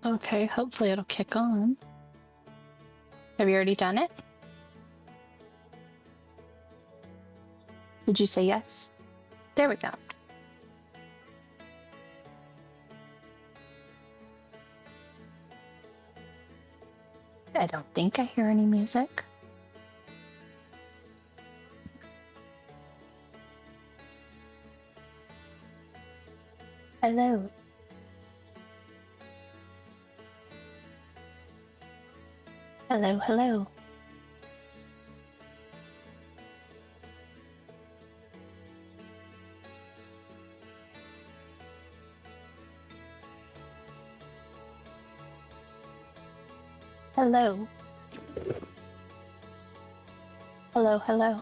Okay, hopefully it'll kick on. Have you already done it? Did you say yes? There we go. I don't think I hear any music. Hello. Hello, hello. Hello. Hello, hello.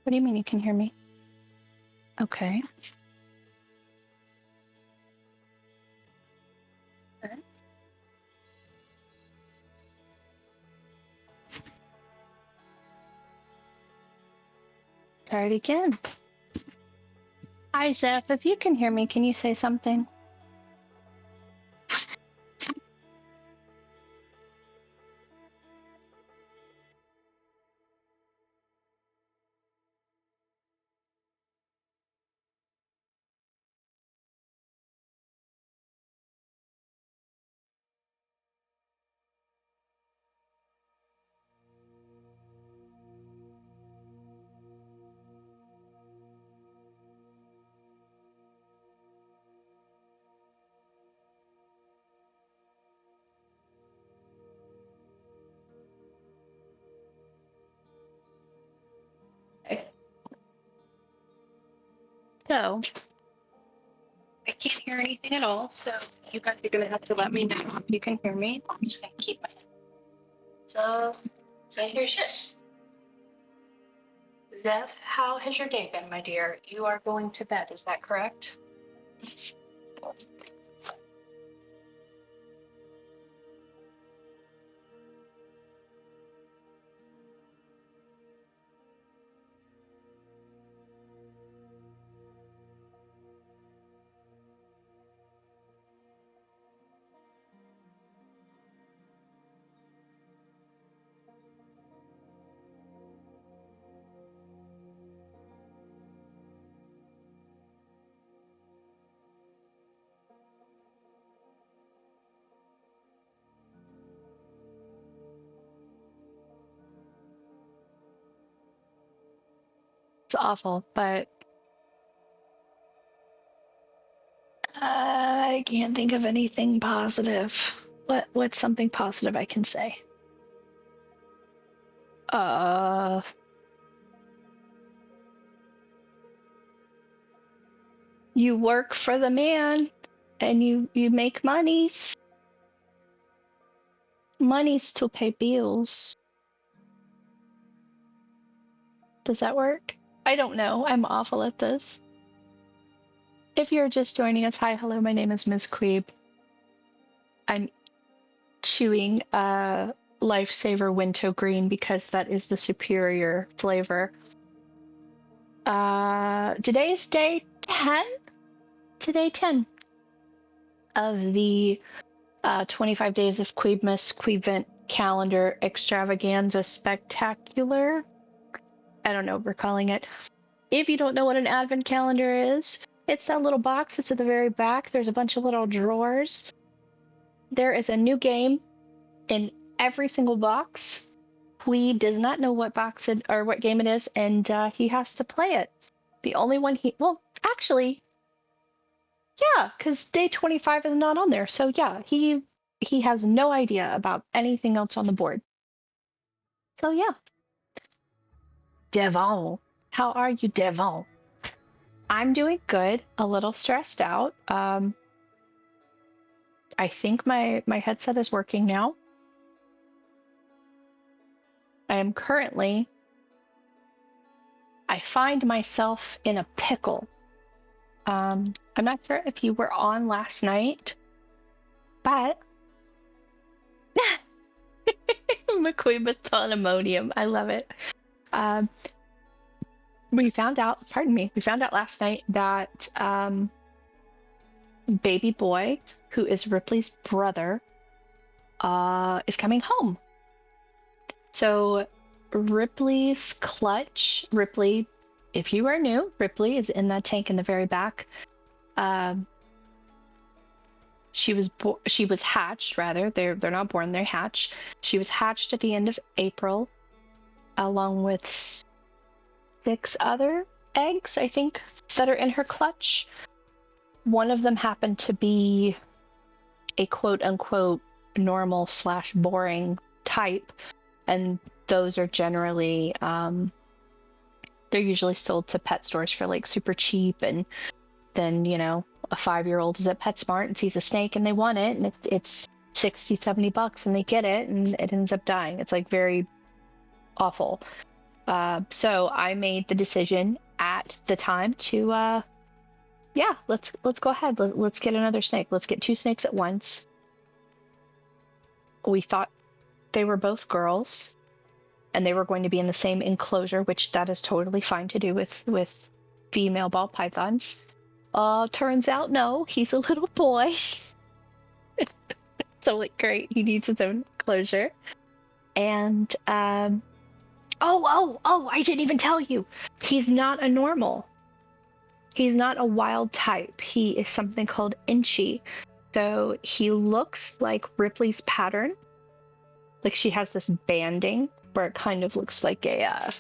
What do you mean you can hear me? Okay. Try it again. Hi, Zeph. If you can hear me, can you say something? So, I can't hear anything at all, so you guys are going to have to let me know if you can hear me. I'm just going to keep my So, can't hear shit. Zeph, how has your day been, my dear? You are going to bed, is that correct? It's awful, but I can't think of anything positive. What's something positive I can say? You work for the man, and you make monies. Monies to pay bills. Does that work? I don't know. I'm awful at this. If you're just joining us, hi, hello, my name is MzQueeb. I'm chewing Lifesaver Wintergreen because that is the superior flavor. Today is day 10? Today 10 of the 25 Days of Queebvent Calendar Extravaganza Spectacular. I don't know what we're calling it. If you don't know what an advent calendar is, it's that little box that's at the very back. There's a bunch of little drawers. There is a new game in every single box. He does not know what box it, or what game it is, and he has to play it. The only one well, actually, yeah, because day 25 is not on there. So yeah, he has no idea about anything else on the board. So yeah. Devon, How are you, Devon? I'm doing good. A little stressed out. I think my headset is working now. I am currently. I find myself in a pickle. I'm not sure if you were on last night, but McQueeb with ammonium. I love it. We found out last night that baby boy, who is Ripley's brother, is coming home. So Ripley's clutch, if you are new, Ripley is in that tank in the very back. She was hatched, rather. They're not born, they're hatched. She was hatched at the end of April, along with 6 other eggs, I think, that are in her clutch. One of them happened to be a quote-unquote normal/boring type, and those are generally, they're usually sold to pet stores for like super cheap, and then, you know, a 5-year-old is at PetSmart and sees a snake and they want it, and it's $60-$70 and they get it, and it ends up dying. It's like very awful. So I made the decision at the time to, yeah, let's go ahead. Let's get another snake. Let's get 2 snakes at once. We thought they were both girls, and they were going to be in the same enclosure, which that is totally fine to do with female ball pythons. Turns out no, he's a little boy. So like, great, he needs his own enclosure. And I didn't even tell you. He's not a normal. He's not a wild type. He is something called Inchy. So he looks like Ripley's pattern. Like, she has this banding where it kind of looks like a, I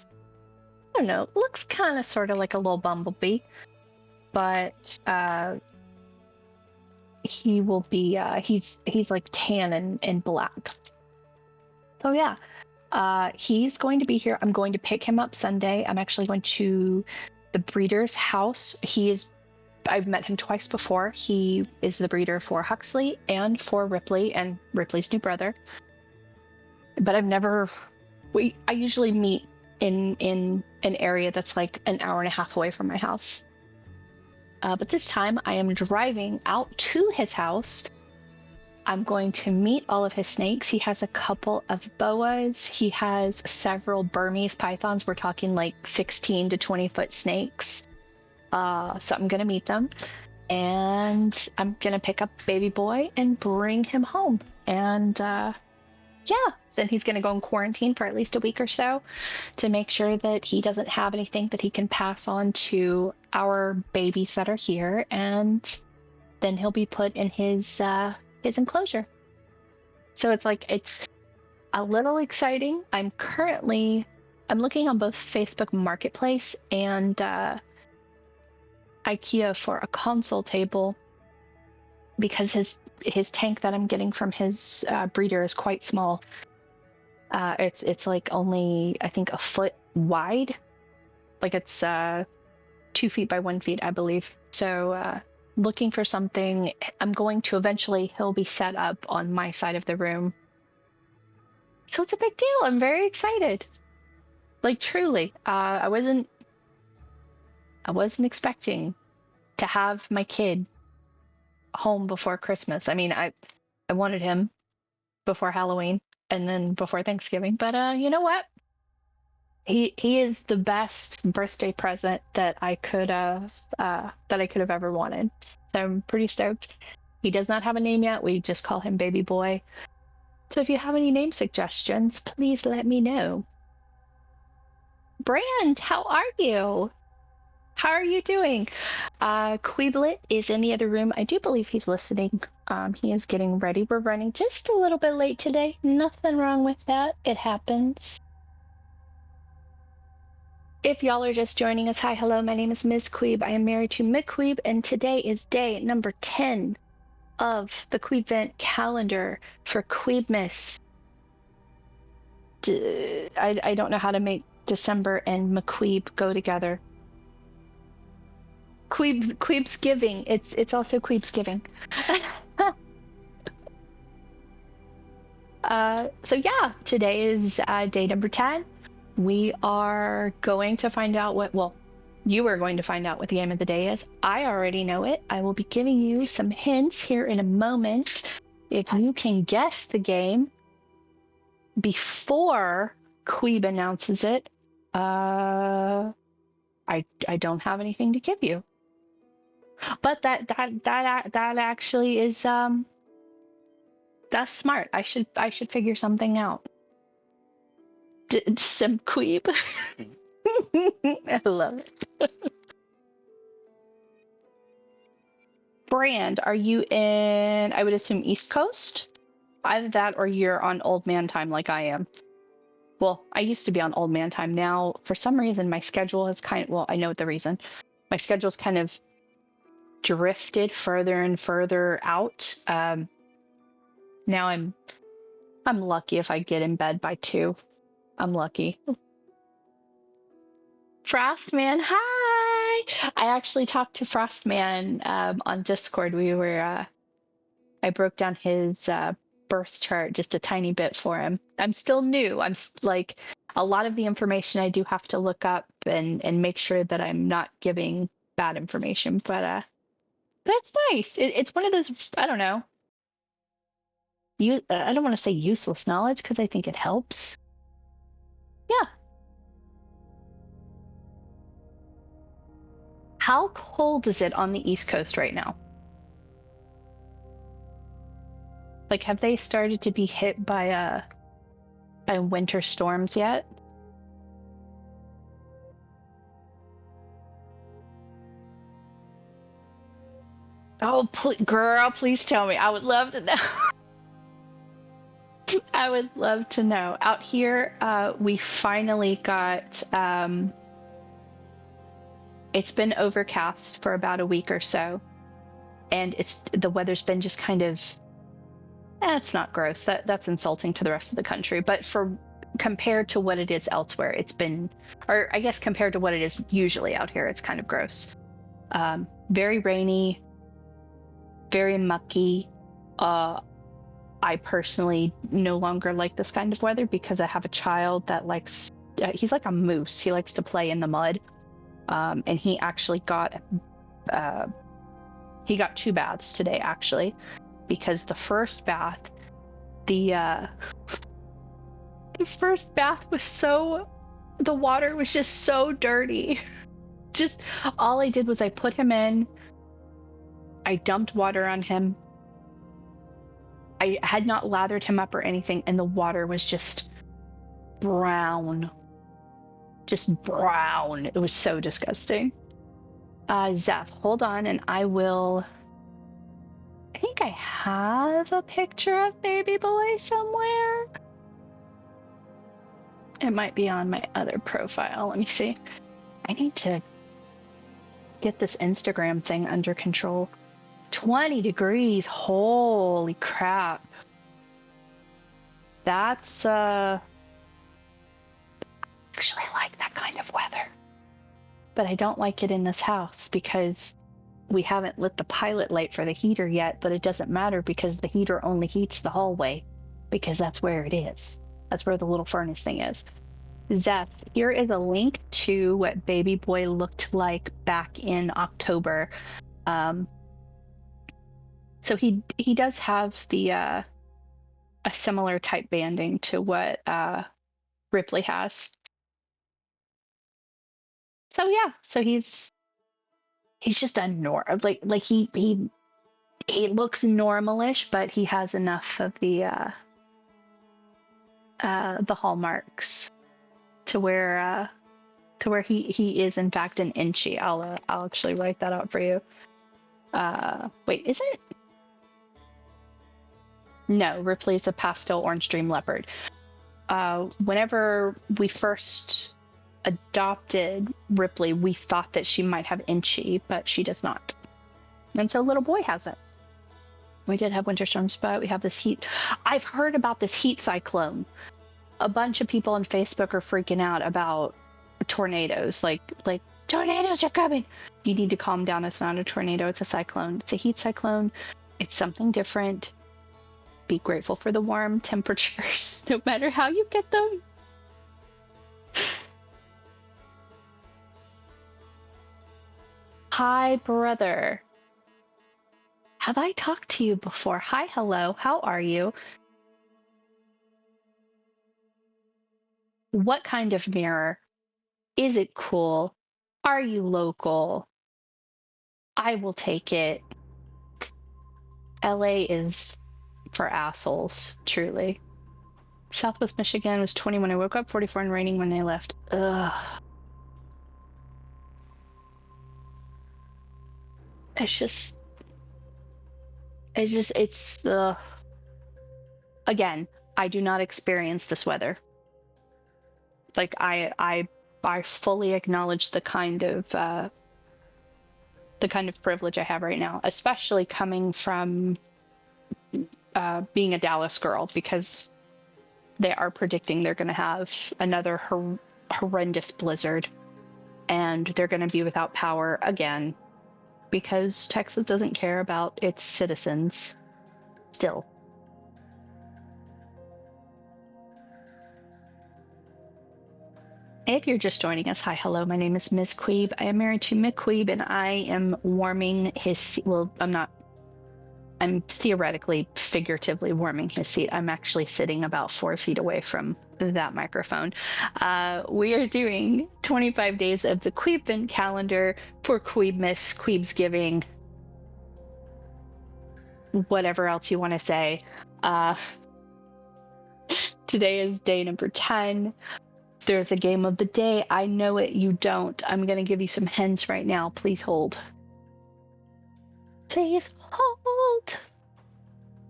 don't know, looks kind of sort of like a little bumblebee. But he will be, he's like tan and black. So yeah. He's going to be here. I'm going to pick him up Sunday. I'm actually going to the breeder's house. I've met him twice before. He is the breeder for Huxley and for Ripley and Ripley's new brother. But I usually meet in an area that's like an hour and a half away from my house. But this time I am driving out to his house. I'm going to meet all of his snakes. He has a couple of boas. He has several Burmese pythons. We're talking like 16 to 20 foot snakes. So I'm going to meet them. And I'm going to pick up baby boy and bring him home. And yeah, then he's going to go in quarantine for at least a week or so to make sure that he doesn't have anything that he can pass on to our babies that are here. And then he'll be put in his enclosure. So it's a little exciting. I'm looking on both Facebook Marketplace and IKEA for a console table, because his tank that I'm getting from his breeder is quite small. It's like only, I think, a foot wide. Like, it's 2 feet by 1 feet, I believe. So looking for something. I'm going to eventually, he'll be set up on my side of the room. So it's a big deal. I'm very excited. Like, truly. I wasn't expecting to have my kid home before Christmas. I mean, I wanted him before Halloween and then before Thanksgiving, but you know what? He is the best birthday present that I could have ever wanted. So I'm pretty stoked. He does not have a name yet. We just call him Baby Boy. So if you have any name suggestions, please let me know. Brand, how are you? How are you doing? Queeblet is in the other room. I do believe he's listening. He is getting ready. We're running just a little bit late today. Nothing wrong with that. It happens. If y'all are just joining us, hi, hello, my name is MzQueeb. I am married to McQueeb, and today is day number 10 of the Queebvent calendar for Queebmas. I don't know how to make December and McQueeb go together. Queeb's giving. It's also Queeb's giving. So yeah, today is day number 10. We are going to find out you are going to find out what the game of the day is. I already know it. I will be giving you some hints here in a moment. If you can guess the game before Queeb announces it, I don't have anything to give you. But that actually is that's smart. I should figure something out. Some Queeb. I love it. Brand, are you in, I would assume, East Coast? Either that or you're on old man time like I am. Well, I used to be on old man time. Now, for some reason, my schedule has I know the reason. My schedule's kind of drifted further and further out. Now I'm lucky if I get in bed by 2. I'm lucky. Frostman, hi! I actually talked to Frostman on Discord. I broke down his birth chart just a tiny bit for him. I'm still new. Like, a lot of the information I do have to look up and make sure that I'm not giving bad information, but that's nice. It's one of those, I don't know. I don't want to say useless knowledge because I think it helps. Yeah. How cold is it on the East Coast right now? Like, have they started to be hit by winter storms yet? Oh, girl, please tell me. I would love to know. I would love to know. Out here, we finally got, it's been overcast for about a week or so. And the weather's been just kind of, it's not gross. That's insulting to the rest of the country. But compared to what it is elsewhere, it's been, or I guess compared to what it is usually out here, it's kind of gross. Very rainy, very mucky. I personally no longer like this kind of weather because I have a child that likes, he's like a moose. He likes to play in the mud. And he actually got 2 baths today, actually, because the first bath was the water was just so dirty. Just all I did was I put him in, I dumped water on him. I had not lathered him up or anything, and the water was just brown. Just brown. It was so disgusting. Zeph, hold on, and I think I have a picture of baby boy somewhere. It might be on my other profile. Let me see. I need to get this Instagram thing under control. 20 degrees. Holy crap. That's actually like that kind of weather. But I don't like it in this house because we haven't lit the pilot light for the heater yet, but it doesn't matter because the heater only heats the hallway because that's where it is. That's where the little furnace thing is. Zeth, here is a link to what baby boy looked like back in October. So he does have a similar type banding to what Ripley has. So yeah, so he's just a like he looks normalish, but he has enough of the hallmarks to where he is in fact an inchy. I'll actually write that out for you. Wait, isn't? No, Ripley's a pastel orange dream leopard. Whenever we first adopted Ripley, we thought that she might have inchy, but she does not. And so little boy has it. We did have winter storms, but we have this heat. I've heard about this heat cyclone. a bunch of people on Facebook are freaking out about tornadoes. Like tornadoes are coming. You need to calm down. It's not a tornado. It's a cyclone. It's a heat cyclone. It's something different. Be grateful for the warm temperatures, no matter how you get them. Hi, brother. Have I talked to you before? Hi, hello. How are you? What kind of mirror? Is it cool? Are you local? I will take it. LA is for assholes, truly. Southwest Michigan was 20 when I woke up, 44 and raining when I left. Ugh. It's again, I do not experience this weather. Like I fully acknowledge the kind of privilege I have right now, especially coming from being a Dallas girl, because they are predicting they're going to have another horrendous blizzard, and they're going to be without power again because Texas doesn't care about its citizens still. If you're just joining us, hi, hello, my name is MzQueeb. I am married to McQueeb, and I am warming his seat. Well, I'm theoretically, figuratively warming his seat. I'm actually sitting about 4 feet away from that microphone. We are doing 25 days of the Queebvent calendar for Queebmas, Queebsgiving, whatever else you want to say. Today is day number 10. There's a game of the day. I know it, you don't. I'm going to give you some hints right now. Please hold. Please hold.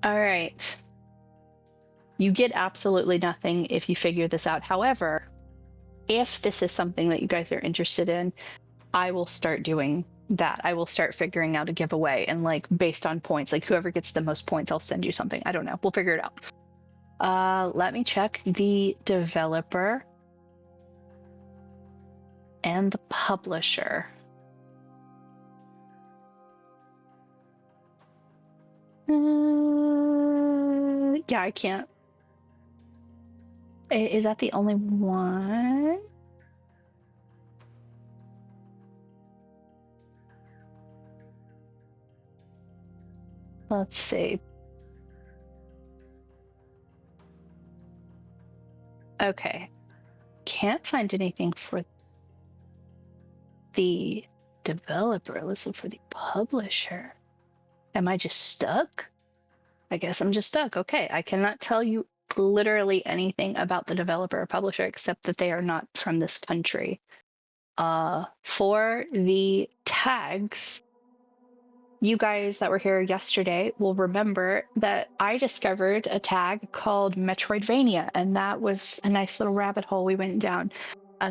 All right. You get absolutely nothing if you figure this out. However, if this is something that you guys are interested in, I will start doing that. I will start figuring out a giveaway, and like based on points, like whoever gets the most points, I'll send you something. I don't know. We'll figure it out. Let me check the developer and the publisher. Yeah, I can't. Is that the only one? Let's see. Okay. Can't find anything for the developer. Listen for the publisher. Am I just stuck? I guess I'm just stuck. Okay. I cannot tell you literally anything about the developer or publisher except that they are not from this country. For the tags, you guys that were here yesterday will remember that I discovered a tag called Metroidvania, and that was a nice little rabbit hole we went down.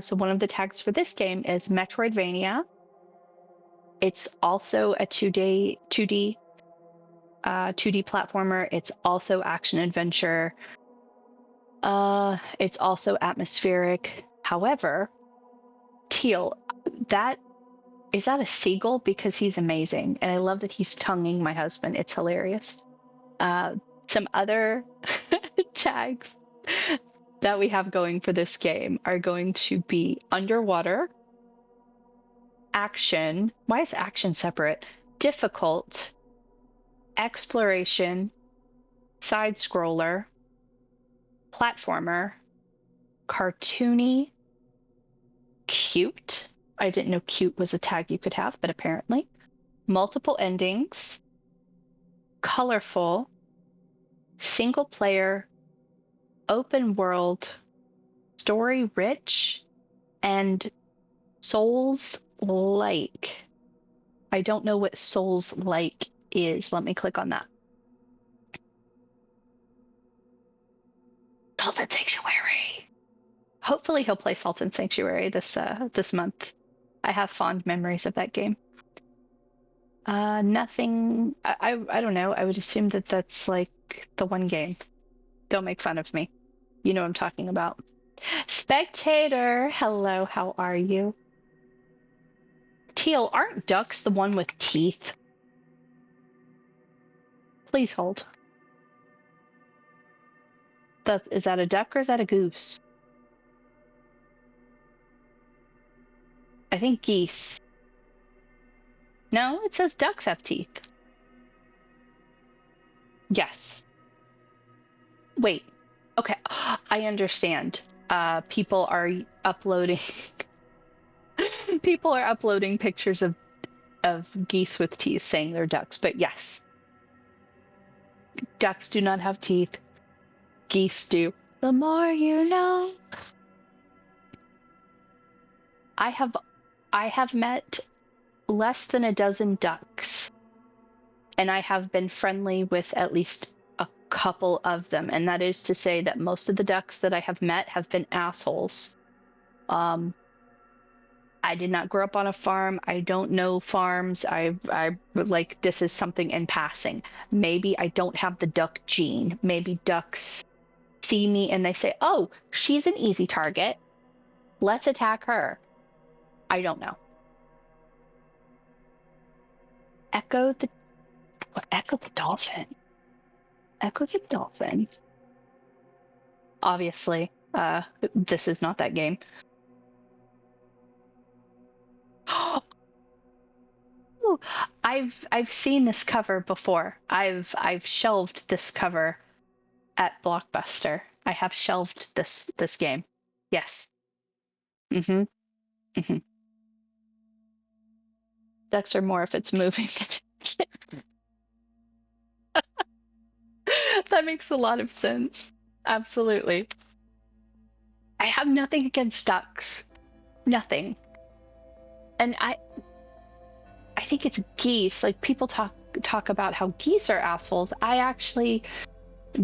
So one of the tags for this game is Metroidvania. It's also a 2D platformer. It's also action adventure. It's also atmospheric. However, Teal, is that a seagull? Because he's amazing, and I love that he's tonguing my husband. It's hilarious. Some other tags that we have going for this game are going to be underwater, action. Why is action separate? Difficult, exploration, side scroller, platformer, cartoony, cute. I didn't know cute was a tag you could have, but apparently. Multiple endings, colorful, single player, open world, story rich, and souls-like. I don't know what souls-like is. Let me click on that. Salt and Sanctuary. Hopefully he'll play Salt and Sanctuary this month. I have fond memories of that game. Nothing. I don't know. I would assume that that's like the one game. Don't make fun of me. You know what I'm talking about. Spectator, hello, how are you? Teal, aren't ducks the one with teeth? Please hold. Is that a duck or is that a goose? I think geese. No, it says ducks have teeth. Yes. Wait. Okay, I understand. People are uploading people are uploading pictures of geese with teeth saying they're ducks, but yes. Ducks do not have teeth. Geese do. The more you know. I have met less than a dozen ducks, and I have been friendly with at least a couple of them, and that is to say that most of the ducks that I have met have been assholes. I did not grow up on a farm. I don't know farms. I like, this is something in passing. Maybe I don't have the duck gene. Maybe ducks see me and they say, "Oh, she's an easy target. Let's attack her." I don't know. Echo the dolphin. Echo the dolphin. Obviously, this is not that game. I've seen this cover before. I've shelved this cover at Blockbuster. I have shelved this game. Yes. Mm-hmm. Mm-hmm. Ducks are more if it's moving. That makes a lot of sense. Absolutely. I have nothing against ducks. Nothing. And I think it's geese. Like, people talk about how geese are assholes. I actually,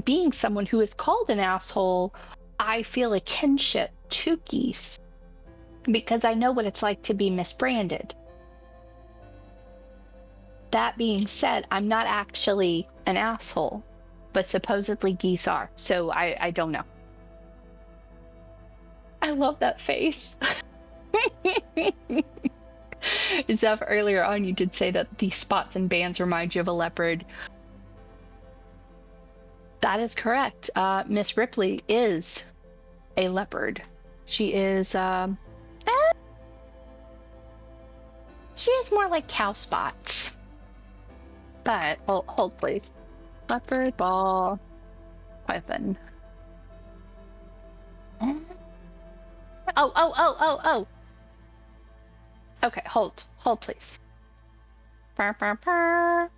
being someone who is called an asshole, I feel a kinship to geese because I know what it's like to be misbranded. That being said, I'm not actually an asshole, but supposedly geese are. So I don't know. I love that face. Zeph, earlier on you did say that the spots and bands remind you of a leopard. That is correct. Miss Ripley is a leopard. She is she has more like cow spots. But hold please. Leopard, ball, python. Oh. Okay, hold please. Burr, burr, burr.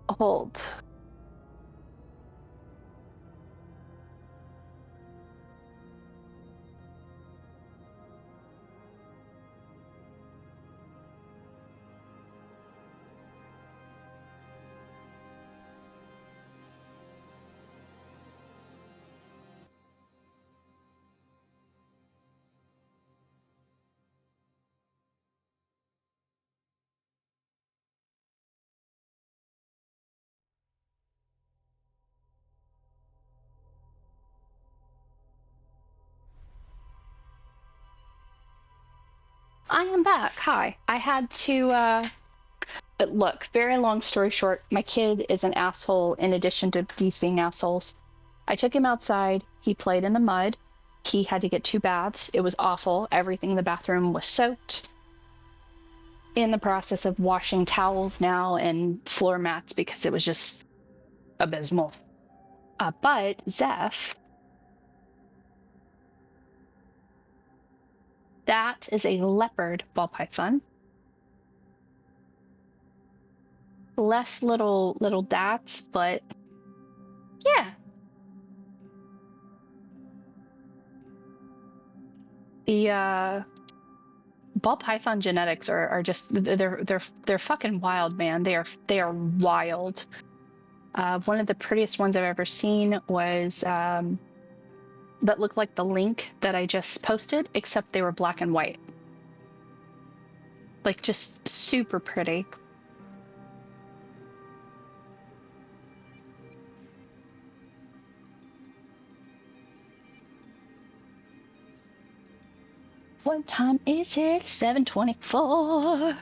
Hold. I am back. Hi. I had to look, very long story short, my kid is an asshole in addition to these being assholes. I took him outside. He played in the mud. He had to get 2 baths. It was awful. Everything in the bathroom was soaked. In the process of washing towels now and floor mats because it was just abysmal. But Zeph, that is a leopard ball python. Less little dats, but yeah. The ball python genetics are just they're fucking wild, man. They are wild. One of the prettiest ones I've ever seen was that looked like the link that I just posted, except they were black and white. Like, just super pretty. What time is it? 7:24.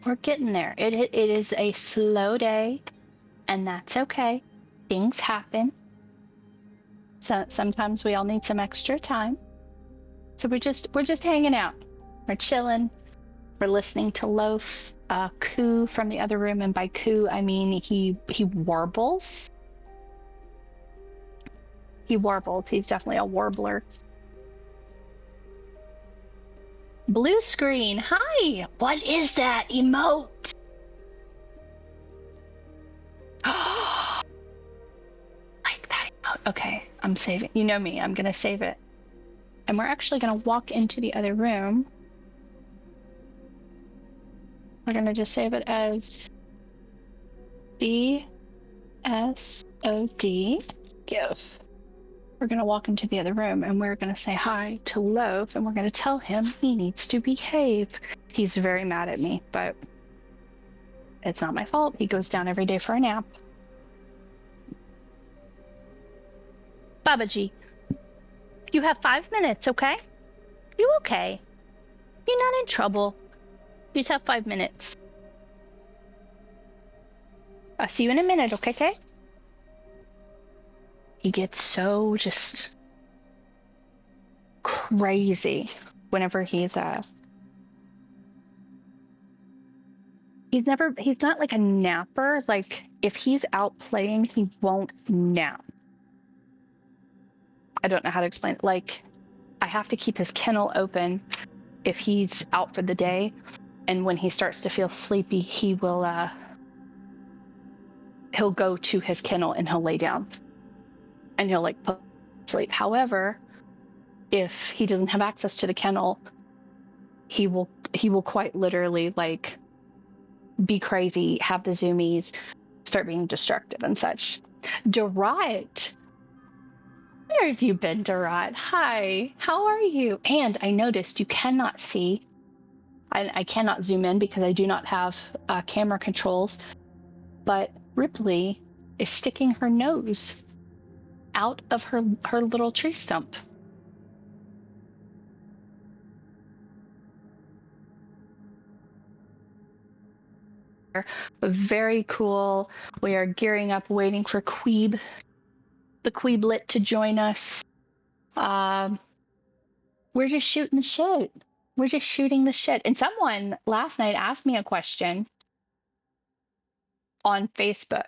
We're getting there. It is a slow day, and that's okay. Things happen. So sometimes we all need some extra time. So we're just hanging out. We're chilling. We're listening to Loaf coo from the other room, and by coo I mean he warbles. He warbles. He's definitely a warbler. Blue screen. Hi. What is that emote? Like that emote. Okay, I'm saving. You know me. I'm gonna save it. And we're actually gonna walk into the other room. We're gonna just save it as BSOD give. We're gonna walk into the other room and we're gonna say hi to Loaf and we're gonna tell him he needs to behave. He's very mad at me, but it's not my fault. He goes down every day for a nap. Babaji, you have 5 minutes, okay? You okay? You're not in trouble. You just have 5 minutes. I'll see you in a minute, okay? He gets so just crazy whenever he's not like a napper. Like if he's out playing, he won't nap. I don't know how to explain it. Like I have to keep his kennel open if he's out for the day, and when he starts to feel sleepy, he'll go to his kennel and he'll lay down and he'll like sleep. However, if he doesn't have access to the kennel, he will quite literally like be crazy, have the zoomies, start being destructive and such. Durant, where have you been, Durant? Hi, how are you? And I noticed you cannot see. I cannot zoom in because I do not have camera controls, but Ripley is sticking her nose out of her little tree stump. Very cool. We are gearing up, waiting for Queeb, the Queeblet, to join us. We're just shooting the shit. We're just shooting the shit. And someone last night asked me a question on Facebook.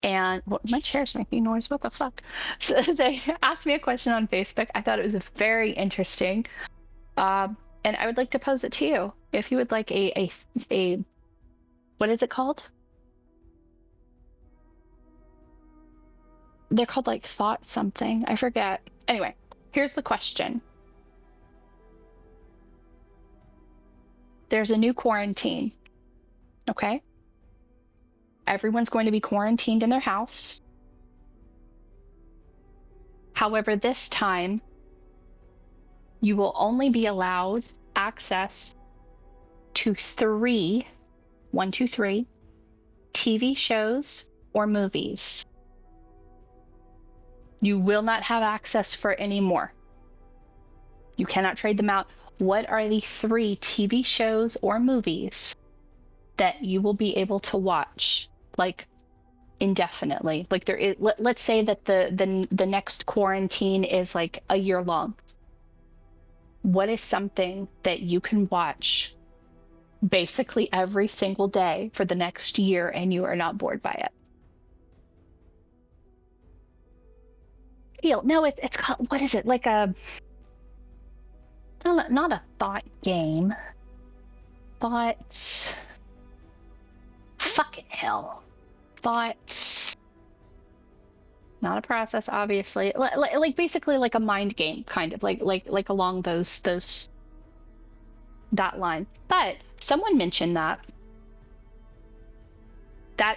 And my chair's making noise. What the fuck? So they asked me a question on Facebook. I thought it was very interesting. And I would like to pose it to you. If you would like a what is it called? They're called like thought something. I forget. Anyway, here's the question. There's a new quarantine. Okay? Everyone's going to be quarantined in their house. However, this time, you will only be allowed access to 3 TV shows or movies. You will not have access for any more. You cannot trade them out. What are the 3 TV shows or movies that you will be able to watch, like, indefinitely? Like, there is, let's say that the next quarantine is like a year long. What is something that you can watch basically every single day for the next year and you are not bored by it? No, it's called, what is it? Like a, not a thought game. Thought, fucking hell. Thought, not a process, obviously. Like basically like a mind game, kind of like along that line. But someone mentioned that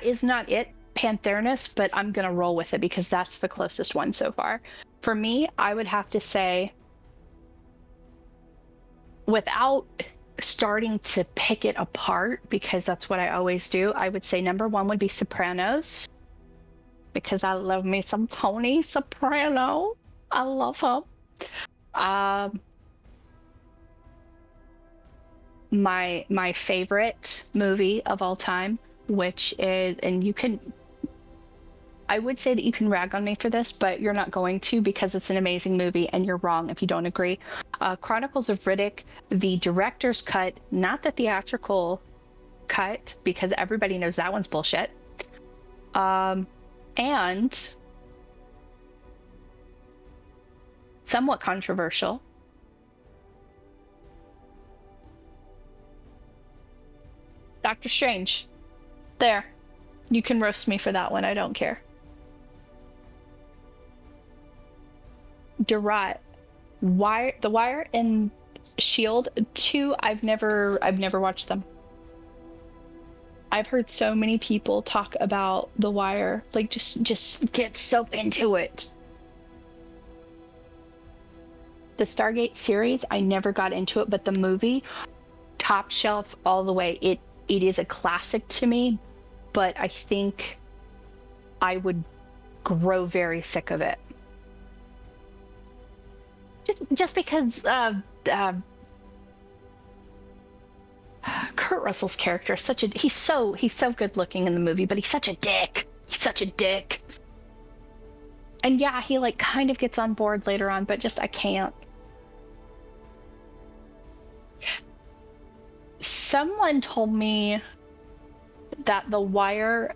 is not it, Panthernus, but I'm gonna roll with it because that's the closest one so far. For me, I would have to say, without starting to pick it apart, because that's what I always do, I would say number 1 would be Sopranos. because I love me some Tony Soprano. I love him. My favorite movie of all time, which is, and you can, I would say that you can rag on me for this, but you're not going to, because it's an amazing movie and you're wrong if you don't agree. Chronicles of Riddick, the director's cut, not the theatrical cut, because everybody knows that one's bullshit. And somewhat controversial, Doctor Strange. There. You can roast me for that one. I don't care. Durat. The Wire and Shield 2, I've never watched them. I've heard so many people talk about The Wire. Like, just get so into it. The Stargate series, I never got into it, but the movie, top shelf all the way. It is a classic to me, but I think I would grow very sick of it. Just because Kurt Russell's character is he's so good looking in the movie, but he's such a dick. And yeah, he like kind of gets on board later on, but just I can't. Someone told me that The Wire,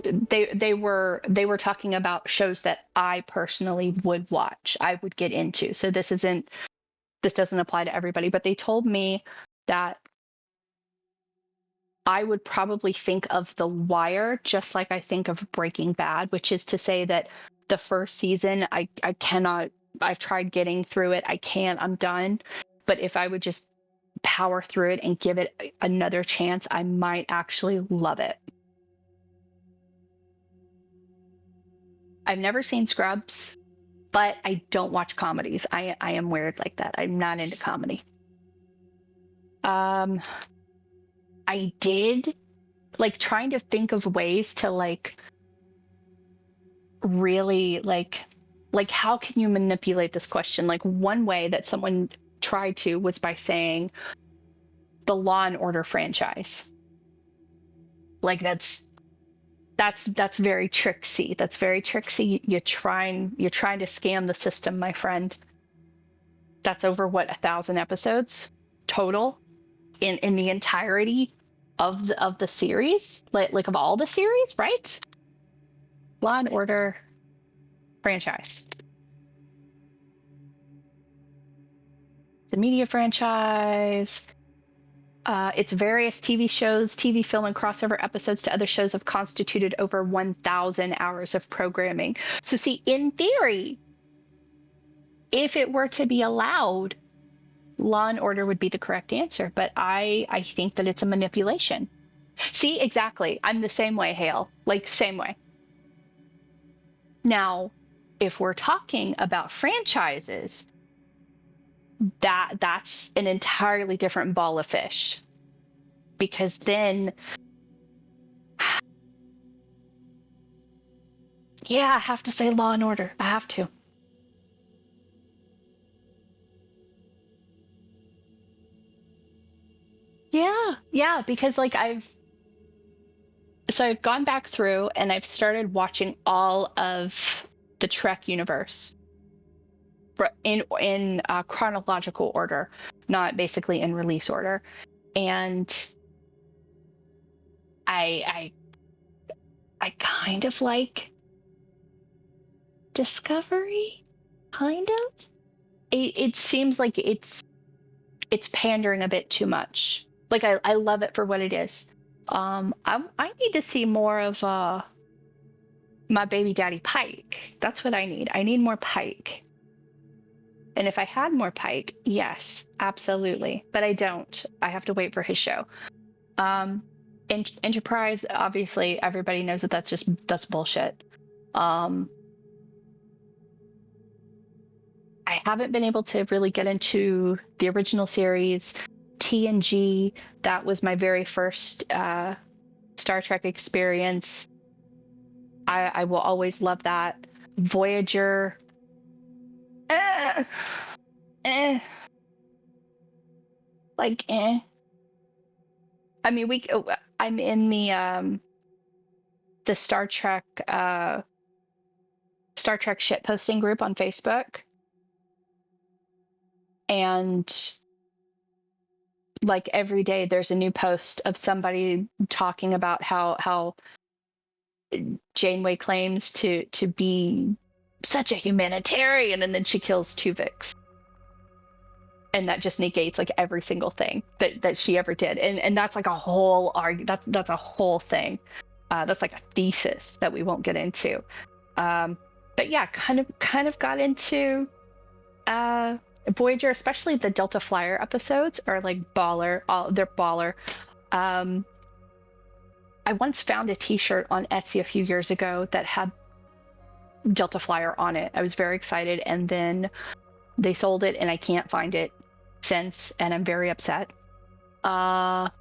they were talking about shows that I personally would watch, I would get into. So this doesn't apply to everybody, but they told me that I would probably think of The Wire just like I think of Breaking Bad, which is to say that the first season I cannot, I've tried getting through it, I can't, I'm done. But if I would just power through it and give it another chance, I might actually love it. I've never seen Scrubs, but I don't watch comedies. I am weird like that. I'm not into comedy. I did like trying to think of ways to like really like how can you manipulate this question? Like one way that someone tried to was by saying the Law and Order franchise. Like that's very tricksy. That's very tricksy. You're trying to scam the system, my friend. That's over what, 1,000 episodes total in the entirety of the series, like of all the series, right? Law and Order franchise. The media franchise. Its various TV shows, TV, film, and crossover episodes to other shows have constituted over 1,000 hours of programming. So see, in theory, if it were to be allowed, Law and Order would be the correct answer. But I think that it's a manipulation. See, exactly. I'm the same way, Hale. Like, same way. Now, if we're talking about franchises, that's an entirely different ball of fish, because then yeah, I have to say Law and Order. I have to. Yeah, because like I've gone back through and I've started watching all of the Trek universe in chronological order, not basically in release order. And I kind of like Discovery, kind of. It seems like it's pandering a bit too much. Like I love it for what it is. I need to see more of my baby daddy Pike. That's what I need. I need more Pike. And if I had more Pike, yes, absolutely. But I don't. I have to wait for his show. Enterprise, obviously, everybody knows that that's bullshit. I haven't been able to really get into the original series. TNG, that was my very first Star Trek experience. I will always love that. Voyager. Eh, eh, like eh. I mean, I'm in the Star Trek shit posting group on Facebook, and like every day there's a new post of somebody talking about how Janeway claims to be such a humanitarian, and then she kills Tuvix. And that just negates like every single thing that she ever did. And that's like a whole that's a whole thing. That's like a thesis that we won't get into. But yeah, kind of got into Voyager, especially the Delta Flyer episodes are like baller. They're baller. I once found a t-shirt on Etsy a few years ago that had Delta Flyer on it. I was very excited, and then they sold it and I can't find it since, and I'm very upset. Haven't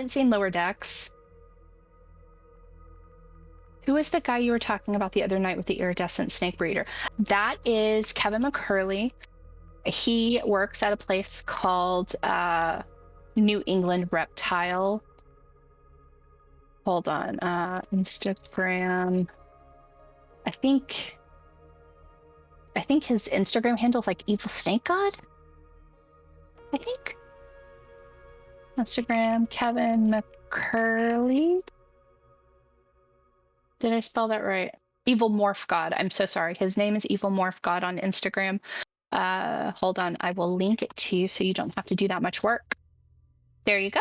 seen Lower Decks. Who is the guy you were talking about the other night with the iridescent snake breeder? That is Kevin McCurley. He works at a place called New England Reptile. Hold on. Instagram. I think his Instagram handle is like Evil Snake God. I think. Instagram, Kevin McCurley. Did I spell that right? Evil Morph God. I'm so sorry. His name is Evil Morph God on Instagram. Hold on. I will link it to you so you don't have to do that much work. There you go.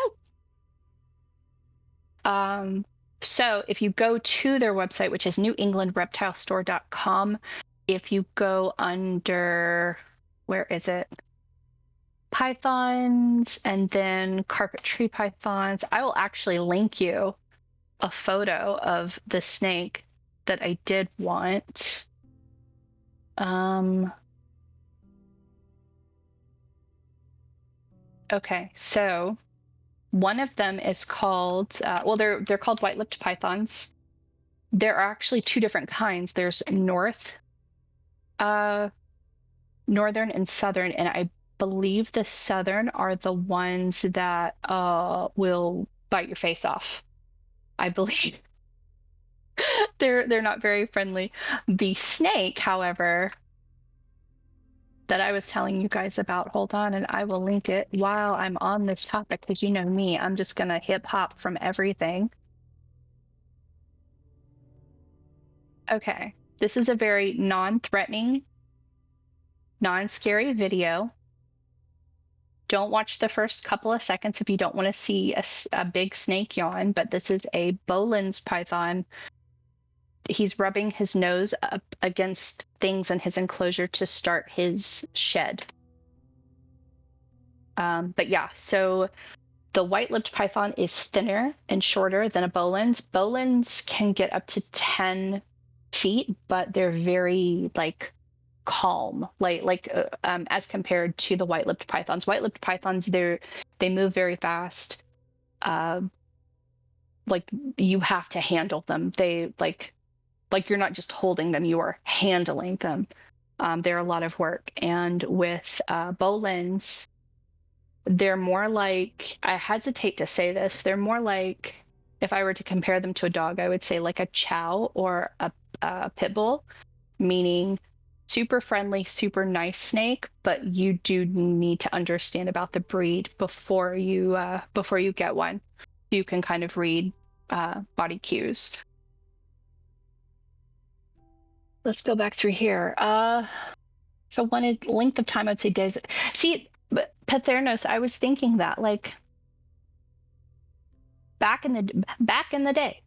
So if you go to their website, which is newenglandreptilestore.com, if you go under, where is it? Pythons and then carpet tree pythons, I will actually link you a photo of the snake that I did want. Okay, so one of them is called, well, they're called white-lipped pythons. There are actually two different kinds. There's northern and southern, and I believe the southern are the ones that will bite your face off. I believe they're not very friendly. The snake, however, that I was telling you guys about, hold on, and I will link it while I'm on this topic, because you know me, I'm just gonna hip hop from everything. Okay, this is a very non-threatening, non-scary video. Don't watch the first couple of seconds if you don't want to see a big snake yawn, but this is a Boelen's python. He's rubbing his nose up against things in his enclosure to start his shed. But yeah, so the white-lipped python is thinner and shorter than a Boelen's. Boelen's can get up to 10 feet, but they're very like calm, as compared to the white-lipped pythons. White-lipped pythons, they move very fast. Like you have to handle them. They like you're not just holding them, you are handling them. They're a lot of work. And with Boelen's, they're more like, I hesitate to say this, they're more like, if I were to compare them to a dog, I would say like a chow or a pit bull, meaning super friendly, super nice snake, but you do need to understand about the breed before you get one. You can kind of read body cues. Let's go back through here. If I wanted length of time, I'd say days. See, but Pethernos, I was thinking that like back in the day,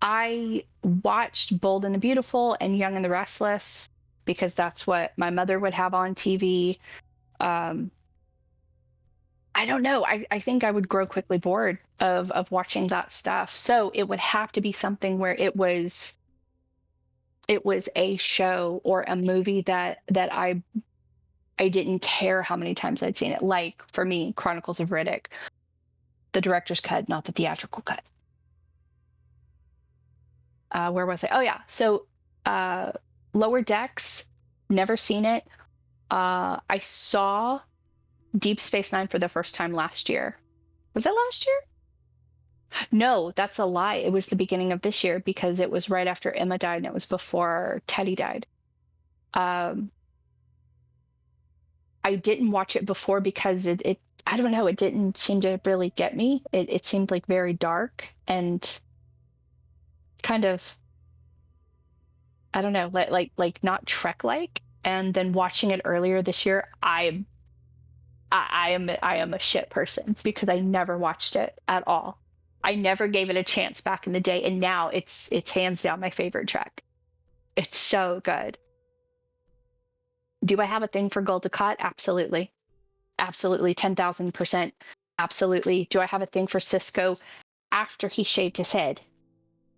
I watched Bold and the Beautiful and Young and the Restless because that's what my mother would have on TV. I don't know. I think I would grow quickly bored of watching that stuff. So it would have to be something where it was a show or a movie that I didn't care how many times I'd seen it. Like for me, Chronicles of Riddick, the director's cut, not the theatrical cut. Where was I? Oh yeah. So Lower Decks, never seen it. I saw Deep Space Nine for the first time last year. Was it last year? No, that's a lie. It was the beginning of this year because it was right after Emma died and it was before Teddy died. Um, I didn't watch it before because it I don't know, it didn't seem to really get me. It seemed like very dark and kind of, I don't know, like not Trek like. And then watching it earlier this year, I am a shit person because I never watched it at all. I never gave it a chance back in the day, and now it's hands down my favorite Trek. It's so good. Do I have a thing for Gul Dukat? Absolutely. Absolutely. 10,000%. Absolutely. Do I have a thing for Cisco after he shaved his head?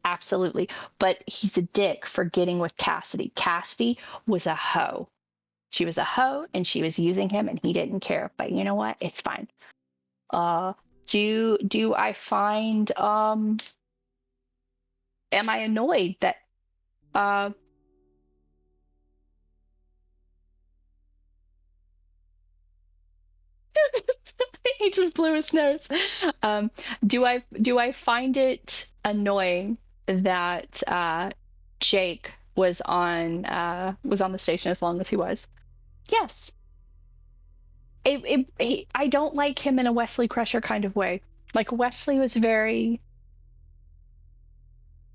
Absolutely. But he's a dick for getting with Cassidy. Cassidy was a hoe. She was a hoe and she was using him and he didn't care. But you know what? It's fine. Uh do I find am I annoyed that uh he just blew his nose. Um, do I find it annoying that Jake was on the station as long as he was? Yes. I don't like him in a Wesley Crusher kind of way. Like Wesley was very,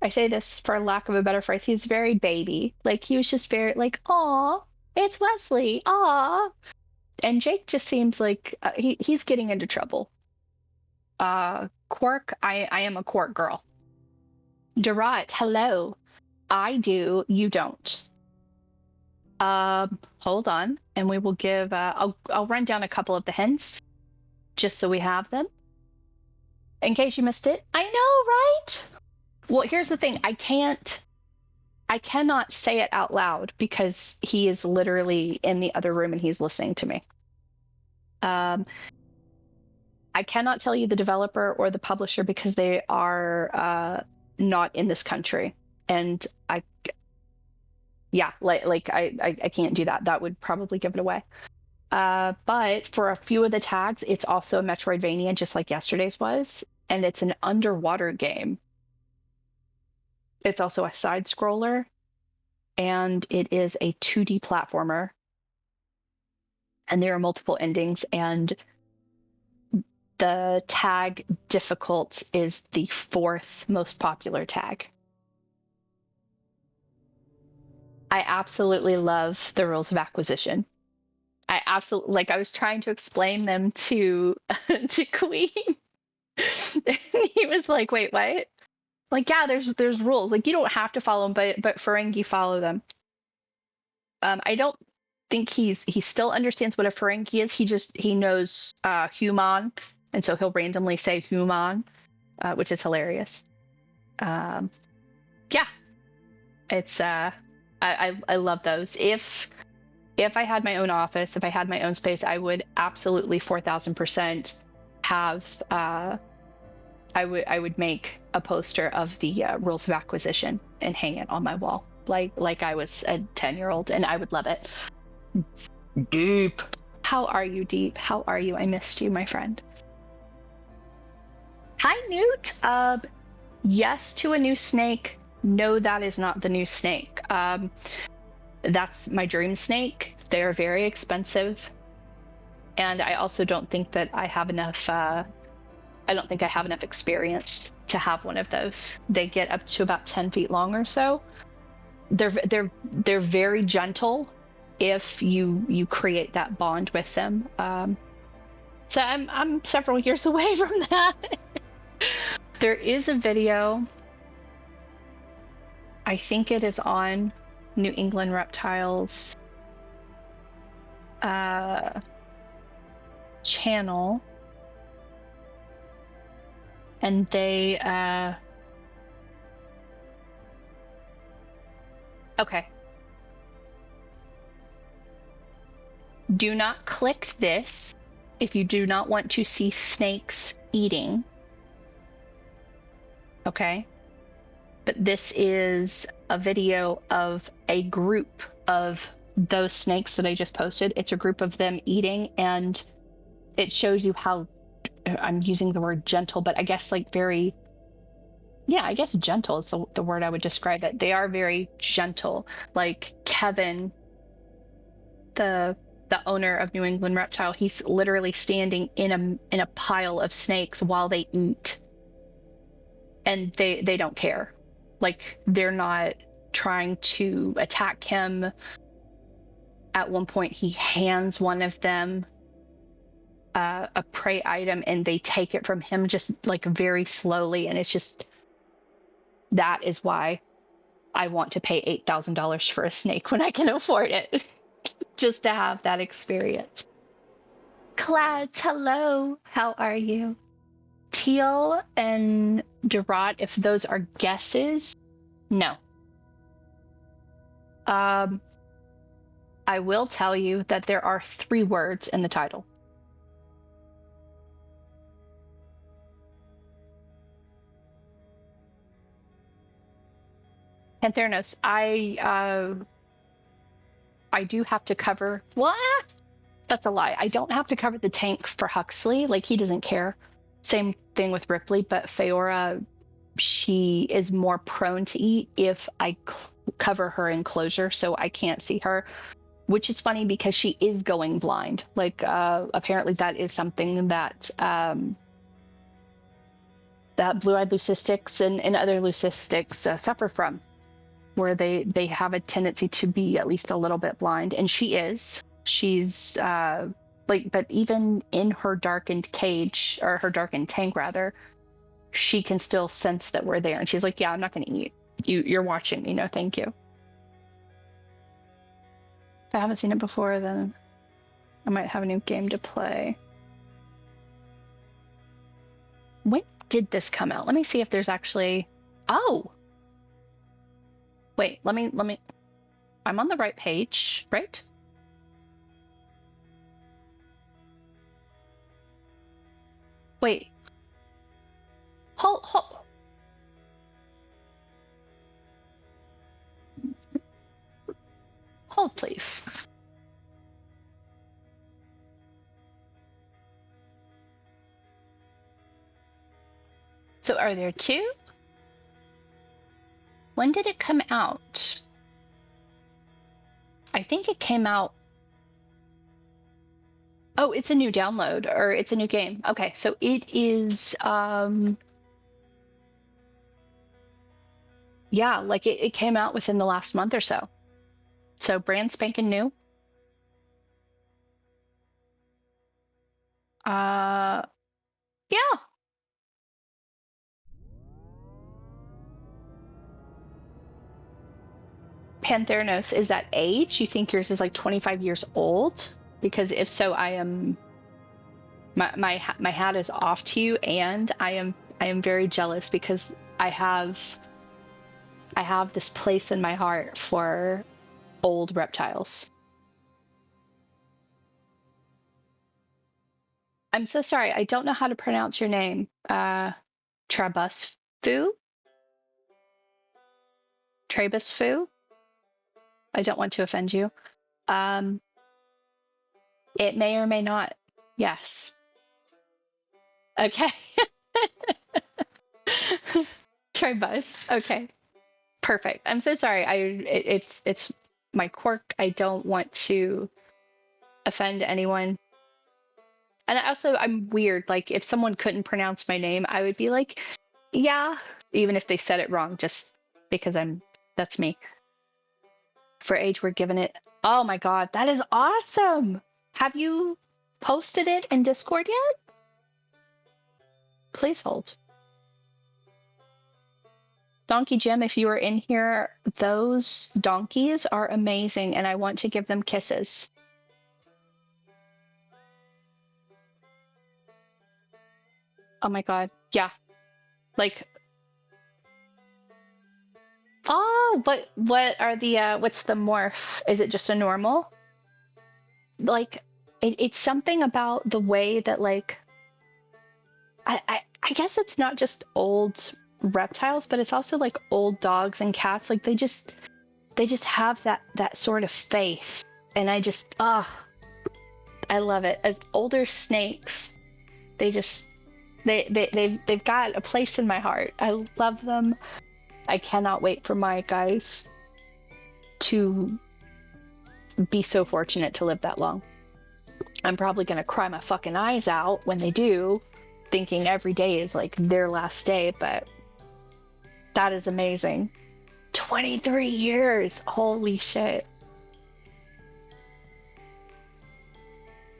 I say this for lack of a better phrase, he's very baby. Like he was just very like, "Aw, it's Wesley. Aw." And Jake just seems like he's getting into trouble. Quark, I am a Quark girl. Durant, hello. I do, you don't. Hold on, and we will give. I'll run down a couple of the hints, just so we have them, in case you missed it. I know, right? Well, here's the thing. I cannot say it out loud because he is literally in the other room and he's listening to me. Um, I cannot tell you the developer or the publisher because they are not in this country, and yeah, I can't do that. That would probably give it away. But for a few of the tags, it's also a Metroidvania, just like yesterday's was, and it's an underwater game. It's also a side scroller, and it is a 2D platformer, and there are multiple endings, and the tag difficult is the fourth most popular tag. I absolutely love the rules of acquisition. I absolutely like. I was trying to explain them to to Queen. He was like, "Wait, what?" Like, yeah, there's rules. Like, you don't have to follow them, but Ferengi follow them. I don't think he still understands what a Ferengi is. He knows human, and so he'll randomly say human, which is hilarious. Um, yeah, it's I love those. If I had my own office, if I had my own space, I would absolutely 4,000% have I would make a poster of the rules of acquisition and hang it on my wall, like I was a 10-year-old, and I would love it. Deep. How are you, Deep? How are you? I missed you, my friend. Hi, Newt. Yes to a new snake. No, that is not the new snake. That's my dream snake. They are very expensive, and I also don't think that I have enough. I don't think I have enough experience to have one of those. They get up to about 10 feet long or so. They're very gentle if you create that bond with them. So I'm several years away from that. There is a video. I think it is on New England Reptiles channel, and they okay. Do not click this if you do not want to see snakes eating. Okay? but this is a video of a group of those snakes that I just posted. It's a group of them eating, and it shows you how, I'm using the word gentle, but I guess like very, yeah, I guess gentle is the word I would describe it. They are very gentle. Like Kevin, the owner of New England Reptile, he's literally standing in a pile of snakes while they eat, and they don't care. Like, they're not trying to attack him. At one point, he hands one of them a prey item, and they take it from him just like very slowly. And it's just, that is why I want to pay $8,000 for a snake when I can afford it, just to have that experience. Clouds, hello. How are you? Teal and Durant, if those are guesses, no. I will tell you that there are 3 words in the title. Pantheranos, I do have to cover, what? That's a lie. I don't have to cover the tank for Huxley. Like, he doesn't care. Same thing with Ripley, but Feora, she is more prone to eat if I cover her enclosure, so I can't see her, which is funny because she is going blind. Like, apparently that is something that that blue-eyed leucistics and other leucistics suffer from, where they have a tendency to be at least a little bit blind, and she's like, but even in her darkened cage, or her darkened tank rather, she can still sense that we're there, and she's like, yeah, I'm not going to eat. You're watching me. No, thank you. If I haven't seen it before, then I might have a new game to play. When did this come out? Let me see if there's actually, oh, wait, let me, I'm on the right page, right? Wait. Hold. Hold, please. So are there 2? When did it come out? I think it came out. Oh, it's a new download, or it's a new game. Okay, so it is, yeah, like it came out within the last month or so. So brand spanking new. Yeah. Pantheranos, is that age? You think yours is like 25 years old? Because if so, I am, my hat is off to you, and I am very jealous, because I have this place in my heart for old reptiles. I'm so sorry. I don't know how to pronounce your name. Trabusfu? Trabusfu? I don't want to offend you. It may or may not. Yes. Okay. Trabus. Okay. Perfect. I'm so sorry. It's my quirk. I don't want to offend anyone. And I'm weird. Like, if someone couldn't pronounce my name, I would be like, yeah, even if they said it wrong, just because that's me. For age, we're giving it. Oh my God, that is awesome. Have you posted it in Discord yet? Please hold. Donkey Jim, if you are in here, those donkeys are amazing, and I want to give them kisses. Oh my God. Yeah. Like, oh, what are the what's the morph? Is it just a normal? Like, it's something about the way that, like, I guess it's not just old reptiles, but it's also like old dogs and cats. Like they just have that sort of face, and I love it. As older snakes, they've got a place in my heart. I love them. I cannot wait for my guys to be so fortunate to live that long. I'm probably gonna cry my fucking eyes out when they do, thinking every day is like their last day, but that is amazing. 23 years! Holy shit.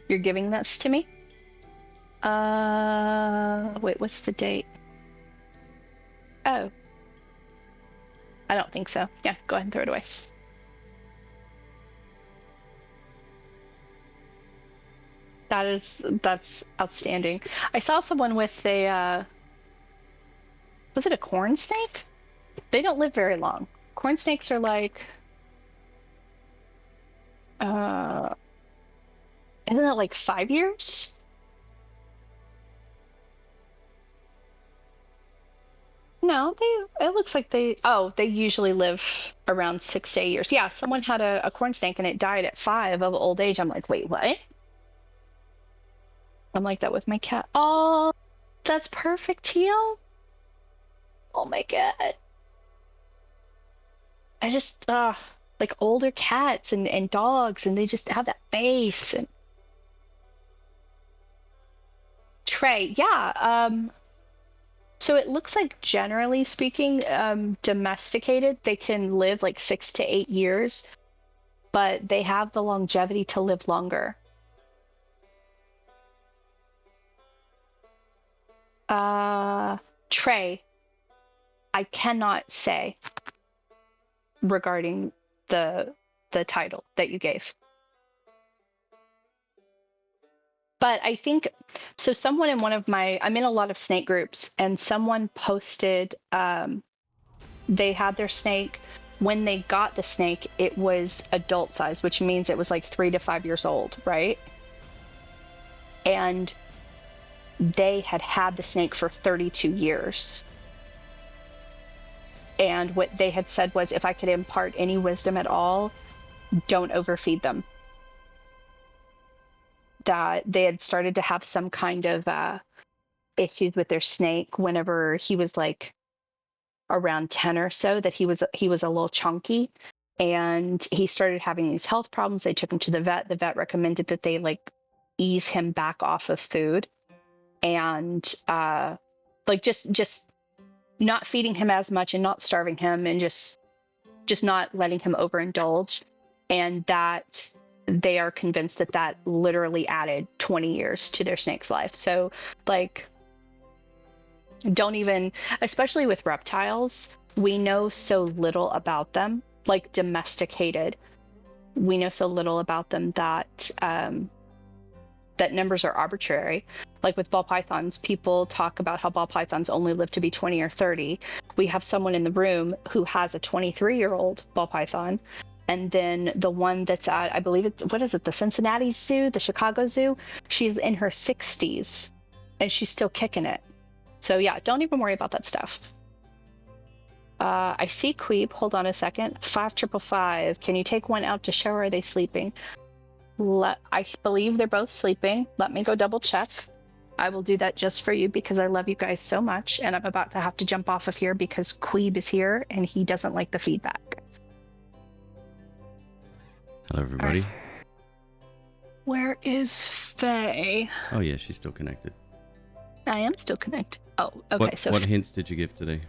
You're giving this to me? Wait, what's the date? Oh. I don't think so. Yeah, go ahead and throw it away. That's outstanding. I saw someone with a was it a corn snake? They don't live very long. Corn snakes are like isn't that like 5 years? No, it looks like they usually live around 6 to 8 years. Yeah, someone had a corn snake and it died at 5 of old age. I'm like, wait, what? I'm like that with my cat. Oh, that's perfect, Teal. Oh my god. I just like older cats and dogs, and they just have that face. And Trey, yeah. So it looks like, generally speaking, domesticated, they can live like 6 to 8 years, but they have the longevity to live longer. Trey, I cannot say regarding the title that you gave. But I think so. Someone in I'm in a lot of snake groups, and someone posted they had their snake. When they got the snake, it was adult size, which means it was like 3 to 5 years old, right? And they had the snake for 32 years. And what they had said was, if I could impart any wisdom at all, don't overfeed them. That they had started to have some kind of issues with their snake whenever he was like around 10 or so, that he was a little chunky, and he started having these health problems. They took him to the vet. The vet recommended that they like ease him back off of food, and like just not feeding him as much and not starving him, and just not letting him overindulge. And that they are convinced that literally added 20 years to their snake's life. So like, don't even, especially with reptiles, we know so little about them, like domesticated, we know so little about them that that numbers are arbitrary. Like with ball pythons, people talk about how ball pythons only live to be 20 or 30. We have someone in the room who has a 23-year-old ball python. And then the one that's at, I believe it's, what is it, the Cincinnati Zoo, the Chicago Zoo? She's in her 60s and she's still kicking it. So yeah, don't even worry about that stuff. I see Queeb. Hold on a second. 5555. Can you take one out to show, or are they sleeping? I believe they're both sleeping. Let me go double check. I will do that just for you because I love you guys so much, and I'm about to have to jump off of here because Queeb is here and he doesn't like the feedback. Hello, everybody. Right. Where is Faye? Oh yeah, she's still connected. I am still connected. Oh, okay. What hints did you give today?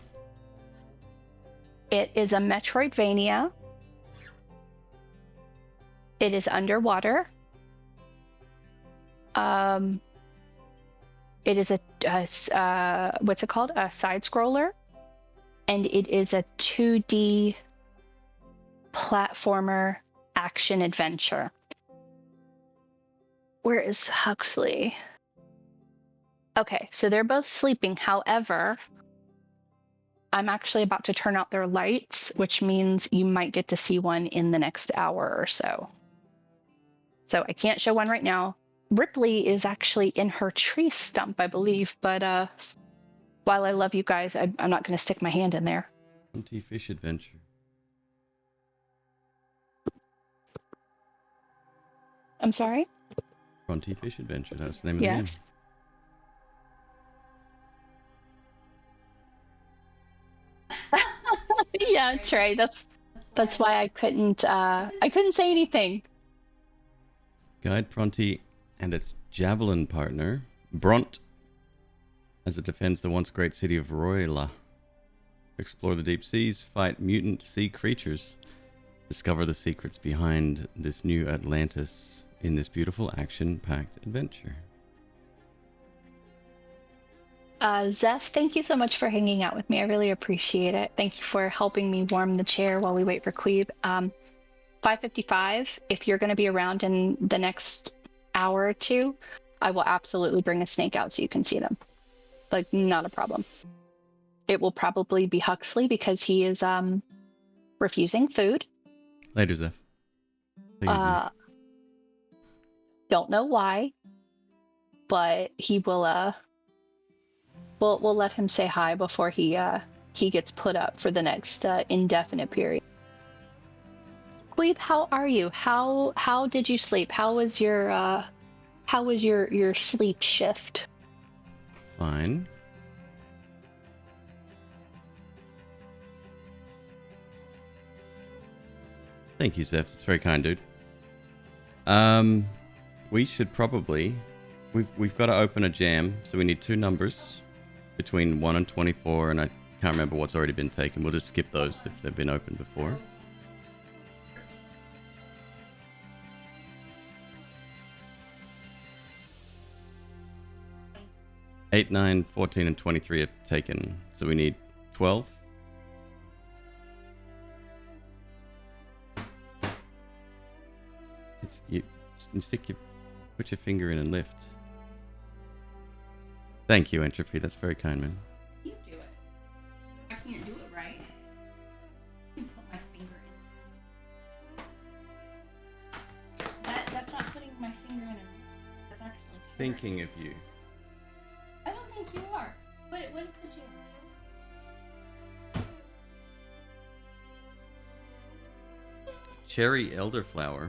It is a Metroidvania. It is underwater. It is a what's it called? A side scroller, and it is a 2D platformer action adventure. Where is Huxley? Okay, so they're both sleeping. However, I'm actually about to turn out their lights, which means you might get to see one in the next hour or so. So I can't show one right now. Ripley is actually in her tree stump, I believe, but while I love you guys, I'm not going to stick my hand in there. Pronty Fish Adventure. I'm sorry? Pronty Fish Adventure. That's the name of Yes. the game. Yeah, Trey. That's why I couldn't say anything. Guide Pronty and its javelin partner, Bront, as it defends the once great city of Roila. Explore the deep seas, fight mutant sea creatures, discover the secrets behind this new Atlantis in this beautiful action-packed adventure. Zeph, thank you so much for hanging out with me. I really appreciate it. Thank you for helping me warm the chair while we wait for Queeb. 5:55, if you're going to be around in the next hour or two, I will absolutely bring a snake out so you can see them. Like, not a problem. It will probably be Huxley because he is refusing food. Later, Zeph. Take it easy. Don't know why, but he will we'll let him say hi before he gets put up for the next indefinite period. Queeb, how are you? How did you sleep? How was your sleep shift? Fine. Thank you, Zeph. That's very kind, dude. We should probably... We've got to open a jam, so we need 2 numbers between 1 and 24, and I can't remember what's already been taken. We'll just skip those if they've been opened before. Eight, 9, 14, and 23 have taken, so we need 12. You put your finger in and lift. Thank you, Entropy. That's very kind, man. You do it. I can't do it right. You put my finger in. That's not putting my finger in. That's actually Thinking of you. I don't think you are. What is the jam? Cherry elderflower.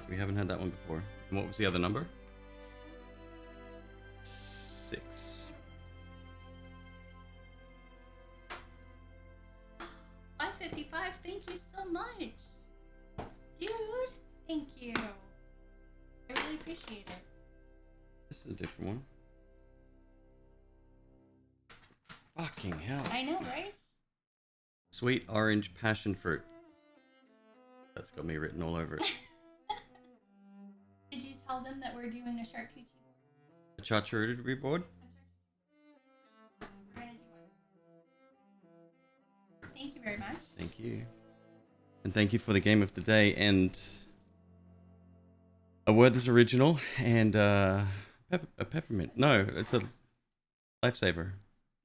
We haven't had that one before. And what was the other number? 6. $5.55. Thank you so much, dude. Thank you. I really appreciate it. This is a different one. Fucking hell. I know, right? Sweet orange passion fruit. That's got me written all over it. Did you tell them that we're doing a charcuterie board? A charcuterie board? We're gonna do it. Thank you very much. Thank you. And thank you for the game of the day and a word that's original and a peppermint. No, it's a lifesaver.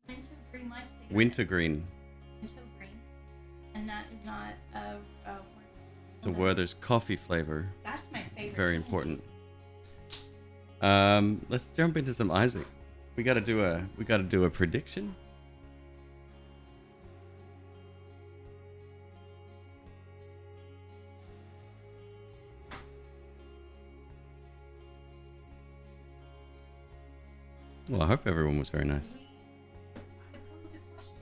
Wintergreen lifesaver. Wintergreen. Wintergreen. And that is not a It's a word. There's coffee flavor. That's my favorite. Very important. Let's jump into some Isaac. We gotta do a prediction. Well, I hope everyone was very nice. I posed a question.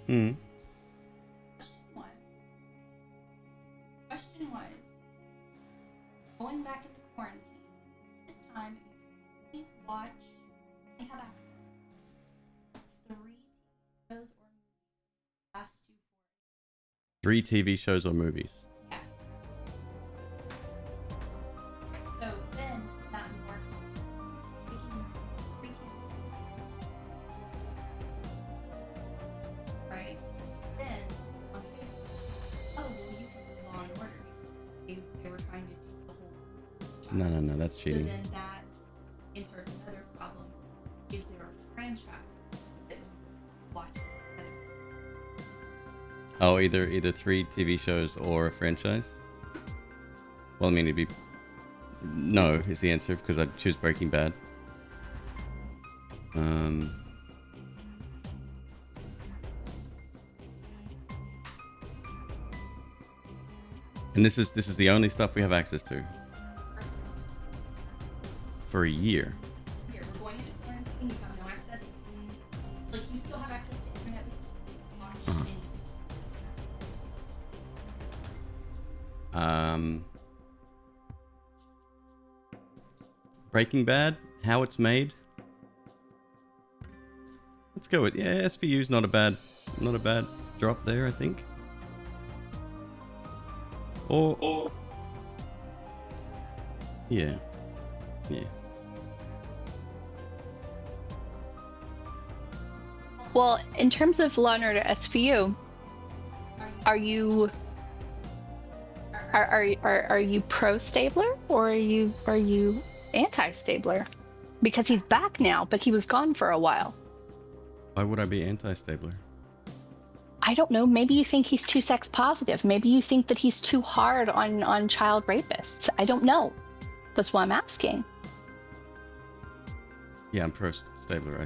Mm. Question was, going back into quarantine, this time you can watch, they have access, 3 shows or movies, last 2 for 3 TV shows or movies. yes. So then that would work. Picking 3 TV. Right? Then on Facebook, oh well, you can do Law and Order. They were trying to do the whole. No, that's cheating. So then that inserts another problem. Is there a franchise that watches together? Oh, either 3 TV shows or a franchise. Well, I mean, it'd be no is the answer because I'd choose Breaking Bad. And this is the only stuff we have access to for a year. Here, we're going into quarantine. You have no access. Like, you still have access to internet. Watch anything. Breaking Bad, how it's made. Let's go with SVU's not a bad drop there, I think. Or yeah. Well, in terms of Law and Order SVU, are you pro Stabler or are you anti Stabler? Because he's back now, but he was gone for a while. Why would I be anti Stabler? I don't know. Maybe you think he's too sex positive. Maybe you think that he's too hard on child rapists. I don't know. That's why I'm asking. Yeah, I'm pro Stabler. I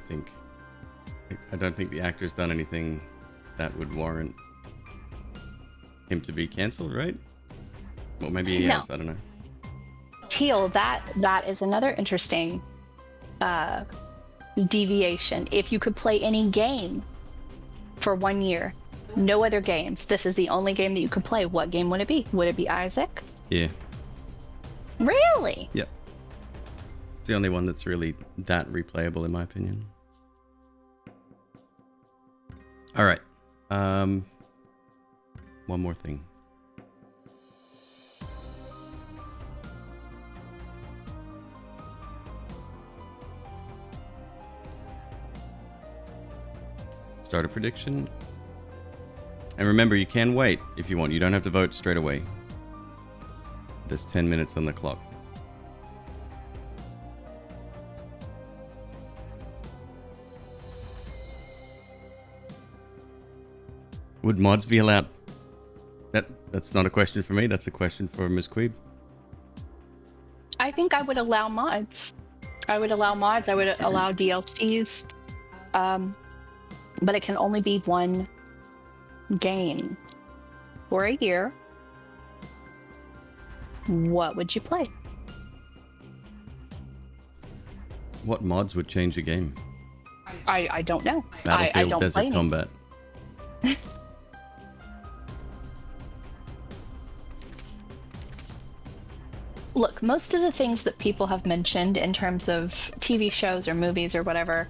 don't think the actor's done anything that would warrant him to be cancelled, right? Well, maybe he has. I don't know. Teal, that is another interesting deviation. If you could play any game for 1 year, no other games, this is the only game that you could play, what game would it be? Would it be Isaac? Yeah. Really? Yep. It's the only one that's really that replayable, in my opinion. All right. One more thing. Start a prediction. And remember, you can wait if you want. You don't have to vote straight away. There's 10 minutes on the clock. Would mods be allowed? That's not a question for me. That's a question for MzQueeb. I think I would allow mods. I would allow DLCs. But it can only be one game for a year. What would you play? What mods would change the game? I don't know. Battlefield, I don't Desert play Combat. Look, most of the things that people have mentioned in terms of TV shows or movies or whatever,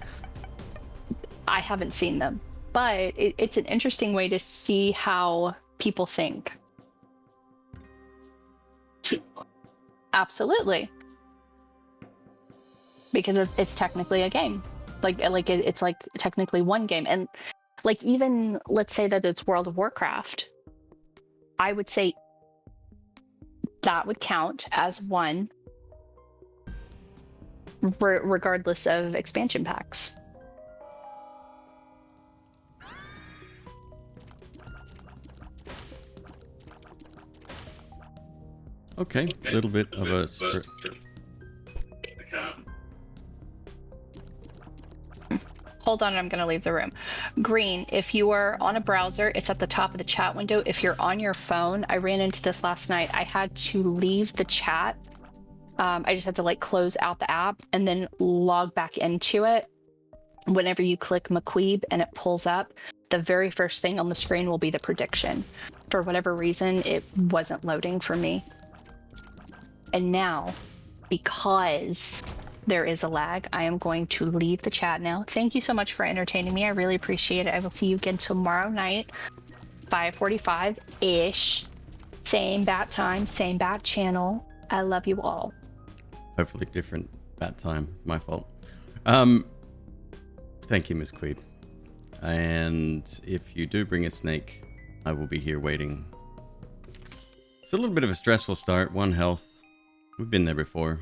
I haven't seen them. But it's an interesting way to see how people think. Absolutely. Because it's technically a game. It's like technically one game. And like, even let's say that it's World of Warcraft, I would say that would count as one, regardless of expansion packs. Okay, a little bit of a... Hold on, I'm going to leave the room. Green, if you are on a browser, it's at the top of the chat window. If you're on your phone, I ran into this last night. I had to leave the chat. I just had to like close out the app and then log back into it. Whenever you click McQueeb and it pulls up, the very first thing on the screen will be the prediction. For whatever reason, it wasn't loading for me. And now, because there is a lag, I am going to leave the chat now. Thank you so much for entertaining me. I really appreciate it. I will see you again tomorrow night, 5:45-ish. Same bat time, same bat channel. I love you all. Hopefully different bat time. My fault. Thank you, MzQueeb. And if you do bring a snake, I will be here waiting. It's a little bit of a stressful start. 1 health. We've been there before.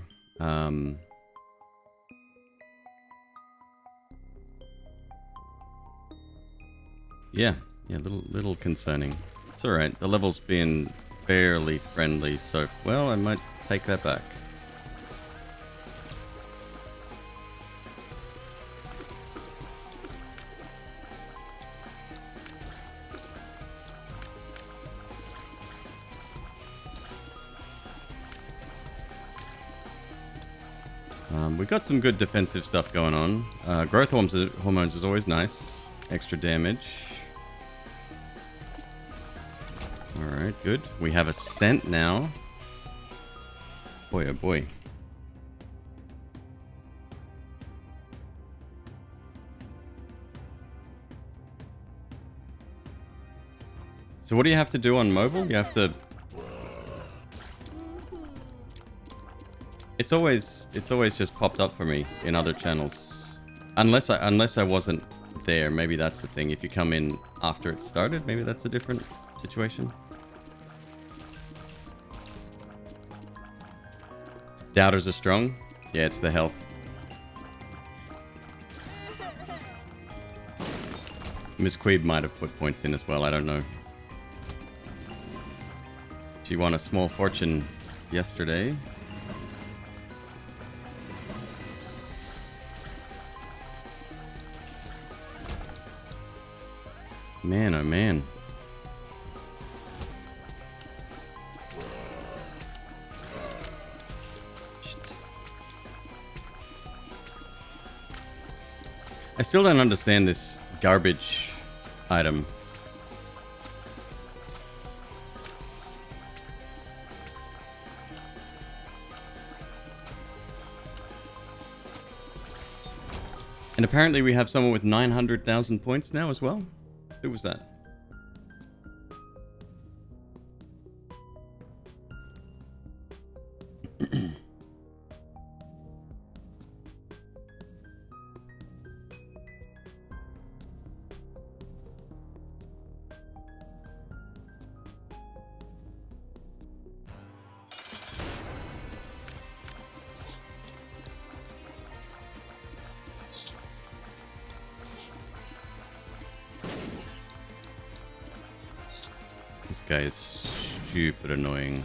Yeah, Yeah, little concerning. It's alright. The level's been fairly friendly, so... Well, I might take that back. We've got some good defensive stuff going on. Growth hormones is always nice. Extra damage. Alright, good. We have a scent now. Boy, oh boy. So what do you have to do on mobile? You have to... It's always just popped up for me in other channels. Unless I wasn't there. Maybe that's the thing. If you come in after it started, maybe that's a different situation. Doubters are strong. Yeah, it's the health. MzQueeb might have put points in as well. I don't know. She won a small fortune yesterday. Man, oh man. I still don't understand this garbage item. And apparently we have someone with 900,000 points now as well. Who was that? This guy is stupid annoying.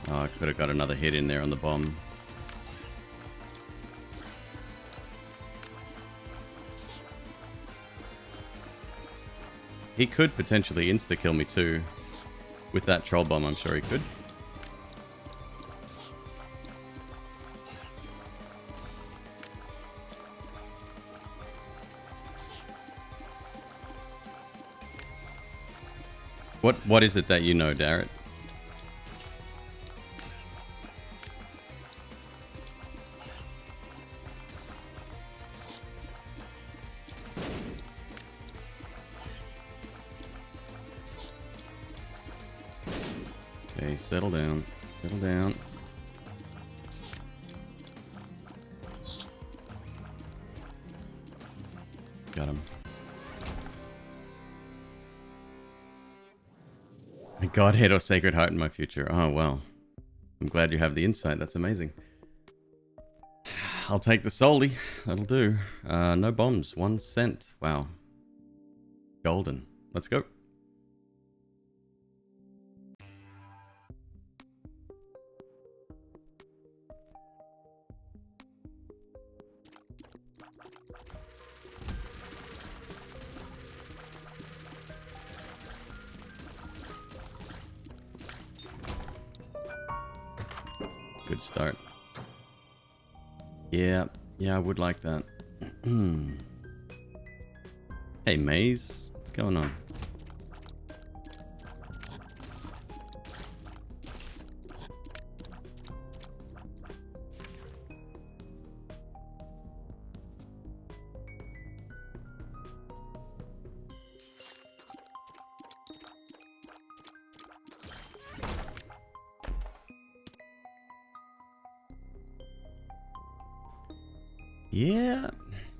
Oh, I could have got another hit in there on the bomb. He could potentially insta-kill me too. With that troll bomb, I'm sure he could. What is it that you know, Darrett? Okay, settle down. Settle down. Got him. Godhead or Sacred Heart in my future. Oh, well. I'm glad you have the insight. That's amazing. I'll take the solely. That'll do. No bombs. 1 cent. Wow. Golden. Let's go. Good start. Yeah, I would like that. Hey, Maze. What's going on?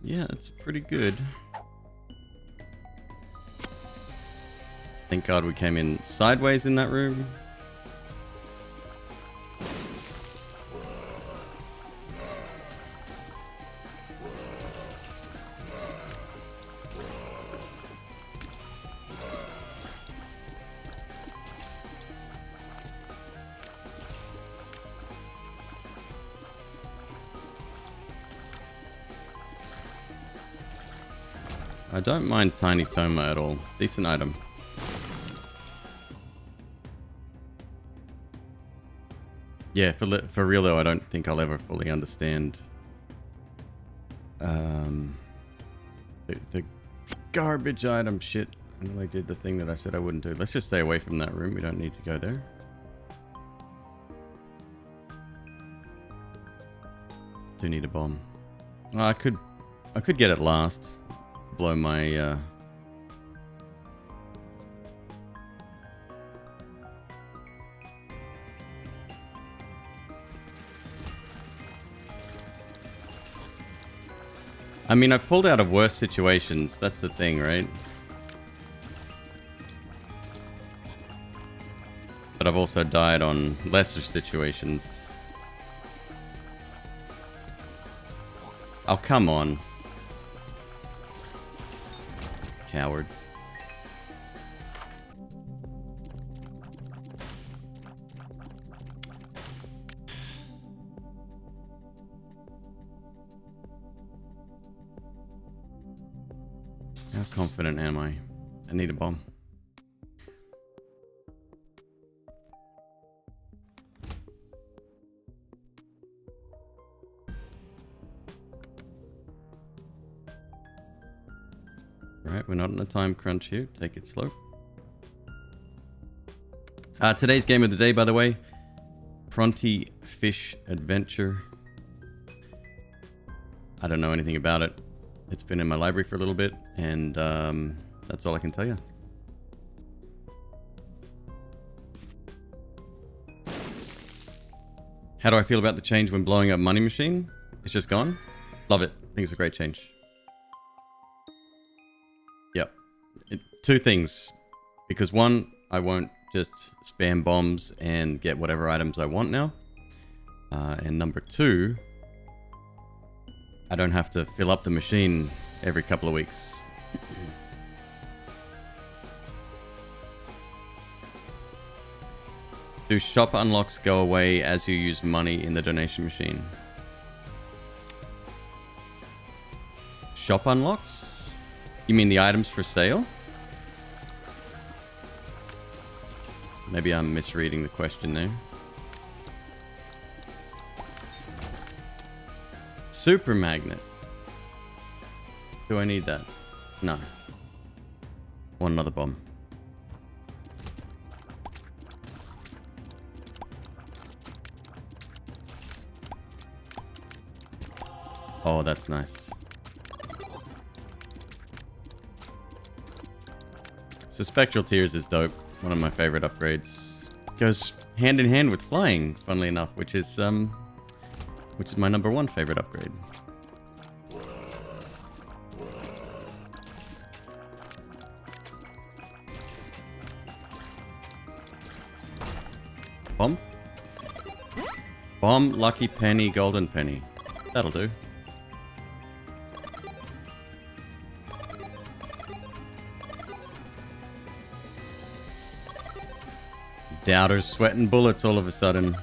Yeah, it's pretty good. Thank God we came in sideways in that room. I don't mind Tiny Toma at all. Decent item. Yeah, for real though, I don't think I'll ever fully understand the garbage item shit. I know I did the thing that I said I wouldn't do. Let's just stay away from that room. We don't need to go there. Do need a bomb. Oh, I could get it last. Blow my I mean, I've pulled out of worse situations. That's the thing, right? But I've also died on lesser situations. Oh, come on. Coward. How confident am I? I need a bomb. Right, we're not on a time crunch here. Take it slow. Today's game of the day, by the way, Pronty Fish Adventure. I don't know anything about it. It's been in my library for a little bit, and that's all I can tell you. How do I feel about the change when blowing up Money Machine? It's just gone. Love it. I think it's a great change. Yep. Two things. Because one, I won't just spam bombs and get whatever items I want now. And number two, I don't have to fill up the machine every couple of weeks. Do shop unlocks go away as you use money in the donation machine? Shop unlocks? You mean the items for sale? Maybe I'm misreading the question there. Super magnet. Do I need that? No. Want another bomb. Oh, that's nice. So Spectral Tears is dope. One of my favorite upgrades. Goes hand in hand with flying, funnily enough, which is my number one favorite upgrade. Bomb? Bomb, lucky penny, golden penny. That'll do. Doubters sweating bullets all of a sudden.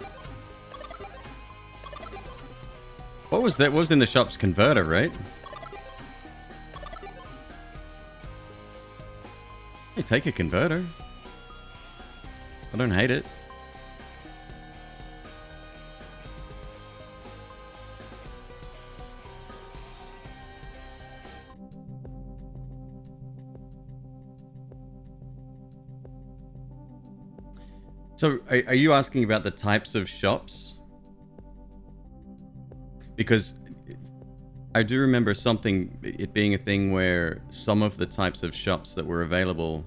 What was that? What was in the shop's converter, right? Hey, take a converter. I don't hate it. So, are you asking about the types of shops? Because I do remember it being a thing where some of the types of shops that were available,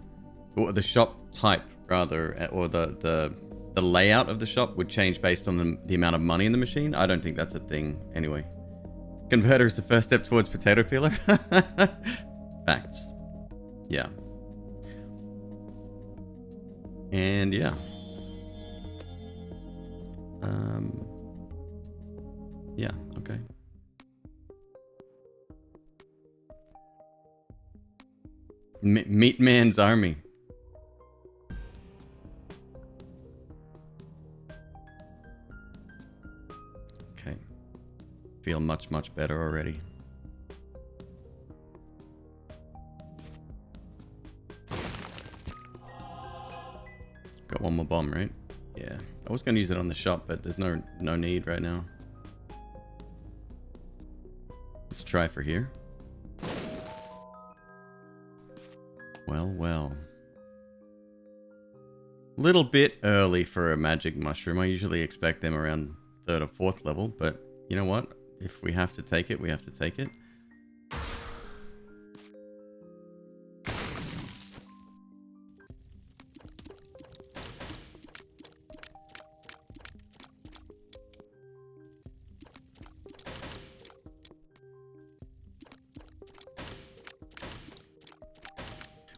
or the shop type rather, or the layout of the shop would change based on the amount of money in the machine. I don't think that's a thing anyway. Converter is the first step towards potato peeler. Facts. Yeah. And yeah. Yeah, okay. Meat Man's Army. Okay. Feel much, much better already. Got one more bomb, right? Yeah. I was going to use it on the shop, but there's no need right now. Let's try for here. Well, well. Little bit early for a magic mushroom. I usually expect them around 3rd or 4th level, but you know what? If we have to take it, we have to take it.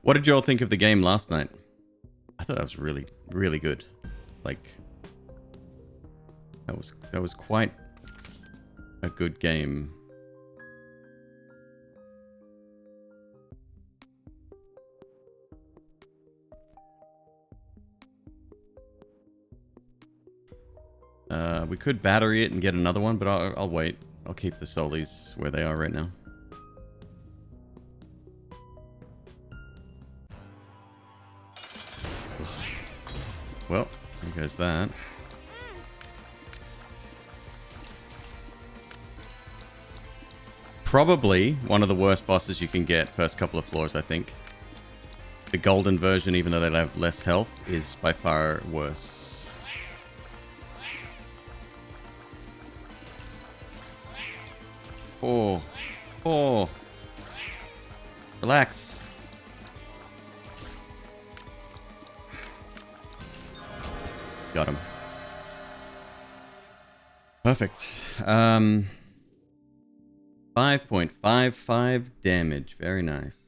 What did you all think of the game last night? I thought that was really, really good. Like, that was quite a good game. We could battery it and get another one, but I'll wait. I'll keep the soulies where they are right now. Well, there goes that. Probably one of the worst bosses you can get first couple of floors, I think. The golden version, even though they have less health, is by far worse. Oh. Oh. Relax. Got him. Perfect. 5.55 damage. Very nice.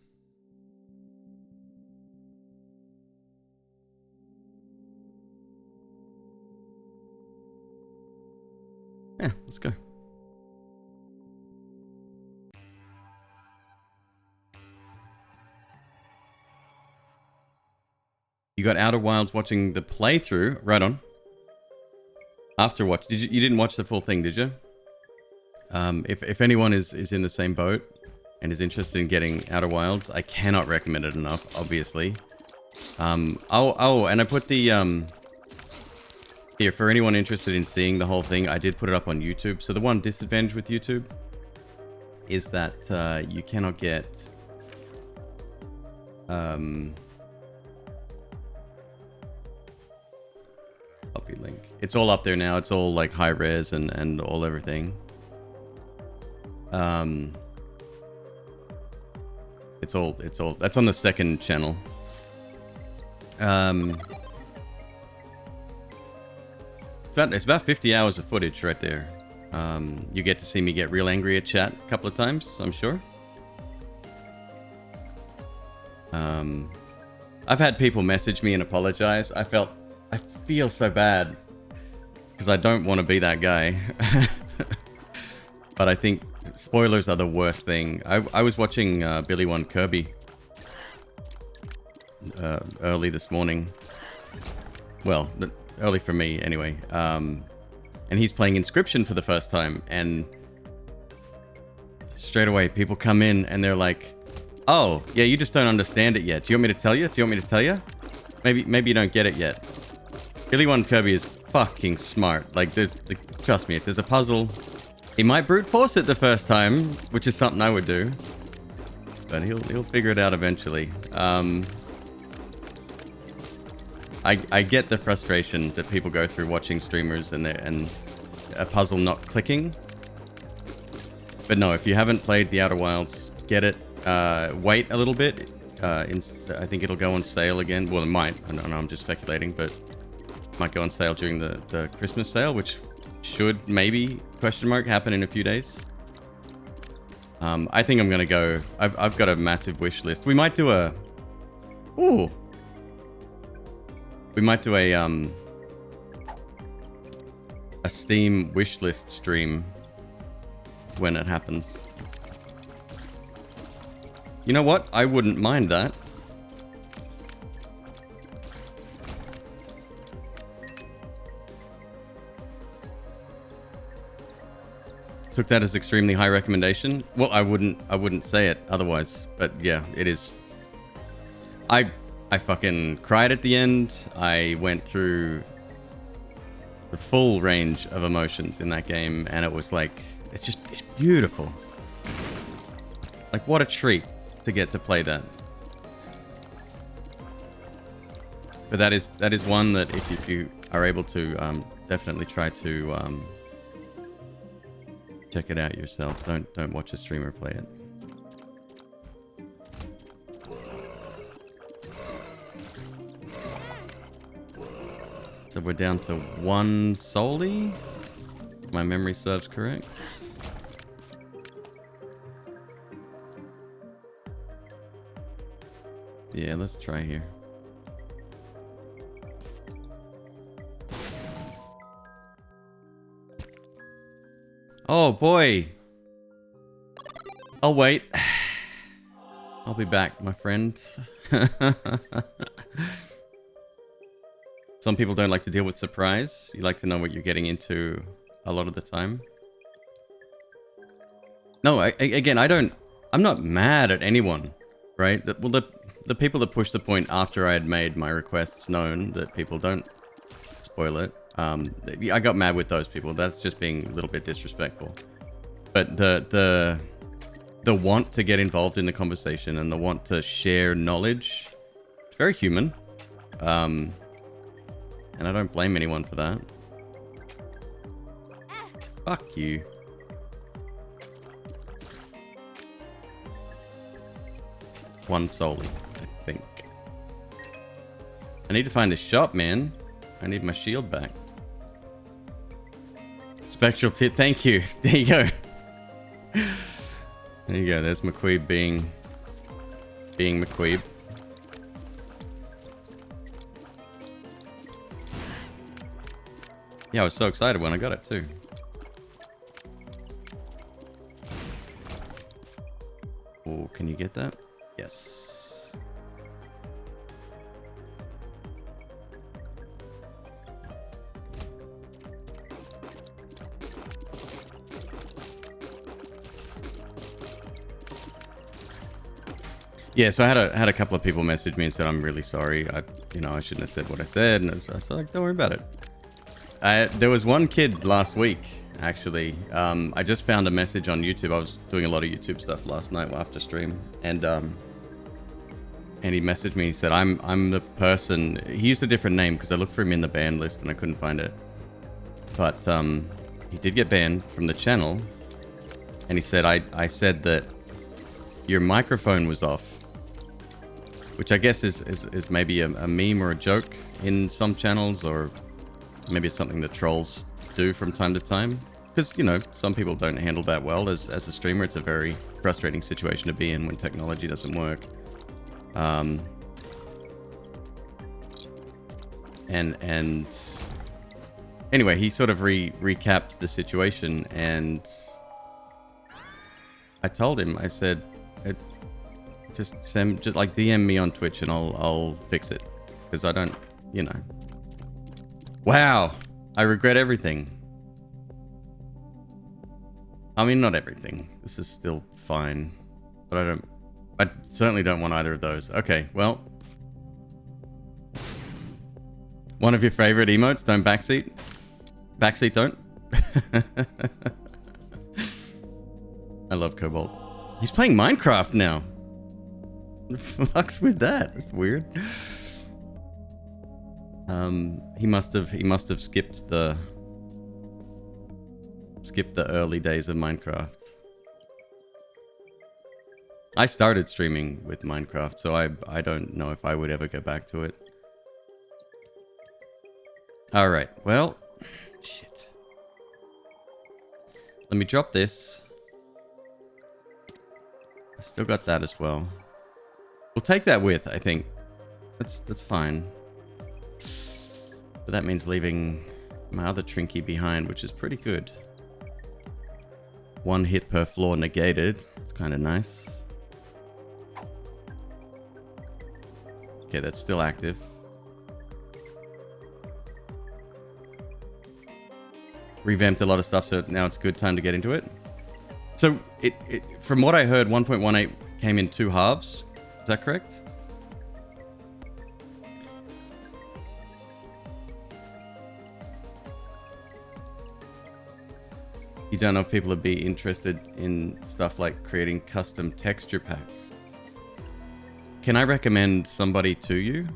Yeah, let's go. You got Outer Wilds watching the playthrough. Right on. After watch. You didn't watch the full thing, did you? If anyone is in the same boat and is interested in getting Outer Wilds, I cannot recommend it enough, obviously. Oh, and I put the here for anyone interested in seeing the whole thing, I did put it up on YouTube. So the one disadvantage with YouTube is that you cannot get copy link. It's all up there now. It's all like high res and all everything. It's all that's on the second channel. It's about 50 hours of footage right there. You get to see me get real angry at chat a couple of times, I'm sure. I've had people message me and apologize. I feel so bad because I don't want to be that guy. But I think spoilers are the worst thing. I was watching Billy One Kirby early this morning. Well, early for me anyway. And he's playing Inscription for the first time, and straight away people come in and they're like, "Oh, yeah, you just don't understand it yet. Do you want me to tell you? Do you want me to tell you? Maybe you don't get it yet." Billy One Kirby is fucking smart. Like, trust me, if there's a puzzle, he might brute force it the first time, which is something I would do, but he'll figure it out eventually. I get the frustration that people go through watching streamers and a puzzle not clicking. But no, if you haven't played the Outer Wilds, get it. Wait a little bit. I think it'll go on sale again. Well, it might. I don't know. I'm just speculating, but it might go on sale during the Christmas sale, which should maybe happen in a few days. I think I'm gonna go. I've got a massive wish list. We might do a. Ooh. We might do a Steam wishlist stream when it happens. You know what? I wouldn't mind that. Took that as extremely high recommendation. Well, I wouldn't say it otherwise, but yeah, it is. I fucking cried at the end. I went through the full range of emotions in that game, and it was like, it's beautiful. Like, what a treat to get to play that. But that is one that if you are able to, definitely try to check it out yourself. Don't watch a streamer play it. So we're down to 1 solely. My memory serves correct. Yeah, let's try here. Oh boy. I'll wait. I'll be back, my friend. Some people don't like to deal with surprise. You like to know what you're getting into a lot of the time. No, I'm not mad at anyone, right? The people that push the point after I had made my requests known that people don't spoil it. I got mad with those people. That's just being a little bit disrespectful. But the want to get involved in the conversation and the want to share knowledge, it's very human. And I don't blame anyone for that. Fuck you. One solely, I think. I need to find this shop, man. I need my shield back. Spectral tit, thank you. There you go. There you go. There's McQueeb being McQueeb. Yeah, I was so excited when I got it too. Oh, can you get that? Yes. Yeah, so I had a couple of people message me and said I'm really sorry. I shouldn't have said what I said, and I was like, don't worry about it. There was one kid last week, actually. I just found a message on YouTube. I was doing a lot of YouTube stuff last night after stream, and he messaged me. He said, "I'm the person." He used a different name because I looked for him in the banned list and I couldn't find it. But he did get banned from the channel, and he said, "I said that your microphone was off," which I guess is maybe a meme or a joke in some channels, or maybe it's something that trolls do from time to time. Because, some people don't handle that well. As a streamer, it's a very frustrating situation to be in when technology doesn't work. And anyway, he sort of recapped the situation, and I told him, I said, just like DM me on Twitch and I'll fix it. Because I don't, Wow, I regret everything. I mean, not everything. This is still fine. But I certainly don't want either of those. Okay, well. One of your favorite emotes, don't backseat. Backseat don't. I love Cobalt. He's playing Minecraft now. What the fuck's with that? That's weird. He must have skipped the early days of Minecraft. I started streaming with Minecraft, so I don't know if I would ever go back to it. All right, well, shit. Let me drop this. I still got that as well. We'll take that with, I think. That's fine. But that means leaving my other Trinky behind, which is pretty good. 1 hit per floor negated. It's kind of nice. Okay, that's still active. Revamped a lot of stuff, so now it's a good time to get into it. So, it from what I heard, 1.18 came in 2 halves. Is that correct? You don't know if people would be interested in stuff like creating custom texture packs. Can I recommend somebody to you?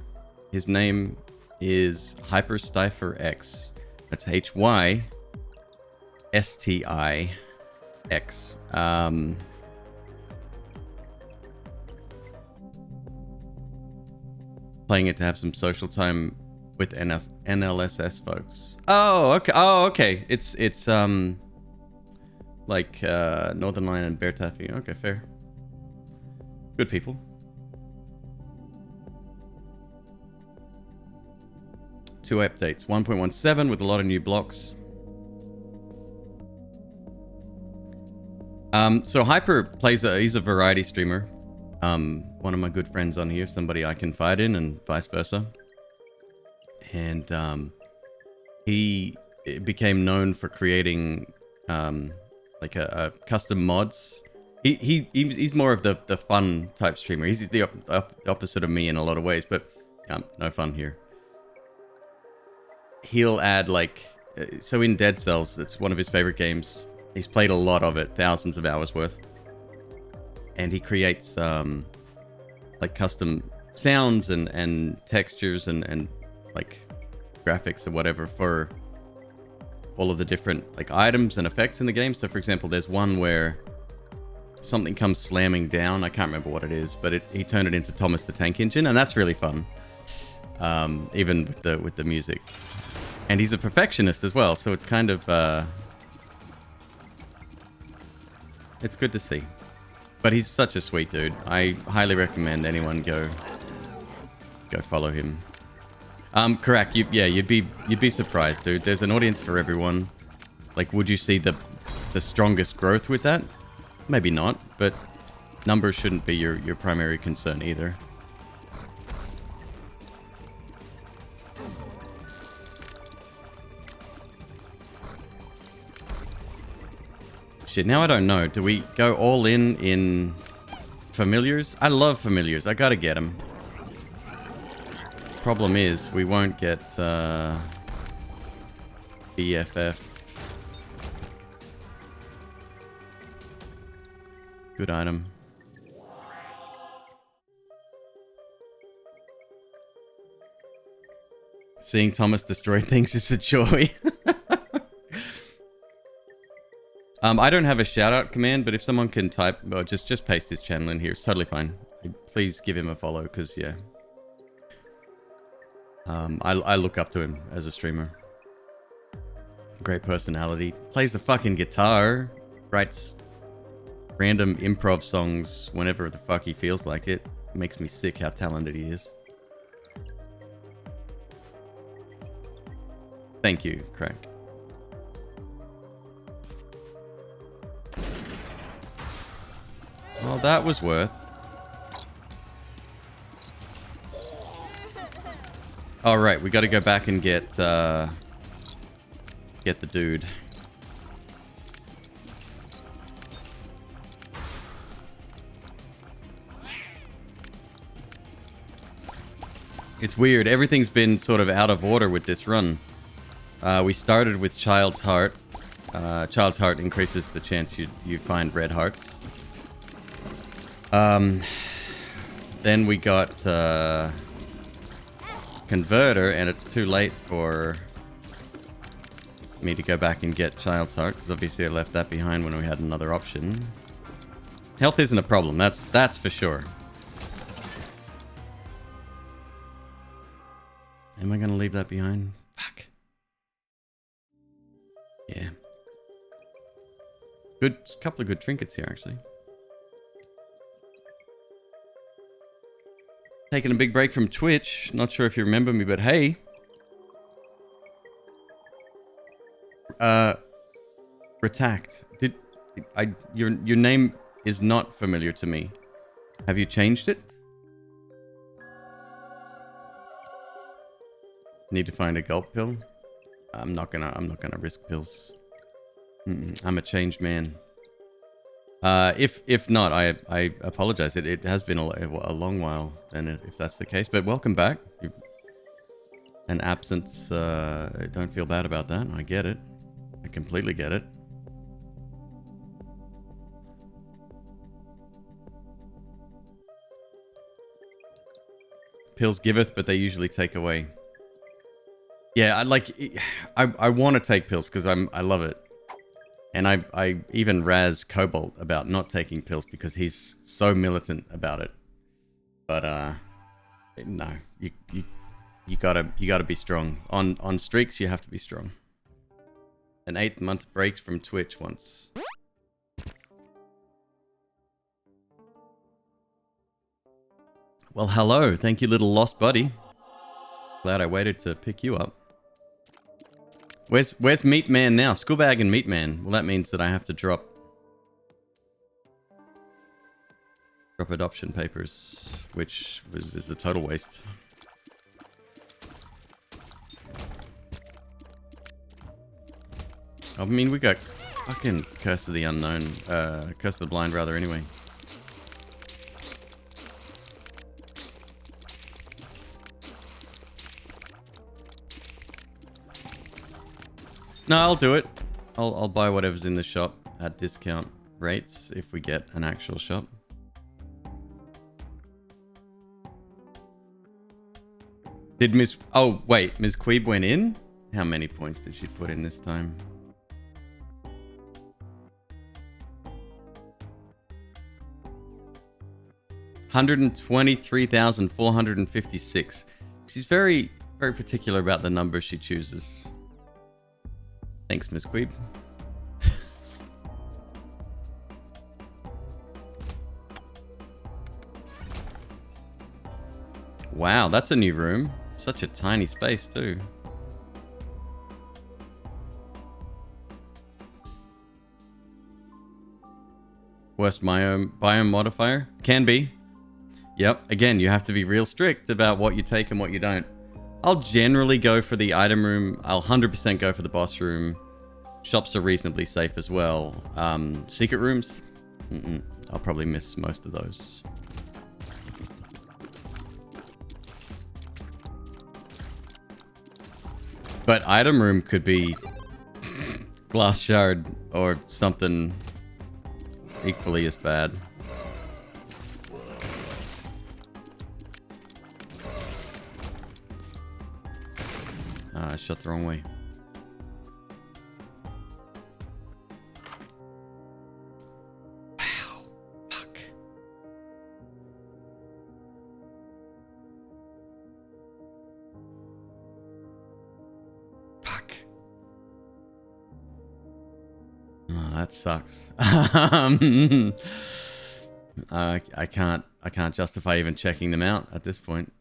His name is HyperStyferX. That's HYSTIX. Playing it to have some social time with NLSS folks. Oh, okay. Oh, okay. It's like Northern Lion and Bear Taffy. Okay, fair. Good people. Two updates. 1.17 with a lot of new blocks. So Hyper plays he's a variety streamer. One of my good friends on here, somebody I confide in, and vice versa. And he became known for creating like a custom mods. He's more of the fun type streamer. He's the opposite of me in a lot of ways, but no fun here. He'll add like so in Dead Cells, that's one of his favorite games. He's played a lot of it, thousands of hours worth. And he creates like custom sounds and textures and like graphics or whatever for all of the different like items and effects in the game. So for example, there's one where something comes slamming down. I can't remember what it is, but he turned it into Thomas the Tank Engine, and that's really fun. Even with the music. And he's a perfectionist as well, so it's kind of it's good to see. But he's such a sweet dude. I highly recommend anyone go follow him. Correct. You'd be surprised, dude. There's an audience for everyone. Like, would you see the strongest growth with that? Maybe not, but numbers shouldn't be your primary concern either. Shit, now I don't know. Do we go all in familiars? I love familiars. I gotta get them. Problem is, we won't get BFF. Good item. Seeing Thomas destroy things is a joy. I don't have a shout-out command, but if someone can type, well, just paste his channel in here. It's totally fine. Please give him a follow, because, yeah. I look up to him as a streamer. Great personality. Plays the fucking guitar. Writes random improv songs whenever the fuck he feels like it. Makes me sick how talented he is. Thank you, Crack. Well, that was worth. All right, we got to go back and get the dude. It's weird. Everything's been sort of out of order with this run. We started with Child's Heart. Child's Heart increases the chance you find red hearts. Then we got Converter, and it's too late for me to go back and get Child's Heart, because obviously I left that behind when we had another option. Health isn't a problem, that's for sure. Am I gonna leave that behind? Fuck. Yeah. Good, couple of good trinkets here, actually. Taking a big break from Twitch. Not sure if you remember me, but hey. Retact. Your name is not familiar to me. Have you changed it? Need to find a gulp pill? I'm not gonna risk pills. I'm a changed man. If not, I apologize. It has been a long while, and if that's the case. But welcome back. An absence. Don't feel bad about that. I get it. I completely get it. pills giveth, but they usually take away. Yeah, I want to take pills because I love it. And I even razz Cobalt about not taking pills because he's so militant about it. But no, you gotta be strong. On streaks you have to be strong. An 8-month break from Twitch once. Well, hello. Thank you, little lost buddy. Glad I waited to pick you up. Where's Meat Man now? Schoolbag and Meat Man. Well, that means that I have to drop adoption papers, which is a total waste. I mean, we got fucking Curse of the Unknown, Curse of the Blind rather, anyway. No, I'll do it. I'll buy whatever's in the shop at discount rates if we get an actual shop. Did Miss... Oh, wait. MzQueeb went in? How many points did she put in this time? $123,456. She's very, very particular about the numbers she chooses. Thanks, MzQueeb. Wow, that's a new room. Such a tiny space, too. Worst biome modifier? Can be. Yep, again, you have to be real strict about what you take and what you don't. I'll generally go for the item room. I'll 100% go for the boss room. Shops are reasonably safe as well. Secret rooms? I'll probably miss most of those. But item room could be glass shard or something equally as bad. I shot the wrong way. Wow. Fuck. Fuck. Oh, that sucks. I can't justify even checking them out at this point.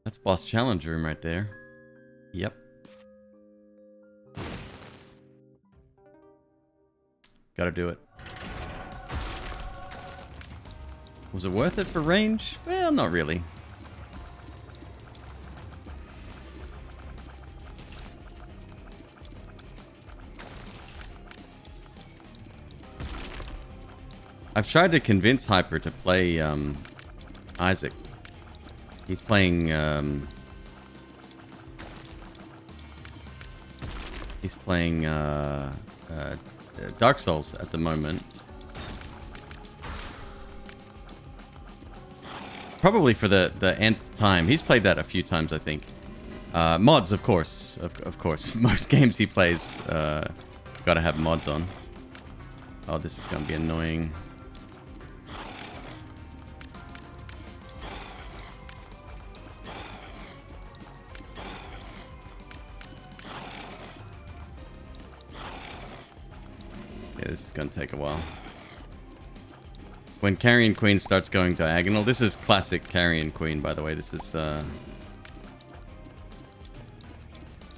That's boss challenge room right there. Yep. Gotta do it. Was it worth it for range? Well, not really. I've tried to convince Hyper to play Isaac. He's playing Dark Souls at the moment. Probably for the nth time. He's played that a few times, I think. Mods, of course. Of course. Most games he plays gotta have mods on. Oh, this is gonna be annoying. This is going to take a while. When Carrion Queen starts going diagonal, this is classic Carrion Queen, by the way. This is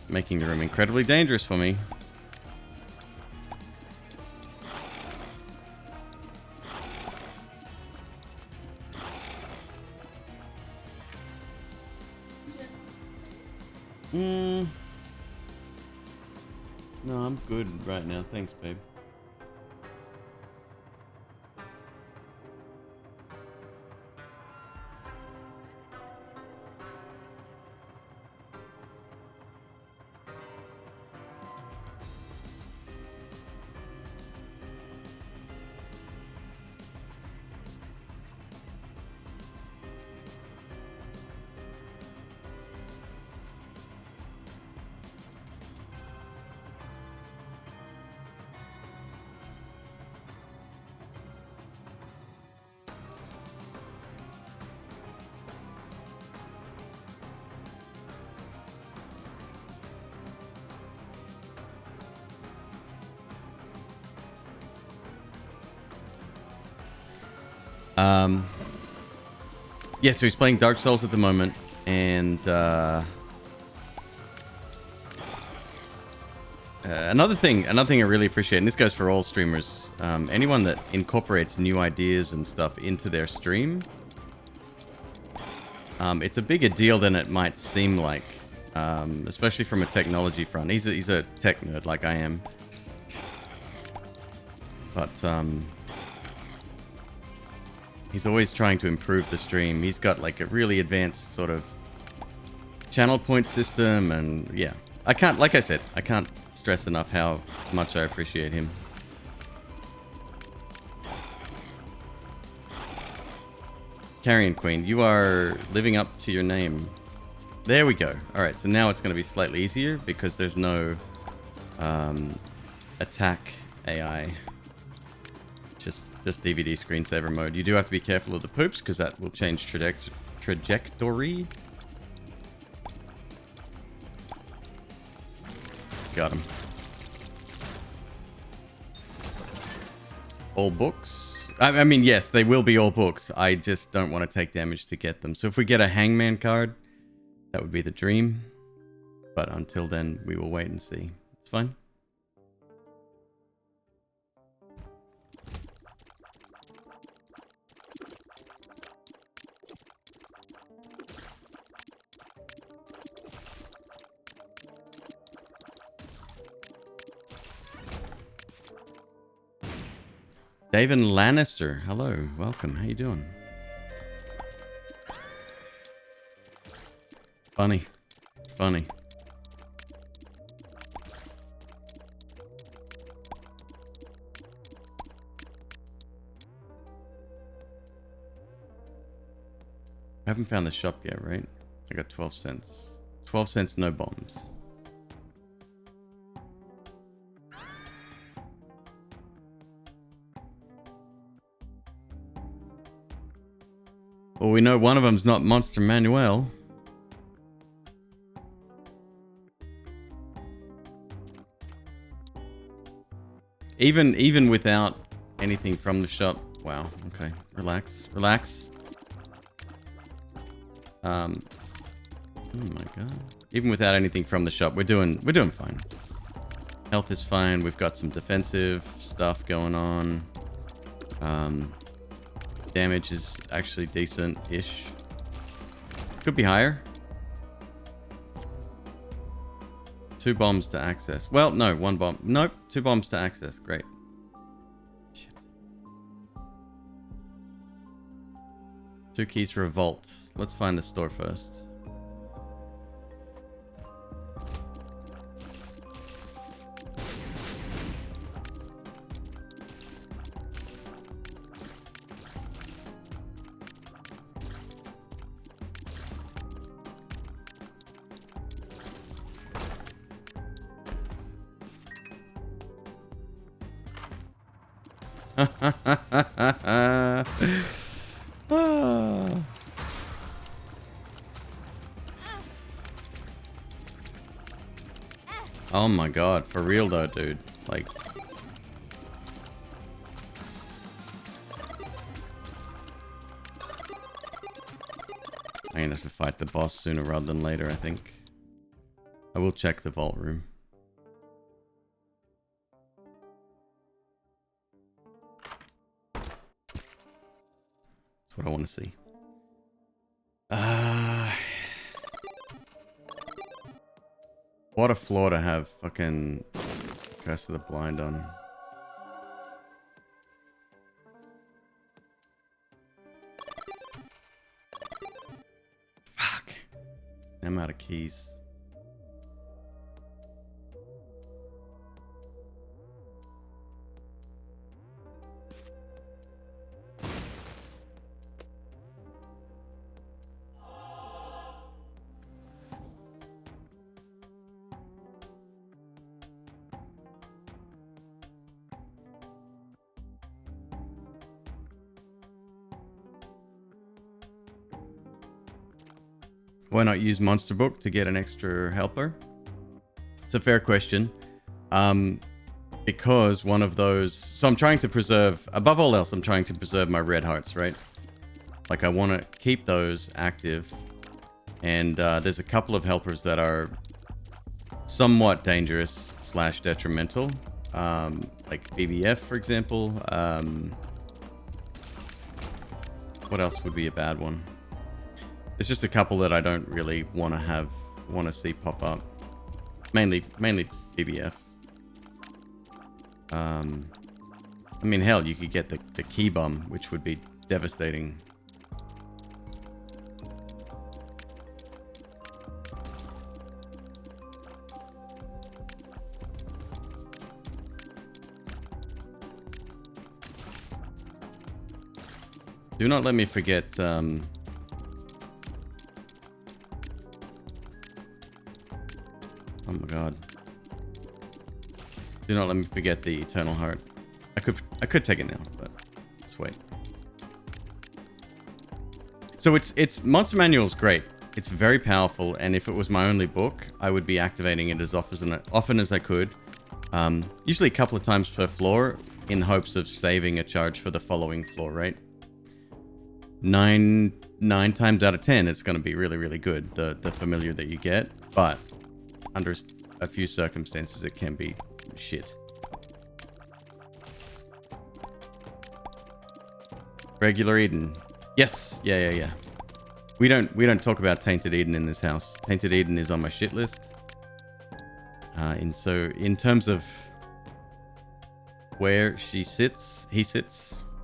making the room incredibly dangerous for me. No, I'm good right now. Thanks, babe. Yeah, so he's playing Dark Souls at the moment, and another thing I really appreciate, and this goes for all streamers, anyone that incorporates new ideas and stuff into their stream, it's a bigger deal than it might seem like, especially from a technology front. He's a tech nerd like I am, but he's always trying to improve the stream. He's got like a really advanced sort of channel point system, and yeah, like I said, I can't stress enough how much I appreciate him. Carrion Queen, you are living up to your name. There we go. All right, so now it's going to be slightly easier because there's no attack AI. Just DVD screensaver mode. You do have to be careful of the poops because that will change trajectory. Got him. All books? I mean, yes, they will be all books. I just don't want to take damage to get them. So if we get a Hangman card, that would be the dream. But until then, we will wait and see. It's fine. David Lannister, hello, welcome. How you doing? Funny. I haven't found the shop yet, right? I got 12 cents. 12 cents, no bombs. Well, we know one of them's not Monster Manuel. Even without anything from the shop. Wow. Okay. Relax. Oh my god. Even without anything from the shop, we're doing fine. Health is fine. We've got some defensive stuff going on. Damage is actually decent-ish. Could be higher. 2 bombs to access. Well, no, 1 bomb. Nope, 2 bombs to access. Great. Shit. 2 keys for a vault. Let's find the store first. Oh my god, for real though, dude. Like, I'm gonna have to fight the boss sooner rather than later, I think. I will check the vault room. That's what I want to see. What a flaw to have fucking Curse of the Blind on. Fuck. I'm out of keys. Why not use Monster Book to get an extra helper? It's a fair question. Because one of those... So I'm trying to preserve... Above all else, I'm trying to preserve my red hearts, right? Like, I want to keep those active. And there's a couple of helpers that are somewhat dangerous / detrimental. Like BBF, for example. What else would be a bad one? There's just a couple that I don't really want to see pop up. Mainly BBF. I mean, hell, you could get the key bum, which would be devastating. Do not let me forget. Oh my god. Do not let me forget the Eternal Heart. I could take it now, but let's wait. So it's Monster Manual's great. It's very powerful, and if it was my only book, I would be activating it as often as I could. Usually a couple of times per floor, in hopes of saving a charge for the following floor, right? Nine times out of 10, it's going to be really, really good, the familiar that you get, but under a few circumstances, it can be shit. Regular Eden. Yes. Yeah. We don't talk about Tainted Eden in this house. Tainted Eden is on my shit list. And so in terms of where he sits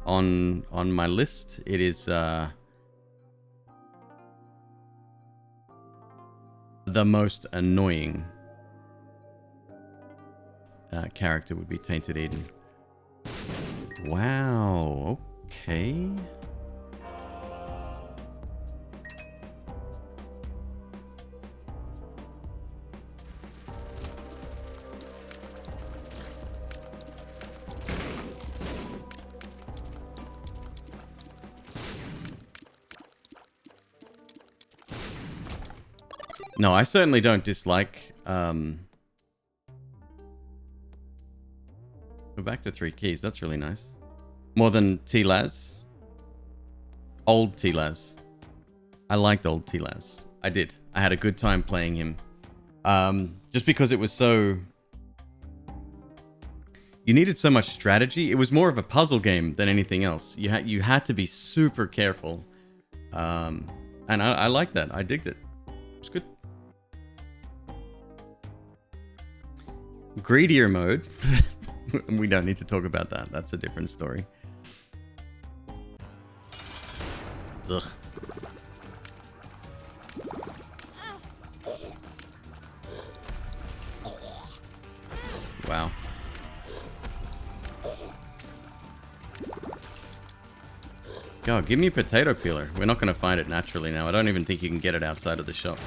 on my list, it is the most annoying character would be Tainted Eden. Wow. Okay. No, I certainly don't dislike... Go back to 3 keys. That's really nice. More than T-Laz. Old T-Laz. I liked old T-Laz. I did. I had a good time playing him. Just because it was so... You needed so much strategy. It was more of a puzzle game than anything else. You had to be super careful. And I liked that. I digged it. It was good. Greedier mode. We don't need to talk about that. That's a different story. Ugh. Wow. Yo, give me a potato peeler. We're not going to find it naturally now. I don't even think you can get it outside of the shop.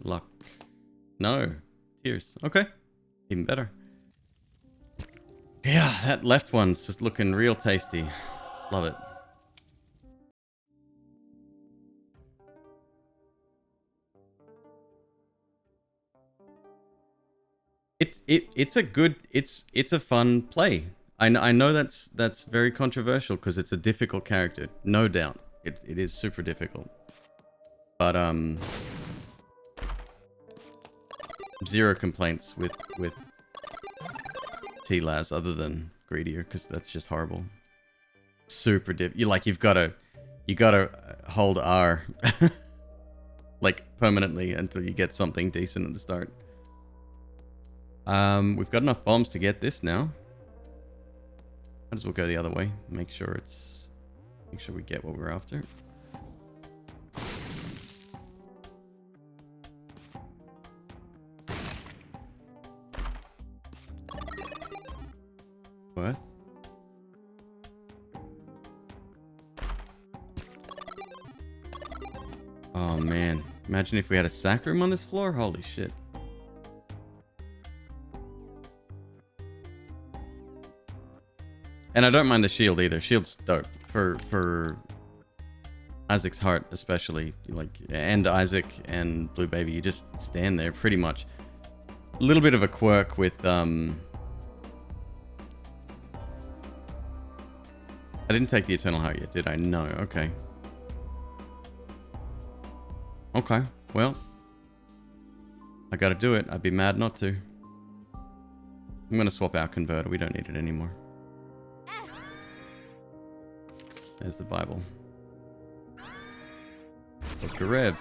Luck. No. Tears. Okay. Even better. Yeah, that left one's just looking real tasty. Love it. It's a good, it's a fun play. I know that's very controversial because it's a difficult character, no doubt. It is super difficult. But zero complaints with T-Laz other than Greedier, because that's just horrible. Super you've got to You gotta hold R like permanently until you get something decent at the start. We've got enough bombs to get this now. Might as well go the other way. Make sure we get what we're after. What? Oh man, imagine if we had a sack room on this floor. Holy shit. And I don't mind the shield either. Shield's dope for Isaac's heart especially, like, and Isaac and Blue Baby. You just stand there pretty much. A little bit of a quirk with I didn't take the Eternal Heart yet, did I? No. Okay. Okay. Well, I gotta do it. I'd be mad not to. I'm gonna swap our converter. We don't need it anymore. There's the Bible. Book of Rev.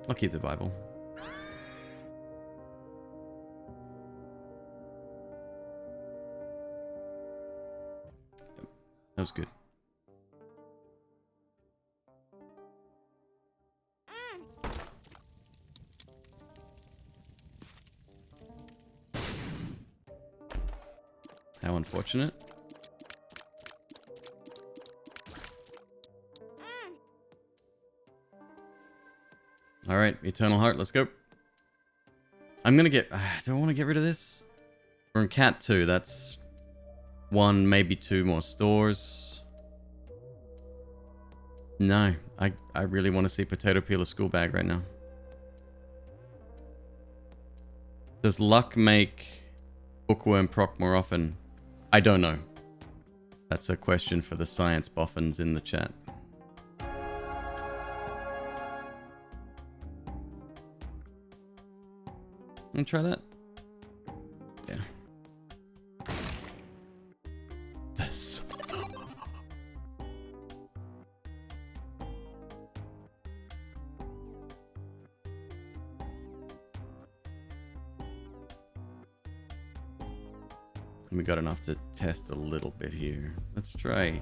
I'll keep the Bible. That was good. How unfortunate. Alright, Eternal Heart, let's go. I'm gonna get... do I want to get rid of this? We're in Cat 2, that's 1, maybe 2 more stores. No, I really want to see Potato Peeler School Bag right now. Does luck make Bookworm proc more often? I don't know. That's a question for the science boffins in the chat. Wanna try that? Yeah. This. We got enough to test a little bit here. Let's try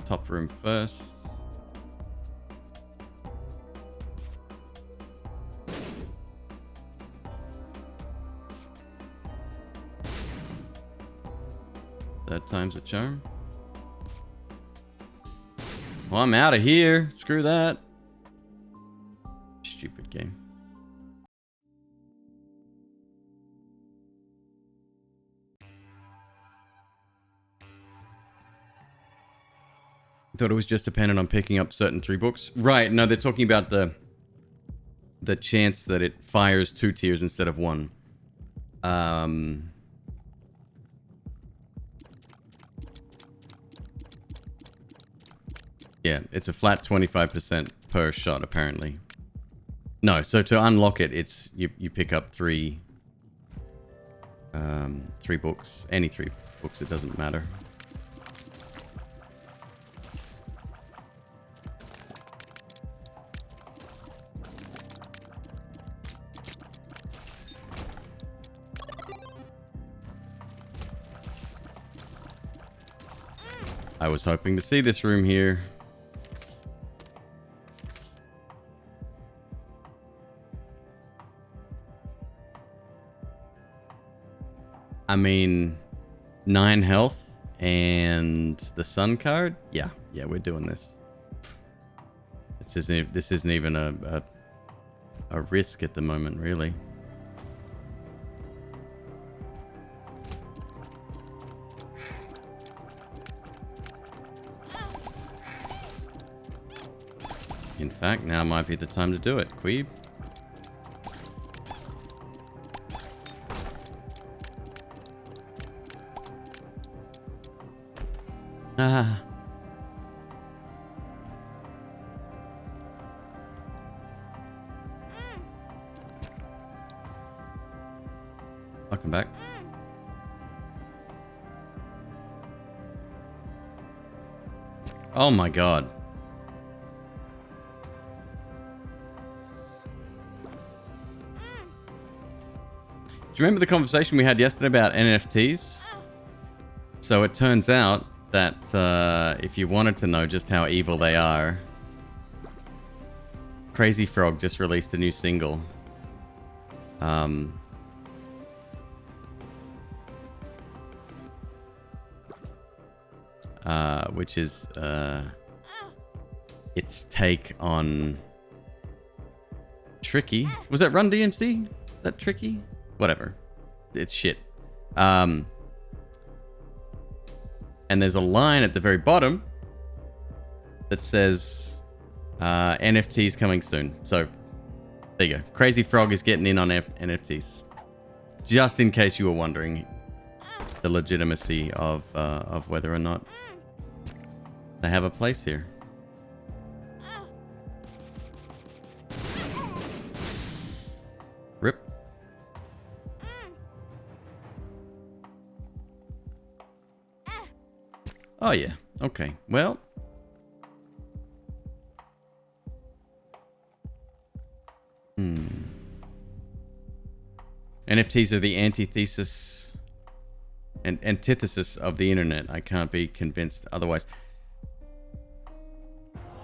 top room first. Third time's a charm. Well, I'm out of here. Screw that. Stupid game. I thought it was just dependent on picking up certain 3 books. Right, no, they're talking about the chance that it fires 2 tiers instead of 1. Yeah, it's a flat 25% per shot, apparently. No, so to unlock it, it's you pick up 3 books. Any 3 books, it doesn't matter. I was hoping to see this room here. I mean, 9 health and the sun card? Yeah, we're doing this. This isn't even a risk at the moment, really. In fact, now might be the time to do it, Queeb. Ah. Welcome back. Oh my god. Do you remember the conversation we had yesterday about NFTs? So it turns out that if you wanted to know just how evil they are, Crazy Frog just released a new single. Which is its take on Tricky. Was that Run DMC? Is that Tricky? Whatever. It's shit. And there's a line at the very bottom that says NFTs coming soon. So there you go. Crazy Frog is getting in on NFTs. Just in case you were wondering the legitimacy of whether or not they have a place here. Rip. Oh yeah. Okay. Well. NFTs are the antithesis and antithesis of the internet. I can't be convinced otherwise.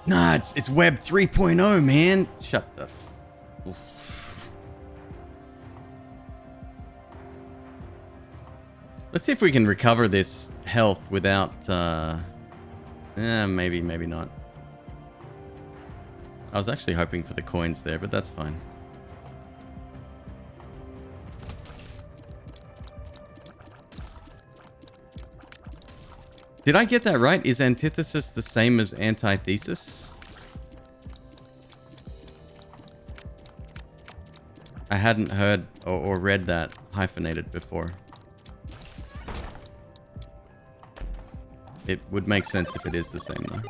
Nah, it's Web 3.0, man. Shut the Let's see if we can recover this health without maybe not. I was actually hoping for the coins there, but that's fine. Did I get that right? Is antithesis the same as antithesis? I hadn't heard or read that hyphenated before. It would make sense if it is the same, though.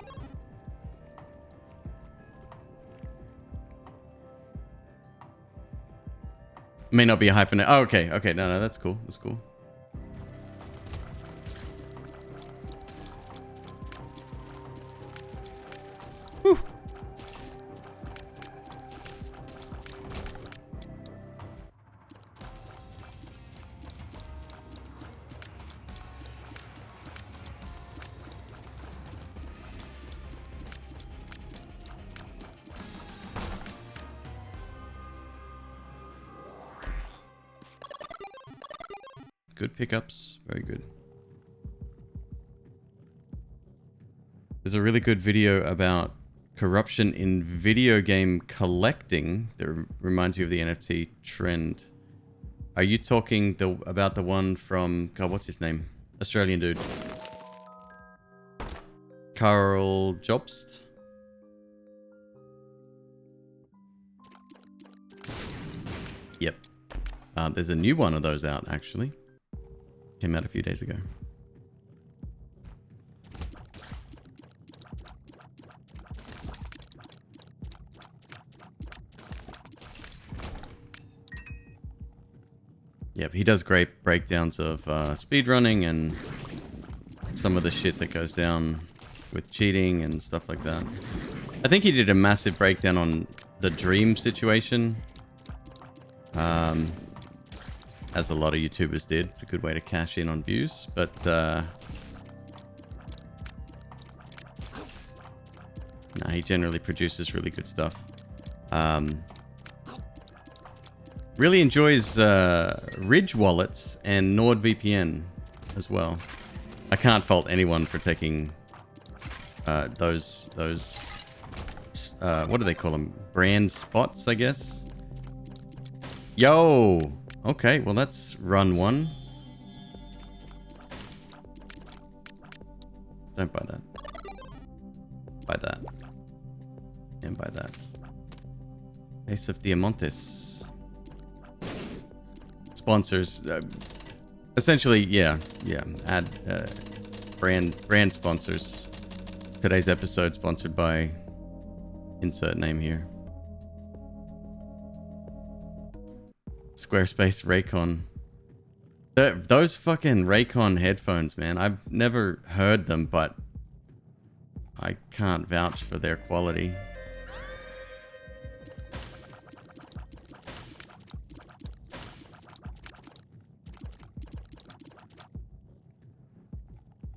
May not be a hyphenate. Oh, okay. Okay. No, that's cool. That's cool. Whew. Good pickups. Very good. There's a really good video about corruption in video game collecting that reminds you of the NFT trend. Are you talking about the one from... God, what's his name? Australian dude. Carl Jobst? Yep. There's a new one of those out, actually. Came out a few days ago. Yep, he does great breakdowns of speedrunning and some of the shit that goes down with cheating and stuff like that. I think he did a massive breakdown on the Dream situation. As a lot of YouTubers did. It's a good way to cash in on views, but he generally produces really good stuff. Really enjoys Ridge wallets and NordVPN as well. I can't fault anyone for taking those what do they call them? Brand spots, I guess. Yo! Okay, well that's run one. Don't buy that. Buy that. And buy that. Ace of Diamantes. Sponsors. Essentially, yeah. Add brand sponsors. Today's episode sponsored by insert name here. Squarespace Raycon. Those fucking Raycon headphones, man. I've never heard them, but I can't vouch for their quality.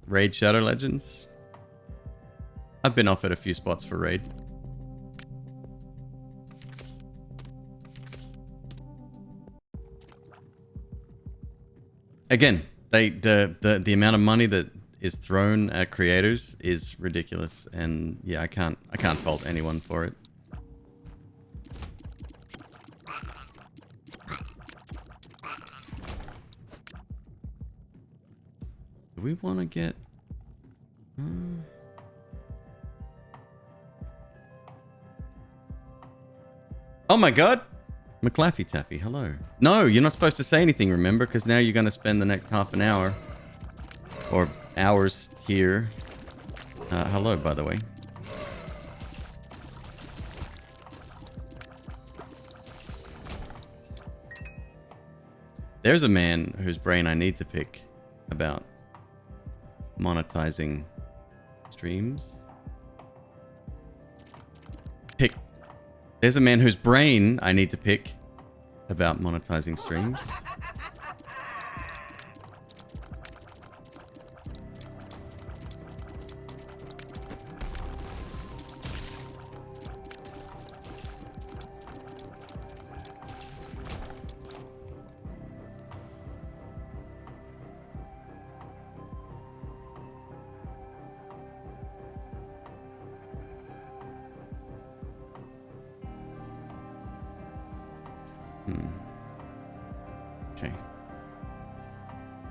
Raid Shadow Legends? I've been offered a few spots for Raid. Again, the amount of money that is thrown at creators is ridiculous, and yeah, I can't fault anyone for it. Do we want to get? Oh my god! McLaffy Taffy, hello. No, you're not supposed to say anything, remember? Because now you're going to spend the next half an hour or hours here. Hello, by the way. There's a man whose brain I need to pick about monetizing streams. There's a man whose brain I need to pick about monetizing streams. Okay.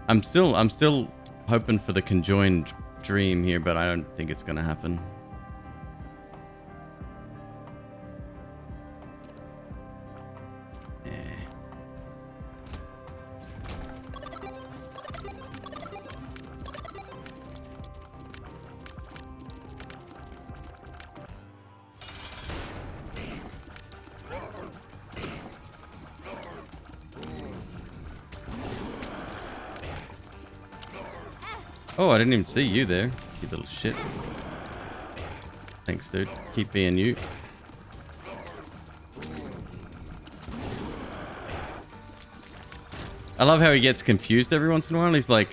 I'm still hoping for the conjoined dream here, but I don't think it's gonna happen. Oh, I didn't even see you there, you little shit. Thanks, dude. Keep being you. I love how he gets confused every once in a while. He's like,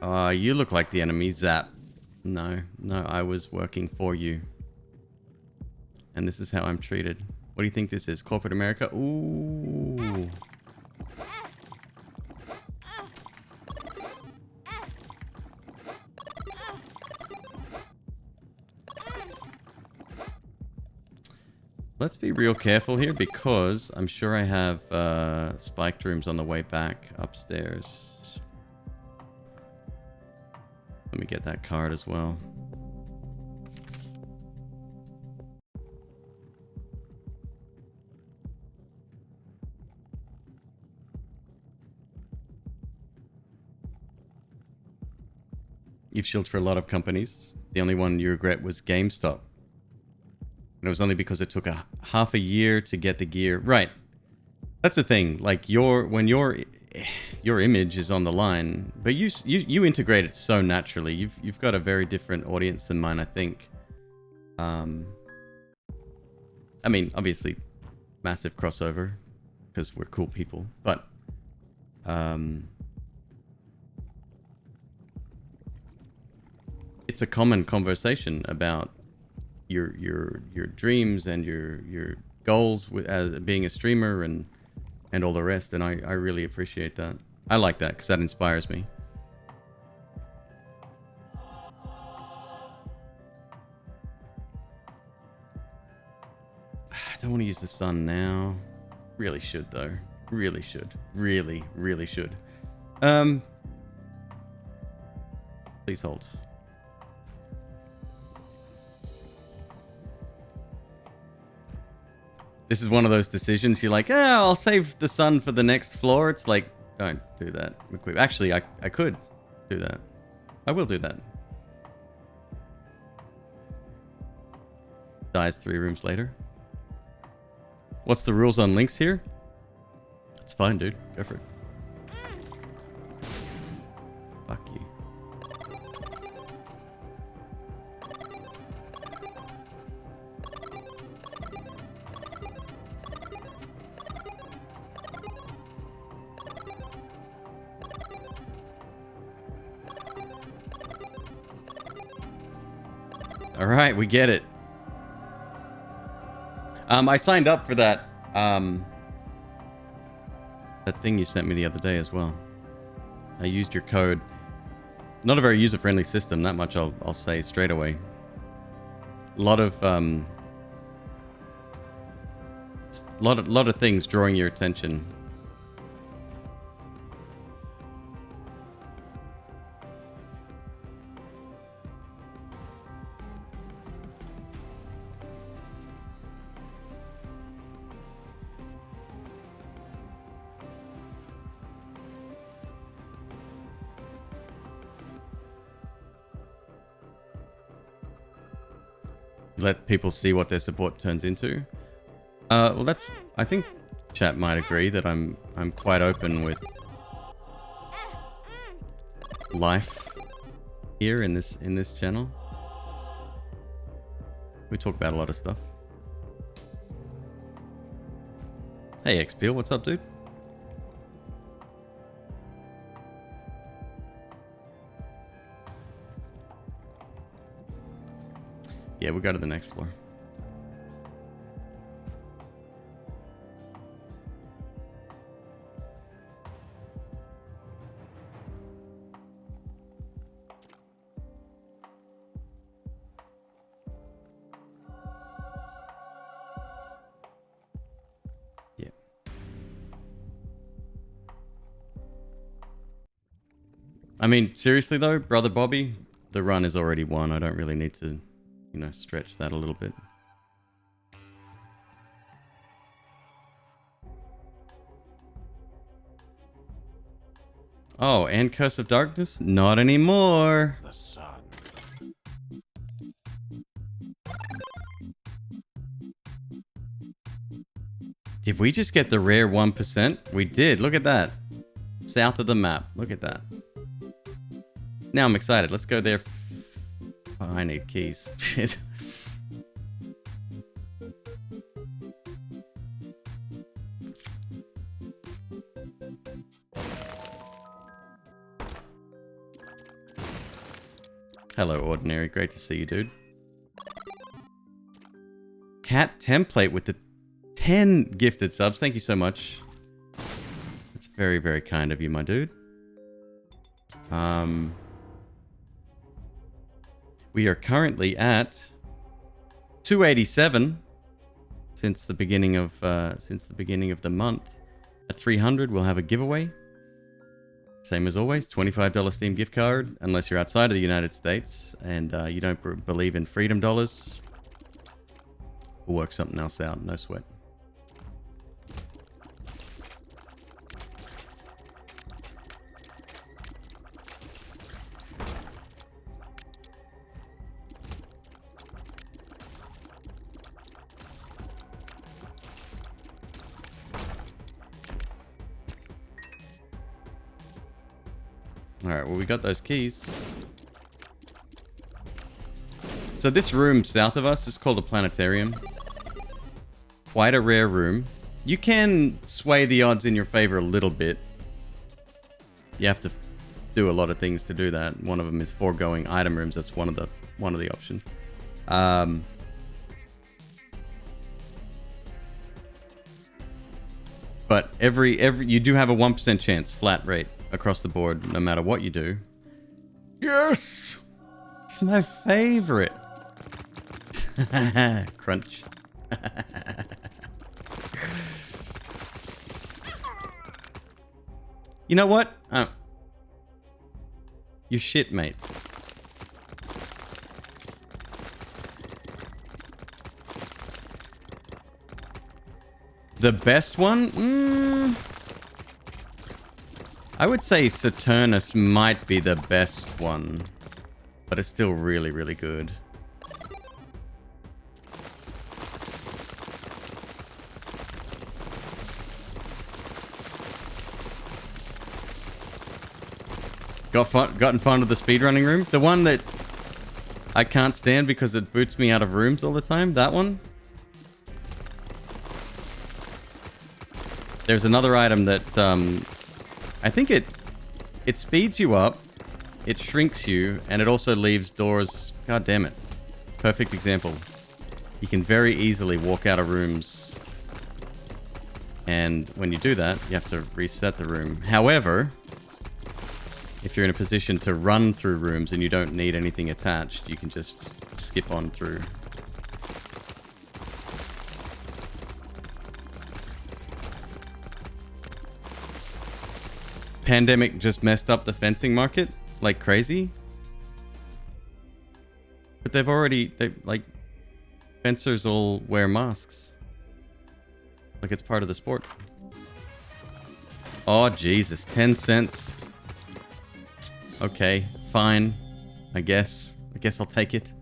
you look like the enemy. Zap. No, I was working for you. And this is how I'm treated. What do you think this is? Corporate America? Ooh. Let's be real careful here because I'm sure I have spiked rooms on the way back upstairs. Let me get that card as well. You've shielded for a lot of companies. The only one you regret was GameStop. And it was only because it took half a year to get the gear. Right. That's the thing. Like when your image is on the line, but you integrate it so naturally. You've got a very different audience than mine, I think. I mean, obviously, massive crossover because we're cool people, but it's a common conversation about your dreams and your goals as being a streamer and all the rest, and I really appreciate that. I like that because that inspires me. I don't want to use the sun now. Really should though. Really should. Really should. Please hold. This is one of those decisions you're like, I'll save the sun for the next floor. It's like, don't do that, McQueeb. Actually, I could do that. I will do that. Dies 3 rooms later. What's the rules on links here? It's fine, dude. Go for it. All right, we get it. I signed up for that that thing you sent me the other day as well. I used your code. Not a very user-friendly system, that much I'll say straight away. A lot of lot of things drawing your attention. Let people see what their support turns into. Well, that's. I think chat might agree that I'm quite open with life here in this channel. We talk about a lot of stuff. Hey XPL, what's up, dude? Yeah, we'll go to the next floor. Yeah. I mean, seriously though, Brother Bobby, the run is already won. I don't really need to, you know, stretch that a little bit. Oh, and Curse of Darkness? Not anymore. The sun. Did we just get the rare 1%? We did. Look at that. South of the map. Look at that. Now I'm excited. Let's go there. Oh, I need keys. Shit. Hello, Ordinary. Great to see you, dude. Cat template with the 10 gifted subs. Thank you so much. That's very, very kind of you, my dude. We are currently at 287 since the beginning of the month. At 300, we'll have a giveaway. Same as always, $25 Steam gift card, unless you're outside of the United States and you don't believe in freedom dollars. We'll work something else out, no sweat. Alright, well we got those keys. So this room south of us is called a planetarium. Quite a rare room. You can sway the odds in your favor a little bit. You have to do a lot of things to do that. One of them is foregoing item rooms. That's one of the options. But every you do have a 1% chance, flat rate, across the board, no matter what you do. Yes! It's my favorite. Crunch. You know what? You shit, mate. The best one? I would say Saturnus might be the best one, but it's still really, really good. Gotten fond of the speedrunning room? The one that I can't stand because it boots me out of rooms all the time? That one? There's another item that I think it speeds you up, it shrinks you, and it also leaves doors. God damn it! Perfect example. You can very easily walk out of rooms, and when you do that, you have to reset the room. However, if you're in a position to run through rooms and you don't need anything attached, you can just skip on through. Pandemic just messed up the fencing market like crazy. But like, fencers all wear masks. Like it's part of the sport. Oh, Jesus. 10 cents. Okay, fine. I guess I'll take it.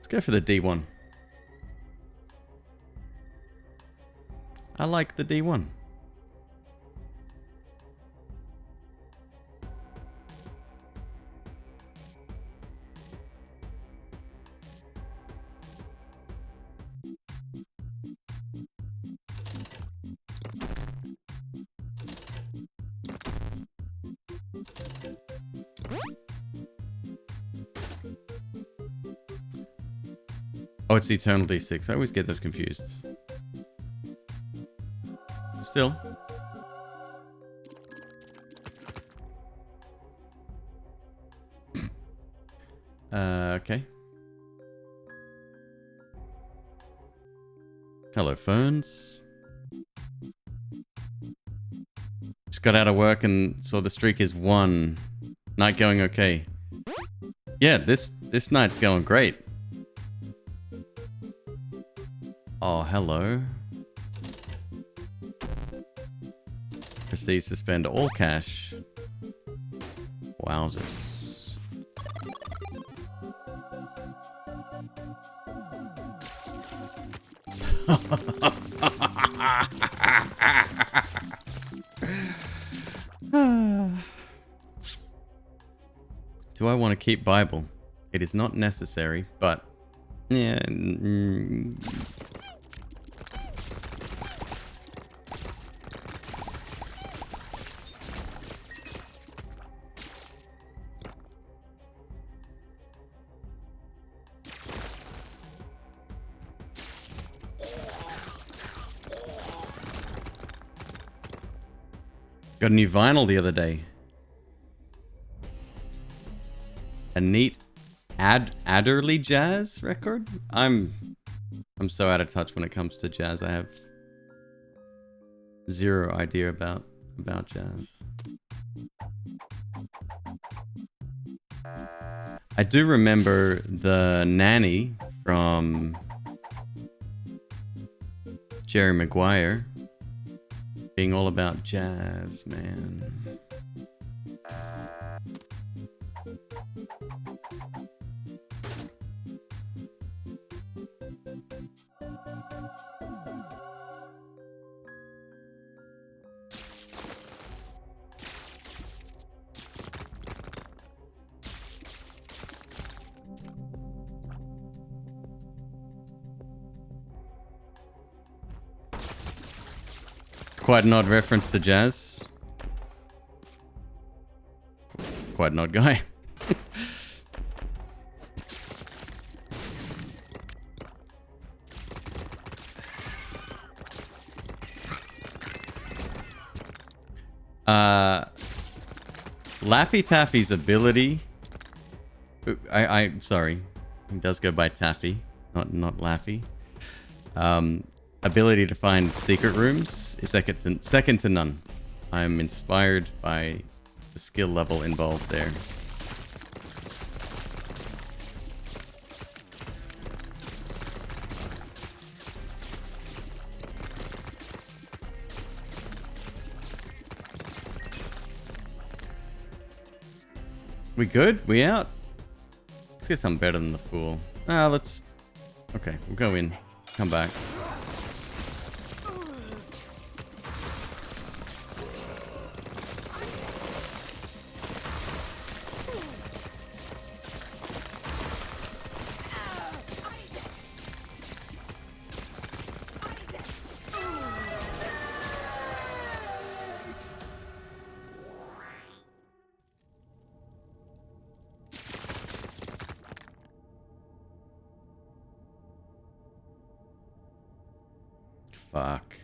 Let's go for the D1. I like the D1. Oh, it's the Eternal D6. I always get those confused. Still. Okay. Hello, Ferns. Just got out of work and saw the streak is 1. Night going okay. Yeah, this night's going great. Oh, hello. Proceeds to spend all cash. Wowzers. Do I want to keep Bible? It is not necessary, but yeah. Got a new vinyl the other day. A neat Adderley jazz record. I'm so out of touch when it comes to jazz. I have zero idea about jazz. I do remember the nanny from Jerry Maguire being all about jazz, man. Quite an odd reference to jazz. Quite an odd guy. Laffy Taffy's ability. I'm sorry. He does go by Taffy, not Laffy. Ability to find secret rooms is second to none. I'm inspired by the skill level involved there. We good? We out? Let's get something better than the Fool. Let's... Okay, we'll go in. Come back. Fuck.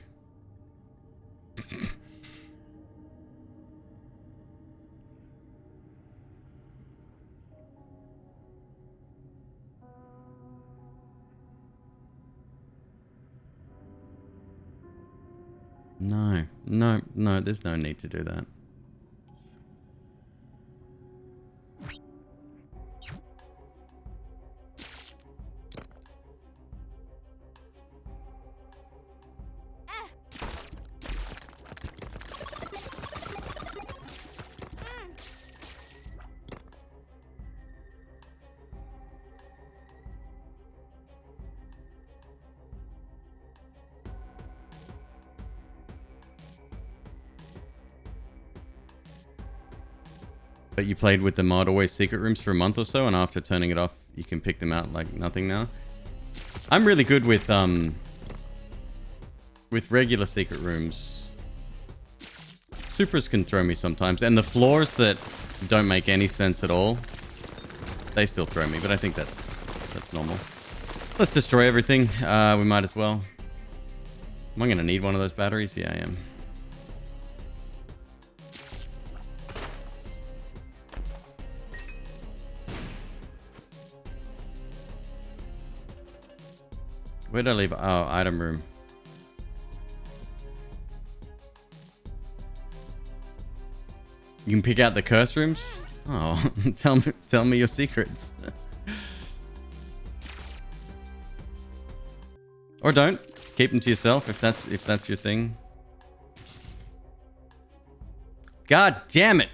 No, there's no need to do that. But you played with the mod always secret rooms for a month or so, and after turning it off, you can pick them out like nothing now. I'm really good with regular secret rooms. Supers can throw me sometimes, and the floors that don't make any sense at all, they still throw me. But I think that's normal. Let's destroy everything. We might as well. Am I gonna need one of those batteries? Yeah, I am. Where did I leave? Oh, item room. You can pick out the curse rooms? Oh, tell me your secrets. Or don't. Keep them to yourself if that's your thing. God damn it.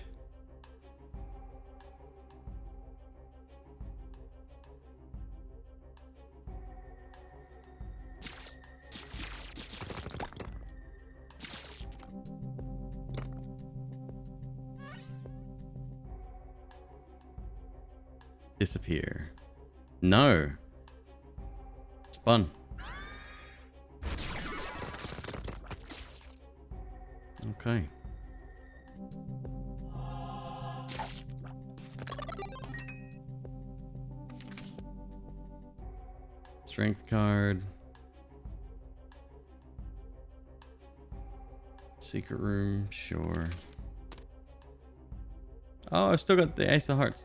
Disappear. No. It's fun. Okay. Strength card. Secret room, sure. Oh, I've still got the Ace of Hearts.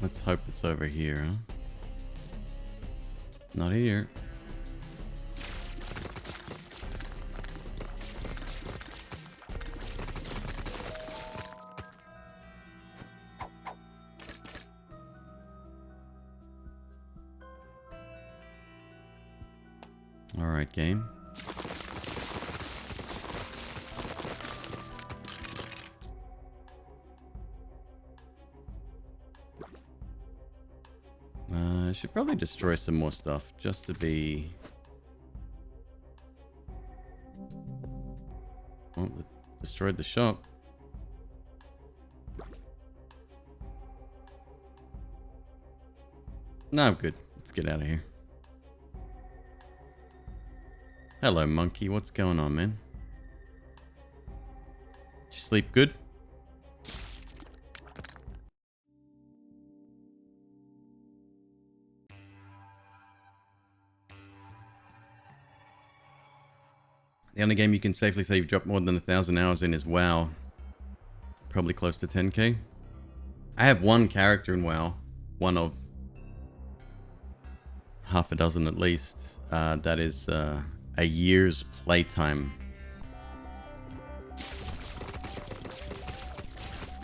Let's hope it's over here, huh? Not here. All right, game. I should probably destroy some more stuff just to be... Well, destroyed the shop. No, I'm good. Let's get out of here. Hello, monkey. What's going on, man? Did you sleep good? The only game you can safely say you've dropped more than 1,000 hours in is WoW. Probably close to 10k. I have one character in WoW. One of half a dozen at least. That is a year's playtime.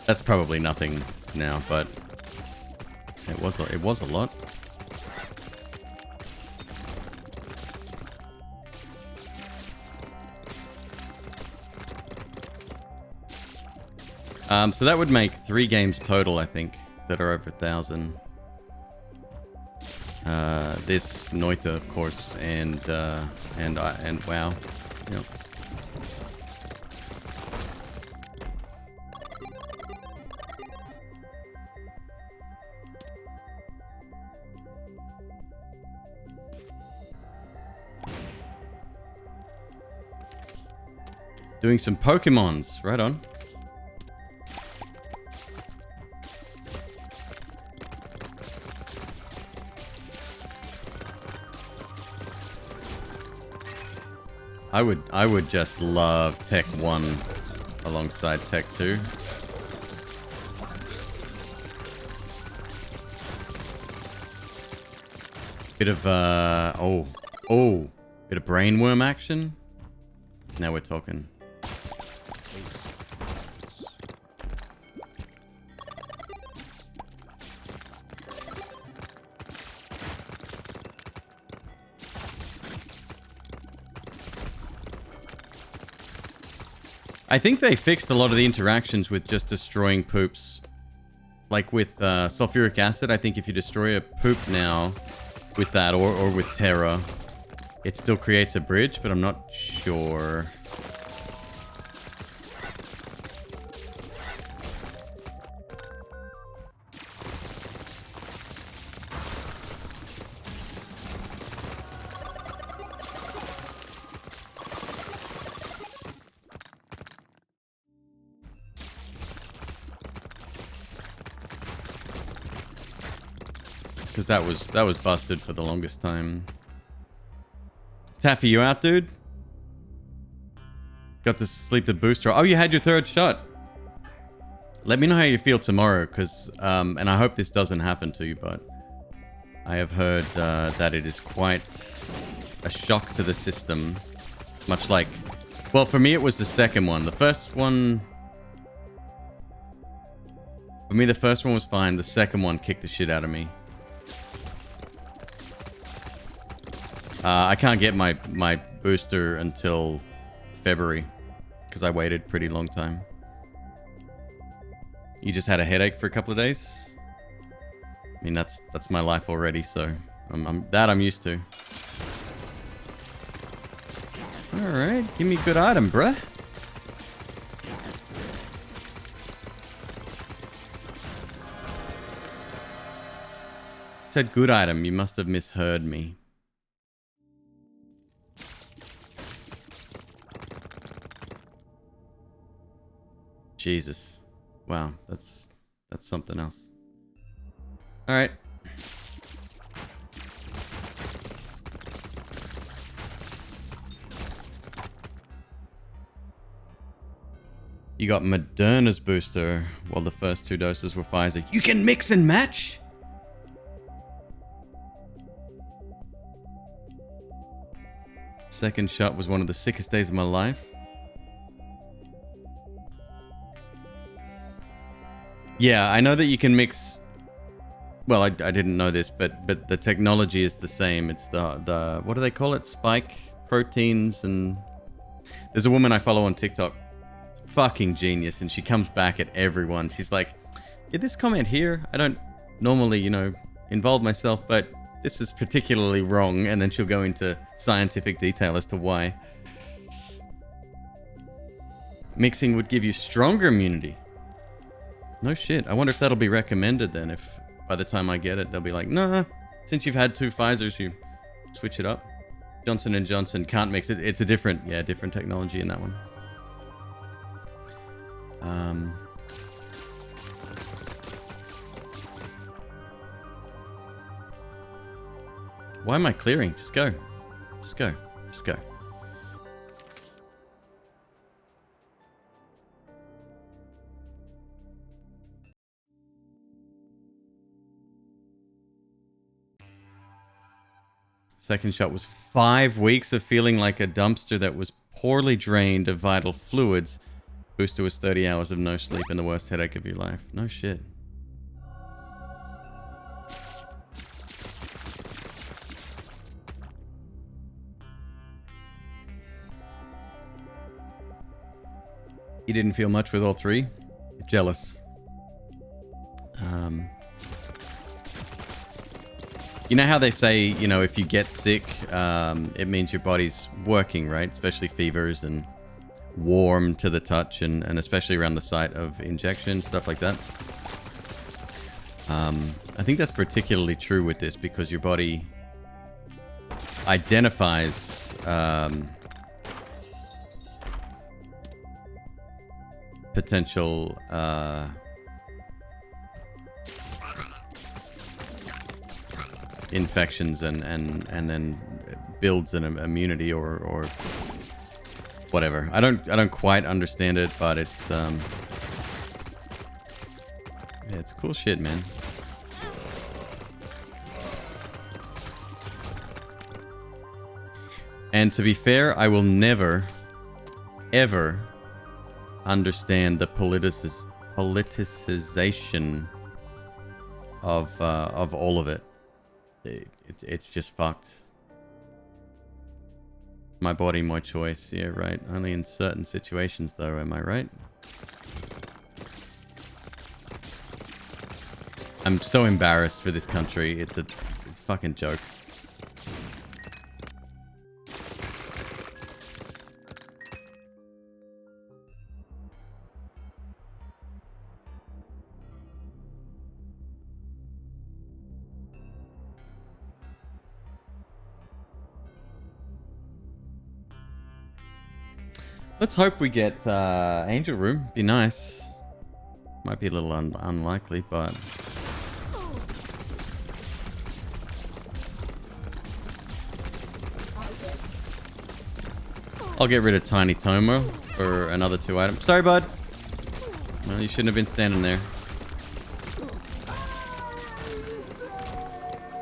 That's probably nothing now, but it was a lot. So that would make 3 games total, I think, that are over 1,000. This Noita, of course, and WoW. Yep. Doing some Pokemons. Right on. I would just love Tech 1 alongside Tech 2. Bit of bit of brainworm action. Now we're talking. I think they fixed a lot of the interactions with just destroying poops. Like with sulfuric acid, I think if you destroy a poop now with that or with Terra, it still creates a bridge, but I'm not sure. Because that was busted for the longest time. Taffy, you out, dude? Got to sleep the booster. Oh, you had your third shot. Let me know how you feel tomorrow, because and I hope this doesn't happen to you, but I have heard that it is quite a shock to the system. Much like, well, for me it was the second one. The first one, for me the first one was fine. The second one kicked the shit out of me. I can't get my booster until February because I waited pretty long time. You just had a headache for a couple of days? I mean, that's my life already, so I'm used to. All right, give me a good item, bruh. Said good item. You must have misheard me. Jesus. Wow, that's something else. All right. You got Moderna's booster while the first 2 doses were Pfizer. You can mix and match? Second shot was one of the sickest days of my life. Yeah, I know that you can mix. Well, I didn't know this, but the technology is the same. It's the what do they call it? Spike proteins. And there's a woman I follow on TikTok, fucking genius, and she comes back at everyone. She's like, "Yeah, this comment here, I don't normally, involve myself, but this is particularly wrong." And then she'll go into scientific detail as to why. Mixing would give you stronger immunity. No shit. I wonder if that'll be recommended then. If by the time I get it, they'll be like, nah, since you've had 2 Pfizers, you switch it up. Johnson & Johnson can't mix it. It's a different technology in that one. Why am I clearing? Just go. Just go. Just go. Second shot was 5 weeks of feeling like a dumpster that was poorly drained of vital fluids. Booster was 30 hours of no sleep and the worst headache of your life. No shit. You didn't feel much with all 3? Jealous. You know how they say, if you get sick, it means your body's working, right? Especially fevers and warm to the touch and especially around the site of injection, stuff like that. I think that's particularly true with this because your body identifies potential infections and then builds an immunity or whatever. I don't quite understand it, but it's yeah, it's cool shit, man. And to be fair, I will never ever understand the politicization of all of it. It's just fucked. My body, my choice. Yeah, right. Only in certain situations, though. Am I right? I'm so embarrassed for this country. It's a fucking joke. Let's hope we get Angel Room. Be nice. Might be a little unlikely, but... I'll get rid of Tiny Tomo for another 2 items. Sorry, bud. Well, you shouldn't have been standing there.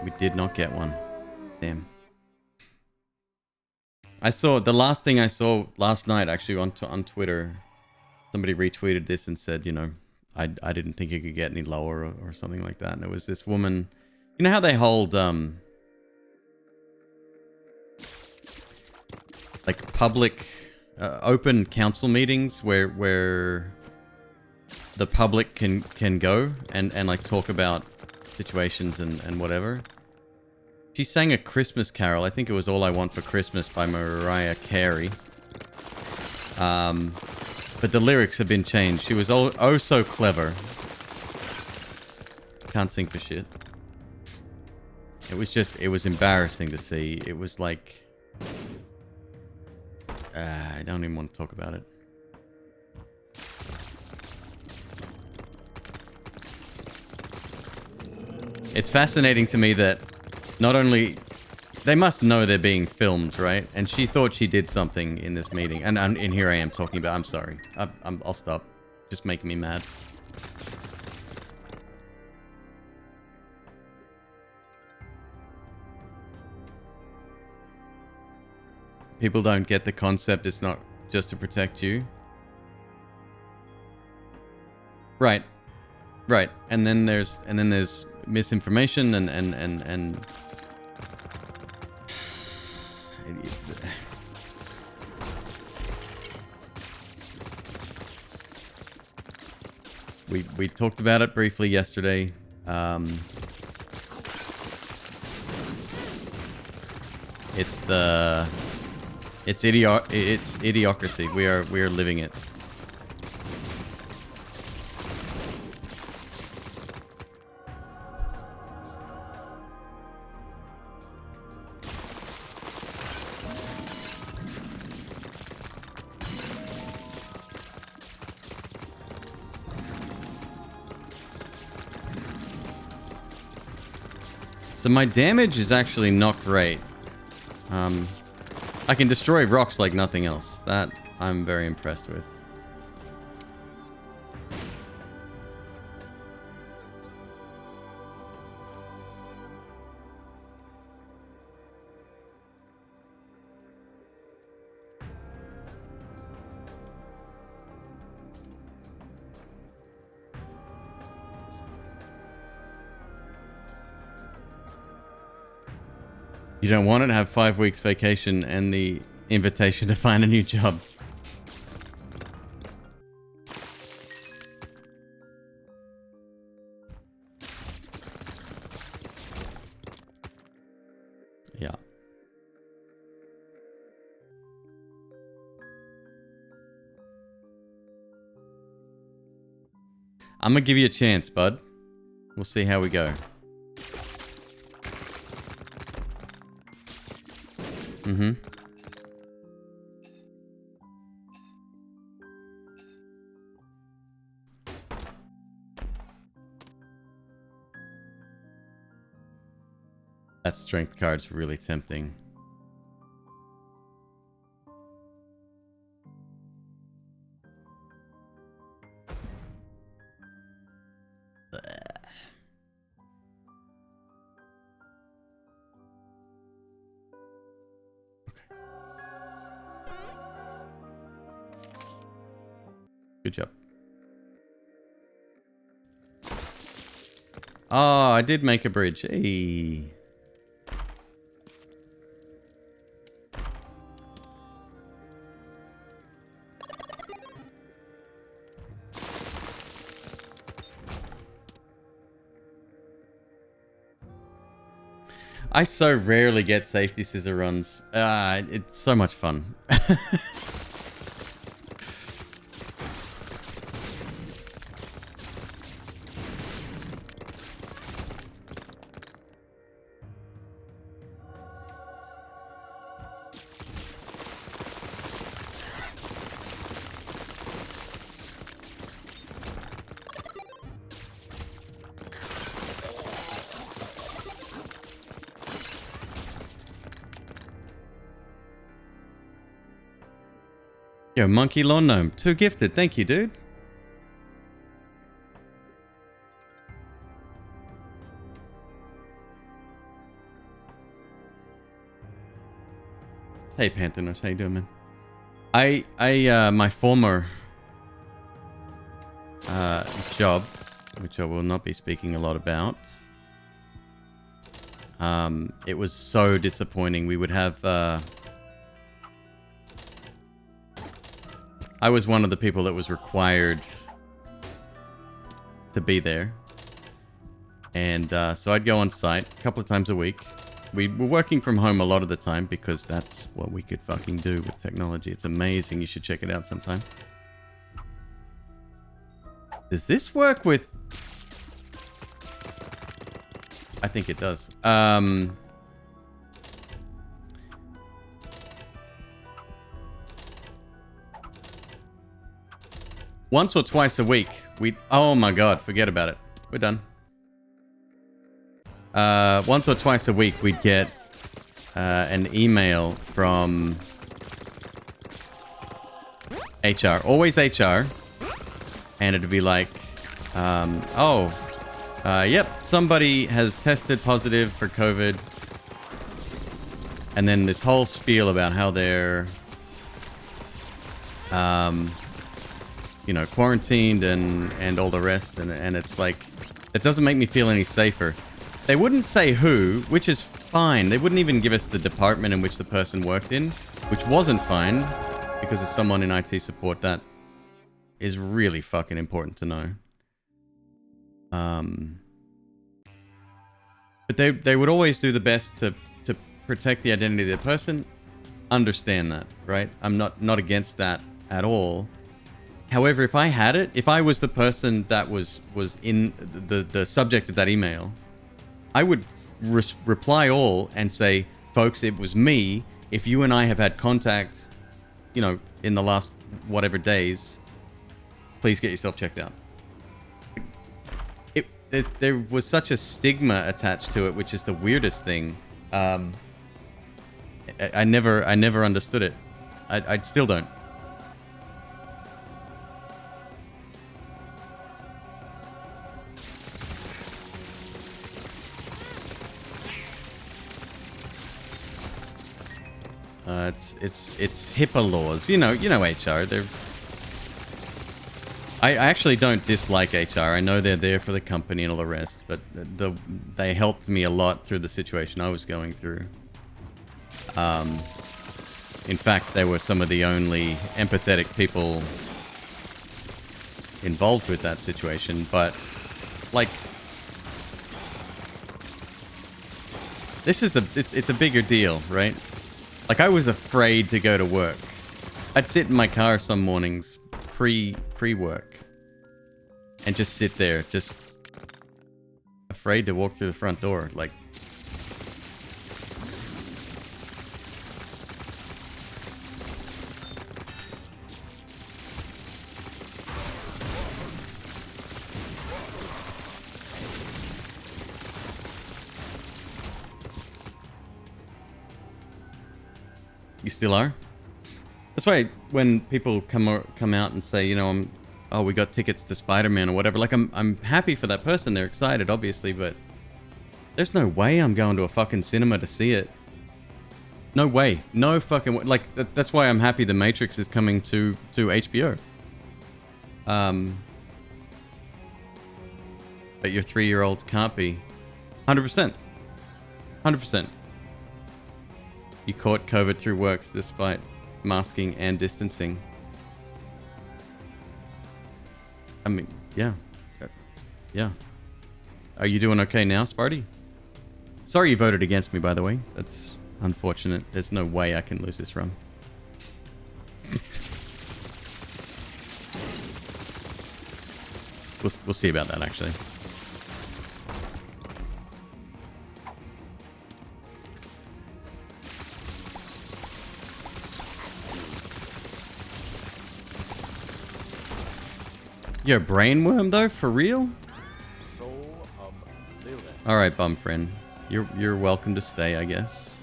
We did not get one. Damn. I saw, the last thing I saw last night actually on Twitter, somebody retweeted this and said, you know, I didn't think you could get any lower or something like that. And it was this woman, you know how they hold like public open council meetings where the public can go and like talk about situations and whatever. She sang a Christmas carol. I think it was All I Want for Christmas by Mariah Carey. But the lyrics have been changed. She was oh so clever. Can't sing for shit. It was embarrassing to see. It was like... I don't even want to talk about it. It's fascinating to me that not only... They must know they're being filmed, right? And she thought she did something in this meeting. And here I am talking about... I'm sorry. I'll stop. Just making me mad. People don't get the concept. It's not just to protect you. Right. Right. And then there's misinformation and we talked about it briefly yesterday. It's idiocracy. We are living it. So my damage is actually not great. I can destroy rocks like nothing else. That I'm very impressed with. You don't want it to have 5 weeks vacation and the invitation to find a new job. Yeah. I'm gonna give you a chance, bud. We'll see how we go. Mm-hmm. That strength card's really tempting. Good job. Oh, I did make a bridge. Hey. I so rarely get safety scissor runs. It's so much fun. Yo, Monkey Lawn Gnome, 2 gifted. Thank you, dude. Hey, Panthernos, how you doing, man? My former job, which I will not be speaking a lot about, it was so disappointing. We would have... I was one of the people that was required to be there. And so I'd go on site a couple of times a week. We were working from home a lot of the time because that's what we could fucking do with technology. It's amazing. You should check it out sometime. Does this work with... I think it does. Once or twice a week, we... Oh my god, forget about it. We're done. Once or twice a week, we'd get an email from HR. Always HR. And it'd be like, yep, somebody has tested positive for COVID. And then this whole spiel about how they're... quarantined and all the rest, and it's like, it doesn't make me feel any safer. They wouldn't say who, which is fine. They wouldn't even give us the department in which the person worked in, which wasn't fine, because as someone in IT support, that is really fucking important to know. But they would always do the best to protect the identity of the person. Understand that, right? I'm not against that at all. However, if I had it, if I was the person that was in the subject of that email, I would reply all and say, folks, it was me. If you and I have had contact, in the last whatever days, please get yourself checked out. There was such a stigma attached to it, which is the weirdest thing. I never understood it. I still don't. It's HIPAA laws. You know HR. I actually don't dislike HR. I know they're there for the company and all the rest, but they helped me a lot through the situation I was going through. In fact, they were some of the only empathetic people involved with that situation. But like, it's a bigger deal, right? Like, I was afraid to go to work. I'd sit in my car some mornings pre-work and just sit there, just afraid to walk through the front door. Like, You still are? That's why when people come out and say, you know, oh, we got tickets to Spider-Man or whatever, like I'm happy for that person. They're excited, obviously, but there's no way I'm going to a fucking cinema to see it. No way. No fucking way. Like, that's why I'm happy The Matrix is coming to HBO. But your 3-year-old can't be. 100%. 100%. You caught COVID through works despite masking and distancing. I mean, yeah. Yeah. Are you doing okay now, Sparty? Sorry you voted against me, by the way. That's unfortunate. There's no way I can lose this run. We'll see about that, actually. You're a brainworm, though? For real? Alright, bum friend. You're welcome to stay, I guess.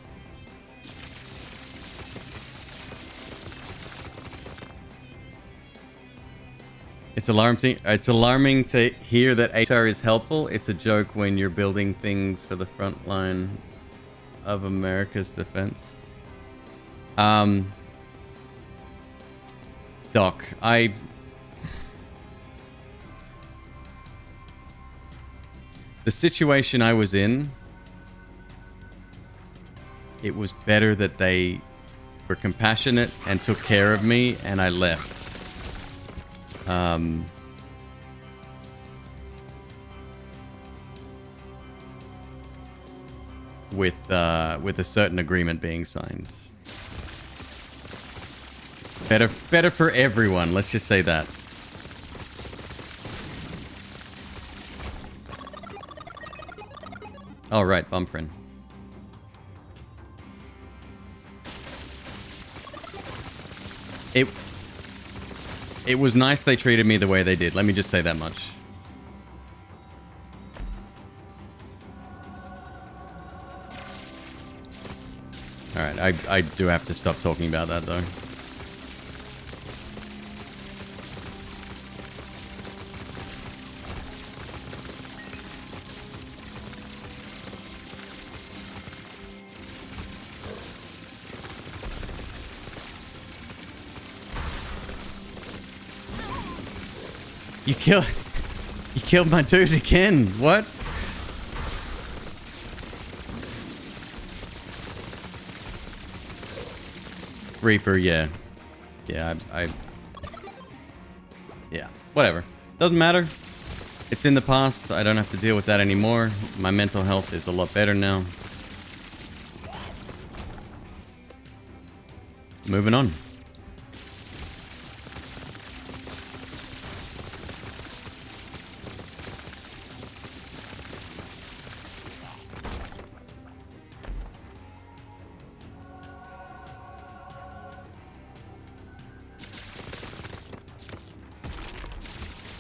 It's alarming to hear that HR is helpful. It's a joke when you're building things for the front line of America's defense. Doc, the situation I was in, it was better that they were compassionate and took care of me, and I left. With a certain agreement being signed. Better for everyone. Let's just say that. All right, Bumfrin. It was nice they treated me the way they did. Let me just say that much. All right, I do have to stop talking about that though. You killed my dude again. What? Reaper, yeah. Yeah, yeah, whatever. Doesn't matter. It's in the past. I don't have to deal with that anymore. My mental health is a lot better now. Moving on.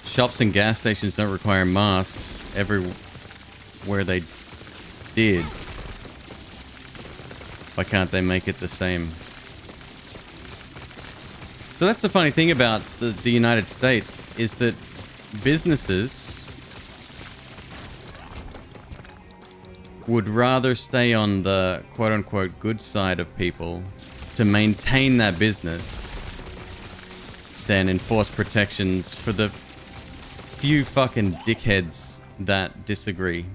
Shops and gas stations don't require masks. Everywhere they did. Why can't they make it the same? So that's the funny thing about the United States, is that businesses would rather stay on the quote-unquote good side of people to maintain that business than enforce protections for the few fucking dickheads that disagree.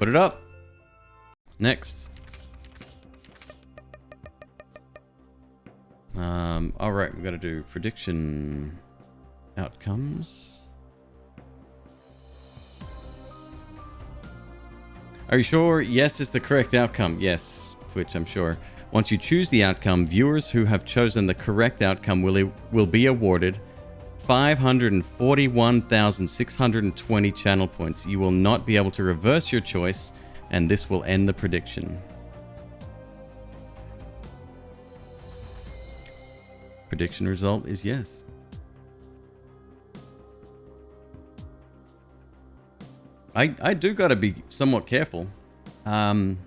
Put it up. Next. All right, we got to do prediction outcomes. Are you sure? Yes is the correct outcome. Yes, Twitch, I'm sure. Once you choose the outcome, viewers who have chosen the correct outcome will be awarded 541,620 channel points. You will not be able to reverse your choice, and this will end the prediction. Prediction result is yes. I do gotta be somewhat careful. People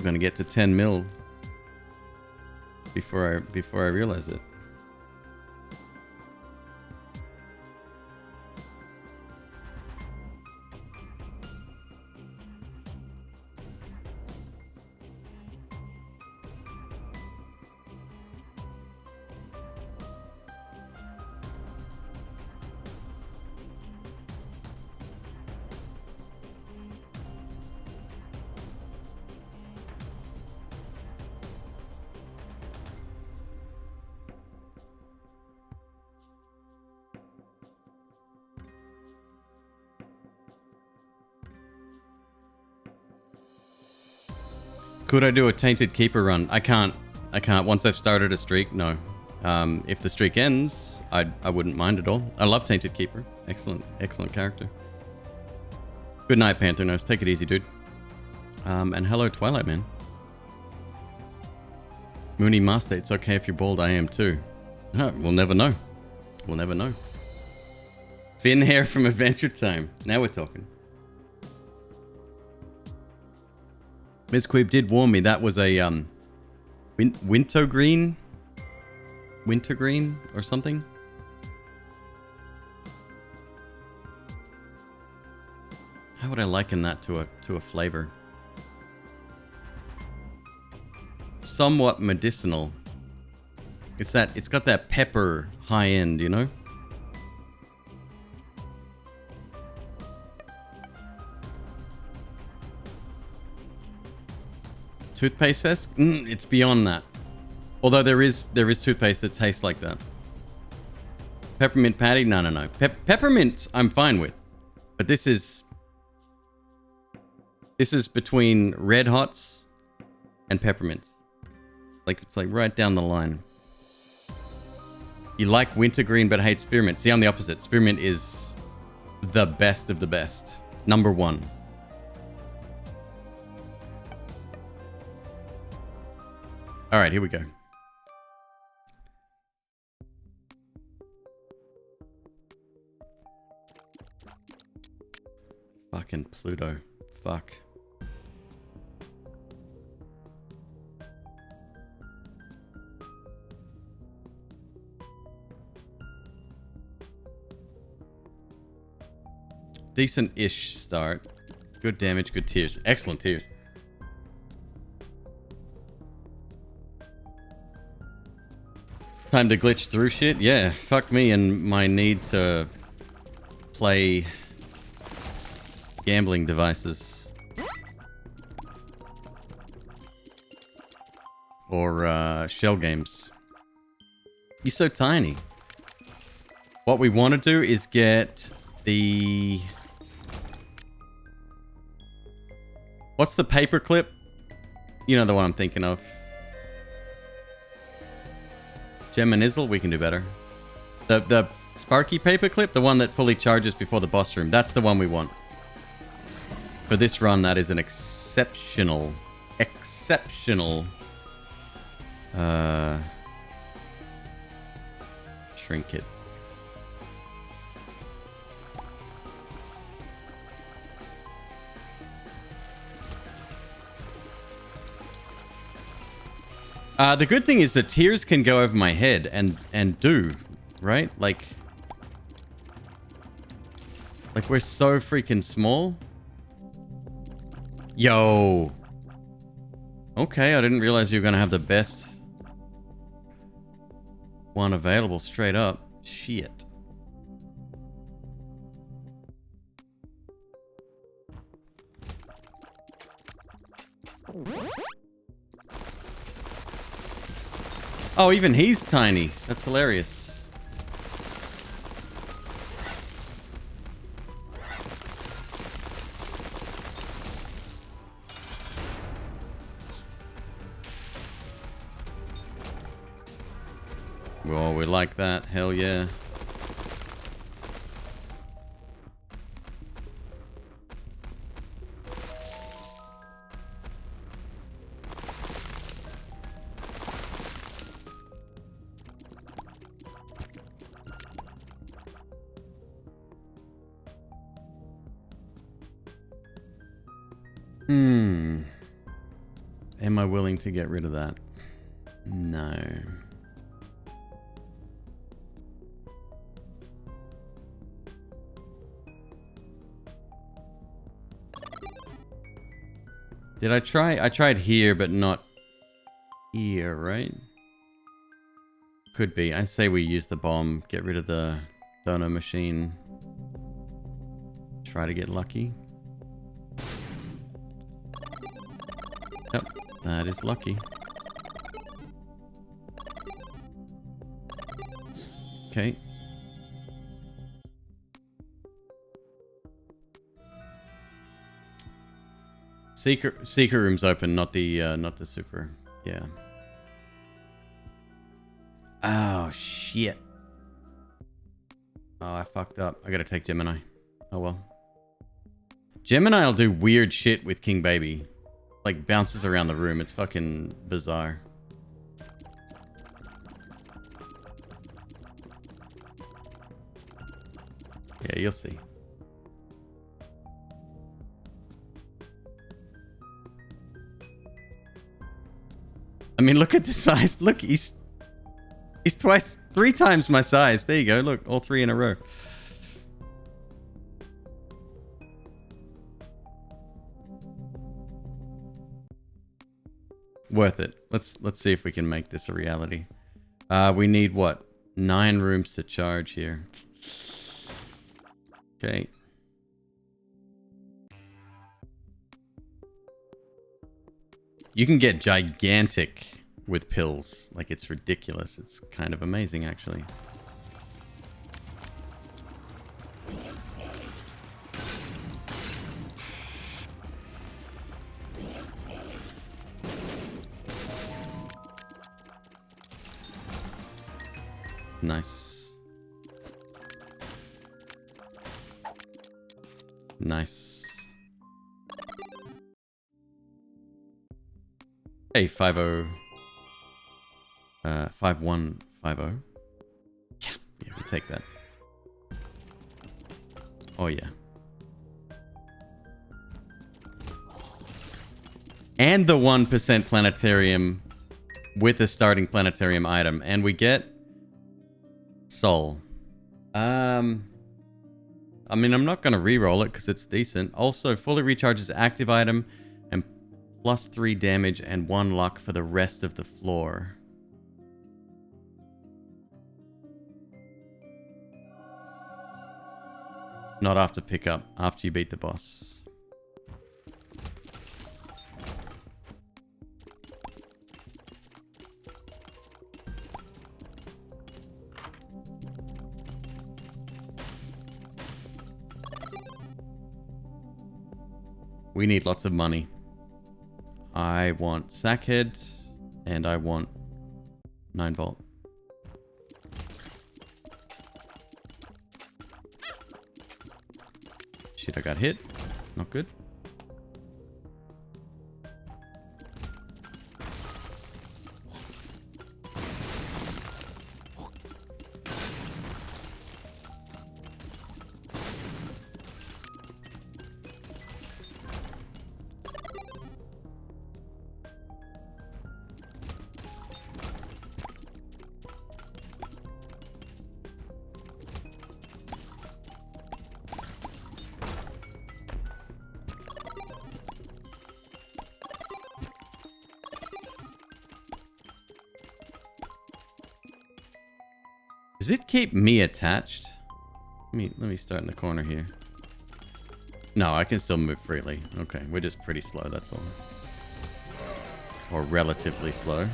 are gonna get to 10 mil before I realize it. Could I do a Tainted Keeper run? I can't. Once I've started a streak, no. If the streak ends, I wouldn't mind at all. I love Tainted Keeper. Excellent character. Good night, Panther Nose. Take it easy, dude. And hello, Twilight Man. Mooney Master, it's okay if you're bald. I am too. No, we'll never know. We'll never know. Fin hair from Adventure Time. Now we're talking. MzQueeb did warn me that was a wintergreen or something. How would I liken that to a flavor? Somewhat medicinal. It's got that pepper high end, you know? Toothpaste esque? It's beyond that. Although there is toothpaste that tastes like that. Peppermint patty? No. Peppermints I'm fine with. But this is between Red Hots and peppermints. It's like right down the line. You like wintergreen but hate spearmint. See, I'm the opposite. Spearmint is the best of the best. Number one. All right, here we go. Fucking Pluto. Fuck. Decent-ish start. Good damage, good tears. Excellent tears. Time to glitch through shit? Yeah, fuck me and my need to play gambling devices. Or shell games. You're so tiny. What we want to do is get the... What's the paperclip? You know the one I'm thinking of. Gem and Izzle, we can do better. The Sparky paperclip, the one that fully charges before the boss room. That's the one we want. For this run, that is an exceptional trinket. The good thing is the tears can go over my head and do, right? Like we're so freaking small. Yo. Okay, I didn't realize you were gonna have the best one available straight up. Shit. Oh, even he's tiny. That's hilarious. Well, we like that. Hell yeah. Am I willing to get rid of that? No. Did I try? I tried here, but not here, right? Could be. I say we use the bomb, get rid of the donor machine. Try to get lucky. Yep, that is lucky. Okay. Secret room's open, not the super. Yeah. Oh shit. Oh, I fucked up. I gotta take Gemini. Oh well. Gemini will do weird shit with King Baby. Like bounces around the room. It's fucking bizarre. Yeah, you'll see. I mean, look at the size. Look, he's three times my size. There you go. Look, all three in a row. Worth it. Let's see if we can make this a reality. We need what? 9 rooms to charge here. Okay. You can get gigantic with pills. Like, it's ridiculous. It's kind of amazing, actually. Nice. Nice. Hey, 50. 5150. Yeah, we take that. Oh yeah. And the 1% planetarium with the starting planetarium item, and we get soul. I mean, I'm not going to re-roll it because it's decent. Also, fully recharges active item and +3 damage and 1 luck for the rest of the floor. Not after pickup, after you beat the boss. We need lots of money. I want Sackhead, and I want 9 volt. Shit, I got hit. Not good. Does it keep me attached? Let me start in the corner here. No, I can still move freely. Okay, we're just pretty slow, that's all. or relatively slow.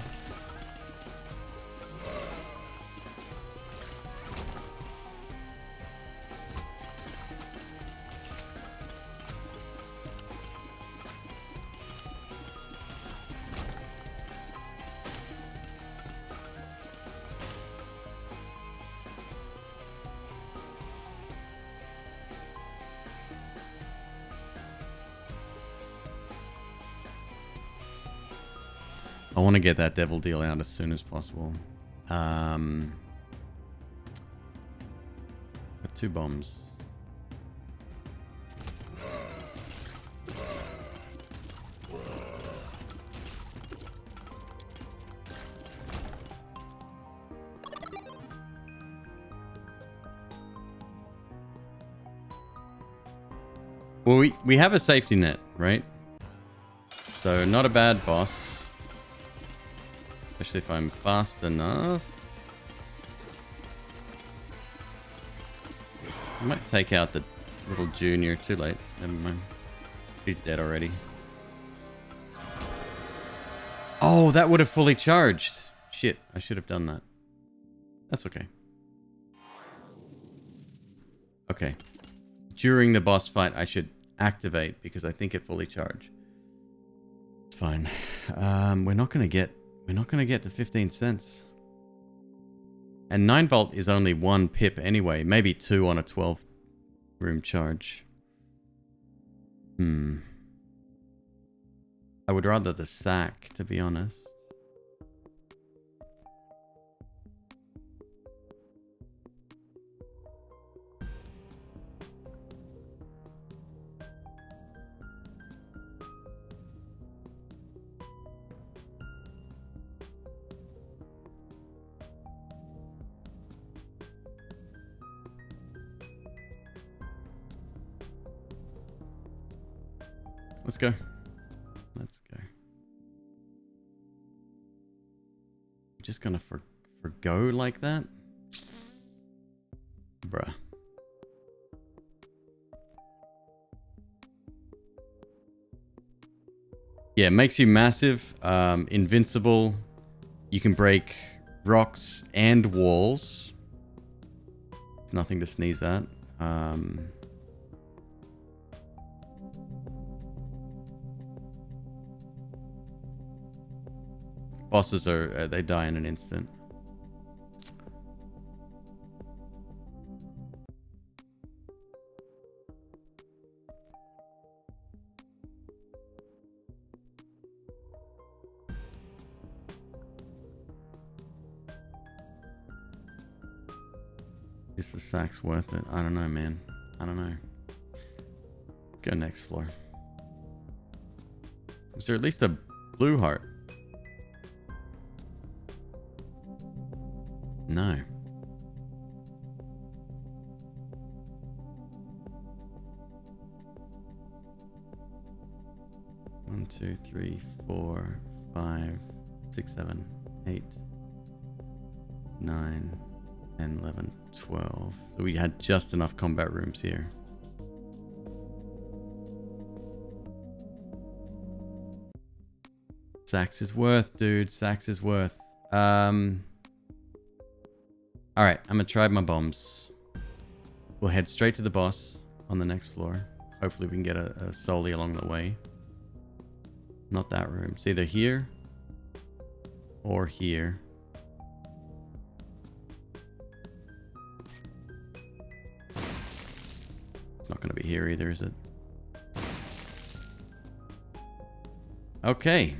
I want to get that devil deal out as soon as possible. Got 2 bombs. Well, we have a safety net, right? So not a bad boss. Especially if I'm fast enough. I might take out the little junior. Too late. Never mind. He's dead already. Oh, that would have fully charged. Shit, I should have done that. That's okay. Okay. During the boss fight, I should activate because I think it fully charged. It's fine. We're not gonna get to 15 cents. And 9 volt is only 1 pip anyway. Maybe 2 on a 12 room charge. I would rather the sack, to be honest. Let's go. Let's go. Just gonna forgo like that? Bruh. Yeah, it makes you massive, invincible. You can break rocks and walls. Nothing to sneeze at. Bosses are, they die in an instant. Is the sack's worth it? I don't know, man. I don't know. Go next floor. Is there at least a blue heart? No. One, 2, 3, 4, 5, 6, 7, 8, 9, 10, 11, 12. So we had just enough combat rooms here. Sax is worth, dude. Sax is worth. Alright, I'm gonna try my bombs. We'll head straight to the boss on the next floor. Hopefully we can get a Soli along the way. Not that room. It's either here or here. It's not gonna be here either, is it? Okay.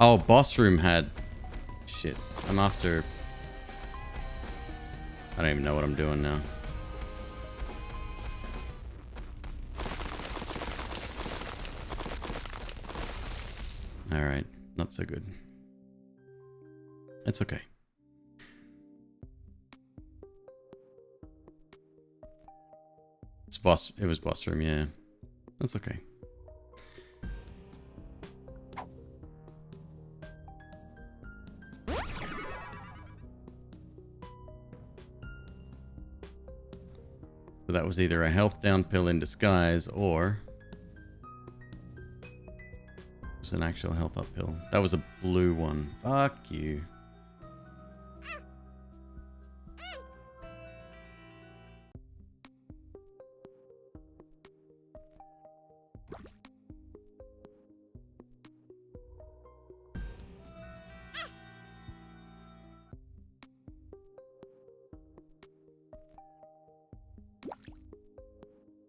Oh, boss room had... Shit. I'm after... I don't even know what I'm doing now. Alright. Not so good. It's okay. It's boss. It was boss room, yeah. That's okay. So that was either a health down pill in disguise or it was an actual health up pill. That was a blue one. Fuck you.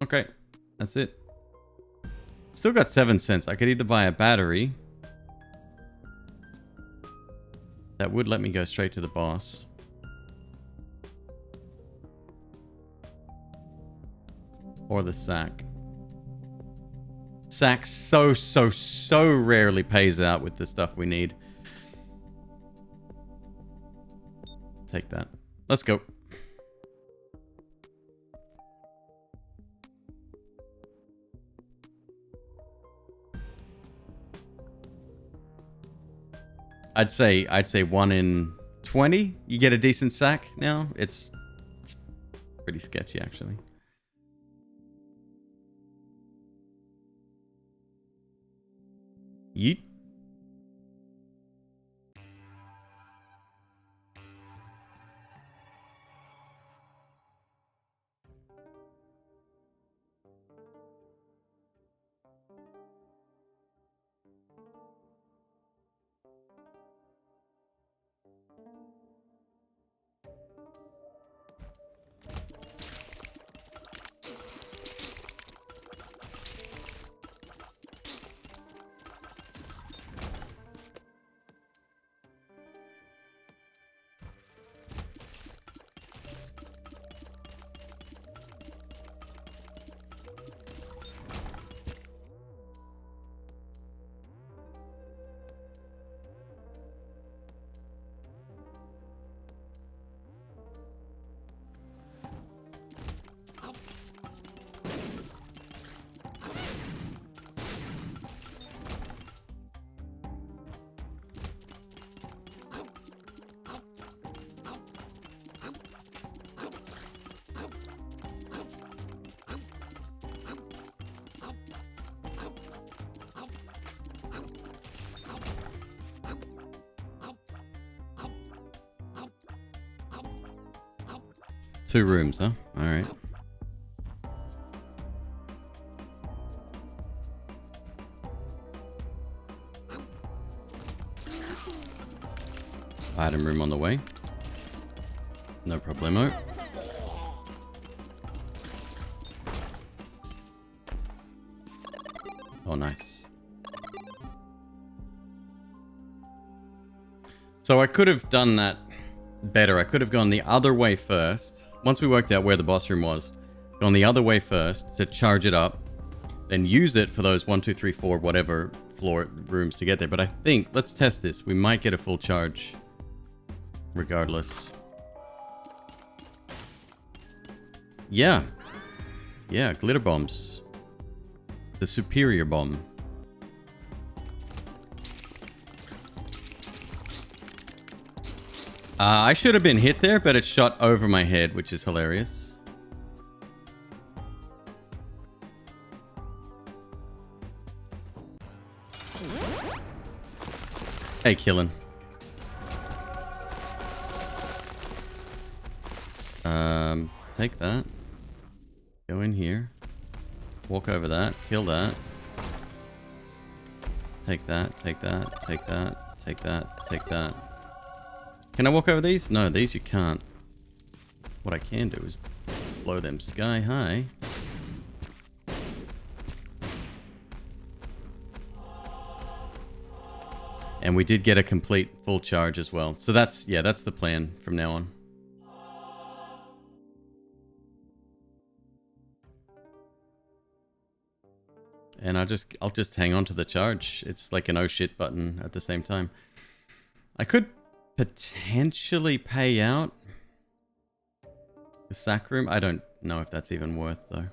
Okay, that's it. Still got 7 cents. I could either buy a battery. That would let me go straight to the boss. Or the sack. Sack so rarely pays out with the stuff we need. Take that. Let's go. I'd say 1 in 20 you get a decent sack now. It's pretty sketchy actually. Yeet. Two rooms, huh? All right. Item room on the way. No problemo. Oh, nice. So I could have done that better. I could have gone the other way first. Once we worked out where the boss room was, gone the other way first to charge it up, then use it for those 1, 2, 3, 4, whatever floor rooms to get there. But I think, let's test this. We might get a full charge regardless. Yeah. Yeah, glitter bombs. The superior bomb. I should have been hit there, but it shot over my head, which is hilarious. Hey, killing. Take that. Go in here. Walk over that. Kill that. Take that. Take that. Take that. Take that. Take that. Can I walk over these? No, these you can't. What I can do is blow them sky high. And we did get a complete full charge as well. So that's, yeah, that's the plan from now on. And I'll just hang on to the charge. It's like an oh shit button at the same time. I could potentially pay out the sack room. I don't know if that's even worth though.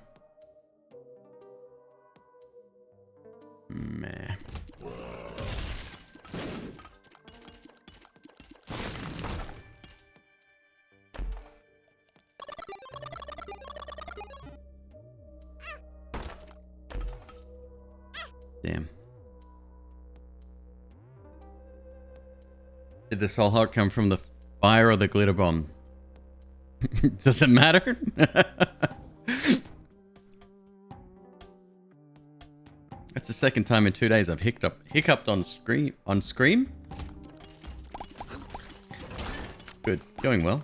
Damn. Did the soul heart come from the fire or the glitter bomb? Does it matter? That's the second time in 2 days I've hiccuped on Scream. Good, going well.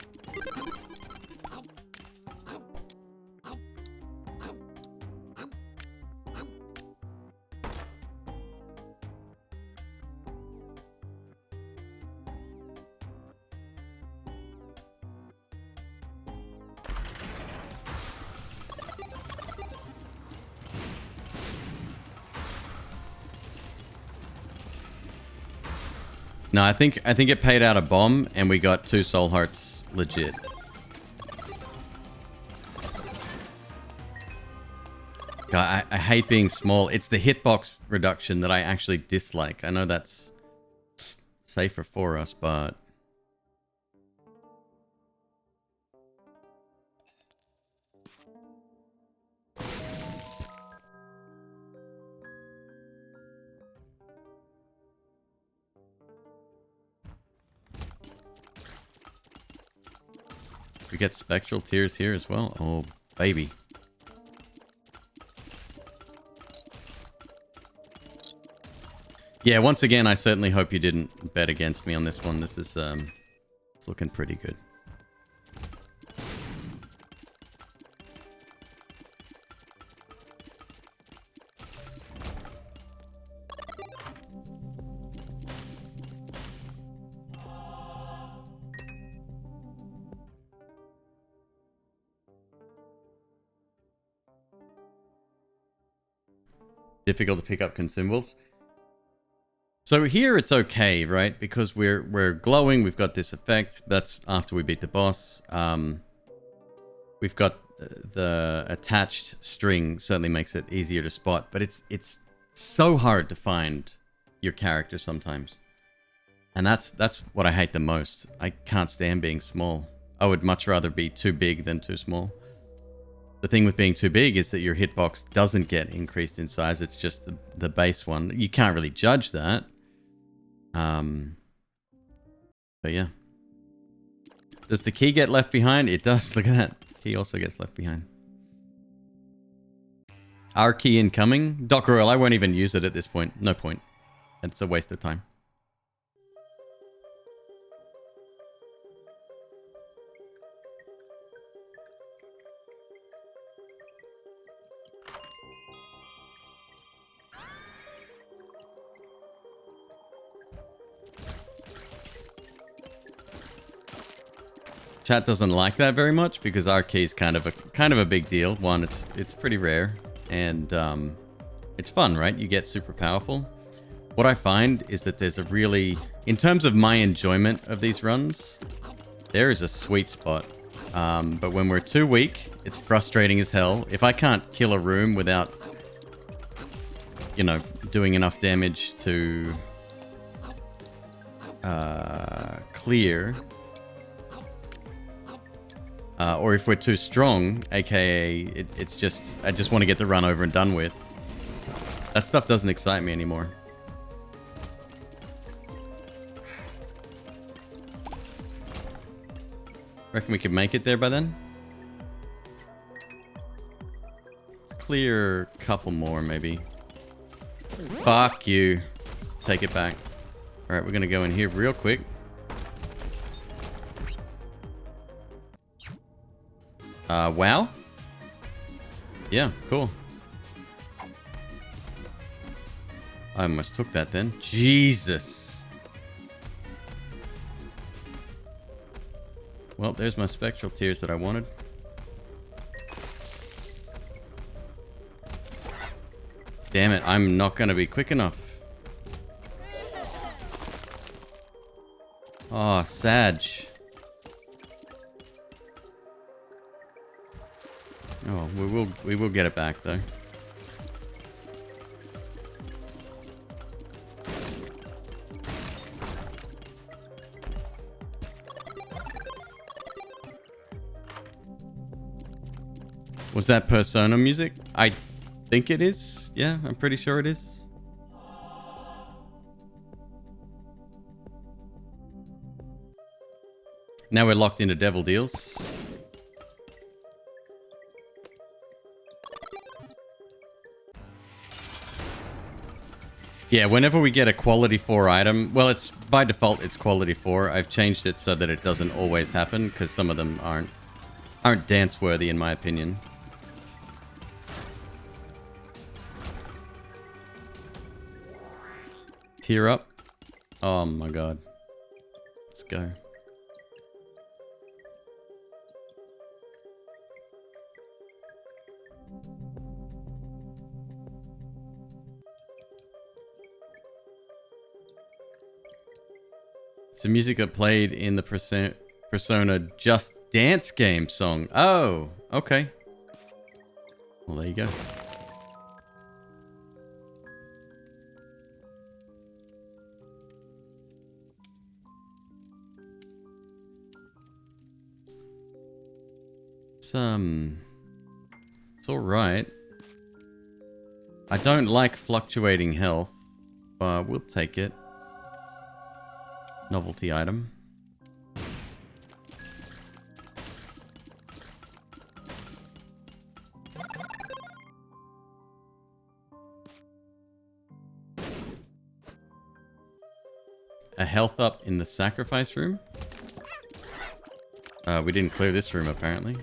No, I think it paid out a bomb and we got 2 soul hearts legit. God, I hate being small. It's the hitbox reduction that I actually dislike. I know that's safer for us, but... We get spectral tears here as well. Oh, baby. Yeah, once again, I certainly hope you didn't bet against me on this one. This is, it's looking pretty good. Difficult to pick up consumables. So here it's okay, right? Because we're glowing, we've got this effect. That's after we beat the boss. We've got the attached string, certainly makes it easier to spot, but it's so hard to find your character sometimes. And that's what I hate the most. I can't stand being small. I would much rather be too big than too small. The thing with being too big is that your hitbox doesn't get increased in size. It's just the base one. You can't really judge that. But yeah. Does the key get left behind? It does. Look at that. Key also gets left behind. Our key incoming? Doc Royal, I won't even use it at this point. No point. It's a waste of time. Chat doesn't like that very much because our key is kind of a big deal. One, it's pretty rare, and it's fun, right? You get super powerful. What I find is that there's a really, in terms of my enjoyment of these runs, there is a sweet spot. But when we're too weak, it's frustrating as hell. If I can't kill a room without, you know, doing enough damage to clear. Or if we're too strong, aka it's just, I just want to get the run over and done with. That stuff doesn't excite me anymore. Reckon we could make it there by then? Let's clear a couple more maybe. Fuck you. Take it back. Alright, we're gonna go in here real quick. Wow? Yeah, cool. I almost took that then. Jesus. Well, there's my spectral tears that I wanted. Damn it, I'm not gonna be quick enough. Oh, Sag. Oh, we will get it back though. Was that Persona music? I think it is. Yeah, I'm pretty sure it is. Now we're locked into devil deals. Yeah, whenever we get a quality 4 item, well, it's by default it's quality 4. I've changed it so that it doesn't always happen because some of them aren't dance worthy in my opinion. Tear up. Oh my god. Let's go. It's the music that played in the Persona Just Dance game song. Oh, okay. Well, there you go. It's all right. I don't like fluctuating health, but we'll take it. Novelty item. A health up in the sacrifice room. We didn't clear this room apparently.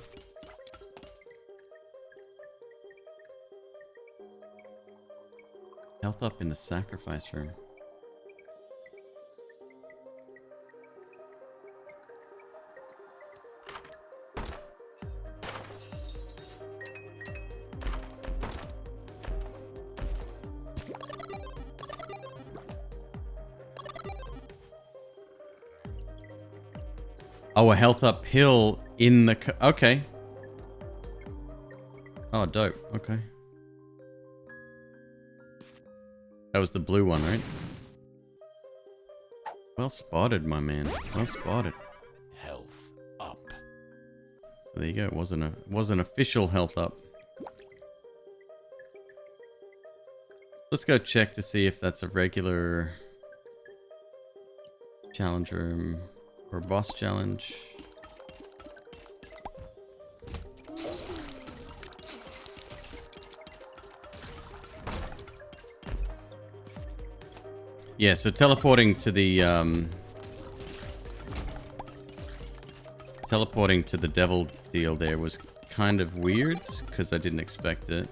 Health up in the sacrifice room. Oh, a health up pill in the... Okay. Oh, dope. Okay. That was the blue one, right? Well spotted, my man. Well spotted. Health up. So there you go. It was an official health up. Let's go check to see if that's a regular challenge room or boss challenge. Yeah, so teleporting to the devil deal there was kind of weird because I didn't expect it.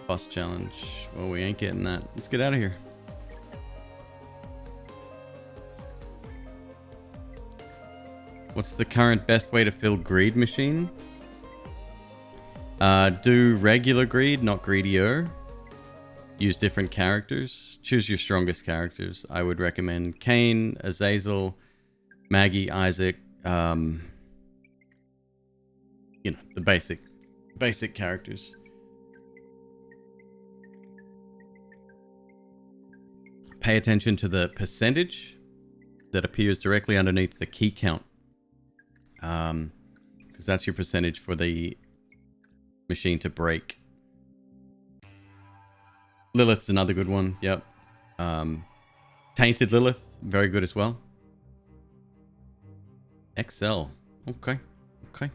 Boss challenge. Well, we ain't getting that. Let's get out of here. What's the current best way to fill greed machine? Do regular greed, not greedier. Use different characters. Choose your strongest characters. I would recommend Cain, Azazel, Maggie, Isaac. You know, the basic characters. Pay attention to the percentage that appears directly underneath the key count. Because that's your percentage for the machine to break. Lilith's another good one. Yep. Tainted Lilith, very good as well. XL. Okay. Okay.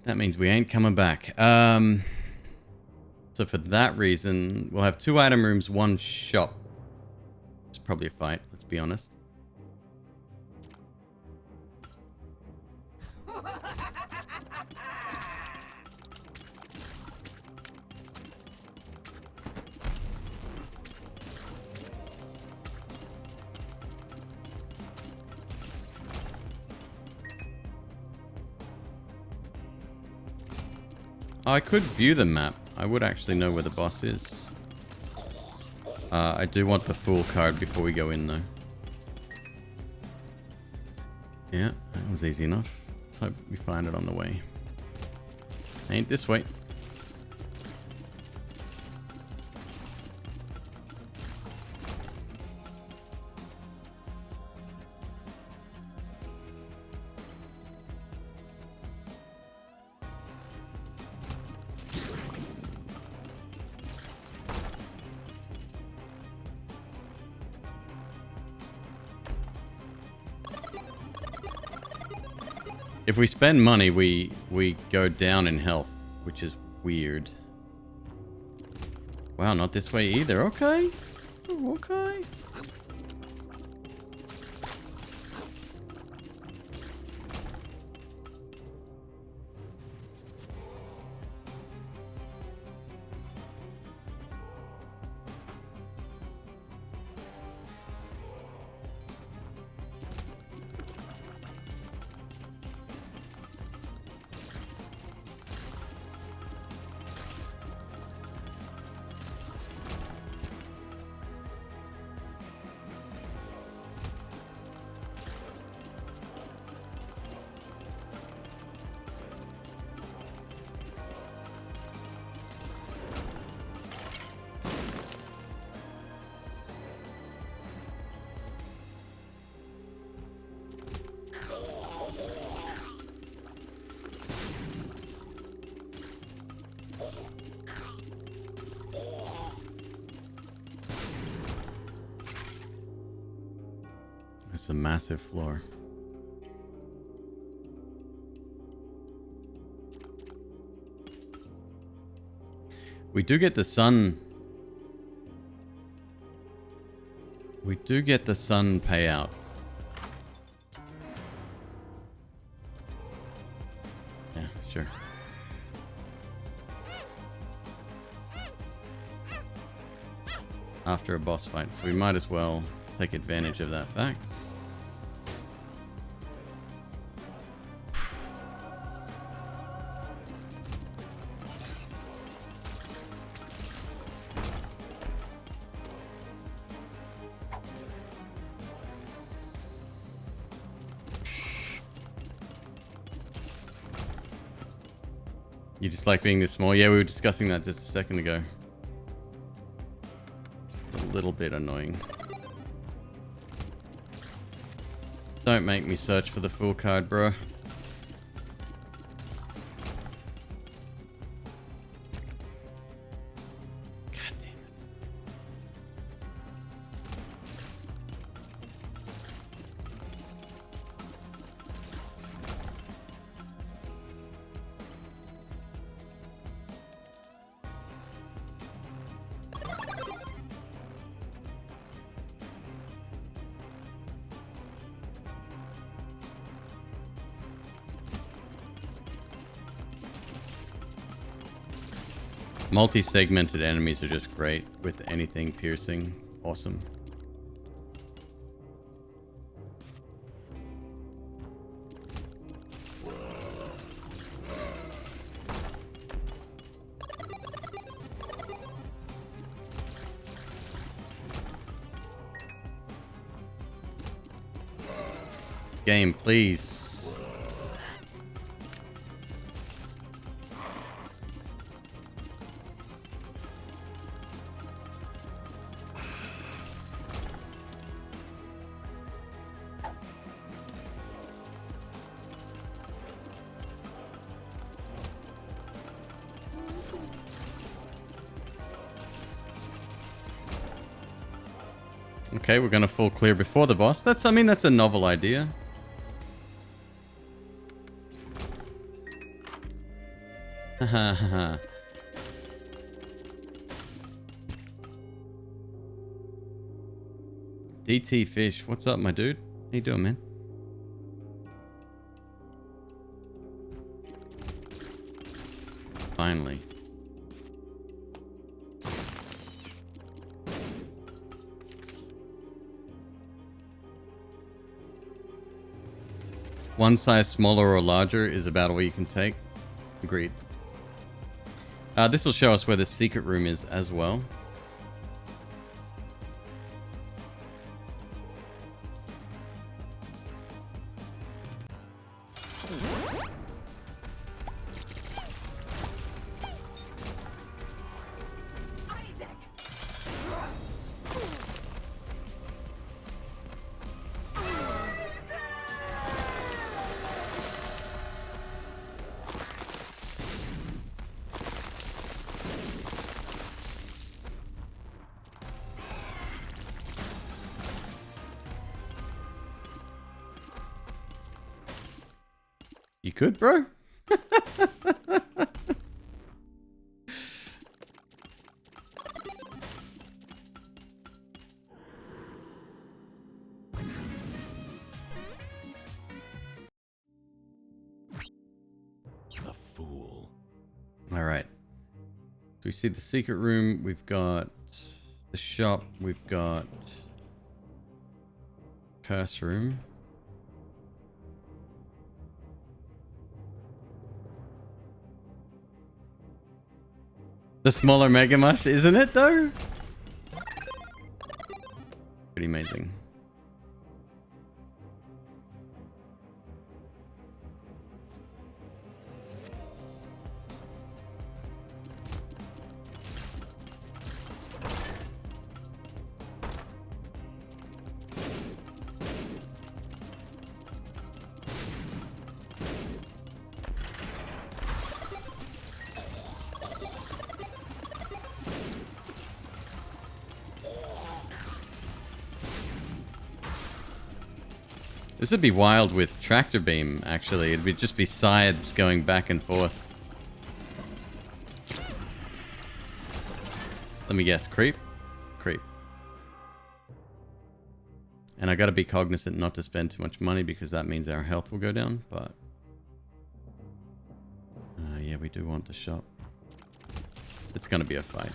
That means we ain't coming back. So for that reason, we'll have 2 item rooms, 1 shop. It's probably a fight, let's be honest. I could view the map. I would actually know where the boss is. I do want the Fool card before we go in though. Yeah, that was easy enough. Let's hope we find it on the way. Ain't this way. If we spend money, we go down in health, which is weird. Wow, not this way either. Okay. Okay. It's a massive floor. We do get the sun. We do get the sun payout. Yeah, sure. After a boss fight, so we might as well take advantage of that fact. You just like being this small? Yeah, we were discussing that just a second ago. It's a little bit annoying. Don't make me search for the full card, bro. God damn it. Multi-segmented enemies are just great with anything piercing. Awesome. Game, please. Okay, we're gonna full clear before the boss. I mean, that's a novel idea. Haha, haha. DT Fish, what's up, my dude? How you doing, man? Finally. One size smaller or larger is about all you can take. Agreed. This will show us where the secret room is as well. You could, bro? The fool. All right. So we see the secret room. We've got the shop. We've got curse room. The smaller Mega Mush, isn't it though? Pretty amazing. This would be wild with tractor beam, actually. It'd be just be scythes going back and forth. Let me guess. Creep? Creep. And I gotta be cognizant not to spend too much money because that means our health will go down, but... yeah, we do want to shop. It's gonna be a fight.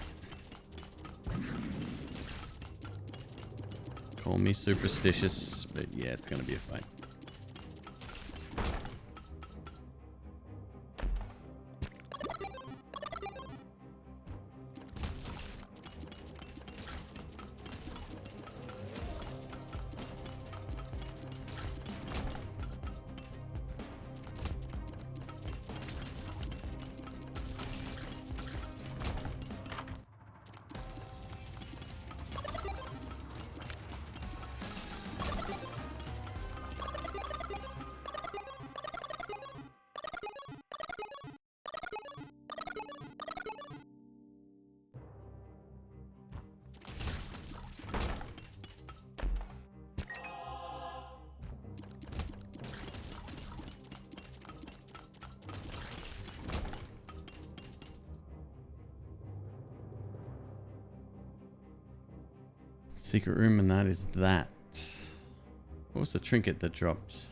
Call me superstitious, but yeah, it's gonna be a fight. Secret room, and that is that. What was the trinket that dropped?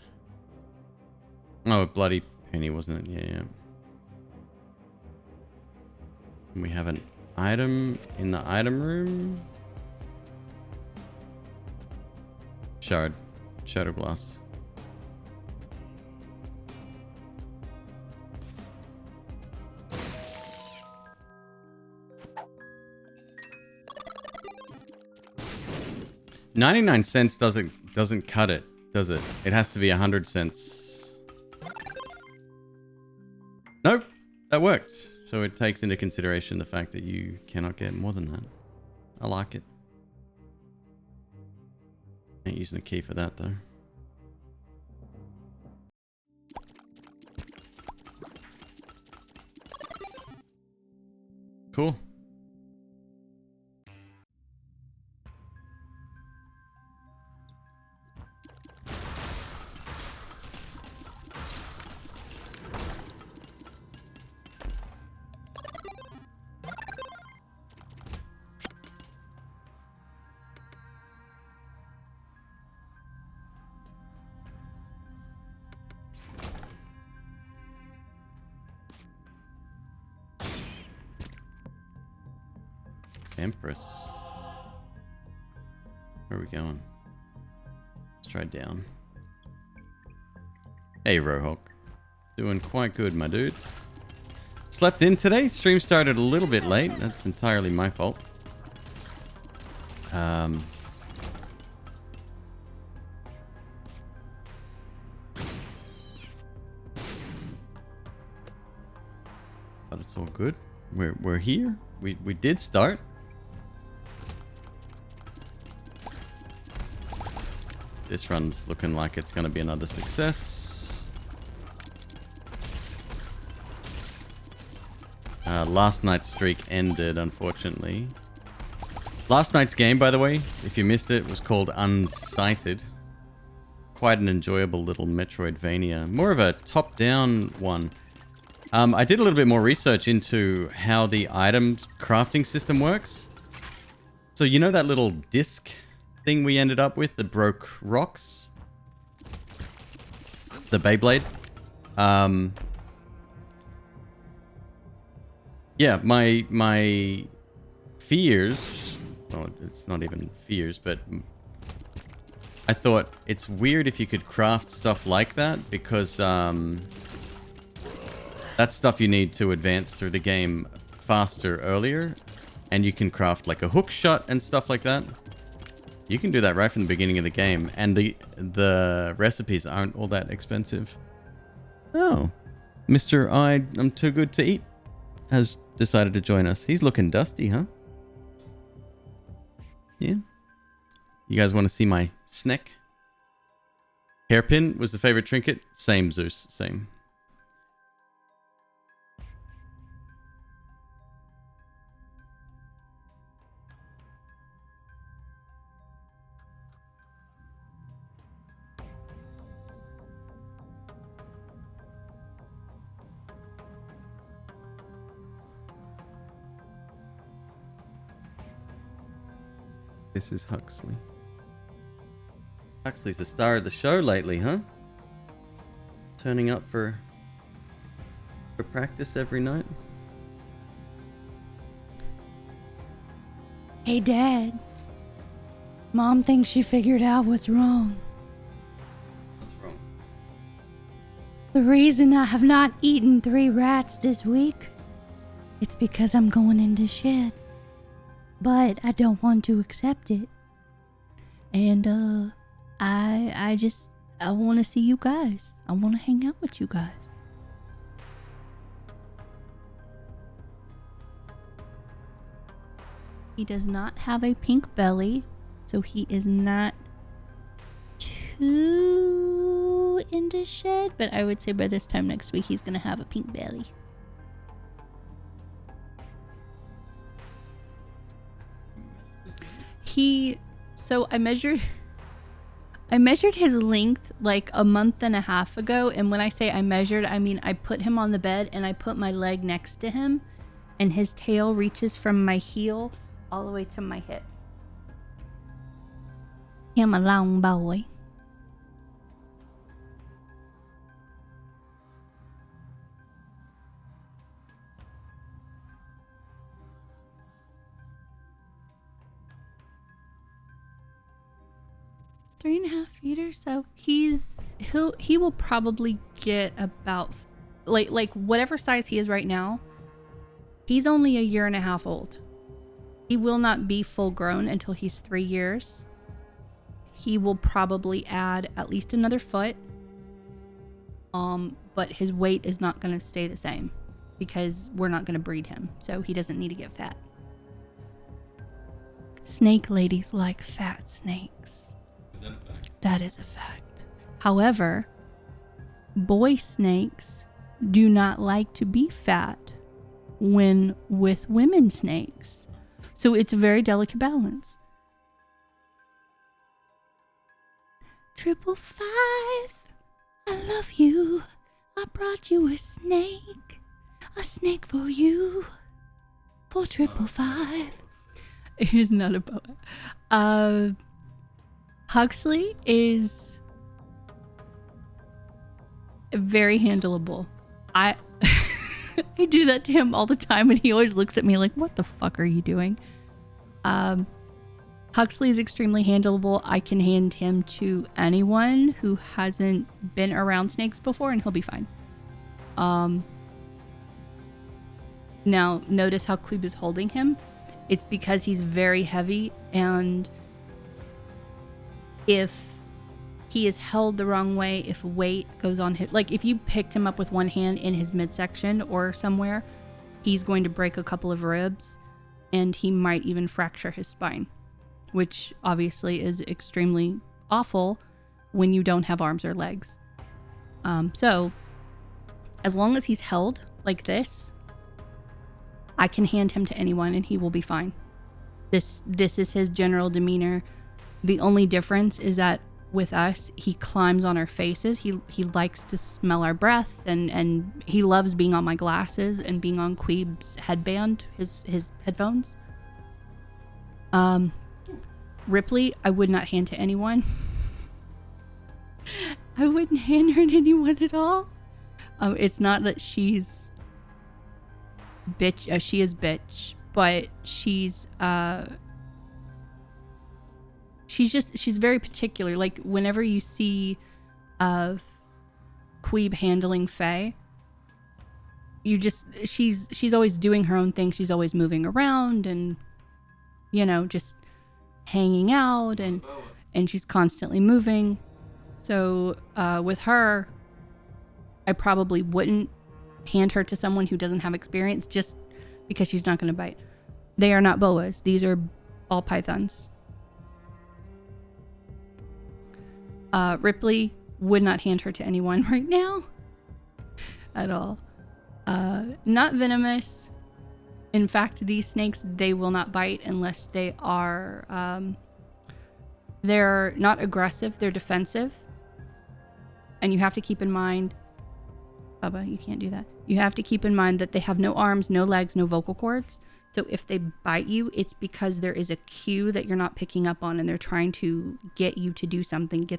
Oh, a bloody penny, wasn't it? Yeah, yeah. And we have an item in the item room. Shard. Shadow glass. $0.99 doesn't cut it, does it? It has to be 100 cents. Nope, that worked. So it takes into consideration the fact that you cannot get more than that. I like it. Ain't using a key for that though. Cool. Empress. Where are we going? Let's try down. Hey, Rohawk. Doing quite good, my dude. Slept in today. Stream started a little bit late. That's entirely my fault. But it's all good. We're here. We did start. This run's looking like it's going to be another success. Last night's streak ended, unfortunately. Last night's game, by the way, if you missed it, was called Unsighted. quite an enjoyable little Metroidvania. More of a top-down one. I did a little bit more research into how the item crafting system works. So you know that little disc thing we ended up with that broke rocks? The Beyblade? Yeah, my fears... Well, it's not even fears, but... I thought it's weird if you could craft stuff like that because that's stuff you need to advance through the game faster earlier, and you can craft like a hook shot and stuff like that. You can do that right from the beginning of the game, and the recipes aren't all that expensive. Oh, Mr. I'm too good to eat has decided to join us. He's looking dusty, huh? Yeah. You guys want to see my snack? Hairpin was the favorite trinket. Same, Zeus. Same. This is Huxley. Huxley's the star of the show lately, huh? Turning up for practice every night. Hey, Dad. Mom thinks she figured out what's wrong. What's wrong? The reason I have not eaten 3 rats this week, it's because I'm going into shed. But I don't want to accept it. And, I want to see you guys. I want to hang out with you guys. He does not have a pink belly, so he is not too into shed, but I would say by this time next week he's going to have a pink belly. So I measured his length like a month and a half ago, and when I say I measured, I mean I put him on the bed and I put my leg next to him, and his tail reaches from my heel all the way to my hip. I'm a long boy. Three and a half feet or so. He will probably get about like whatever size he is right now. He's only a year and a half old. He will not be full grown until he's 3 years. He will probably add at least another foot. But his weight is not going to stay the same because we're not going to breed him, so he doesn't need to get fat. Snake ladies like fat snakes. That is a fact. However, boy snakes do not like to be fat when with women snakes. So it's a very delicate balance. 555, I love you. I brought you a snake for you. For 555. It is not about Huxley is very handleable. I do that to him all the time, and he always looks at me like, what the fuck are you doing? Huxley is extremely handleable. I can hand him to anyone who hasn't been around snakes before, and he'll be fine. Now, notice how Queeb is holding him. It's because he's very heavy, and if he is held the wrong way, if weight goes on his... Like, if you picked him up with one hand in his midsection or somewhere, he's going to break a couple of ribs, and he might even fracture his spine, which obviously is extremely awful when you don't have arms or legs. So, as long as he's held like this, I can hand him to anyone and he will be fine. This is his general demeanor. The only difference is that with us. He climbs on our faces. He likes to smell our breath, and he loves being on my glasses and being on Queeb's headband, his headphones. Ripley, I would not hand to anyone. I wouldn't hand her to anyone at all. It's not that she's bitch. She is bitch, but she's very particular. Like whenever you see Queeb handling Faye, she's always doing her own thing. She's always moving around and just hanging out, and she's constantly moving. So with her, I probably wouldn't hand her to someone who doesn't have experience, just because she's not going to bite. They are not boas. These are ball pythons. Ripley, would not hand her to anyone right now at all. Not venomous. In fact, these snakes, they will not bite unless they are they're not aggressive, they're defensive. And you have to keep in mind, Bubba, you can't do that. You have to keep in mind that they have no arms, no legs, no vocal cords. So if they bite you, it's because there is a cue that you're not picking up on, and they're trying to get you to do something.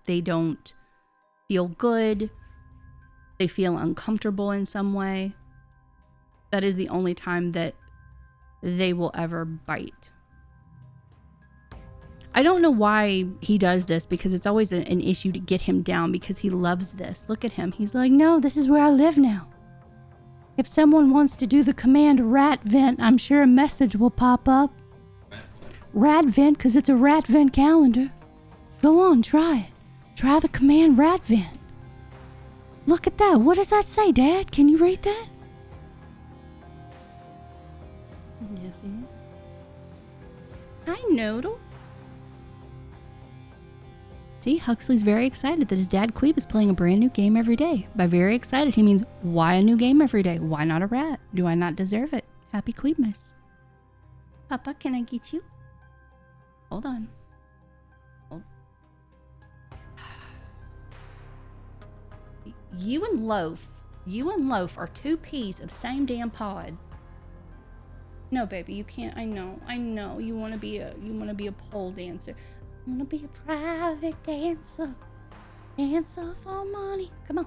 They don't feel good. They feel uncomfortable in some way. That is the only time that they will ever bite. I don't know why he does this, because it's always an issue to get him down, because he loves this. Look at him. He's like, no, this is where I live now. If someone wants to do the command rat vent, I'm sure a message will pop up. Rat vent, because it's a rat vent calendar. Go on, try it. Try the command rat vent. Look at that. What does that say, Dad? Can you read that? Yes, he is. Hi, Noodle. See, Huxley's very excited that his dad Queeb is playing a brand new game every day. By very excited, he means, why a new game every day? Why not a rat? Do I not deserve it? Happy Queebmas. Papa, can I get you? Hold on. You and Loaf are two peas of the same damn pod. No, baby, you can't. I know. You want to be a pole dancer. I want to be a private dancer. Dancer for money. Come on.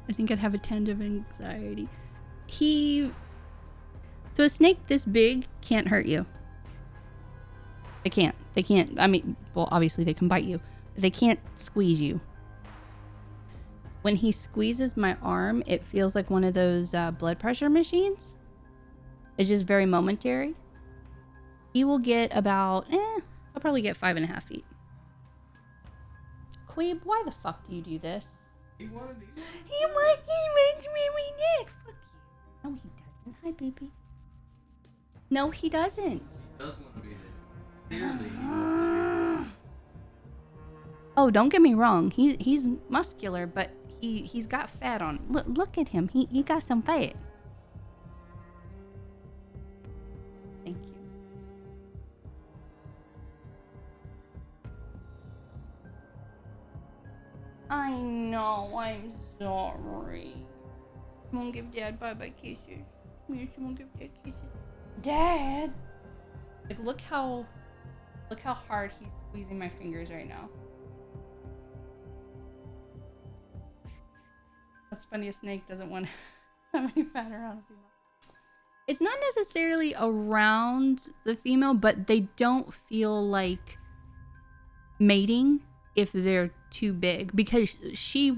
I think I'd have a tend of anxiety. So a snake this big can't hurt you. They can't. I mean, well, obviously they can bite you. But they can't squeeze you. When he squeezes my arm, it feels like one of those blood pressure machines. It's just very momentary. He will get about, I'll probably get 5.5 feet. Queeb, why the fuck do you do this? He wanted to. He makes me neck. Fuck you. No, he doesn't. Hi, baby. No, he doesn't. He does want to be there. Clearly, he wants to be there. Oh, don't get me wrong. He's muscular, but he's got fat on. Look at him. He got some fat. Thank you. I know. I'm sorry. You won't give Dad bye-bye kisses. Yes, you won't give Dad kisses. Dad! Like, look how hard he's squeezing my fingers right now. That's funny, a snake doesn't want to have any fat around a female. It's not necessarily around the female, but they don't feel like mating if they're too big, because she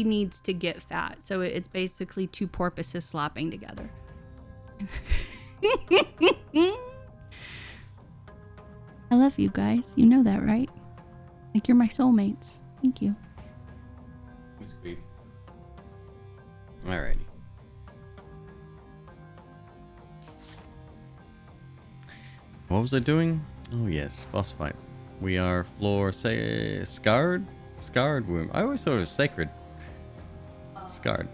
needs to get fat. So it's basically two porpoises slopping together. I love you guys. You know that, right? Like, you're my soulmates. Thank you. MzQueeb. Alrighty. What was I doing? Oh yes, boss fight. We are floor scarred womb. I always thought it was sacred. Scarred.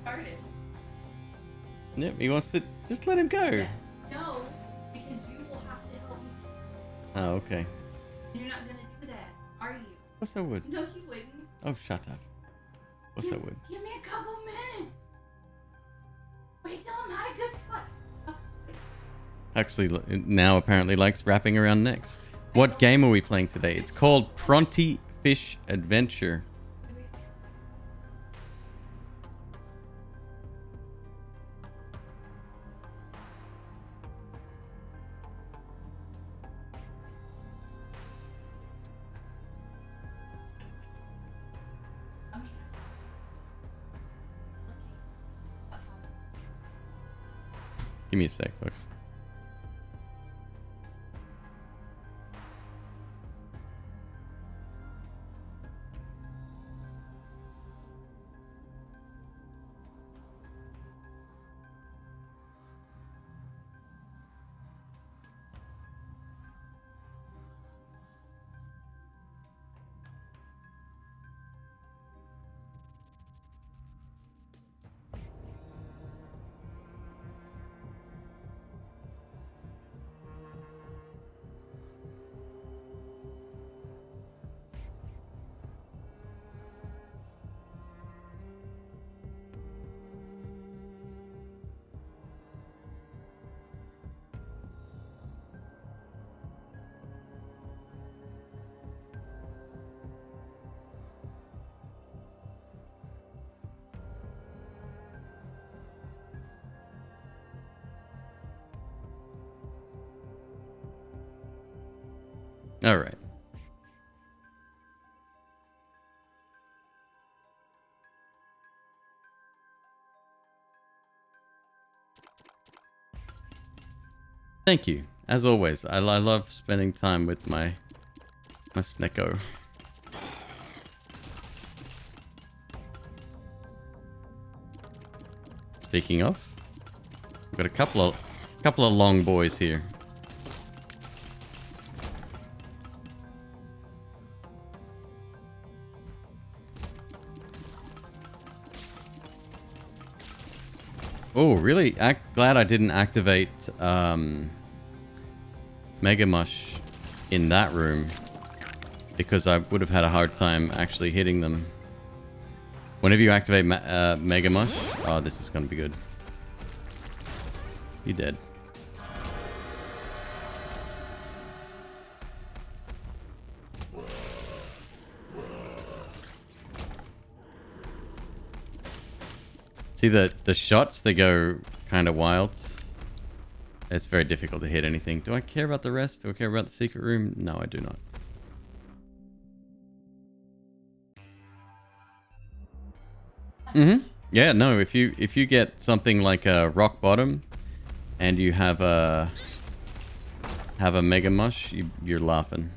Started. Yep, he wants to... Just let him go. Yeah. No, because you will have to help me. Oh, okay. You're not gonna do that, are you? Of course I would. No, you wouldn't. Oh, shut up. Of course I would. Give me a couple minutes. Wait till I'm at a good spot. Huxley now apparently likes wrapping around necks. What game are we playing today? It's called Pronty Fish Adventure. Give me a sec, folks. All right. Thank you. As always, I love spending time with my Snecko. Speaking of, we've got a couple of long boys here. Oh, really? Glad I didn't activate Mega Mush in that room, because I would have had a hard time actually hitting them. Whenever you activate Mega Mush, oh, this is going to be good. You dead. See the shots, they go kind of wild. It's very difficult to hit anything. Do I care about the rest? Do I care about the secret room? No, I do not. Yeah, no, if you get something like a rock bottom and you have a Mega Mush, you're laughing.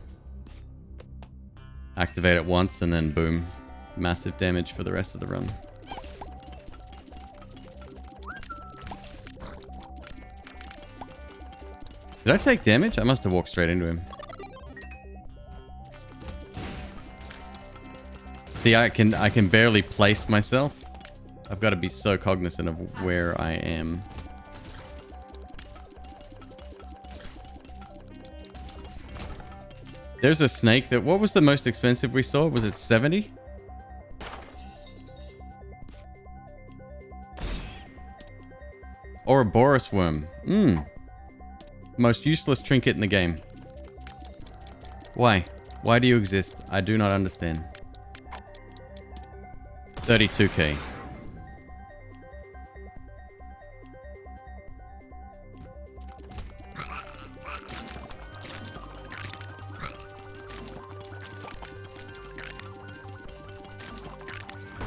Activate it once and then boom. Massive damage for the rest of the run. Did I take damage? I must have walked straight into him. See, I can barely place myself. I've got to be so cognizant of where I am. There's a snake that... What was the most expensive we saw? Was it 70? Or a Boris worm. Most useless trinket in the game. Why? Why do you exist? I do not understand. 32k.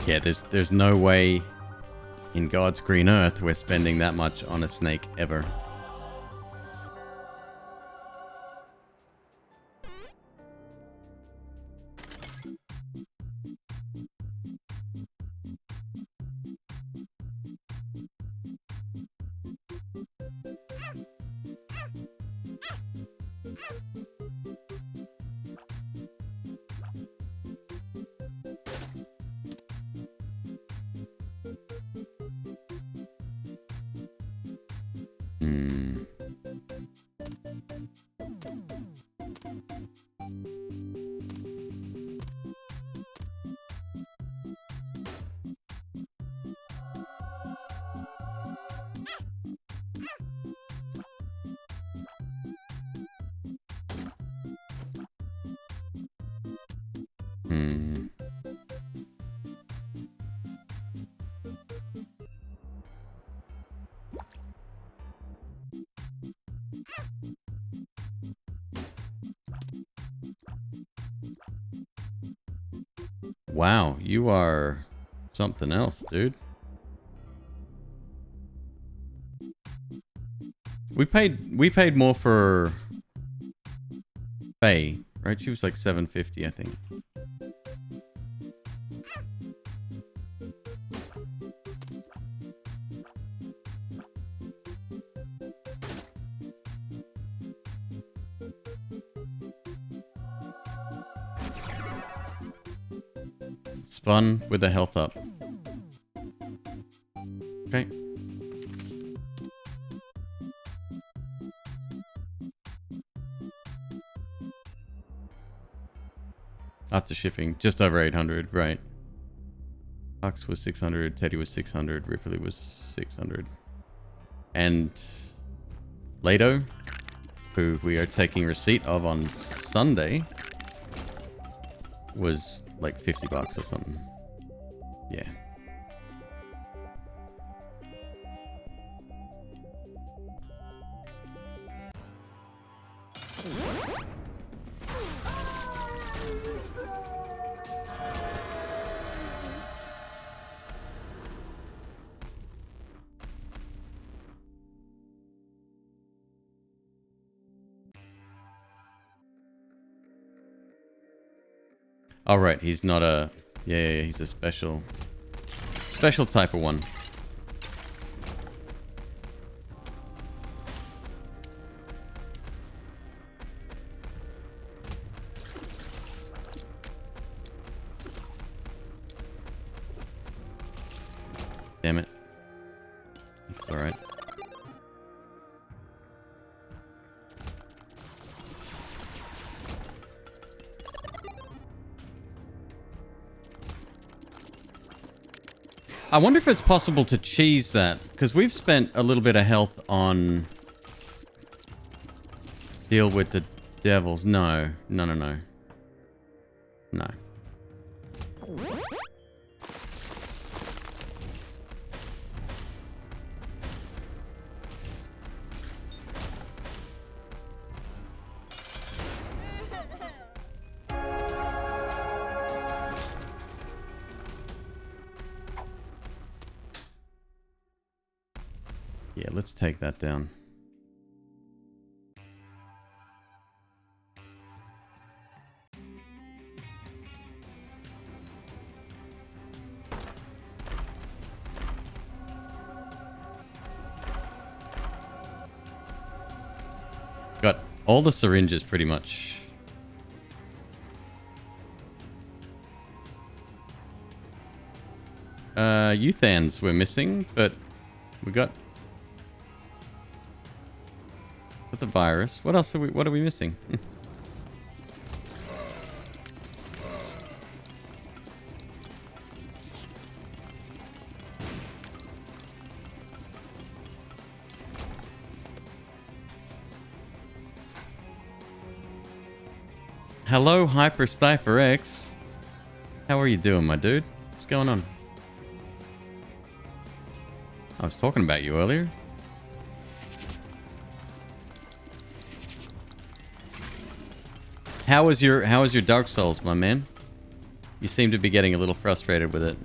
Yeah, there's no way in God's green earth we're spending that much on a snake ever. Hmm. Hmm. Wow, you are something else, dude. We paid more for Faye, right? She was like 750, I think. Spun with the health up. Okay. After shipping, just over 800, right. Hux was 600, Teddy was 600, Ripley was 600. And Lado, who we are taking receipt of on Sunday, was like 50 bucks or something. Yeah. Oh, right. He's not a... Yeah, he's a special type of one. Damn it. It's alright. I wonder if it's possible to cheese that, because we've spent a little bit of health on deal with the devils. No. No. Yeah, let's take that down. Got all the syringes pretty much. Euthans we're missing, but we got the virus. What else what are we missing? Hello, Hyper Stifer X. How are you doing, my dude? What's going on? I was talking about you earlier. How was your Dark Souls, my man? You seem to be getting a little frustrated with it.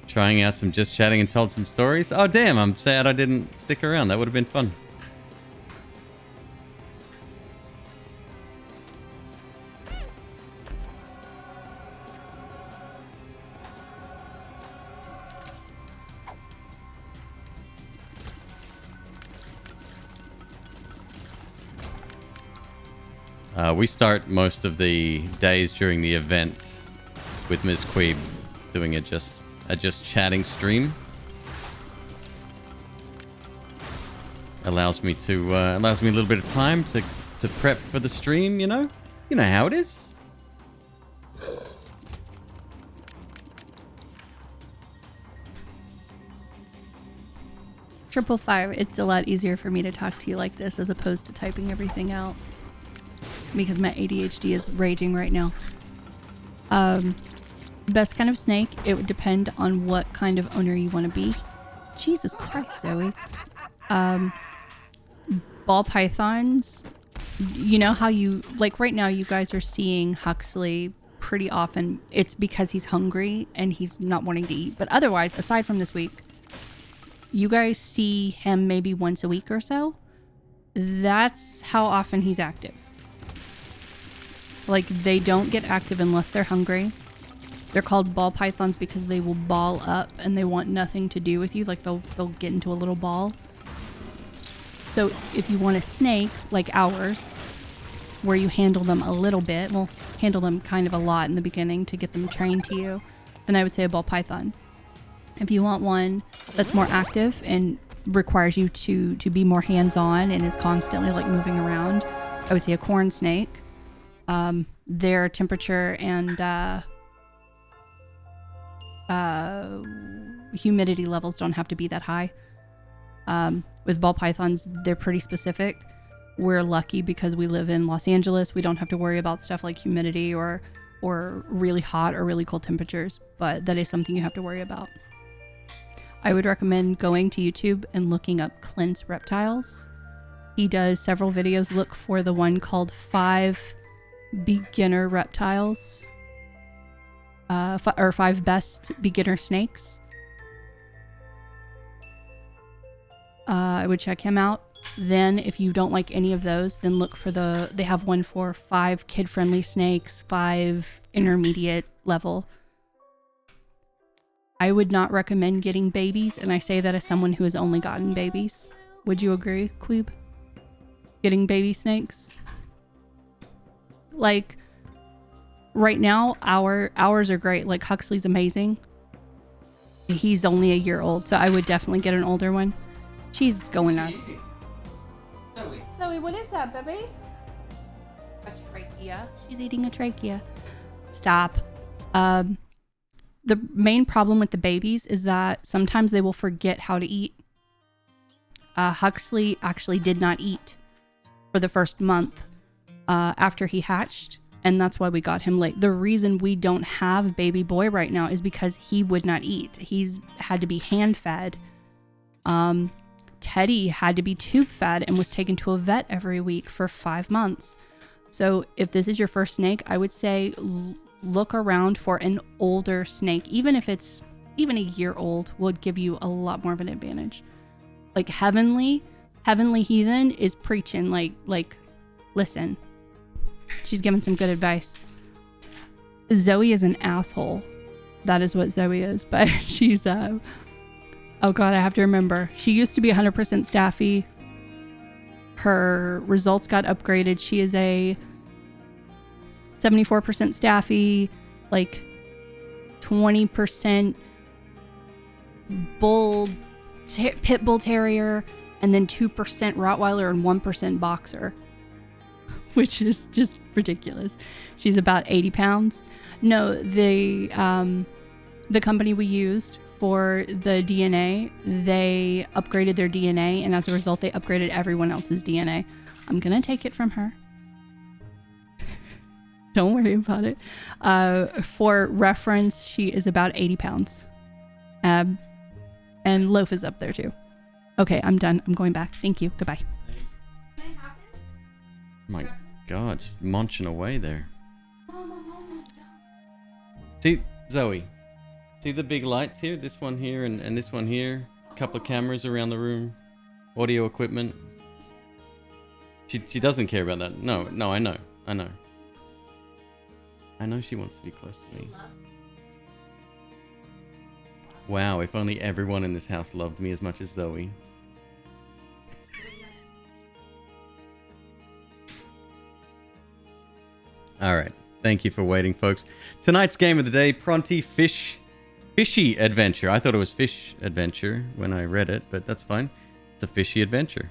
trying out some just chatting and told some stories. Oh, damn, I'm sad I didn't stick around. That would have been fun. We start most of the days during the event with MzQueeb doing a just chatting stream. Allows me a little bit of time to prep for the stream, you know? You know how it is. Triple fire. It's a lot easier for me to talk to you like this as opposed to typing everything out. Because my ADHD is raging right now. Best kind of snake, it would depend on what kind of owner you want to be. Jesus Christ, Zoe. Ball pythons, you know how you, like right now you guys are seeing Huxley pretty often. It's because he's hungry and he's not wanting to eat. But otherwise, aside from this week, you guys see him maybe once a week or so. That's how often he's active. Like, they don't get active unless they're hungry. They're called ball pythons because they will ball up and they want nothing to do with you. Like, they'll get into a little ball. So if you want a snake, like ours, where you handle them a little bit, well, handle them kind of a lot in the beginning to get them trained to you, then I would say a ball python. If you want one that's more active and requires you to be more hands-on and is constantly, like, moving around, I would say a corn snake. Their temperature and humidity levels don't have to be that high. With ball pythons, they're pretty specific. We're lucky because we live in Los Angeles. We don't have to worry about stuff like humidity or really hot or really cold temperatures, but that is something you have to worry about. I would recommend going to YouTube and looking up Clint's Reptiles. He does several videos. Look for the one called 5 Beginner Reptiles, or 5 Best Beginner Snakes. I would check him out. Then if you don't like any of those, then look for they have one for 5 kid-friendly snakes, 5 intermediate level. I would not recommend getting babies, and I say that as someone who has only gotten babies. Would you agree, Queeb? Getting baby snakes? Like, right now, ours are great. Like, Huxley's amazing. He's only a year old, so I would definitely get an older one. She's going nuts. Zoe, what is that, baby? A trachea. She's eating a trachea. Stop. The main problem with the babies is that sometimes they will forget how to eat. Huxley actually did not eat for the first month after he hatched, and that's why we got him late. The reason we don't have baby boy right now is because he would not eat. He's had to be hand fed. Teddy had to be tube fed and was taken to a vet every week for 5 months. So if this is your first snake, I would say look around for an older snake. Even if it's even a year old, would give you a lot more of an advantage. Like Heavenly Heathen is preaching, like listen. She's giving some good advice. Zoe is an asshole. That is what Zoe is, but she's oh god, I have to remember. She used to be 100% staffy. Her results got upgraded. She is a 74% staffy, like 20% pit bull terrier, and then 2% Rottweiler and 1% boxer, which is just ridiculous. She's about 80 pounds. No, the company we used for the DNA, they upgraded their DNA, and as a result, they upgraded everyone else's DNA. I'm gonna take it from her. Don't worry about it. For reference, she is about 80 pounds. And Loaf is up there too. Okay, I'm done. I'm going back. Thank you. Goodbye. Can I have this? My god, just munching away there. See, Zoe, See the big lights here? This one here and this one here. A couple of cameras around the room. Audio equipment. She doesn't care about that. No, I know. I know she wants to be close to me. Wow, if only everyone in this house loved me as much as Zoe. Alright, thank you for waiting, folks. Tonight's game of the day, Pronty Fishy Adventure. I thought it was Fish Adventure when I read it, but that's fine. It's a fishy adventure.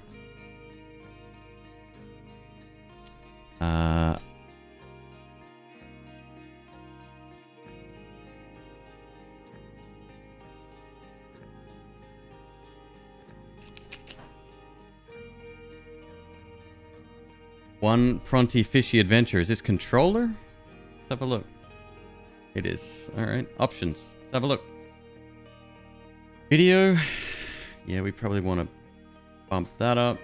One Pronty Fishy Adventure. Is this controller? Let's have a look. It is. Alright. Options. Let's have a look. Video. Yeah, we probably want to bump that up.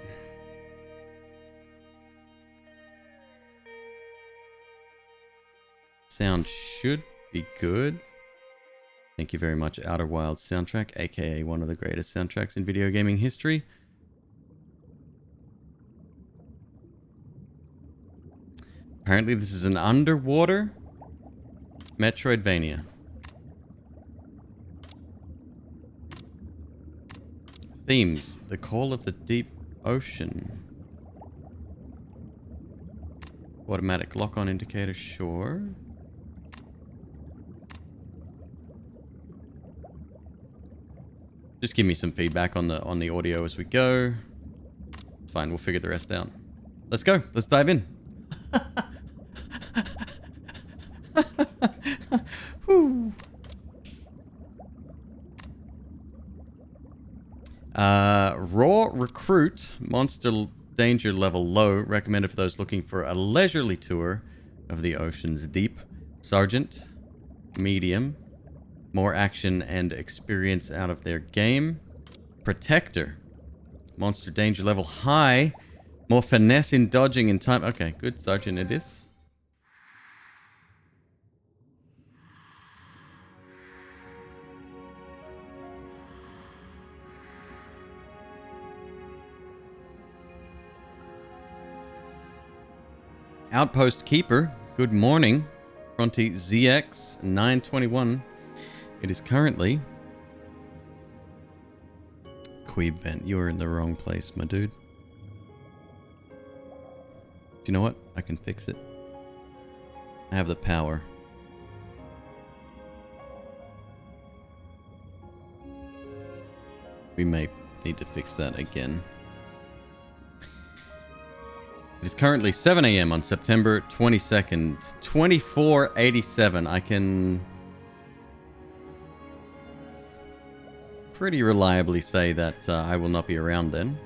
Sound should be good. Thank you very much, Outer Wilds soundtrack, aka one of the greatest soundtracks in video gaming history. Apparently this is an underwater Metroidvania. Themes. The Call of the Deep Ocean. Automatic lock-on indicator, sure. Just give me some feedback on the audio as we go. Fine, we'll figure the rest out. Let's go. Let's dive in. Raw Recruit, monster danger level low, recommended for those looking for a leisurely tour of the ocean's deep. Sergeant, medium, more action and experience out of their game. Protector, monster danger level high, more finesse in dodging and time. Okay, good. Sergeant it is. Outpost Keeper, good morning. Pronty ZX 921. It is currently Queebvent. You're in the wrong place, my dude. Do you know what? I can fix it. I have the power. We may need to fix that again. It is currently 7 a.m. on September 22nd, 2487. I can pretty reliably say that I will not be around then.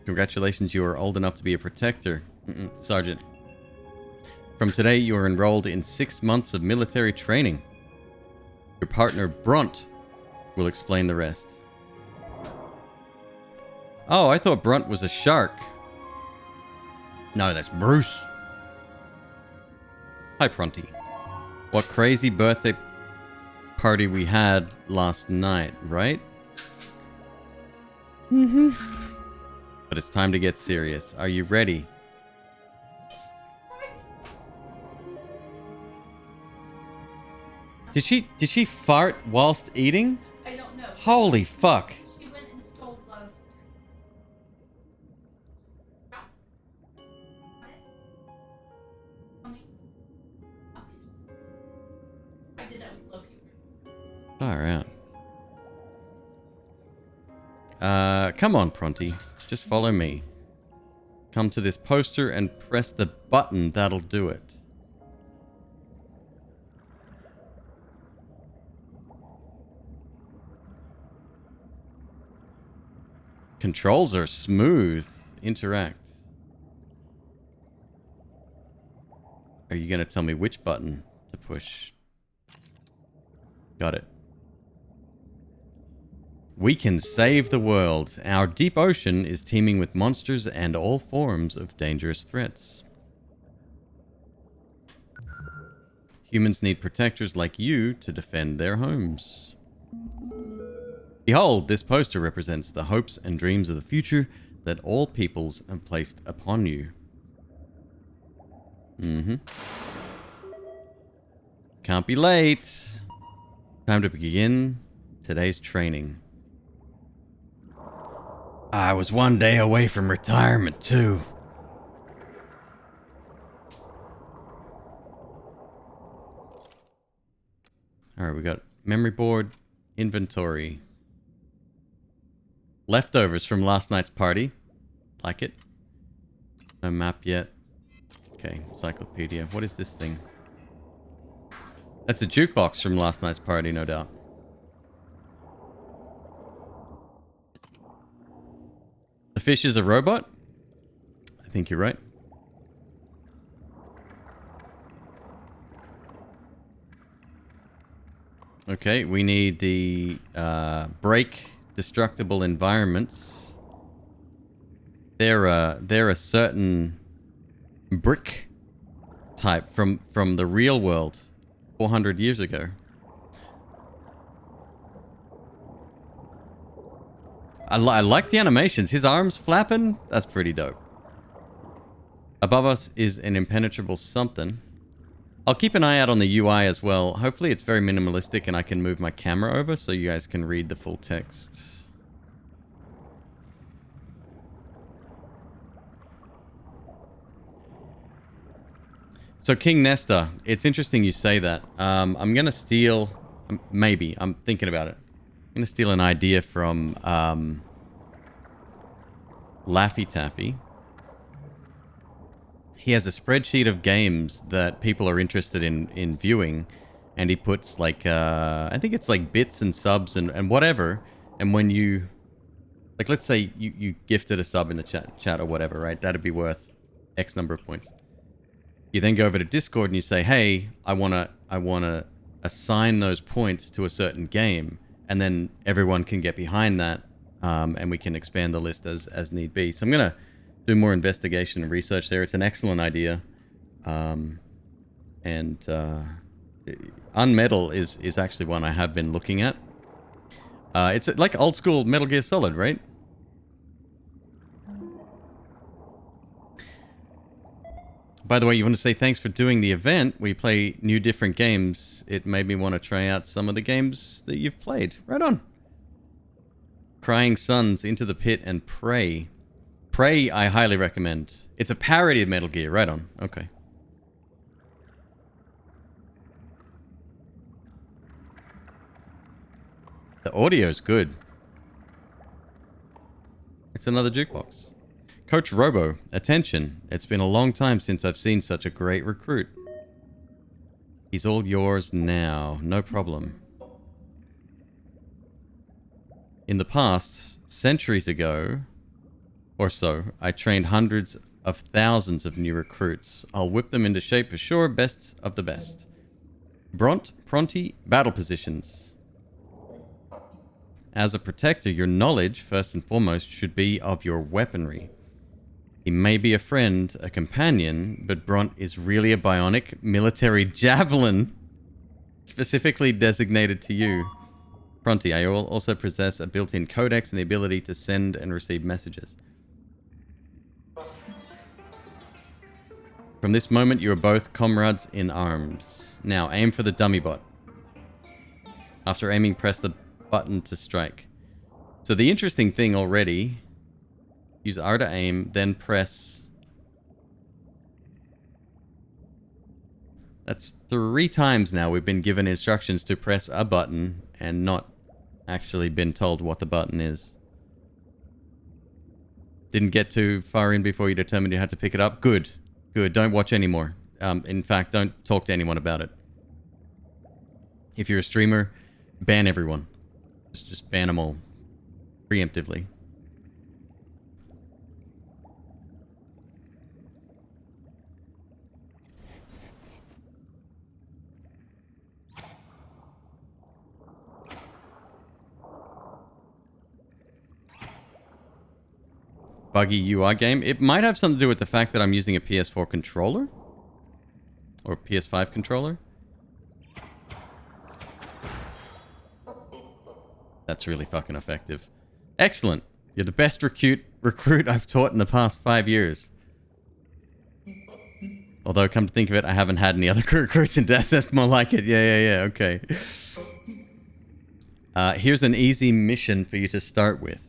Congratulations, you are old enough to be a protector. Sergeant. From today, you are enrolled in 6 months of military training. Your partner, Brunt, will explain the rest. Oh, I thought Brunt was a shark. No, that's Bruce. Hi, Pronty. What crazy birthday party we had last night, right? Mm-hmm. But it's time to get serious. Are you ready? Did she fart whilst eating? I don't know. Holy fuck. She went and stole gloves. I did that with love humor. Alright. Come on, Pronty. Just follow me. Come to this poster and press the button. That'll do it. Controls are smooth. Interact. Are you going to tell me which button to push? Got it. We can save the world. Our deep ocean is teeming with monsters and all forms of dangerous threats. Humans need protectors like you to defend their homes. Behold, this poster represents the hopes and dreams of the future that all peoples have placed upon you. Can't be late. Time to begin today's training. I was one day away from retirement, too. Alright, we got memory board, inventory. Leftovers from last night's party. Like it. No map yet. Okay, encyclopedia. What is this thing? That's a jukebox from last night's party, no doubt. The fish is a robot? I think you're right. Okay, we need the break destructible environments. They're a certain brick type from the real world 400 years ago. I like the animations. His arms flapping. That's pretty dope. Above us is an impenetrable something. I'll keep an eye out on the UI as well. Hopefully it's very minimalistic and I can move my camera over so you guys can read the full text. So King Nestor, it's interesting you say that. I'm going to steal... Maybe. I'm thinking about it. I'm going to steal an idea from Laffy Taffy. He has a spreadsheet of games that people are interested in viewing. And he puts like... I think it's like bits and subs and whatever. And when you... Like let's say you gifted a sub in the chat or whatever, right? That'd be worth X number of points. You then go over to Discord and you say, hey, I wanna assign those points to a certain game. And then everyone can get behind that. And we can expand the list as need be. So I'm going to do more investigation and research there. It's an excellent idea. Unmetal is actually one I have been looking at. It's like old school Metal Gear Solid, right? By the way, you want to say thanks for doing the event. We play new different games. It made me want to try out some of the games that you've played. Right on. Crying Suns, Into the Pit, and Prey. Prey, I highly recommend. It's a parody of Metal Gear. Right on. Okay. The audio's good. It's another jukebox. Coach Robo, attention. It's been a long time since I've seen such a great recruit. He's all yours now. No problem. In the past, centuries ago, or so, I trained hundreds of thousands of new recruits. I'll whip them into shape for sure. Best of the best. Pronty, battle positions. As a protector, your knowledge, first and foremost, should be of your weaponry. He may be a friend, a companion, but Bront is really a bionic military javelin specifically designated to you. Pronty, I also possess a built-in codex and the ability to send and receive messages. From this moment, you are both comrades in arms. Now, aim for the dummy bot. After aiming, press the button to strike. So the interesting thing already... Use R to aim, then press... That's 3 times now we've been given instructions to press a button and not actually been told what the button is. Didn't get too far in before you determined you had to pick it up? Good. Good. Don't watch anymore. In fact, don't talk to anyone about it. If you're a streamer, ban everyone. Just ban them all. Preemptively. Buggy UI game. It might have something to do with the fact that I'm using a PS4 controller. Or PS5 controller. That's really fucking effective. Excellent. You're the best recruit I've taught in the past 5 years. Although, come to think of it, I haven't had any other recruits in Death. That's more like it. Yeah, okay. Here's an easy mission for you to start with.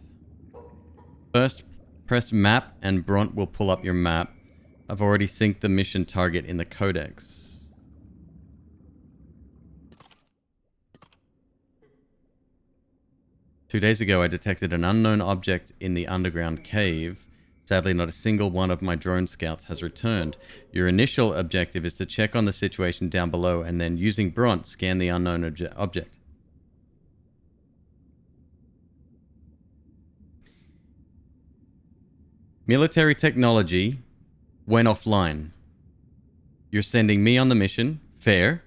First, press map and Bront will pull up your map. I've already synced the mission target in the codex. Two days ago, I detected an unknown object in the underground cave. Sadly, not a single one of my drone scouts has returned. Your initial objective is to check on the situation down below and then, using Bront, scan the unknown object. Military technology went offline. You're sending me on the mission. Fair.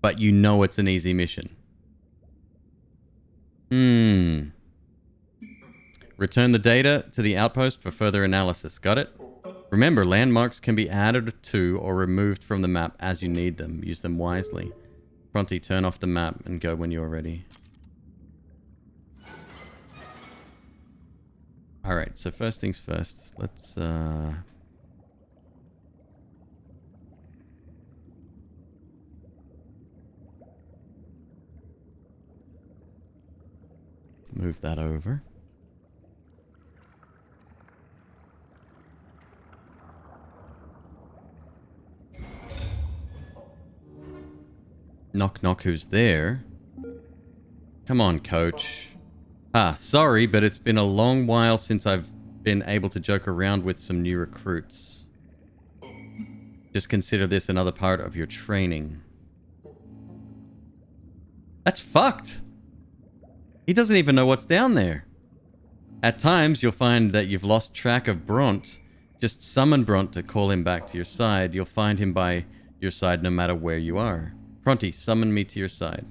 But you know it's an easy mission. Return the data to the outpost for further analysis. Got it? Remember, landmarks can be added to or removed from the map as you need them. Use them wisely. Pronty, turn off the map and go when you're ready. Alright, so first things first. Let's, move that over. Knock knock, who's there? Come on, coach. Sorry, but it's been a long while since I've been able to joke around with some new recruits. Just consider this another part of your training. That's fucked! He doesn't even know what's down there. At times, you'll find that you've lost track of Bront. Just summon Bront to call him back to your side. You'll find him by your side no matter where you are. Pronty, summon me to your side.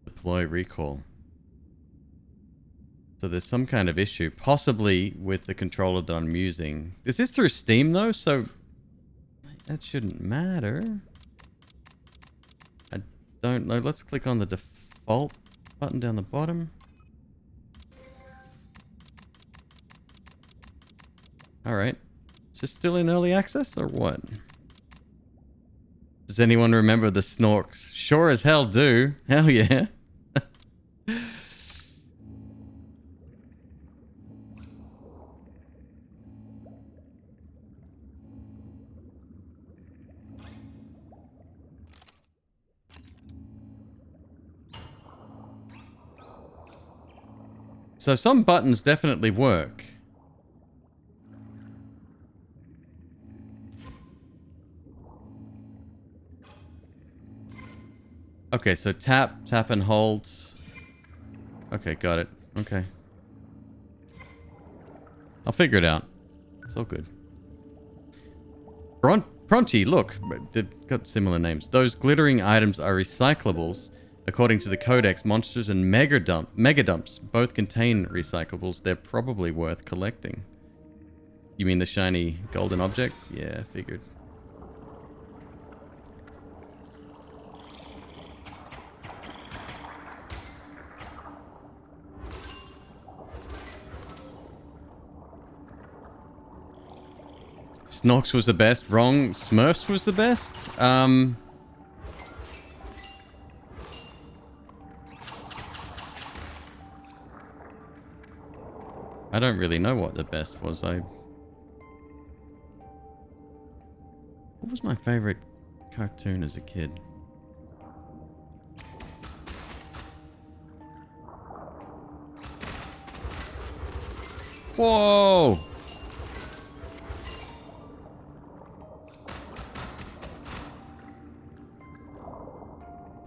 Deploy recall. So there's some kind of issue, possibly with the controller that I'm using. This is through Steam though, so that shouldn't matter. I don't know. Let's click on the default button down the bottom. Alright. Is this still in early access or what? Does anyone remember the snorks? Sure as hell do. Hell yeah. So some buttons definitely work. Okay, so tap and hold. Okay, got it. Okay. I'll figure it out. It's all good. Pronty, look. They've got similar names. Those glittering items are recyclables. According to the Codex, monsters and mega dumps both contain recyclables. They're probably worth collecting. You mean the shiny golden objects? Yeah, figured. Snorks was the best. Wrong. Smurfs was the best. I don't really know what the best was. What was my favorite cartoon as a kid? Whoa!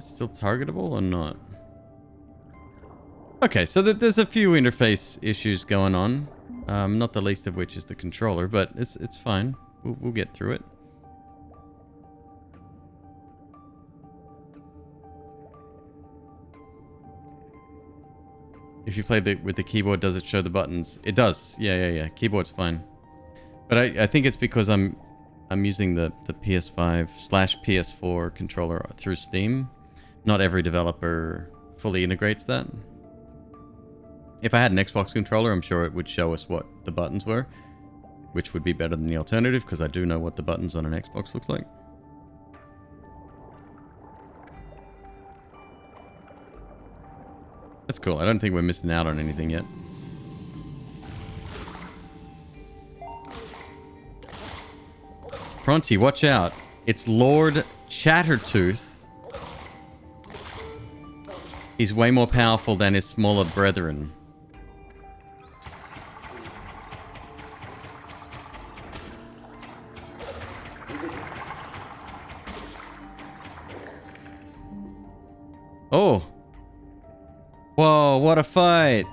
Still targetable or not? Okay, so there's a few interface issues going on. Not the least of which is the controller, but it's fine. We'll get through it. If you play with the keyboard, does it show the buttons? It does. Yeah. Keyboard's fine. But I think it's because I'm using the PS5/PS4 controller through Steam. Not every developer fully integrates that. If I had an Xbox controller, I'm sure it would show us what the buttons were, which would be better than the alternative, because I do know what the buttons on an Xbox looks like. That's cool. I don't think we're missing out on anything yet. Pronty, watch out. It's Lord Chattertooth. He's way more powerful than his smaller brethren. Oh. Whoa, what a fight.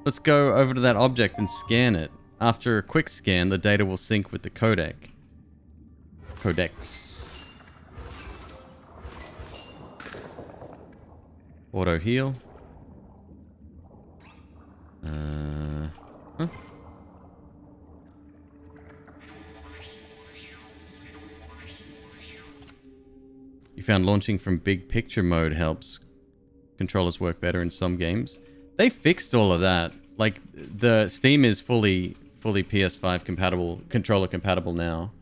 Let's go over to that object and scan it. After a quick scan, the data will sync with the codex. Auto heal. Huh? You found launching from big picture mode helps controllers work better in some games. They fixed all of that. Like, the Steam is fully PS5 compatible, controller compatible now.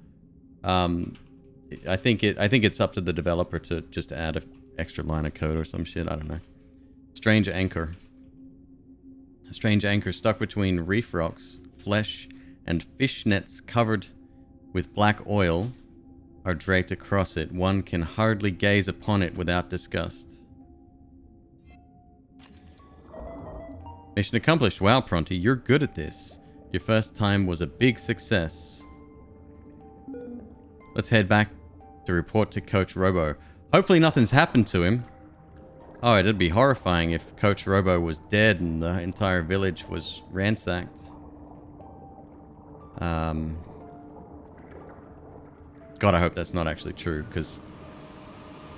I think it's up to the developer to just add an extra line of code or some shit. I don't know. Strange anchor. A strange anchor stuck between reef rocks, flesh, and fish nets covered with black oil are draped across it. One can hardly gaze upon it without disgust. Mission accomplished. Wow, Pronty, you're good at this. Your first time was a big success. Let's head back to report to Coach Robo. Hopefully nothing's happened to him. Oh, it'd be horrifying if Coach Robo was dead and the entire village was ransacked. God, I hope that's not actually true, because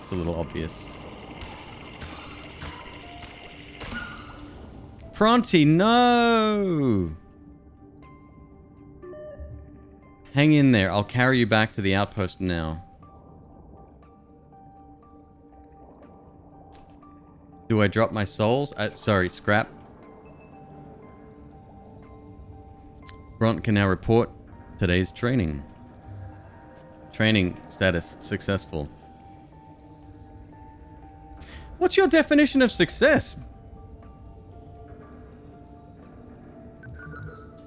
it's a little obvious. Pronty, no! Hang in there. I'll carry you back to the outpost now. Do I drop my souls? Sorry, scrap. Bront can now report today's training. Training status successful. What's your definition of success?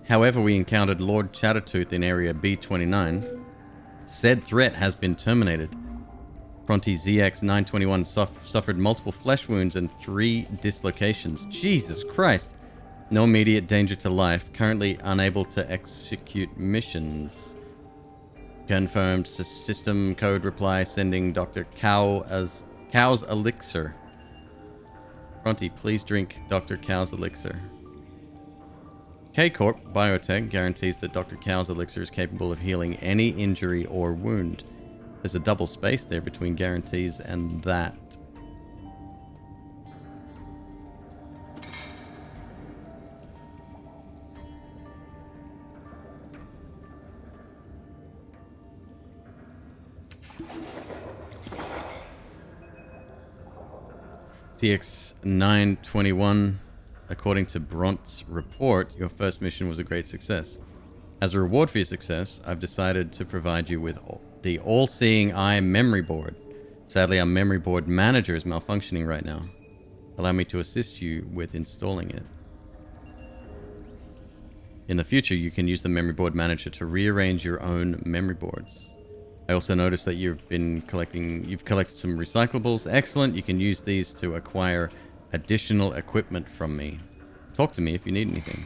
However, we encountered Lord Chattertooth in area B29. Said threat has been terminated. Pronty ZX921 suffered multiple flesh wounds and 3 dislocations. Jesus Christ. No immediate danger to life. Currently unable to execute missions. Confirmed system code reply sending Dr. Cow's elixir. Pronty, please drink Dr. Cow's elixir. K-Corp Biotech guarantees that Dr. Cow's elixir is capable of healing any injury or wound. There's a double space there between guarantees and that. TX921, according to Bront's report, your first mission was a great success. As a reward for your success, I've decided to provide you with the all-seeing eye memory board. Sadly, our memory board manager is malfunctioning right now. Allow me to assist you with installing it. In the future, you can use the memory board manager to rearrange your own memory boards. I also noticed that you've collected some recyclables. Excellent. You can use these to acquire additional equipment from me. Talk to me if you need anything.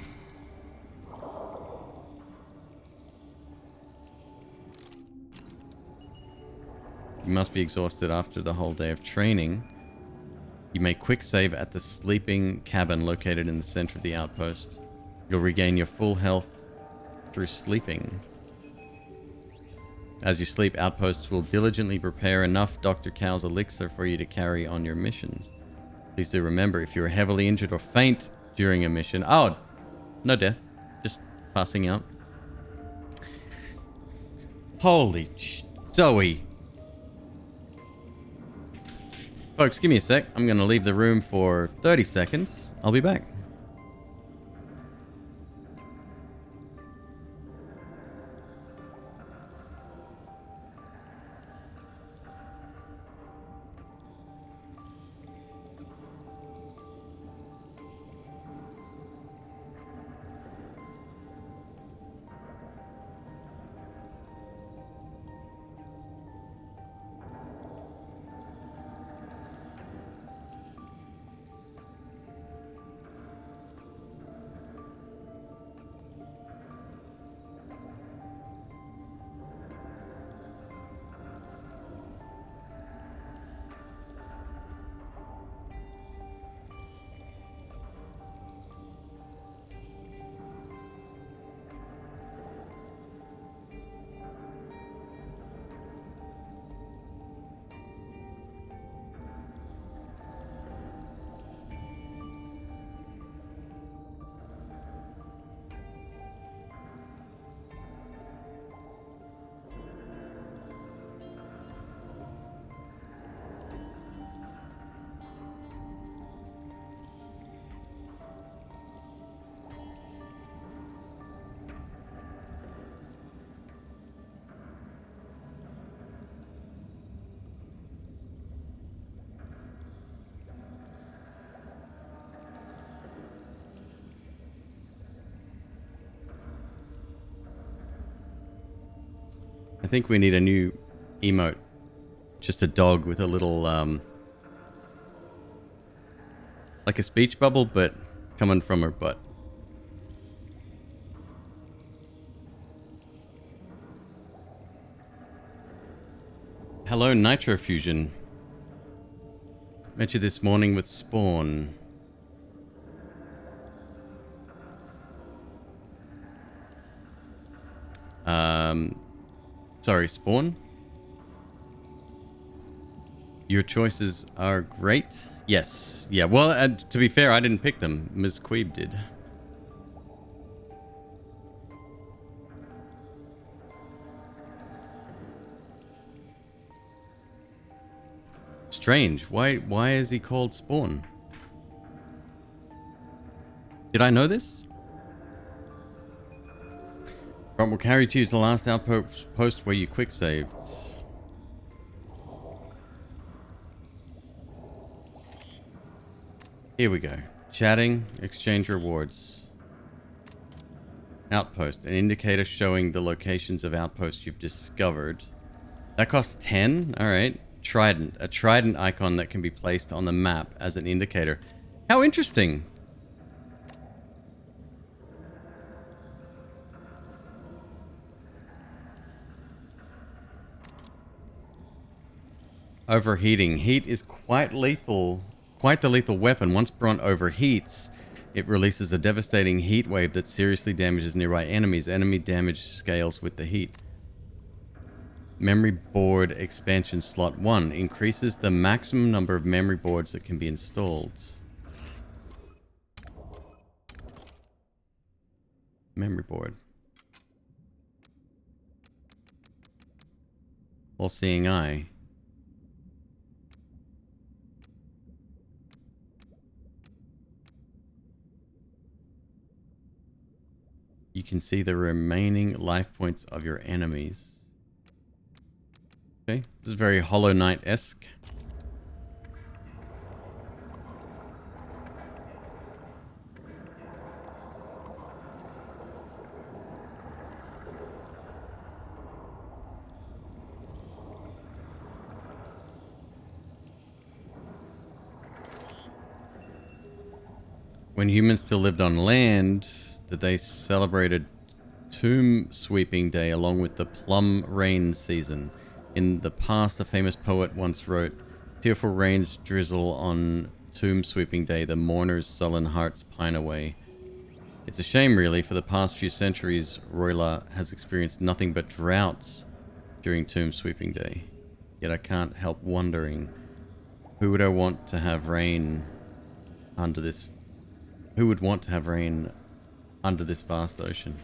You must be exhausted after the whole day of training. You may quick save at the sleeping cabin located in the center of the outpost. You'll regain your full health through sleeping. As you sleep, outposts will diligently prepare enough Dr. Cow's elixir for you to carry on your missions. Please do remember, if you are heavily injured or faint during a mission... Oh, no death. Just passing out. Holy Zoe. Folks, give me a sec. I'm going to leave the room for 30 seconds. I'll be back. I think we need a new emote. Just a dog with a little, like a speech bubble, but coming from her butt. Hello, Nitrofusion. Met you this morning with Spawn. Sorry, Spawn? Your choices are great. Yes. Yeah, well, to be fair, I didn't pick them. MzQueeb did. Strange. Why is he called Spawn? Did I know this? Front will carry you to the last outpost where you quick saved. Here we go. Chatting, exchange rewards. Outpost, an indicator showing the locations of outposts you've discovered. That costs 10? Alright. Trident, a trident icon that can be placed on the map as an indicator. How interesting! Overheating. Heat is quite lethal. Quite the lethal weapon. Once Bront overheats, it releases a devastating heat wave that seriously damages nearby enemies. Enemy damage scales with the heat. Memory board expansion slot 1 increases the maximum number of memory boards that can be installed. Memory board. All-seeing eye. You can see the remaining life points of your enemies. Okay, this is very Hollow Knight-esque. When humans still lived on land, that they celebrated Tomb Sweeping Day along with the Plum Rain season. In the past, a famous poet once wrote, "Tearful rains drizzle on tomb sweeping day, the mourner's sullen hearts pine away." It's a shame, really. For the past few centuries, Roila has experienced nothing but droughts during tomb sweeping day. Yet I can't help wondering, who would I want to have rain under this? Who would want to have rain under this vast ocean?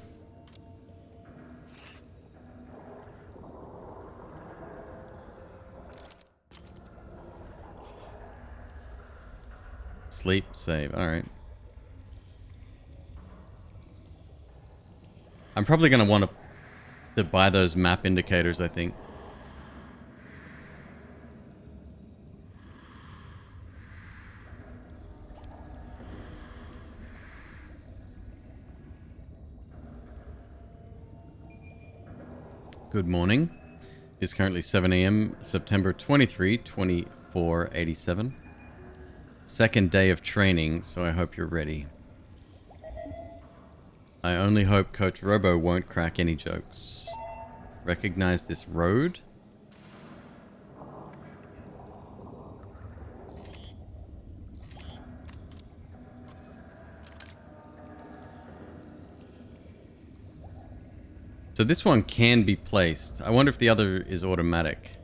Sleep, save. Alright. I'm probably going to want to buy those map indicators, I think. Good morning. It's currently 7 a.m. September 23, 2487. Second day of training, so I hope you're ready. I only hope Coach Robo won't crack any jokes. Recognize this road? So this one can be placed. I wonder if the other is automatic.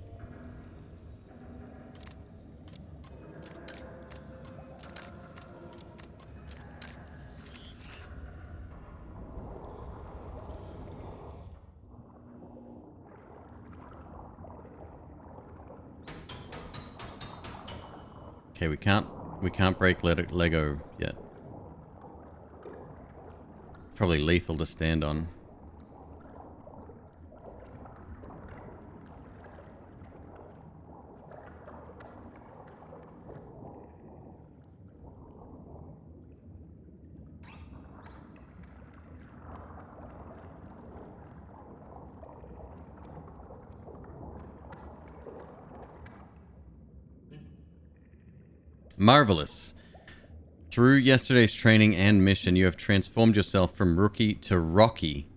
Okay, we can't break Lego yet. Probably lethal to stand on. Marvelous. Through yesterday's training and mission, you have transformed yourself from rookie to Rocky.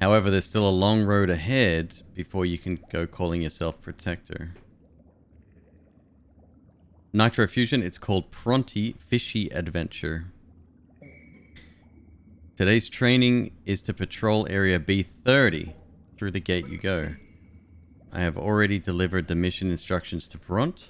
However, there's still a long road ahead before you can go calling yourself Protector. Nitro Fusion, it's called Pronty Fishy Adventure. Today's training is to patrol area B30. Through the gate you go. I have already delivered the mission instructions to Pront.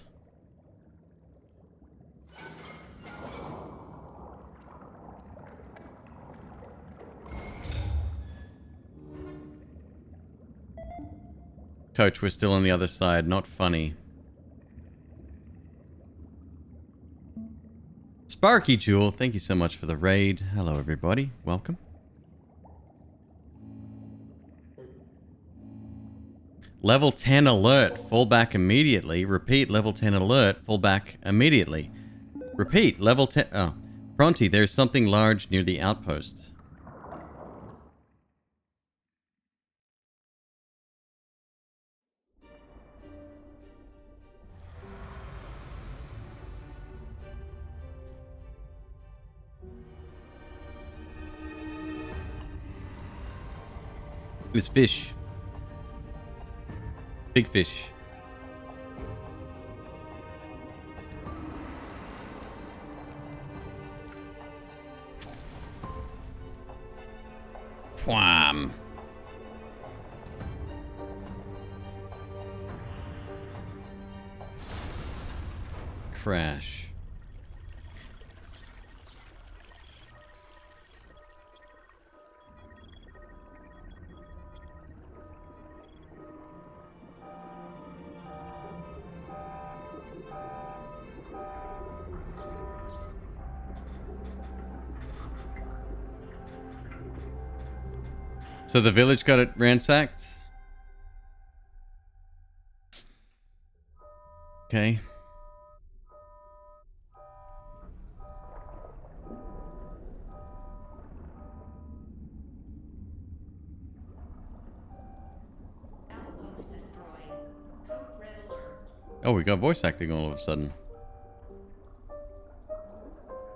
Coach, we're still on the other side. Not funny. Sparky Jewel, thank you so much for the raid. Hello, everybody. Welcome. Level 10 alert. Fall back immediately. Repeat. Level 10 alert. Fall back immediately. Repeat. Level 10. Oh. Pronty, there's something large near the outpost. It's fish. Big fish. Wham. Crash. So the village got it ransacked? Okay. Outpost destroyed. Code red alert. Oh, we got voice acting all of a sudden.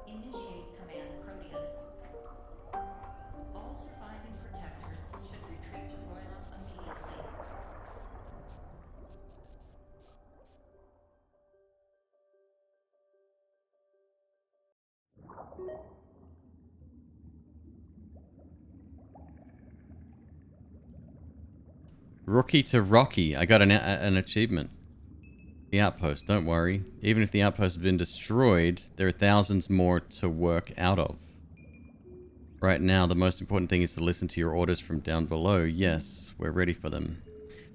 Initiate command Proteus. All surviving protectors should retreat to Roila immediately. Rookie to Rocky. I got an achievement. The outpost, don't worry. Even if the outpost has been destroyed, there are thousands more to work out of. Right now, the most important thing is to listen to your orders from down below. Yes, we're ready for them.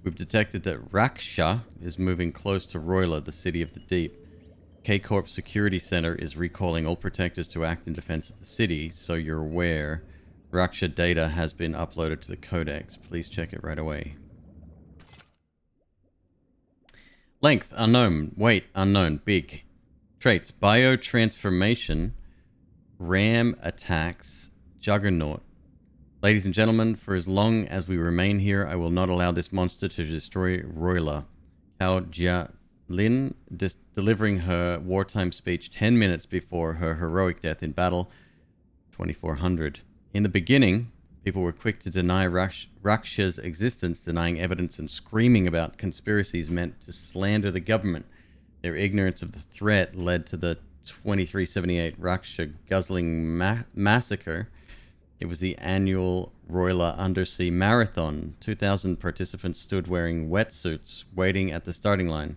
We've detected that Raksha is moving close to Roila, the city of the deep. K-Corp Security Center is recalling all protectors to act in defense of the city, so you're aware. Raksha data has been uploaded to the codex. Please check it right away. Length, unknown. Weight, unknown. Big. Traits, biotransformation, ram attacks, juggernaut. Ladies and gentlemen, for as long as we remain here, I will not allow this monster to destroy Roila. Cao Jia Lin, delivering her wartime speech 10 minutes before her heroic death in battle, 2400. In the beginning, people were quick to deny Raksha's existence, denying evidence and screaming about conspiracies meant to slander the government. Their ignorance of the threat led to the 2378 Raksha guzzling massacre. It was the annual Roila Undersea Marathon. 2,000 participants stood wearing wetsuits, waiting at the starting line.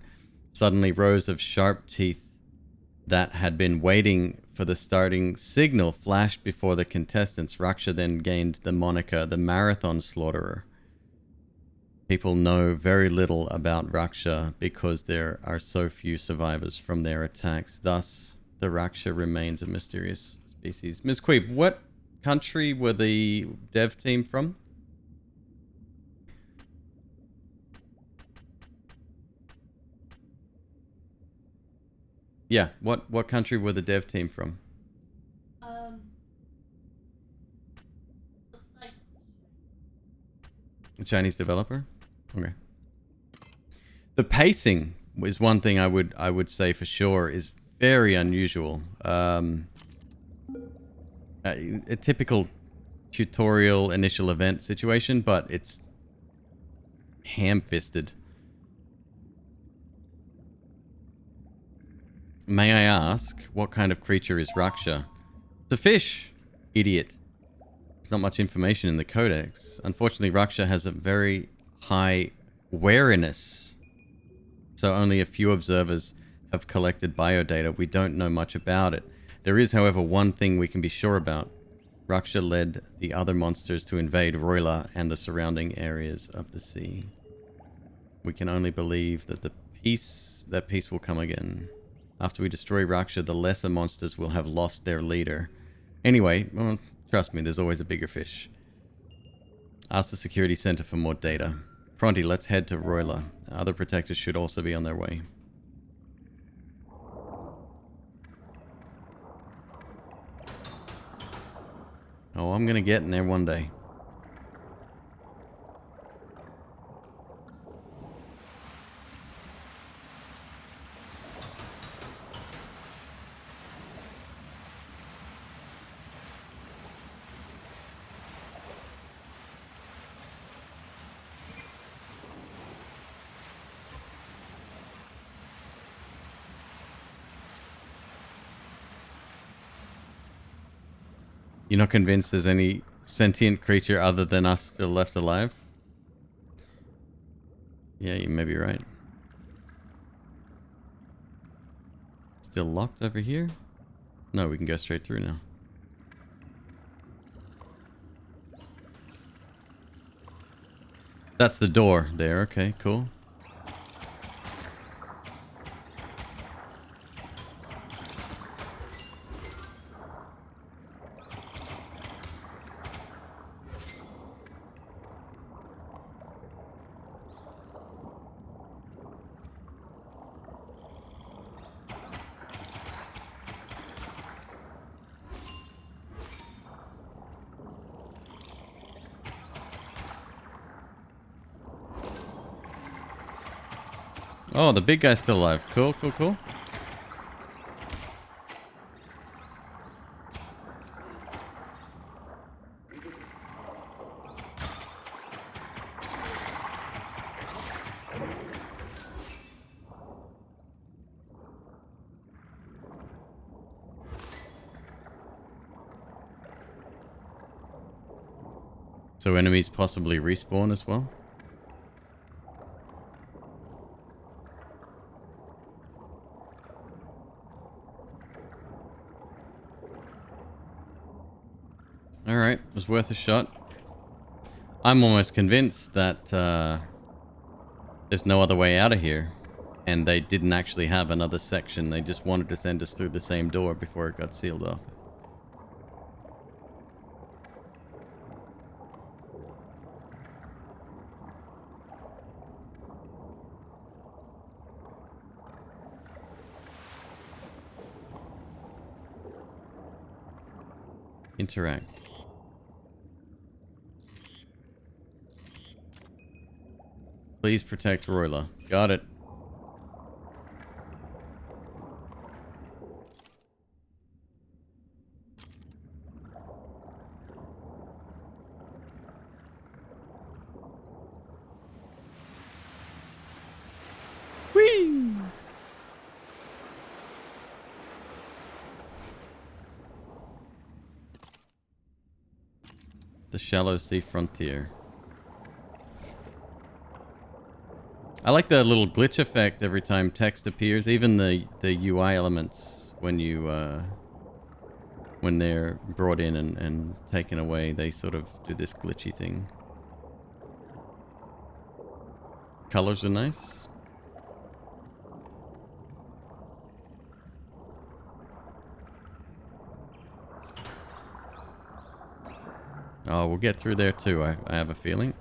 Suddenly, rows of sharp teeth that had been waiting for the starting signal flashed before the contestants. Raksha then gained the moniker the Marathon Slaughterer. People know very little about Raksha because there are so few survivors from their attacks. Thus, the Raksha remains a mysterious species. MzQueeb, what country were the dev team from? Yeah, what country were the dev team from? Looks like A Chinese developer? Okay. The pacing is one thing I would say for sure is very unusual. A typical tutorial initial event situation, but it's ham-fisted. May I ask, what kind of creature is Raksha? It's a fish, idiot. There's not much information in the codex. Unfortunately, Raksha has a very high wariness, so only a few observers have collected biodata. We don't know much about it. There is, however, one thing we can be sure about. Raksha led the other monsters to invade Roila and the surrounding areas of the sea. We can only believe that peace will come again. After we destroy Raksha, the lesser monsters will have lost their leader. Anyway, well, trust me, there's always a bigger fish. Ask the security center for more data. Pronty, let's head to Roila. Other protectors should also be on their way. Oh, I'm gonna get in there one day. You're not convinced there's any sentient creature other than us still left alive? Yeah, you may be right. Still locked over here? No, we can go straight through now. That's the door there. Okay, cool. Oh, the big guy's still alive. Cool, cool, cool. So enemies possibly respawn as well? Alright, was worth a shot. I'm almost convinced that there's no other way out of here. And they didn't actually have another section. They just wanted to send us through the same door before it got sealed off. Interact. Please protect Royla. Got it. Whee! The shallow sea frontier. I like the little glitch effect every time text appears. Even the UI elements when you when they're brought in and taken away, they sort of do this glitchy thing. Colors are nice. Oh, we'll get through there too, I have a feeling.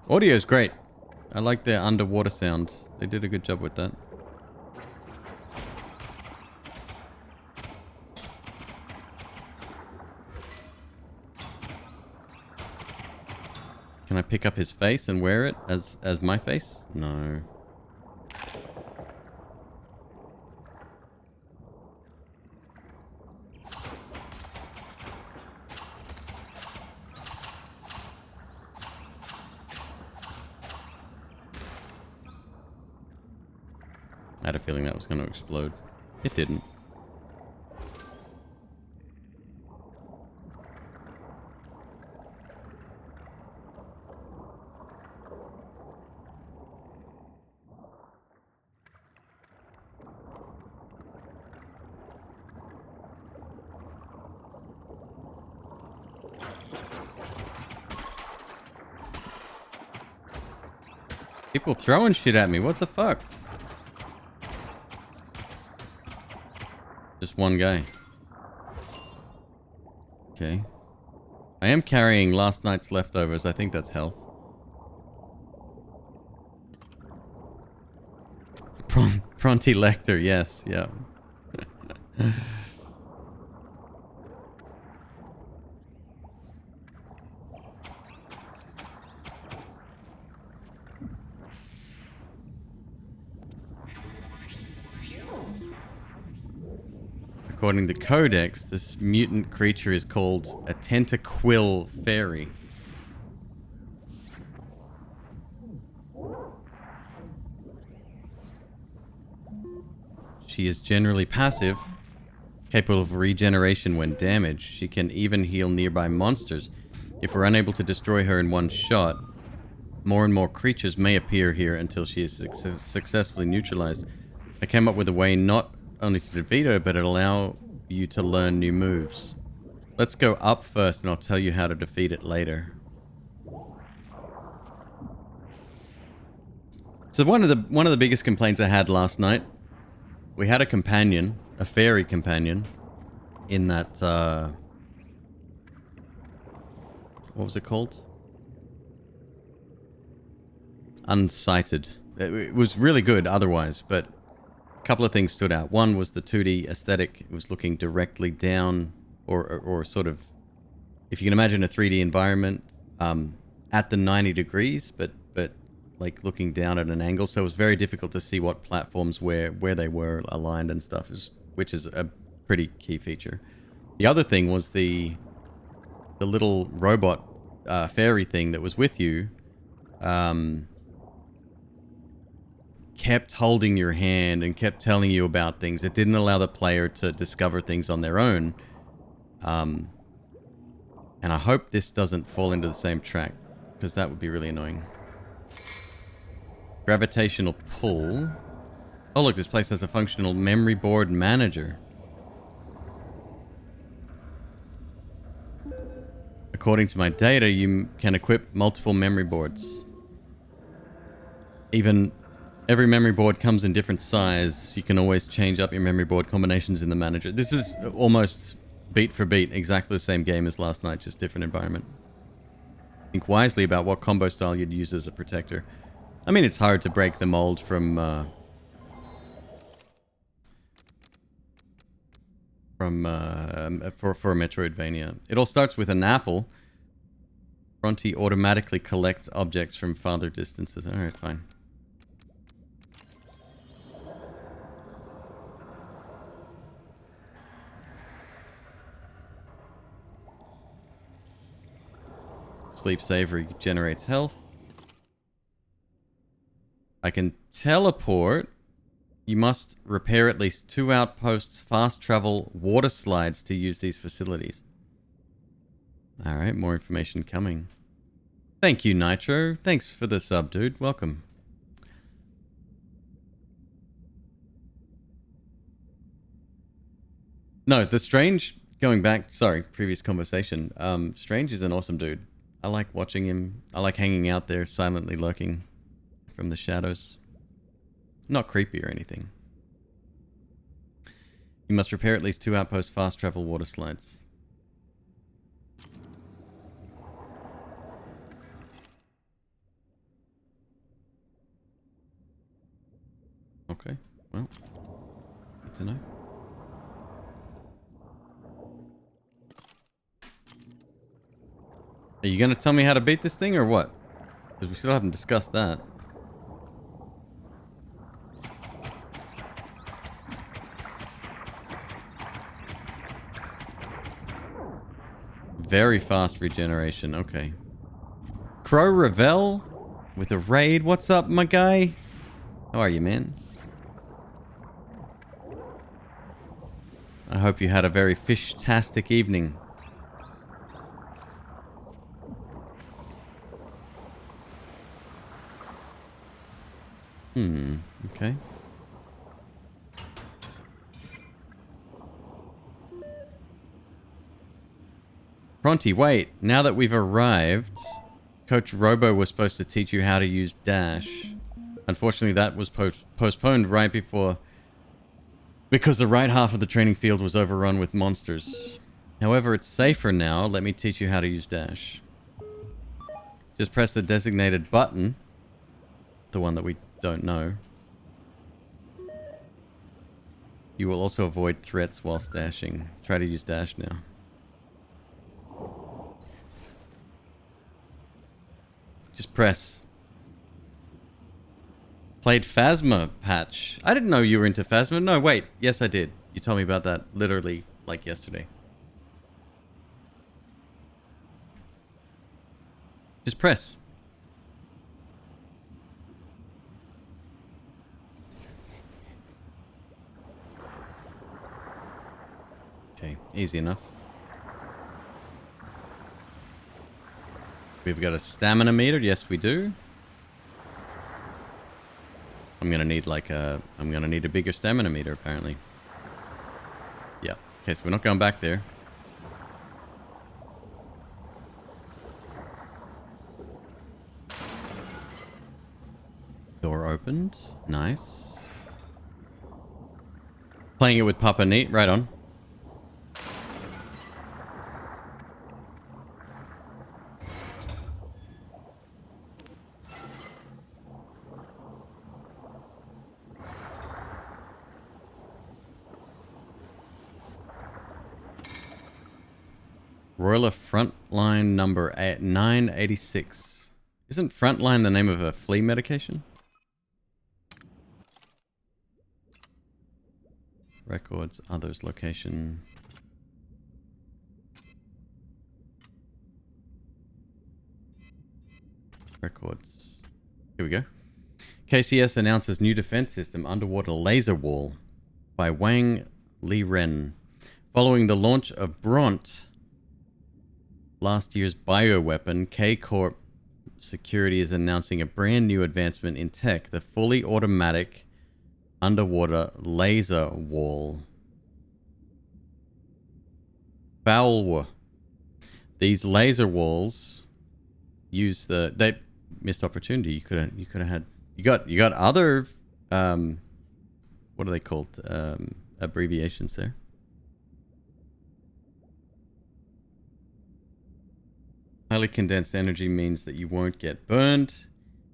Audio's great. I like the underwater sound. They did a good job with that. Can I pick up his face and wear it as my face? No. I had a feeling that was going to explode. It didn't. People throwing shit at me. What the fuck? Just one guy. Okay. I am carrying last night's leftovers. I think that's health. Pronty Lecter, yes, yeah. According to Codex, this mutant creature is called a tentaquill fairy. She is generally passive, capable of regeneration when damaged. She can even heal nearby monsters. If we're unable to destroy her in one shot, more and more creatures may appear here until she is successfully neutralized. I came up with a way not only to defeat her, but allow you to learn new moves. Let's go up first and I'll tell you how to defeat it later. So one of the biggest complaints I had last night, we had a companion, a fairy companion, in that what was it called? Unsighted. It was really good otherwise, but couple of things stood out. One was the 2D aesthetic. It was looking directly down, or sort of, if you can imagine a 3D environment at the 90 degrees, but like looking down at an angle. So it was very difficult to see what platforms where they were aligned and stuff, which is a pretty key feature. The other thing was the little robot fairy thing that was with you. Kept holding your hand and kept telling you about things. It didn't allow the player to discover things on their own. And And I hope this doesn't fall into the same track, because that would be really annoying. Gravitational pull. Oh look, this place has a functional memory board manager. According to my data, you can equip multiple memory boards. Even every memory board comes in different size. You can always change up your memory board combinations in the manager. This is almost beat for beat, exactly the same game as last night, just different environment. Think wisely about what combo style you'd use as a protector. I mean, it's hard to break the mold from a Metroidvania. It all starts with an apple. Pronty automatically collects objects from farther distances. Alright, fine. Sleep Savory generates health. I can teleport. You must repair at least 2 outposts, fast travel, water slides to use these facilities. Alright, more information coming. Thank you, Nitro. Thanks for the sub, dude. Welcome. No, the Strange, going back, sorry, previous conversation. Strange is an awesome dude. I like watching him. I like hanging out there, silently lurking from the shadows. Not creepy or anything. You must repair at least 2 outposts, fast travel, water slides. Okay, well, good to know. Are you going to tell me how to beat this thing or what? Because we still haven't discussed that. Very fast regeneration, okay. Crow Revel with a raid. What's up, my guy? How are you, man? I hope you had a very fish-tastic evening. Okay. Pronty, wait. Now that we've arrived, Coach Robo was supposed to teach you how to use dash. Unfortunately, that was postponed right before... because the right half of the training field was overrun with monsters. However, it's safer now. Let me teach you how to use dash. Just press the designated button. The one that we don't know. You will also avoid threats whilst dashing. Try to use dash now. Just press. Played Phasma patch. I didn't know you were into Phasma. No, wait. Yes, I did. You told me about that literally like yesterday. Just press. Okay, easy enough. We've got a stamina meter. Yes, we do. I'm gonna need a bigger stamina meter apparently. Yeah. Okay, so we're not going back there. Door opened. Nice. Playing it with Papa Neat. Right on. Royal Frontline number 986. Isn't Frontline the name of a flea medication? Records, others, location. Records. Here we go. KCS announces new defense system, underwater laser wall by Wang Li Ren. Following the launch of Bront, last year's bioweapon, K-Corp Security is announcing a brand new advancement in tech, the fully automatic underwater laser wall. Foul. These laser walls use they missed opportunity. You could have had you got other what are they called? Abbreviations there. Highly condensed energy means that you won't get burned,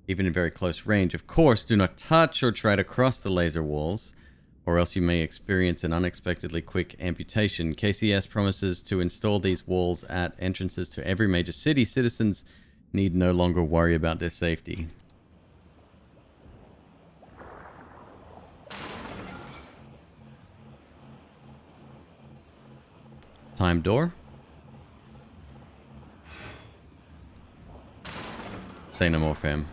even in very close range. Of course, do not touch or try to cross the laser walls, or else you may experience an unexpectedly quick amputation. KCS promises to install these walls at entrances to every major city. Citizens need no longer worry about their safety. Time door. Say no more, fam.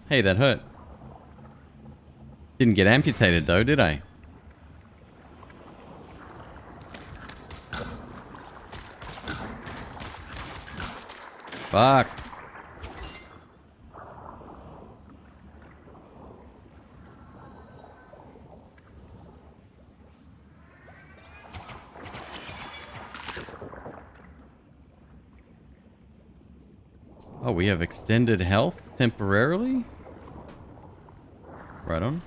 Hey, that hurt. Didn't get amputated though, did I? Fuck. Oh, we have extended health temporarily? Right on.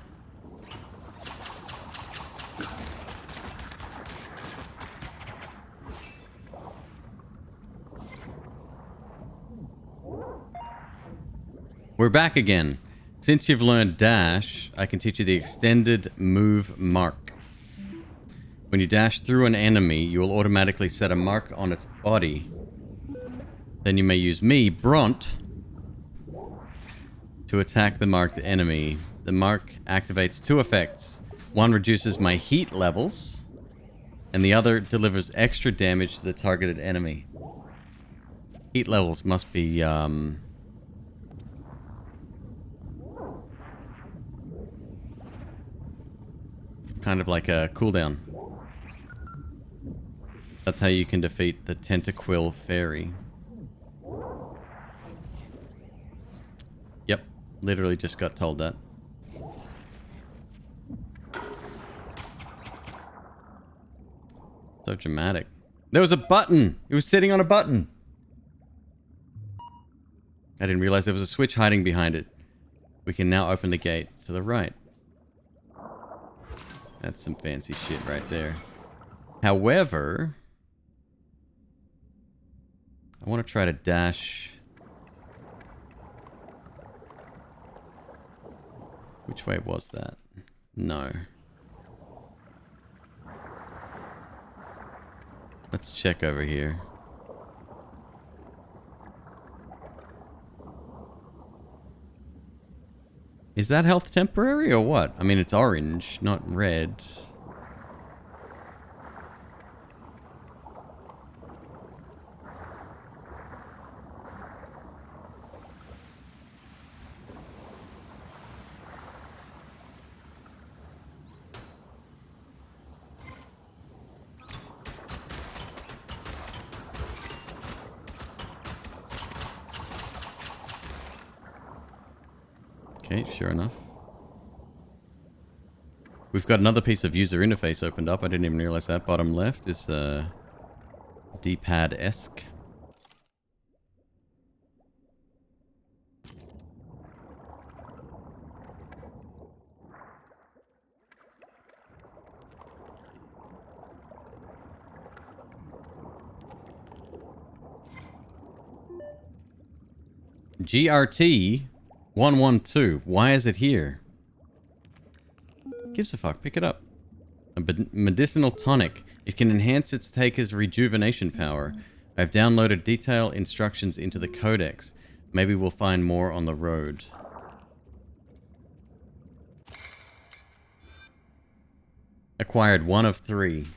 We're back again. Since you've learned dash, I can teach you the extended move mark. When you dash through an enemy, you will automatically set a mark on its body. Then you may use me, Bront, to attack the marked enemy. The mark activates two effects. One reduces my heat levels, and the other delivers extra damage to the targeted enemy. Heat levels must be, kind of like a cooldown. That's how you can defeat the Tentaquill Fairy. Yep, literally just got told that. So dramatic. There was a button! It was sitting on a button! I didn't realize there was a switch hiding behind it. We can now open the gate to the right. That's some fancy shit right there. However, I want to try to dash. Which way was that? No. Let's check over here. Is that health temporary or what? I mean, it's orange, not red. Okay, sure enough. We've got another piece of user interface opened up. I didn't even realize that. Bottom left is D-pad-esque. GRT 112. Why is it here? Gives a fuck. Pick it up. A medicinal tonic. It can enhance its taker's rejuvenation power. I've downloaded detailed instructions into the codex. Maybe we'll find more on the road. Acquired 1 of 3.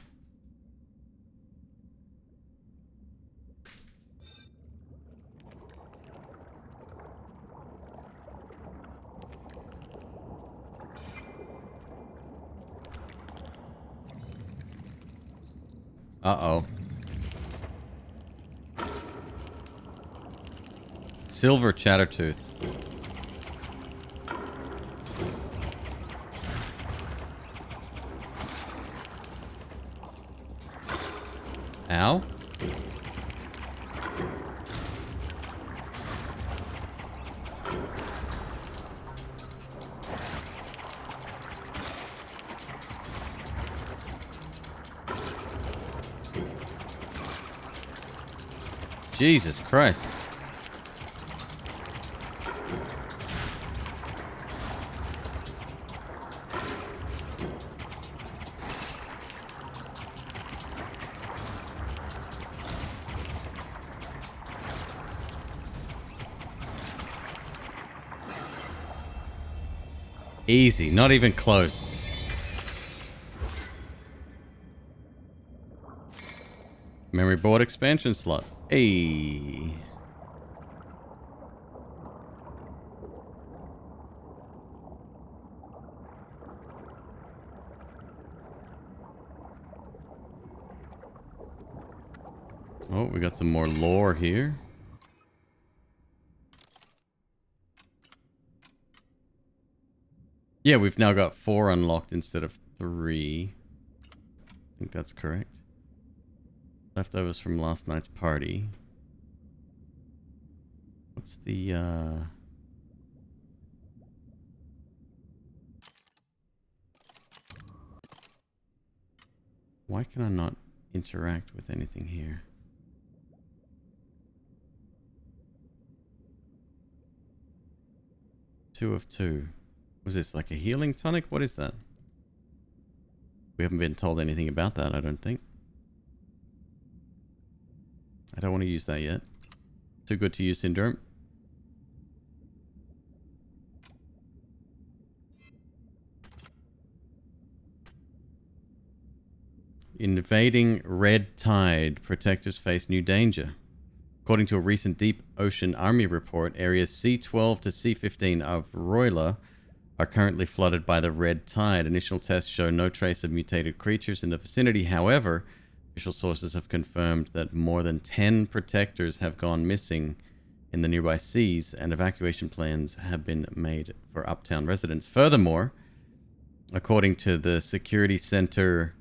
Uh-oh. Silver Chattertooth. Ow. Jesus Christ. Easy, not even close. Memory board expansion slot. Hey. Oh, we got some more lore here. Yeah, we've now got 4 unlocked instead of 3. I think that's correct. Leftovers from last night's party. What's the, Why can I not interact with anything here? Two of 2. Was this like a healing tonic? What is that? We haven't been told anything about that, I don't think. I don't want to use that yet. Too good to use syndrome. Invading red tide. Protectors face new danger. According to a recent Deep Ocean Army report, areas C12 to C15 of Roila are currently flooded by the red tide. Initial tests show no trace of mutated creatures in the vicinity. However, official sources have confirmed that more than 10 protectors have gone missing in the nearby seas, and evacuation plans have been made for uptown residents. Furthermore, according to the Security Center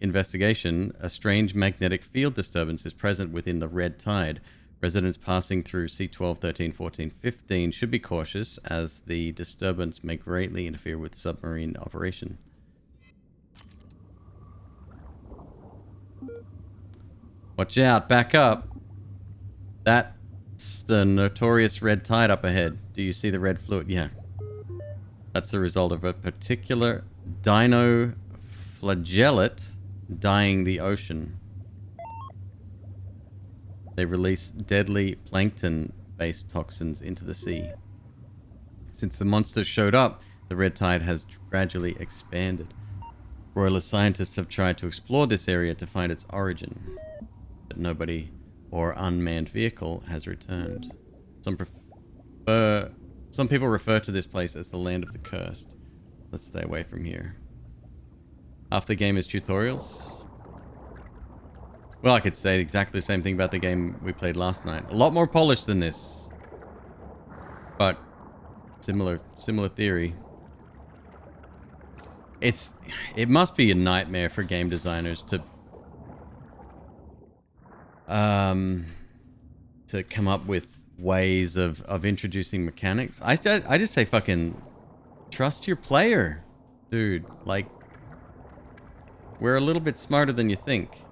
investigation, a strange magnetic field disturbance is present within the red tide. Residents passing through C12, 13, 14, 15 should be cautious, as the disturbance may greatly interfere with submarine operation. Watch out, back up. That's the notorious red tide up ahead. Do you see the red fluid? Yeah. That's the result of a particular dino flagellate dyeing the ocean. They release deadly plankton-based toxins into the sea. Since the monster showed up, the red tide has gradually expanded. Royalist scientists have tried to explore this area to find its origin, but nobody or unmanned vehicle has returned. Some people refer to this place as the Land of the Cursed. Let's stay away from here. Half the game is tutorials. Well, I could say exactly the same thing about the game we played last night. A lot more polished than this, but similar theory. It must be a nightmare for game designers to come up with ways of introducing mechanics. I just say fucking trust your player, dude. Like, we're a little bit smarter than you think.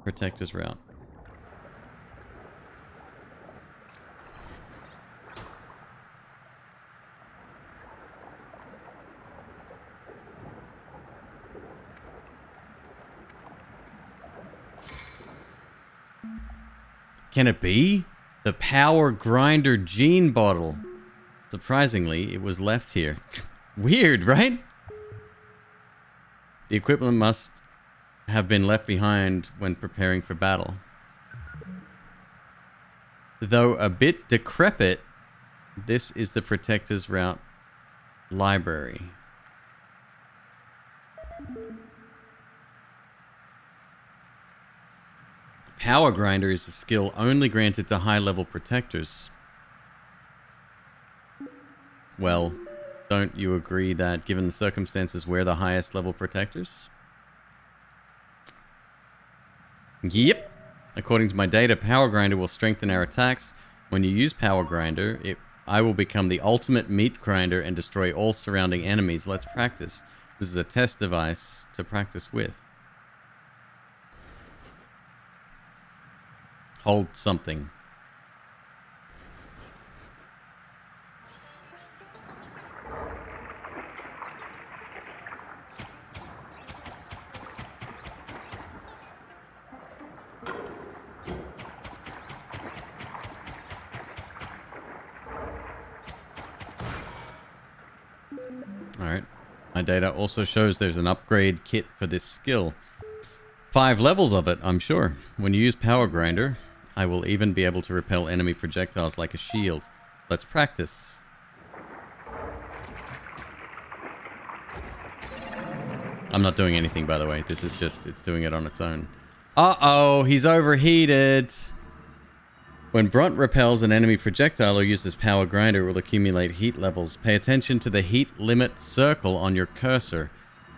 Protector's route. Can it be? The power grinder gene bottle. Surprisingly, it was left here. Weird, right? The equipment must have been left behind when preparing for battle. Though a bit decrepit, this is the Protector's Route library. Power Grinder is a skill only granted to high-level protectors. Well, don't you agree that, given the circumstances, we're the highest level protectors? Yep. According to my data, Power Grinder will strengthen our attacks. When you use Power Grinder, I will become the ultimate meat grinder and destroy all surrounding enemies. Let's practice. This is a test device to practice with. Hold something. Alright. My data also shows there's an upgrade kit for this skill. 5 levels of it, I'm sure. When you use Power Grinder, I will even be able to repel enemy projectiles like a shield. Let's practice. I'm not doing anything, by the way. This is just, it's doing it on its own. Uh-oh, he's overheated. When Brunt repels an enemy projectile or uses Power Grinder, it will accumulate heat levels. Pay attention to the heat limit circle on your cursor.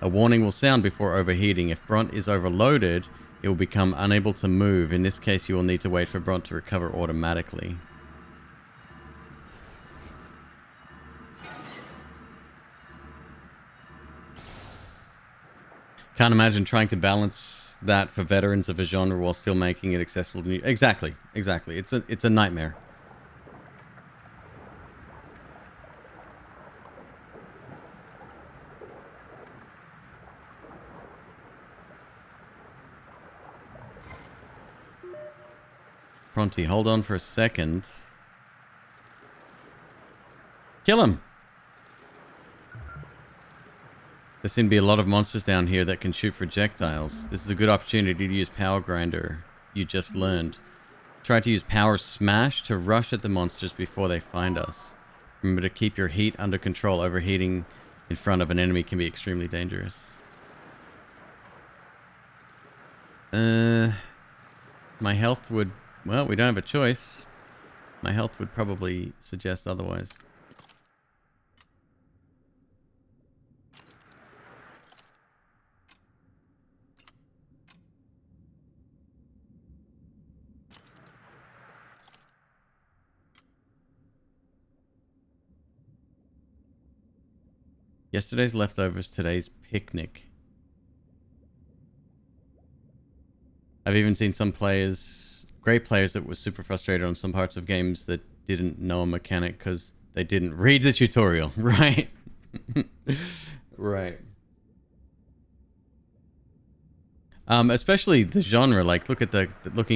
A warning will sound before overheating. If Brunt is overloaded, it will become unable to move. In this case, you will need to wait for Brunt to recover automatically. Can't imagine trying to balance that for veterans of a genre while still making it accessible to new... Exactly. It's a nightmare. Pronty, hold on for a second. Kill him! There seem to be a lot of monsters down here that can shoot projectiles. This is a good opportunity to use Power Grinder you just learned. Try to use Power Smash to rush at the monsters before they find us. Remember to keep your heat under control. Overheating in front of an enemy can be extremely dangerous. My health would... Well, we don't have a choice. My health would probably suggest otherwise. Yesterday's leftovers, today's picnic. I've even seen some players, great players, that were super frustrated on some parts of games that didn't know a mechanic because they didn't read the tutorial, right? Right. Especially the genre, like looking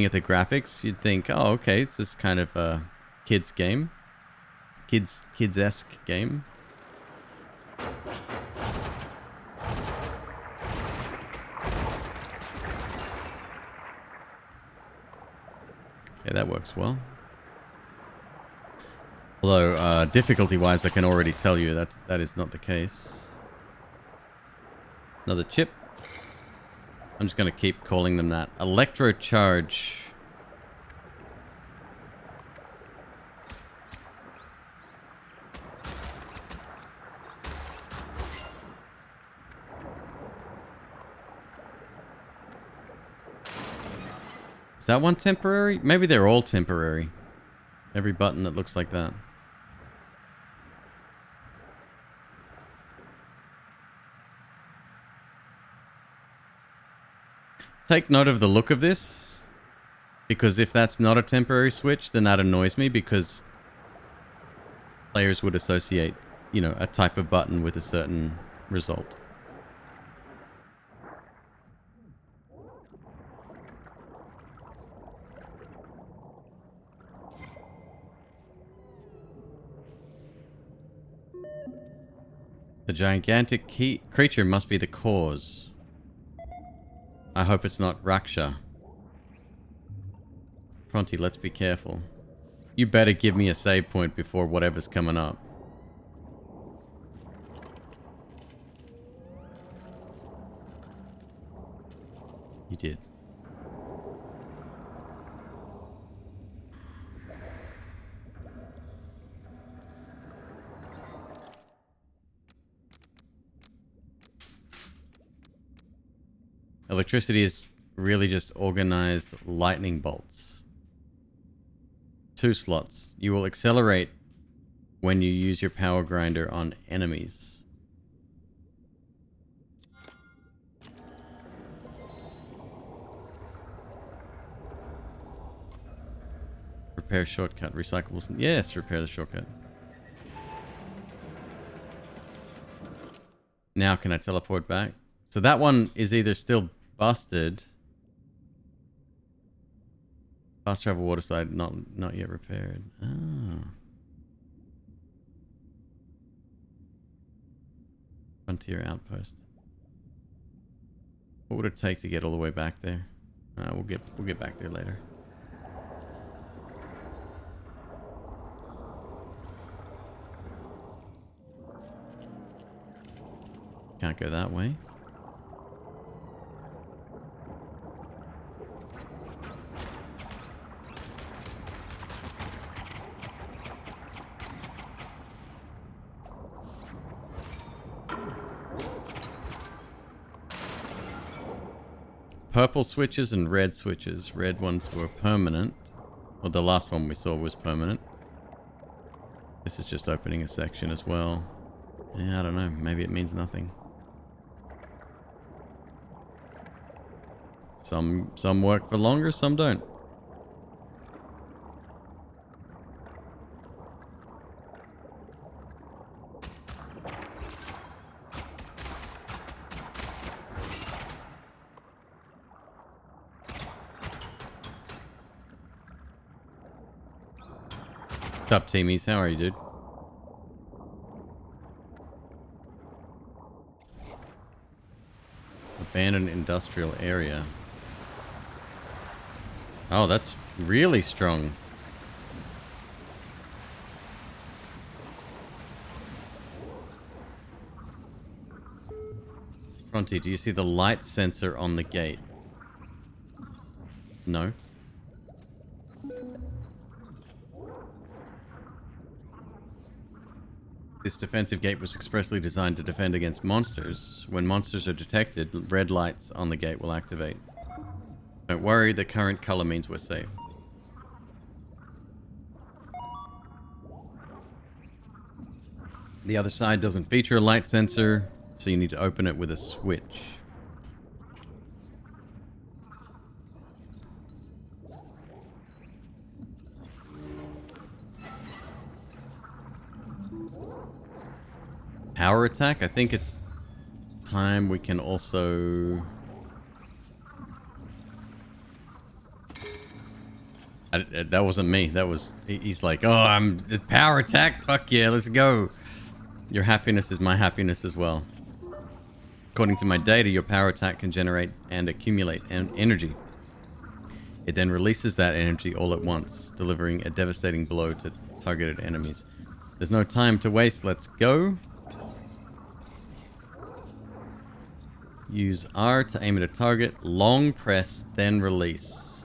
at the graphics, you'd think, oh, okay, it's this kind of a kids game. Kids-esque game. Okay, that works well. Although, difficulty-wise, I can already tell you that is not the case. Another chip. I'm just going to keep calling them that. Electrocharge. Is that one temporary? Maybe they're all temporary. Every button that looks like that. Take note of the look of this, because if that's not a temporary switch, then that annoys me, because players would associate, you know, a type of button with a certain result. The gigantic creature must be the cause. I hope it's not Raksha. Pronty, let's be careful. You better give me a save point before whatever's coming up. You did. Electricity is really just organized lightning bolts. 2 slots. You will accelerate when you use your power grinder on enemies. Repair shortcut. Recyclables. Yes, repair the shortcut. Now can I teleport back? So that one is either still busted. Fast travel waterside not yet repaired. Oh. Frontier outpost. What would it take to get all the way back there? We'll get back there later. Can't go that way. Purple switches and red switches. Red ones were permanent. Well, the last one we saw was permanent. This is just opening a section as well. Yeah, I don't know. Maybe it means nothing. Some work for longer, some don't. What's up, teamies? How are you, dude? Abandoned industrial area. Oh, that's really strong. Pronty, do you see the light sensor on the gate? No. This defensive gate was expressly designed to defend against monsters. When monsters are detected, red lights on the gate will activate. Don't worry, the current color means we're safe. The other side doesn't feature a light sensor, so you need to open it with a switch. Power attack? I think it's time we can also... that wasn't me. That was... He's like, oh, I'm... The power attack? Fuck yeah, let's go. Your happiness is my happiness as well. According to my data, your power attack can generate and accumulate energy. It then releases that energy all at once, delivering a devastating blow to targeted enemies. There's no time to waste. Let's go. Use R to aim at a target. Long press, then release.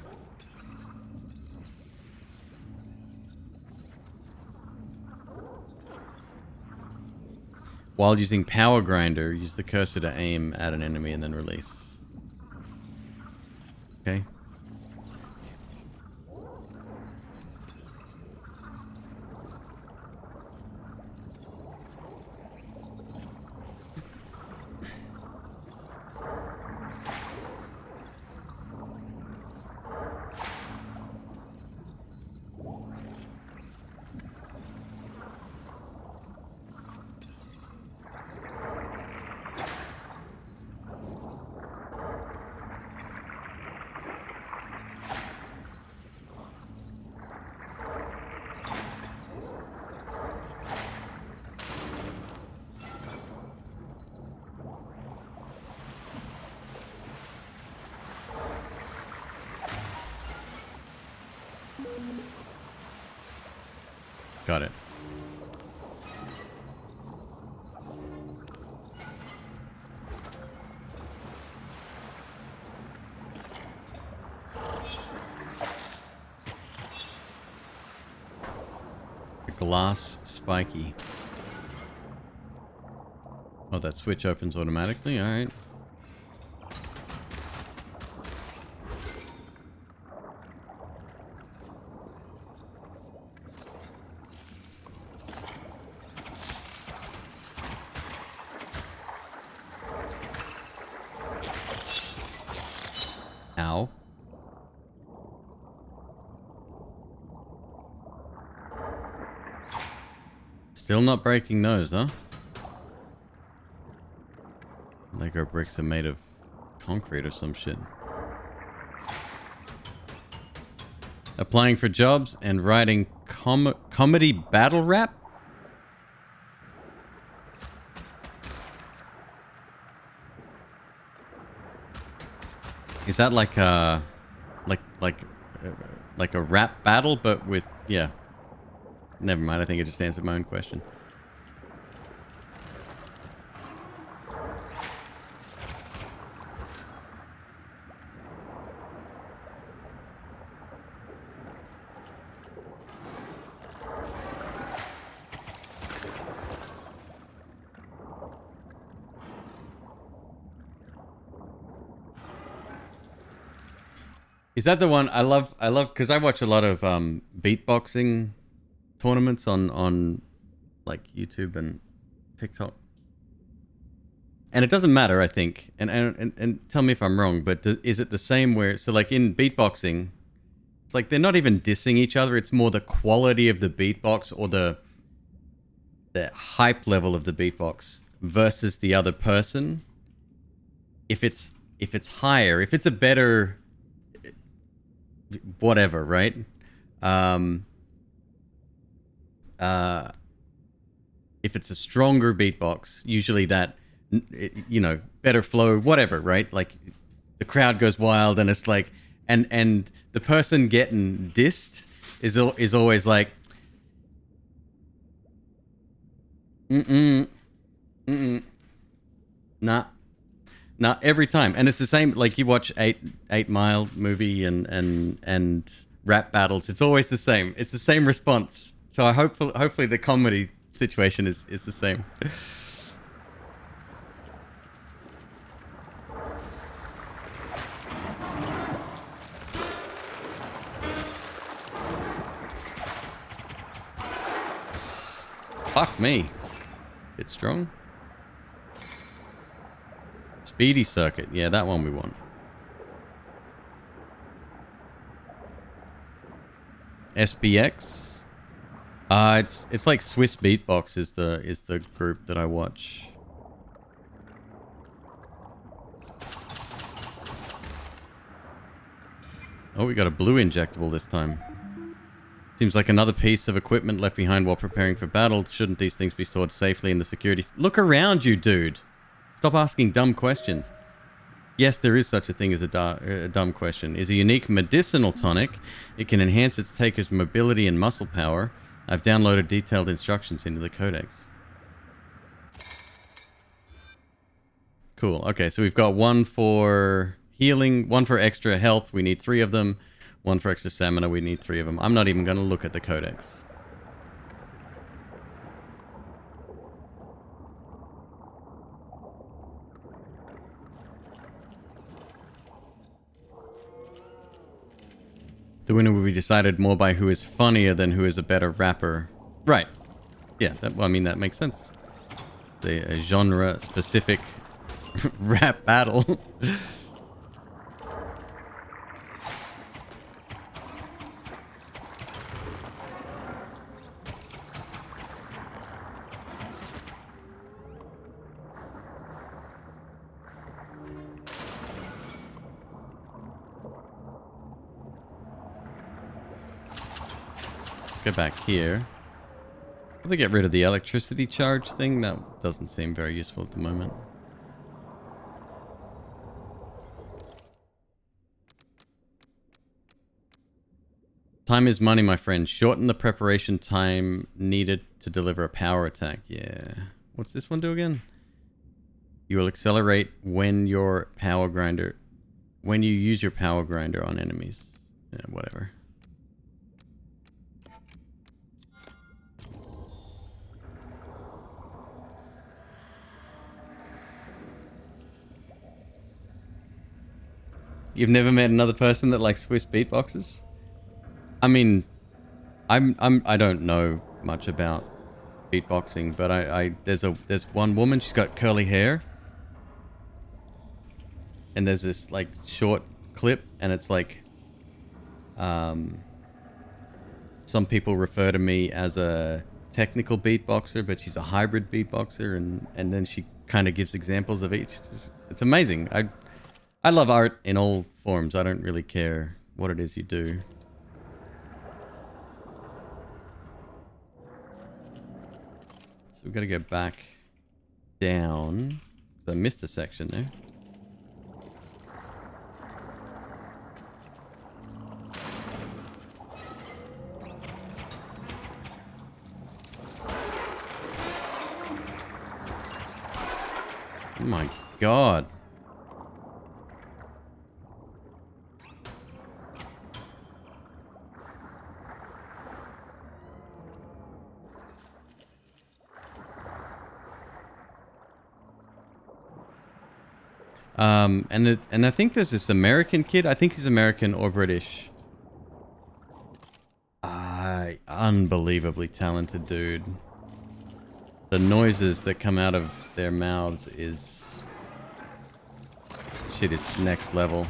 While using Power Grinder, use the cursor to aim at an enemy and then release. Okay. Got it. The glass spiky. Oh, that switch opens automatically? Alright. Ow. Still not breaking those, huh? Lego bricks are made of concrete or some shit. Applying for jobs and writing comedy battle rap? Is that like a like a rap battle, but with, yeah. Never mind, I think I just answered my own question. Is that the one I love because I watch a lot of beatboxing tournaments on like YouTube and TikTok. And it doesn't matter, I think. And tell me if I'm wrong, but is it the same where, so like in beatboxing, it's like they're not even dissing each other, it's more the quality of the beatbox or the hype level of the beatbox versus the other person. If it's higher, if it's a better whatever, right? If it's a stronger beatbox, usually that, you know, better flow, whatever, right? Like the crowd goes wild and it's like, and the person getting dissed is always like, nah, every time. And it's the same, like you watch 8 Mile movie and rap battles, it's always the same. It's the same response. So I hopefully the comedy situation is the same. Fuck me. Bit strong. Speedy circuit. Yeah, that one we want. SBX. It's like Swiss Beatbox is the group that I watch. Oh, we got a blue injectable this time. Seems like another piece of equipment left behind while preparing for battle. Shouldn't these things be stored safely in the security? Look around you, dude. Stop asking dumb questions. Yes, there is such a thing as a dumb question. Is a unique medicinal tonic. It can enhance its taker's mobility and muscle power. I've downloaded detailed instructions into the codex. Cool. Okay, so we've got one for healing, one for extra health. We need 3 of them. One for extra stamina. We need 3 of them. I'm not even going to look at the codex. The winner will be decided more by who is funnier than who is a better rapper. Right. Yeah, well, I mean, that makes sense. A genre-specific rap battle. Go back here. Probably get rid of the electricity charge thing. That doesn't seem very useful at the moment. Time is money, my friend. Shorten the preparation time needed to deliver a power attack. Yeah. What's this one do again? You will accelerate when you use your power grinder on enemies. Yeah, whatever. You've never met another person that likes Swiss beatboxes? I mean, I don't know much about beatboxing, but there's one woman, she's got curly hair. And there's this like short clip, and it's like some people refer to me as a technical beatboxer, but she's a hybrid beatboxer, and then she kind of gives examples of each. It's amazing. I love art in all forms. I don't really care what it is you do. So we've got to go back down. I missed a section there. Oh my god. And I think there's this American kid. I think he's American or British. Unbelievably talented dude. The noises that come out of their mouths is... shit is next level.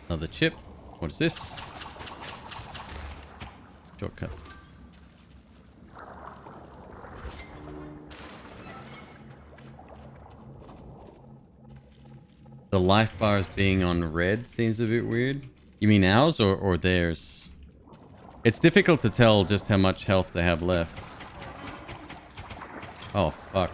Another chip. What is this? Shortcut. The life bars being on red seems a bit weird. You mean ours or theirs? It's difficult to tell just how much health they have left. Oh, fuck.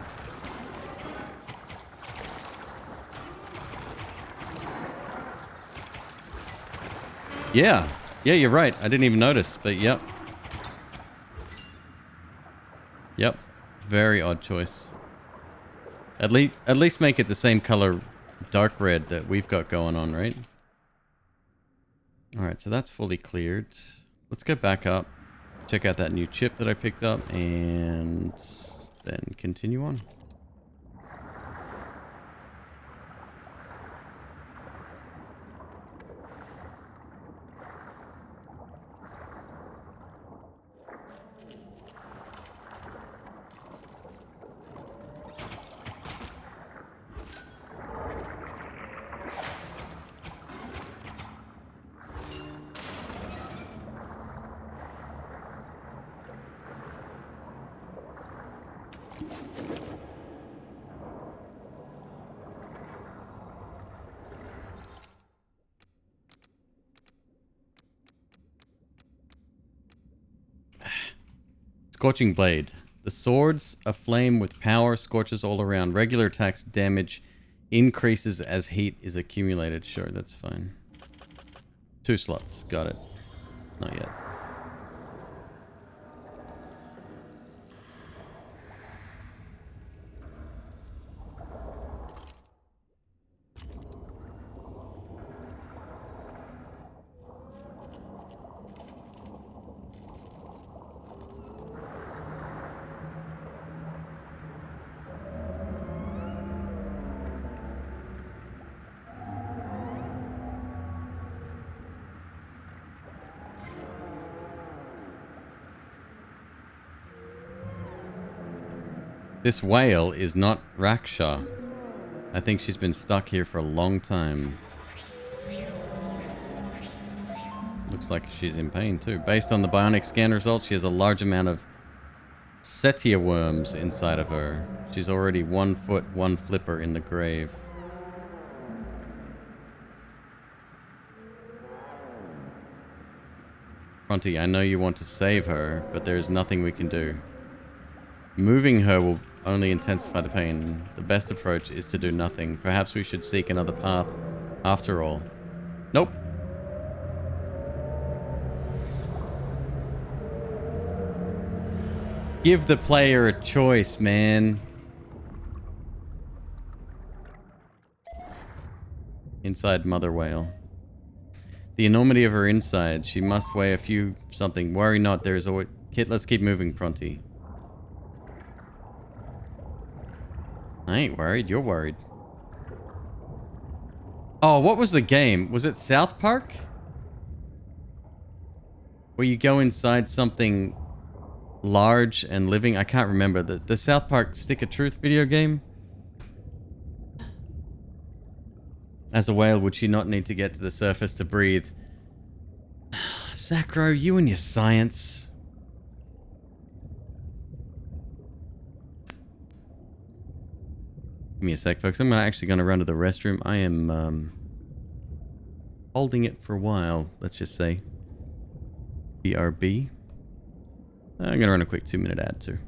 Yeah, you're right. I didn't even notice, but yep. Yep. Very odd choice. At least make it the same color, dark red, that we've got going on, right? Alright, so that's fully cleared. Let's go back up, check out that new chip that I picked up, and then continue on. Scorching Blade. The sword's aflame with power, scorches all around. Regular attacks damage increases as heat is accumulated. Sure, that's fine. 2 slots. Got it. Not yet. This whale is not Raksha. I think she's been stuck here for a long time. Looks like she's in pain too. Based on the bionic scan results, she has a large amount of Setia worms inside of her. She's already 1 foot, 1 flipper in the grave. Pronty, I know you want to save her, but there is nothing we can do. Moving her will only intensify the pain. The best approach is to do nothing. Perhaps we should seek another path after all. Nope. Give the player a choice, man. Inside mother whale. The enormity of her inside. She must weigh a few something. Worry not, there is always... Kid, let's keep moving, Pronty. I ain't worried, you're worried. Oh, what was the game? Was it South Park? Where you go inside something large and living? I can't remember. The South Park Stick of Truth video game? As a whale, would she not need to get to the surface to breathe? Sacro, you and your science. Give me a sec, folks. I'm actually going to run to the restroom. I am holding it for a while, let's just say. BRB. I'm going to run a quick 2-minute ad, too.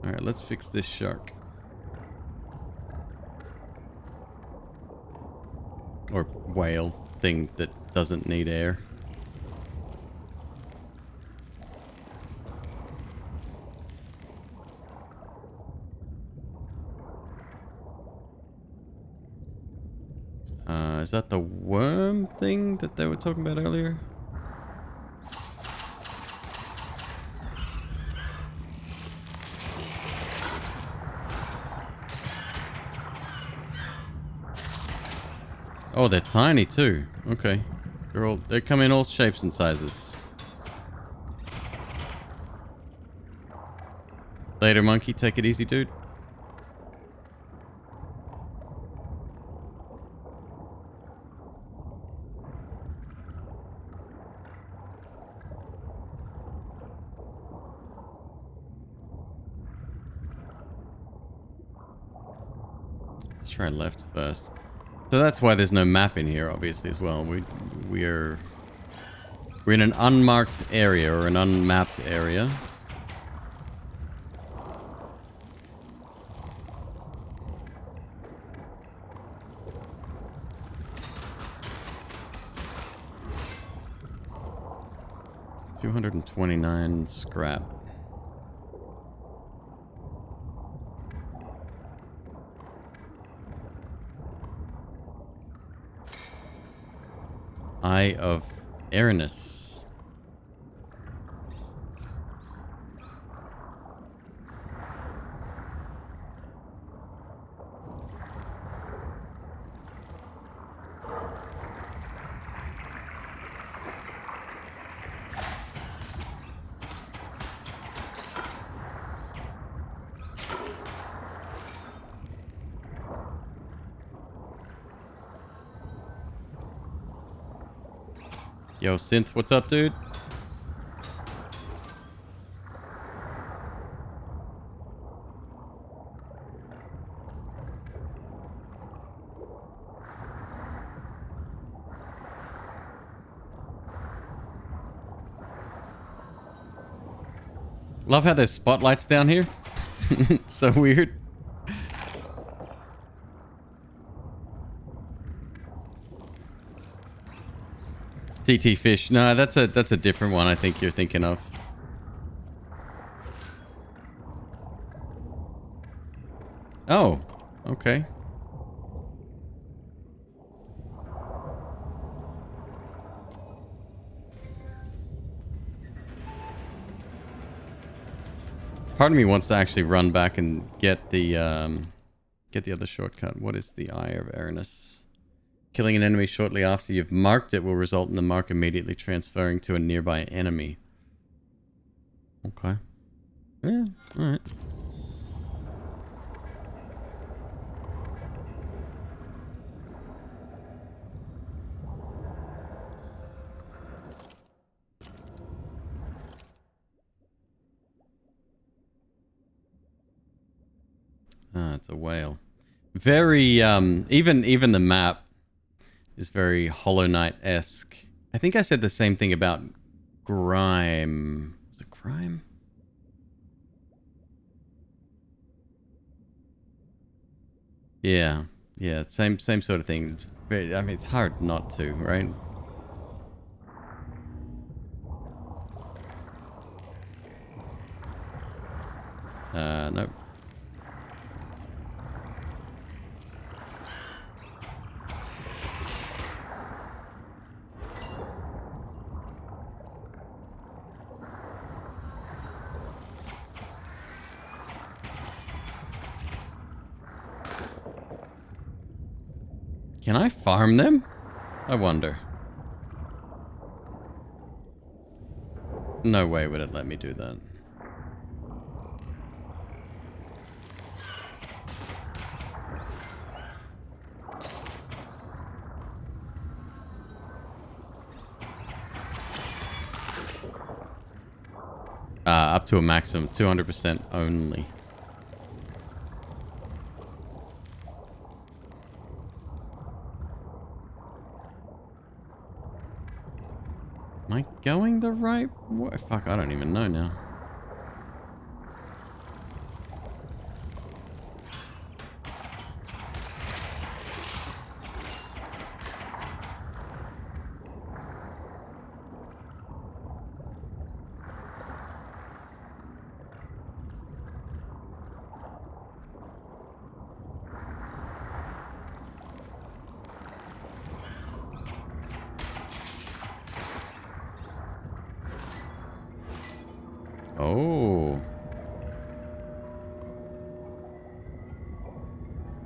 Alright, let's fix this shark. Or whale thing that doesn't need air. Is that the worm thing that they were talking about earlier? Oh, they're tiny too. Okay. They come in all shapes and sizes. Later, monkey. Take it easy, dude. Let's try left first. So that's why there's no map in here, obviously, as well. We're in an unmarked area or an unmapped area. $229 scrap. Eye of Aranus. Yo, Synth, what's up, dude? Love how there's spotlights down here. So weird. TT fish. No, that's a different one I think you're thinking of. Oh, okay. Part of me wants to actually run back and get the other shortcut. What is the Eye of Aranus? Killing an enemy shortly after you've marked it will result in the mark immediately transferring to a nearby enemy. Okay. Yeah, alright. Ah, it's a whale. Very, even the map is very Hollow Knight-esque. I think I said the same thing about Grime. Was it Grime? Yeah, same sort of thing. It's very, I mean, it's hard not to, right? Nope. Can I farm them? I wonder. No way would it let me do that. Up to a maximum 200% only. Am I going the right way? Fuck, I don't even know now.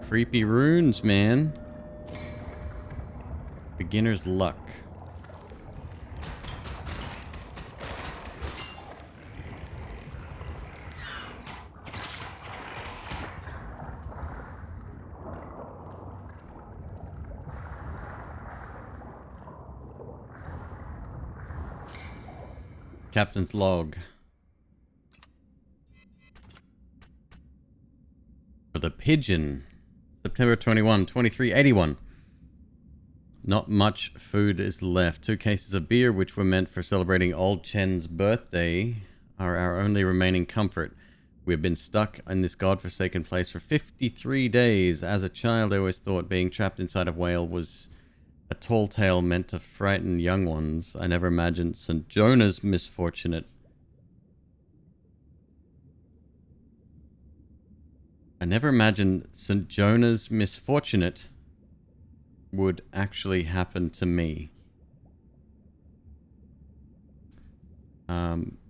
creepy runes, man. Beginner's luck. Captain's log. For the pigeon. September 21, 2381. Not much food is left. 2 cases of beer, which were meant for celebrating old Chen's birthday, are our only remaining comfort. We have been stuck in this godforsaken place for 53 days. As a child, I always thought being trapped inside a whale was a tall tale meant to frighten young ones. I never imagined St. Jonah's misfortunate. I never imagined St. Jonah's misfortunate would actually happen to me.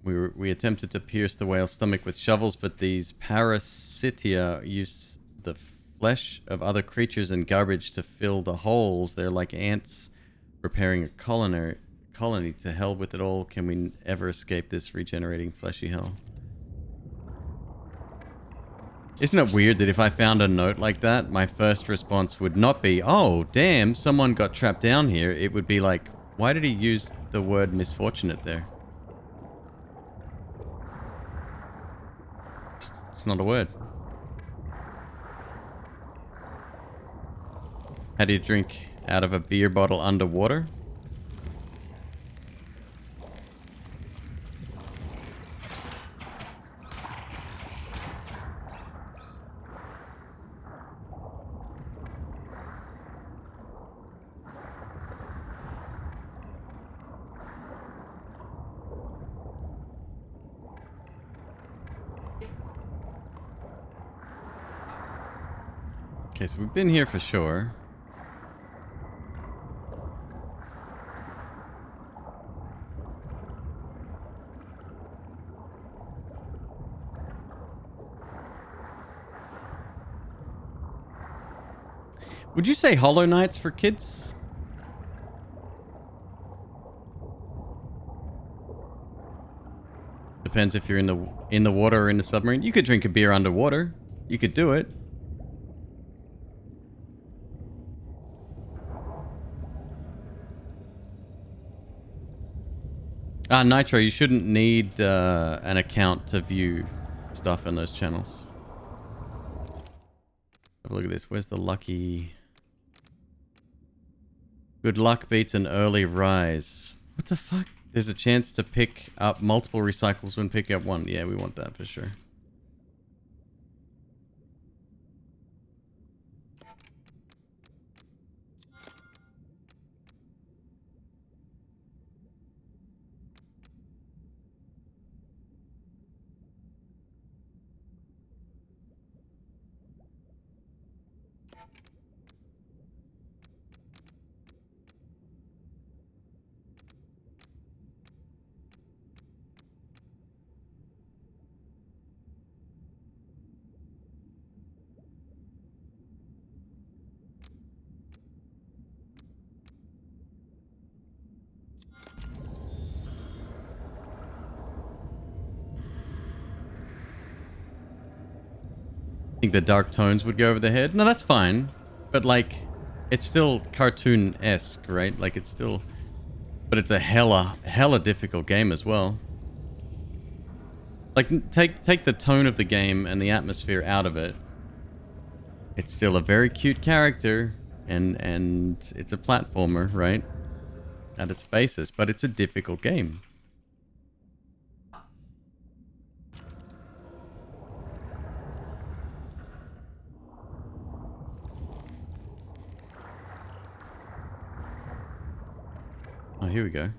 We attempted to pierce the whale's stomach with shovels, but these parasitia use the flesh of other creatures and garbage to fill the holes. They're like ants preparing a colony. To hell with it all. Can we ever escape this regenerating fleshy hell? Isn't it weird that if I found a note like that, my first response would not be, oh, damn, someone got trapped down here. It would be like, why did he use the word misfortunate there? It's not a word. How do you drink out of a beer bottle underwater? Okay, so we've been here for sure. Would you say Hollow Knight's for kids? Depends if you're in the water or in the submarine. You could drink a beer underwater. You could do it. Nitro, you shouldn't need an account to view stuff in those channels. Have a look at this. Where's the lucky... Good luck beats an early rise. What the fuck? There's a chance to pick up multiple recycles when picking up one. Yeah, we want that for sure. Think the dark tones would go over the head? No, that's fine. But like, it's still cartoon-esque, right? Like it's still... But it's a hella difficult game as well. Like, take the tone of the game and the atmosphere out of it. It's still a very cute character, and it's a platformer, right? At its basis, but it's a difficult game. Oh, here we go.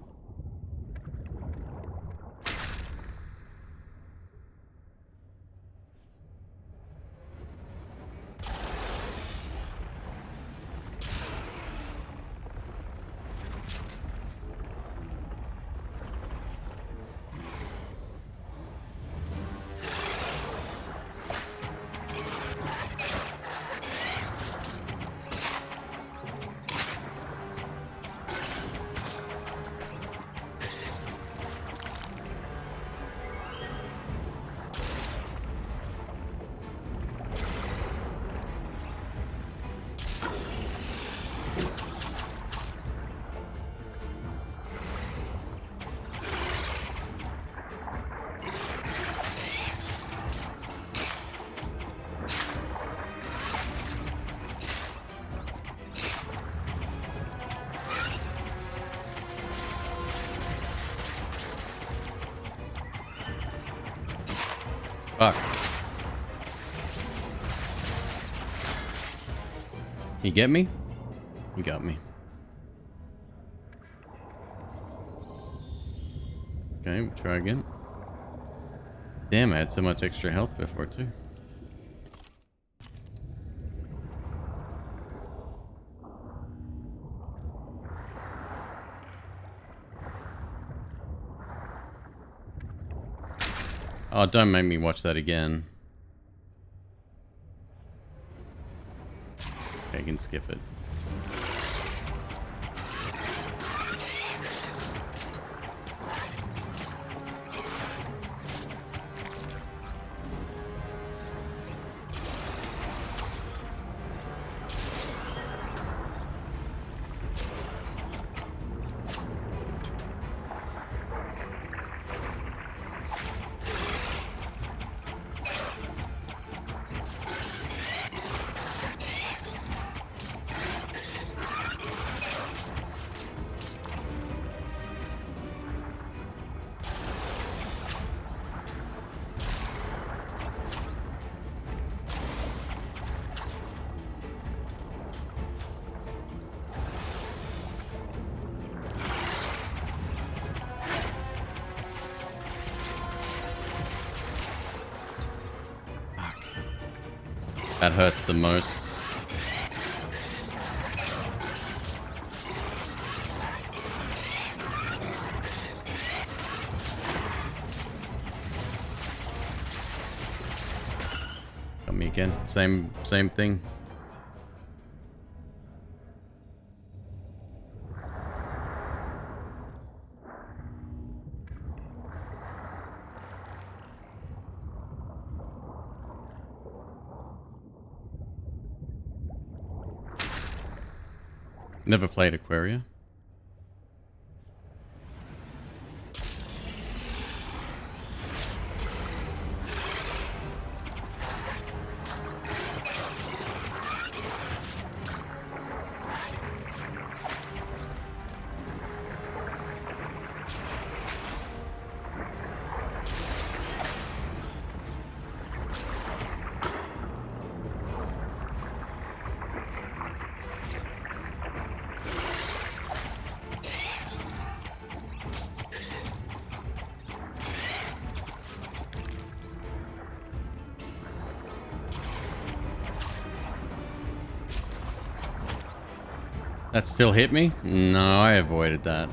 You get me? You got me. Okay, we'll try again. Damn, I had so much extra health before too. Oh, don't make me watch that again. Okay, I can skip it. That hurts the most. Got me again. Same thing. Never played Aquaria. That still hit me? No, I avoided that.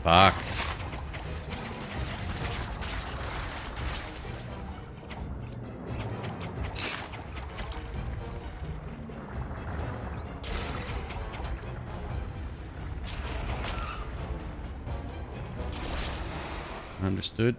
Fuck. Understood.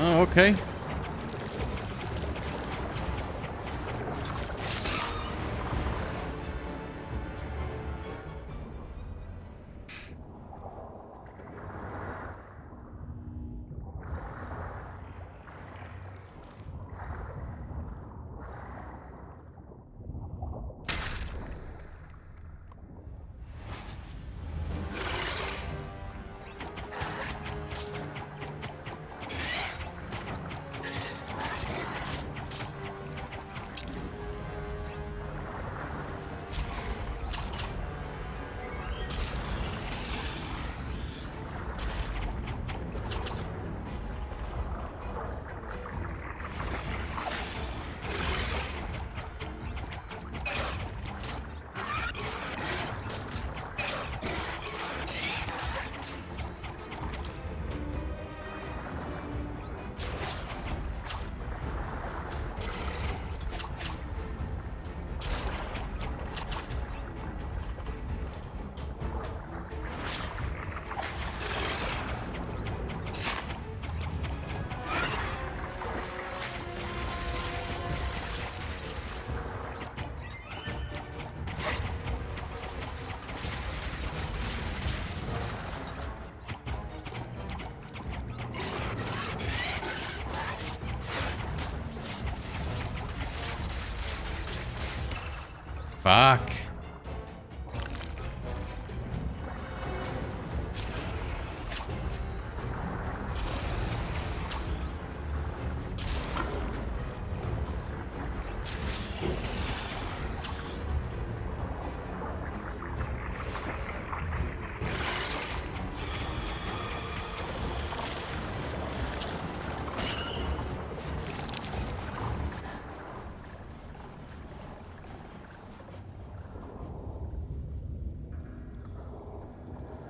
Oh, okay. Fuck.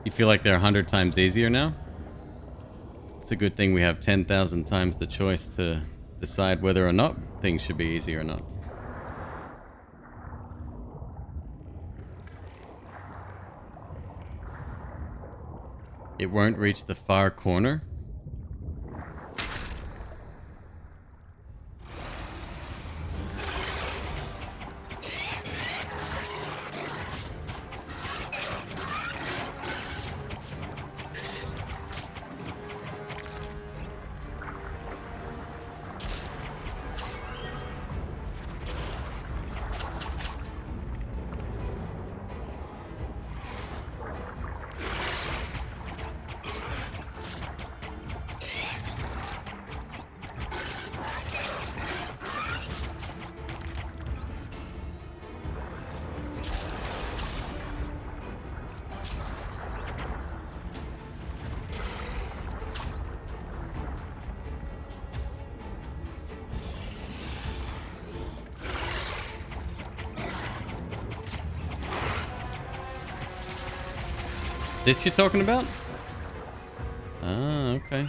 You feel like they're 100 times easier now? It's a good thing we have 10,000 times the choice to decide whether or not things should be easy or not. It won't reach the far corner. This you're talking about? Ah, okay.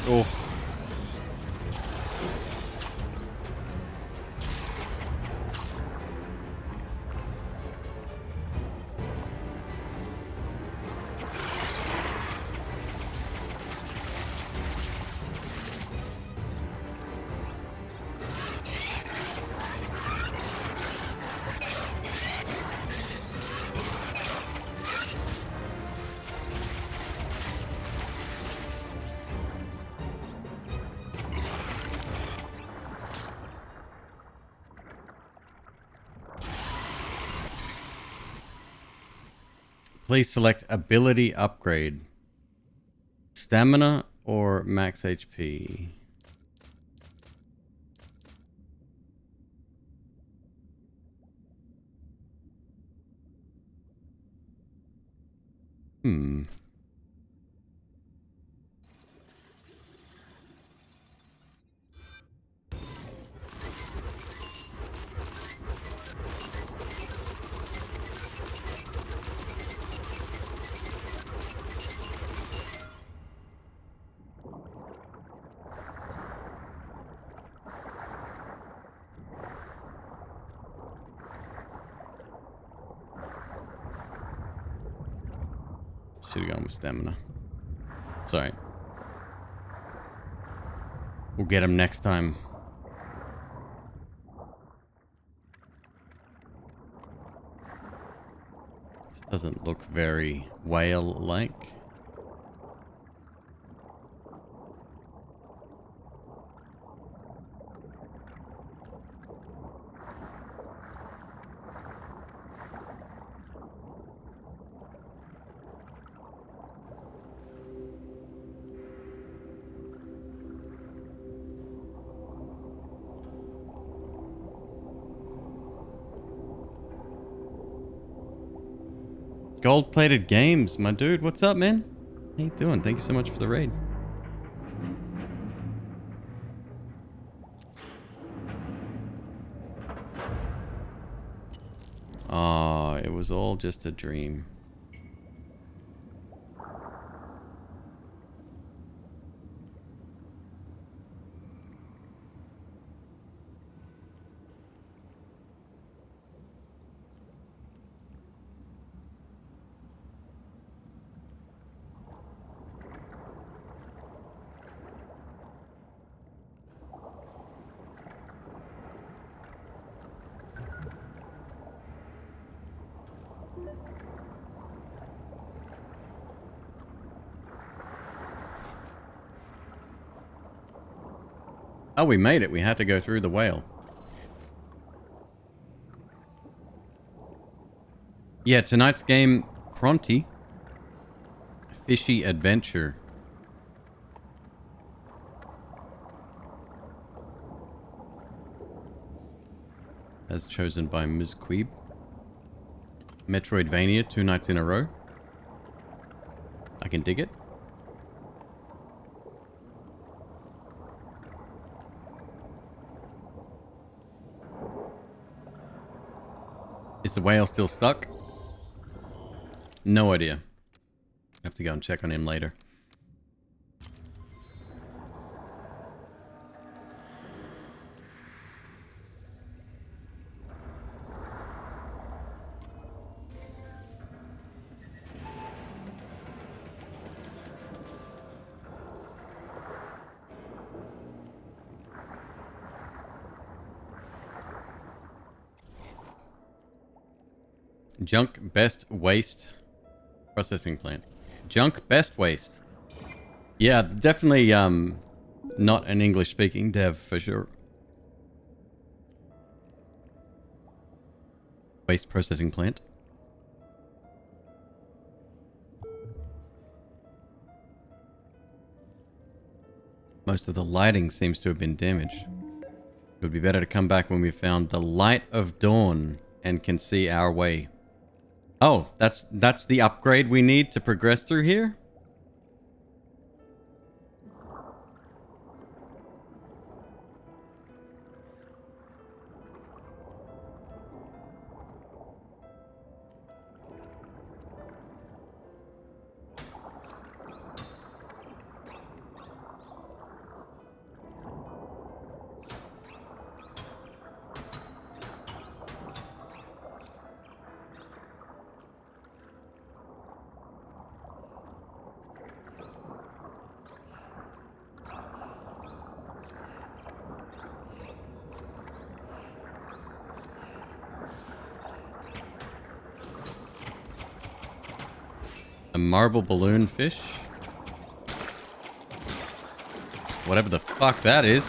Oh. Please select ability upgrade. Stamina or max HP? Hmm. Should have gone with stamina. Sorry. We'll get him next time. This doesn't look very whale-like. Gold-plated games, my dude. What's up, man? How you doing? Thank you so much for the raid. Ah, it was all just a dream. Oh, we made it. We had to go through the whale. Yeah, tonight's game, Pronty. Fishy Adventure. As chosen by MzQueeb. Metroidvania 2 nights in a row. I can dig it. Is the whale still stuck? No idea. Have to go and check on him later. Junk best waste processing plant. Junk best waste. Yeah, definitely not an English speaking dev for sure. Waste processing plant. Most of the lighting seems to have been damaged. It would be better to come back when we found the light of dawn and can see our way. Oh, that's the upgrade we need to progress through here? A marble balloon fish. Whatever the fuck that is.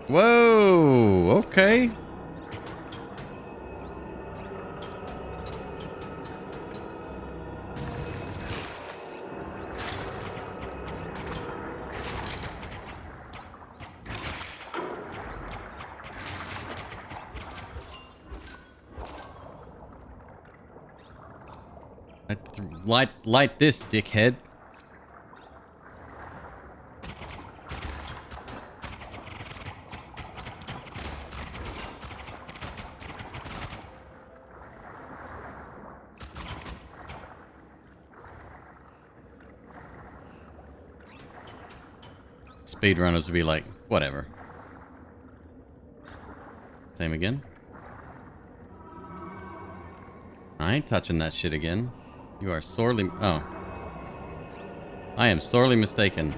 Whoa, okay. Light this, dickhead. Speedrunners would be like, whatever. Same again. I ain't touching that shit again. You are sorely... Oh. I am sorely mistaken.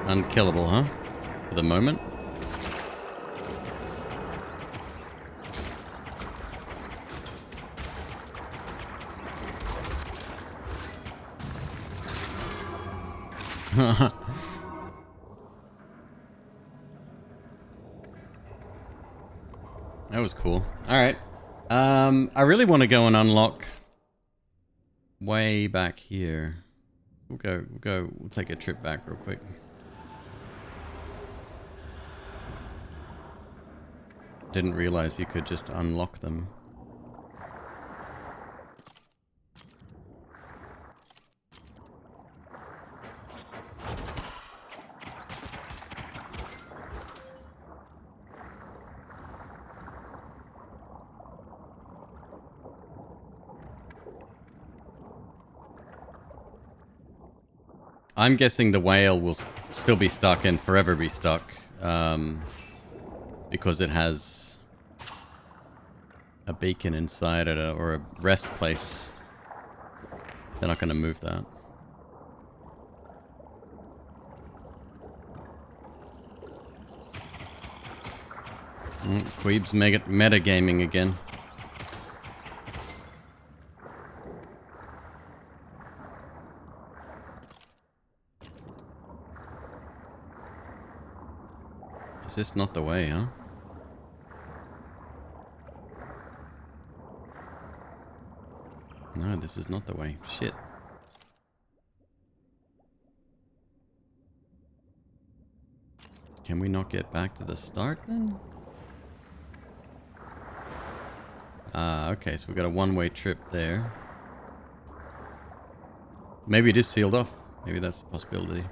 Unkillable, huh? For the moment. That was cool. Alright. I really want to go and unlock way back here. We'll take a trip back real quick. Didn't realize you could just unlock them. I'm guessing the whale will still be stuck and forever be stuck. Because it has a beacon inside it or a rest place. They're not going to move that. Queeb's metagaming again. Is this not the way, huh? No, this is not the way. Shit. Can we not get back to the start then? Okay, so we got a one-way trip there. Maybe it is sealed off. Maybe that's a possibility.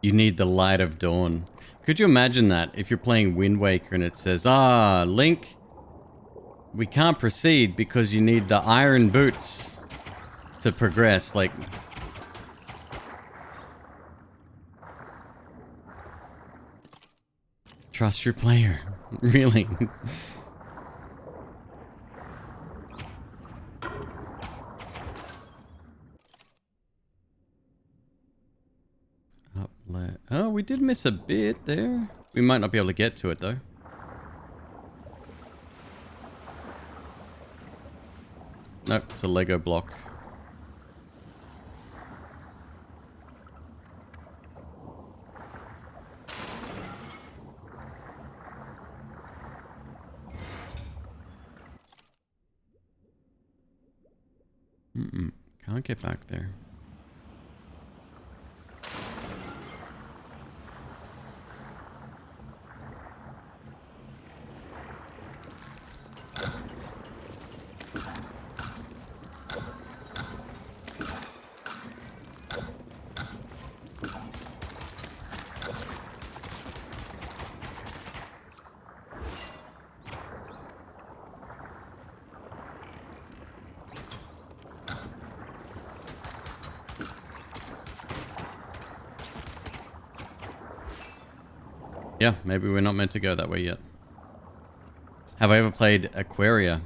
You need the light of dawn. Could you imagine that if you're playing Wind Waker and it says, Link, we can't proceed because you need the iron boots to progress. Like, trust your player. Really. Oh, we did miss a bit there. We might not be able to get to it though. Nope, it's a Lego block. Can't get back there. Yeah, maybe we're not meant to go that way yet. Have I ever played Aquaria?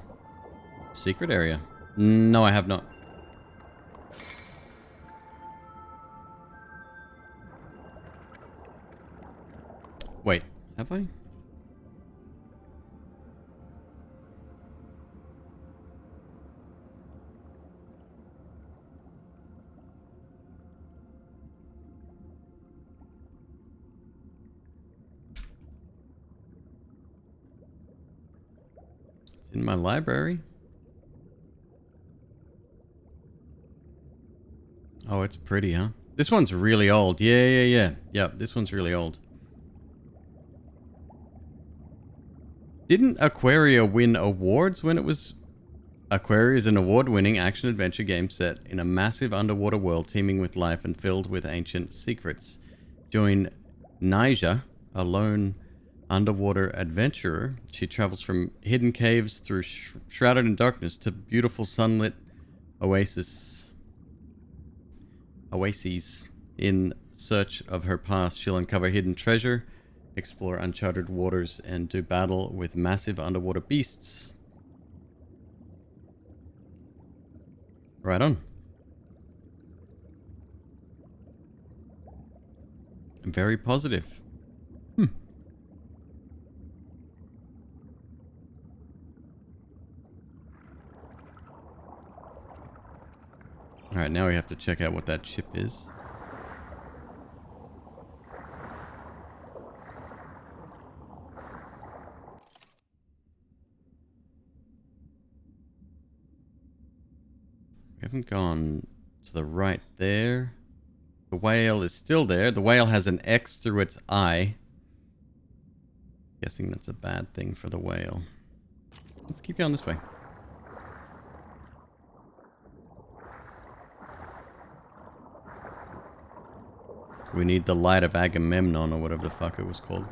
Secret area? No, I have not. Wait, have I? It's in my library. Oh, it's pretty, huh? This one's really old. Yeah. This one's really old. Didn't Aquaria win awards when it was... Aquaria is an award-winning action-adventure game set in a massive underwater world teeming with life and filled with ancient secrets. Join Nyjah, a lone underwater adventurer. She travels from hidden caves through shrouded in darkness to beautiful sunlit oases. In search of her past, she'll uncover hidden treasure, explore uncharted waters, and do battle with massive underwater beasts. Right on. Very positive. Alright, now we have to check out what that chip is. We haven't gone to the right there. The whale is still there. The whale has an X through its eye. Guessing that's a bad thing for the whale. Let's keep going this way. We need the Light of Agamemnon or whatever the fuck it was called.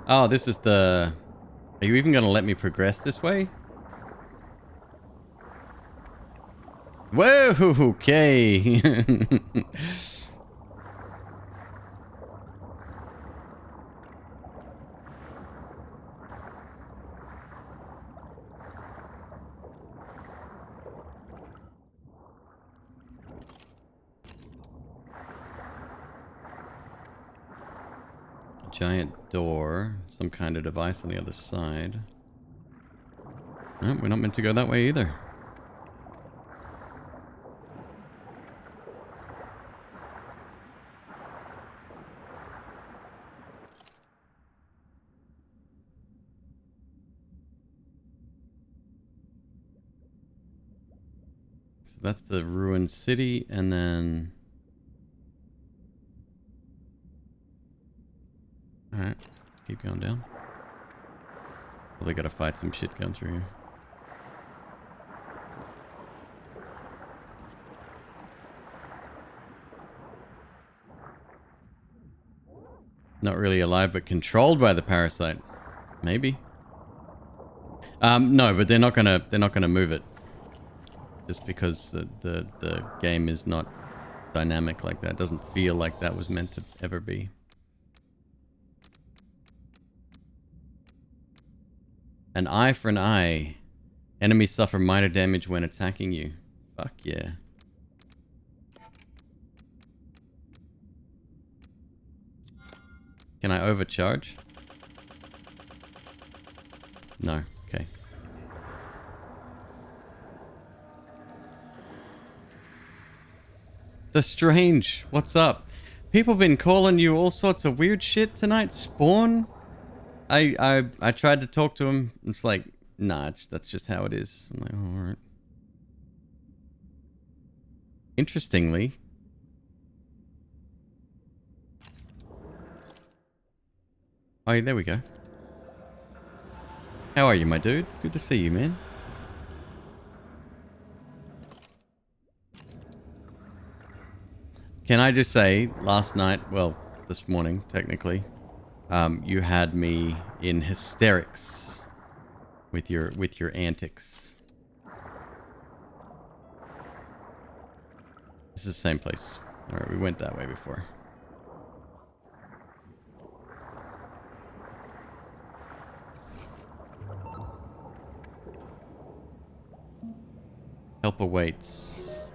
Oh, this is the... Are you even going to let me progress this way? Whoa, okay. Giant door, some kind of device on the other side. No, we're not meant to go that way either. So that's the ruined city, and then... Alright, keep going down. Probably gotta fight some shit going through here. Not really alive, but controlled by the parasite. Maybe. No, but they're not gonna move it. Just because the game is not dynamic like that. It doesn't feel like that was meant to ever be. An eye for an eye. Enemies suffer minor damage when attacking you. Fuck yeah. Can I overcharge? No. Okay. The Strange. What's up? People been calling you all sorts of weird shit tonight. Spawn? I tried to talk to him. It's like, nah, that's just how it is. I'm like, oh, all right. Interestingly, oh, there we go. How are you, my dude? Good to see you, man. Can I just say, last night, well, this morning, technically, you had me in hysterics with your antics. This is the same place. Alright, we went that way before. Help awaits.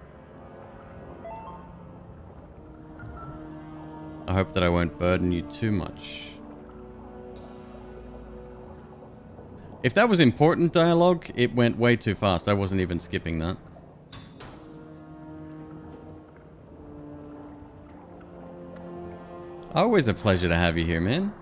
I hope that I won't burden you too much. If that was important dialogue, it went way too fast. I wasn't even skipping that. Always a pleasure to have you here, man.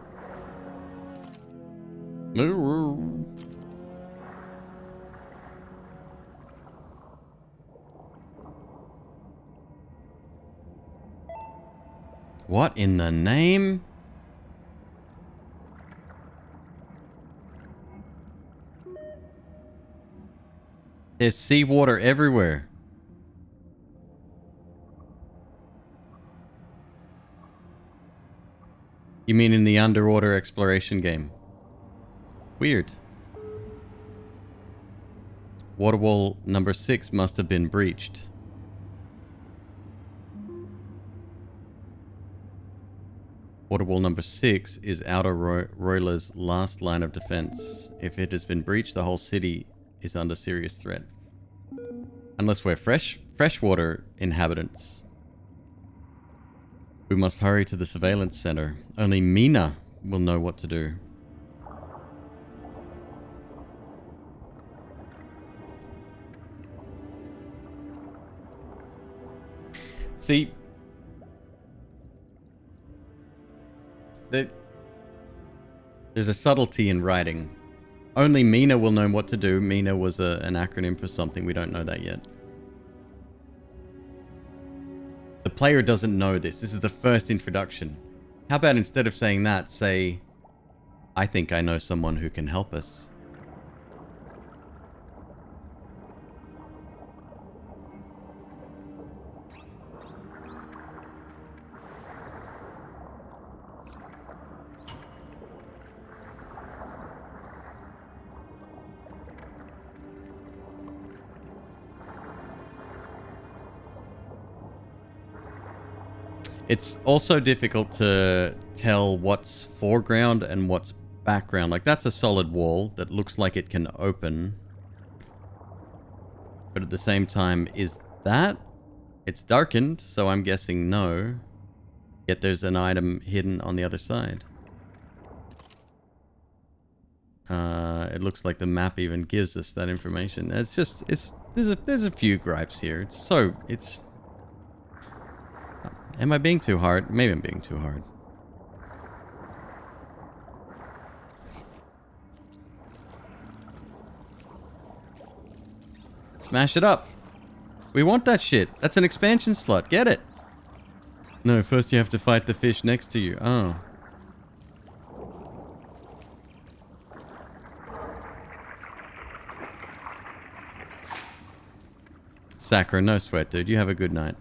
What in the name? There's seawater everywhere. You mean in the underwater exploration game? Weird. Water wall number 6 must have been breached. Water wall number 6 is Outer Roila's last line of defense. If it has been breached, the whole city is under serious threat. Unless we're freshwater inhabitants. We must hurry to the surveillance center. Only Mina will know what to do. See, there's a subtlety in writing. Only Mina will know what to do. Mina was an acronym for something. We don't know that yet. The player doesn't know this. This is the first introduction. How about instead of saying that, say, I think I know someone who can help us. It's also difficult to tell what's foreground and what's background. Like, that's a solid wall that looks like it can open. But at the same time, is that? It's darkened, so I'm guessing no. Yet there's an item hidden on the other side. It looks like the map even gives us that information. It's just, there's a few gripes here. Am I being too hard? Maybe I'm being too hard. Smash it up. We want that shit. That's an expansion slot. Get it. No, first you have to fight the fish next to you. Oh. Sakura, no sweat, dude. You have a good night.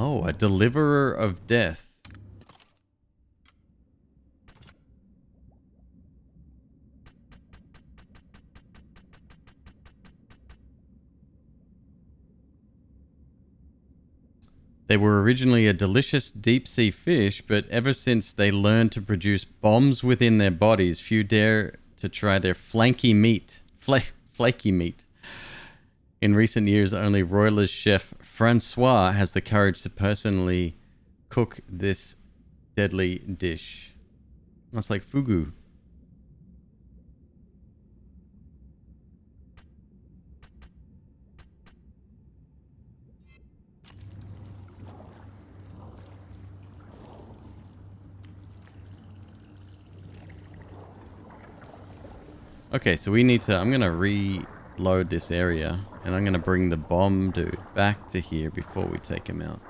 Oh, a deliverer of death. They were originally a delicious deep-sea fish, but ever since they learned to produce bombs within their bodies, few dare to try their flaky meat. Flaky meat. In recent years, only Roila's chef Francois has the courage to personally cook this deadly dish. That's like fugu. Okay, so we need to... I'm going to reload this area. And I'm going to bring the bomb dude back to here before we take him out.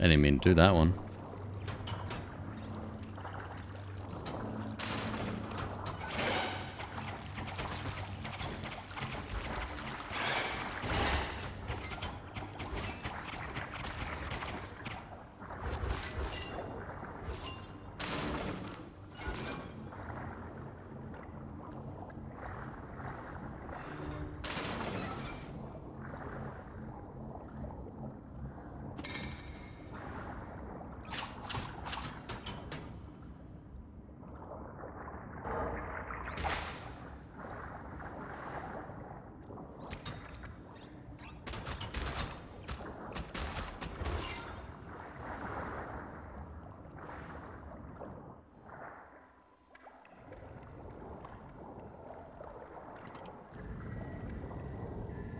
didn't mean to do that one.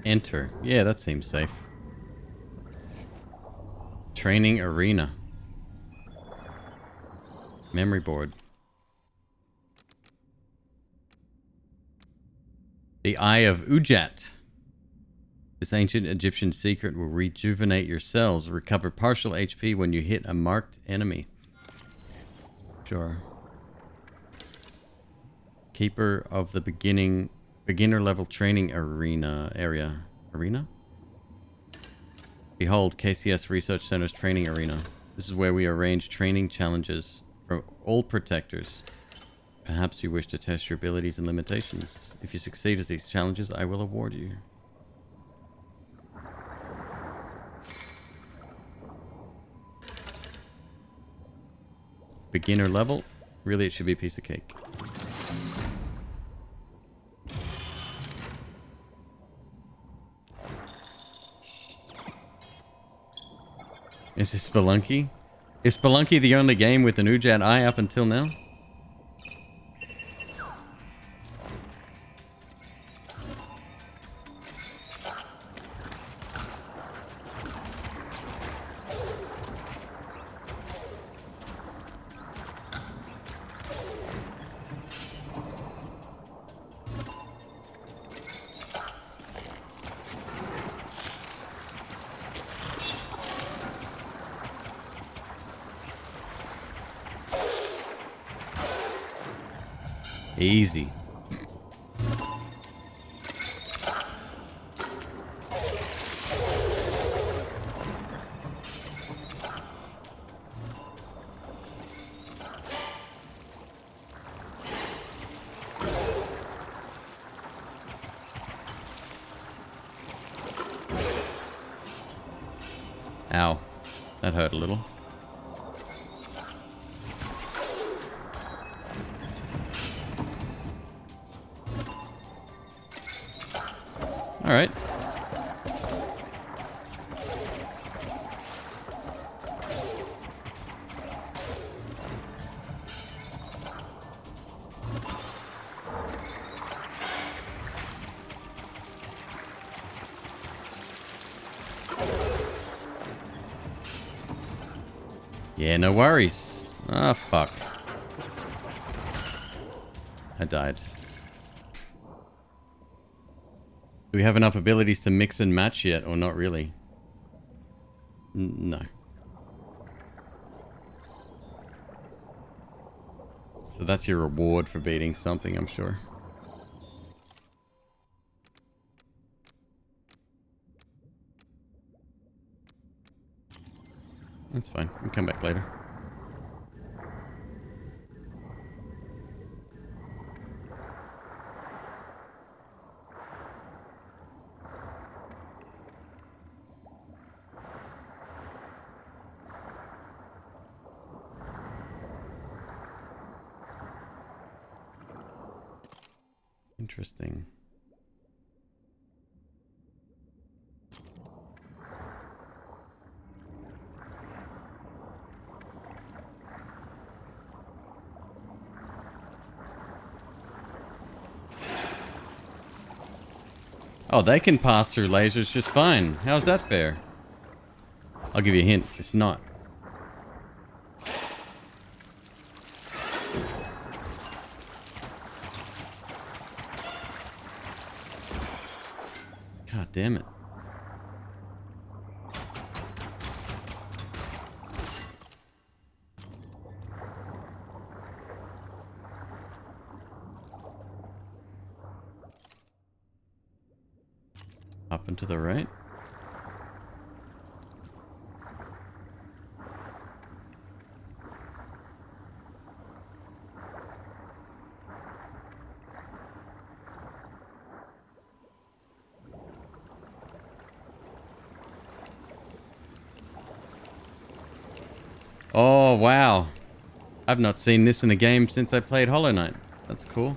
Enter. Yeah, that seems safe. Training arena. Memory board. The Eye of Ujat. This ancient Egyptian secret will rejuvenate your cells, recover partial HP when you hit a marked enemy. Sure. Keeper of the beginner level training area. Arena? Behold, KCS Research Center's training arena. This is where we arrange training challenges for all protectors. Perhaps you wish to test your abilities and limitations. If you succeed at these challenges, I will award you. Beginner level? Really, it should be a piece of cake. Is this Spelunky? Is Spelunky the only game with an Ujat eye up until now? Easy. Ow. That hurt a little. All right. Yeah, no worries. Ah, fuck. I died. Do we have enough abilities to mix and match yet, or not really? No. So that's your reward for beating something, I'm sure. That's fine. We'll come back later. Interesting. Oh, they can pass through lasers just fine. How's that fair? I'll give you a hint. It's not. God damn it. Up and to the right. Oh, wow. I've not seen this in a game since I played Hollow Knight. That's cool.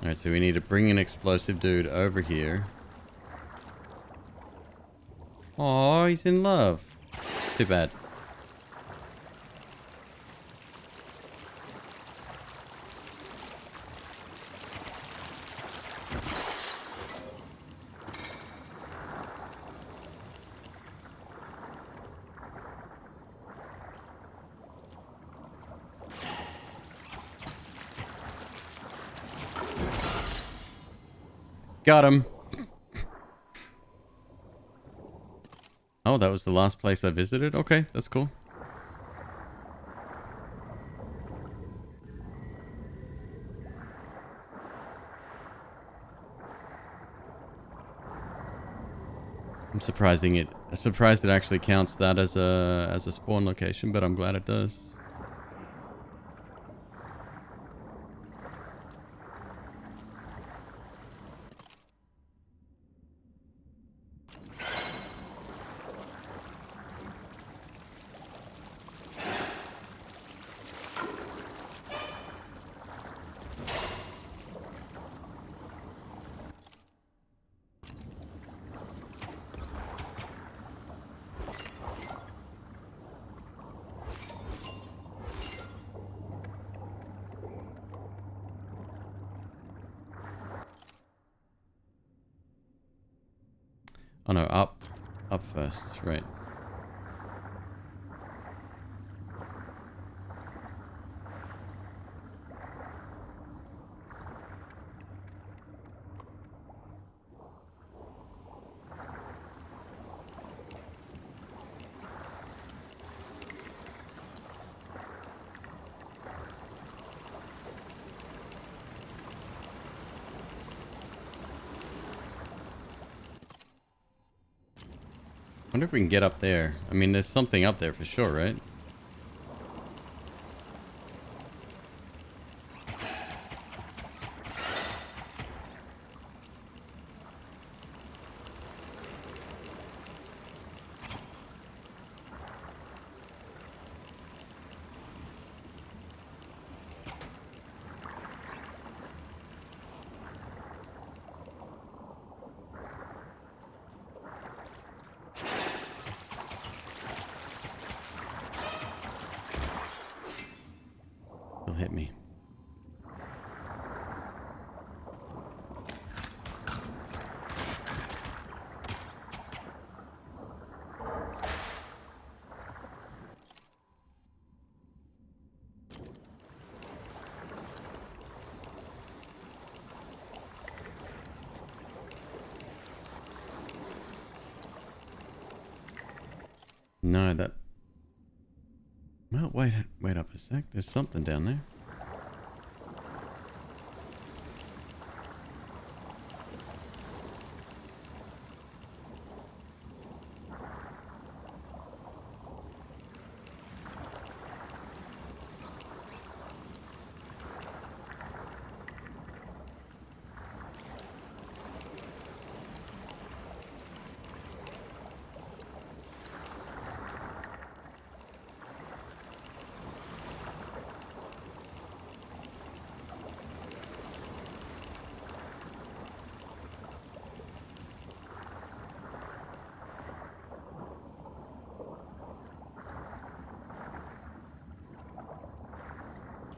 Alright, so we need to bring an explosive dude over here. Oh, he's in love. Too bad. Got him. Oh, that was the last place I visited? Okay, that's cool. I'm surprised it actually counts that as a spawn location, but I'm glad it does. Oh no, up first, right. I wonder if we can get up there. I mean, there's something up there for sure, right? He'll hit me. No, that... Well, wait up a sec. There's something down there.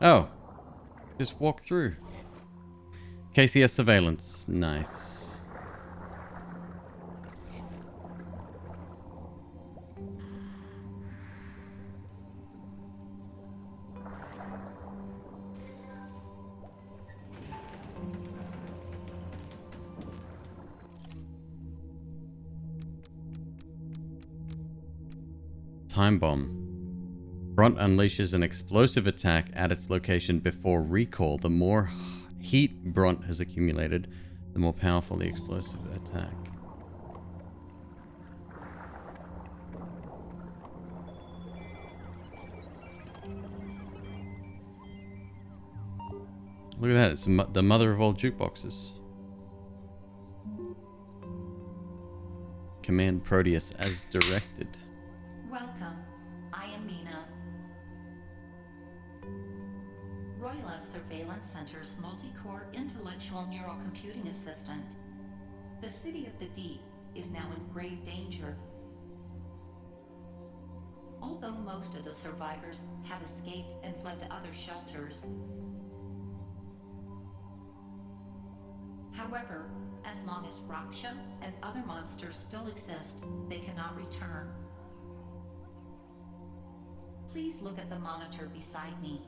Oh. Just walk through. KCS surveillance. Nice. Time bomb. Brunt unleashes an explosive attack at its location before recall. The more heat Brunt has accumulated, the more powerful the explosive attack. Look at that, it's the mother of all jukeboxes. Command Proteus as directed. Welcome. I am Mina. Royla Surveillance Center's multi-core intellectual neural computing assistant. The city of the deep is now in grave danger. Although most of the survivors have escaped and fled to other shelters. However, as long as Raksha and other monsters still exist, they cannot return. Please look at the monitor beside me.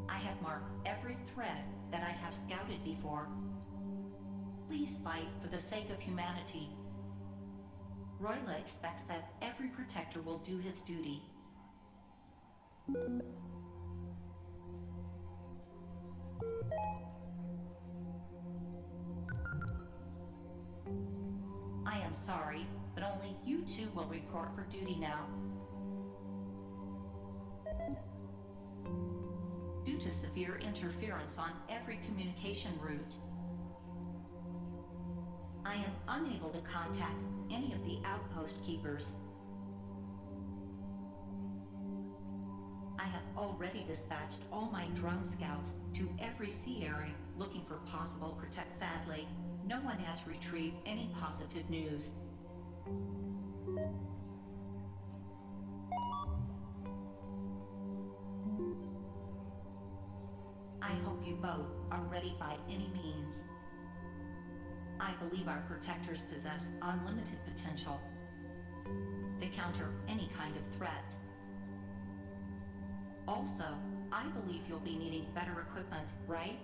I have marked every threat that I have scouted before. Please fight for the sake of humanity. Royla expects that every protector will do his duty. I am sorry, but only you two will report for duty now. Due to severe interference on every communication route, I am unable to contact any of the outpost keepers. I have already dispatched all my drone scouts to every sea area looking for possible protect. Sadly, no one has retrieved any positive news. I hope you both are ready by any means. I believe our protectors possess unlimited potential to counter any kind of threat. Also, I believe you'll be needing better equipment, right?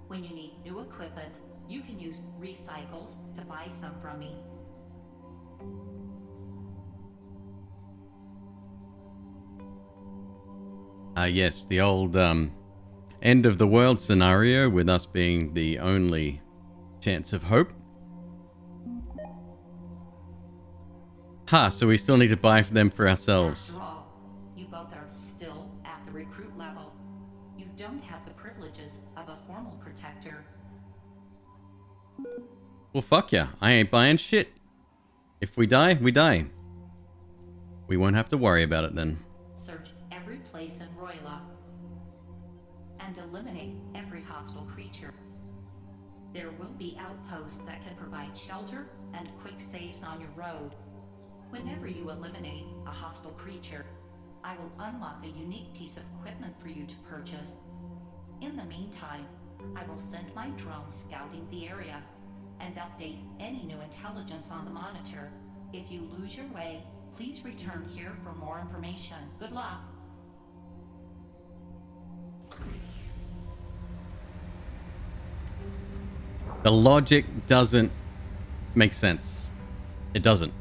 When you need new equipment, you can use recycles to buy some from me. Yes, the old end of the world scenario with us being the only chance of hope. Ha, so we still need to buy them for ourselves. After all, you both are still at the recruit level. You don't have the privileges of a formal protector. Well, fuck yeah. I ain't buying shit. If we die, we die. We won't have to worry about it then. Search every place in Royla and eliminate every hostile creature. There will be outposts that can provide shelter and quick saves on your road. Whenever you eliminate a hostile creature, I will unlock a unique piece of equipment for you to purchase. In the meantime, I will send my drones scouting the area and update any new intelligence on the monitor. If you lose your way, please return here for more information. Good luck. The logic doesn't make sense. It doesn't.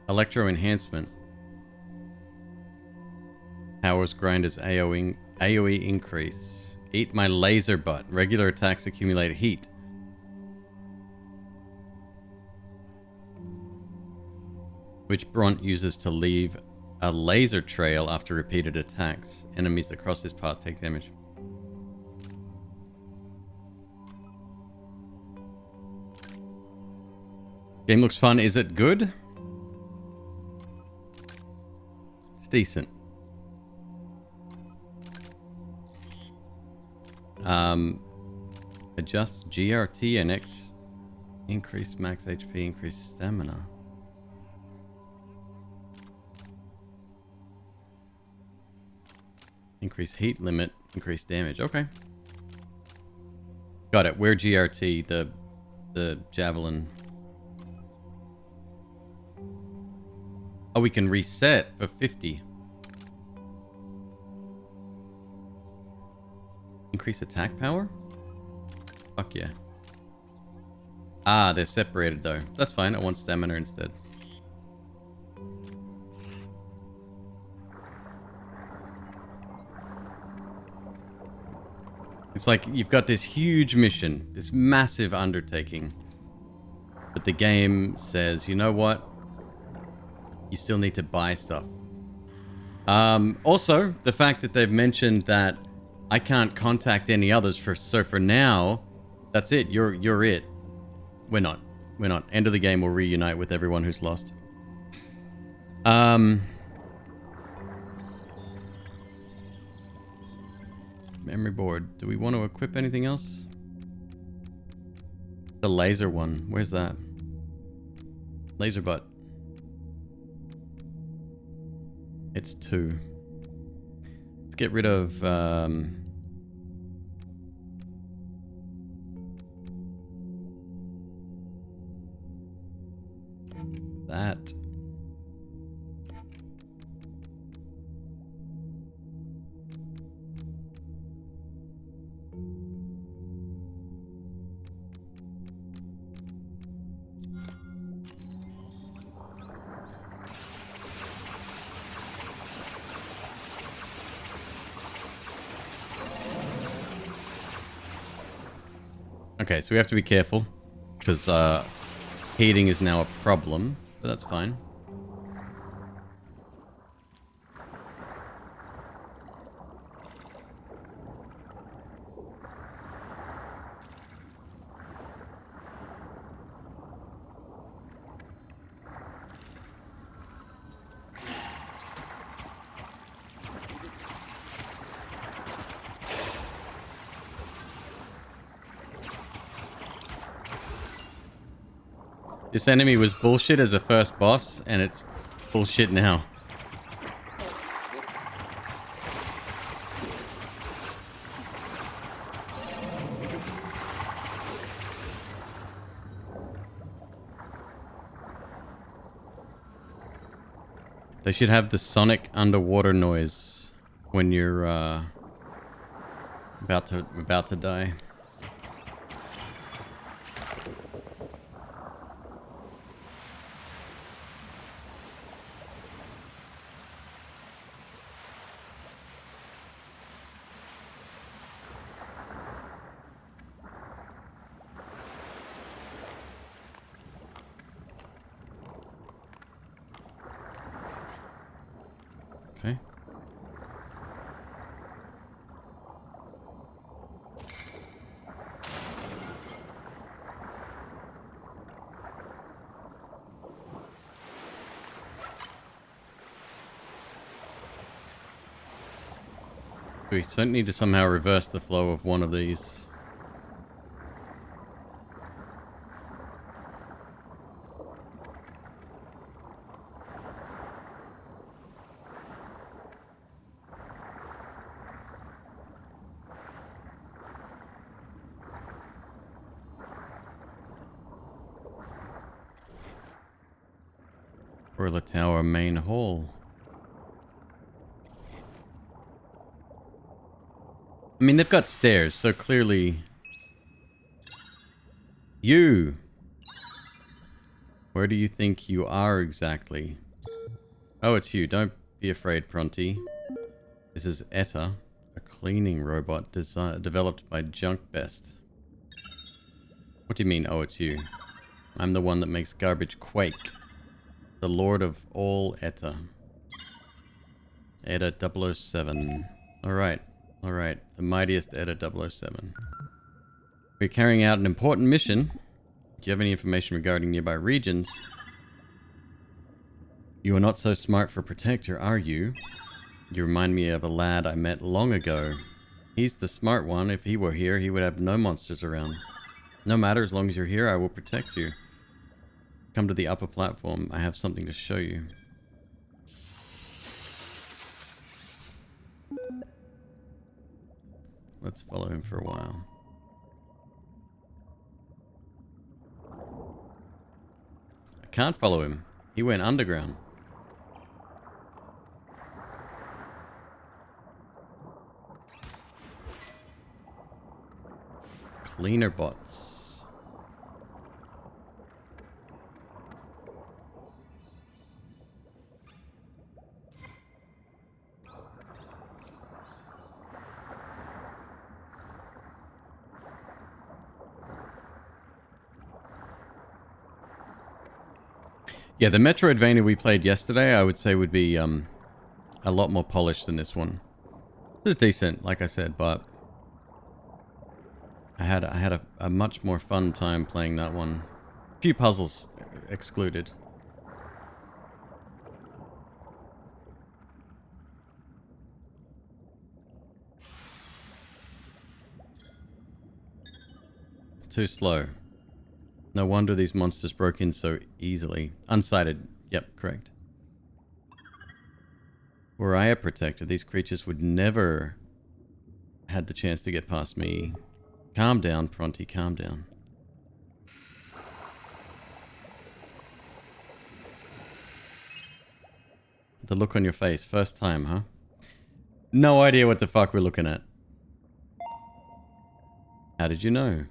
Electro enhancement. Powers grinders AoE increase. Eat my laser butt. Regular attacks accumulate heat. Which Brunt uses to leave a laser trail after repeated attacks. Enemies that cross this path take damage. Game looks fun. Is it good? It's decent. Adjust GRT and X. Increase max HP, increase stamina. Increase heat limit, increase damage. Okay. Got it. We're GRT, the javelin. Oh, we can reset for 50. Increase attack power? Fuck yeah. Ah, they're separated though. That's fine. I want stamina instead. It's like you've got this huge mission, this massive undertaking. But the game says, you know what? You still need to buy stuff. Also, the fact that they've mentioned that I can't contact any others so for now, that's it. You're it. We're not. End of the game, we'll reunite with everyone who's lost. Memory board. Do we want to equip anything else? The laser one. Where's that? Laser butt. It's 2. Let's get rid of that. Okay, so we have to be careful because heating is now a problem, but that's fine. This enemy was bullshit as a first boss, and it's bullshit now. They should have the sonic underwater noise when you're about to die. Okay. We certainly need to somehow reverse the flow of one of these. Or the tower main hall. I mean, they've got stairs, so clearly... You! Where do you think you are exactly? Oh, it's you. Don't be afraid, Pronty. This is Etta, a cleaning robot developed by Junkbest. What do you mean, oh, it's you? I'm the one that makes garbage quake. The Lord of all Etta. Etta 007. Alright. Alright. The mightiest Etta 007. We're carrying out an important mission. Do you have any information regarding nearby regions? You are not so smart for Protector, are you? You remind me of a lad I met long ago. He's the smart one. If he were here, he would have no monsters around. No matter, as long as you're here, I will protect you. Come to the upper platform. I have something to show you. Let's follow him for a while. I can't follow him. He went underground. Cleaner bots. Yeah, the Metroidvania we played yesterday, I would say would be a lot more polished than this one. It was decent, like I said, but I had a much more fun time playing that one. A few puzzles excluded. Too slow. No wonder these monsters broke in so easily. Unsighted. Yep, correct. Were I a protector, these creatures would never had the chance to get past me. Calm down, Pronty, calm down. The look on your face. First time, huh? No idea what the fuck we're looking at. How did you know?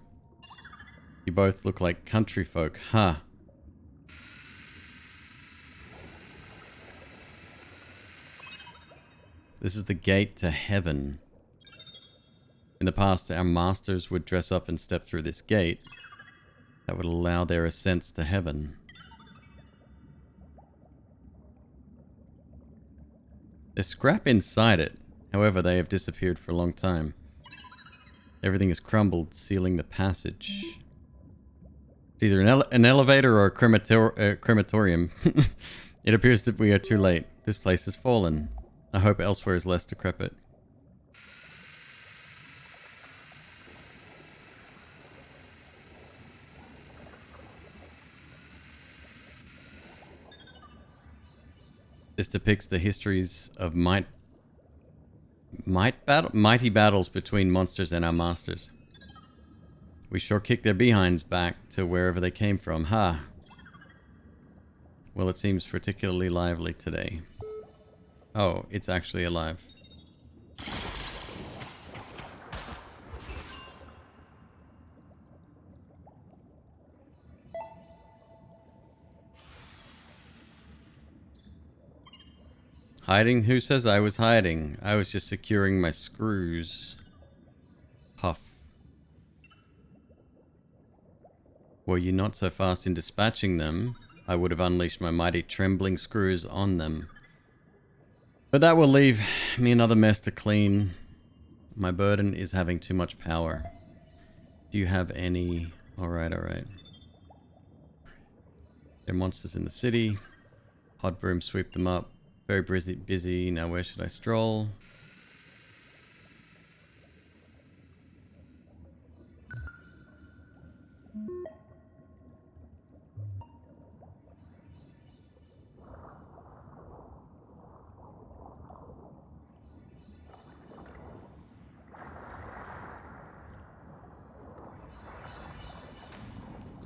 You both look like country folk, huh? This is the gate to heaven. In the past, our masters would dress up and step through this gate that would allow their ascents to heaven. There's scrap inside it. However, they have disappeared for a long time. Everything is crumbled, sealing the passage. It's either an elevator or a crematorium. It appears that we are too late. This place has fallen. I hope elsewhere is less decrepit. This depicts the histories of mighty battles between monsters and our masters. We sure kicked their behinds back to wherever they came from, huh? Well, it seems particularly lively today. Oh, it's actually alive. Hiding? Who says I was hiding? I was just securing my screws. Puff. Were you not so fast in dispatching them, I would have unleashed my mighty trembling screws on them. But that will leave me another mess to clean. My burden is having too much power. Do you have any... Alright. There are monsters in the city. Odd broom sweep them up. Very busy. Now where should I stroll?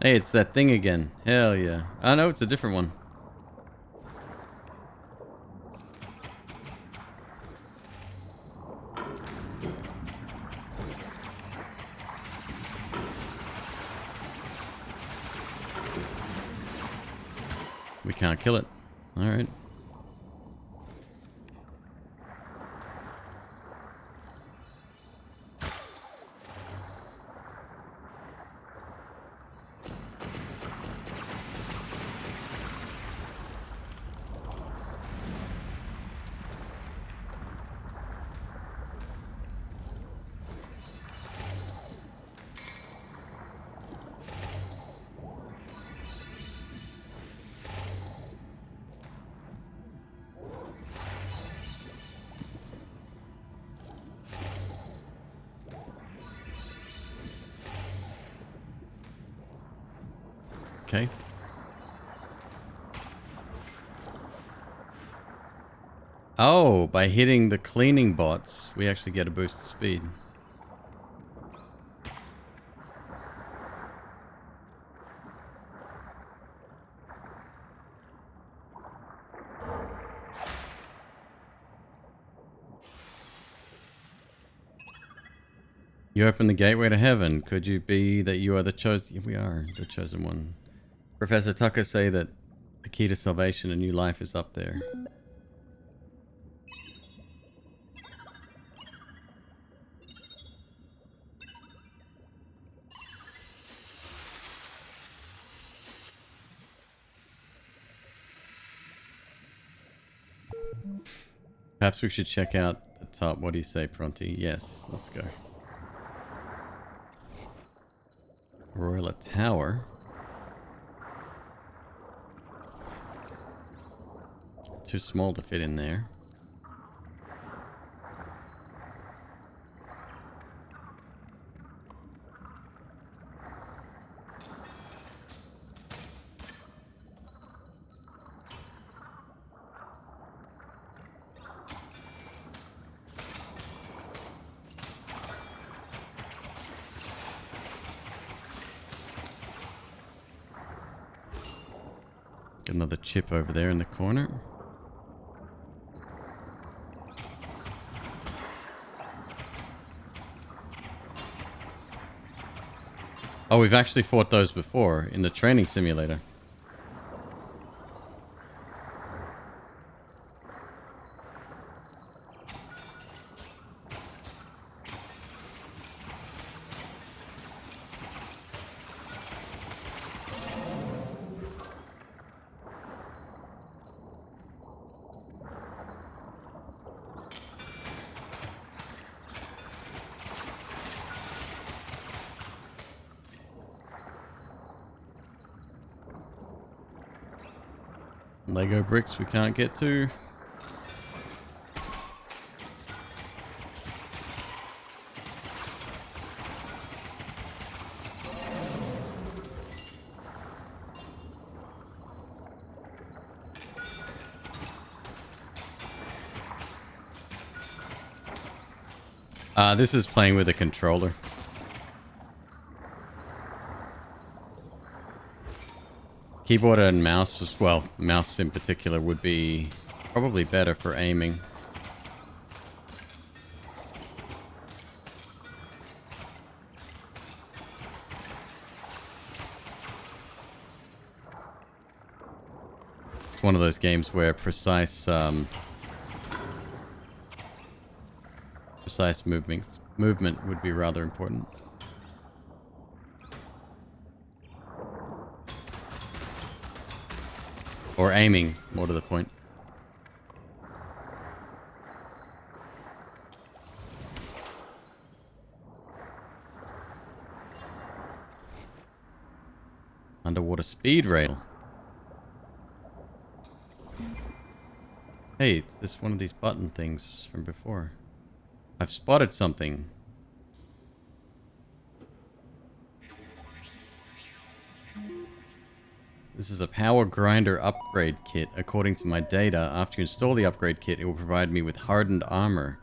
Hey, it's that thing again. Hell yeah. Oh no, it's a different one. We can't kill it. Alright. Okay. Oh, by hitting the cleaning bots, we actually get a boost of speed. You open the gateway to heaven. Could you be that you are the chosen? We are the chosen one. Professor Tucker say that the key to salvation and new life is up there. Perhaps we should check out the top. What do you say, Pronty? Yes, let's go. Royal Tower. Too small to fit in there. Got another chip over there in the corner. Oh, we've actually fought those before in the training simulator. Lego bricks we can't get to. This is playing with a controller. Keyboard and mouse, well, mouse in particular would be probably better for aiming. It's one of those games where precise movement would be rather important. Or aiming, more to the point. Underwater speed rail. Hey, it's this one of these button things from before. I've spotted something. This is a power grinder upgrade kit. According to my data, after you install the upgrade kit, it will provide me with hardened armor.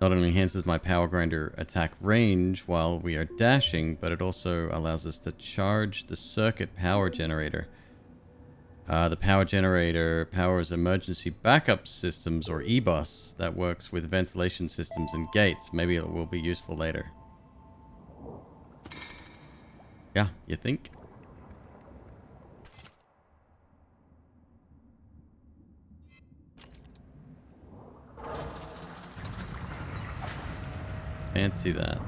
Not only enhances my power grinder attack range while we are dashing, but it also allows us to charge the circuit power generator. The power generator powers emergency backup systems, or E-bus, that works with ventilation systems and gates. Maybe it will be useful later. Yeah, you think? Fancy that.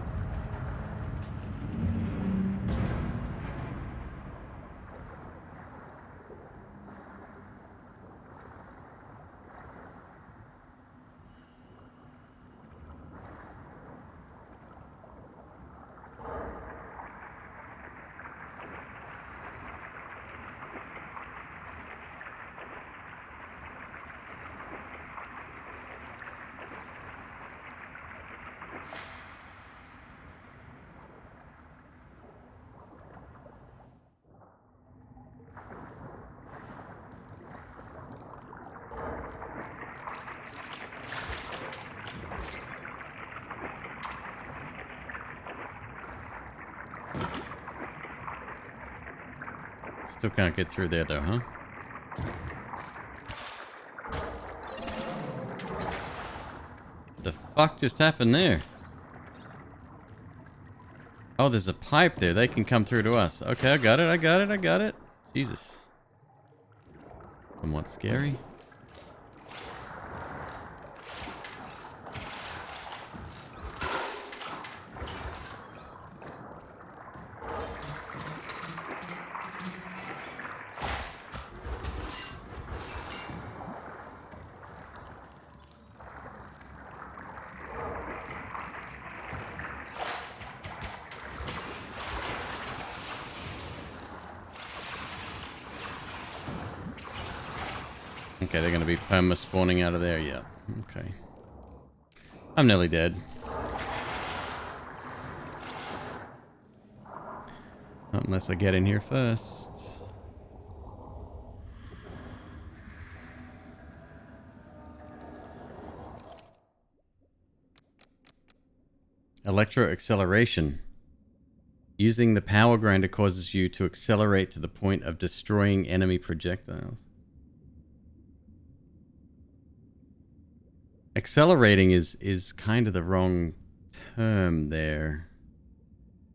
Still can't get through there though, huh? What the fuck just happened there? Oh, there's a pipe there. They can come through to us. Okay, I got it. Jesus. Somewhat scary. Okay, they're going to be perma spawning out of there. Yeah. Okay. I'm nearly dead. Not unless I get in here first. Electro acceleration. Using the power grinder causes you to accelerate to the point of destroying enemy projectiles. Accelerating is kind of the wrong term there.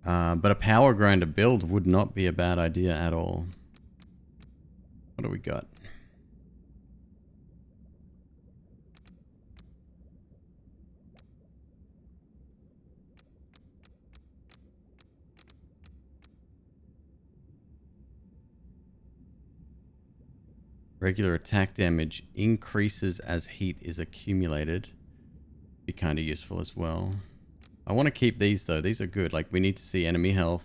But a power grinder build would not be a bad idea at all. What do we got? Regular attack damage increases as heat is accumulated. Be kind of useful as well. I want to keep these though. These are good. Like we need to see enemy health.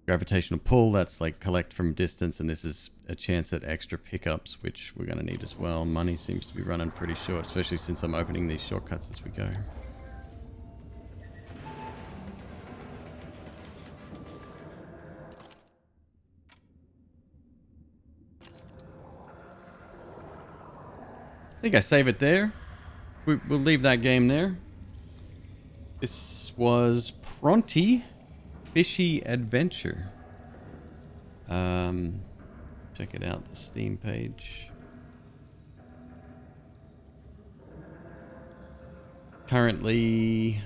Gravitational pull, that's like collect from distance, and this is a chance at extra pickups, which we're going to need as well. Money seems to be running pretty short, especially since I'm opening these shortcuts as we go. I think I save it there. We'll leave that game there. This was Pronty Fishy Adventure. Check it out, the Steam page. Currently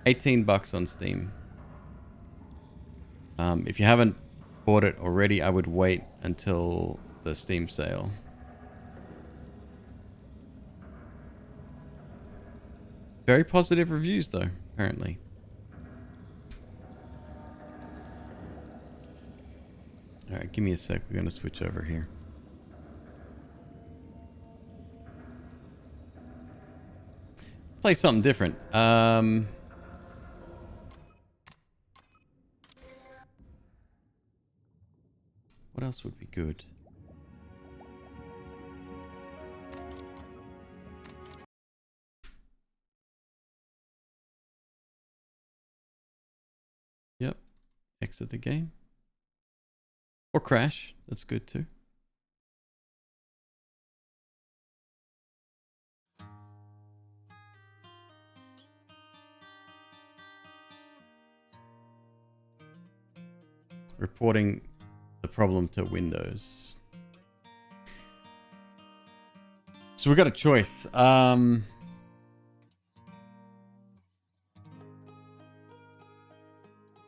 $18 on Steam. If you haven't bought it already, I would wait until the Steam sale. Very positive reviews though, apparently. Alright, give me a sec. We're going to switch over here. Let's play something different. What else would be good? Yep. Exit the game. Or crash. That's good too. Reporting the problem to Windows. So we've got a choice.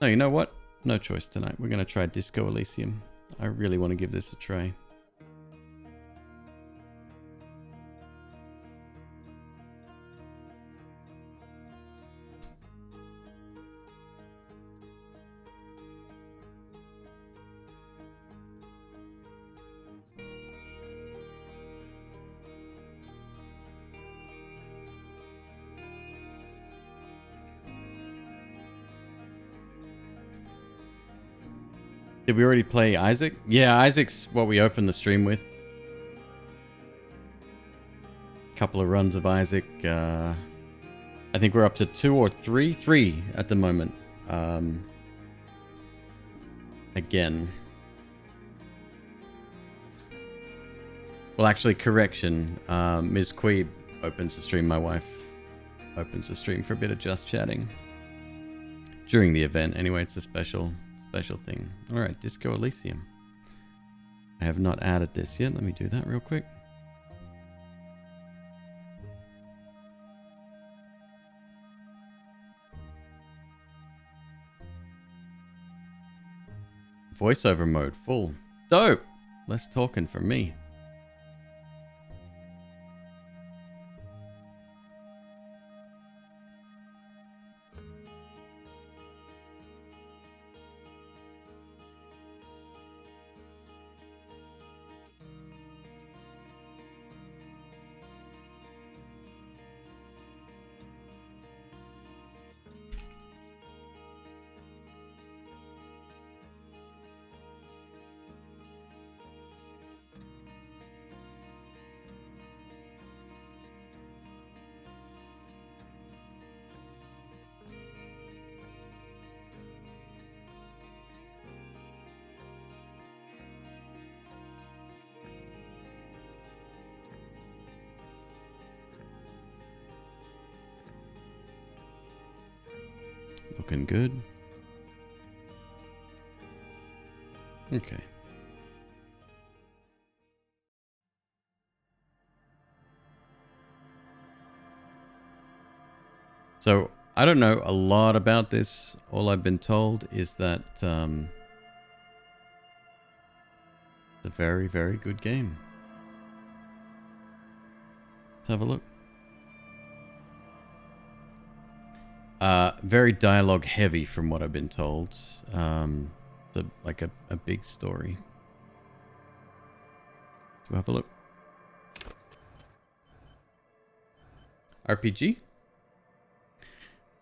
No, you know what? No choice tonight. We're going to try Disco Elysium. I really want to give this a try. Did we already play Isaac? Yeah, Isaac's what we opened the stream with. Couple of runs of Isaac. I think we're up to 2 or 3? 3 at the moment. Again. Well, actually, correction. MzQueeb opens the stream. My wife opens the stream for a bit of just chatting. During the event. Anyway, it's a special thing. Alright, Disco Elysium. I have not added this yet. Let me do that real quick. voiceover mode full. Dope. Less talking for me. Looking good. Okay. So, I don't know a lot about this. All I've been told is that it's a very, very good game. Let's have a look. Very dialogue heavy from what I've been told. It's like a big story. Do have a look. RPG?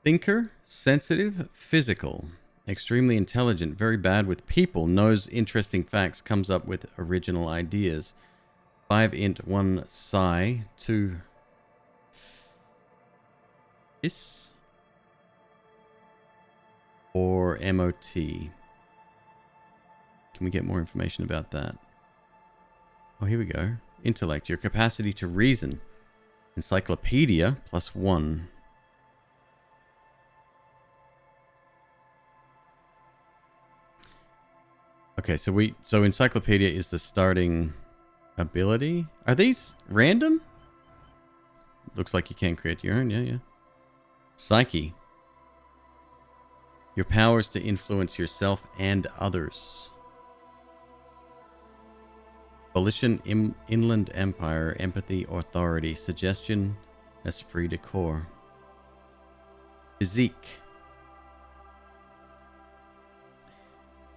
Thinker, sensitive, physical. Extremely intelligent, very bad with people, knows interesting facts, comes up with original ideas. 5 int, 1 psi, 2 is or MOT. Can we get more information about that? Oh, here we go. Intellect, your capacity to reason. Encyclopedia, +1. Okay, so encyclopedia is the starting ability. Are these random? Looks like you can create your own, yeah. Psyche. Your powers to influence yourself and others. Volition, Inland Empire, Empathy, Authority, Suggestion, Esprit de Corps. Physique.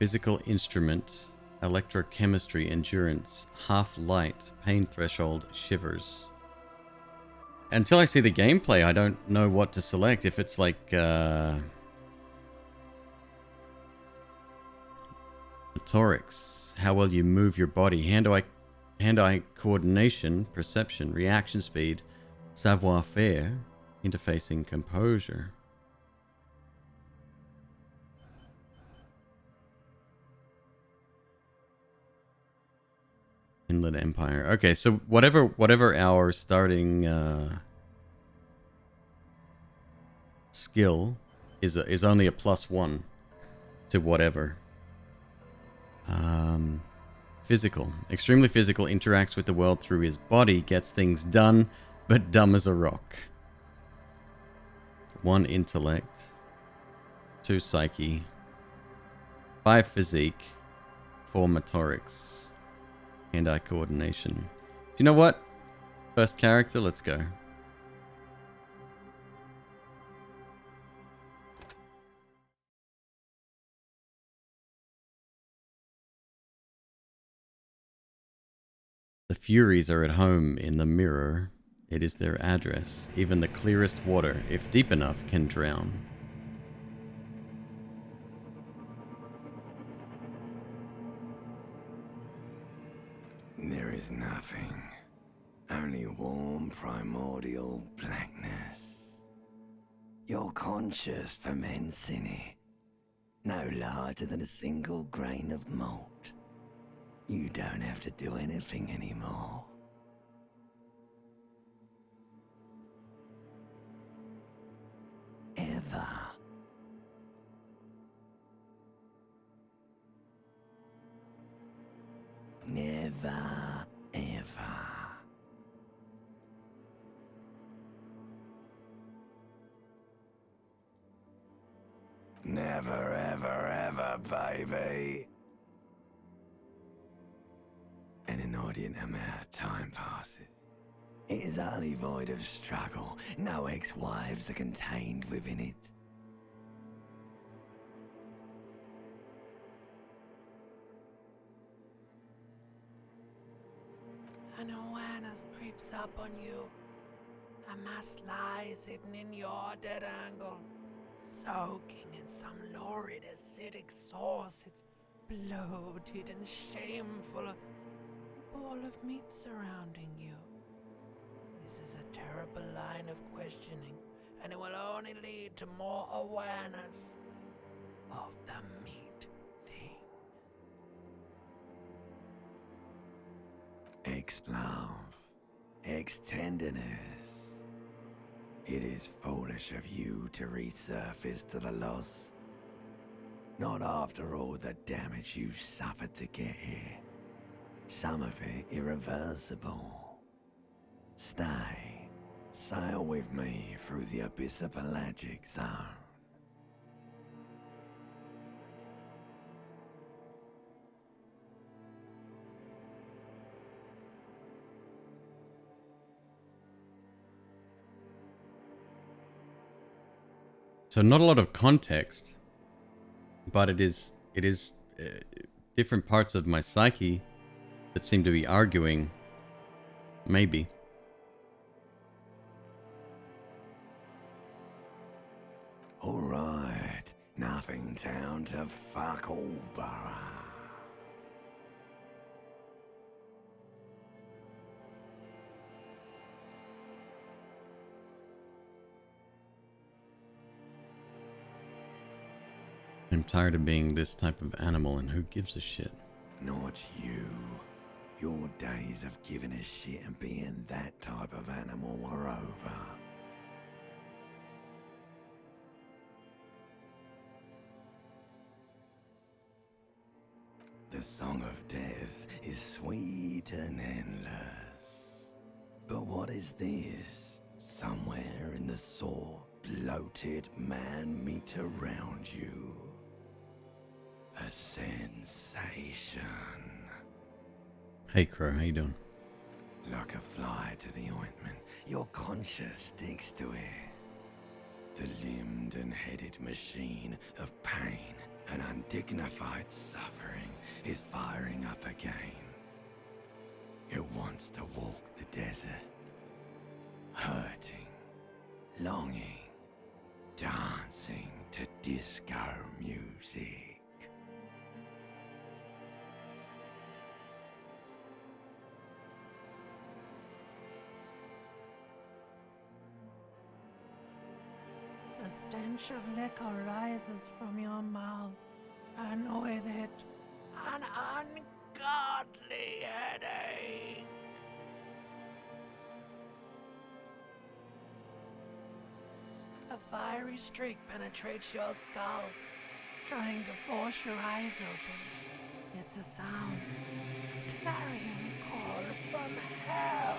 Physical Instrument, Electrochemistry, Endurance, Half-Light, Pain Threshold, Shivers. Until I see the gameplay, I don't know what to select. If it's like... Motorics, how well you move your body, hand-eye coordination, perception, reaction speed, savoir-faire, interfacing, composure. Inland Empire. Okay, so whatever our starting skill is only a +1 to whatever. Physical. Extremely physical, interacts with the world through his body, gets things done, but dumb as a rock. 1 intellect. 2 psyche. 5 physique. 4 motorics. Hand-eye coordination. Do you know what? First character, let's go. The Furies are at home in the mirror. It is their address. Even the clearest water, if deep enough, can drown. There is nothing. Only warm primordial blackness. Your conscious ferments in it. No larger than a single grain of malt. You don't have to do anything anymore. Ever. Never, ever. Never, ever, ever, baby. inordinate amount of time passes. It is only void of struggle. No ex-wives are contained within it. An awareness creeps up on you. A mass lies hidden in your dead angle, soaking in some lurid acidic sauce. It's bloated and shameful. A ball of meat surrounding you. This is a terrible line of questioning, and it will only lead to more awareness of the meat thing. Ex-love, ex-tenderness. It is foolish of you to resurface to the loss. Not after all the damage you suffered to get here. Some of it irreversible. Stay. Sail with me through the abyss of pelagic zone. So not a lot of context, but it is different parts of my psyche that seem to be arguing. Maybe. Alright, nothing down to fuck all, borough. I'm tired of being this type of animal, and who gives a shit? Not you. Your days of giving a shit and being that type of animal are over. The song of death is sweet and endless. But what is this? Somewhere in the sore, bloated man meat around you. A sensation. Hey Crow, how you doing? Like a fly to the ointment, your conscience sticks to it. The limbed and headed machine of pain and undignified suffering is firing up again. It wants to walk the desert, hurting, longing, dancing to disco music. The stench of liquor rises from your mouth, and with it, an ungodly headache. A fiery streak penetrates your skull, trying to force your eyes open. It's a sound, a clarion call from hell.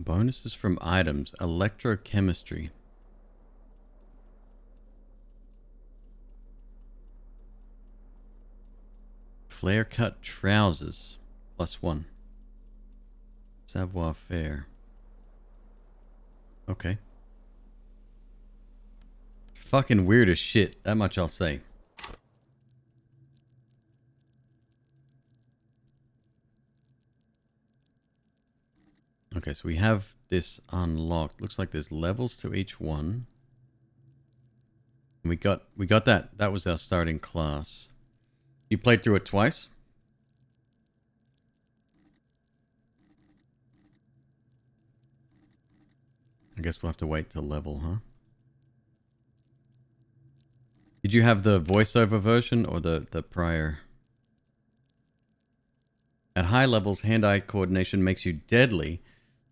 Bonuses from items. Electrochemistry. Flare cut trousers. +1. Savoir faire. Okay. Fucking weird as shit. That much I'll say. Okay, so we have this unlocked. Looks like there's levels to each one. We got that. That was our starting class. You played through it twice? I guess we'll have to wait till level, huh? Did you have the voiceover version or the prior? At high levels, hand-eye coordination makes you deadly,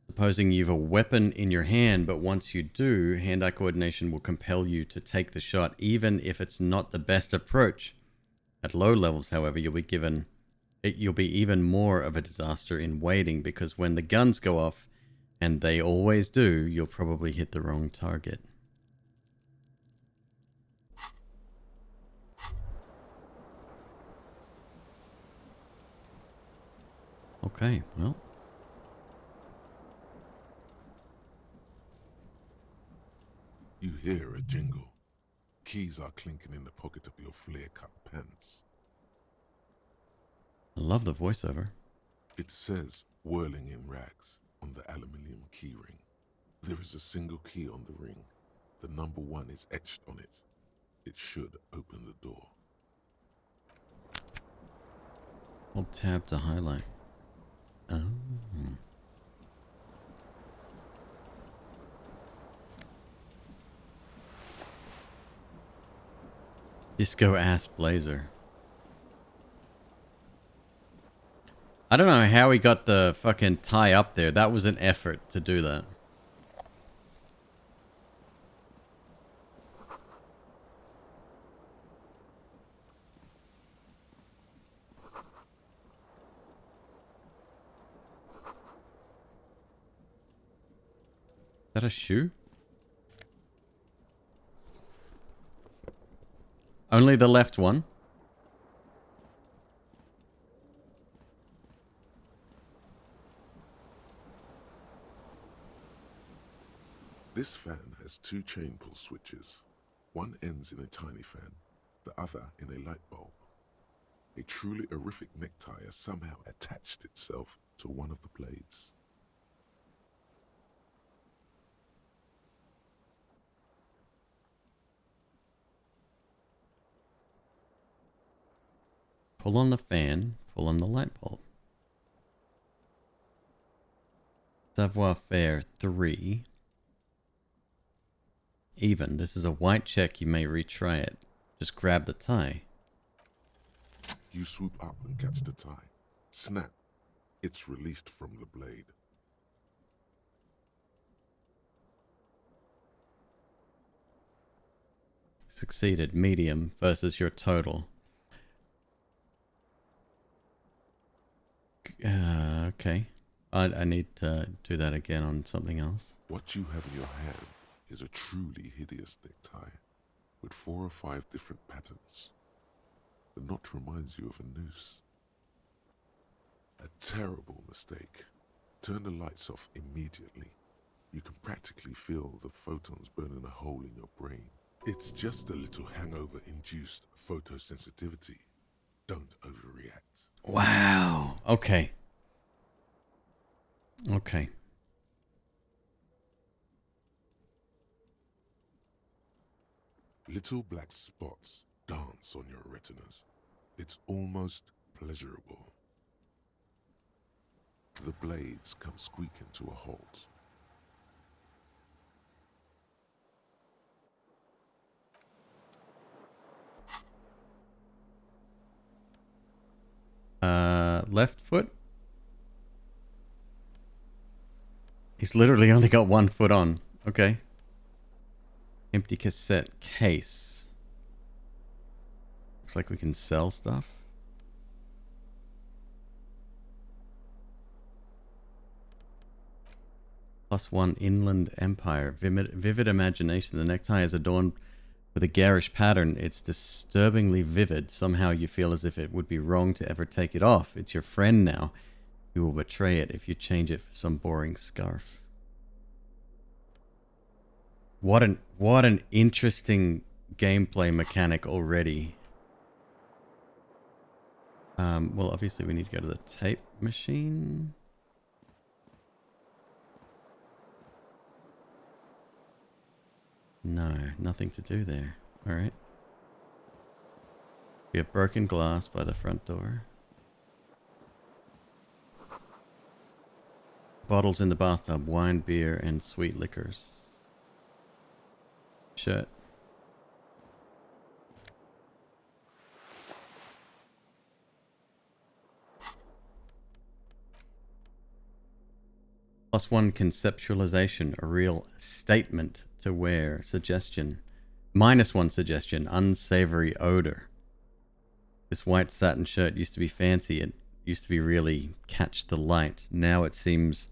supposing you've a weapon in your hand, but once you do, hand-eye coordination will compel you to take the shot, even if it's not the best approach. At low levels, however, you'll be even more of a disaster in waiting, because when the guns go off, and they always do, you'll probably hit the wrong target. Okay, well. You hear a jingle. Keys are clinking in the pocket of your flare-cut pants. I love the voiceover. It says, whirling in rags, on the aluminium keyring. There is a single key on the ring. The number 1 is etched on it. It should open the door. Hold tab to highlight. Oh. Disco ass blazer. I don't know how he got the fucking tie up there. That was an effort to do that. Is that a shoe? Only the left one. This fan has 2 chain pull switches. One ends in a tiny fan, the other in a light bulb. A truly horrific necktie has somehow attached itself to one of the blades. Pull on the fan, pull on the light bulb. Savoir faire 3. Even. This is a white check. You may retry it. Just grab the tie. You swoop up and catch the tie. Snap. It's released from the blade. Succeeded. Medium versus your total. Okay. I need to do that again on something else. What you have in your hand is a truly hideous necktie with 4 or 5 different patterns. The knot reminds you of a noose. A terrible mistake. Turn the lights off immediately. You can practically feel the photons burning a hole in your brain. It's just a little hangover-induced photosensitivity. Don't overreact. Wow. Okay. Okay. Little black spots dance on your retinas. It's almost pleasurable. The blades come squeaking to a halt. Left foot? He's literally only got 1 foot on. Okay. Empty cassette case. Looks like we can sell stuff. +1 Inland Empire. Vivid imagination. The necktie is adorned with a garish pattern. It's disturbingly vivid. Somehow you feel as if it would be wrong to ever take it off. It's your friend now. You will betray it if you change it for some boring scarf. What an interesting gameplay mechanic already. Well, obviously we need to go to the tape machine. No, nothing to do there. All right. We have broken glass by the front door. Bottles in the bathtub, wine, beer, and sweet liquors. Shirt. +1 conceptualization, a real statement to wear. Suggestion. -1 suggestion, unsavory odor. This white satin shirt used to be fancy. It used to be really catch the light. Now it seems...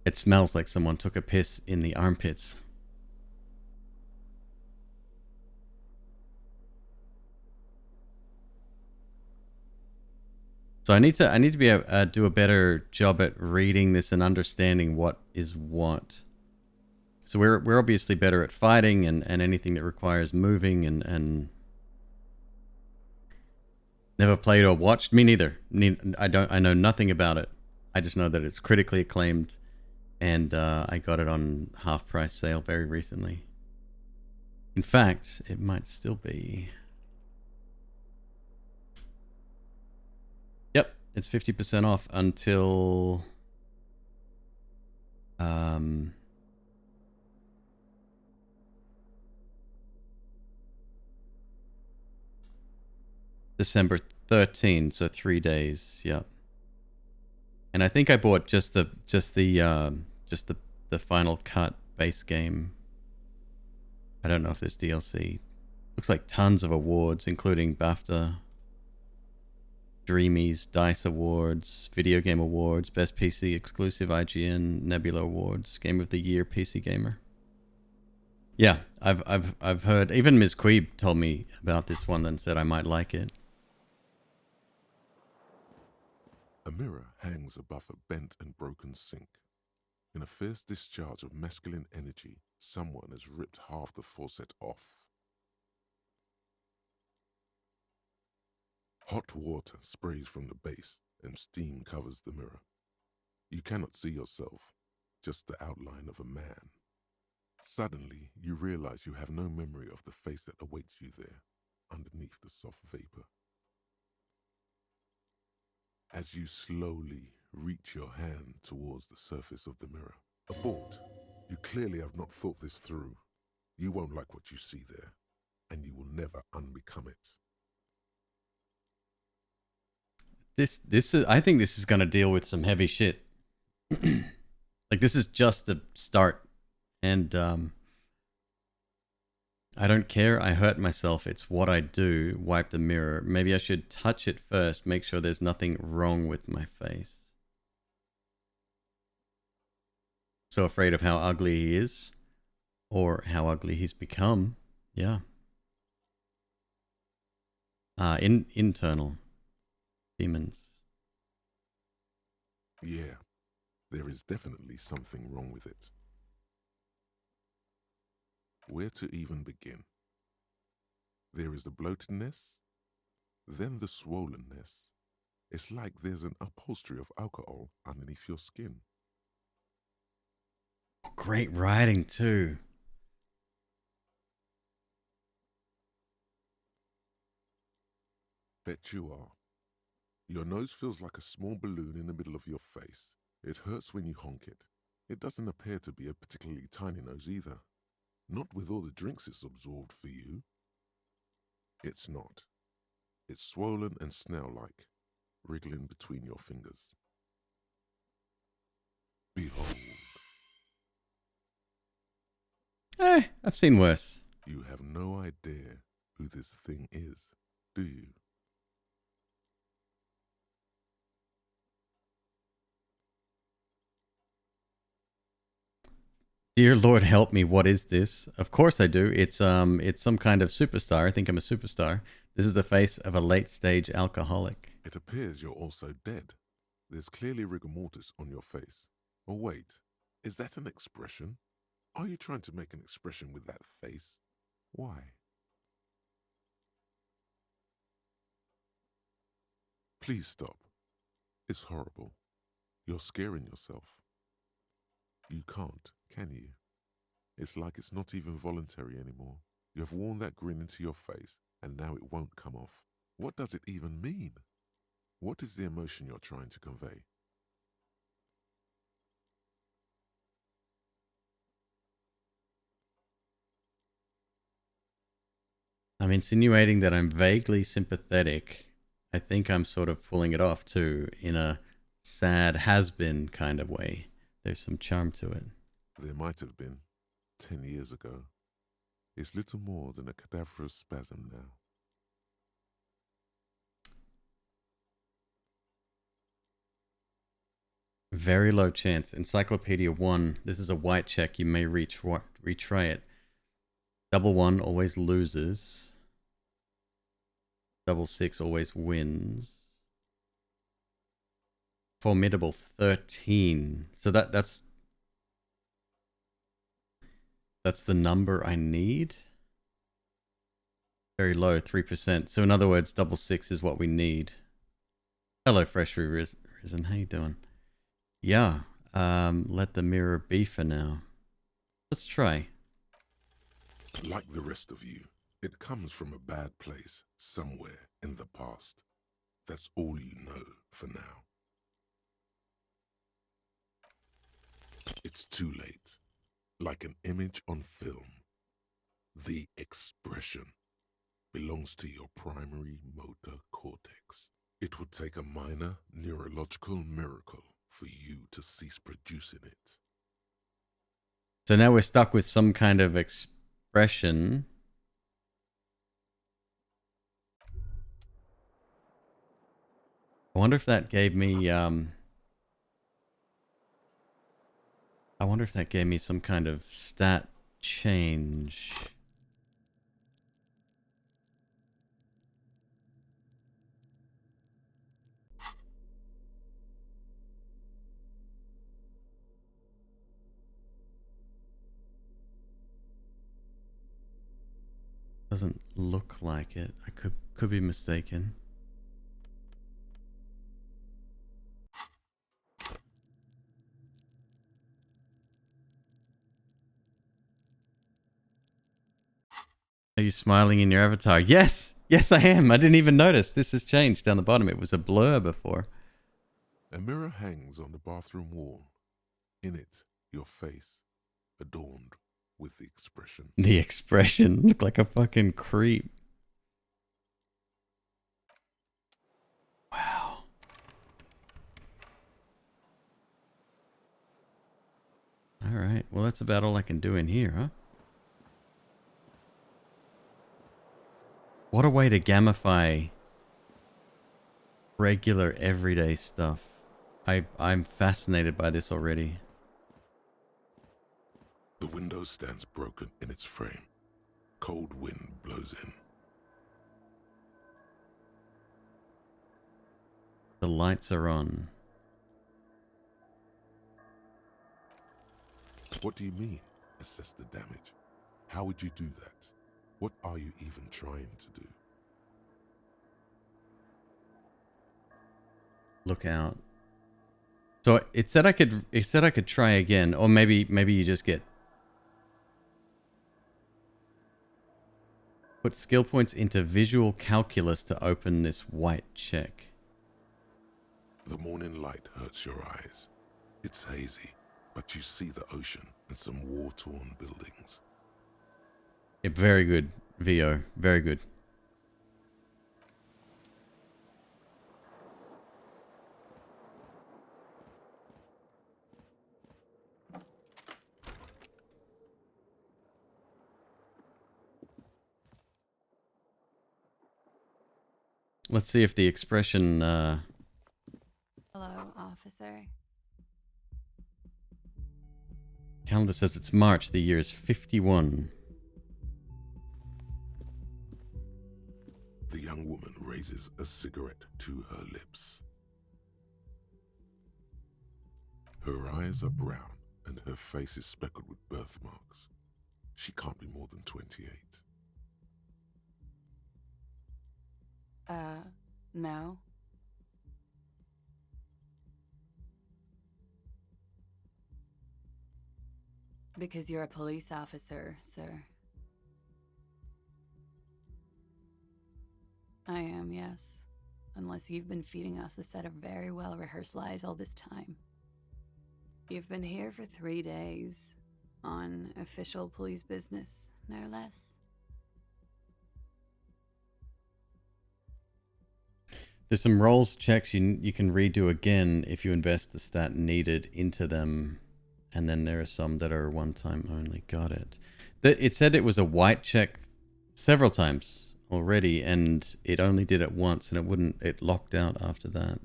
It smells like someone took a piss in the armpits. So I need to be do a better job at reading this and understanding what is what. So we're obviously better at fighting and anything that requires moving and never played or watched. Me neither. I know nothing about it. I just know that it's critically acclaimed, and I got it on half-price sale very recently. In fact, it might still be. Yep, it's 50% off until December 13, so 3 days. Yep. And I think I bought just the final cut base game. I don't know if there's DLC. Looks like tons of awards, including BAFTA, Dreamies, DICE Awards, Video Game Awards, Best PC Exclusive, IGN, Nebula Awards, Game of the Year, PC Gamer. Yeah, I've heard. Even MzQueeb told me about this one and said I might like it. A mirror hangs above a bent and broken sink. In a fierce discharge of masculine energy, someone has ripped half the faucet off. Hot water sprays from the base and steam covers the mirror. You cannot see yourself, just the outline of a man. Suddenly, you realize you have no memory of the face that awaits you there, underneath the soft vapor. As you slowly reach your hand towards the surface of the mirror. Abort. You clearly have not thought this through. You won't like what you see there, and you will never unbecome it. This is, I think this is gonna deal with some heavy shit. Like, this is just the start, and I don't care. I hurt myself. It's what I do. Wipe the mirror. Maybe I should touch it first. Make sure there's nothing wrong with my face. So afraid of how ugly he is, or how ugly he's become. Yeah. Internal demons. Yeah, there is definitely something wrong with it. Where to even begin? There is the bloatedness, then the swollenness. It's like there's an upholstery of alcohol underneath your skin. Great writing too. Bet you are. Your nose feels like a small balloon in the middle of your face. It hurts when you honk it. It doesn't appear to be a particularly tiny nose either. Not with all the drinks it's absorbed for you. It's not. It's swollen and snail-like, wriggling between your fingers. Behold. I've seen worse. You have no idea who this thing is, do you? Dear Lord, help me! What is this? Of course I do. It's some kind of superstar. I think I'm a superstar. This is the face of a late-stage alcoholic. It appears you're also dead. There's clearly rigor mortis on your face. Oh wait, is that an expression? Are you trying to make an expression with that face? Why? Please stop. It's horrible. You're scaring yourself. You can't, can you? It's like it's not even voluntary anymore. You have worn that grin into your face, and now it won't come off. What does it even mean? What is the emotion you're trying to convey? I'm insinuating that I'm vaguely sympathetic. I think I'm sort of pulling it off too, in a sad has-been kind of way. There's some charm to it. There might have been 10 years ago. It's little more than a cadaverous spasm now. Very low chance. Encyclopedia 1. This is a white check. You may retry it. Double 1 always loses. Double 6 always wins. Formidable 13. So that's the number I need. Very low, 3%. So in other words, double 6 is what we need. Hello, Freshly Risen. How you doing? Yeah. Let the mirror be for now. Let's try. Like the rest of you, it comes from a bad place somewhere in the past. That's all you know for now. It's too late. Like an image on film. The expression belongs to your primary motor cortex. It would take a minor neurological miracle for you to cease producing it. So now we're stuck with some kind of expression. I wonder if that gave me some kind of stat change. Doesn't look like it. I could be mistaken. Are you smiling in your avatar? Yes! Yes, I am. I didn't even notice. This has changed down the bottom. It was a blur before. A mirror hangs on the bathroom wall. In it, your face, adorned with the expression. The expression. Look like a fucking creep. Wow. Alright. Well, that's about all I can do in here, huh? What a way to gamify regular, everyday stuff. I'm fascinated by this already. The window stands broken in its frame. Cold wind blows in. The lights are on. What do you mean, assess the damage? How would you do that? What are you even trying to do? Look out. So it said I could try again, or maybe you just get put skill points into visual calculus to open this white check. The morning light hurts your eyes. It's hazy, but you see the ocean and some war-torn buildings. Yeah, very good, VO. Very good. Let's see if the expression... Hello, officer. Calendar says it's March. The year is 51. The young woman raises a cigarette to her lips. Her eyes are brown and her face is speckled with birthmarks. She can't be more than 28. No. Because you're a police officer, sir. I am, yes. Unless you've been feeding us a set of very well-rehearsed lies all this time. You've been here for 3 days, on official police business, no less. There's some rolls checks you can redo again if you invest the stat needed into them. And then there are some that are one time only. Got it. It said it was a white check several times already, and it only did it once, and it locked out after that.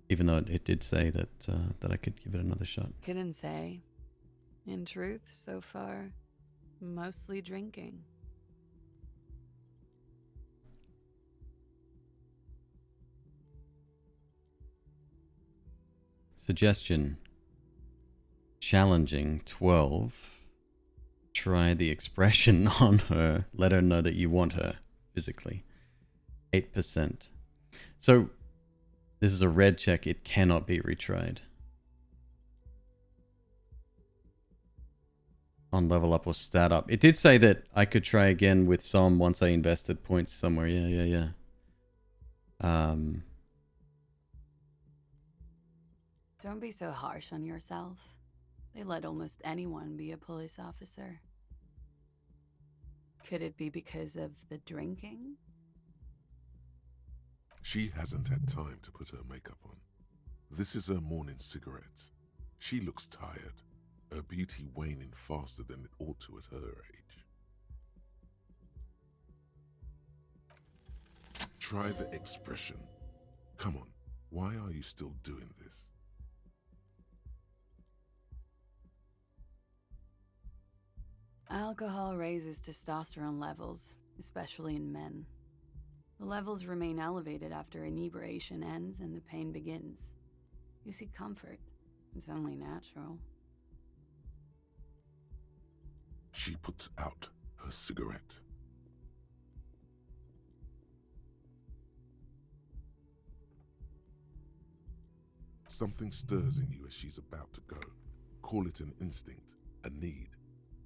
Even though it did say that that I could give it another shot. Couldn't say. In truth, so far, mostly drinking. Suggestion. Challenging 12. Try the expression on her. Let her know that you want her physically. 8%. So this is a red check. It cannot be retried. On level up or stat up. It did say that I could try again with some once I invested points somewhere. Yeah. Don't be so harsh on yourself. They let almost anyone be a police officer. Could it be because of the drinking? She hasn't had time to put her makeup on. This is her morning cigarette. She looks tired, her beauty waning faster than it ought to at her age. Try the expression. Come on, why are you still doing this? Alcohol raises testosterone levels, especially in men. The levels remain elevated after inebriation ends and the pain begins. You seek comfort. It's only natural. She puts out her cigarette. Something stirs in you as she's about to go. Call it an instinct, a need.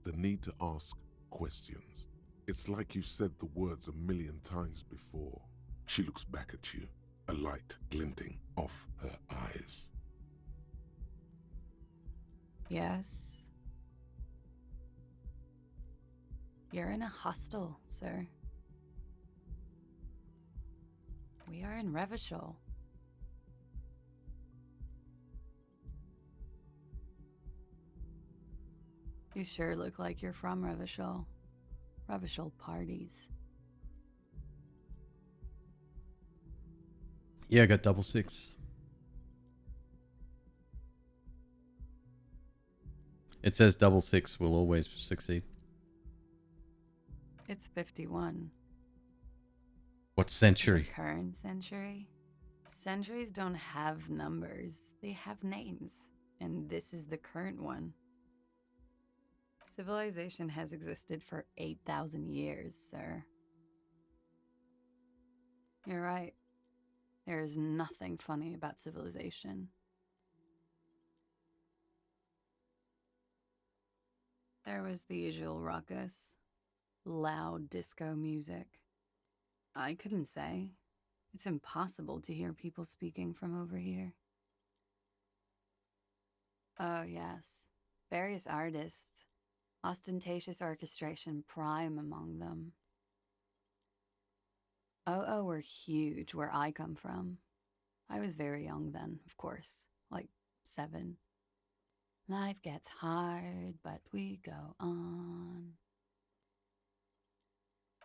The need to ask questions. It's like you said the words 1,000,000 times before. She looks back at you, a light glinting off her eyes. Yes. You're in a hostel, sir. We are in Revachol. You sure look like you're from Revachol. Revachol parties. Yeah, I got double 6. It says double 6 will always succeed. It's 51. What century? The current century? Centuries don't have numbers. They have names. And this is the current one. Civilization has existed for 8,000 years, sir. You're right. There is nothing funny about civilization. There was the usual ruckus. Loud disco music. I couldn't say. It's impossible to hear people speaking from over here. Oh, yes. Various artists. Ostentatious orchestration prime among them. Oh, were huge where I come from. I was very young then, of course, like 7. Life gets hard, but we go on.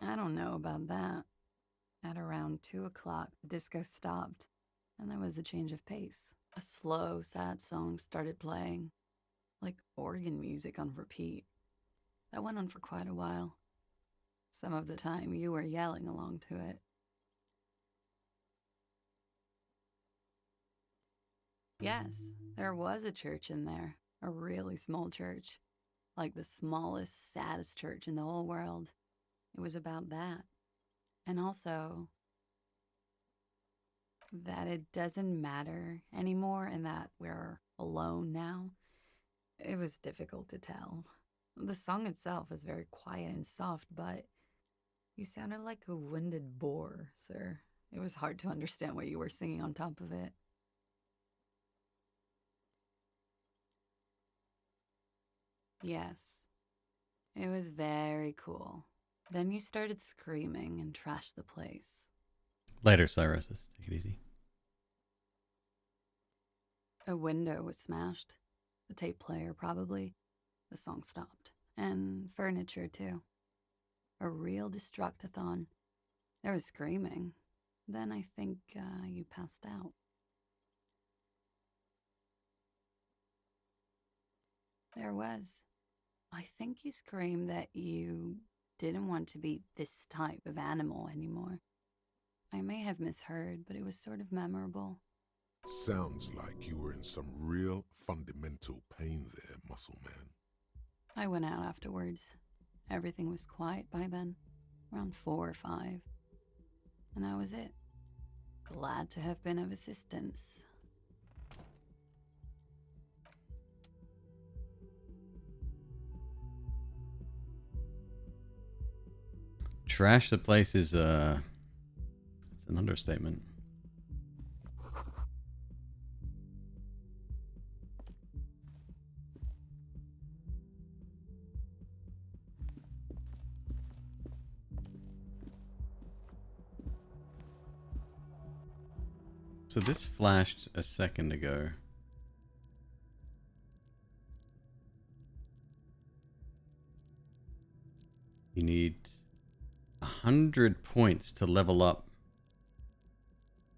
I don't know about that. At around 2 o'clock, the disco stopped, and there was a change of pace. A slow, sad song started playing, like organ music on repeat. That went on for quite a while. Some of the time, you were yelling along to it. Yes, there was a church in there. A really small church. Like the smallest, saddest church in the whole world. It was about that. And also, that it doesn't matter anymore and that we're alone now. It was difficult to tell. The song itself is very quiet and soft, but You sounded like a winded boar, sir. It was hard to understand what you were singing on top of it. Yes. It was very cool. Then you started screaming and trashed the place. Later, Cyrus. Take it easy. A window was smashed. The tape player, probably. The song stopped. And furniture, too. A real destructathon. There was screaming. Then I think you passed out. There was. I think you screamed that you didn't want to be this type of animal anymore. I may have misheard, but it was sort of memorable. Sounds like you were in some real fundamental pain there, Muscle Man. I went out afterwards. Everything was quiet by then, around 4 or 5. And that was it. Glad to have been of assistance. Trash the place is it's an understatement. So this flashed a second ago. You need 100 points to level up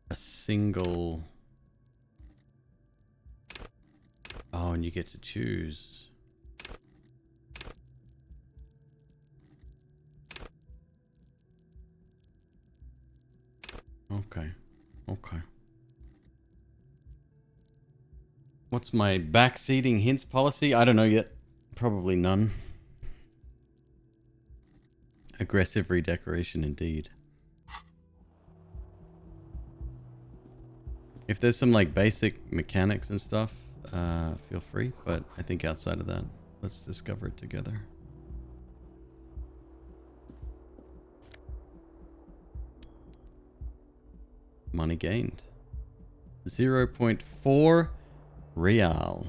a single... Oh, and you get to choose. Okay. Okay. What's my backseating hints policy? I don't know yet. Probably none. Aggressive redecoration indeed. If there's some like basic mechanics and stuff, feel free. But I think outside of that, let's discover it together. Money gained. 0.4 real.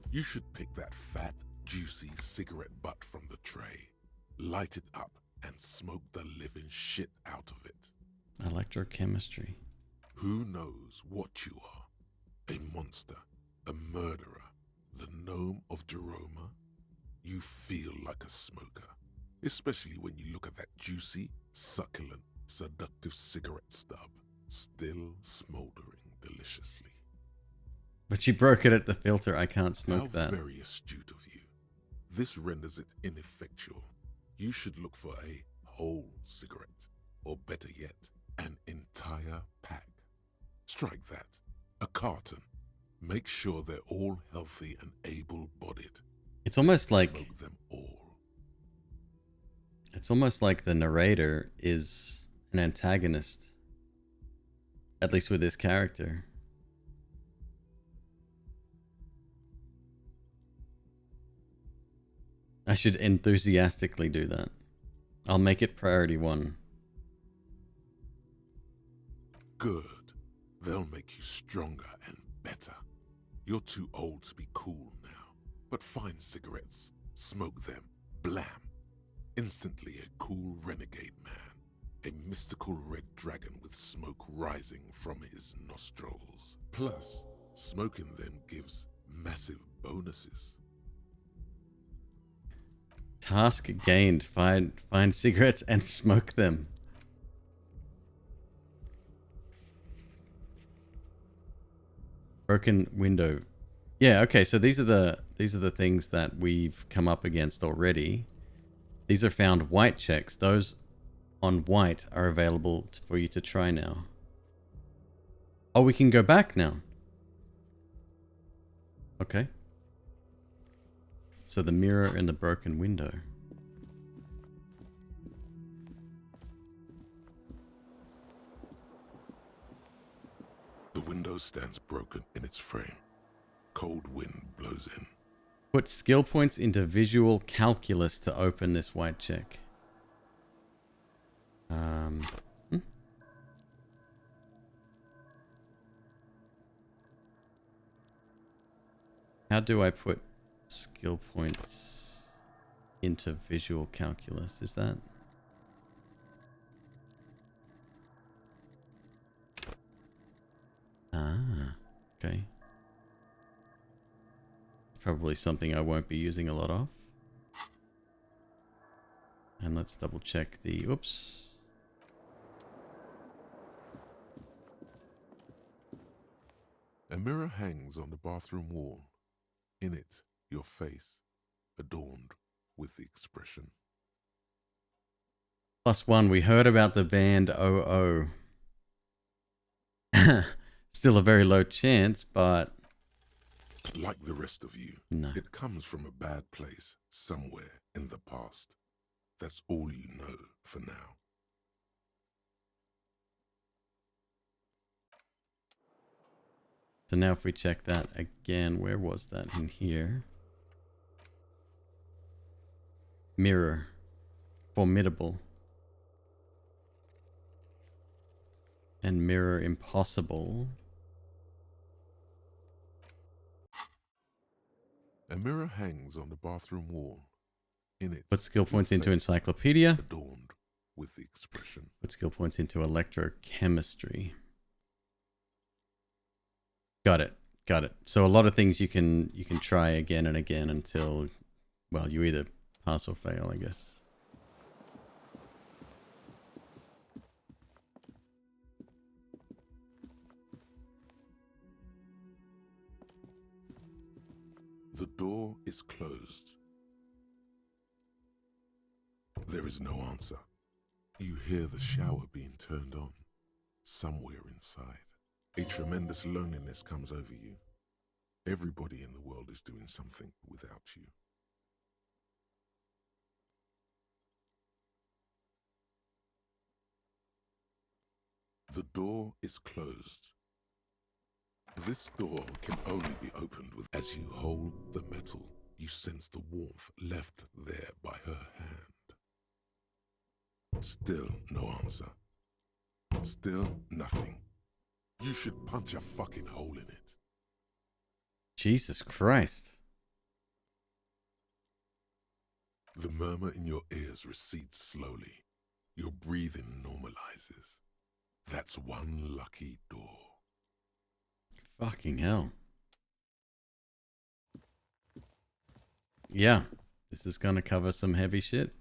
You should pick that fat, juicy cigarette butt from the tray, light it up, and smoke the living shit out of it. Electrochemistry. Who knows what you are? A monster, a murderer, the gnome of Jeroma? You feel like a smoker, especially when you look at that juicy, succulent, seductive cigarette stub, still smoldering deliciously. But you broke it at the filter. I can't smoke How that. very astute of you. This renders it ineffectual. You should look for a whole cigarette, or better yet, an entire pack. Strike that. A carton. Make sure they're all healthy and able-bodied. It's almost like Smoke them all. it's almost like the narrator is an antagonist. At least with this character. I should enthusiastically do that. I'll make it priority 1. Good. They'll make you stronger and better. You're too old to be cool now. But find cigarettes, smoke them, blam. Instantly a cool renegade man. A mystical red dragon with smoke rising from his nostrils. Plus, smoking them gives massive bonuses. Task gained. Find cigarettes and smoke them. Broken window. Yeah, okay, so these are the things that we've come up against already. These are found white checks. Those on white are available for you to try now. Oh, we can go back now. Okay. So the mirror and the broken window. The window window stands broken in its frame. Cold wind blows in. Put skill points into visual calculus to open this white check. How do I put skill points into visual calculus? Is that... Ah, okay. Probably something I won't be using a lot of. And let's double check the... Oops. A mirror hangs on the bathroom wall. In it, your face, adorned with the expression. +1, we heard about the band OO. Still a very low chance, but... Like the rest of you, No. it comes from a bad place somewhere in the past. That's all you know for now. So now if we check that again, where was that? In here. Mirror. Formidable. And mirror impossible. A mirror hangs on the bathroom wall. In it, Put skill points your into face, encyclopedia. adorned with the expression. Put skill points into electrochemistry. Got it. Got it. So a lot of things you can try again and again until, well, you either pass or fail, I guess. The door is closed. There is no answer. You hear the shower being turned on, somewhere inside. A tremendous loneliness comes over you. Everybody in the world is doing something without you. The door is closed. This door can only be opened with... As you hold the metal, you sense the warmth left there by her hand. Still no answer. Still nothing. You should punch a fucking hole in it. Jesus Christ. The murmur in your ears recedes slowly. Your breathing normalizes. That's one lucky door. Fucking hell. Yeah, this is gonna cover some heavy shit.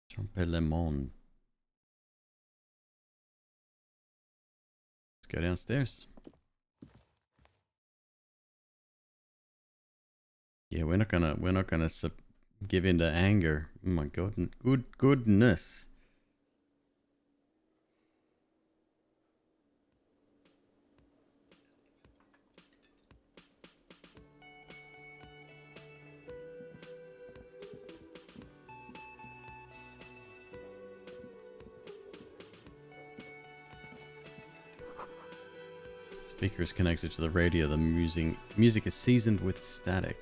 Tromper le monde. Let's go downstairs. Yeah, we're not gonna give in to anger. Oh my god, goodness. Speaker is connected to the radio. The music is seasoned with static.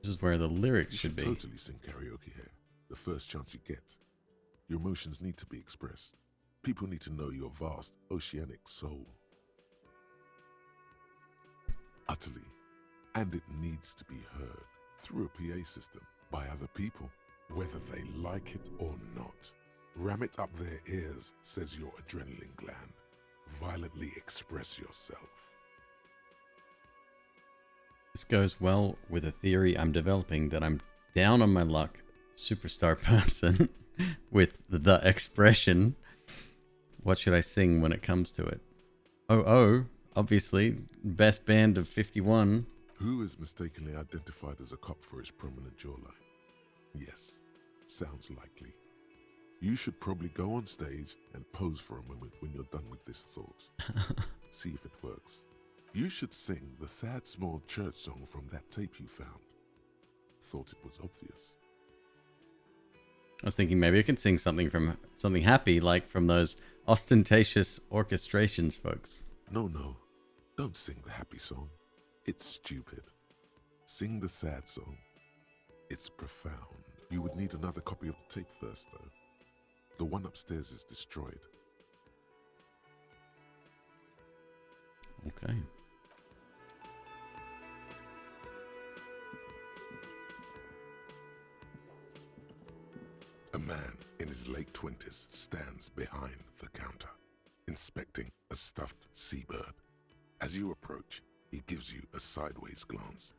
This is where the lyrics should be. Totally sing karaoke here. The first chance you get. Your emotions need to be expressed. People need to know your vast oceanic soul. Utterly. And it needs to be heard through a PA system by other people, whether they like it or not. Ram it up their ears, says your adrenaline gland. Violently express yourself. This goes well with a theory I'm developing that I'm down on my luck superstar person with the expression. What should I sing when it comes to it? Oh, obviously, best band of 51. Who is mistakenly identified as a cop for his prominent jawline? Yes, sounds likely. You should probably go on stage and pose for a moment when you're done with this thought. See if it works. You should sing the sad small church song from that tape you found. Thought it was obvious. I was thinking maybe I could sing something happy, like from those ostentatious orchestrations, folks. No. Don't sing the happy song. It's stupid. Sing the sad song. It's profound. You would need another copy of the tape first, though. The one upstairs is destroyed. Okay. A man in his late 20s stands behind the counter, inspecting a stuffed seabird. As you approach, he gives you a sideways glance,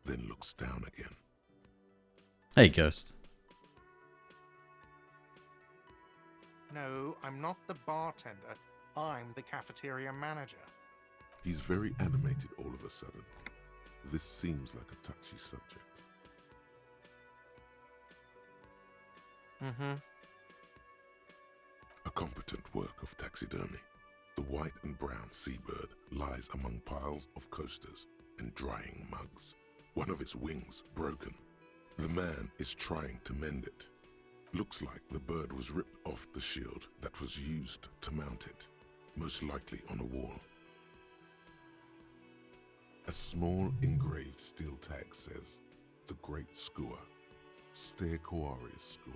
then looks down again. Hey, Ghost. No, I'm not the bartender. I'm the cafeteria manager. He's very animated all of a sudden. This seems like a touchy subject. A competent work of taxidermy. The white and brown seabird lies among piles of coasters and drying mugs. One of its wings broken. The man is trying to mend it. Looks like the bird was ripped off the shield that was used to mount it, most likely on a wall. A small engraved steel tag says, "The Great Skua, Ste Koaris Skua."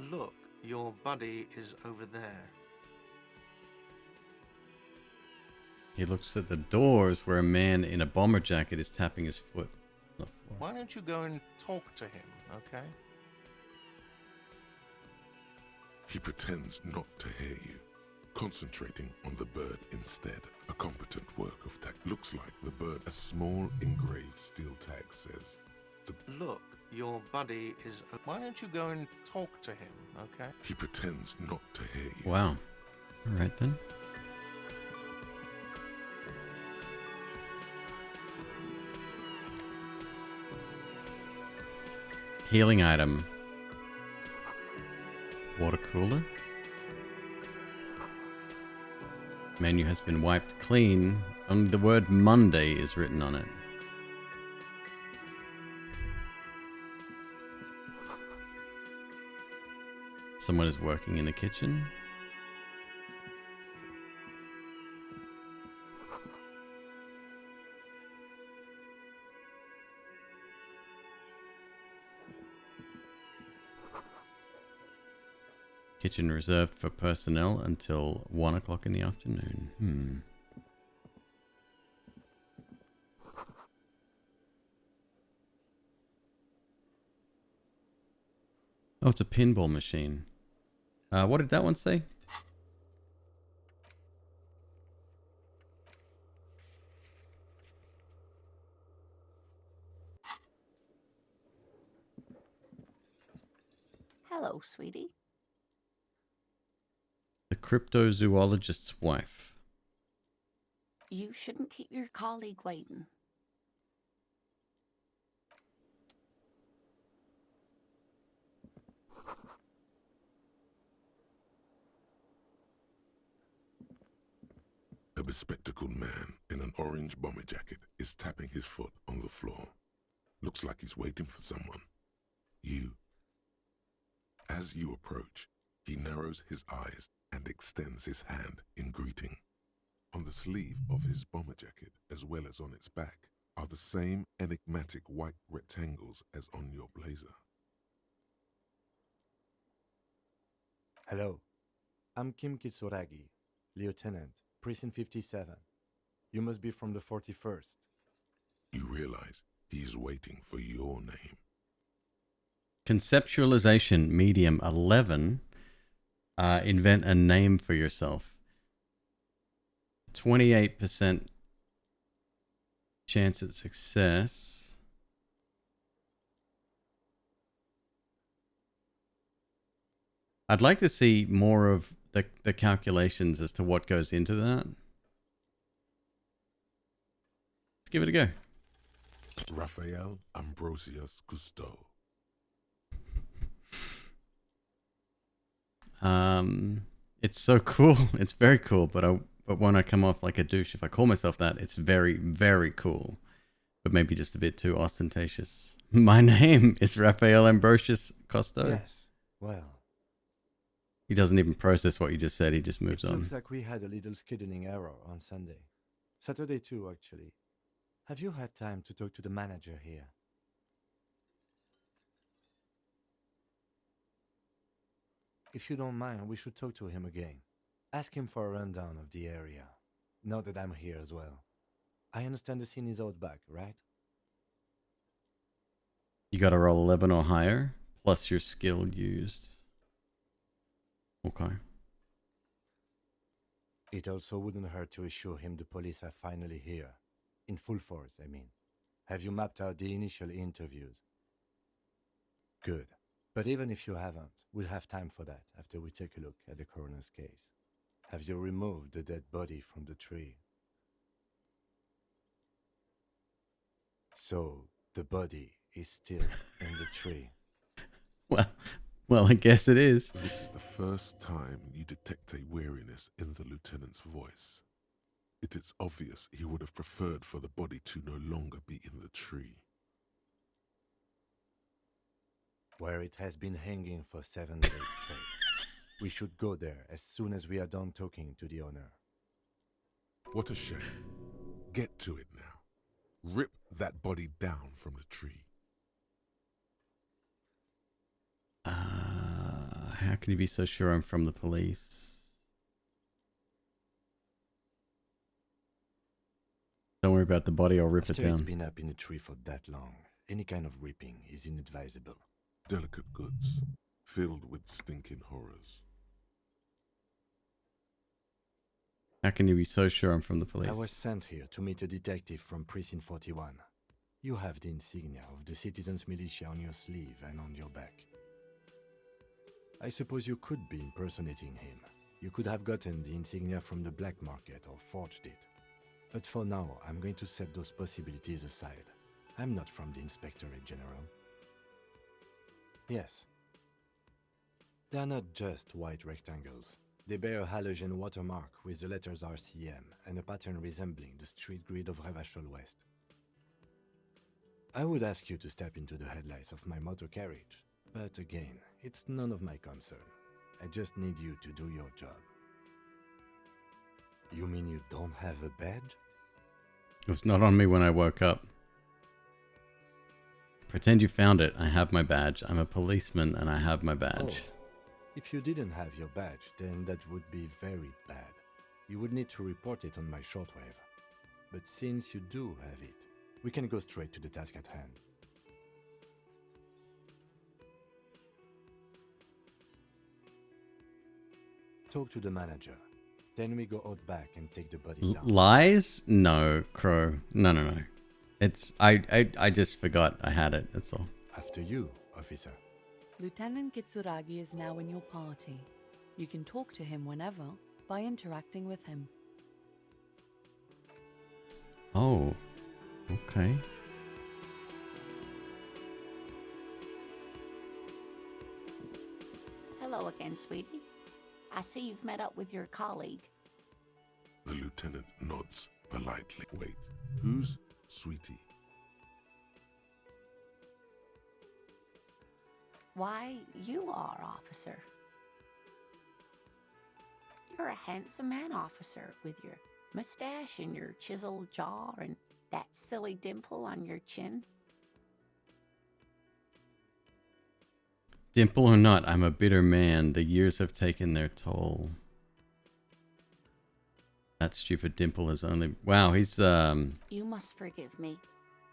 Look, your buddy is over there. He looks at the doors where a man in a bomber jacket is tapping his foot on the floor. Why don't you go and talk to him, okay? He pretends not to hear you, concentrating on the bird instead. A competent work of tag. Looks like the bird. A small engraved steel tag says, Look, your buddy is... Why don't you go and talk to him, okay? He pretends not to hear you. Wow. All right, then. Healing item. Water cooler. Menu has been wiped clean. Only the word Monday is written on it. Someone is working in the kitchen. Kitchen reserved for personnel until 1 o'clock in the afternoon. Oh, it's a pinball machine. What did that one say? Hello, sweetie. The cryptozoologist's wife. You shouldn't keep your colleague waiting. A bespectacled man in an orange bomber jacket is tapping his foot on the floor. Looks like he's waiting for someone. You. As you approach, he narrows his eyes and extends his hand in greeting. On the sleeve of his bomber jacket, as well as on its back, are the same enigmatic white rectangles as on your blazer. Hello, I'm Kim Kitsuragi, Lieutenant, Precinct 57. You must be from the 41st. You realize he's waiting for your name. Conceptualization medium 11. Invent a name for yourself. 28% chance at success. I'd like to see more of the calculations as to what goes into that. Let's give it a go. Raphael Ambrosius Cousteau. It's so cool. It's very cool, but but when I come off like a douche, if I call myself that, it's very, very cool. But maybe just a bit too ostentatious. My name is Raphael Ambrosius Costo. Yes, well. He doesn't even process what you just said. He just moves on. It looks like we had a little scheduling error on Sunday. Saturday too, actually. Have you had time to talk to the manager here? If you don't mind, we should talk to him again. Ask him for a rundown of the area. Now that I'm here as well. I understand the scene is out back, right? You gotta roll 11 or higher, plus your skill used. Okay. It also wouldn't hurt to assure him the police are finally here. In full force, I mean. Have you mapped out the initial interviews? Good. But even if you haven't, we'll have time for that after we take a look at the coroner's case. Have you removed the dead body from the tree? So, the body is still in the tree. Well, I guess it is. This is the first time you detect a weariness in the lieutenant's voice. It is obvious he would have preferred for the body to no longer be in the tree. Where it has been hanging for 7 days straight. We should go there as soon as we are done talking to the owner. What a shame. Get to it now. Rip that body down from the tree. How can you be so sure I'm from the police? Don't worry about the body, I'll rip After it down. it's been up in a tree for that long, any kind of ripping is inadvisable. Delicate goods, filled with stinking horrors. How can you be so sure I'm from the police? I was sent here to meet a detective from Precinct 41. You have the insignia of the Citizens Militia on your sleeve and on your back. I suppose you could be impersonating him. You could have gotten the insignia from the black market or forged it. But for now, I'm going to set those possibilities aside. I'm not from the Inspectorate General. Yes. They are not just white rectangles. They bear a halogen watermark with the letters RCM and a pattern resembling the street grid of Revachol West. I would ask you to step into the headlights of my motor carriage, but again, it's none of my concern. I just need you to do your job. You mean you don't have a badge? It was not on me when I woke up. Pretend you found it. I have my badge. I'm a policeman and I have my badge. Oh. If you didn't have your badge, then that would be very bad. You would need to report it on my shortwave. But since you do have it, we can go straight to the task at hand. Talk to the manager. Then we go out back and take the body down. Lies? No, Crow. No. It's I just forgot I had it. That's all. After you, officer. Lieutenant Kitsuragi is now in your party. You can talk to him whenever by interacting with him. Oh, okay. Hello again, sweetie. I see you've met up with your colleague. The lieutenant nods politely. Wait, who's Sweetie? Why, you are, officer. You're a handsome man, officer, with your mustache and your chiseled jaw and that silly dimple on your chin. Dimple or not, I'm a bitter man. The years have taken their toll. That stupid dimple is only... Wow, he's, You must forgive me.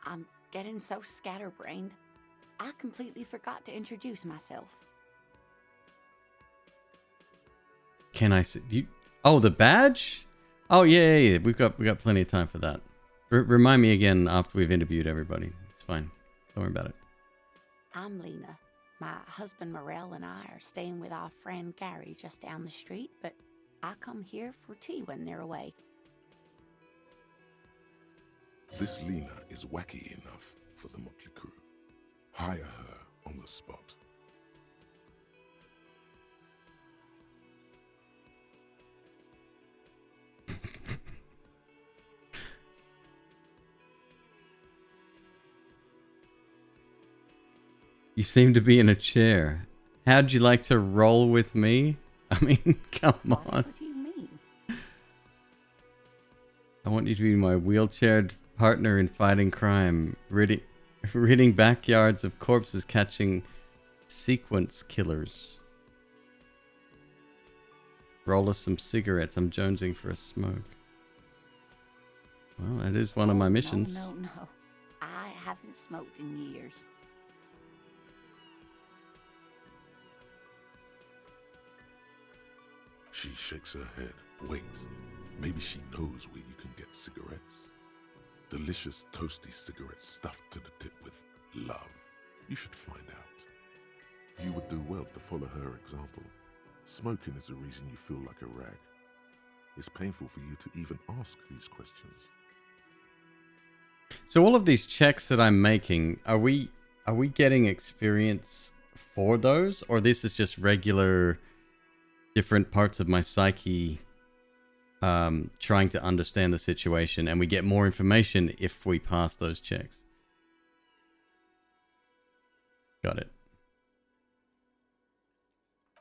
I'm getting so scatterbrained. I completely forgot to introduce myself. Can I see you? Oh, the badge? Oh yeah. We've got plenty of time for that. Remind me again after we've interviewed everybody. It's fine. Don't worry about it. I'm Lena. My husband Morel and I are staying with our friend Gary just down the street, but I come here for tea when they're away. This Lena is wacky enough for the motley crew. Hire her on the spot. You seem to be in a chair. How'd you like to roll with me? I mean, come on. What do you mean? I want you to be my wheelchaired partner in fighting crime, ridding backyards of corpses, catching sequence killers. Roll us some cigarettes. I'm jonesing for a smoke. Well, that is one of my missions. No. I haven't smoked in years. She shakes her head. Wait, maybe she knows where you can get cigarettes. Delicious, toasty cigarettes stuffed to the tip with love. You should find out. You would do well to follow her example. Smoking is the reason you feel like a rag. It's painful for you to even ask these questions. So all of these checks that I'm making, are we getting experience for those, or this is just regular different parts of my psyche trying to understand the situation, and we get more information if we pass those checks? Got it.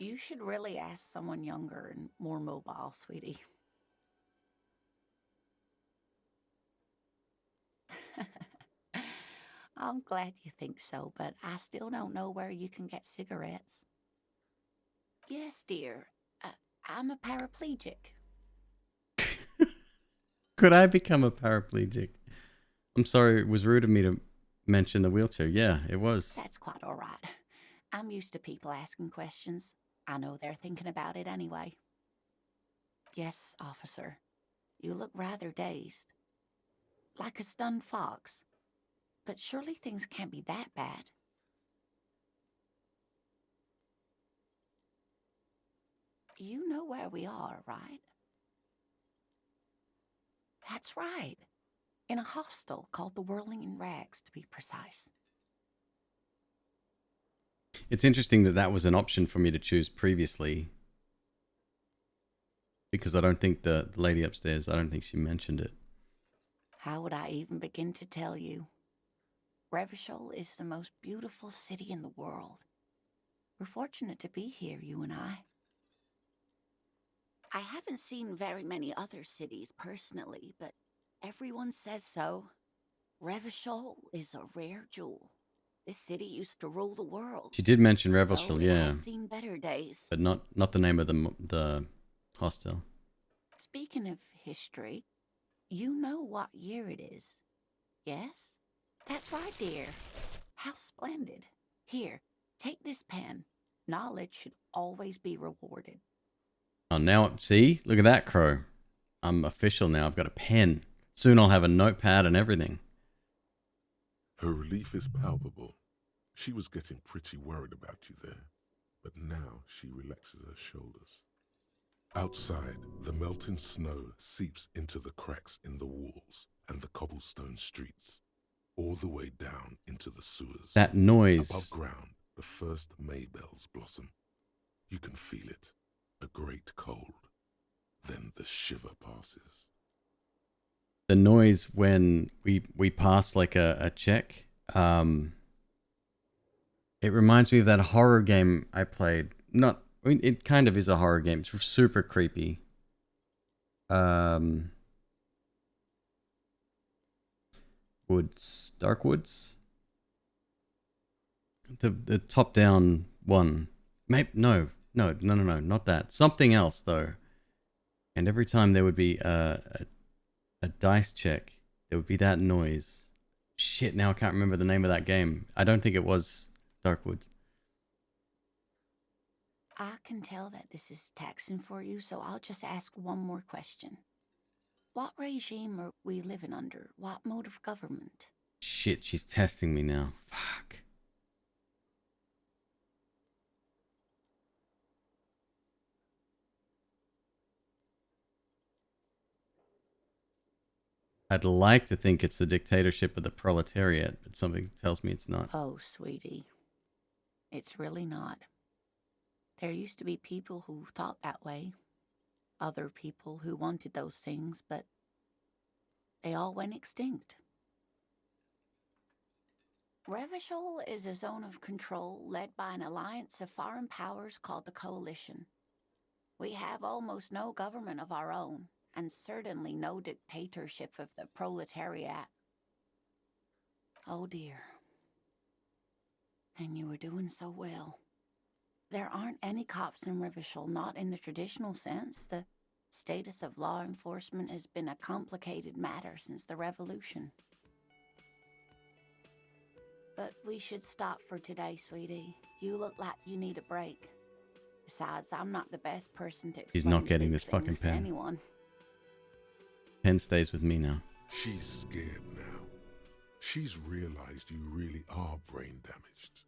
You should really ask someone younger and more mobile, sweetie. I'm glad you think so, but I still don't know where you can get cigarettes. Yes, dear. I'm a paraplegic. Could I become a paraplegic? I'm sorry, it was rude of me to mention the wheelchair. Yeah, it was. That's quite all right. I'm used to people asking questions. I know they're thinking about it anyway. Yes, officer. You look rather dazed. Like a stunned fox. But surely things can't be that bad. You know where we are, right? That's right. In a hostel called the Whirling in Rags, to be precise. It's interesting that that was an option for me to choose previously, because I don't think the lady upstairs, I don't think she mentioned it. How would I even begin to tell you? Revachol is the most beautiful city in the world. We're fortunate to be here, you and I. I haven't seen very many other cities personally, but everyone says so. Revachol is a rare jewel. This city used to rule the world. She did mention Though Revachol, it yeah, has seen better days. but not the name of the hostel. Speaking of history, you know what year it is, yes? That's right, dear. How splendid. Here, take this pen. Knowledge should always be rewarded. Oh, now, see? Look at that, Crow. I'm official now. I've got a pen. Soon I'll have a notepad and everything. Her relief is palpable. She was getting pretty worried about you there, but now she relaxes her shoulders. Outside, the melting snow seeps into the cracks in the walls and the cobblestone streets, all the way down into the sewers. That noise. Above ground, the first maybells blossom. You can feel it, a great cold. Then the shiver passes. The noise when we pass like a check, it reminds me of that horror game I played. I mean, it kind of is a horror game. It's super creepy. Dark Woods? The top-down one. No, not that. Something else, though. And every time there would be a dice check, there would be that noise. Shit, now I can't remember the name of that game. I don't think it was Dark Woods. I can tell that this is taxing for you, so I'll just ask one more question. What regime are we living under? What mode of government? Shit, she's testing me now. Fuck. I'd like to think it's the dictatorship of the proletariat, but something tells me it's not. Oh, sweetie. It's really not. There used to be people who thought that way. Other people who wanted those things, but they all went extinct. Revachol is a zone of control led by an alliance of foreign powers called the Coalition. We have almost no government of our own, and certainly no dictatorship of the proletariat. Oh dear. And you were doing so well. There aren't any cops in Revachol, not in the traditional sense. The status of law enforcement has been a complicated matter since the revolution. But we should stop for today, sweetie. You look like you need a break. Besides, I'm not the best person to explain He's not getting big this fucking things to pen. anyone. Pen stays with me now. She's scared now. She's realized you really are brain damaged.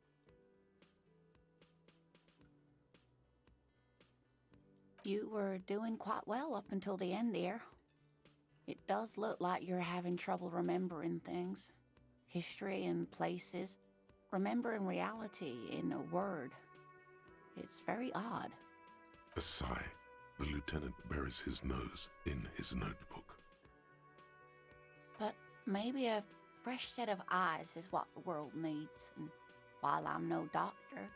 You were doing quite well up until the end, dear. It does look like you're having trouble remembering things. History and places. Remembering reality in a word. It's very odd. A sigh. The lieutenant buries his nose in his notebook. But maybe a fresh set of eyes is what the world needs. And while I'm no doctor,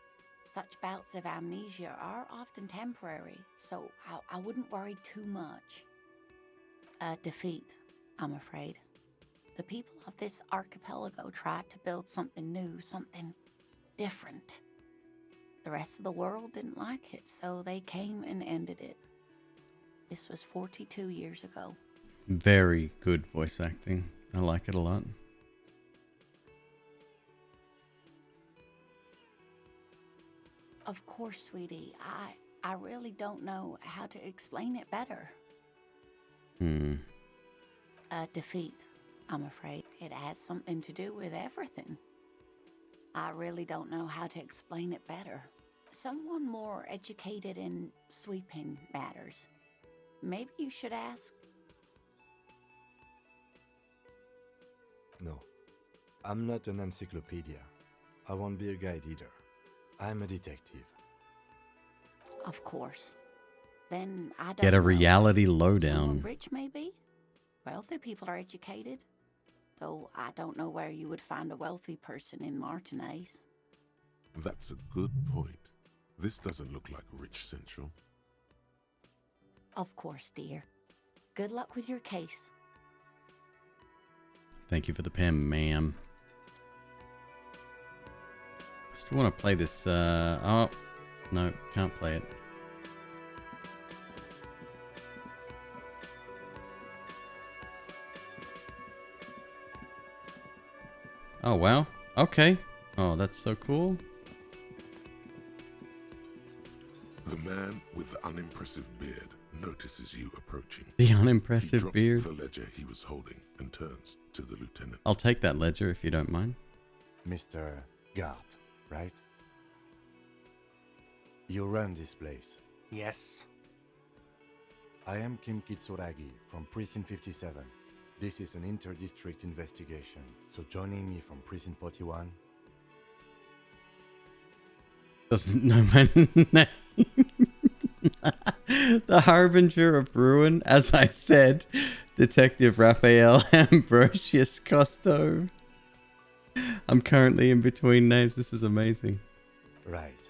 such bouts of amnesia are often temporary, so I wouldn't worry too much. A defeat, I'm afraid. The people of this archipelago tried to build something new, something different. The rest of the world didn't like it, so they came and ended it. This was 42 years ago. Very good voice acting. I like it a lot. Of course, sweetie. I really don't know how to explain it better. A defeat, I'm afraid. It has something to do with everything. I really don't know how to explain it better. Someone more educated in sweeping matters. Maybe you should ask. No, I'm not an encyclopedia. I won't be a guide either. I'm a detective. Of course. Then I don't Get a know. reality Someone lowdown. rich, maybe? Wealthy people are educated. Though I don't know where you would find a wealthy person in Martinez. That's a good point. This doesn't look like Rich Central. Of course, dear. Good luck with your case. Thank you for the pen, ma'am. Still want to play this. Oh, no, can't play it. Oh, wow. Okay. Oh, that's so cool. The man with the unimpressive beard notices you approaching. The He unimpressive drops beard. the ledger he was holding and turns to the lieutenant. I'll take that ledger if you don't mind. Mr. Gart, right? You run this place. Yes. I am Kim Kitsuragi from Precinct 57. This is an inter-district investigation, so joining me from Precinct 41... Doesn't know my name. The Harbinger of Ruin, as I said, Detective Raphael Ambrosius Costo. I'm currently in between names. This is amazing. Right.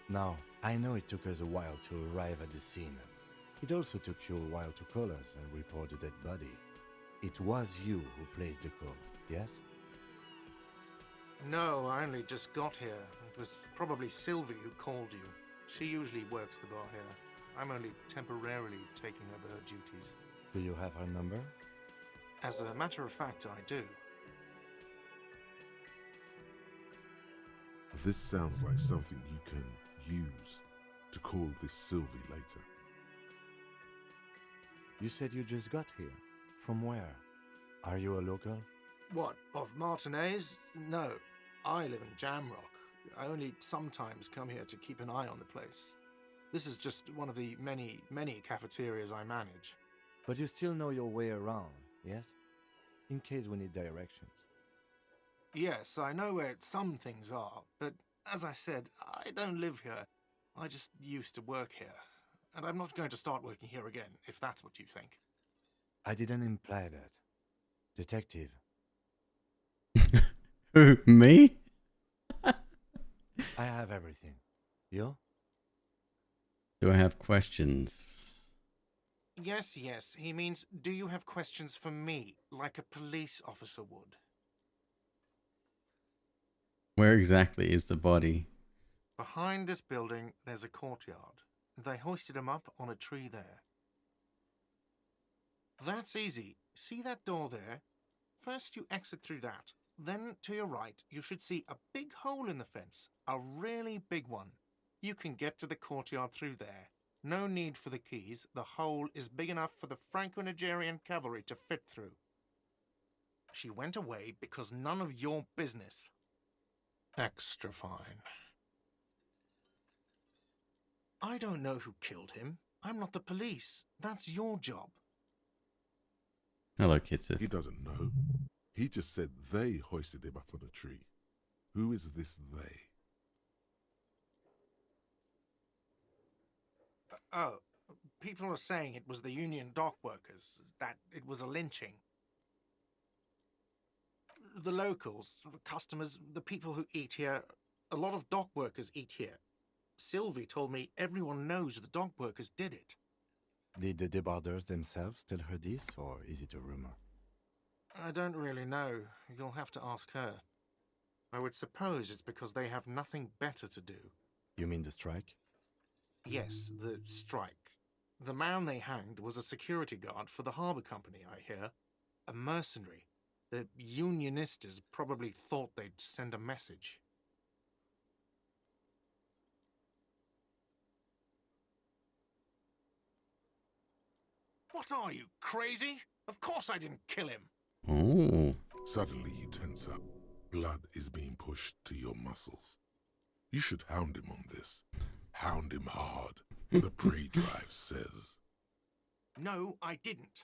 Now, I know it took us a while to arrive at the scene. It also took you a while to call us and report a dead body. It was you who placed the call, yes? No, I only just got here. It was probably Sylvie who called you. She usually works the bar here. I'm only temporarily taking over her duties. Do you have her number? As a matter of fact, I do. This sounds like something you can use to call this Sylvie later. You said you just got here. From where? Are you a local? What, of Martinez? No, I live in Jamrock. I only sometimes come here to keep an eye on the place. This is just one of the many, many cafeterias I manage. But you still know your way around, yes? In case we need directions. Yes, I know where some things are, but as I said, I don't live here. I just used to work here. And I'm not going to start working here again, if that's what you think. I didn't imply that. Detective. Who, me? I have everything. You? Do I have questions? Yes, yes. He means, do you have questions for me, like a police officer would? Where exactly is the body? Behind this building, there's a courtyard. They hoisted him up on a tree there. That's easy. See that door there? First you exit through that. Then, to your right, you should see a big hole in the fence. A really big one. You can get to the courtyard through there. No need for the keys. The hole is big enough for the Franco-Nigerian cavalry to fit through. She went away because none of your business. Extra fine. I don't know who killed him. I'm not the police. That's your job. Hello, Kitsu. He doesn't know. He just said they hoisted him up on a tree. Who is this they? Oh, people are saying it was the union dock workers, that it was a lynching. The locals, the customers, the people who eat here, a lot of dock workers eat here. Sylvie told me everyone knows the dock workers did it. Did the debarders themselves tell her this, or is it a rumor? I don't really know. You'll have to ask her. I would suppose it's because they have nothing better to do. You mean the strike? Yes, the strike. The man they hanged was a security guard for the harbour company, I hear. A mercenary. The unionistas probably thought they'd send a message. What are you, crazy? Of course I didn't kill him. Oh. Suddenly you tense up. Blood is being pushed to your muscles. You should hound him on this. Hound him hard. The prey drive says. No, I didn't.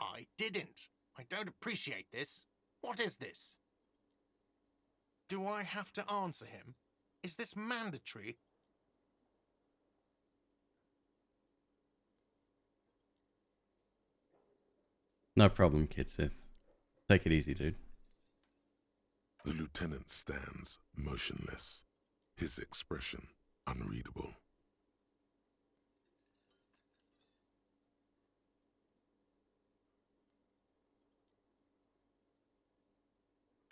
I didn't. I don't appreciate this. What is this? Do I have to answer him? Is this mandatory? No problem, Kitsu. Take it easy, dude. The lieutenant stands motionless, his expression unreadable.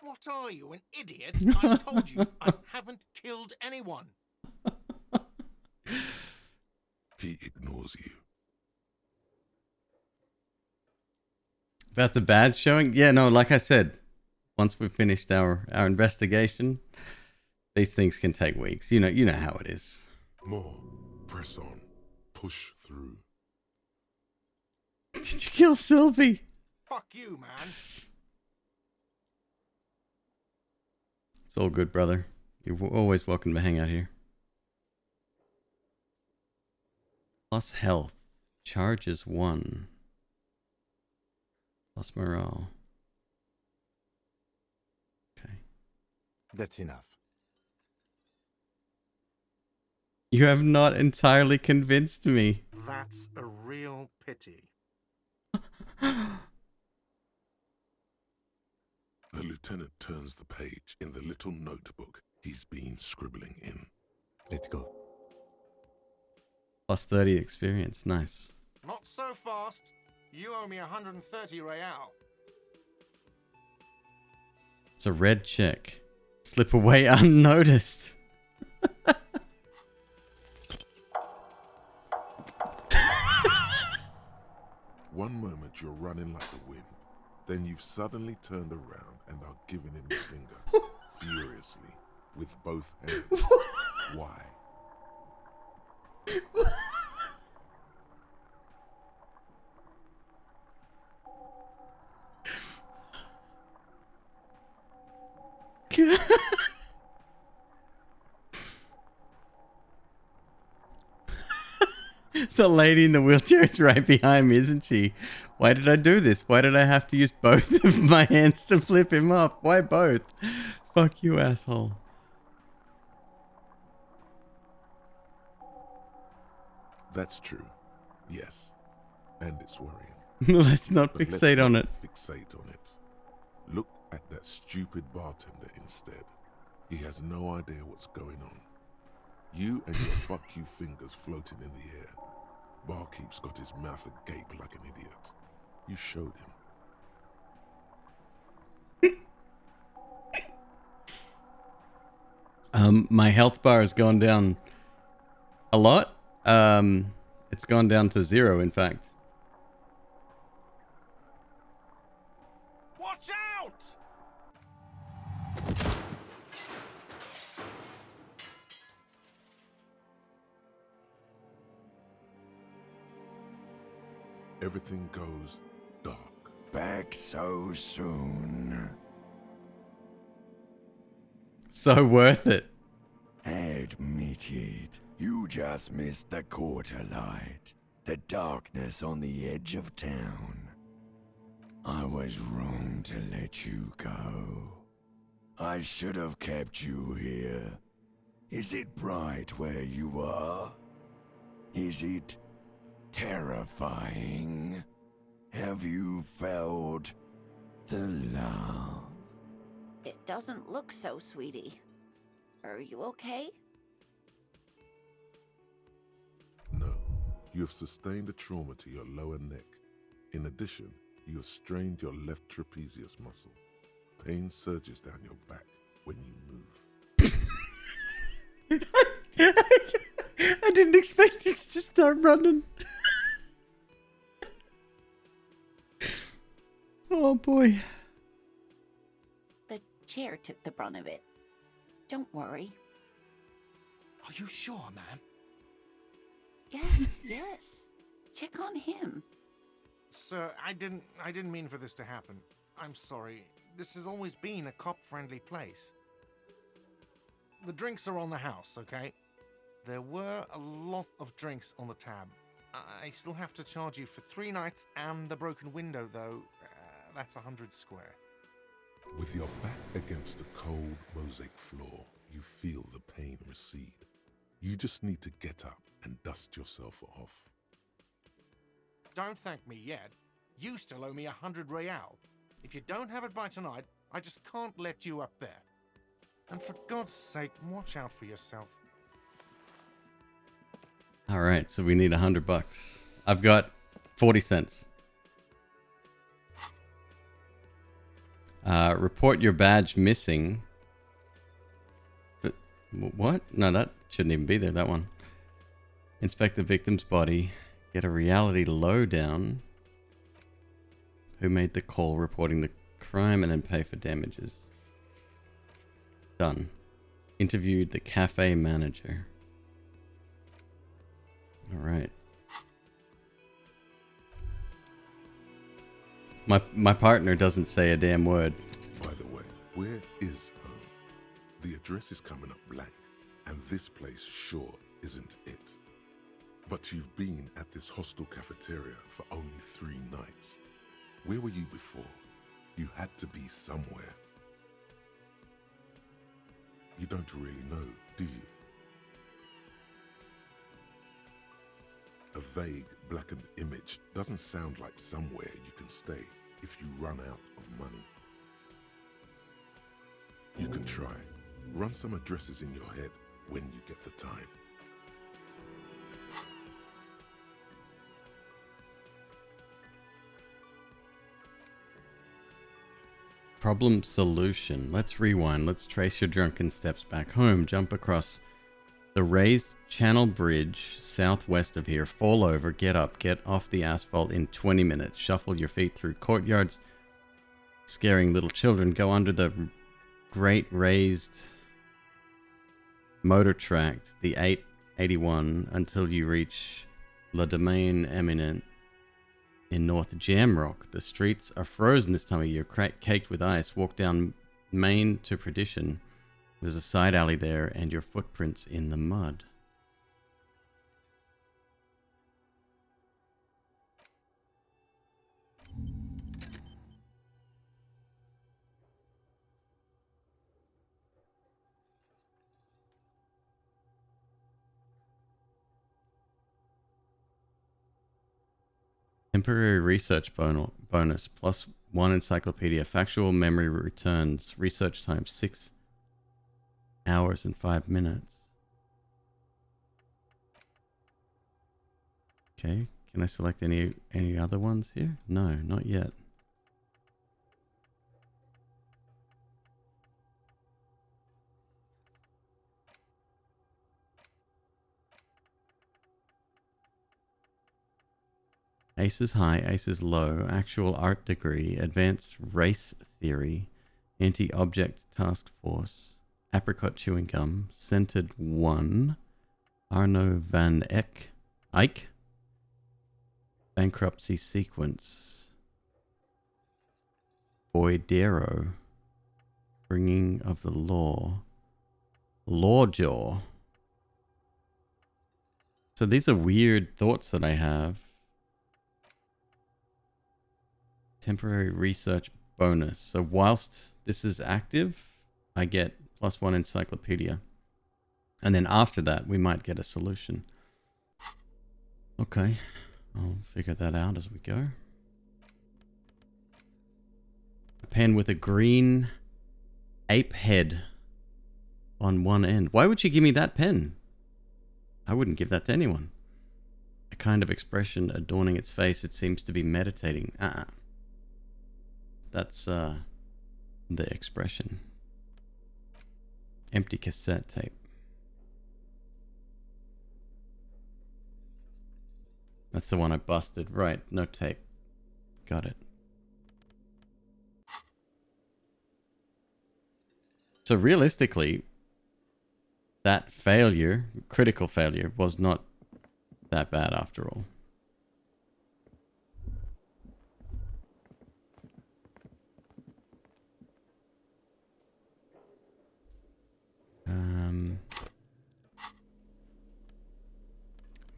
What are you, an idiot? I told you I haven't killed anyone. He ignores you. About the badge showing? Yeah, no, like I said, once we've finished our investigation, these things can take weeks. You know how it is. More. Press on. Push through. Did you kill Sylvie? Fuck you, man. It's all good, brother. You're always welcome to hang out here. Plus health. Charges 1. Plus morale. Okay. That's enough. You have not entirely convinced me. That's a real pity. The lieutenant turns the page in the little notebook he's been scribbling in. Let's go. Plus 30 experience. Nice. Not so fast. You owe me 130 real. It's a red check. Slip away unnoticed. One moment you're running like the wind. Then you've suddenly turned around and are giving him the finger, furiously, with both hands. Why? The lady in the wheelchair is right behind me, isn't she? Why did I do this? Why did I have to use both of my hands to flip him up? Why both? Fuck you, asshole. That's true. Yes. And it's worrying. Let's not But fixate let's on not it. Fixate on it. Look at that stupid bartender instead. He has no idea what's going on. You and your fuck you fingers floating in the air. Barkeep's got his mouth agape like an idiot. You showed him. My health bar has gone down a lot. It's gone down to 0, in fact. Watch out! Everything goes dark. Back so soon. So worth it. Admit it. You just missed the quarter light. The darkness on the edge of town. I was wrong to let you go. I should have kept you here. Is it bright where you are? Is it terrifying? Have you felt the love? It doesn't look so, sweetie. Are you okay? No, you have sustained a trauma to your lower neck. In addition, you have strained your left trapezius muscle. Pain surges down your back when you move. I didn't expect it to start running. Oh boy. The chair took the brunt of it. Don't worry. Are you sure, ma'am? Yes, yes. Check on him. Sir, I didn't mean for this to happen. I'm sorry. This has always been a cop-friendly place. The drinks are on the house, okay? There were a lot of drinks on the tab. I still have to charge you for 3 nights and the broken window, though. That's 100 square. With your back against the cold mosaic floor, you feel the pain recede. You just need to get up and dust yourself off. Don't thank me yet. You still owe me 100 real. If you don't have it by tonight, I just can't let you up there. And for God's sake, watch out for yourself. All right, so we need $100. I've got 40 cents. Report your badge missing. But what? No, that shouldn't even be there, that one. Inspect the victim's body. Get a reality lowdown. Who made the call reporting the crime, and then pay for damages. Done. Interviewed the cafe manager. Alright. My partner doesn't say a damn word. By the way, where is home? The address is coming up blank, and this place sure isn't it. But you've been at this hostel cafeteria for only 3 nights. Where were you before? You had to be somewhere. You don't really know, do you? A vague, blackened image doesn't sound like somewhere you can stay if you run out of money. You can try. Run some addresses in your head when you get the time. Problem solution. Let's rewind. Let's trace your drunken steps back home. Jump across the raised channel bridge southwest of here. Fall over. Get up. Get off the asphalt in 20 minutes. Shuffle your feet through courtyards, scaring little children. Go under the great raised motor track, the 881, until you reach Le Domaine Eminent in North Jamrock. The streets are frozen this time of year, caked with ice. Walk down Main to Perdition. There's a side alley there, and your footprints in the mud. Temporary research bonus. +1 encyclopedia. Factual memory returns. Research time 6 hours and 5 minutes. Okay. Can I select any other ones here? No, not yet. Ace is high, ace is low. Actual art degree, advanced race theory, anti-object task force, apricot chewing gum, scented 1, Arno van Eyck, bankruptcy sequence, Boydero, bringing of the law, Lawjaw. So these are weird thoughts that I have. Temporary research bonus. So whilst this is active, I get +1 encyclopedia. And then after that, we might get a solution. Okay. I'll figure that out as we go. A pen with a green ape head on one end. Why would you give me that pen? I wouldn't give that to anyone. A kind of expression adorning its face. It seems to be meditating. That's the expression. Empty cassette tape. That's the one I busted. Right, no tape. Got it. So realistically, that failure, critical failure, was not that bad after all.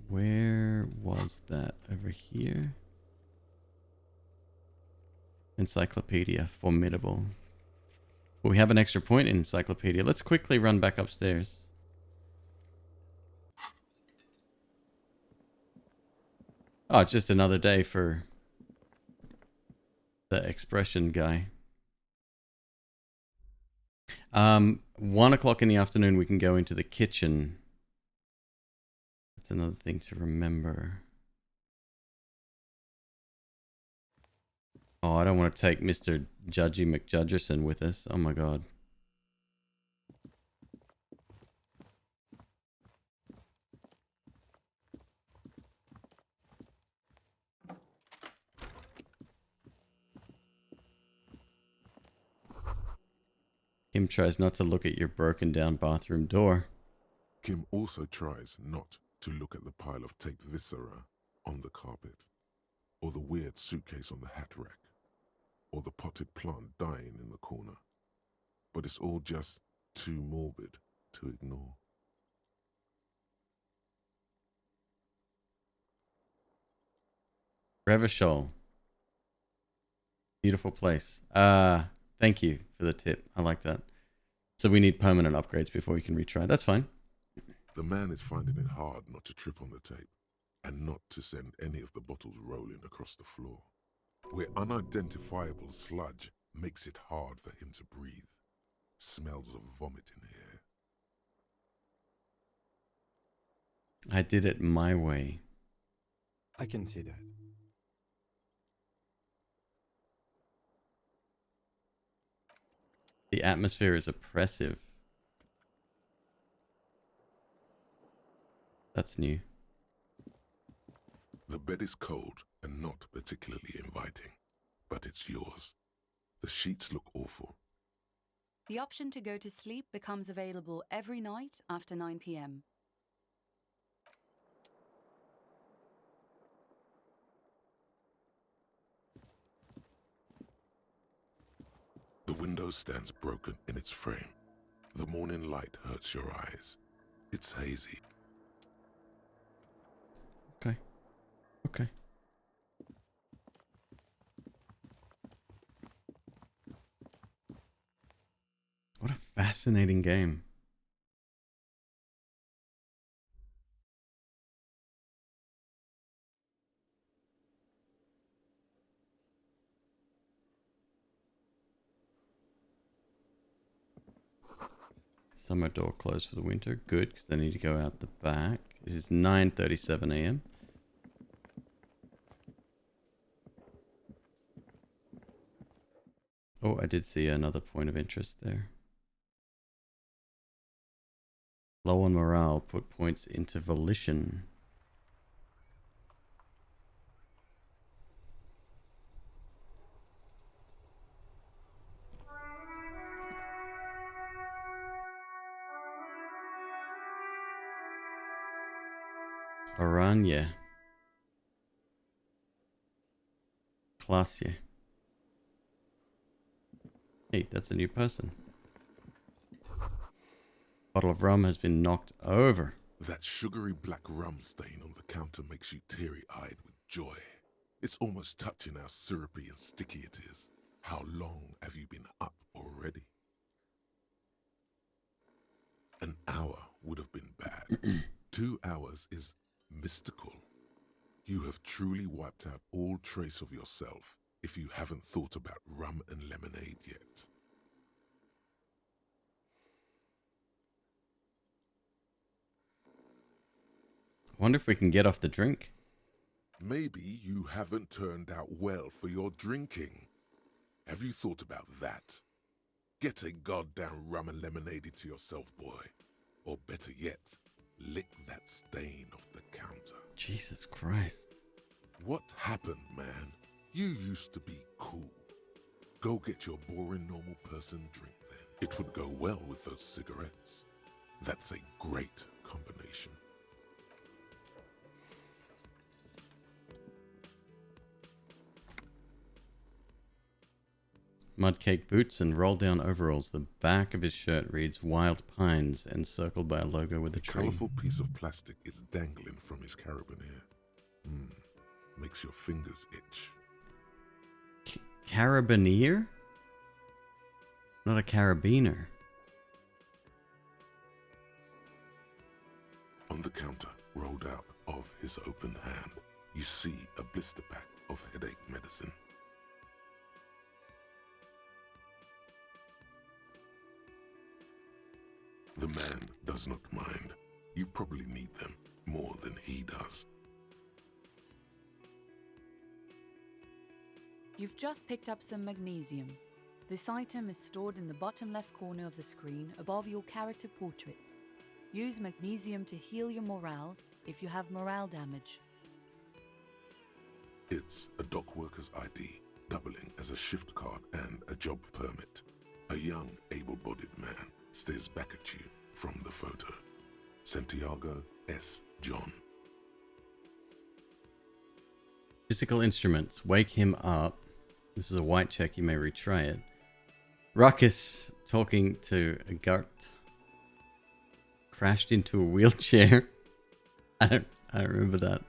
Where was that? Over here? Encyclopedia. Formidable. Well, we have an extra point in encyclopedia. Let's quickly run back upstairs. Oh, it's just another day for the expression guy. 1 o'clock in the afternoon, we can go into the kitchen. That's another thing to remember. Oh, I don't want to take Mr. Judgy McJudgerson with us. Oh my god. Kim tries not to look at your broken down bathroom door. Kim also tries not to look at the pile of taped viscera on the carpet, or the weird suitcase on the hat rack, or the potted plant dying in the corner. But it's all just too morbid to ignore. Revachol. Beautiful place. Thank you for the tip. I like that. So we need permanent upgrades before we can retry. That's fine. The man is finding it hard not to trip on the tape, and not to send any of the bottles rolling across the floor, where unidentifiable sludge makes it hard for him to breathe. Smells of vomit in here. I did it my way. I can see that. The atmosphere is oppressive. That's new. The bed is cold and not particularly inviting, but it's yours. The sheets look awful. The option to go to sleep becomes available every night after 9 p.m. The window stands broken in its frame. The morning light hurts your eyes. It's hazy. Okay. Okay. What a fascinating game. Summer door closed for the winter. Good, because they need to go out the back. It is 9:37 a.m. Oh, I did see another point of interest there. Low on morale, put points into volition. Aranya. Klasje. Hey, that's a new person. Bottle of rum has been knocked over. That sugary black rum stain on the counter makes you teary-eyed with joy. It's almost touching how syrupy and sticky it is. How long have you been up already? An hour would have been bad. 2 hours is mystical. You have truly wiped out all trace of yourself if you haven't thought about rum and lemonade yet. Wonder if we can get off the drink. Maybe you haven't turned out well for your drinking. Have you thought about that? Get a goddamn rum and lemonade into yourself, boy. Or better yet, lick that stain off the counter. Jesus Christ. What happened, man? You used to be cool. Go get your boring normal person drink then. It would go well with those cigarettes. That's a great combination. Mudcake boots and roll-down overalls. The back of his shirt reads Wild Pines, encircled by a logo with a tree. A colourful piece of plastic is dangling from his carabiner. Makes your fingers itch. Carabiner? Not a carabiner. On the counter, rolled out of his open hand, you see a blister pack of headache medicine. The man does not mind. You probably need them more than he does. You've just picked up some magnesium. This item is stored in the bottom left corner of the screen above your character portrait. Use magnesium to heal your morale if you have morale damage. It's a dock worker's ID, doubling as a shift card and a job permit. A young, able-bodied man stares back at you from the photo. Santiago S. John. Physical instruments. Wake him up. This is a white check. You may retry it. Ruckus talking to a Gart. Crashed into a wheelchair. I don't remember that.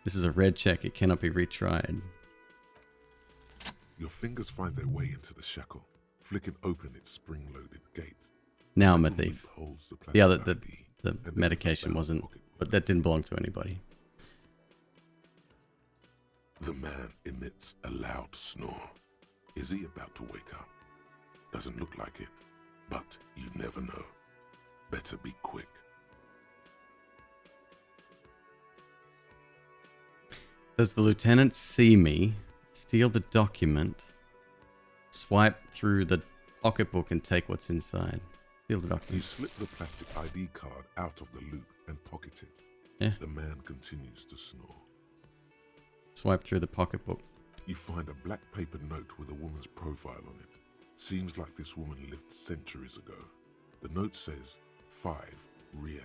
This is a red check. It cannot be retried. Your fingers find their way into the shackle, flicking open its spring-loaded gate. Now I'm a thief. The other, the medication wasn't, but that didn't belong to anybody. The man emits a loud snore. Is he about to wake up? Doesn't look like it, but you never know. Better be quick. Does the lieutenant see me, steal the document, swipe through the pocketbook and take what's inside? Steal the document. You slip the plastic ID card out of the loop and pocket it. Yeah. The man continues to snore. Swipe through the pocketbook. You find a black paper note with a woman's profile on it. Seems like this woman lived centuries ago. The note says 5 real.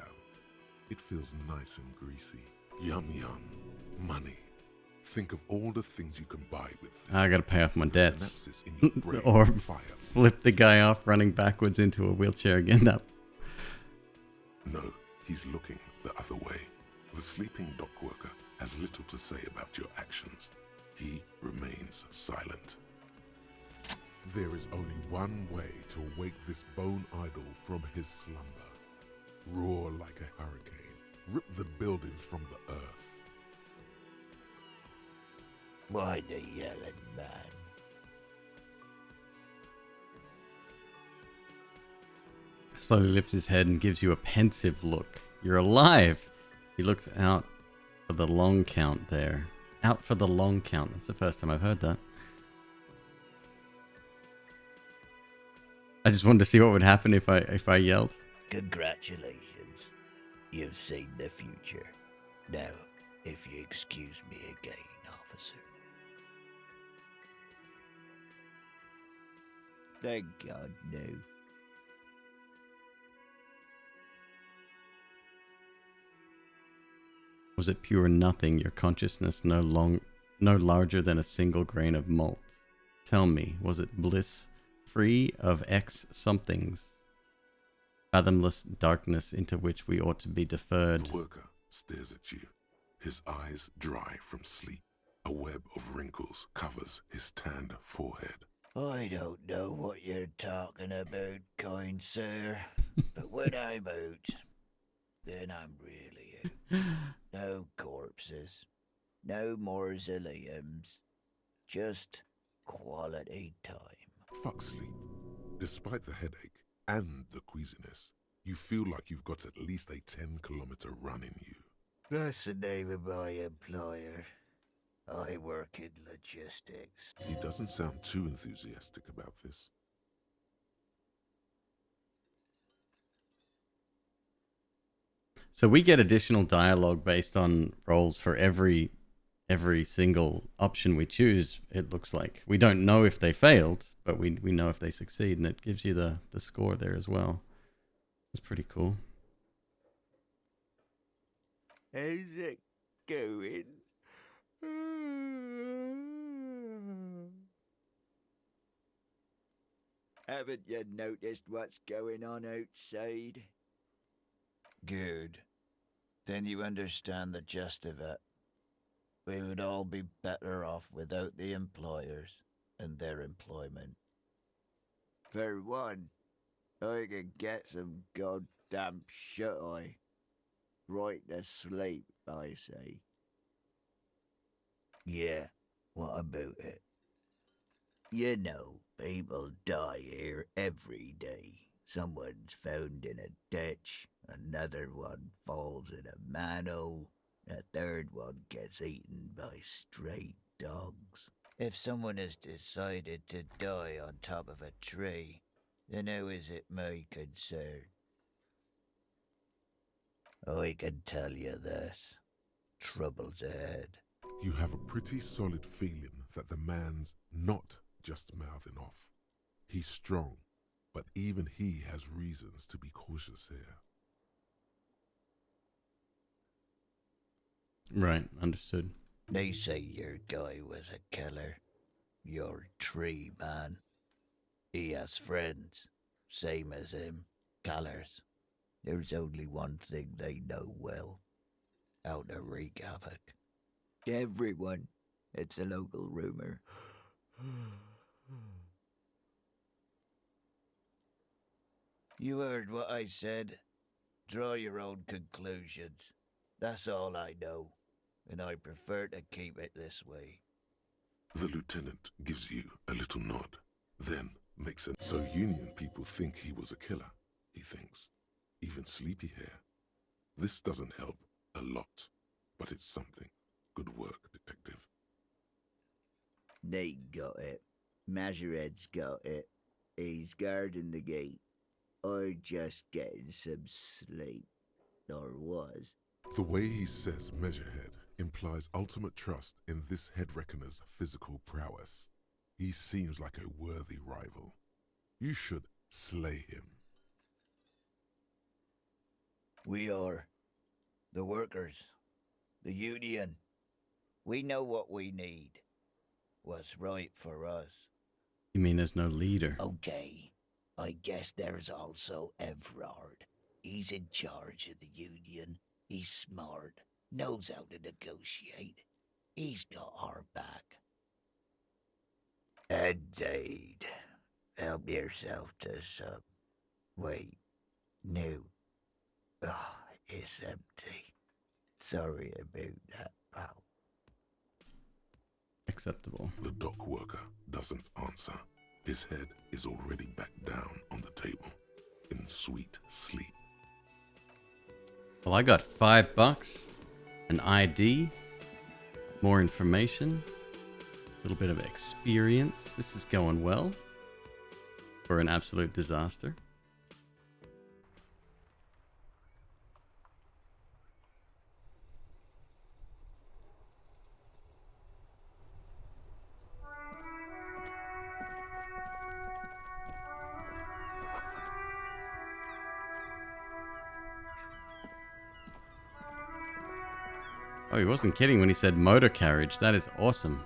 It feels nice and greasy. Yum yum. Money. Think of all the things you can buy with this. I gotta pay off my debts. Synapses in your brain Or fire. flip the guy off running backwards into a wheelchair again. That. No, he's looking the other way. The sleeping dock worker has little to say about your actions. He remains silent. There is only one way to wake this bone idol from his slumber. Roar like a hurricane. Rip the buildings from the earth. Why the yelling man? slowly lifts his head and gives you a pensive look. You're alive. He looks out for the long count there. Out for the long count. That's the first time I've heard that. I just wanted to see what would happen if I yelled. Congratulations. You've seen the future. Now, if you excuse me again, officer. Thank God, no. Was it pure nothing, your consciousness no larger than a single grain of malt? Tell me, was it bliss, free of X somethings? Fathomless darkness into which we ought to be deferred. The worker stares at you, his eyes dry from sleep. A web of wrinkles covers his tanned forehead. I don't know what you're talking about, kind sir, but when I'm out, then I'm really out. No corpses, no mausoleums, just quality time. Fuck sleep. Despite the headache and the queasiness, you feel like you've got at least a 10-kilometer run in you. That's the name of my employer. I work in logistics. He doesn't sound too enthusiastic about this. So we get additional dialogue based on rolls for every single option we choose, it looks like. We don't know if they failed, but we know if they succeed, and it gives you the score there as well. It's pretty cool. How's it going? Haven't you noticed what's going on outside? Good. Then you understand the gist of it. We would all be better off without the employers and their employment. For one, I can get some goddamn shut-eye. Right to sleep, I say. Yeah, what about it? You know, people die here every day. Someone's found in a ditch, another one falls in a manhole, a third one gets eaten by stray dogs. If someone has decided to die on top of a tree, then how is it my concern? I can tell you this. Trouble's ahead. You have a pretty solid feeling that the man's not just mouthing off. He's strong, but even he has reasons to be cautious here. Right, understood. They say your guy was a killer. Your tree man. He has friends, same as him, killers. There's only one thing they know well. How to wreak havoc. Everyone. It's a local rumor. You heard what I said. Draw your own conclusions. That's all I know, and I prefer to keep it this way. The lieutenant gives you a little nod, then makes a... So Union people think he was a killer, he thinks. Even sleepy hair. This doesn't help a lot, but it's something. Good work, detective. They got it. Majorette's got it. He's guarding the gate. Or just getting some sleep. Or was. The way he says Measurehead implies ultimate trust in this head reckoner's physical prowess. He seems like a worthy rival. You should slay him. We are. The workers. The union. We know what we need. What's right for us. You mean there's no leader? Okay. I guess there's also Everard. He's in charge of the union. He's smart. Knows how to negotiate. He's got our back. Indeed. Help yourself to some. Wait. No. Oh, it's empty. Sorry about that, pal. Acceptable. The dock worker doesn't answer. His head is already back down on the table. in sweet sleep. Well, I got $5, an ID, more information, a little bit of experience. This is going well for an absolute disaster. Oh, he wasn't kidding when he said motor carriage. That is awesome.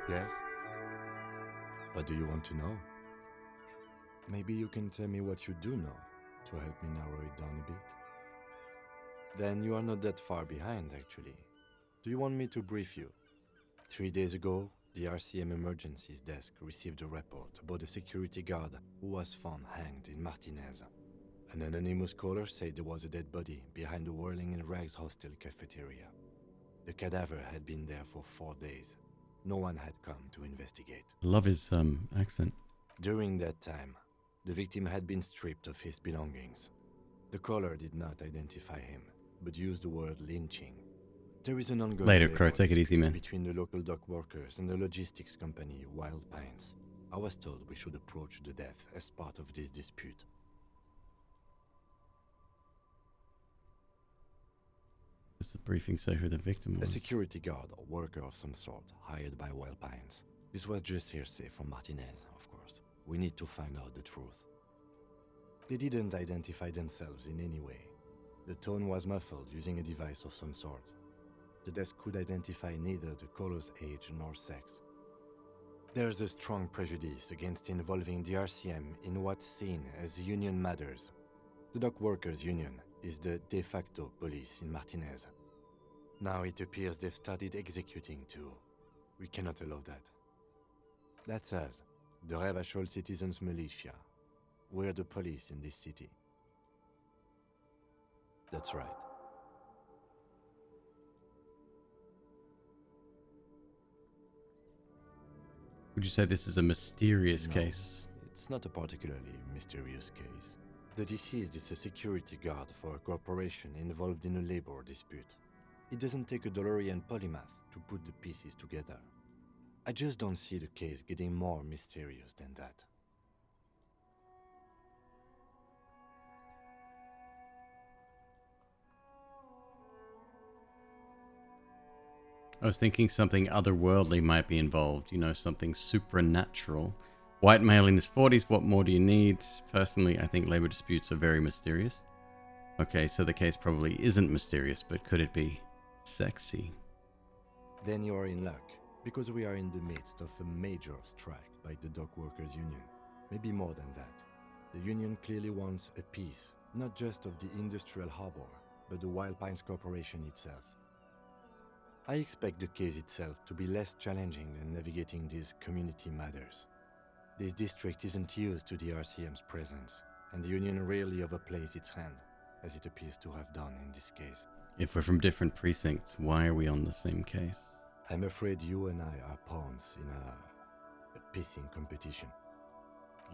Yes? What do you want to know? Maybe you can tell me what you do know to help me narrow it down a bit. Then you are not that far behind, actually. Do you want me to brief you? 3 days ago, the RCM Emergencies Desk received a report about a security guard who was found hanged in Martinez. An anonymous caller said there was a dead body behind the Whirling in Rags hostel cafeteria. The cadaver had been there for 4 days. No one had come to investigate. Love his accent. During that time, the victim had been stripped of his belongings. The caller did not identify him, but used the word lynching. There is an ongoing Later, Crow, take it easy, man. between the local dock workers and the logistics company Wild Pines. I was told we should approach the death as part of this dispute. Does the briefing say who the victim A was? security guard or worker of some sort, hired by Wild Pines. This was just hearsay from Martinez, of course. We need to find out the truth. They didn't identify themselves in any way. The tone was muffled using a device of some sort. The desk could identify neither the caller's age nor sex. There's a strong prejudice against involving the RCM in what's seen as union matters. The Dock Workers Union is the de facto police in Martinez. Now it appears they've started executing too. We cannot allow that. That's us, the Revachol Citizens Militia. We're the police in this city. That's right. Would you say this is a mysterious No, case? It's not a particularly mysterious case. The deceased is a security guard for a corporation involved in a labor dispute. It doesn't take a DeLorean polymath to put the pieces together. I just don't see the case getting more mysterious than that. I was thinking something otherworldly might be involved, you know, something supernatural. White male in his 40s, what more do you need? Personally, I think labor disputes are very mysterious. Okay, so the case probably isn't mysterious, but could it be sexy? Then you are in luck, because we are in the midst of a major strike by the Dock Workers Union. Maybe more than that. The union clearly wants a piece, not just of the industrial harbor, but the Wild Pines Corporation itself. I expect the case itself to be less challenging than navigating these community matters. This district isn't used to the RCM's presence, and the union rarely overplays its hand, as it appears to have done in this case. If we're from different precincts, why are we on the same case? I'm afraid you and I are pawns in a pissing competition.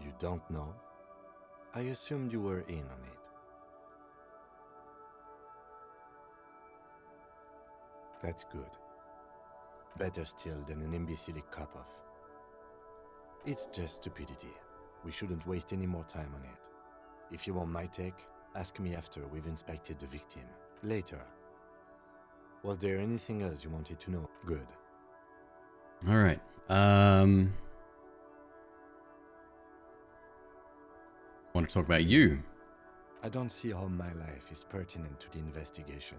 You don't know? I assumed you were in on it. That's good. Better still than an imbecile cop-off. It's just stupidity. We shouldn't waste any more time on it. If you want my take, ask me after we've inspected the victim. Later. Was there anything else you wanted to know? Good. All right. Want to talk about you? I don't see how my life is pertinent to the investigation.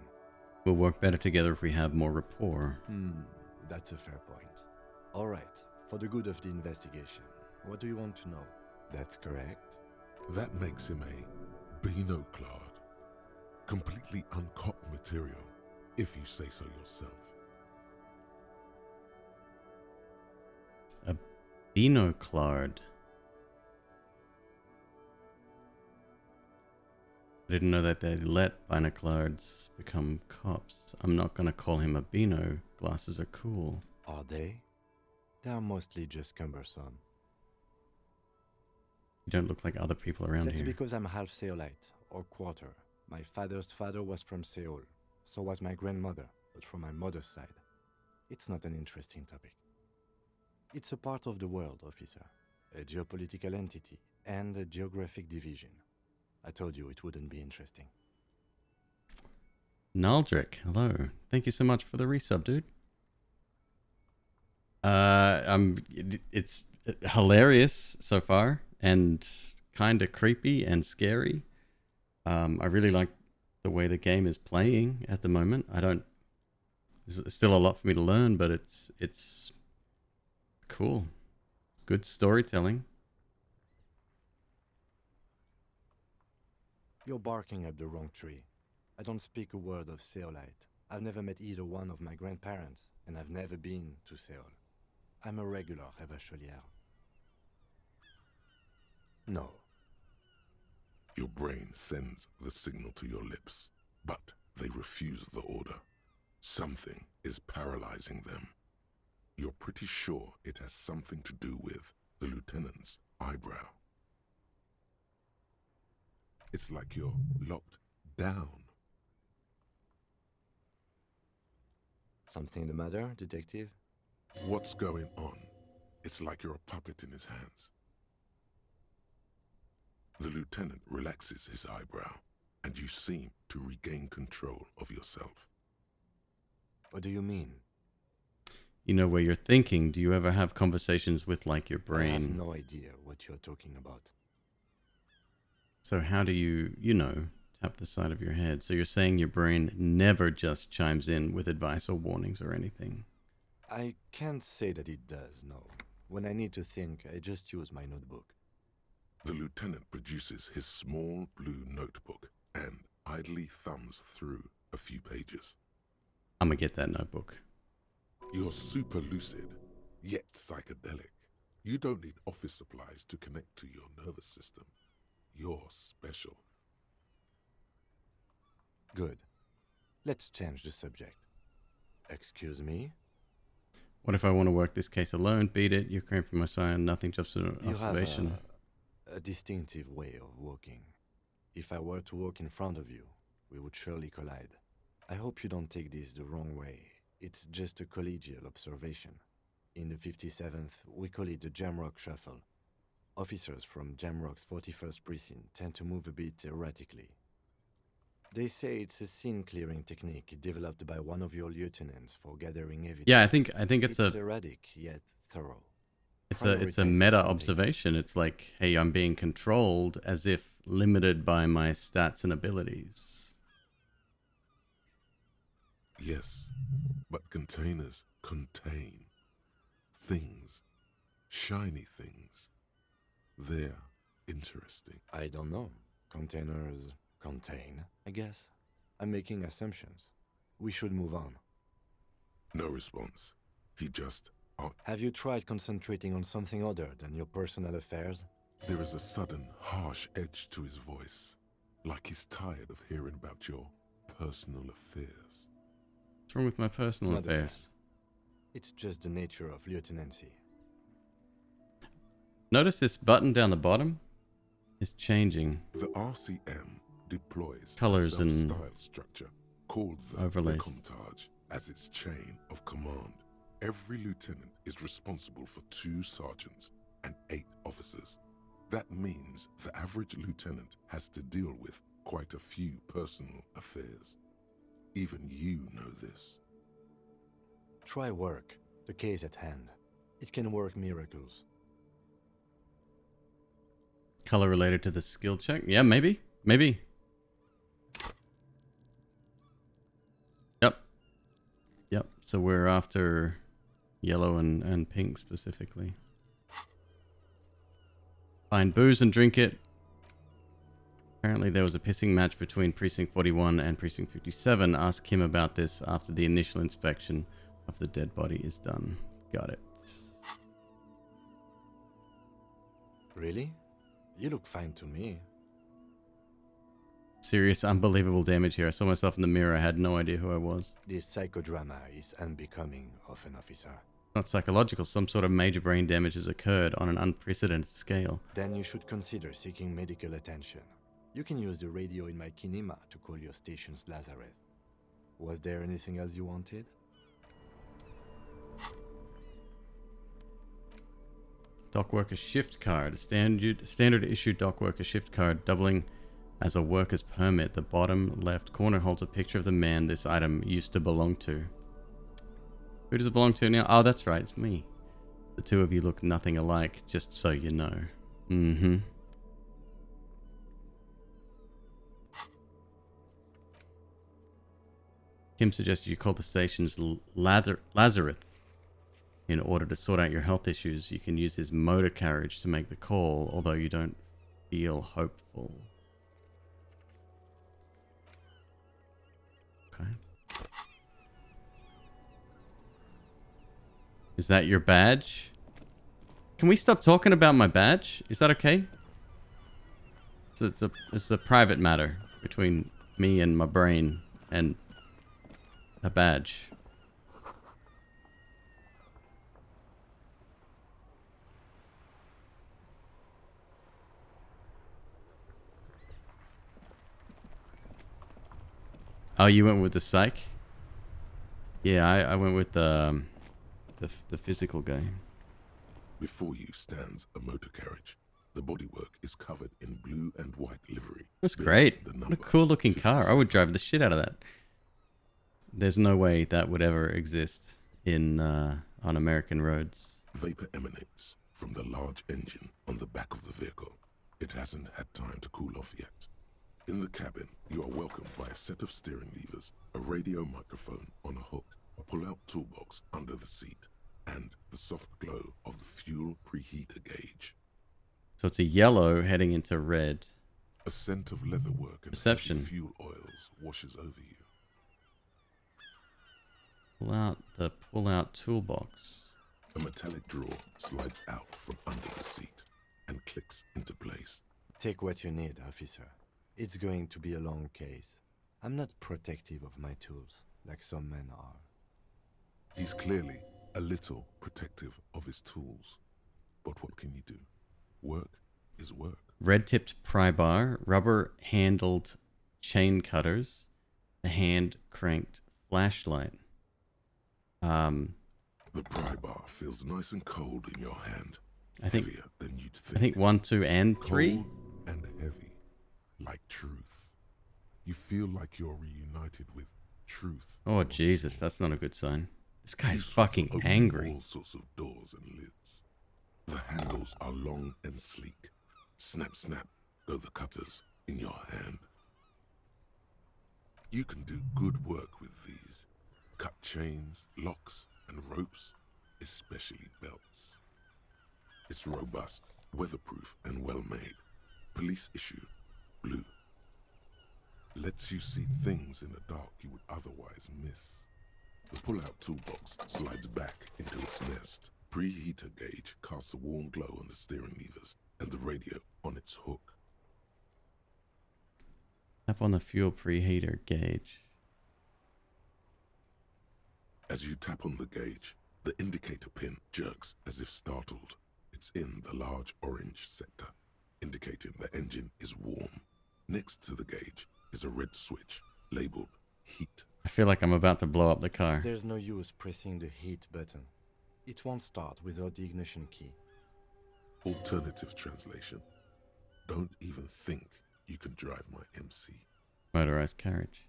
We'll work better together if we have more rapport. That's a fair point. All right, for the good of the investigation, what do you want to know? That's correct. That makes him a Beano-clad, completely uncocked material, if you say so yourself. Binoclard. I didn't know that they let binoclards become cops. I'm not gonna call him a Beano. Glasses are cool. Are they? They are mostly just cumbersome. You don't look like other people around That's here. because I'm half Seolite, or quarter. My father's father was from Seoul. So was my grandmother, but from my mother's side. It's not an interesting topic. It's a part of the world, officer. A geopolitical entity and a geographic division. I told you it wouldn't be interesting. Naldric, hello. Thank you so much for the resub, dude. It's hilarious so far and kind of creepy and scary. I really like the way the game is playing at the moment. There's still a lot for me to learn, but it's cool. Good storytelling. You're barking up the wrong tree. I don't speak a word of Seolite. I've never met either one of my grandparents, and I've never been to Seoul. I'm a regular Revacholière. No. Your brain sends the signal to your lips, but they refuse the order. Something is paralyzing them. You're pretty sure it has something to do with the lieutenant's eyebrow. It's like you're locked down. Something the matter, detective? What's going on? It's like you're a puppet in his hands. The lieutenant relaxes his eyebrow, and you seem to regain control of yourself. What do you mean? You know where you're thinking. Do you ever have conversations with, like, your brain? I have no idea what you're talking about. So how do you tap the side of your head? So you're saying your brain never just chimes in with advice or warnings or anything? I can't say that it does, no. When I need to think, I just use my notebook. The lieutenant produces his small blue notebook and idly thumbs through a few pages. I'm gonna get that notebook. You're super lucid, yet psychedelic. You don't need office supplies to connect to your nervous system. You're special. Good. Let's change the subject. Excuse me? What if I want to work this case alone? Beat it. You're cramping from my side. Nothing, just an You observation. have a distinctive way of walking. If I were to walk in front of you, we would surely collide. I hope you don't take this the wrong way. It's just a collegial observation. In the 57th, we call it the Jamrock Shuffle. Officers from Jamrock's 41st Precinct tend to move a bit erratically. They say it's a scene-clearing technique developed by one of your lieutenants for gathering evidence. Yeah, I think it's erratic yet thorough. It's a meta observation. It's like, hey, I'm being controlled as if limited by my stats and abilities. Yes, but containers contain things, shiny things. They're interesting. I don't know. Containers contain, I guess. I'm making assumptions. We should move on. No response. He just... Have you tried concentrating on something other than your personal affairs? There is a sudden, harsh edge to his voice, like he's tired of hearing about your personal affairs. What's wrong with my personal affairs? It's just the nature of lieutenancy. Notice this button down the bottom is changing. The RCM deploys colors a and self-styled structure called the overlays Comptage as its chain of command. Every lieutenant is responsible for 2 sergeants and 8 officers. That means the average lieutenant has to deal with quite a few personal affairs. Even you know this. Try work, the case at hand. It can work miracles. Color related to the skill check? Yeah, maybe. Maybe. Yep. So we're after yellow and pink specifically. Find booze and drink it. Apparently there was a pissing match between Precinct 41 and Precinct 57. Ask him about this after the initial inspection of the dead body is done. Got it. Really? You look fine to me. Serious, unbelievable damage here. I saw myself in the mirror. I had no idea who I was. This psychodrama is unbecoming of an officer. Not psychological. Some sort of major brain damage has occurred on an unprecedented scale. Then you should consider seeking medical attention. You can use the radio in my kinema to call your station's Lazareth. Was there anything else you wanted? Dock worker shift card. A standard issue dock worker shift card doubling as a worker's permit. The bottom left corner holds a picture of the man this item used to belong to. Who does it belong to now? Oh, that's right. It's me. The two of you look nothing alike, just so you know. Mm-hmm. Kim suggested you call the station's Lazareth. In order to sort out your health issues, you can use his motor carriage to make the call, although you don't feel hopeful. Okay. Is that your badge? Can we stop talking about my badge? Is that okay? So it's a private matter between me and my brain and a badge. Oh, you went with the psych? Yeah, I went with the physical guy. Before you stands a motor carriage. The bodywork is covered in blue and white livery. That's great. What a cool looking car. I would drive the shit out of that. There's no way that would ever exist in on American roads. Vapor emanates from the large engine on the back of the vehicle. It hasn't had time to cool off yet. In the cabin, you are welcomed by a set of steering levers, a radio microphone on a hook, a pull-out toolbox under the seat, and the soft glow of the fuel preheater gauge. So it's a yellow heading into red. A scent of leatherwork and Perception. fuel oils washes over you. Pull out the pull-out toolbox. A metallic drawer slides out from under the seat and clicks into place. Take what you need, officer. It's going to be a long case. I'm not protective of my tools, like some men are. He's clearly a little protective of his tools. But what can you do? Work is work. Red-tipped pry bar, rubber-handled chain cutters, the hand-cranked flashlight. The pry bar feels nice and cold in your hand. Heavier than you'd think. I think 1, 2, and 3. Cold and heavy, like truth. You feel like you're reunited with truth. Oh, Jesus, that's not a good sign. This guy's fucking angry. All sorts of doors and lids. The handles are long and sleek. Snap, snap, go the cutters in your hand. You can do good work with these. Cut chains, locks, and ropes, especially belts. It's robust, weatherproof, and well-made. Police issue, blue. Lets you see things in the dark you would otherwise miss. The pull-out toolbox slides back into its nest. Preheater gauge casts a warm glow on the steering levers and the radio on its hook. Tap on the fuel preheater gauge. As you tap on the gauge, the indicator pin jerks as if startled. It's in the large orange sector, indicating the engine is warm. Next to the gauge is a red switch labeled heat. I feel like I'm about to blow up the car. There's no use pressing the heat button. It won't start without the ignition key. Alternative translation. Don't even think you can drive my MC. Motorized carriage.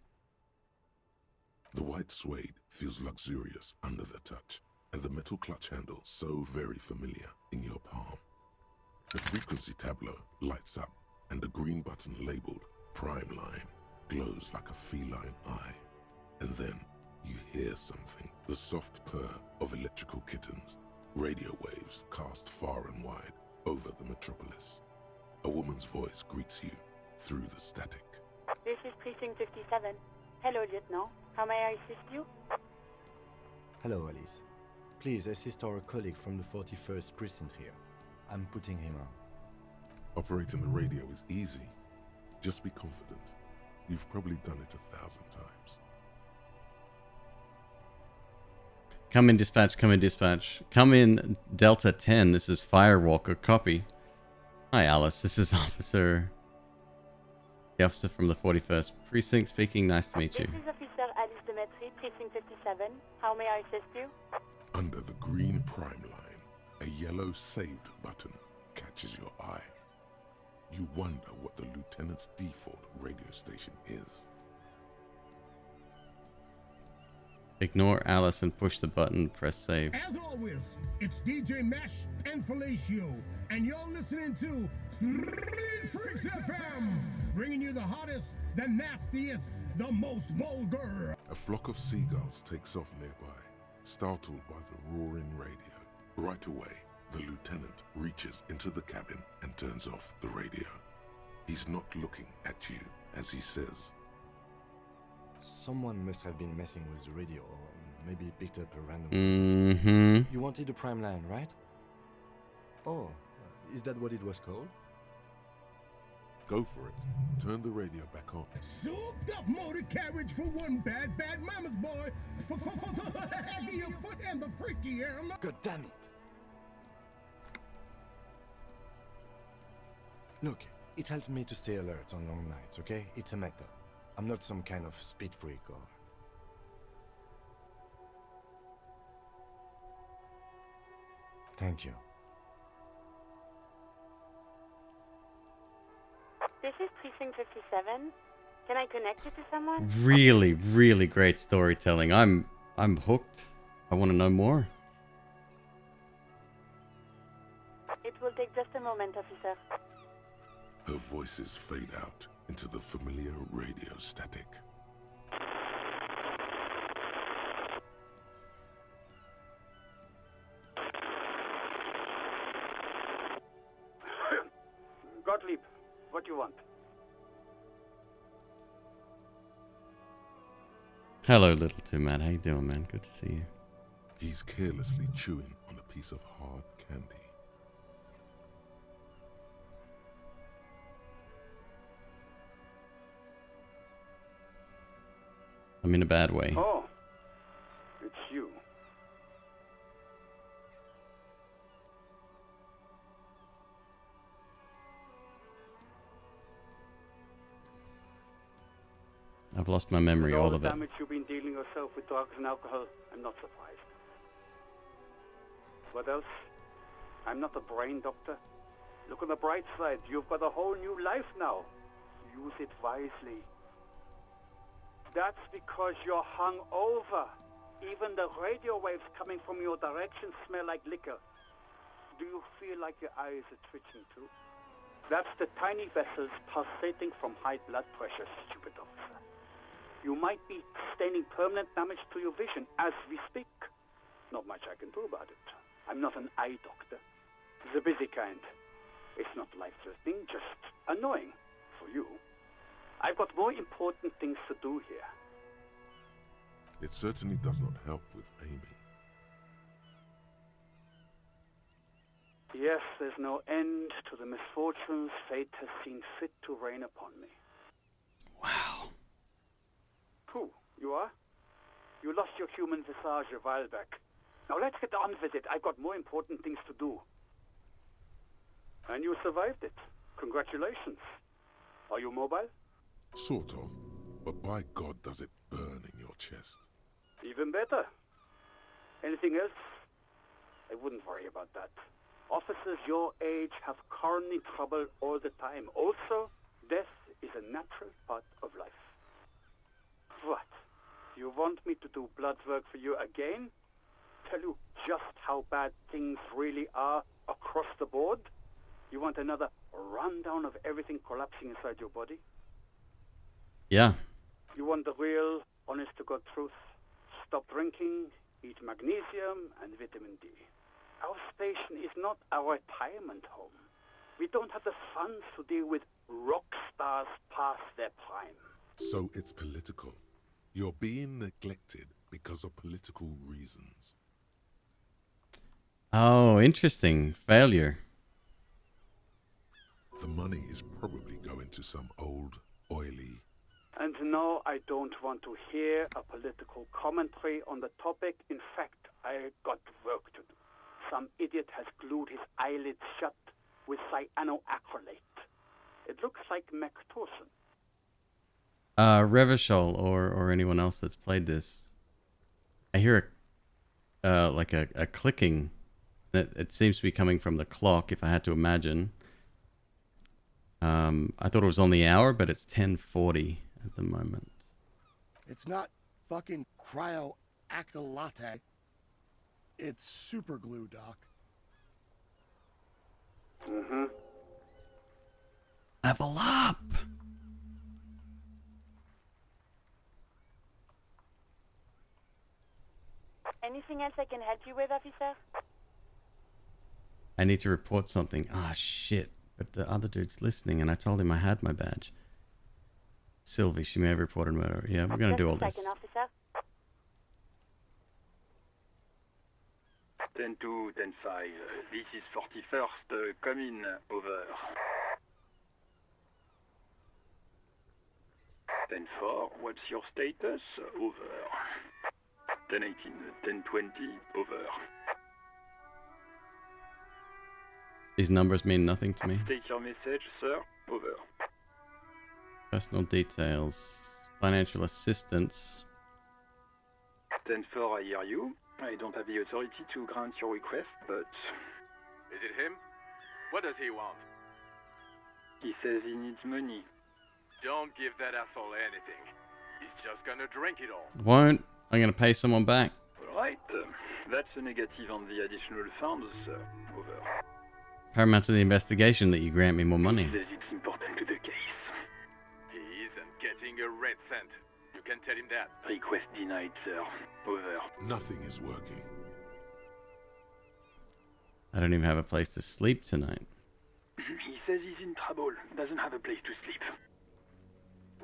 The white suede feels luxurious under the touch, and the metal clutch handle so very familiar in your palm. The frequency tableau lights up, and the green button labeled Prime Line glows like a feline eye. And then you hear something, the soft purr of electrical kittens, radio waves cast far and wide over the metropolis. A woman's voice greets you through the static. This is Precinct 57. Hello, Lieutenant. How may I assist you? Hello, Alice. Please assist our colleague from the 41st Precinct here. I'm putting him on. Operating the radio is easy. Just be confident. You've probably done it 1,000 times. Come in, dispatch. Come in, dispatch. Come in, Delta 10. This is Firewalker. Copy. Hi, Alice. This is the officer from the 41st Precinct speaking. Nice to meet you. This is Officer Alice Demetri, Precinct 57. How may I assist you? Under the green prime line, a yellow saved button catches your eye. You wonder what the lieutenant's default radio station is. Ignore Alice and push the button. Press save. As always, it's DJ Mesh and Fellatio, and you're listening to Street Freaks FM, bringing you the hottest, the nastiest, the most vulgar. A flock of seagulls takes off nearby, startled by the roaring radio. Right away, the lieutenant reaches into the cabin and turns off the radio. He's not looking at you as he says, Someone must have been messing with the radio, or maybe picked up a random Mm-hmm. You wanted the prime line, right? Oh, is that what it was called? Go for it. Turn the radio back on. Souped up motor carriage for one bad mama's boy. For the heavier foot and the freaky arm. God damn it! Look, it helps me to stay alert on long nights, okay? It's a method. I'm not some kind of speed freak or... Thank you. This is Precinct 57. Can I connect you to someone? Really, really great storytelling. I'm hooked. I want to know more. It will take just a moment, officer. Her voices fade out into the familiar radio static. Gottlieb, what do you want? Hello, little two man. How you doing, man? Good to see you. He's carelessly chewing on a piece of hard candy. I'm in a bad way. Oh, it's you. I've lost my memory, With all the of it. damage you've been dealing yourself with drugs and alcohol, I'm not surprised. What else? I'm not a brain doctor. Look on the bright side. You've got a whole new life now. Use it wisely. That's because you're hung over. Even the radio waves coming from your direction smell like liquor. Do you feel like your eyes are twitching too? That's the tiny vessels pulsating from high blood pressure, stupid officer. You might be sustaining permanent damage to your vision as we speak. Not much I can do about it. I'm not an eye doctor. The busy kind. It's not life-threatening, just annoying for you. I've got more important things to do here. It certainly does not help with aiming. Yes, there's no end to the misfortunes fate has seen fit to rain upon me. Wow. Who? You are? You lost your human visage a while back. Now let's get on with it. I've got more important things to do. And you survived it. Congratulations. Are you mobile? Sort of, but by God does it burn in your chest. Even better. Anything else? I wouldn't worry about that. Officers your age have coronary trouble all the time. Also, death is a natural part of life. What? You want me to do blood work for you again? Tell you just how bad things really are across the board? You want another rundown of everything collapsing inside your body? Yeah. You want the real, honest-to-God truth? Stop drinking, eat magnesium and vitamin D. Our station is not a retirement home. We don't have the funds to deal with rock stars past their prime. So it's political. You're being neglected because of political reasons. Oh, interesting. Failure. The money is probably going to some old, oily... And no, I don't want to hear a political commentary on the topic. In fact, I got work to do. Some idiot has glued his eyelids shut with cyanoacrylate. It looks like Mactorson. Revachol or anyone else that's played this, I hear like a clicking. It seems to be coming from the clock, if I had to imagine. I thought it was on the hour, but it's 10:40 at the moment. It's not fucking cryoactylate. It's super glue, Doc. Mm-hmm. Level up! Anything else I can help you with, officer? I need to report something. Ah, shit. But the other dude's listening, and I told him I had my badge. Sylvie, she may have reported murder. Yeah, we're gonna do all this. Just a second, officer. 10-2, 10-5. This is 41st. Come in. Over. 10-4. What's your status? Over. 10-18. 10-20. Over. These numbers mean nothing to me. State your message, sir. Over. Personal details. Financial assistance. 10-4, I hear you. I don't have the authority to grant your request, but... Is it him? What does he want? He says he needs money. Don't give that asshole anything. He's just gonna drink it all. Won't. I'm gonna pay someone back. Alright, that's a negative on the additional funds, sir. Over. Paramount to the investigation that you grant me more money. He says it's important to the case. He isn't getting a red cent. You can tell him that. Request denied, sir. Over. Nothing is working. I don't even have a place to sleep tonight. He says he's in trouble. Doesn't have a place to sleep.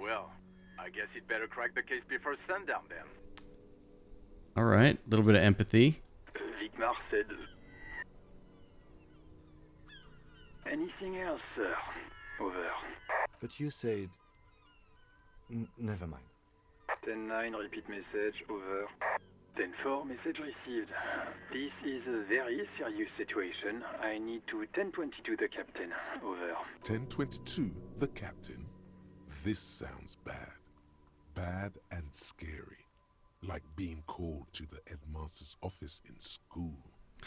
Well, I guess he'd better crack the case before sundown then. Alright, a little bit of empathy. Vigmar said... Anything else, sir? Over. But you said... never mind. 10-9, repeat message. Over. 10-4, message received. This is a very serious situation. I need to 10-22 the captain. Over. 10-22, the captain. This sounds bad. Bad and scary. Like being called to the headmaster's office in school.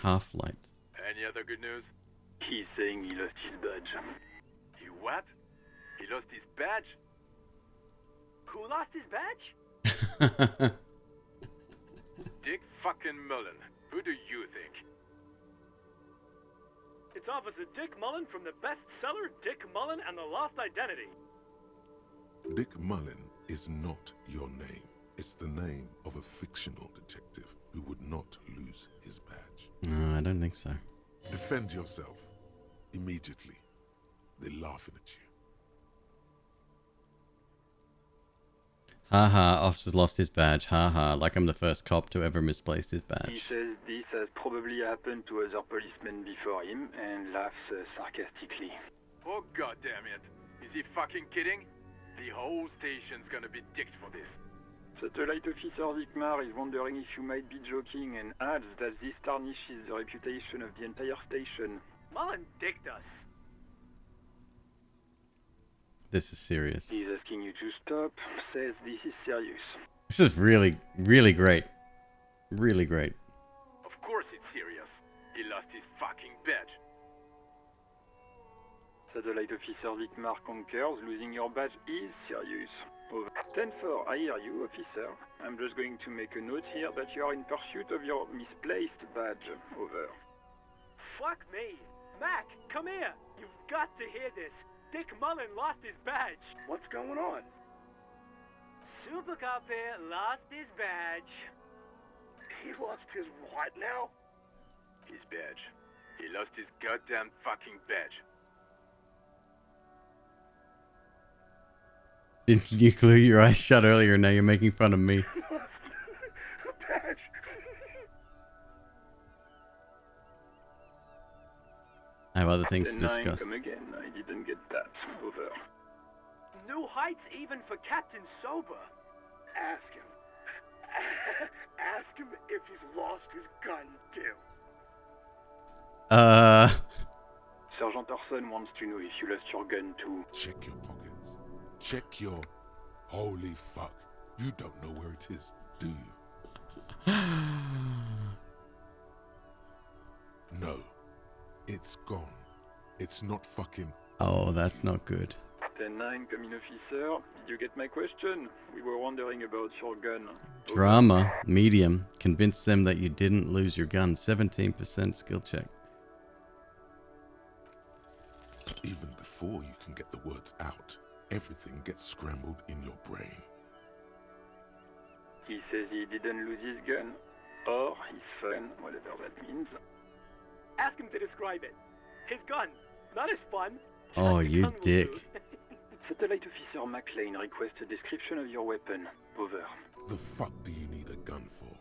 Half-light. Any other good news? He's saying he lost his badge. He what? He lost his badge? Who lost his badge? Dick fucking Mullen. Who do you think? It's Officer Dick Mullen from the bestseller Dick Mullen and the Lost Identity. Dick Mullen is not your name. It's the name of a fictional detective who would not lose his badge. No, I don't think so. Defend yourself. Immediately. They're laughing at you. Haha, officer's lost his badge. Haha, like I'm the first cop to ever misplace his He badge. says this has probably happened to other policemen before him and laughs sarcastically. Oh god damn it. Is he fucking kidding? The whole station's gonna be dicked for this. Satellite Officer Vigmar is wondering if you might be joking and adds that this tarnishes the reputation of the entire station. Mullen dicked us. This is serious. He's asking you to stop, says this is serious. This is really, really great. Really great. Of course it's serious. He lost his fucking badge. Satellite Officer Vigmar concurs, losing your badge is serious. Over. 10-4, I hear you, officer. I'm just going to make a note here that you are in pursuit of your misplaced badge. Over. Fuck me. Mac, come here. You've got to hear this. Dick Mullen lost his badge. What's going on? Super Cop here lost his badge. He lost his what now? His badge. He lost his goddamn fucking badge. Didn't you glue your eyes shut earlier? Now you're making fun of me. Badge. I have other things to 10-9, discuss. come again. I didn't get that. Over. New heights even for Captain Sober. Ask him. Ask him if he's lost his gun, too. Sergeant Orson wants to know if you lost your gun too. Check your pockets. Check your... Holy fuck. You don't know where it is, do you? No. It's gone. It's not fucking... Oh, that's not good. 10-9, come in, officer. Did you get my question? We were wondering about your gun. Drama, medium. Convince them that you didn't lose your gun. 17% skill check. Even before you can get the words out, everything gets scrambled in your brain. He says he didn't lose his gun. Or his fun, whatever that means. Ask him to describe it. His gun, not his fun. Oh, you dick. Satellite Officer McLean requests a description of your weapon. Over. The fuck do you need a gun for?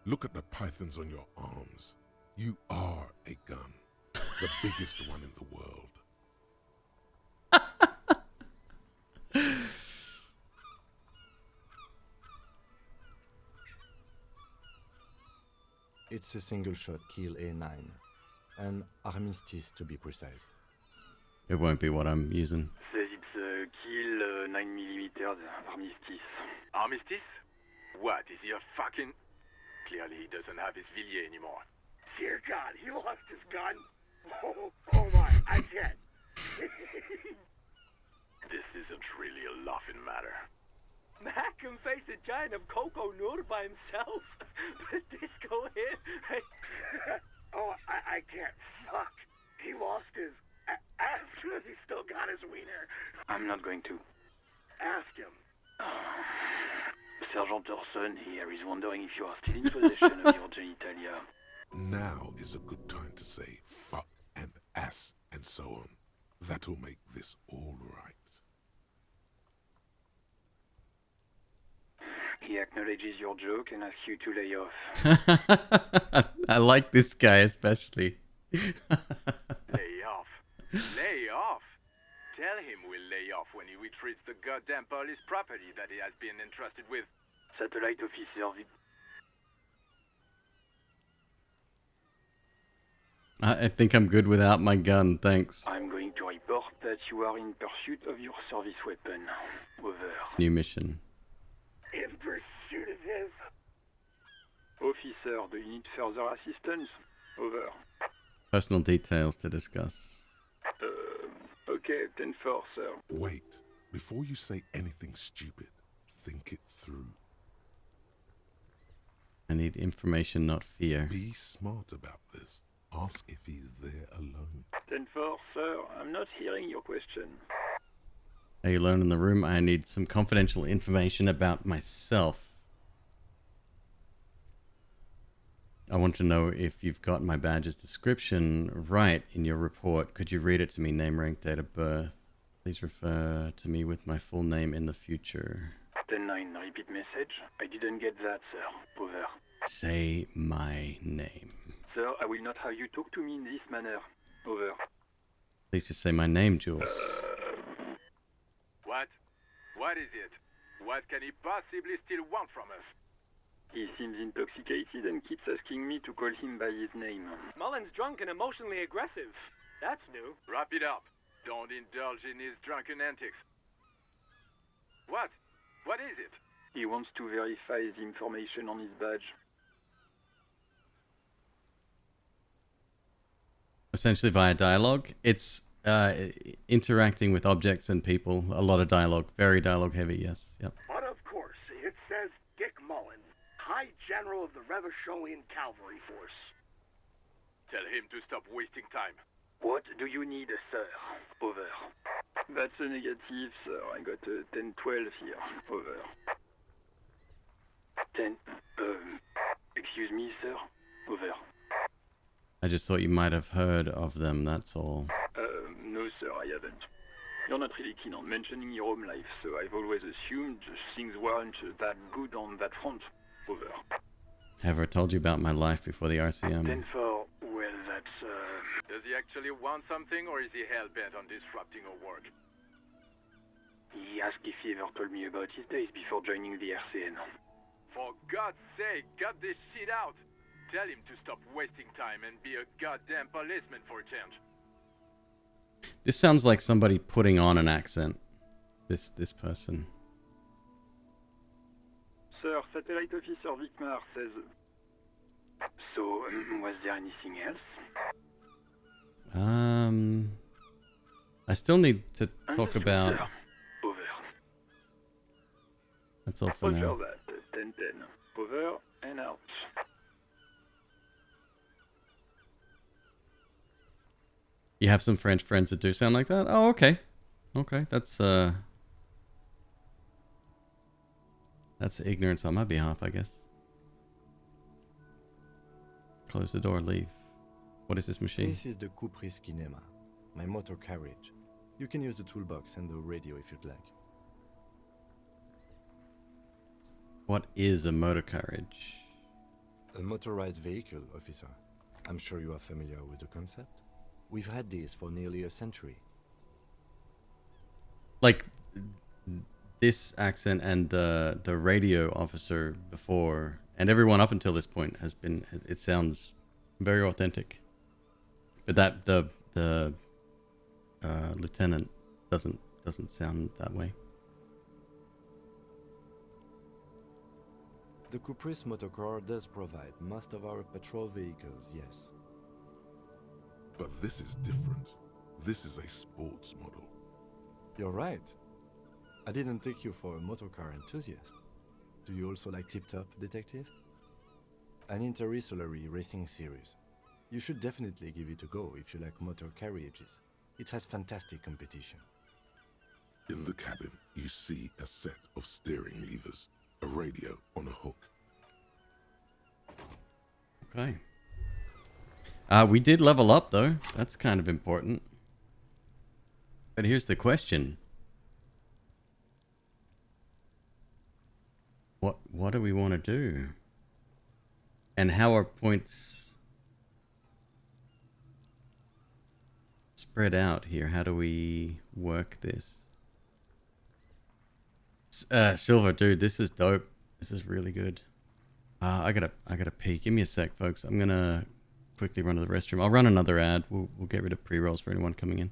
Look at the pythons on your arms. You are a gun. The biggest one in the world. It's a single-shot kill A9. An armistice, to be precise. It won't be what I'm using. Says it's a kill 9mm armistice. Armistice? What, is he a fucking... Clearly he doesn't have his Villiers anymore. Dear God, he lost his gun? Oh my, I can't. This isn't really a laughing matter. Mac can face a giant of Coco Nur by himself. But Disco here... Oh, I can't. Fuck. He lost his... Ask him if he's still got his wiener. I'm not going to. Ask him. Sergeant Orson here is wondering if you are still in possession of your genitalia. Now is a good time to say fuck and ass and so on. That'll make this all right. He acknowledges your joke and asks you to lay off. I like this guy especially. Lay off. Lay off. Tell him we'll lay off when he retrieves the goddamn police property that he has been entrusted with. Satellite Officer. I think I'm good without my gun, thanks. I'm going to report that you are in pursuit of your service weapon. Over. New mission. In pursuit of his... Officer, do you need further assistance? Over. Personal details to discuss. Okay, 10-4, sir. Wait. Before you say anything stupid, think it through. I need information, not fear. Be smart about this. Ask if he's there alone. 10-4, sir. I'm not hearing your question. Are you alone in the room? I need some confidential information about myself. I want to know if you've got my badge's description right in your report. Could you read it to me? Name, rank, date of birth. Please refer to me with my full name in the future. 10-9, repeat message. I didn't get that, sir. Over. Say my name. Sir, I will not have you talk to me in this manner. Over. Please just say my name, Jules. What? What is it? What can he possibly still want from us? He seems intoxicated and keeps asking me to call him by his name. Mullen's drunk and emotionally aggressive. That's new. Wrap it up. Don't indulge in his drunken antics. What? What is it? He wants to verify the information on his badge. Essentially via dialogue. It's interacting with objects and people. A lot of dialogue. Very dialogue heavy, yes. Yep. But of course, it says Dick Mullen, High General of the Revacholian Cavalry Force. Tell him to stop wasting time. What do you need, sir? Over. That's a negative, sir. I got a 10-12 here. Over. 10. Excuse me, sir. Over. I just thought you might have heard of them, that's all. No, sir, I haven't. You're not really keen on mentioning your home life, so I've always assumed things weren't that good on that front. Over. Have I told you about my life before the RCM? 10-4. Well, that That's, Does he actually want something, or is he hell-bent on disrupting our work? He asked if he ever told me about his days before joining the RCN. For God's sake, cut this shit out! Tell him to stop wasting time and be a goddamn policeman for a change. This sounds like somebody putting on an accent. This person. Sir, Satellite Officer Vicmar says... So, was there anything else? I still need to talk about... Over. That's all for now. Roger that. 10-10. Over and out. You have some French friends that do sound like that? Oh, okay. Okay, that's ignorance on my behalf, I guess. Close the door, leave. What is this machine? This is the Queebvent Kinema, my motor carriage. You can use the toolbox and the radio if you'd like. What is a motor carriage? A motorized vehicle, officer. I'm sure you are familiar with the concept. We've had these for nearly a century. Like this accent and the radio officer before, and everyone up until this point has been. It sounds very authentic, but that the lieutenant doesn't sound that way. The Queebvent motorcar does provide most of our patrol vehicles, yes. But this is different. This is a sports model. You're right. I didn't take you for a motorcar enthusiast. Do you also like Tip Top, Detective? An interstellary racing series. You should definitely give it a go if you like motor carriages. It has fantastic competition. In the cabin, you see a set of steering levers, a radio on a hook. Okay. We did level up, though. That's kind of important. But here's the question. What do we want to do? And how are points spread out here? How do we work this? Silver, dude, this is dope. This is really good. I gotta pee. Give me a sec, folks. I'm gonna quickly run to the restroom. I'll run another ad. We'll get rid of pre-rolls for anyone coming in.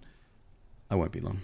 I won't be long.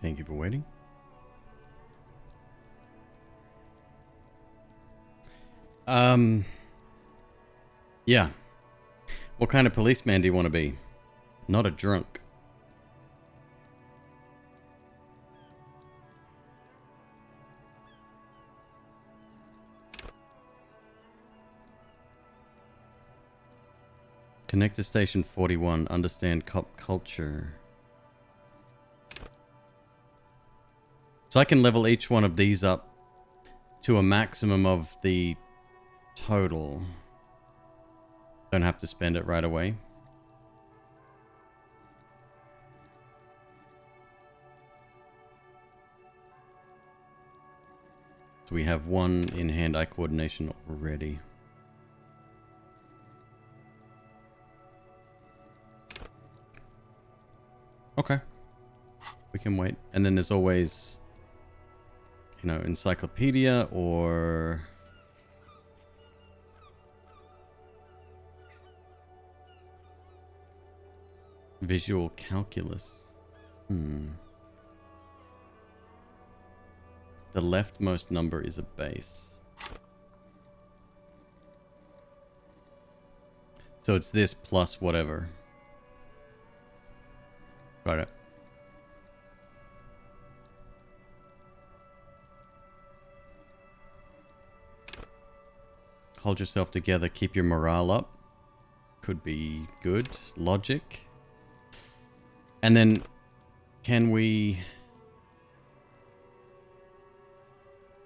thank you for waiting. Yeah. What kind of policeman do you want to be? Not a drunk. Connect to station 41. Understand cop culture. So I can level each one of these up to a maximum of the total. Don't have to spend it right away. So we have one in hand-eye coordination already. Okay. We can wait. And then there's always, you know, encyclopedia or visual calculus. The leftmost number is a base. So it's this plus whatever. Got it. Hold yourself together, keep your morale up. Could be good. Logic. And then, can we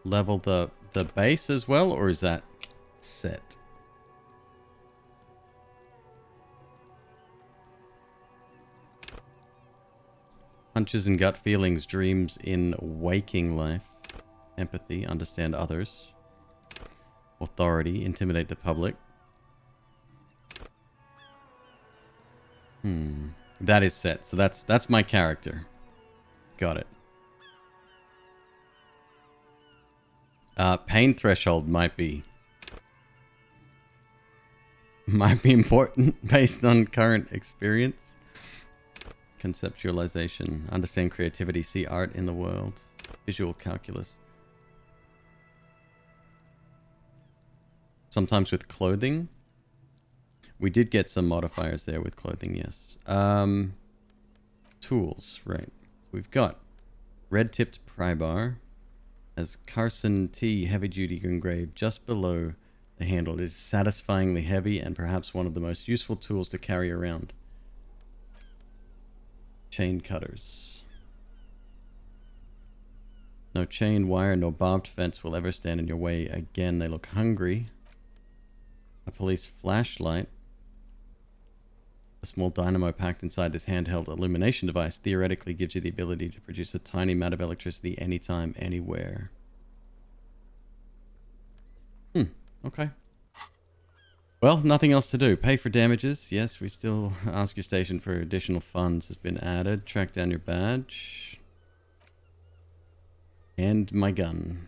level the base as well, or is that set? Hunches and gut feelings, dreams in waking life. Empathy, understand others. Authority, intimidate the public. That is set. So that's my character. Got it. Pain threshold might be important based on current experience. Conceptualization, understand creativity, see art in the world. Visual calculus. Sometimes with clothing. We did get some modifiers there with clothing, yes. Tools, right. So we've got red-tipped pry bar. As Carson T heavy-duty engraved just below the handle. It is satisfyingly heavy and perhaps one of the most useful tools to carry around. Chain cutters. No chain, wire, nor barbed fence will ever stand in your way again. They look hungry. A police flashlight. A small dynamo packed inside this handheld illumination device theoretically gives you the ability to produce a tiny amount of electricity anytime, anywhere. Okay. Well, nothing else to do. Pay for damages. Yes, we still ask your station for additional funds has been added. Track down your badge. And my gun.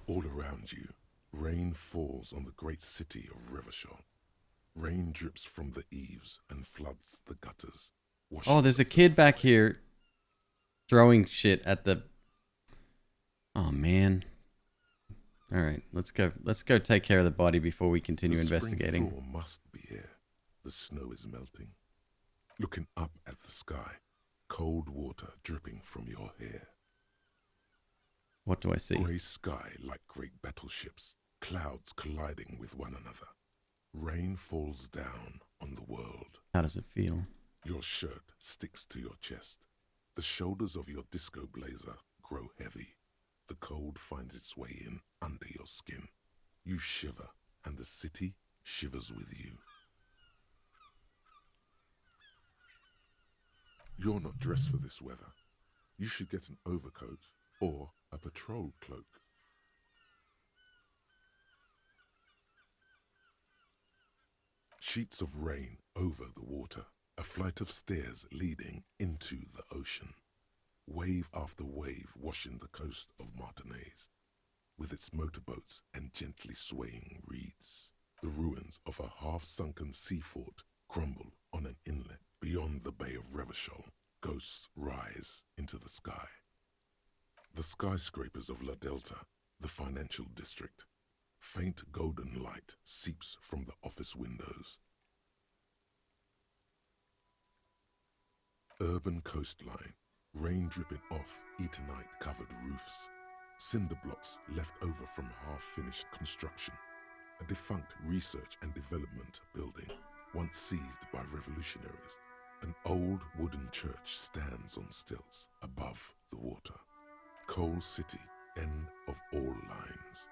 All around you, rain falls on the great city of Rivershot. Rain drips from the eaves and floods the gutters. Oh, there's a kid back here throwing shit at the... Oh, man. All right, let's go. Let's go take care of the body before we continue investigating. The spring thaw must be here. The snow is melting. Looking up at the sky, cold water dripping from your hair. What do I see? Grey sky like great battleships, clouds colliding with one another. Rain falls down on the world. How does it feel? Your shirt sticks to your chest. The shoulders of your disco blazer grow heavy. The cold finds its way in under your skin. You shiver, and the city shivers with you. You're not dressed for this weather. You should get an overcoat or a patrol cloak. Sheets of rain over the water, a flight of stairs leading into the ocean. Wave after wave washing the coast of Martinaise, with its motorboats and gently swaying reeds. The ruins of a half-sunken sea fort crumble on an inlet Beyond the Bay of Revachol, ghosts rise into the sky. The skyscrapers of La Delta, the financial district. Faint golden light seeps from the office windows. Urban coastline, rain dripping off Eternite-covered roofs. Cinder blocks left over from half-finished construction. A defunct research and development building, once seized by revolutionaries. An old wooden church stands on stilts above the water. Coal City, end of all lines.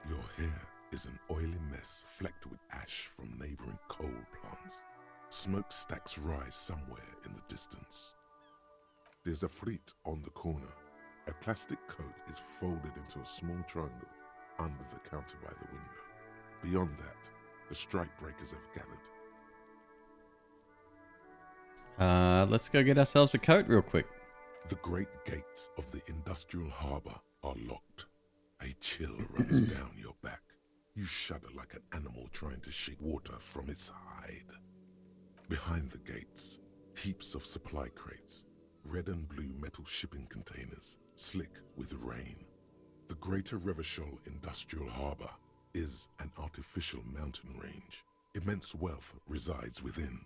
Your hair is an oily mess flecked with ash from neighboring coal plants. Smokestacks rise somewhere in the distance. There's a fleet on the corner. A plastic coat is folded into a small triangle under the counter by the window. Beyond that, the strike breakers have gathered. Let's go get ourselves a coat real quick. The great gates of the industrial harbour are locked. A chill runs down your back. You shudder like an animal trying to shake water from its hide. Behind the gates, heaps of supply crates, red and blue metal shipping containers, slick with rain. The Greater Revachol Industrial Harbour is an artificial mountain range. Immense wealth resides within,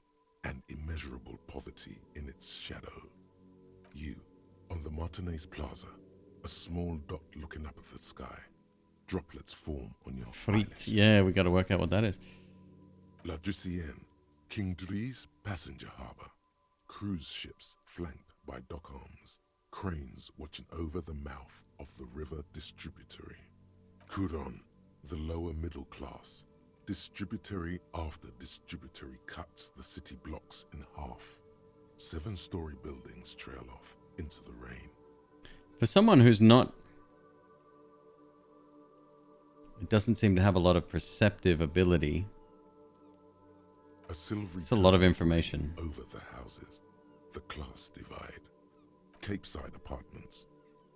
and immeasurable poverty in its shadow. You, on the Martinez Plaza, a small dot looking up at the sky. Droplets form on your Fleet. Yeah, we got to work out what that is. La Ducienne, King Dries passenger harbour. Cruise ships flanked by dock arms. Cranes watching over the mouth of the river distributary. Couronne, the lower middle class. Distributary after distributary cuts the city blocks in half. 7-story buildings trail off into the rain. For someone who's not... It doesn't seem to have a lot of perceptive ability. A silvery It's a lot of information. Over the houses. The class divide. Capeside apartments.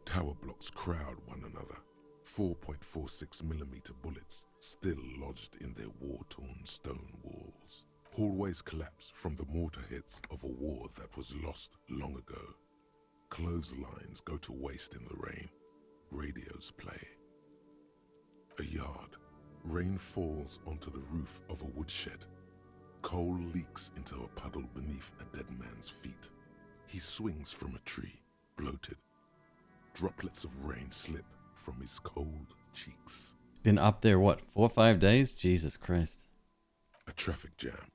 Tower blocks crowd one another. 4.46mm bullets still lodged in their war-torn stone walls. Hallways collapse from the mortar hits of a war that was lost long ago. Clotheslines go to waste in the rain. Radios play. A yard. Rain falls onto the roof of a woodshed. Coal leaks into a puddle beneath a dead man's feet. He swings from a tree, bloated. Droplets of rain slip from his cold cheeks. Been up there, what, 4 or 5 days? Jesus Christ. A traffic jam.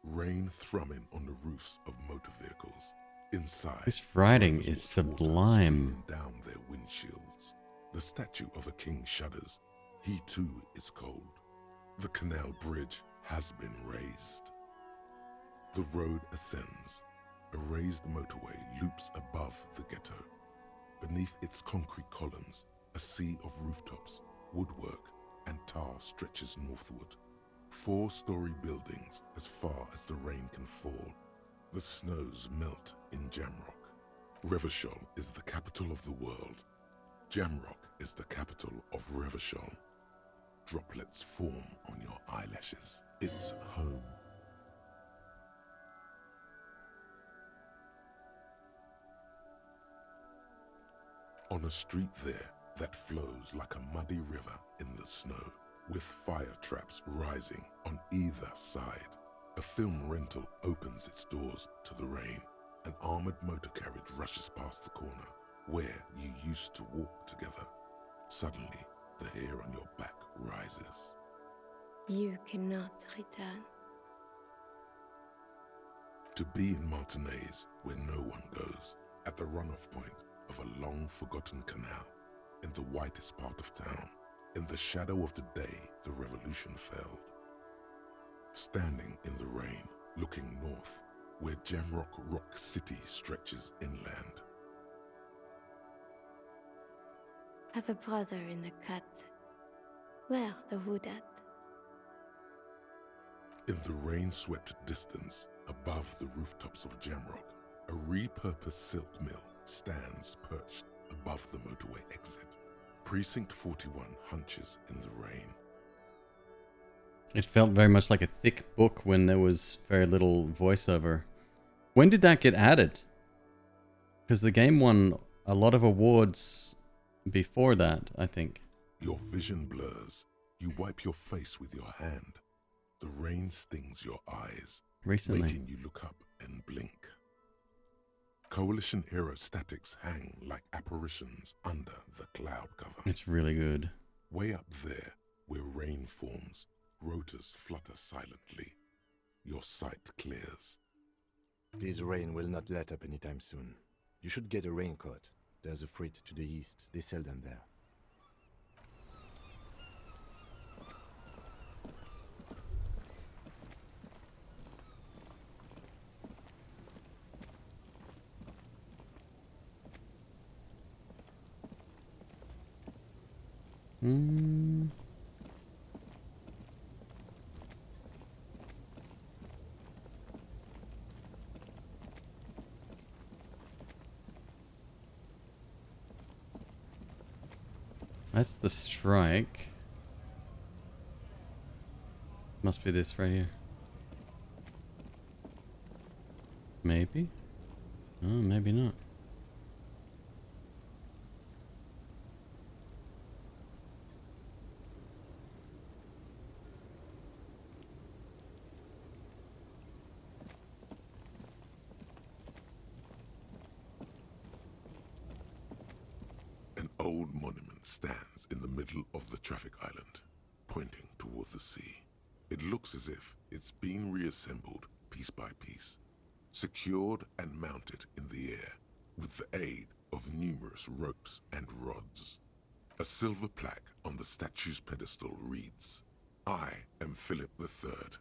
Rain thrumming on the roofs of motor vehicles. Inside, This writing is sublime. down their windshields. The statue of a king shudders. He too is cold. The canal bridge has been raised. The road ascends. A raised motorway loops above the ghetto. Beneath its concrete columns, a sea of rooftops, woodwork, and tar stretches northward. 4-story buildings as far as the rain can fall. The snows melt in Jamrock. Revachol is the capital of the world. Jamrock is the capital of Revachol. Droplets form on your eyelashes. It's home. On a street there that flows like a muddy river in the snow, with fire traps rising on either side. A film rental opens its doors to the rain. An armored motor carriage rushes past the corner, where you used to walk together. Suddenly, the hair on your back rises. You cannot return. To be in Martinez, where no one goes, at the runoff point of a long-forgotten canal, in the whitest part of town, in the shadow of the day the revolution fell. Standing in the rain, looking north, where Jamrock Rock City stretches inland. Have a brother in the cut. Where the wood at? In the rain-swept distance, above the rooftops of Jamrock, a repurposed silk mill stands perched above the motorway exit. Precinct 41 hunches in the rain. It felt very much like a thick book when there was very little voiceover. When did that get added? Because the game won a lot of awards before that, I think. Your vision blurs. You wipe your face with your hand. The rain stings your eyes, Recently. making you look up and blink. Coalition era statics hang like apparitions under the cloud cover. It's really good. Way up there, where rain forms, rotors flutter silently. Your sight clears. This rain will not let up anytime soon. You should get a raincoat. There's a freight to the east. They sell them there. That's the strike. Must be this right here. Maybe? Oh, maybe not. An old monument stands in the middle of the traffic island, pointing toward the sea. It looks as if it's been reassembled piece by piece, secured and mounted in the air with the aid of numerous ropes and rods. A silver plaque on the statue's pedestal reads, "I am Philip III,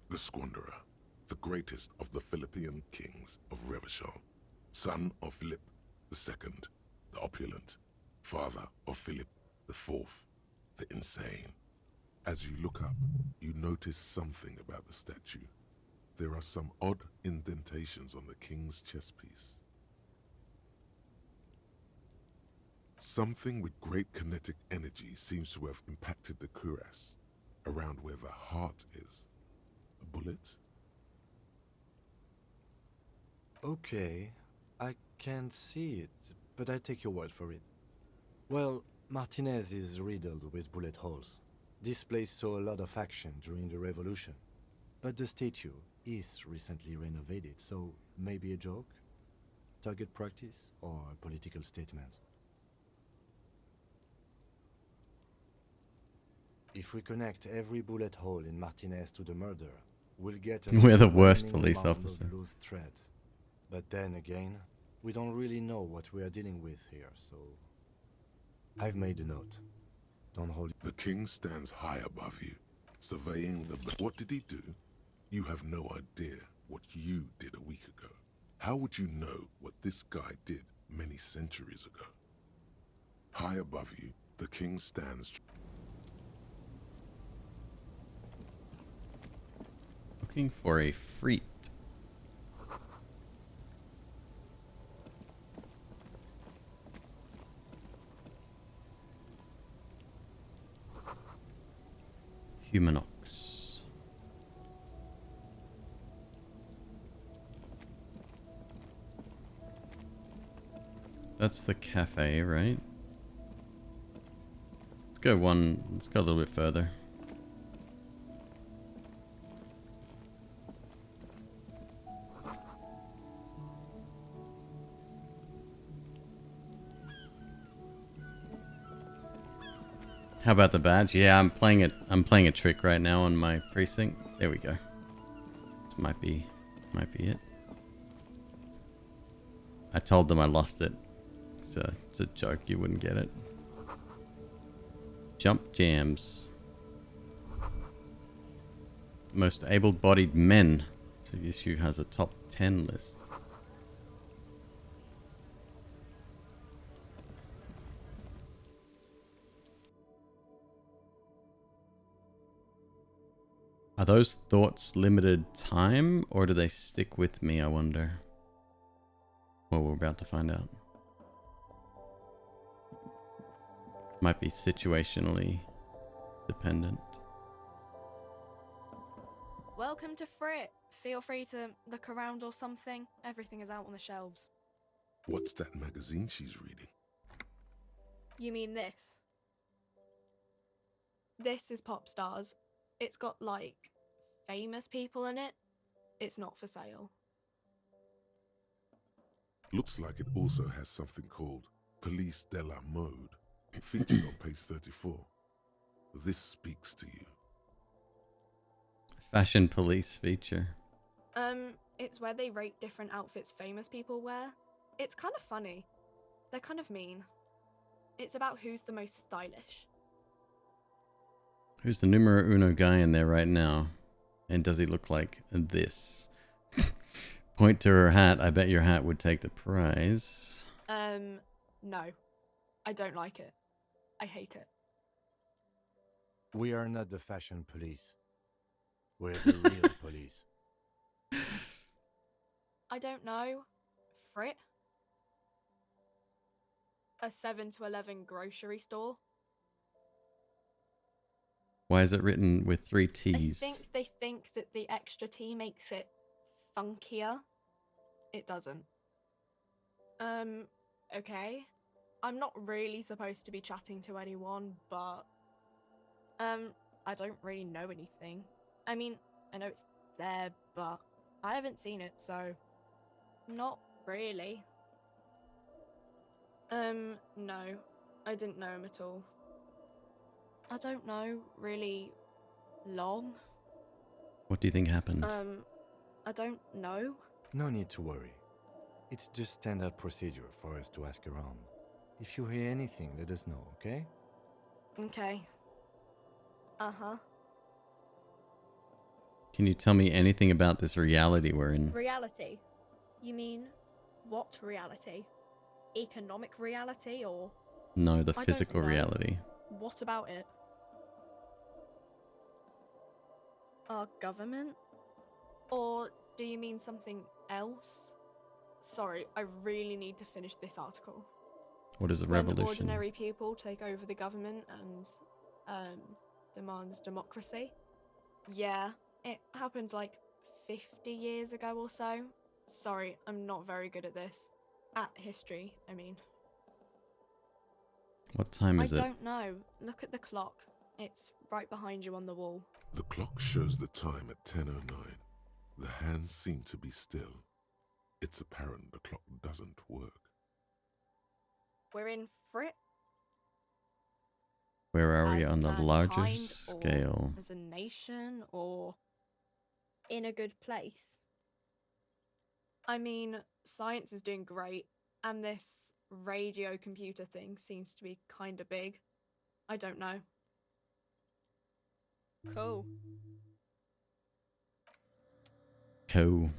the Squanderer, the greatest of the Philippian kings of Revachol, son of Philip II, the opulent, father of Philip IV, the insane." As you look up, you notice something about the statue. There are some odd indentations on the king's chest piece. Something with great kinetic energy seems to have impacted the cuirass, around where the heart is. A bullet? Okay, I can't see it, but I take your word for it. Well, Martinez is riddled with bullet holes. This place saw a lot of action during the revolution, but the statue is recently renovated, so maybe a joke? Target practice or a political statement? If we connect every bullet hole in Martinez to the murder, we'll get an We're the worst overwhelming police amount officer. of loose thread. But then again, we don't really know what we are dealing with here, so I've made a note. Don't hold. The king stands high above you, surveying the... What did he do? You have no idea what you did a week ago. How would you know what this guy did many centuries ago? High above you, the king stands... Looking for a freak. Humanox. That's the cafe, right? Let's go a little bit further. How about the badge? Yeah, I'm playing a trick right now on my precinct. There we go. This might be it. I told them I lost it. It's a joke, you wouldn't get it. Jump jams. Most able-bodied men. So the issue has a top 10 list. Are those thoughts limited time, or do they stick with me, I wonder? Well, we're about to find out. Might be situationally dependent. Welcome to Frit. Feel free to look around or something. Everything is out on the shelves. What's that magazine she's reading? You mean this? This is Pop Stars. It's got, like, famous people in it. It's not for sale. Looks like it also has something called Police de la Mode, featured on page 34. This speaks to you. Fashion police feature. It's where they rate different outfits famous people wear. It's kind of funny. They're kind of mean. It's about who's the most stylish. Who's the numero uno guy in there right now? And does he look like this? Point to her hat. I bet your hat would take the prize. No. I don't like it. I hate it. We are not the fashion police. We're the real police. I don't know. Frit? A 7 to 11 grocery store? Why is it written with 3 I T's? think they think that the extra T makes it funkier. It doesn't. Okay. I'm not really supposed to be chatting to anyone, but... I don't really know anything. I mean, I know it's there, but I haven't seen it, so... Not really. No. I didn't know him at all. I don't know, really long. What do you think happened? I don't know. No need to worry. It's just standard procedure for us to ask around. If you hear anything, let us know, okay? Okay. Uh-huh. Can you tell me anything about this reality we're in? Reality? You mean, what reality? Economic reality, or... No, the I don't physical know. reality. What about it? Our government? Or do you mean something else? Sorry, I really need to finish this article. What is a When revolution? ordinary people take over the government and demand democracy. Yeah, it happened like 50 years ago or so. Sorry, I'm not very good at this. At history, I mean. What time is I it? don't know. Look at the clock. It's right behind you on the wall. The clock shows the time at 10:09. The hands seem to be still. It's apparent the clock doesn't work. We're in Frit? Where are we As on the larger mankind, scale? or as a nation, or in a good place? I mean, science is doing great, and this radio computer thing seems to be kinda big. I don't know. Cool. Cool.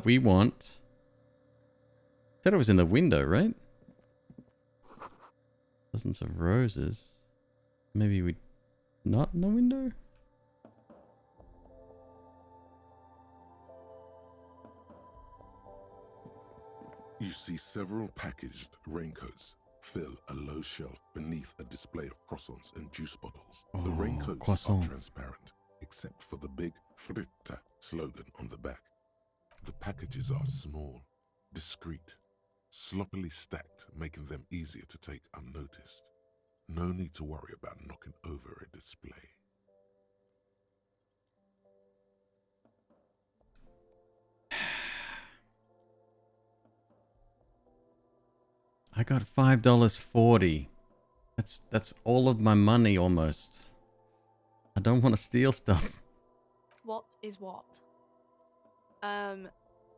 We want... Said it was in the window, right? Dozens of roses. Maybe we... Not in the window? You see several packaged raincoats fill a low shelf beneath a display of croissants and juice bottles. The raincoats croissant. are transparent, except for the big Fritta slogan on the back. The packages are small, discreet, sloppily stacked, making them easier to take unnoticed. No need to worry about knocking over a display. I got $5.40. That's all of my money almost. I don't want to steal stuff. What is what?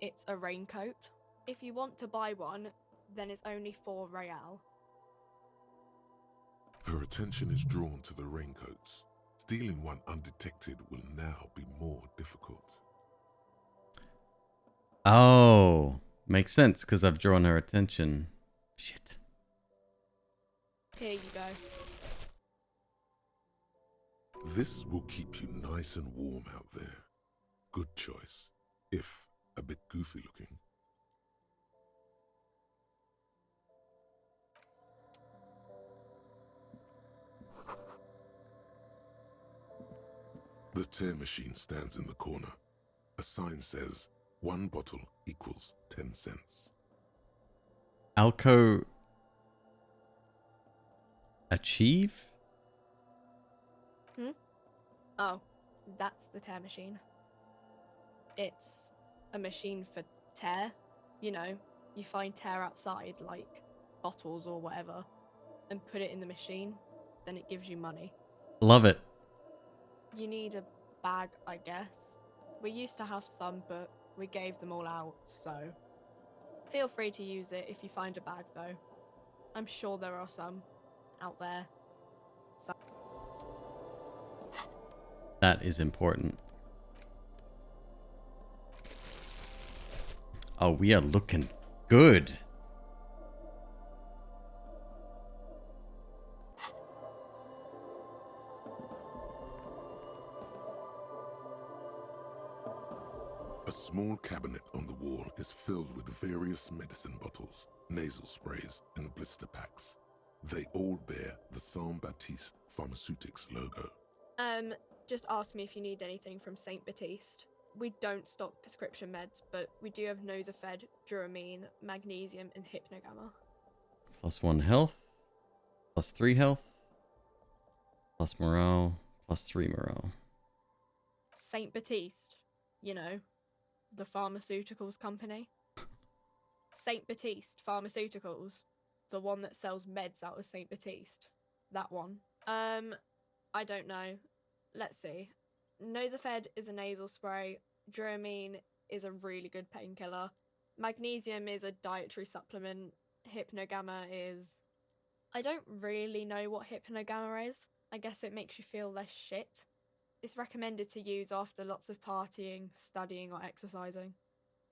It's a raincoat. If you want to buy one, then it's only 4 real. Her attention is drawn to the raincoats. Stealing one undetected will now be more difficult. Oh, makes sense because I've drawn her attention. Shit. Here you go. This will keep you nice and warm out there. Good choice, if a bit goofy looking. The The tear machine stands in the corner. A sign says, 1 bottle equals 10 cents. Alco Achieve? Oh, that's the tear machine. It's a machine for tear. You know, you find tear outside, like bottles or whatever, and put it in the machine, then it gives you money. Love it. You need a bag, I guess. We used to have some, but we gave them all out, so feel free to use it if you find a bag, though. I'm sure there are some out there. That is important. Oh, we are looking good. A small cabinet on the wall is filled with various medicine bottles, nasal sprays, and blister packs. They all bear the Saint Baptiste Pharmaceutics logo. Just ask me if you need anything from St. Baptiste. We don't stock prescription meds, but we do have Nosafed, Duramine, Magnesium, and Hypnogamma. +1 health, +3 health, plus morale, +3 morale. St. Baptiste, you know, the pharmaceuticals company. St. Baptiste Pharmaceuticals, the one that sells meds out of St. Baptiste. That one. I don't know. Let's see. Nosafed is a nasal spray. Duramine is a really good painkiller. Magnesium is a dietary supplement. Hypnogamma is... I don't really know what Hypnogamma is. I guess it makes you feel less shit. It's recommended to use after lots of partying, studying, or exercising.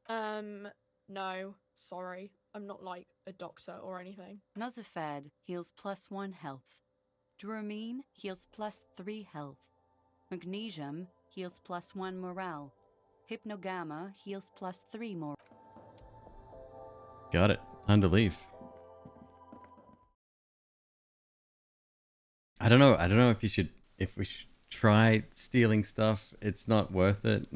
No, sorry. I'm not like a doctor or anything. Nosafed heals +1 health. Duramine heals +3 health. Magnesium heals +1 morale. Hypnogamma heals +3 morale. Got it. Time to leave. I don't know if we should try stealing stuff. It's not worth it.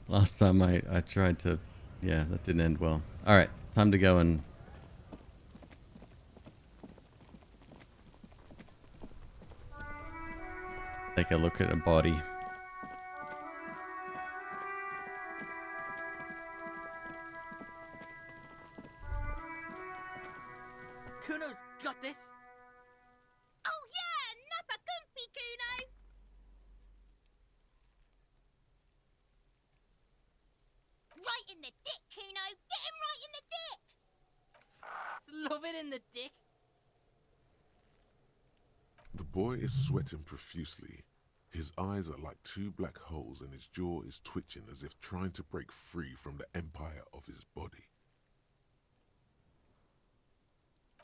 Last time I tried to, yeah, that didn't end well. All right, time to go and take a look at a body. Kuno's got this. Oh yeah, nappa gumpy, Kuno. Right in the dick, Kuno. Get him right in the dick. Love it in the dick. The boy is sweating profusely. His eyes are like 2 black holes and his jaw is twitching as if trying to break free from the empire of his body.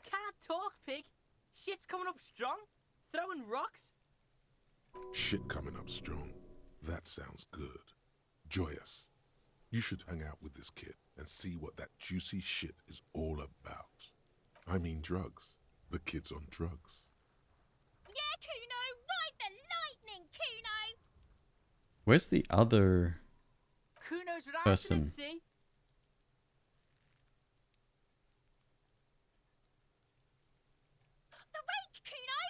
Can't talk, pig. Shit's coming up strong. Throwing rocks. Shit coming up strong. That sounds good. Joyous. You should hang out with this kid and see what that juicy shit is all about. I mean drugs. The kid's on drugs. Yeah, Kuno. Ride the lightning, Kuno. Where's the other Kuno's person? right, see? The rake, Kuno.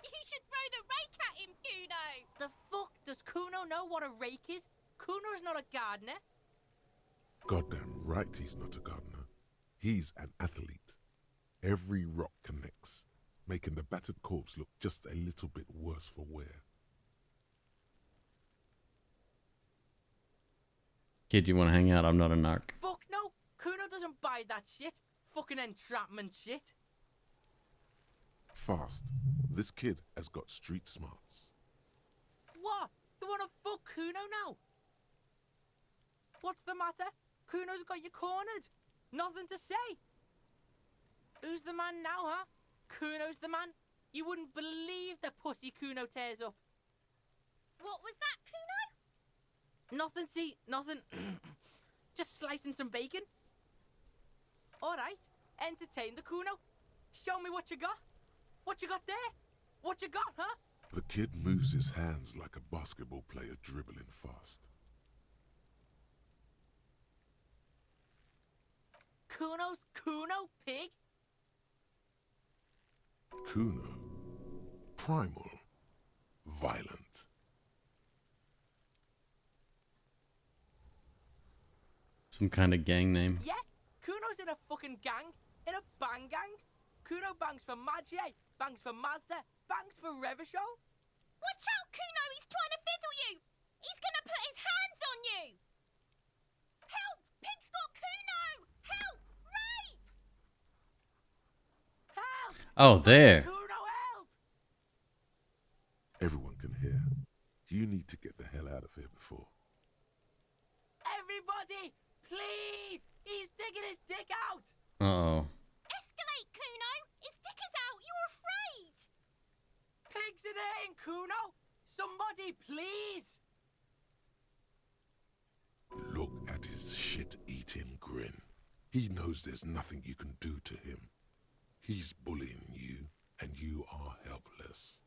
You should throw the rake at him, Kuno. The fuck does Kuno know what a rake is? Kuno's not a gardener. Goddamn right he's not a gardener. He's an athlete. Every rock connects, making the battered corpse look just a little bit worse for wear. Kid, you want to hang out? I'm not a narc. Fuck no. Kuno doesn't buy that shit. Fucking entrapment shit. Fast. This kid has got street smarts. What? You wanna fuck Kuno now? What's the matter? Kuno's got you cornered. Nothing to say. Who's the man now, huh? Kuno's the man. You wouldn't believe the pussy Kuno tears up. What was that, Kuno? Nothing, see, nothing. Just slicing some bacon. All right, entertain the Kuno. Show me what you got. What you got there? What you got, huh? The kid moves his hands like a basketball player dribbling fast. Kuno's Kuno, pig? Kuno. Primal. Violent. Some kind of gang name. Yeah, Kuno's in a fucking gang. In a bang gang. Kuno bangs for Maggie, bangs for Mazda, bangs for Revachol. Watch out, Kuno! He's trying to fiddle you! He's gonna put his hands on you! Help! Pig's got Kuno! Help! Rape! Help! Oh, there. Kuno, help! Everyone can hear. You need to get the hell out of here before. Everybody, please! He's digging his dick out! Uh-oh. Escalate, Kuno! His dick is out! You're afraid! Pigs in here, Kuno! Somebody, please! Look at his shit-eating grin. He knows there's nothing you can do to him. He's bullying you, and you are helpless.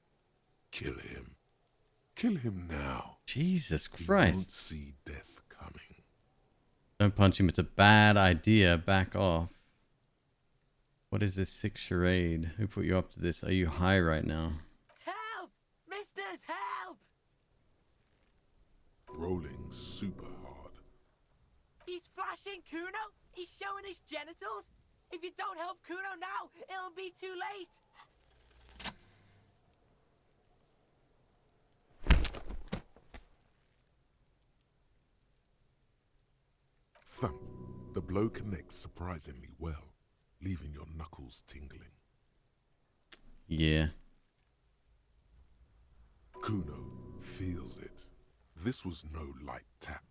Kill him. Kill him now. Jesus He Christ. won't see death coming. Don't punch him. It's a bad idea. Back off. What is this sick charade? Who put you up to this? Are you high right now? Help! Misters, help! Rolling super hard. He's flashing Kuno! He's showing his genitals! If you don't help Kuno now, it'll be too late! Thump. The blow connects surprisingly well, leaving your knuckles tingling. Yeah. Kuno feels it. This was no light tap.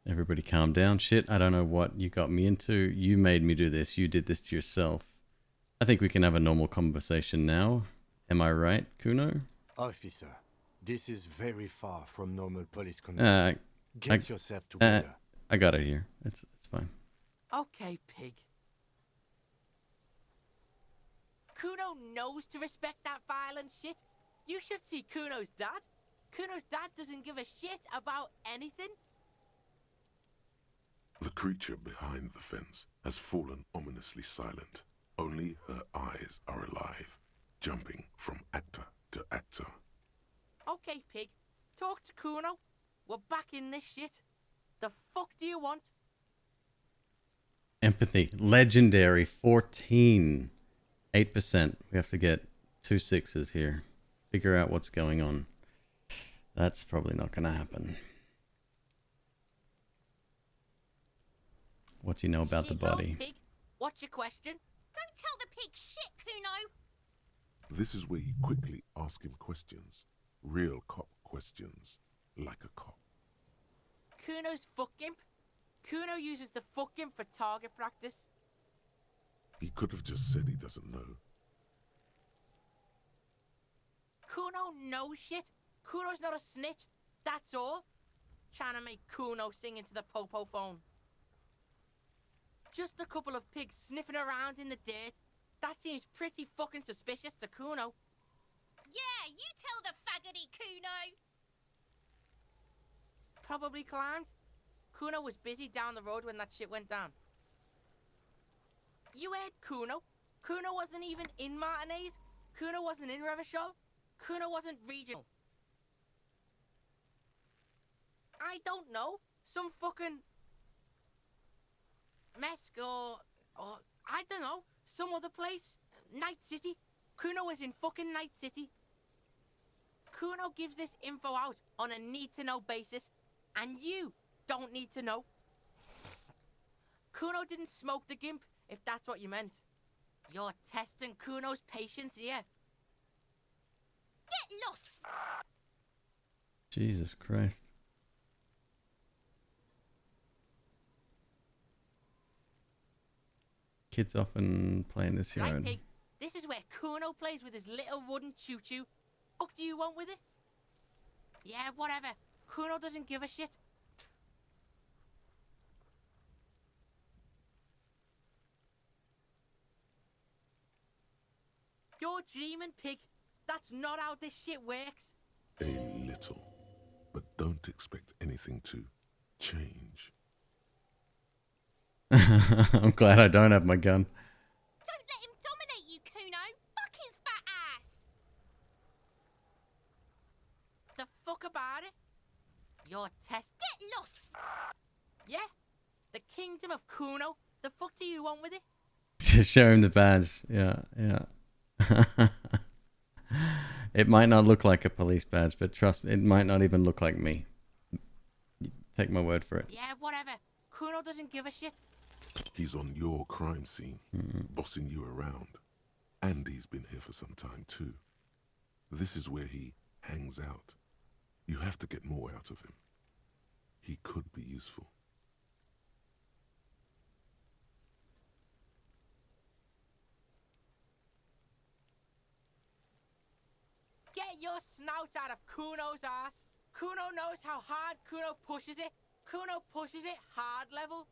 Everybody calm down. Shit, I don't know what you got me into. You made me do this. You did this to yourself. I think we can have a normal conversation now. Am I right, Kuno? Officer, this is very far from normal police conduct. Get yourself together. I got it here. It's fine. Okay, pig. Kuno knows to respect that violent shit. You should see Kuno's dad. Kuno's dad doesn't give a shit about anything. The creature behind the fence has fallen ominously silent. Only her eyes are alive, jumping from actor to actor. Okay, pig. Talk to Kuno. We're back in this shit. The fuck do you want? Empathy. Legendary. 14. 8%. We have to get 2 6s here. Figure out what's going on. That's probably not going to happen. What do you know about the body? Pig. What's your question? Don't tell the pig shit, Kuno! This is where you quickly ask him questions. Real cop questions. Like a cop. Kuno's fuck imp. Kuno uses the fuck imp for target practice. He could have just said he doesn't know. Kuno knows shit. Kuno's not a snitch. That's all. Trying to make Kuno sing into the popo phone. Just a couple of pigs sniffing around in the dirt. That seems pretty fucking suspicious to Kuno. Yeah, you tell the faggoty, Kuno! Probably climbed. Kuno was busy down the road when that shit went down. You heard Kuno. Kuno wasn't even in Martinez. Kuno wasn't in Revachol. Kuno wasn't regional. I don't know. Some fucking Mesk or I don't know. Some other place. Night City. Kuno was in fucking Night City. Kuno gives this info out on a need-to-know basis, and you don't need to know. Kuno didn't smoke the gimp, if that's what you meant. You're testing Kuno's patience here. Get lost! Jesus Christ. Kids often play in this yard. Right, pig. This is where Kuno plays with his little wooden choo-choo. What do you want with it? Yeah, whatever. Kuno doesn't give a shit. You're dreaming, pig. That's not how this shit works. A little. But don't expect anything to change. I'm glad I don't have my gun. Don't let him dominate you, Kuno. Fuck his fat ass. The fuck about it? Your test. Get lost. Yeah? The kingdom of Kuno. The fuck do you want with it? Just show him the badge. Yeah, yeah. It might not look like a police badge, but trust me, it might not even look like me. Take my word for it. Yeah, whatever. Kuno doesn't give a shit. He's on your crime scene, bossing you around. And he's been here for some time too. This is where he hangs out. You have to get more out of him. He could be useful. Get your snout out of Kuno's ass. Kuno knows how hard Kuno pushes it. Kuno pushes it hard level.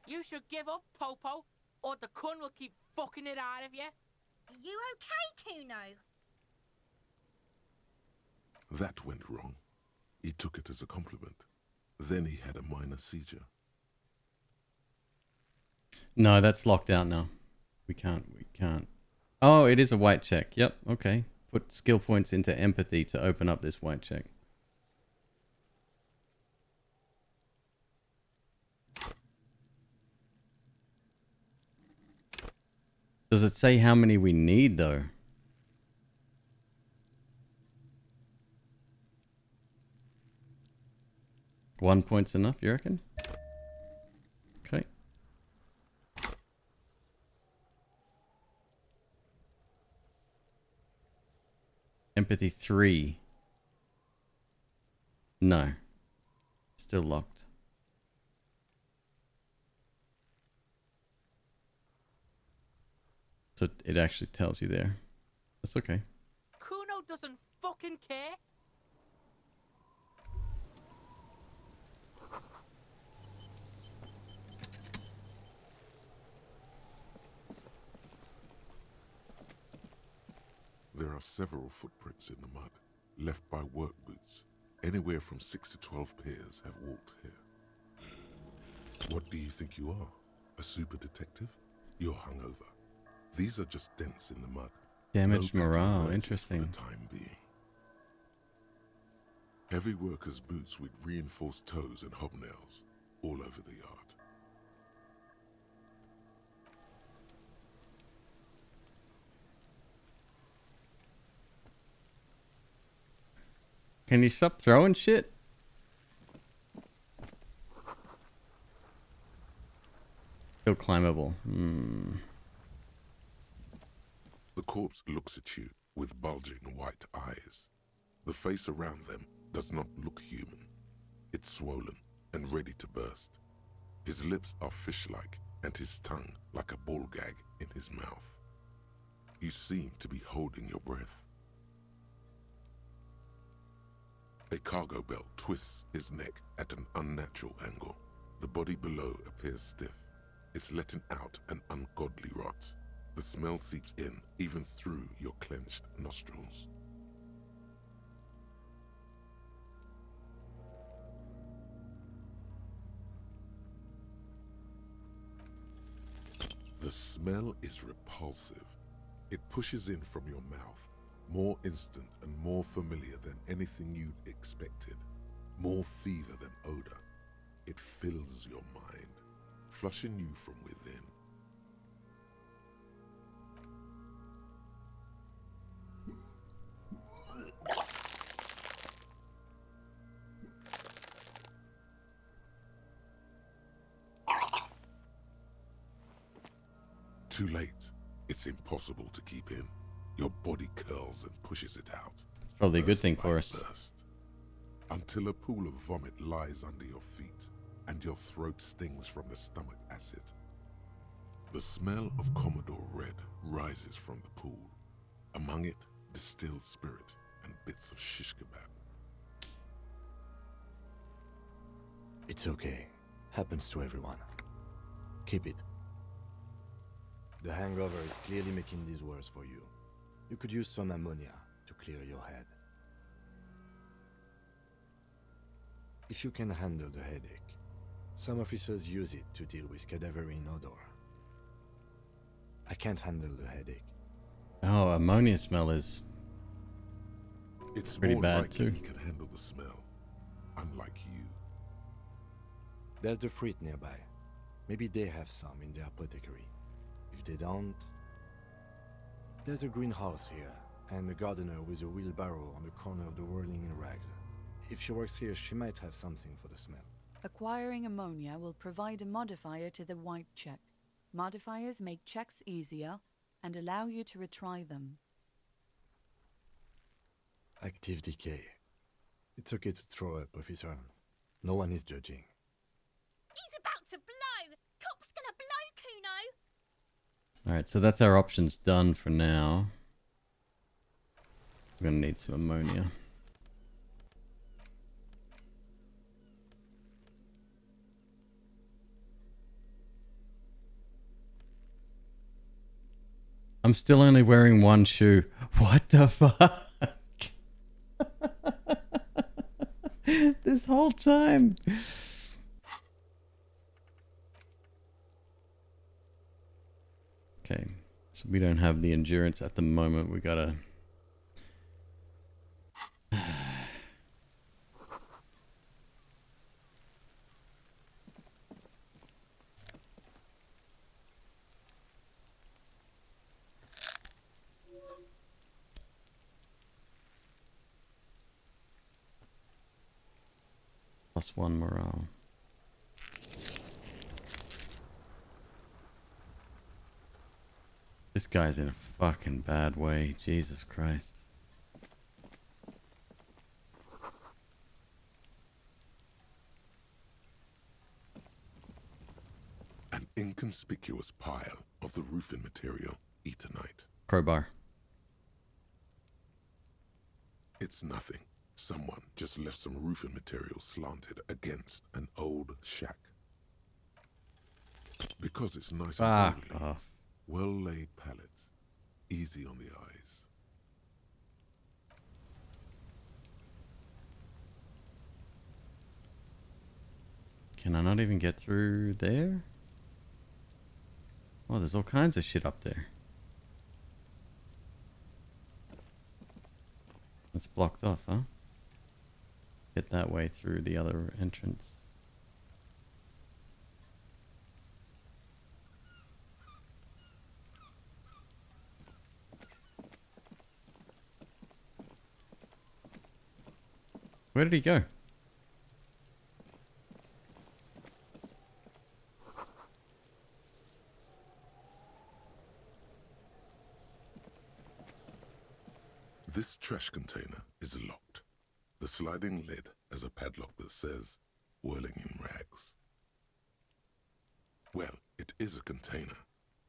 You should give up, Popo, or the Kun will keep fucking it out of you. You okay, Kuno? That went wrong. He took it as a compliment. Then he had a minor seizure. No, that's locked out now. We can't. Oh, it is a white check. Yep, okay. Put skill points into empathy to open up this white check. Does it say how many we need, though? One point's enough, you reckon? Okay. Empathy 3. No. Still locked. So it actually tells you there. That's okay. Kuno doesn't fucking care. There are several footprints in the mud, left by work boots. Anywhere from 6 to 12 pairs have walked here. What do you think you are? A super detective? You're hungover. These are just dents in the mud. Damaged No pattern morale. worthy Interesting. For the time being. Heavy workers' boots with reinforced toes and hobnails all over the yard. Can you stop throwing shit? Still climbable. The corpse looks at you with bulging white eyes. The face around them does not look human. It's swollen and ready to burst. His lips are fish-like and his tongue like a ball gag in his mouth. You seem to be holding your breath. A cargo belt twists his neck at an unnatural angle. The body below appears stiff. It's letting out an ungodly rot. The smell seeps in, even through your clenched nostrils. The smell is repulsive. It pushes in from your mouth, more instant and more familiar than anything you'd expected. More fever than odor. It fills your mind, flushing you from within. Too late. It's impossible to keep in. Your body curls and pushes it out. It's probably a good thing for us. Burst, until a pool of vomit lies under your feet and your throat stings from the stomach acid. The smell of Commodore Red rises from the pool. Among it, distilled spirit and bits of shish kebab. It's okay. Happens to everyone. Keep it. The hangover is clearly making these worse for you. You could use some ammonia to clear your head. If you can handle the headache, some officers use it to deal with cadaverine odor. I can't handle the headache. Oh, ammonia smell is It's pretty more bad likely too. he can handle the smell, unlike you. There's the fruit nearby. Maybe they have some in their apothecary. If they don't... There's a greenhouse here, and a gardener with a wheelbarrow on the corner of the whirling in rags. If she works here, she might have something for the smell. Acquiring ammonia will provide a modifier to the white check. Modifiers make checks easier and allow you to retry them. Active decay. It's okay to throw up, officer. No one is judging. He's about to blow! Cop's gonna blow, Kuno! Alright, so that's our options done for now. We're gonna need some ammonia. I'm still only wearing one shoe. What the fuck? This whole time. Okay, so we don't have the endurance at the moment. We gotta... +1 morale. This guy's in a fucking bad way. Jesus Christ. An inconspicuous pile of the roofing material, Eternite. Crowbar. It's nothing. Someone just left some roofing material slanted against an old shack. Because it's nice and Fuck orderly, off. well-laid pallets, easy on the eyes. Can I not even get through there? Oh, there's all kinds of shit up there. It's blocked off, huh? Get that way through the other entrance. Where did he go? This trash container is locked. The sliding lid has a padlock that says, whirling in rags. Well, it is a container.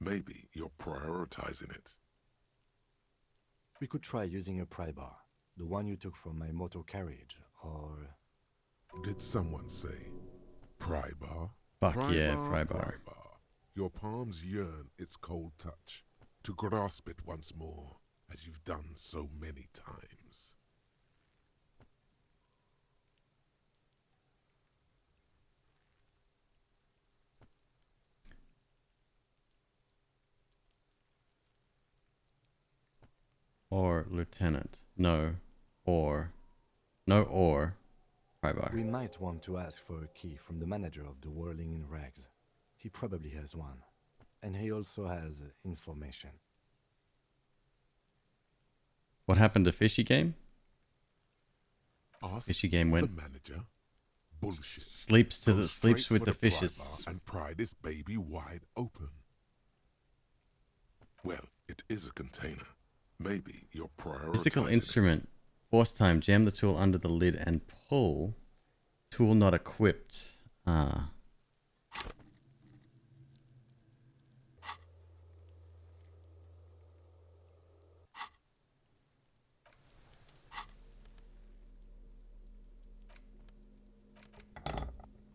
Maybe you're prioritizing it. We could try using a pry bar, the one you took from my motor carriage, or... Did someone say pry bar? Fuck yeah, pry bar. Your palms yearn its cold touch, to grasp it once more, as you've done so many times. Or lieutenant. No. Or. No or. Pry bar. We might want to ask for a key from the manager of the Whirling in Rags. He probably has one. And he also has information. What happened to Fishy Game? Ask Fishy Game went. the manager. Bullshit. Sleeps Go with straight the for pry fishes. bar and pry this baby wide open. Well, it is a container. Maybe you're prioritizing Physical it. instrument. Force time. Jam the tool under the lid and pull. Tool not equipped. Ah.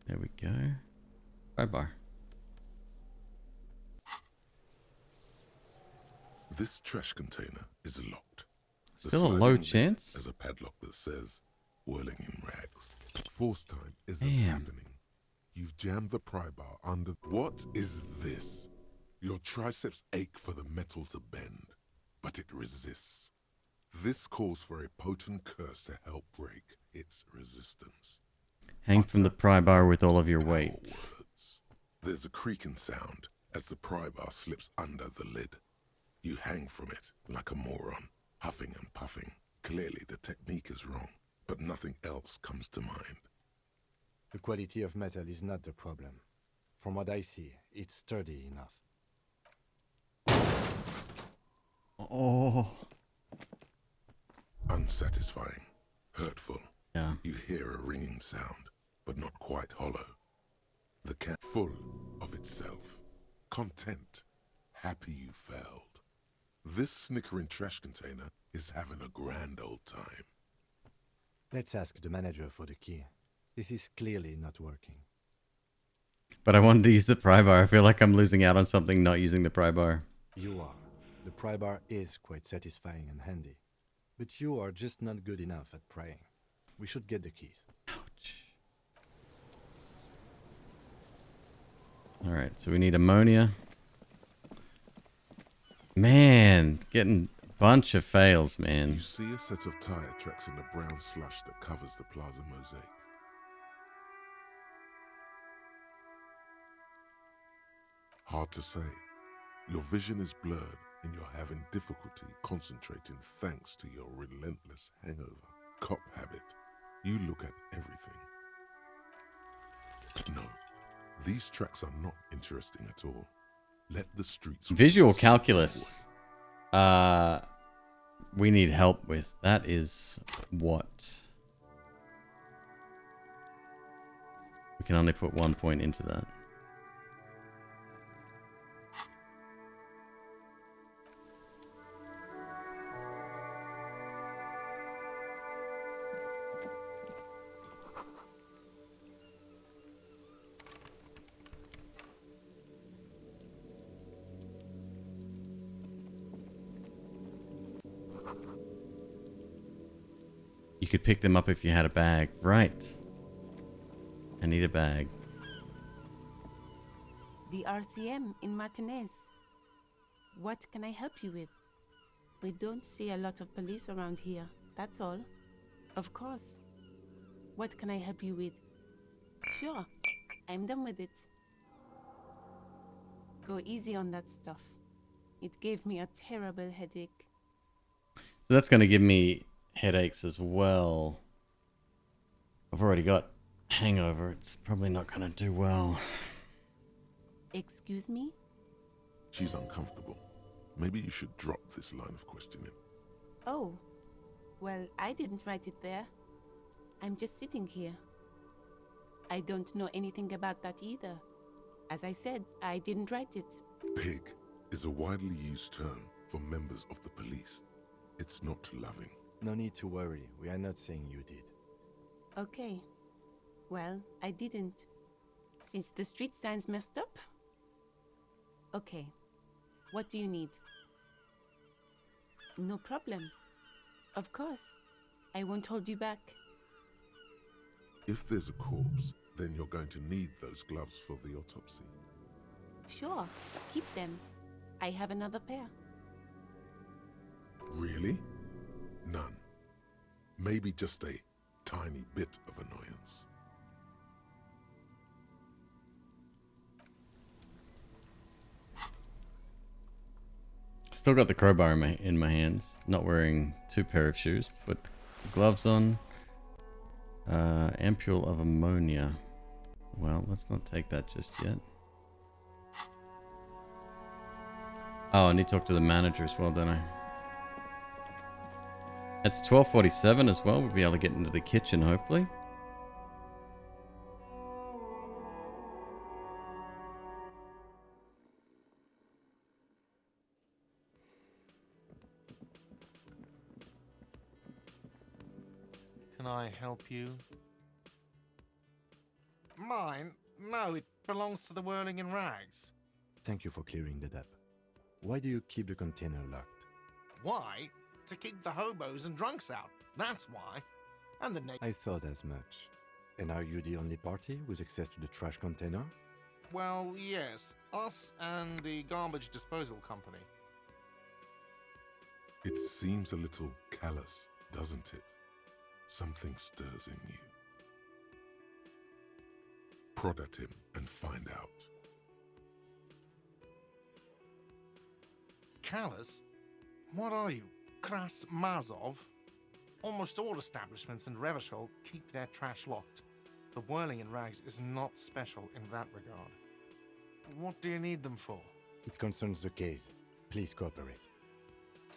There we go. Pry bar. This trash container is locked. The Still a sliding low lid chance? has a padlock that says, whirling in rags. Force time isn't Damn. happening. You've jammed the pry bar under... What is this? Your triceps ache for the metal to bend, but it resists. This calls for a potent curse to help break its resistance. Hang from the pry bar with all of your weight. There's a creaking sound as the pry bar slips under the lid. You hang from it like a moron, huffing and puffing. Clearly the technique is wrong, but nothing else comes to mind. The quality of metal is not the problem. From what I see, it's sturdy enough. Oh. Unsatisfying, hurtful. Yeah. You hear a ringing sound, but not quite hollow. The cat full of itself, content, happy you failed. This snickering trash container is having a grand old time. Let's ask the manager for the key. This is clearly not working. But I wanted to use the pry bar. I feel like I'm losing out on something not using the pry bar. You are. The pry bar is quite satisfying and handy. But you are just not good enough at prying. We should get the keys. Alright, so we need ammonia. Man, getting a bunch of fails, man. You see a set of tire tracks in the brown slush that covers the plaza mosaic. Hard to say. Your vision is blurred and you're having difficulty concentrating thanks to your relentless hangover. Cop habit. You look at everything. No, these tracks are not interesting at all. Let the streets... Visual calculus. We need help with. That is what? We can only put 1 point into that. You could pick them up if you had a bag. Right. I need a bag. The RCM in Martinez. What can I help you with? We don't see a lot of police around here, that's all. Of course. What can I help you with? Sure, I'm done with it. Go easy on that stuff. It gave me a terrible headache. So that's going to give me headaches as well. I've already got hangover. It's probably not going to do well. Excuse me? She's uncomfortable. Maybe you should drop this line of questioning. Oh, well, I didn't write it there. I'm just sitting here. I don't know anything about that either. As I said, I didn't write it. Pig is a widely used term for members of the police. It's not loving. No need to worry. We are not saying you did. Okay. Well, I didn't. Since the street sign's messed up? Okay. What do you need? No problem. Of course. I won't hold you back. If there's a corpse, then you're going to need those gloves for the autopsy. Sure. Keep them. I have another pair. Really? None. Maybe just a tiny bit of annoyance. Still got the crowbar in my hands. Not wearing 2 pair of shoes. Put gloves on. Ampule of ammonia. Well, let's not take that just yet. Oh, I need to talk to the manager as well, don't I? It's 12:47 as well. We'll be able to get into the kitchen, hopefully. Can I help you? Mine? No, it belongs to the Whirling in Rags. Thank you for clearing that up. Why do you keep the container locked? Why? To keep the hobos and drunks out. That's why. And the I thought as much. And are you the only party with access to the trash container? Well, yes. Us and the garbage disposal company. It seems a little callous, doesn't it? Something stirs in you. Prod at him and find out. Callous? What are you, Kras Mazov? Almost all establishments in Revachol keep their trash locked. The whirling in rags is not special in that regard. What do you need them for? It concerns the case. Please cooperate.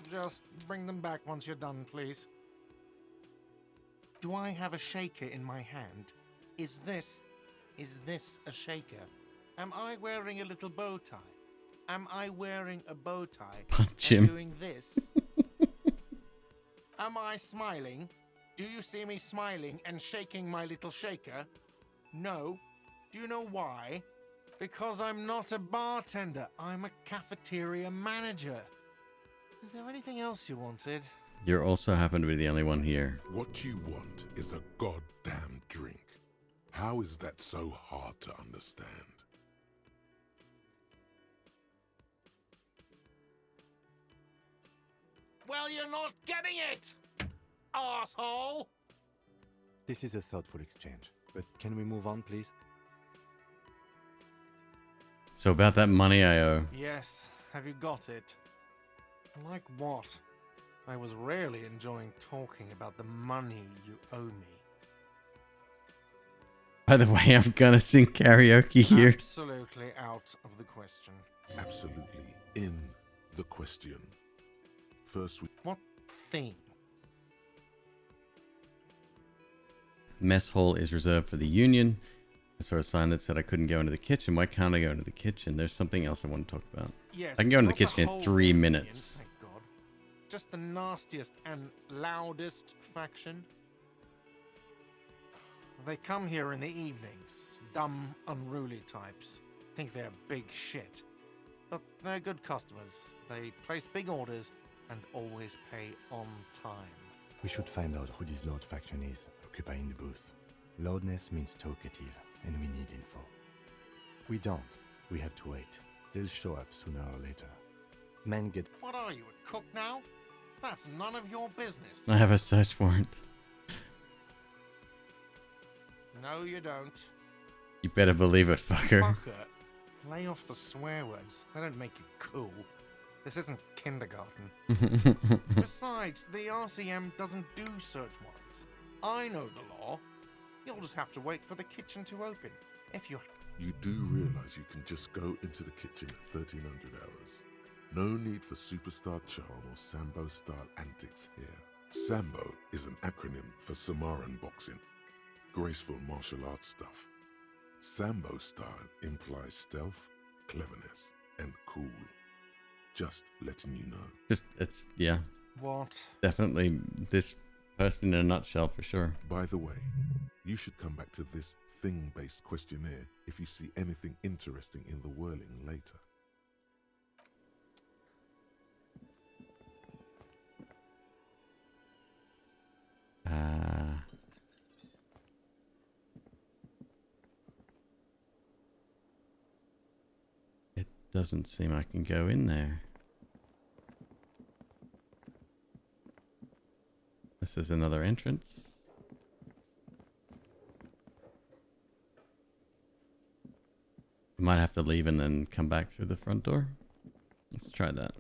Just bring them back once you're done, please. Do I have a shaker in my hand? Is this a shaker? Am I wearing a little bow tie? Am I wearing a bow tie? Punch and him. Doing this? Am I smiling? Do you see me smiling and shaking my little shaker? No. Do you know why? Because I'm not a bartender. I'm a cafeteria manager. Is there anything else you wanted? You also happen to be the only one here. What you want is a goddamn drink. How is that so hard to understand? Well, you're not getting it, asshole! This is a thoughtful exchange, but can we move on, please? So about that money I owe. Yes, have you got it? Like what? I was rarely enjoying talking about the money you owe me. By the way, I'm gonna sing karaoke here. Absolutely out of the question. Absolutely in the question. First we... What thing? Mess hall is reserved for the union. I saw a sign that said I couldn't go into the kitchen. Why can't I go into the kitchen? There's something else I want to talk about. Yes, I can go into the not kitchen whole in 3 union, minutes. Thank God. Just the nastiest and loudest faction. They come here in the evenings. Dumb, unruly types. Think they're big shit. But they're good customers. They place big orders and always pay on time. We should find out who this Lord faction is, occupying the booth. Loudness means talkative, and we need info. We don't. We have to wait. They'll show up sooner or later. Men get... What are you, a cook now? That's none of your business. I have a search warrant. No, you don't. You better believe it, fucker. Fucker. Lay off the swear words. They don't make you cool. This isn't kindergarten. Besides, the RCM doesn't do search warrants. I know the law. You'll just have to wait for the kitchen to open. If you... You do realize you can just go into the kitchen at 1300 hours. No need for superstar charm or Sambo style antics here. Sambo is an acronym for Samaran boxing. Graceful martial arts stuff. Sambo style implies stealth, cleverness, and cool. Just letting you know. Just, it's, yeah. What? Definitely this person in a nutshell for sure. By the way, you should come back to this thing-based questionnaire if you see anything interesting in the whirling later. It doesn't seem I can go in there. This is another entrance. I might have to leave and then come back through the front door. Let's try that.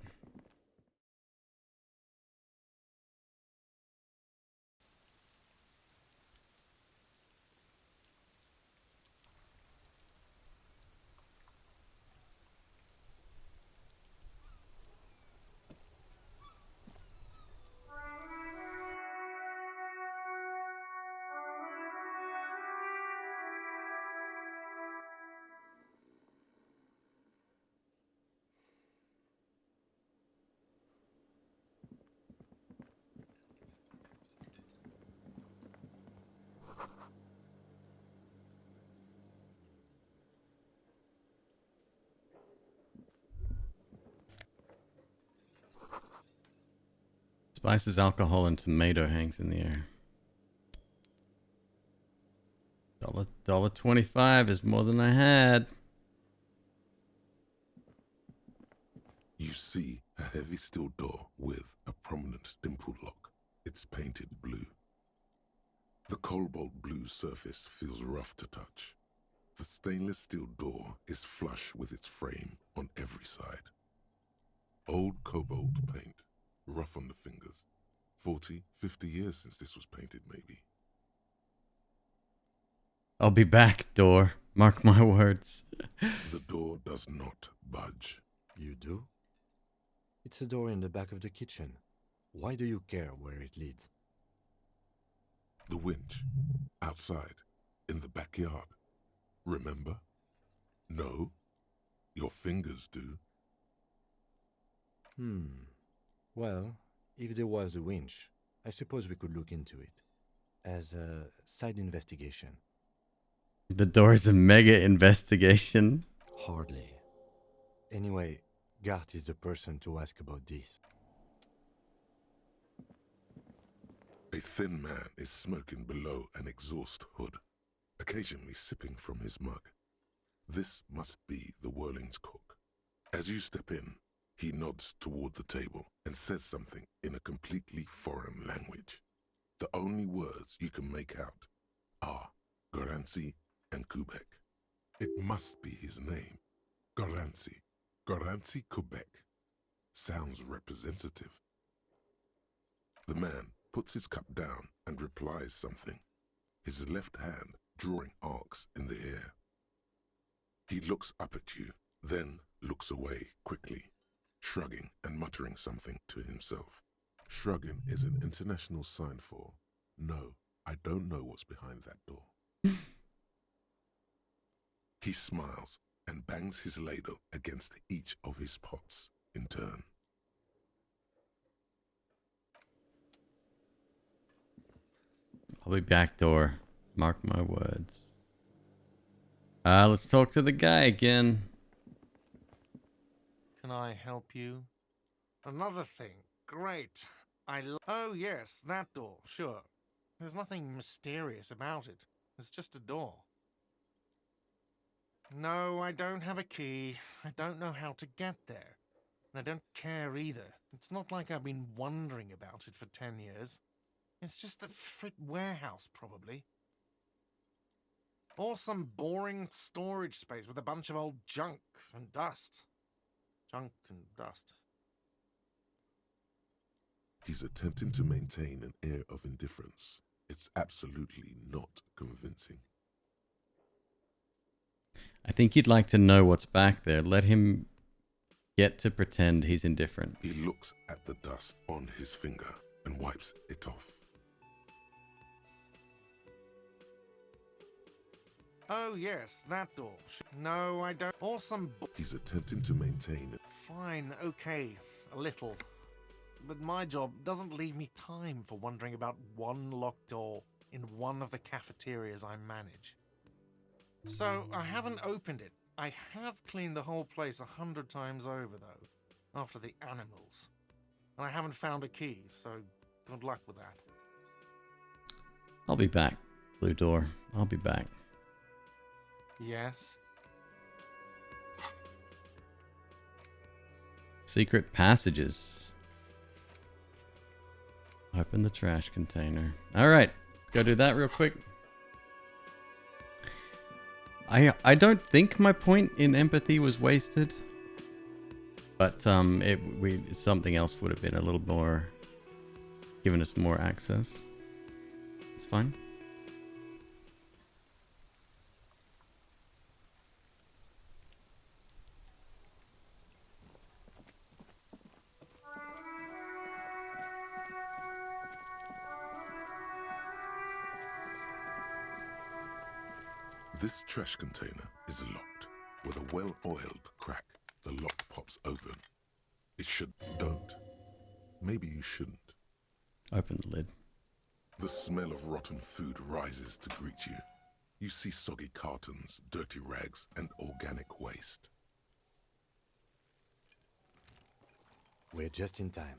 Spices, alcohol, and tomato hangs in the air. $1.25 is more than I had. You see a heavy steel door with a prominent dimple lock. It's painted blue. The cobalt blue surface feels rough to touch. The stainless steel door is flush with its frame on every side. Old cobalt paint, rough on the fingers. 40, 50 years since this was painted, maybe. I'll be back, door. Mark my words. The door does not budge. You do? It's a door in the back of the kitchen. Why do you care where it leads? The winch. Outside. In the backyard. Remember? No? Your fingers do. Well, if there was a winch, I suppose we could look into it. As a side investigation. The door's a mega investigation. Hardly. Anyway, Gart is the person to ask about this. A thin man is smoking below an exhaust hood, occasionally sipping from his mug. This must be the Whirling's cook. As you step in, he nods toward the table and says something in a completely foreign language. The only words you can make out are Garancy and Quebec. It must be his name. Garancy. Garancy Quebec. Sounds representative. The man puts his cup down and replies something, his left hand drawing arcs in the air. He looks up at you, then looks away quickly, shrugging and muttering something to himself. Shrugging is an international sign for, no, I don't know what's behind that door. He smiles and bangs his ladle against each of his pots in turn. I'll be back, door. Mark my words. Let's talk to the guy again. Can I help you? Another thing. Great. Oh, yes, that door. Sure. There's nothing mysterious about it. It's just a door. No, I don't have a key. I don't know how to get there. And I don't care either. It's not like I've been wondering about it for 10 years. It's just a frit warehouse, probably. Or some boring storage space with a bunch of old junk and dust. Junk and dust. He's attempting to maintain an air of indifference. It's absolutely not convincing. I think you'd like to know what's back there. Let him get to pretend he's indifferent. He looks at the dust on his finger and wipes it off. Oh, yes, that door. No, I don't. Or some. He's attempting to maintain it. Fine, okay, a little. But my job doesn't leave me time for wondering about one locked door in one of the cafeterias I manage. So I haven't opened it. I have cleaned the whole place 100 times over, though, after the animals. And I haven't found a key, so good luck with that. I'll be back, Blue Door. I'll be back. Yes? Secret passages. Open the trash container. All right, let's go do that real quick. I don't think my point in empathy was wasted, but something else would have been a little more, given us more access. It's fine. This trash container is locked. With a well-oiled crack, the lock pops open. It should... Don't. Maybe you shouldn't. Open the lid. The smell of rotten food rises to greet you. You see soggy cartons, dirty rags, and organic waste. We're just in time.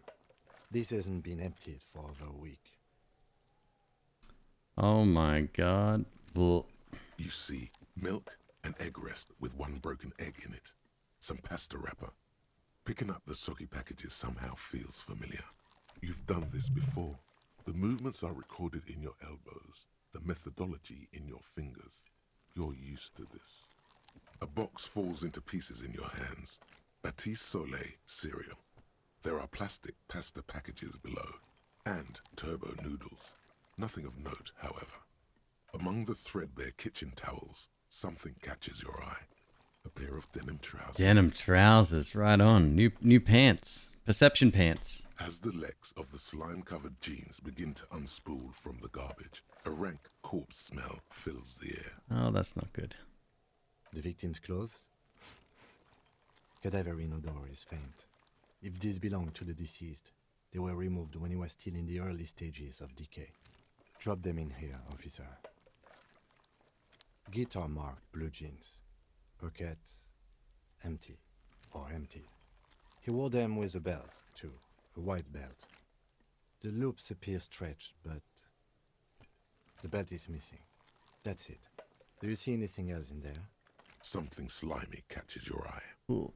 This hasn't been emptied for over a week. Oh my god. Ugh. You see, milk and egg rest with one broken egg in it. Some pasta wrapper. Picking up the soggy packages somehow feels familiar. You've done this before. The movements are recorded in your elbows, the methodology in your fingers. You're used to this. A box falls into pieces in your hands. Batiste Soleil cereal. There are plastic pasta packages below, and turbo noodles. Nothing of note, however. Among the threadbare kitchen towels, something catches your eye. A pair of denim trousers. Denim trousers, right on. New pants. Perception pants. As the legs of the slime-covered jeans begin to unspool from the garbage, a rank corpse smell fills the air. Oh, that's not good. The victim's clothes? Cadaverine odor is faint. If these belong to the deceased, they were removed when he was still in the early stages of decay. Drop them in here, officer. Guitar marked blue jeans. Pockets empty or empty. He wore them with a belt, too, a white belt. The loops appear stretched, but the belt is missing. That's it. Do you see anything else in there? Something slimy catches your eye. Ooh.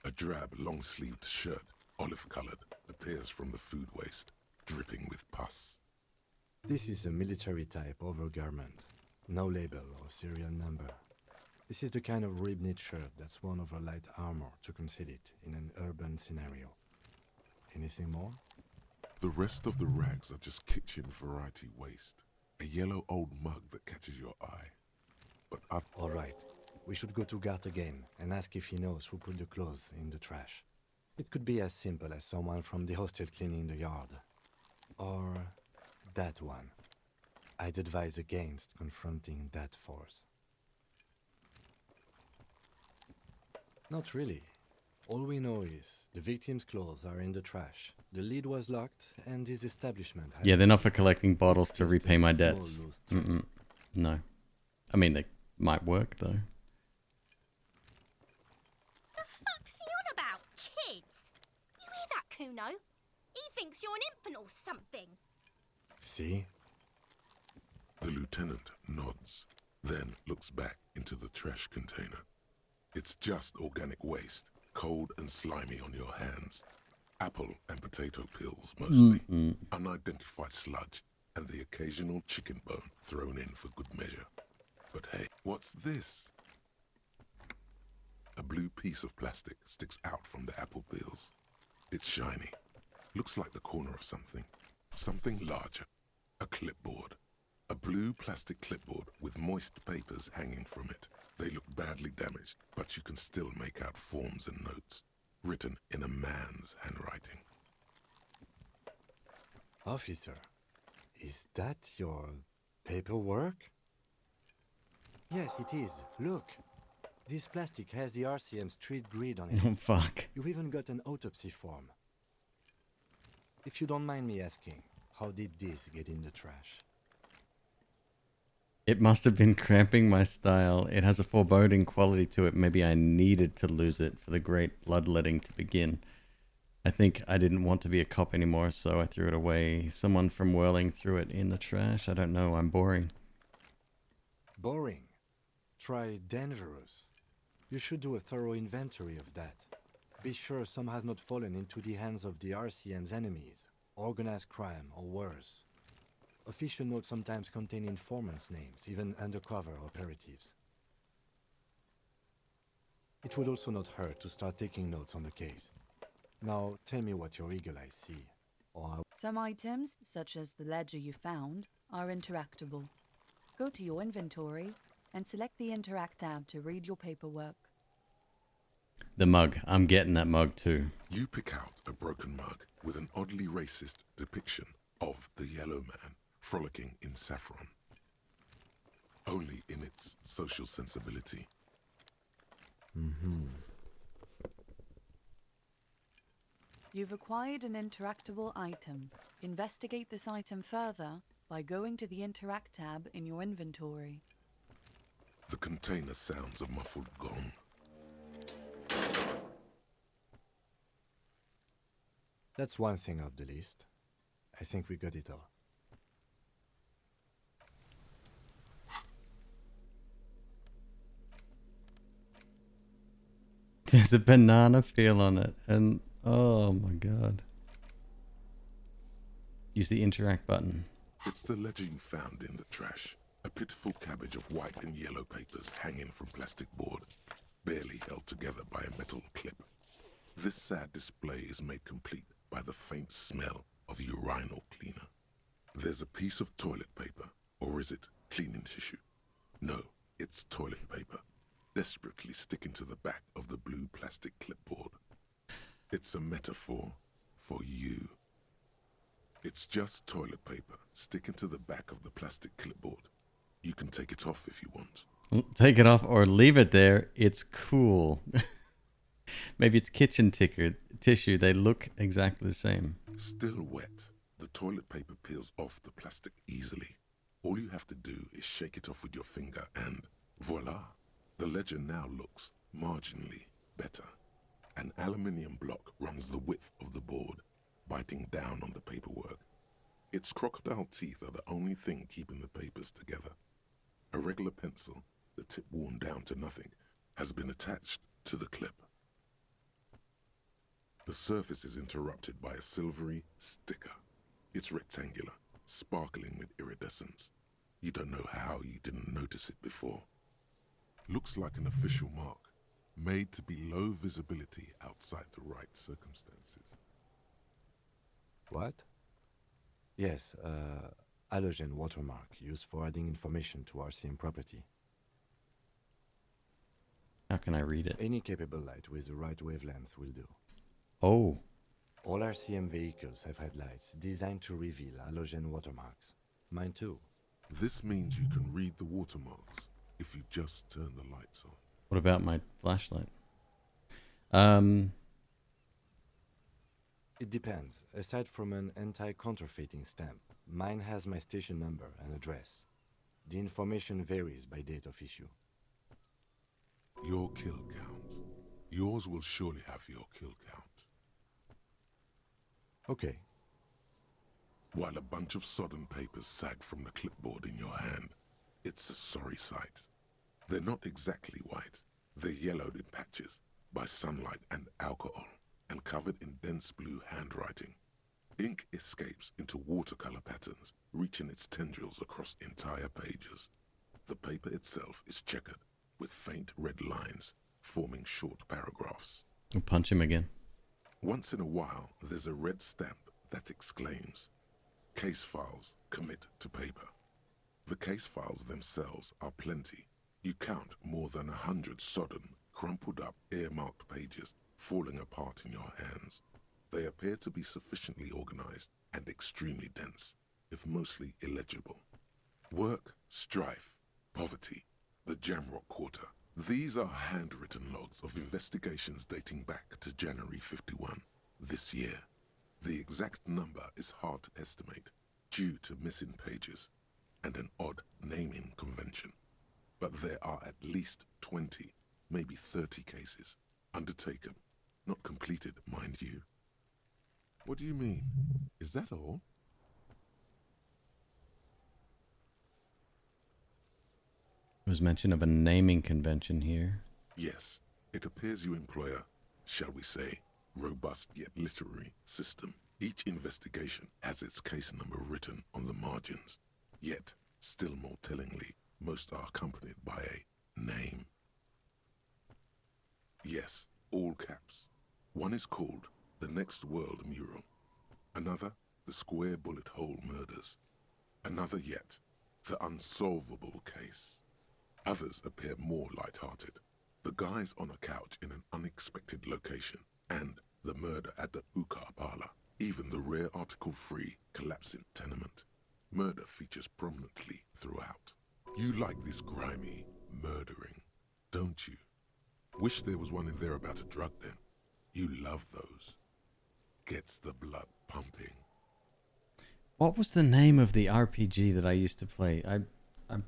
A drab, long-sleeved shirt, olive-colored, appears from the food waste, dripping with pus. This is a military-type overgarment. No label or serial number. This is the kind of rib-knit shirt that's worn over light armor to conceal it in an urban scenario. Anything more? The rest of the rags are just kitchen variety waste. A yellow old mug that catches your eye. But all right. We should go to Gart again and ask if he knows who put the clothes in the trash. It could be as simple as someone from the hostel cleaning the yard. Or that one. I'd advise against confronting that force. Not really. All we know is the victim's clothes are in the trash. The lid was locked, and his establishment had... Yeah, they're not for collecting bottles to repay my debts. No. I mean, they might work, though. The fuck's he on about, kids? You hear that, Kuno? He thinks you're an infant or something. See? The lieutenant nods, then looks back into the trash container. It's just organic waste, cold and slimy on your hands. Apple and potato peels, mostly. Unidentified sludge, and the occasional chicken bone thrown in for good measure. But hey, what's this? A blue piece of plastic sticks out from the apple peels. It's shiny. Looks like the corner of something. Something larger. A clipboard. A blue plastic clipboard with moist papers hanging from it. They look badly damaged, but you can still make out forms and notes, written in a man's handwriting. Officer, is that your paperwork? Yes, it is. Look. This plastic has the RCM street grid on it. Oh, fuck. You've even got an autopsy form. If you don't mind me asking, how did this get in the trash? It must have been cramping my style. It has a foreboding quality to it. Maybe I needed to lose it for the great bloodletting to begin. I think I didn't want to be a cop anymore, so I threw it away. Someone from Whirling threw it in the trash. I don't know. I'm boring. Boring? Try dangerous. You should do a thorough inventory of that. Be sure some has not fallen into the hands of the RCM's enemies, organized crime or worse. Official notes sometimes contain informants' names, even undercover operatives. It would also not hurt to start taking notes on the case. Now, tell me what your eagle eyes see, or Some items, such as the ledger you found, are interactable. Go to your inventory and select the Interact tab to read your paperwork. The mug. I'm getting that mug too. You pick out a broken mug with an oddly racist depiction of the yellow man frolicking in saffron. Only in its social sensibility. You've acquired an interactable item. Investigate this item further by going to the Interact tab in your inventory. The container sounds a muffled gong. That's one thing off the list. I think we got it all. There's a banana peel on it, and oh my god. Use the interact button. It's the ledger you found in the trash. A pitiful cabbage of white and yellow papers hanging from plastic board, barely held together by a metal clip. This sad display is made complete by the faint smell of urinal cleaner. There's a piece of toilet paper, or is it cleaning tissue? No, it's toilet paper, desperately sticking to the back of the blue plastic clipboard. It's a metaphor for you. It's just toilet paper sticking to the back of the plastic clipboard. You can take it off if you want. Take it off or leave it there. It's cool. Maybe it's kitchen tissue. They look exactly the same. Still wet, the toilet paper peels off the plastic easily. All you have to do is shake it off with your finger and voila! The ledger now looks marginally better. An aluminium block runs the width of the board, biting down on the paperwork. Its crocodile teeth are the only thing keeping the papers together. A regular pencil, the tip worn down to nothing, has been attached to the clip. The surface is interrupted by a silvery sticker. It's rectangular, sparkling with iridescence. You don't know how you didn't notice it before. Looks like an official mark, made to be low visibility outside the right circumstances. What? Yes, halogen watermark used for adding information to RCM property. How can I read it? Any capable light with the right wavelength will do. Oh. All RCM vehicles have headlights designed to reveal halogen watermarks. Mine too. This means you can read the watermarks if you just turn the lights on. What about my flashlight? It depends. Aside from an anti-counterfeiting stamp, mine has my station number and address. The information varies by date of issue. Your kill count. Yours will surely have your kill count. Okay. While a bunch of sodden papers sag from the clipboard in your hand, it's a sorry sight. They're not exactly white. They're yellowed in patches by sunlight and alcohol, and covered in dense blue handwriting. Ink escapes into watercolor patterns, reaching its tendrils across entire pages. The paper itself is checkered, with faint red lines, forming short paragraphs. I'll punch him again. Once in a while, there's a red stamp that exclaims, "Case files commit to paper." The case files themselves are plenty. You count more than 100 sodden, crumpled up, earmarked pages falling apart in your hands. They appear to be sufficiently organized and extremely dense, if mostly illegible. Work, strife, poverty, the Jamrock Quarter. These are handwritten logs of investigations dating back to January 51, this year. The exact number is hard to estimate due to missing pages and an odd naming convention. But there are at least 20, maybe 30 cases undertaken, not completed, mind you. What do you mean? Is that all? There was mention of a naming convention here. Yes, it appears you employ a, shall we say, robust yet literary system. Each investigation has its case number written on the margins. Yet, still more tellingly, most are accompanied by a name. Yes, all caps. One is called The Next World Mural. Another, The Square Bullet Hole Murders. Another yet, The Unsolvable Case. Others appear more light-hearted. The guys on a couch in an unexpected location, and the murder at the Ukar parlor. Even the rare article-free collapsing tenement. Murder features prominently throughout. You like this grimy murdering, don't you? Wish there was one in there about a drug den. You love those. Gets the blood pumping. What was the name of the RPG that I used to play? I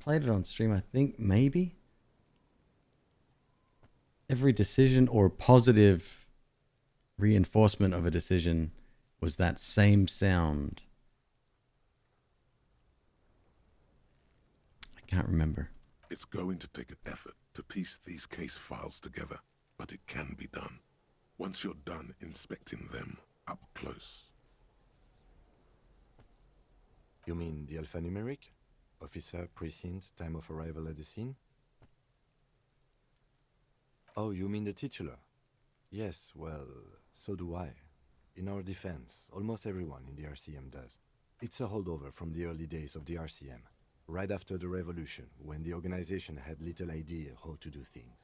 played it on stream, I think, maybe? Every decision or positive reinforcement of a decision was that same sound. I can't remember. It's going to take an effort to piece these case files together, but it can be done. Once you're done inspecting them up close. You mean the alphanumeric? Officer, precinct, time of arrival at the scene? Oh, you mean the titular? Yes, well, so do I. In our defense, almost everyone in the RCM does. It's a holdover from the early days of the RCM, right after the revolution, when the organization had little idea how to do things.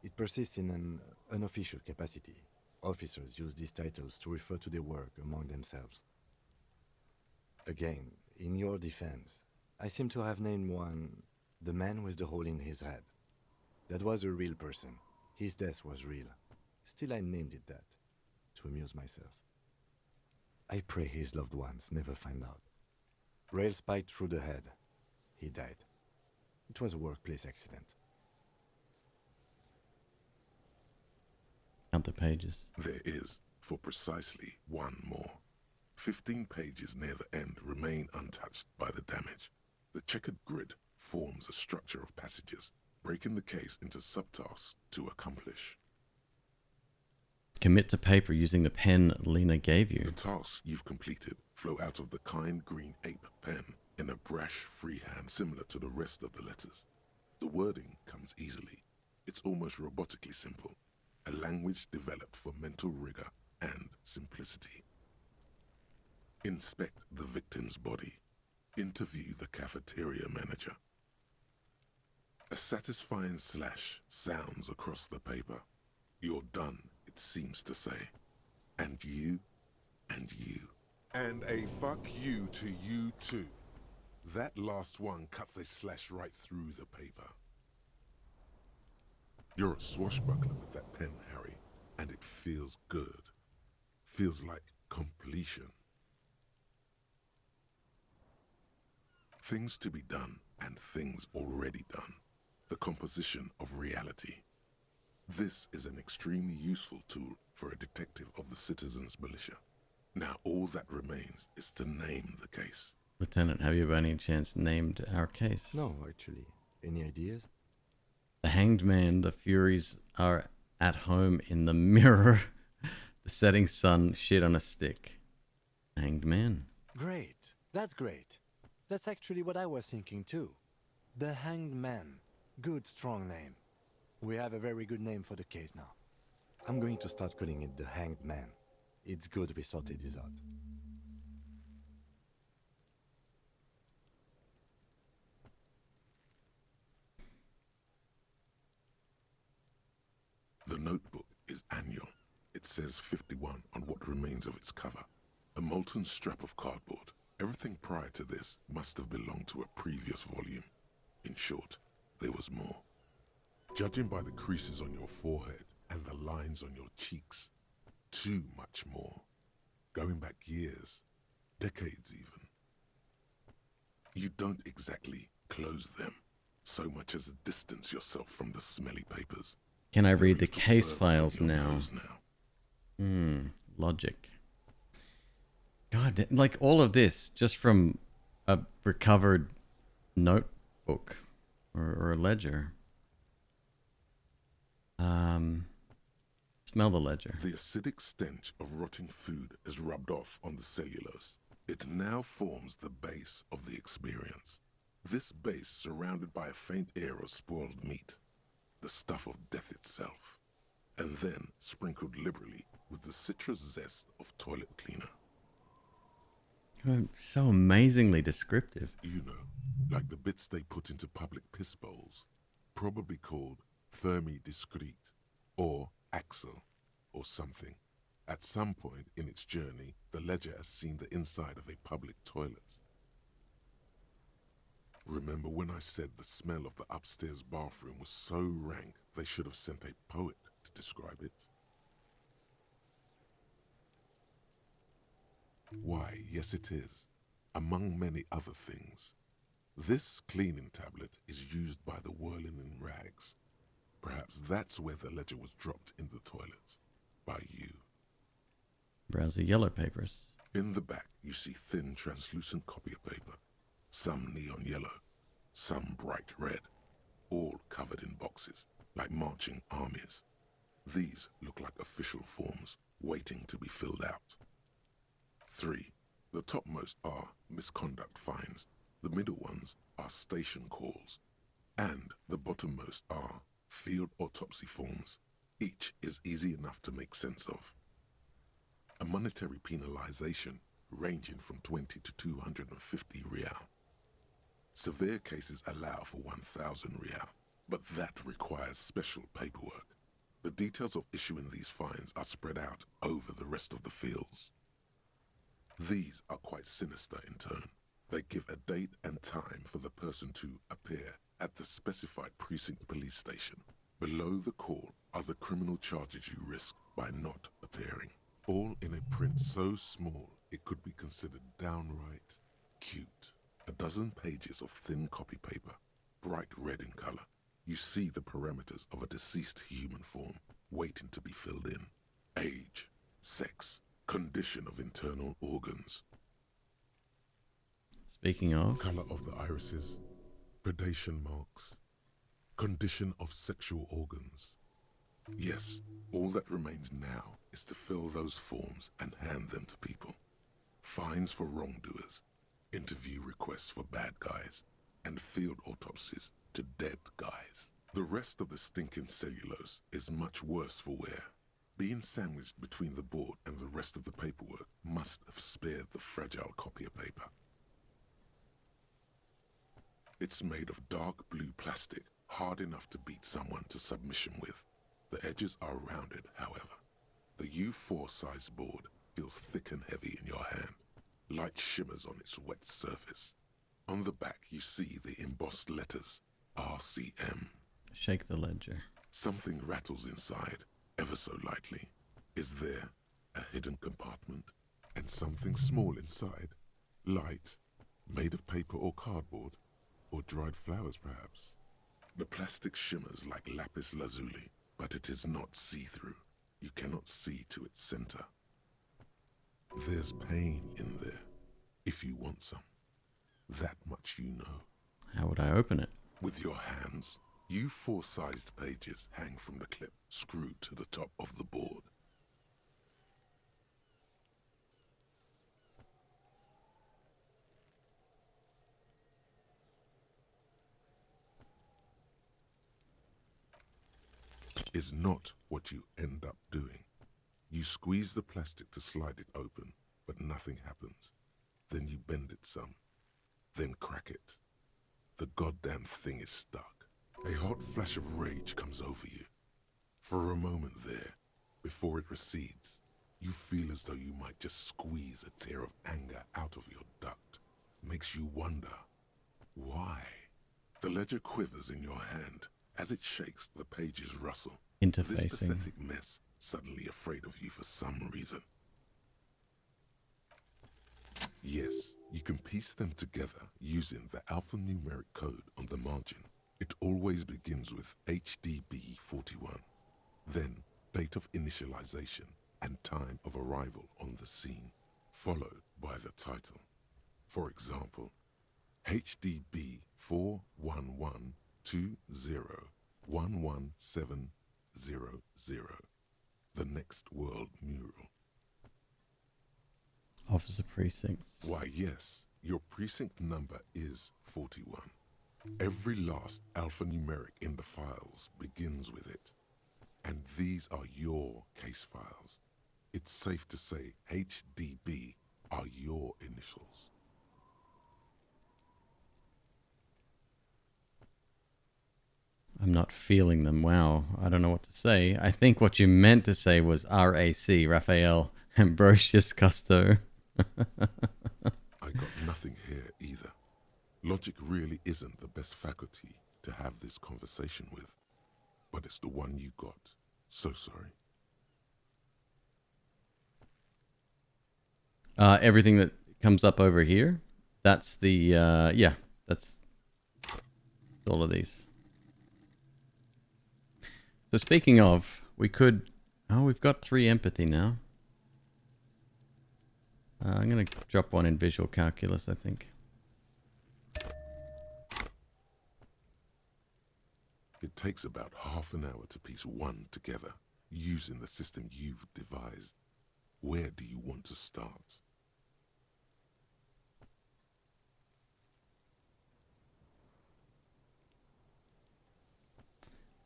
It persists in an unofficial capacity. Officers use these titles to refer to their work among themselves. Again, in your defense, I seem to have named one the man with the hole in his head. That was a real person. His death was real. Still, I named it that, to amuse myself. I pray his loved ones never find out. Rail spiked through the head. He died. It was a workplace accident. Count the pages. There is, for precisely one more. 15 pages near the end remain untouched by the damage. The checkered grid forms a structure of passages, breaking the case into subtasks to accomplish. Commit to paper using the pen Lena gave you. The tasks you've completed flow out of the kind green ape pen in a brash freehand similar to the rest of the letters. The wording comes easily. It's almost robotically simple, a language developed for mental rigor and simplicity. Inspect the victim's body. Interview the cafeteria manager. A satisfying slash sounds across the paper. You're done, it seems to say. And you, and you. And a fuck you to you too. That last one cuts a slash right through the paper. You're a swashbuckler with that pen, Harry, and it feels good. Feels like completion. Things to be done and things already done. The composition of reality. This is an extremely useful tool for a detective of the citizens' militia. Now all that remains is to name the case. Lieutenant, have you by any chance named our case? No, actually. Any ideas? The hanged man, the Furies are at home in the mirror. The setting sun, shit on a stick. Hanged man. Great. That's great. That's actually what I was thinking too. The Hanged Man. Good, strong name. We have a very good name for the case now. I'm going to start calling it the Hanged Man. It's good we sorted this out. The notebook is annual. It says 51 on what remains of its cover. A molten strap of cardboard. Everything prior to this must have belonged to a previous volume. In short, there was more. Judging by the creases on your forehead and the lines on your cheeks, too much more. Going back years, decades even. You don't exactly close them, so much as distance yourself from the smelly papers. Can I read the case files now? Logic. God, like all of this just from a recovered notebook or a ledger. Smell the ledger. The acidic stench of rotting food is rubbed off on the cellulose. It now forms the base of the experience. This base surrounded by a faint air of spoiled meat, the stuff of death itself, and then sprinkled liberally with the citrus zest of toilet cleaner. So amazingly descriptive. You know, like the bits they put into public piss bowls, probably called Fermi Discrete, or Axel, or something. At some point in its journey, the ledger has seen the inside of a public toilet. Remember when I said the smell of the upstairs bathroom was so rank they should have sent a poet to describe it? Why, yes it is, among many other things. This cleaning tablet is used by the whirling in rags. Perhaps that's where the ledger was dropped in the toilet. By you. Browse the yellow papers. In the back, you see thin, translucent copy paper. Some neon yellow, some bright red, all covered in boxes, like marching armies. These look like official forms, waiting to be filled out. 3. The topmost are misconduct fines, the middle ones are station calls, and the bottommost are field autopsy forms. Each is easy enough to make sense of. A monetary penalization ranging from 20 to 250 real. Severe cases allow for 1,000 real, but that requires special paperwork. The details of issuing these fines are spread out over the rest of the fields. These are quite sinister in turn. They give a date and time for the person to appear at the specified precinct police station. Below the call are the criminal charges you risk by not appearing. All in a print so small it could be considered downright cute. A dozen pages of thin copy paper, bright red in color. You see the parameters of a deceased human form waiting to be filled in. Age, sex, condition of internal organs. Speaking of... Color of the irises, predation marks, condition of sexual organs. Yes, all that remains now is to fill those forms and hand them to people. Fines for wrongdoers, interview requests for bad guys, and field autopsies to dead guys. The rest of the stinking cellulose is much worse for wear. Being sandwiched between the board and the rest of the paperwork must have spared the fragile copier paper. It's made of dark blue plastic, hard enough to beat someone to submission with. The edges are rounded, however. The U4 size board feels thick and heavy in your hand. Light shimmers on its wet surface. On the back you see the embossed letters, RCM. Shake the ledger. Something rattles inside, ever so lightly. Is there a hidden compartment? And something small inside? Light, made of paper or cardboard? Or dried flowers, perhaps? The plastic shimmers like lapis lazuli, but it is not see-through. You cannot see to its center. There's pain in there, if you want some. That much you know. How would I open it? With your hands. U4-sized pages hang from the clip, screwed to the top of the board. Is not what you end up doing. You squeeze the plastic to slide it open, but nothing happens. Then you bend it some, then crack it. The goddamn thing is stuck. A hot flash of rage comes over you. For a moment there, before it recedes, you feel as though you might just squeeze a tear of anger out of your duct. Makes you wonder, why? The ledger quivers in your hand. As it shakes, the pages rustle. Interfacing. This pathetic mess, suddenly afraid of you for some reason. Yes, you can piece them together using the alphanumeric code on the margin. It always begins with HDB41, then date of initialization and time of arrival on the scene, followed by the title. For example, HDB 41120111700, the next world mural. Officer precincts. Why, yes, your precinct number is 41. Every last alphanumeric in the files begins with it. And these are your case files. It's safe to say HDB are your initials. I'm not feeling them. Wow. I don't know what to say. I think what you meant to say was RAC, Raphael Ambrosius Custo. I got nothing here either. Logic really isn't the best faculty to have this conversation with, but it's the one you got. So sorry. Everything that comes up over here, that's the, yeah, that's all of these. So speaking of, we could, oh, we've got 3 empathy now. I'm going to drop one in visual calculus, I think. It takes about half an hour to piece one together, using the system you've devised. Where do you want to start?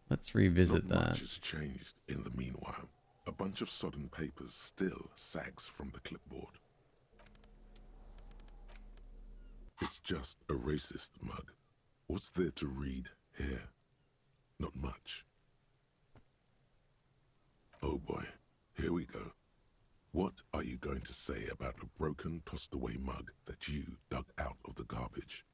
Let's revisit Not that. much has changed in the meanwhile. A bunch of sodden papers still sags from the clipboard. It's just a racist mug. What's there to read here? Not much. Oh boy, here we go. What are you going to say about a broken, tossed-away mug that you dug out of the garbage?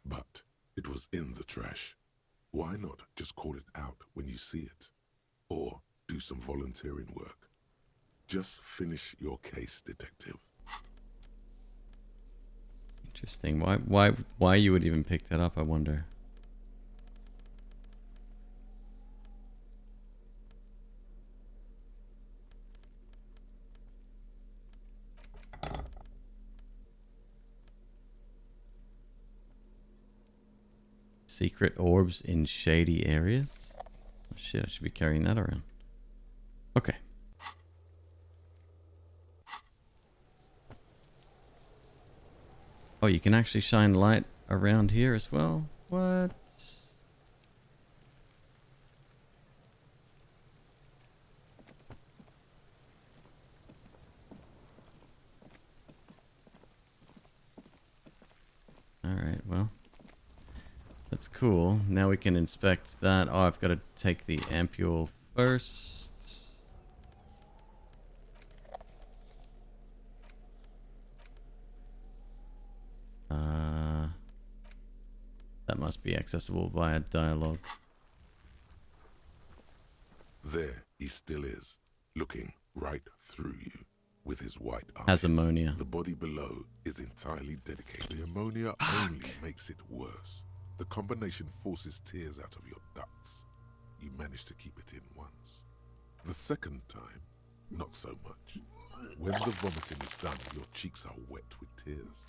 But it was in the trash. Why not just call it out when you see it? Or do some volunteering work. Just finish your case, detective. Interesting. Why you would even pick that up, I wonder. Secret orbs in shady areas? Oh shit, I should be carrying that around. Okay. Oh, you can actually shine light around here as well? What? Alright, well. That's cool. Now we can inspect that. Oh, I've got to take the ampule first. That must be accessible via dialogue. There he still is, looking right through you with his white eyes. Has ammonia. The body below is entirely dedicated. The ammonia only makes it worse. The combination forces tears out of your ducts. You managed to keep it in once. The second time, not so much. When the vomiting is done, your cheeks are wet with tears.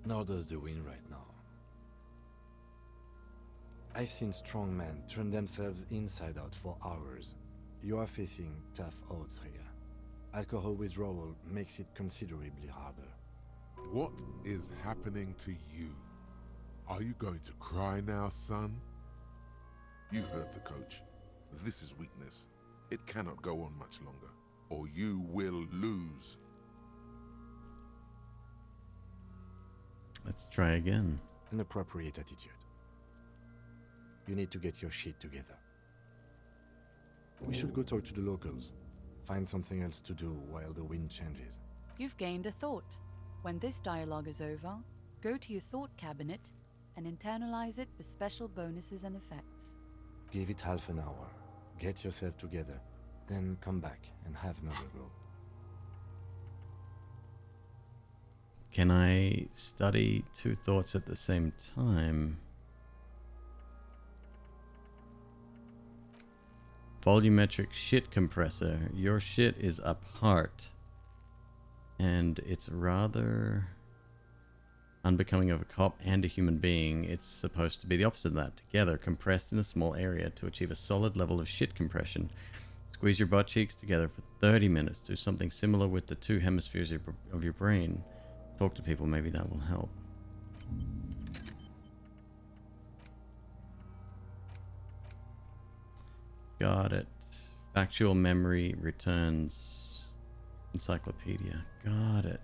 Nor does the wind right now. I've seen strong men turn themselves inside out for hours. You are facing tough odds here. Alcohol withdrawal makes it considerably harder. What is happening to you? Are you going to cry now, son? You heard the coach. This is weakness. It cannot go on much longer, or you will lose. Let's try again. An appropriate attitude. You need to get your shit together. We should go talk to the locals. Find something else to do while the wind changes. You've gained a thought. When this dialogue is over, go to your thought cabinet and internalize it with special bonuses and effects. Give it half an hour. Get yourself together. Then come back and have another go. Can I study two thoughts at the same time? Volumetric shit compressor. Your shit is apart. And it's rather unbecoming of a cop and a human being. It's supposed to be the opposite of that. Together, compressed in a small area to achieve a solid level of shit compression. Squeeze your butt cheeks together for 30 minutes. Do something similar with the two hemispheres of your brain. Talk to people, maybe that will help. Got it. Factual memory returns. Encyclopedia. Got it.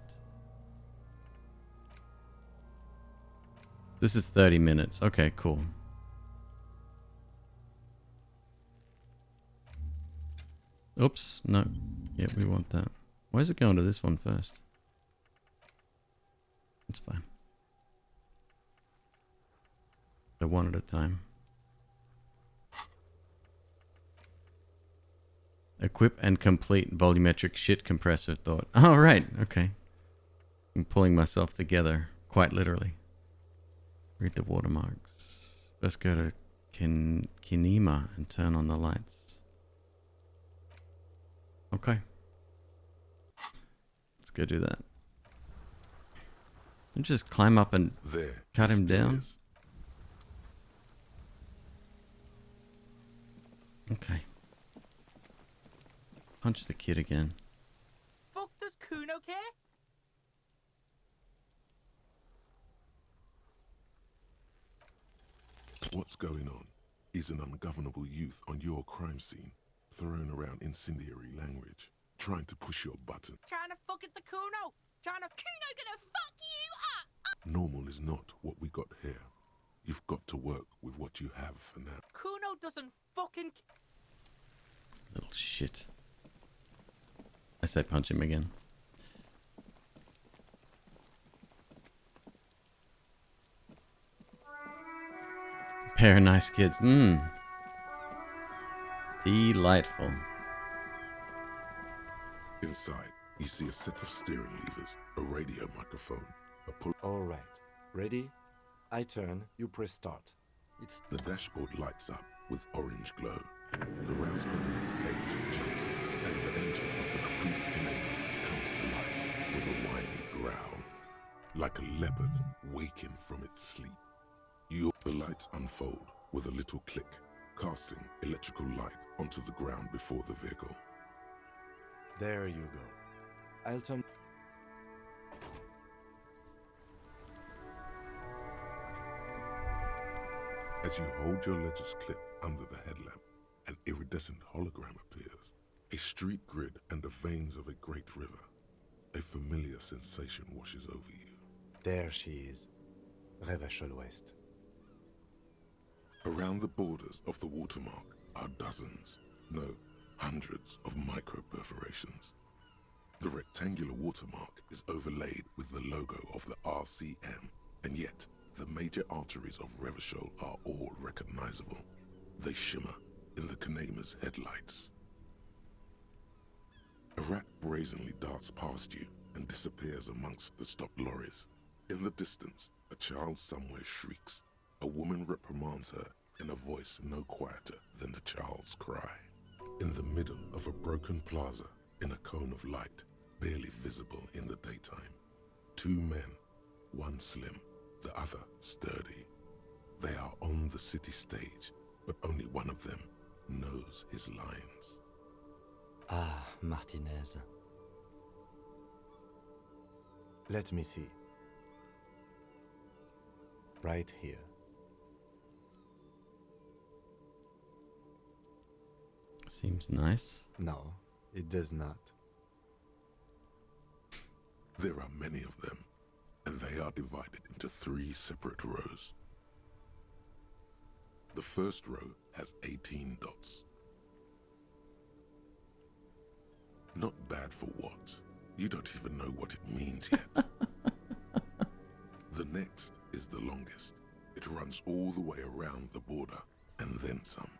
This is 30 minutes. Okay, cool. Oops. No. Yeah, we want that. Why is it going to this one first? It's fine. So one at a time. Equip and complete volumetric shit compressor thought. Oh, right. Okay. I'm pulling myself together, quite literally. Read the watermarks. First go to Kinema and turn on the lights. Okay. Let's go do that. And just climb up and cut him down. Okay. Punch the kid again. Fuck does Kuno care? What's going on? Is an ungovernable youth on your crime scene, throwing around incendiary language, trying to push your button. Trying to fuck at the Kuno. Trying to... Kuno gonna fuck you up! Normal is not what we got here. You've got to work with what you have for now. Kuno doesn't fucking... Little shit. I say punch him again. Pair of nice kids. Delightful. Inside, you see a set of steering levers, a radio microphone, a pull... Alright. Ready? I turn, you press start. The dashboard lights up with orange glow. The rounds per minute gauge jumps, and the engine of the Caprice Canadian comes to life with a whiny growl. Like a leopard waking from its sleep. The lights unfold with a little click, casting electrical light onto the ground before the vehicle. There you go. I'll turn... As you hold your ledger's clip under the headlamp, an iridescent hologram appears. A street grid and the veins of a great river. A familiar sensation washes over you. There she is. Revachol West. Around the borders of the watermark are dozens, no, hundreds of micro-perforations. The rectangular watermark is overlaid with the logo of the RCM, and yet the major arteries of Revachol are all recognizable. They shimmer in the Kanema's headlights. A rat brazenly darts past you and disappears amongst the stopped lorries. In the distance, a child somewhere shrieks. A woman reprimands her in a voice no quieter than the child's cry. In the middle of a broken plaza, in a cone of light, barely visible in the daytime, two men, one slim, the other sturdy. They are on the city stage, but only one of them knows his lines. Ah, Martinez. Let me see. Right here. Seems nice. No, it does not. There are many of them, and they are divided into 3 separate rows. The first row has 18 dots. Not bad for what? You don't even know what it means yet. The next is the longest. It runs all the way around the border, and then some.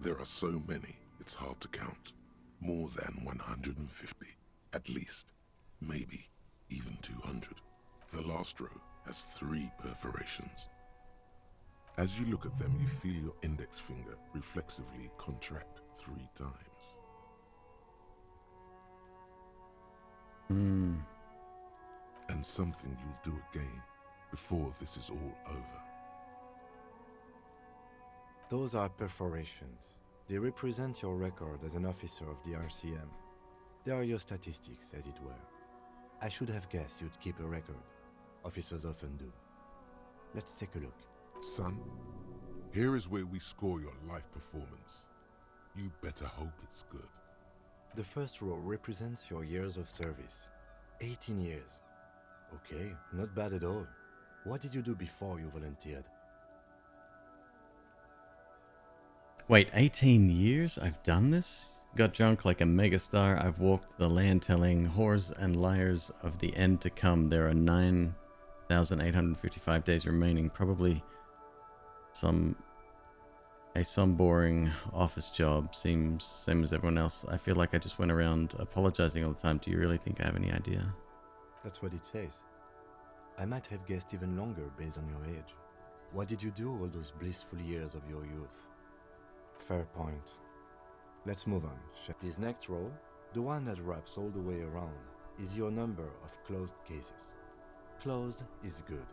There are so many, it's hard to count. More than 150, at least. Maybe even 200. The last row has 3 perforations. As you look at them, you feel your index finger reflexively contract 3 times. And something you'll do again before this is all over. Those are perforations. They represent your record as an officer of the RCM. They are your statistics, as it were. I should have guessed you'd keep a record. Officers often do. Let's take a look. Son, here is where we score your life performance. You better hope it's good. The first row represents your years of service. 18 years. Okay, not bad at all. What did you do before you volunteered? Wait, 18 years? I've done this? Got drunk like a megastar. I've walked the land telling whores and liars of the end to come. There are 9,855 days remaining. Probably some boring office job seems same as everyone else. I feel like I just went around apologizing all the time. Do you really think I have any idea? That's what it says. I might have guessed even longer based on your age. What did you do all those blissful years of your youth? Fair point. Let's move on. This next row, the one that wraps all the way around, is your number of closed cases. Closed is good.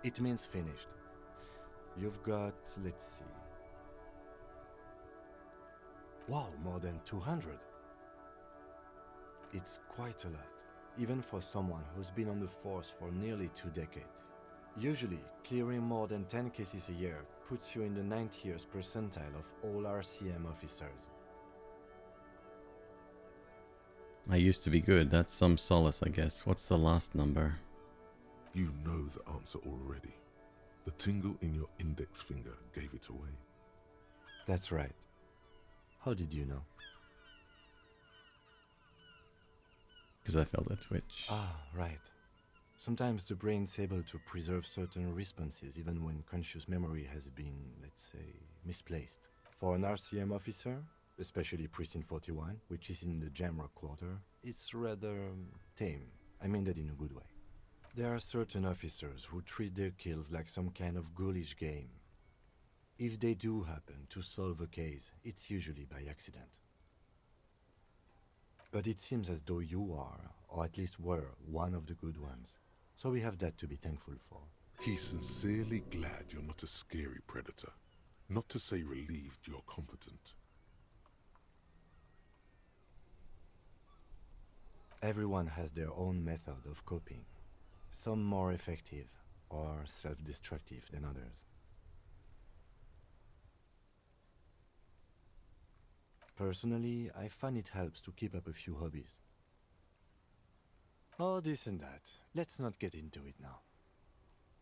It means finished. You've got, let's see. Wow, more than 200. It's quite a lot, even for someone who's been on the force for nearly 2 decades. Usually, clearing more than 10 cases a year puts you in the 90th percentile of all RCM officers. I used to be good. That's some solace, I guess. What's the last number? You know the answer already. The tingle in your index finger gave it away. That's right. How did you know? Because I felt a twitch. Ah, right. Sometimes the brain's able to preserve certain responses even when conscious memory has been, let's say, misplaced. For an RCM officer, especially Precinct 41, which is in the Jamrock quarter, it's rather tame. I mean that in a good way. There are certain officers who treat their kills like some kind of ghoulish game. If they do happen to solve a case, it's usually by accident. But it seems as though you are, or at least were, one of the good ones. So we have that to be thankful for. He's sincerely glad you're not a scary predator. Not to say relieved you're competent. Everyone has their own method of coping. Some more effective or self-destructive than others. Personally, I find it helps to keep up a few hobbies. Oh, this and that. Let's not get into it now.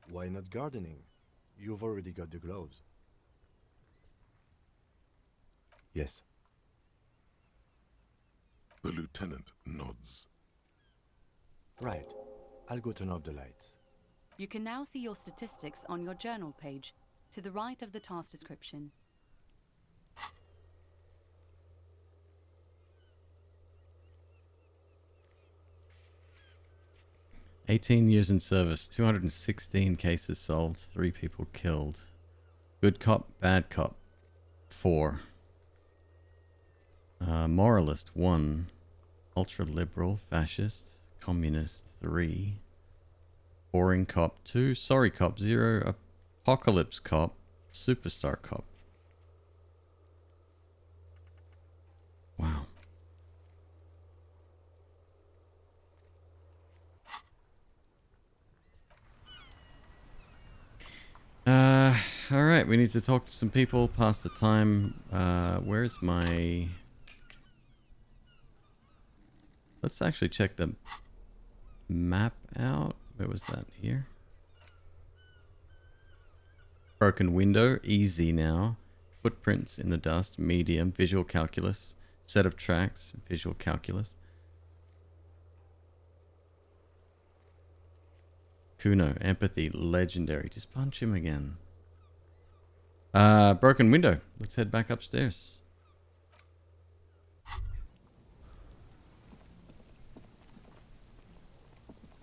Why not gardening? You've already got the gloves. Yes. The lieutenant nods. Right. I'll go turn off the lights. You can now see your statistics on your journal page, to the right of the task description. "18 years in service, 216 cases solved, 3 people killed. Good cop, bad cop, 4. Moralist, 1. Ultra-liberal, fascist, communist, 3. Boring cop, 2. Sorry cop, 0. Apocalypse cop, superstar cop. Wow. Alright, we need to talk to some people, pass the time. Where's my... Let's actually check the map out. Where was that? Here? Broken window, easy now. Footprints in the dust, medium, visual calculus. Set of tracks, visual calculus. Kuno, empathy, legendary. Just punch him again. Broken window. Let's head back upstairs.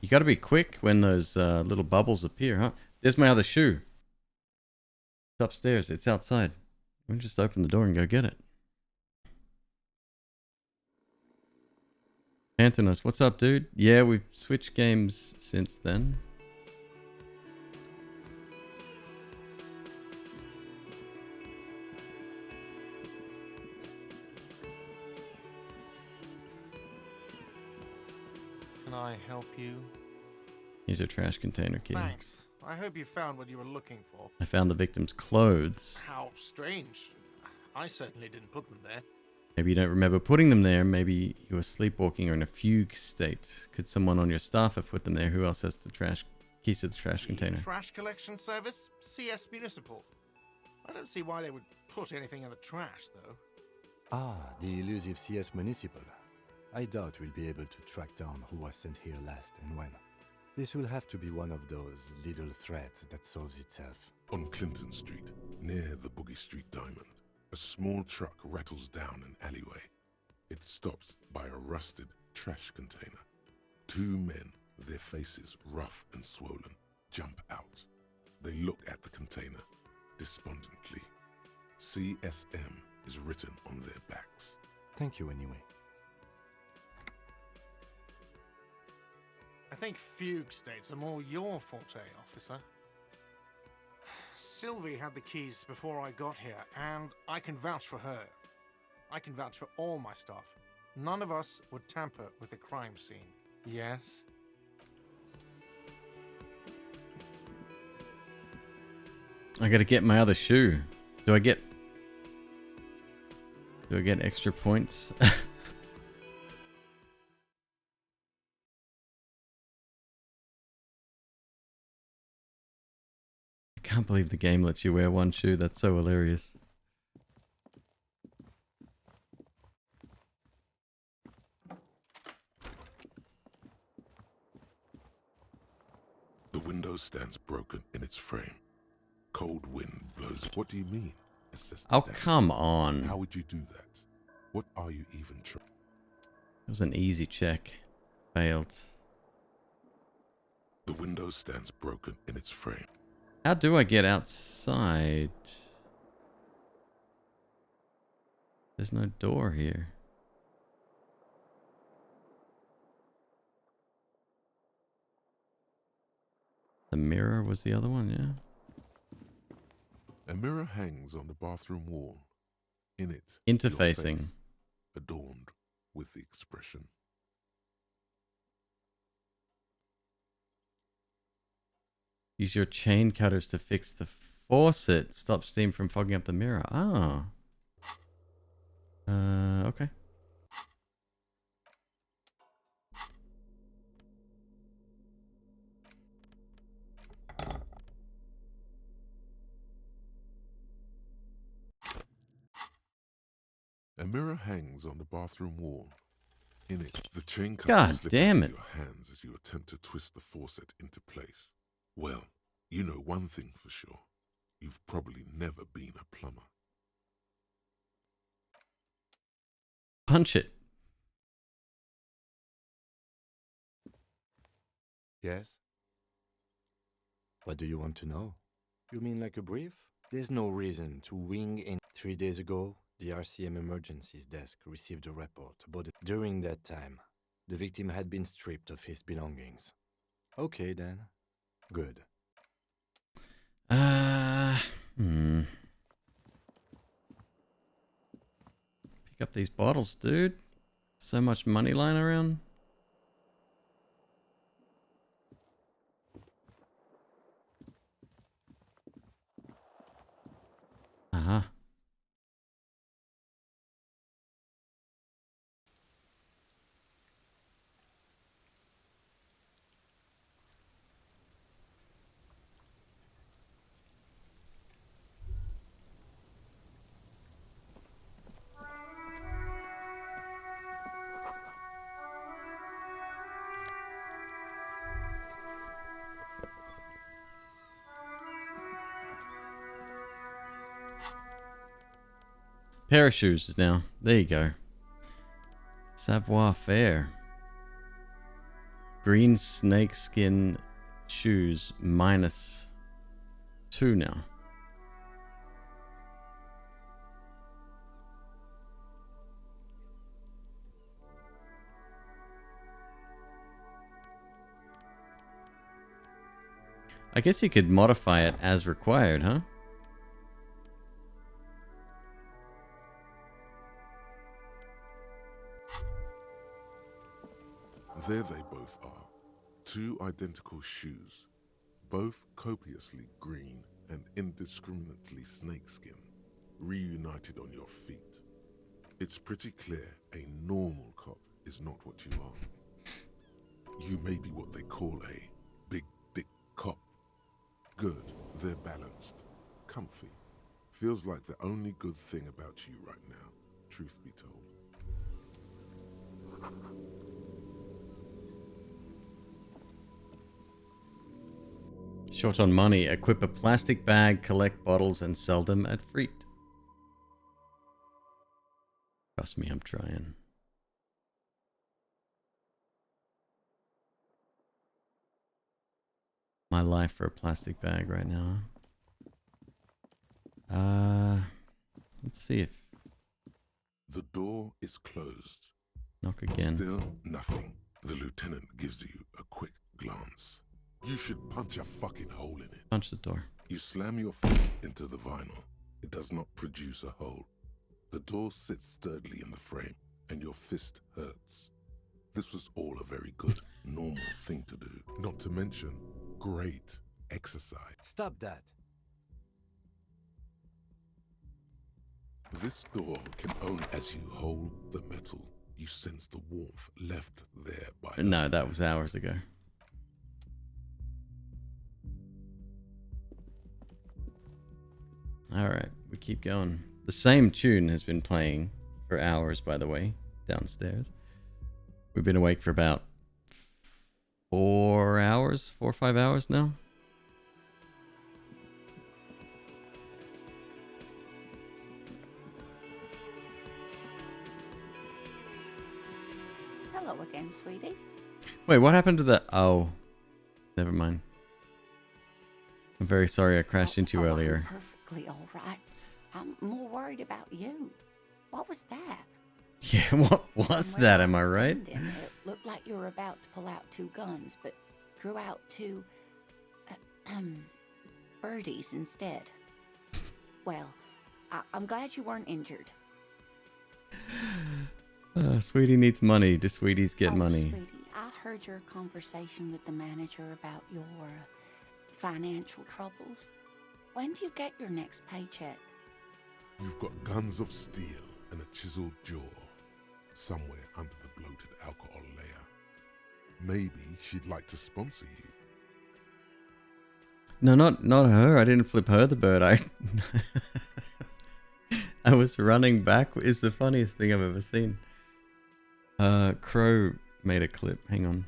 You gotta be quick when those little bubbles appear, huh? There's my other shoe. It's upstairs. It's outside. We can just open the door and go get it. Antonis, what's up, dude? Yeah, we've switched games since then. Can I help you? Here's your trash container key. Thanks. I hope you found what you were looking for. I found the victim's clothes. How strange. I certainly didn't put them there. Maybe you don't remember putting them there. Maybe you were sleepwalking or in a fugue state. Could someone on your staff have put them there? Who else has the keys to the trash container? Trash collection service? CS Municipal. I don't see why they would put anything in the trash, though. Ah, the elusive CS Municipal. I doubt we'll be able to track down who was sent here last and when. This will have to be one of those little threads that solves itself. On Clinton Street, near the Boogie Street Diamond, a small truck rattles down an alleyway. It stops by a rusted trash container. Two men, their faces rough and swollen, jump out. They look at the container despondently. CSM is written on their backs. Thank you anyway. I think fugue states are more your forte, officer. Sylvie had the keys before I got here, and I can vouch for her. I can vouch for all my staff. None of us would tamper with the crime scene. Yes? I gotta get my other shoe. Do I get extra points? I can't believe the game lets you wear one shoe. That's so hilarious. The window stands broken in its frame. Cold wind blows. What do you mean? Assess the Oh, damage. come on. How would you do that? What are you even trying? It was an easy check. Failed. The window stands broken in its frame. How do I get outside? There's no door here. The mirror was the other one, yeah? A mirror hangs on the bathroom wall. In it, Interfacing. your face, adorned with the expression. Use your chain cutters to fix the faucet. Stop steam from fogging up the mirror. Ah. Okay. A mirror hangs on the bathroom wall. In it, the chain cutters God slip damn out of it. your hands as you attempt to twist the faucet into place. Well, you know one thing for sure. You've probably never been a plumber. Punch it. Yes? What do you want to know? You mean like a brief? There's no reason to wing in. 3 days ago, the RCM emergencies desk received a report about it. During that time, the victim had been stripped of his belongings. Okay then. Good. Pick up these bottles, dude. So much money lying around. Uh-huh. Pair of shoes now. There you go. Savoir faire. Green snakeskin shoes -2 now. I guess you could modify it as required, huh? There they both are. Two identical shoes, both copiously green and indiscriminately snakeskin, reunited on your feet. It's pretty clear a normal cop is not what you are. You may be what they call a big dick cop. Good, they're balanced, comfy. Feels like the only good thing about you right now, truth be told. Short on money. Equip a plastic bag, collect bottles, and sell them at Freet. Trust me, I'm trying. My life for a plastic bag right now. Let's see if... The door is closed. Knock again. Still nothing. The lieutenant gives you a quick glance. You should punch a fucking hole in it. Punch the door. You slam your fist into the vinyl. It does not produce a hole. The door sits sturdily in the frame, and your fist hurts. This was all a very good, normal thing to do. Not to mention, great exercise. Stop that. This door can only, as you hold the metal, you sense the warmth left there by... No, that was hours ago. Alright, we keep going. The same tune has been playing for hours, by the way, downstairs. We've been awake for about 4 or 5 hours now. Hello again, sweetie. Wait, what happened to the... Oh, never mind. I'm very sorry I crashed into you earlier. I'm perfectly all right. I'm more worried about you. What was that? Yeah, what was that? Am I right? It looked like you were about to pull out 2 guns, but drew out 2 birdies instead. Well, I'm glad you weren't injured. Sweetie needs money. Do sweeties get money? Sweetie, I heard your conversation with the manager about your financial troubles. When do you get your next paycheck? You've got guns of steel and a chiseled jaw somewhere under the bloated alcohol layer. Maybe she'd like to sponsor you. No, not her. I didn't flip her the bird. I was running back. It's the funniest thing I've ever seen. Crow made a clip. Hang on.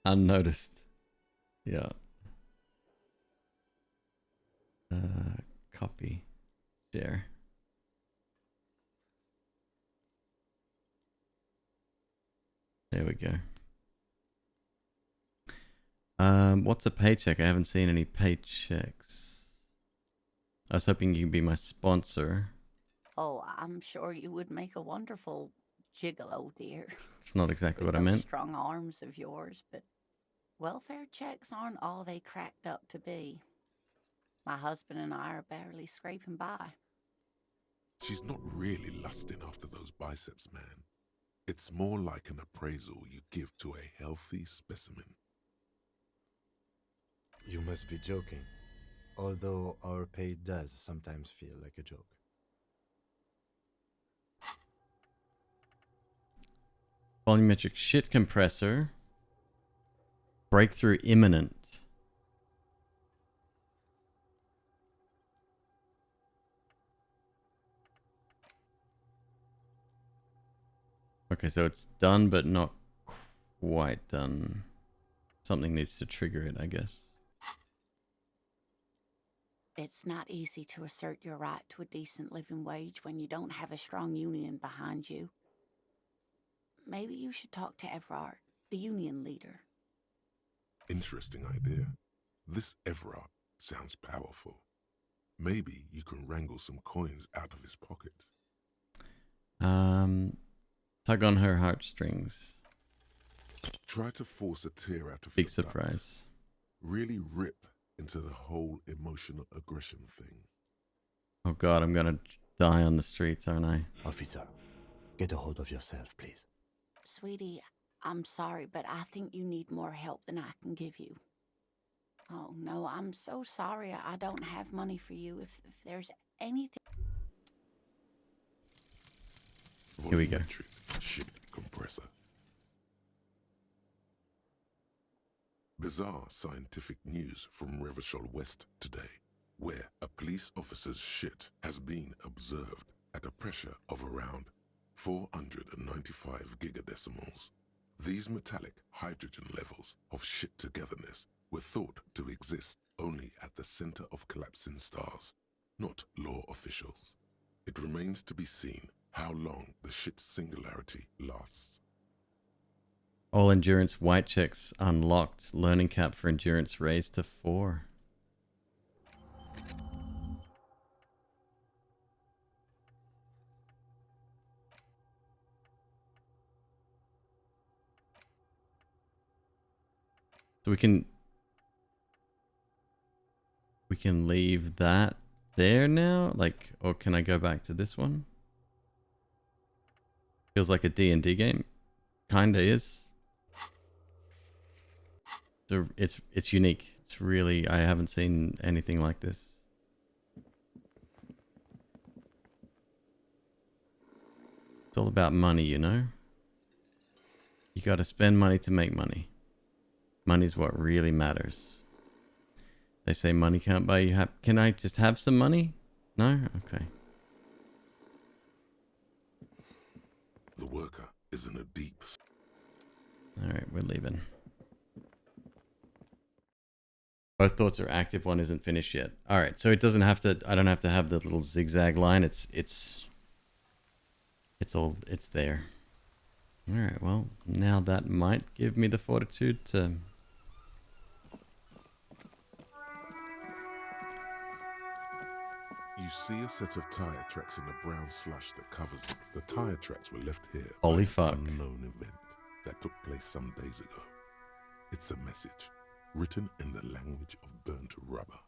Unnoticed. Yeah. Copy. Share. There we go. What's a paycheck? I haven't seen any paychecks. I was hoping you could be my sponsor. Oh, I'm sure you would make a wonderful gigolo, dear. It's not exactly what I Those meant. strong arms of yours, but welfare checks aren't all they cracked up to be. My husband and I are barely scraping by. She's not really lusting after those biceps, man. It's more like an appraisal you give to a healthy specimen. You must be joking. Although our pay does sometimes feel like a joke. Volumetric shit compressor. Breakthrough imminent. Okay, so it's done, but not quite done. Something needs to trigger it, I guess. It's not easy to assert your right to a decent living wage when you don't have a strong union behind you. Maybe you should talk to Everard, the union leader. Interesting idea. This Everard sounds powerful. Maybe you can wrangle some coins out of his pocket. Tug on her heartstrings. Try to force a tear out of Big your surprise. Gut. Really rip into the whole emotional aggression thing. Oh god, I'm gonna die on the streets, aren't I? Officer, get a hold of yourself, please. Sweetie, I'm sorry, but I think you need more help than I can give you. Oh, no, I'm so sorry. I don't have money for you. If there's anything... Here we go. Shit compressor. Bizarre scientific news from Revachol West today, where a police officer's shit has been observed at a pressure of around 495 gigadecimals. These metallic hydrogen levels of shit togetherness were thought to exist only at the center of collapsing stars, not law officials. It remains to be seen how long the shit singularity lasts. All endurance white checks unlocked. Learning cap for endurance raised to 4. So we can leave that there now, like, or can I go back to this one? Feels like a D&D game. Kinda is. So it's unique. It's really, I haven't seen anything like this. It's all about money, you know? You gotta spend money to make money. Money's what really matters. They say money can't buy you Can I just have some money? No? Okay. The worker is in a deep... Alright, we're leaving. Both thoughts are active, one isn't finished yet. Alright, so it doesn't have to, I don't have to have the little zigzag line, it's there. Alright, well, now that might give me the fortitude to... You see a set of tire tracks in the brown slush that covers them. The tire tracks were left here Holy by fuck. an unknown event that took place some days ago. It's a message, written in the language of burnt rubber.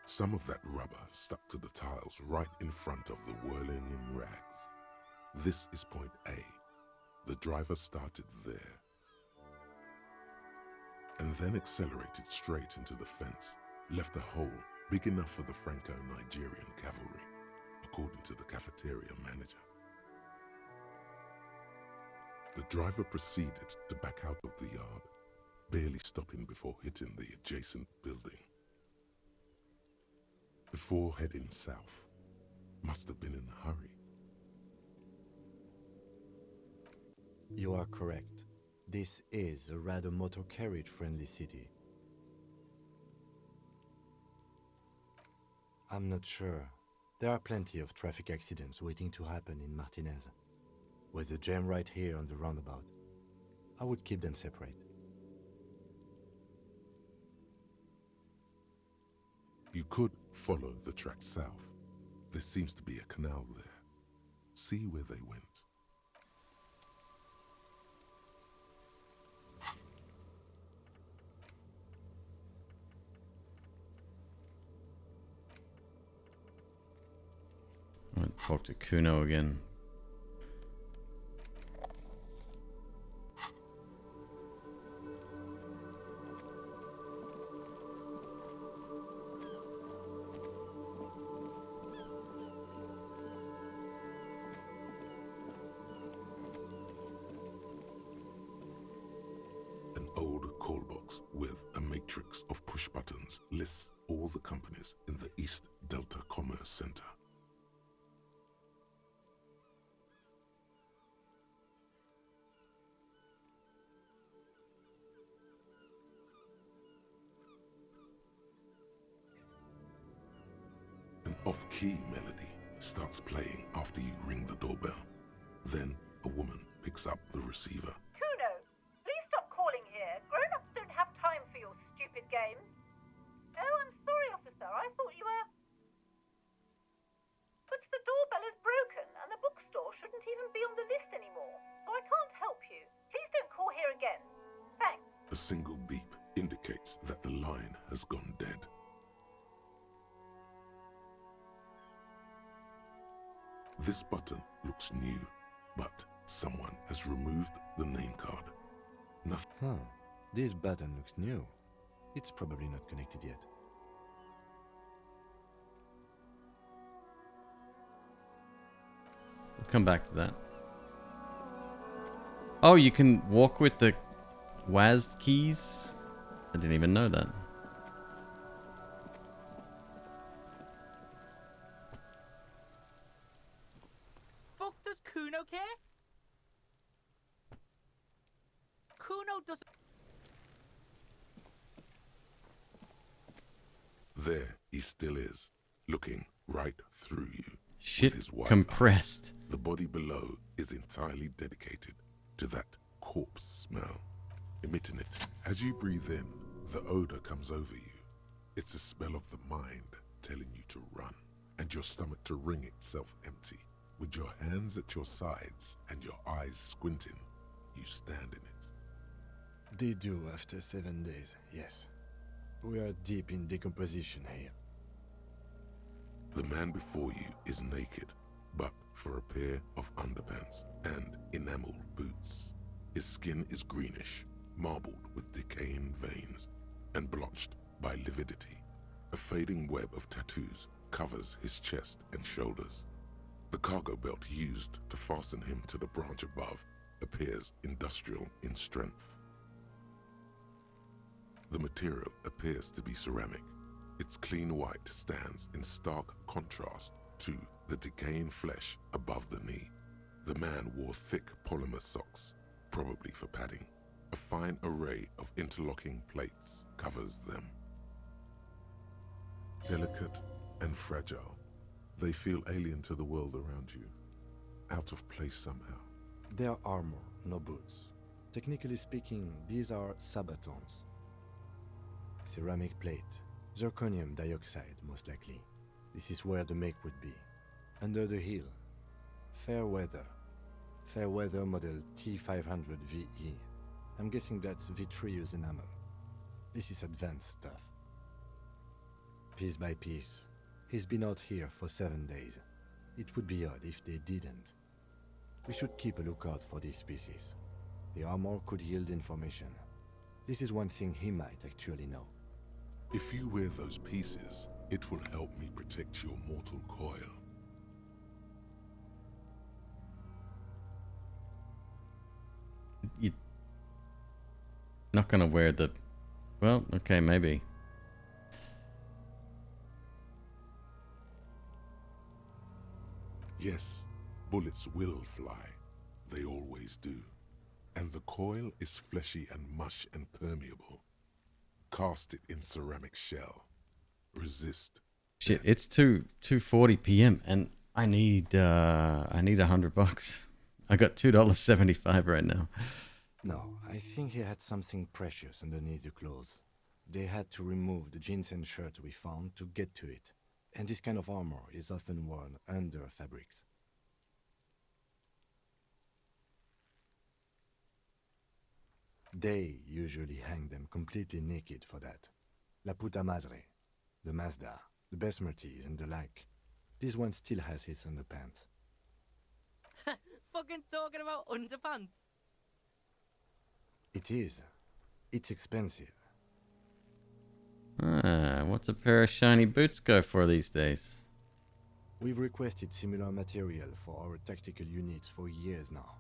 Some of that rubber stuck to the tiles right in front of the whirling in rags. This is point A. The driver started there, and then accelerated straight into the fence, left a hole big enough for the Franco-Nigerian cavalry, according to the cafeteria manager. The driver proceeded to back out of the yard, barely stopping before hitting the adjacent building. Before heading south, must have been in a hurry. You are correct. This is a rather motor carriage-friendly city. I'm not sure. There are plenty of traffic accidents waiting to happen in Martinez. With the jam right here on the roundabout, I would keep them separate. You could follow the track south. There seems to be a canal there. See where they went. I'm gonna talk to Kuno again. An old call box with a matrix of push buttons lists all the companies in the East Delta Commerce Center. An off-key melody starts playing after you ring the doorbell. Then a woman picks up the receiver. Kuno, please stop calling here. Grown-ups don't have time for your stupid games. Oh, I'm sorry, officer. I thought you were... But the doorbell is broken, and the bookstore shouldn't even be on the list anymore. So I can't help you. Please don't call here again. Thanks. A single beep indicates that the line has gone dead. This button looks new, but someone has removed the name card. Nothing. Huh. This button looks new. It's probably not connected yet. We'll come back to that. Oh, you can walk with the WASD keys? I didn't even know that. Fuck does Kuno care? Kuno doesn't... There he still is, looking right through you. Shit with his white compressed. eyes. The body below is entirely dedicated to that corpse smell, emitting it. As you breathe in, the odor comes over you. It's a smell of the mind telling you to run, and your stomach to wring itself empty. With your hands at your sides and your eyes squinting, you stand in it. They do after 7 days, yes. We are deep in decomposition here. The man before you is naked, but for a pair of underpants and enameled boots. His skin is greenish, marbled with decaying veins, and blotched by lividity. A fading web of tattoos covers his chest and shoulders. The cargo belt used to fasten him to the branch above appears industrial in strength. The material appears to be ceramic. Its clean white stands in stark contrast to the decaying flesh above the knee. The man wore thick polymer socks, probably for padding. A fine array of interlocking plates covers them. Delicate and fragile, they feel alien to the world around you, out of place somehow. They are armor, no boots. Technically speaking, these are sabatons. Ceramic plate. Zirconium dioxide, most likely. This is where the make would be. Under the heel. Fair weather. Fair weather model T500 VE. I'm guessing that's vitreous enamel. This is advanced stuff. Piece by piece. He's been out here for 7 days. It would be odd if they didn't. We should keep a lookout for these species. The armor could yield information. This is one thing he might actually know. If you wear those pieces, it will help me protect your mortal coil. You're not gonna wear the... Well, okay, maybe. Yes, bullets will fly. They always do. And the coil is fleshy and mush and permeable. Cast it in ceramic shell. Resist. Shit, it's 2:40 p.m. and I need $100. I got $2.75 right now. No, I think he had something precious underneath the clothes. They had to remove the jeans and shirt we found to get to it. And this kind of armor is often worn under fabrics. They usually hang them completely naked for that. La puta madre, the Mazda, the Besmerties and the like. This one still has his underpants. Fucking talking about underpants. It is. It's expensive. What's a pair of shiny boots go for these days? We've requested similar material for our tactical units for years now.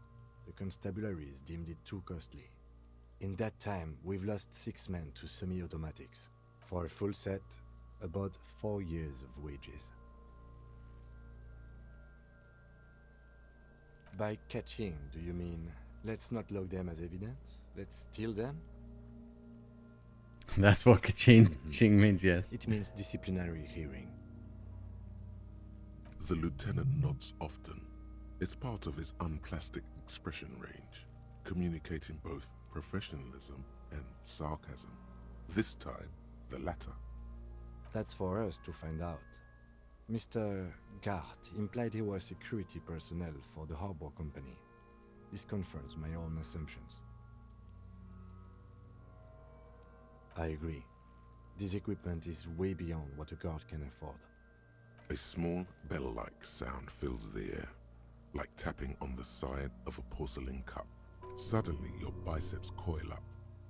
The constabularies deemed it too costly. In that time, we've lost 6 men to semi-automatics. For a full set, about 4 years of wages. By catching, do you mean, let's not log them as evidence? Let's steal them? That's what kaching means, yes. It means disciplinary hearing. The lieutenant nods often. It's part of his unplastic expression range, communicating both professionalism and sarcasm. This time, the latter. That's for us to find out. Mr. Gart implied he was security personnel for the harbor company. This confirms my own assumptions. I agree. This equipment is way beyond what a guard can afford. A small bell-like sound fills the air, like tapping on the side of a porcelain cup. Suddenly, your biceps coil up.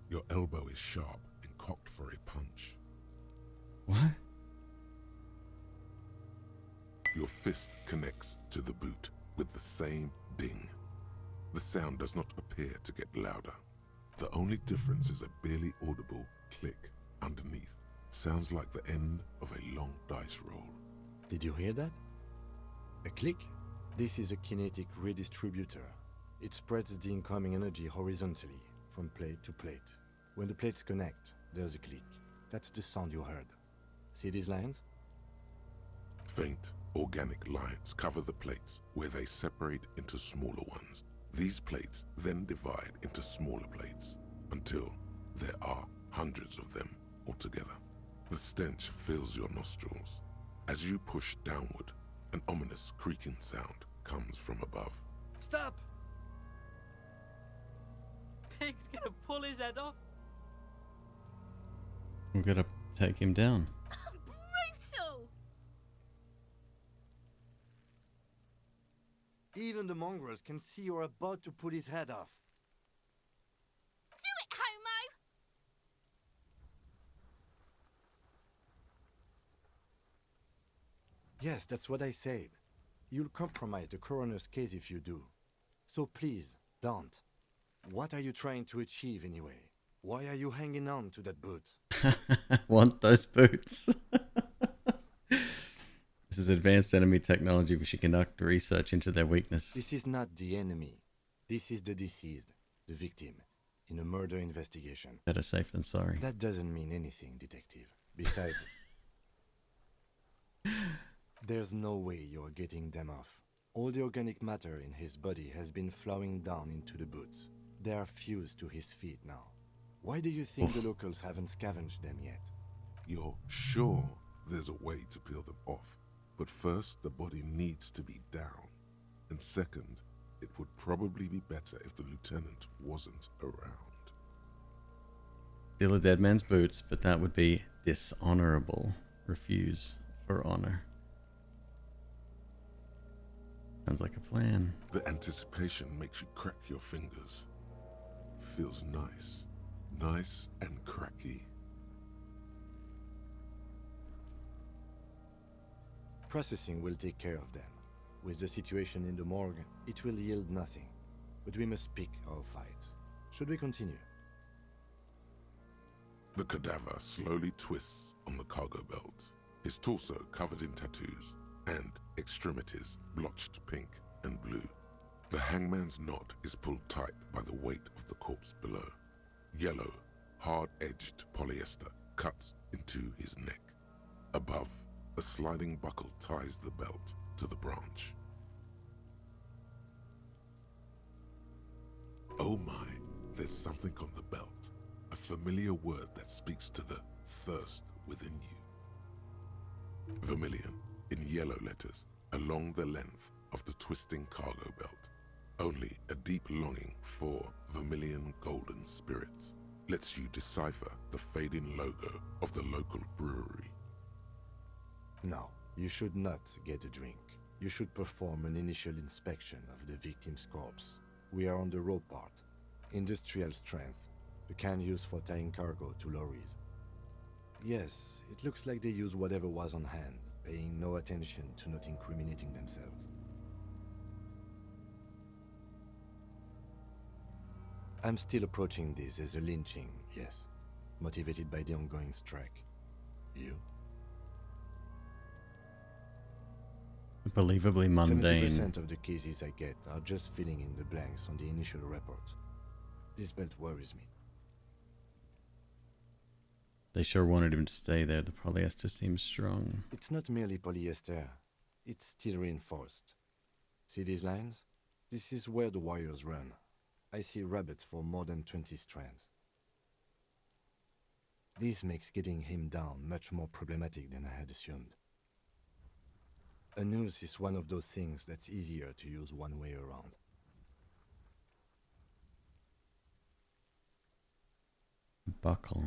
Your elbow is sharp and cocked for a punch. What? Your fist connects to the boot, with the same ding. The sound does not appear to get louder. The only difference is a barely audible click underneath. Sounds like the end of a long dice roll. Did you hear that? A click? This is a kinetic redistributor. It spreads the incoming energy horizontally, from plate to plate. When the plates connect, there's a click. That's the sound you heard. See these lines? Faint, organic lines cover the plates where they separate into smaller ones. These plates then divide into smaller plates until there are hundreds of them altogether. The stench fills your nostrils. As you push downward, an ominous creaking sound comes from above. Stop! Pig's gonna pull his head off. We're gonna take him down. Brutal! Even the mongrels can see you're about to pull his head off. Do it, homo! Yes, that's what I said. You'll compromise the coroner's case if you do. So please, don't. What are you trying to achieve anyway? Why are you hanging on to that boot? Want those boots? This is advanced enemy technology. We should conduct research into their weakness. This is not the enemy. This is the deceased, the victim, in a murder investigation. Better safe than sorry. That doesn't mean anything, detective. Besides, there's no way you're getting them off. All the organic matter in his body has been flowing down into the boots. They are fused to his feet now. Why do you think the locals haven't scavenged them yet? You're sure there's a way to peel them off, but first the body needs to be down. And second, it would probably be better if the lieutenant wasn't around. Steal a dead man's boots, but that would be dishonorable. Refuse for honor. Sounds like a plan. The anticipation makes you crack your fingers. Feels nice. Nice and cracky. Processing will take care of them. With the situation in the morgue, it will yield nothing. But we must pick our fights. Should we continue? The cadaver slowly twists on the cargo belt, his torso covered in tattoos, and extremities blotched pink and blue. The hangman's knot is pulled tight by the weight of the corpse below. Yellow, hard-edged polyester cuts into his neck. Above, a sliding buckle ties the belt to the branch. Oh my, there's something on the belt. A familiar word that speaks to the thirst within you. Vermilion, in yellow letters, along the length of the twisting cargo belt. Only a deep longing for vermilion golden spirits lets you decipher the fading logo of the local brewery. No, you should not get a drink. You should perform an initial inspection of the victim's corpse. We are on the raw part. Industrial strength. The kind used for tying cargo to lorries. Yes, it looks like they use whatever was on hand, paying no attention to not incriminating themselves. I'm still approaching this as a lynching, yes. Motivated by the ongoing strike. You? Unbelievably mundane. 70% of the cases I get are just filling in the blanks on the initial report. This belt worries me. They sure wanted him to stay there. The polyester seems strong. It's not merely polyester. It's steel reinforced. See these lines? This is where the wires run. I see rabbits for more than 20 strands. This makes getting him down much more problematic than I had assumed. A noose is one of those things that's easier to use one way around. Buckle.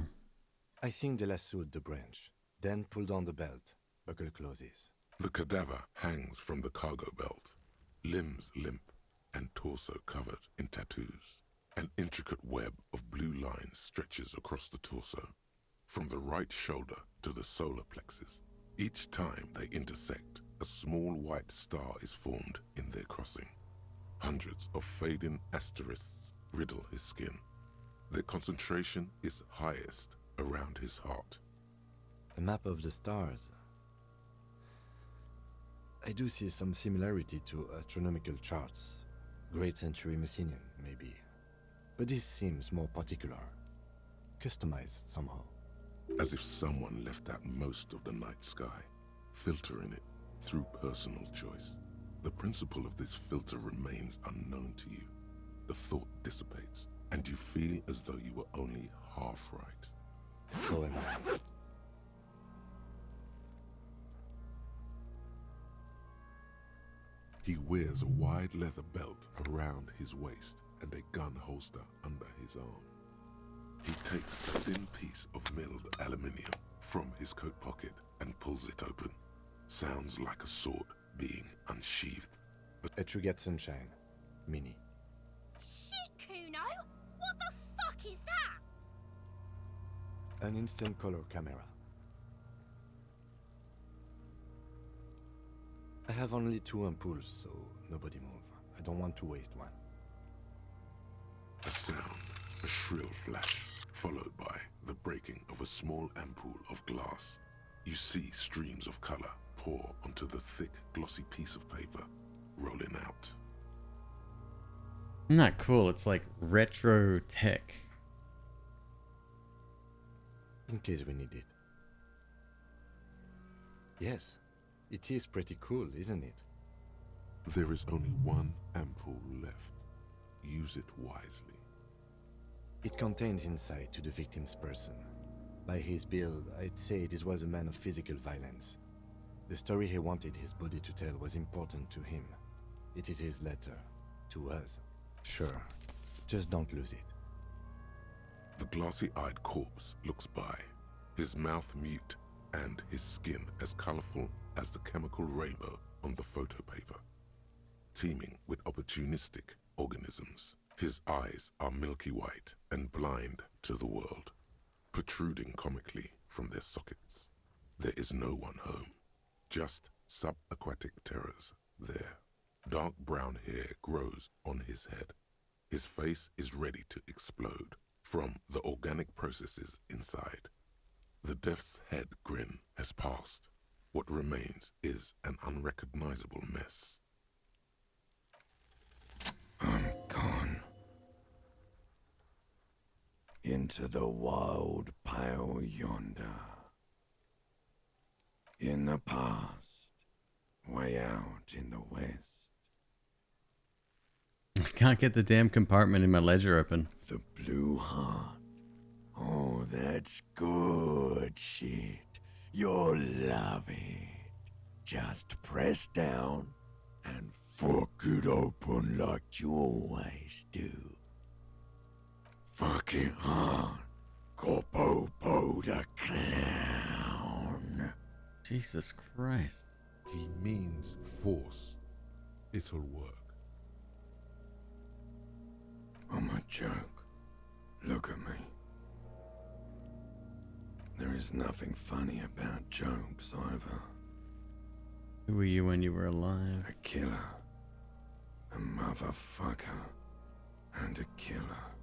I think they lassoed the branch, then pulled on the belt. Buckle closes. The cadaver hangs from the cargo belt, limbs limp and torso covered in tattoos. An intricate web of blue lines stretches across the torso, from the right shoulder to the solar plexus. Each time they intersect, a small white star is formed in their crossing. Hundreds of fading asterisks riddle his skin. Their concentration is highest around his heart. A map of the stars. I do see some similarity to astronomical charts. Great Century Messinian, maybe. But this seems more particular. Customized somehow. As if someone left out most of the night sky, filtering it through personal choice. The principle of this filter remains unknown to you. The thought dissipates, and you feel as though you were only half right. So am I. He wears a wide leather belt around his waist and a gun holster under his arm. He takes a thin piece of milled aluminium from his coat pocket and pulls it open. Sounds like a sword being unsheathed. A Trigger Sunshine. Mini. Shit, Kuno! What the fuck is that? An instant color camera. I have only 2 ampoules, so nobody move. I don't want to waste one. A sound, a shrill flash, followed by the breaking of a small ampoule of glass. You see streams of color pour onto the thick, glossy piece of paper, rolling out. Isn't that cool? It's like retro tech. In case we need it. Yes, it is pretty cool, isn't it? There is only one ampoule left. Use it wisely. It contains insight to the victim's person. By his build, I'd say this was a man of physical violence. The story he wanted his body to tell was important to him. It is his letter to us. Sure, just don't lose it. The glossy-eyed corpse looks by, his mouth mute and his skin as colorful as the chemical rainbow on the photo paper. Teeming with opportunistic organisms, his eyes are milky white and blind to the world, protruding comically from their sockets. There is no one home, just subaquatic terrors there. Dark brown hair grows on his head. His face is ready to explode from the organic processes inside. The death's head grin has passed. What remains is an unrecognizable mess. I'm gone. Into the wild pale yonder. In the past, way out in the west. I can't get the damn compartment in my ledger open. The blue heart. Oh, that's good shit. You'll love it. Just press down and fuck it open like you always do. Fuck it hard. Corpopo the clown. Jesus Christ. He means force. It'll work. I'm a joke. Look at me. There is nothing funny about jokes either. Who were you when you were alive? A killer. A motherfucker. And a killer.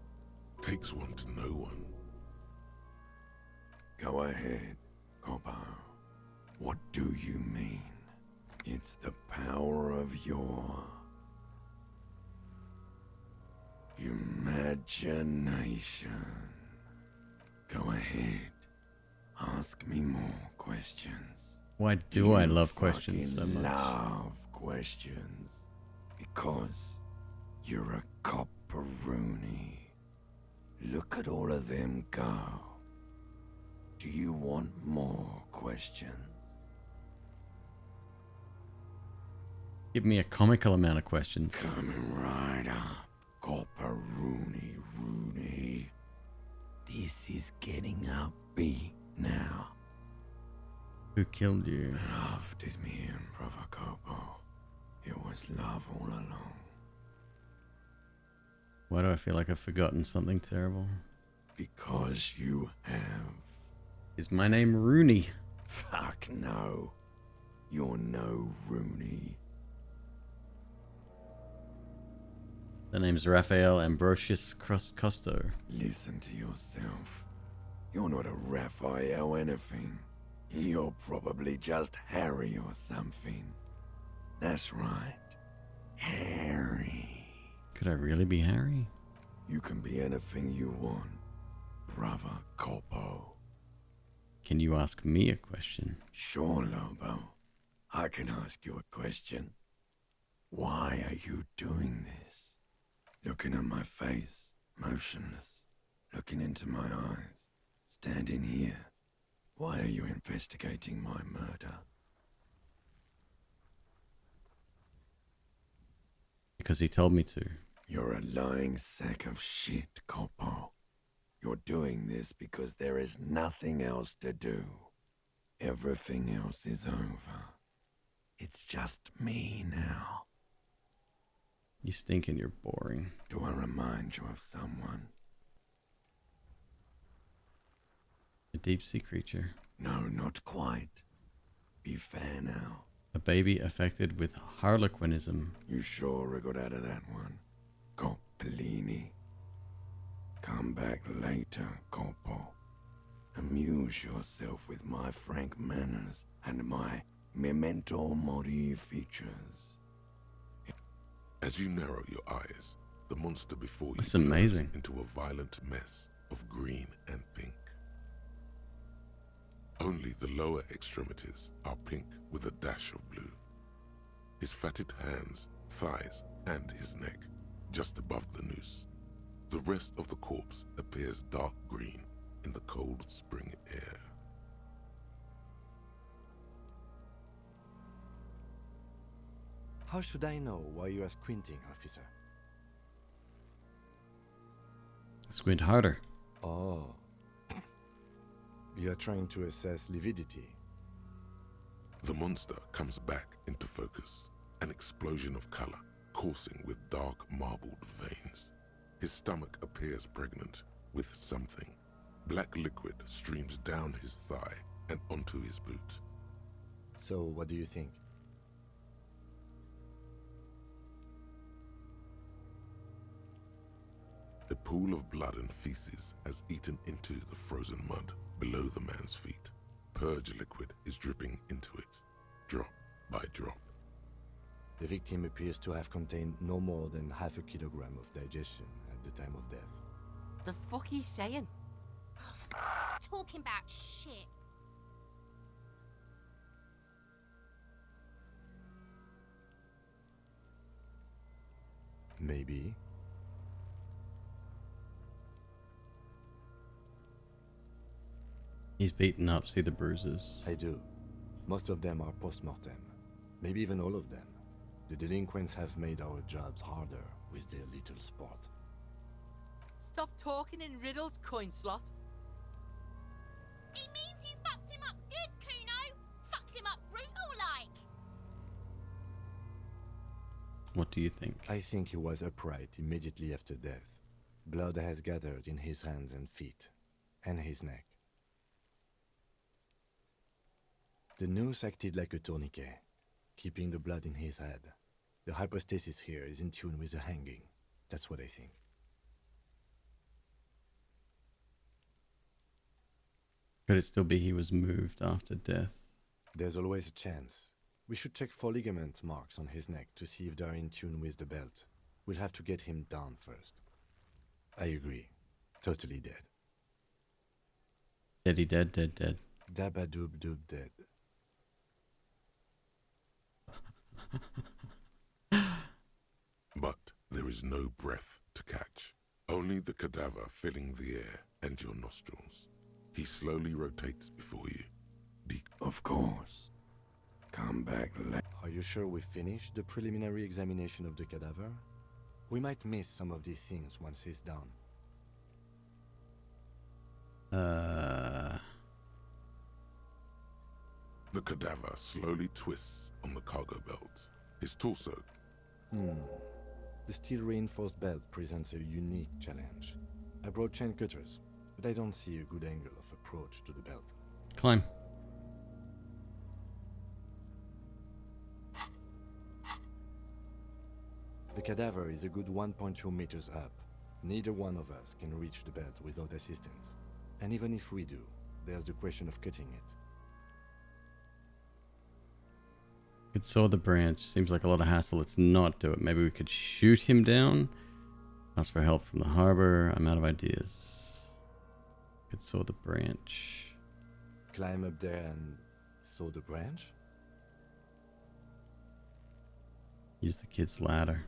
Takes one to know one. Go ahead, Coppo. What do you mean? It's the power of your imagination. Go ahead. Ask me more questions. Why do I love questions so much? Love questions. Because you're a copperoonie. Look at all of them go. Do you want more questions? Give me a comical amount of questions. Coming right up, copperoonie Rooney. This is getting upbeat now. Who killed you? Love did me in, Brother Copo. It was love all along. Why do I feel like I've forgotten something terrible? Because you have. Is my name Rooney? Fuck no. You're no Rooney. The name's Raphael Ambrosius Costo. Listen to yourself. You're not a Raphael anything. You're probably just Harry or something. That's right. Harry. Could I really be Harry? You can be anything you want, brother Corpo. Can you ask me a question? Sure, Lobo. I can ask you a question. Why are you doing this? Looking at my face, motionless, looking into my eyes, standing here. Why are you investigating my murder? Because he told me to. You're a lying sack of shit, Corpo. You're doing this because there is nothing else to do. Everything else is over. It's just me now. You stink and you're boring. Do I remind you of someone? A deep sea creature. No, not quite. Be fair now. A baby affected with harlequinism. You sure I got out of that one, Coppellini. Come back later, Corpo. Amuse yourself with my frank manners and my memento mori features. As you narrow your eyes, the monster before you That's amazing. blurs into a violent mess of green and pink. Only the lower extremities are pink with a dash of blue. His fatted hands, thighs, and his neck, just above the noose. The rest of the corpse appears dark green in the cold spring air. How should I know why you are squinting, officer? Squint harder. Oh. You are trying to assess lividity. The monster comes back into focus, an explosion of color, coursing with dark marbled veins. His stomach appears pregnant with something. Black liquid streams down his thigh and onto his boot. So, what do you think? A pool of blood and feces has eaten into the frozen mud below the man's feet. Purge liquid is dripping into it, drop by drop. The victim appears to have contained no more than half a kilogram of digestion at the time of death. The fuck he's saying? Talking about shit. Maybe. He's beaten up, see the bruises. I do. Most of them are post-mortem. Maybe even all of them. The delinquents have made our jobs harder with their little sport. Stop talking in riddles, coin slot. It means you fucked him up good, Kuno. Fucked him up brutal-like. What do you think? I think he was upright immediately after death. Blood has gathered in his hands and feet, and his neck. The noose acted like a tourniquet, keeping the blood in his head. The hypostasis here is in tune with the hanging. That's what I think. Could it still be he was moved after death? There's always a chance. We should check for ligament marks on his neck to see if they're in tune with the belt. We'll have to get him down first. I agree. Totally dead. Dead. Dead. Dabba-doob-doob dead. But there is no breath to catch, only the cadaver filling the air and your nostrils. He slowly rotates before you. Of course. Come back later. Are you sure we finished the preliminary examination of the cadaver? We might miss some of these things once he's done. The cadaver slowly twists on the cargo belt. His torso. The steel-reinforced belt presents a unique challenge. I brought chain cutters, but I don't see a good angle of approach to the belt. Climb. cadaver is a good 1.2 meters up. Neither one of us can reach the bed without assistance. And even if we do, there's the question of cutting it. Could saw the branch. Seems like a lot of hassle. Let's not do it. Maybe we could shoot him down. Ask for help from the harbor. I'm out of ideas. Could saw the branch. Climb up there and saw the branch? Use the kid's ladder.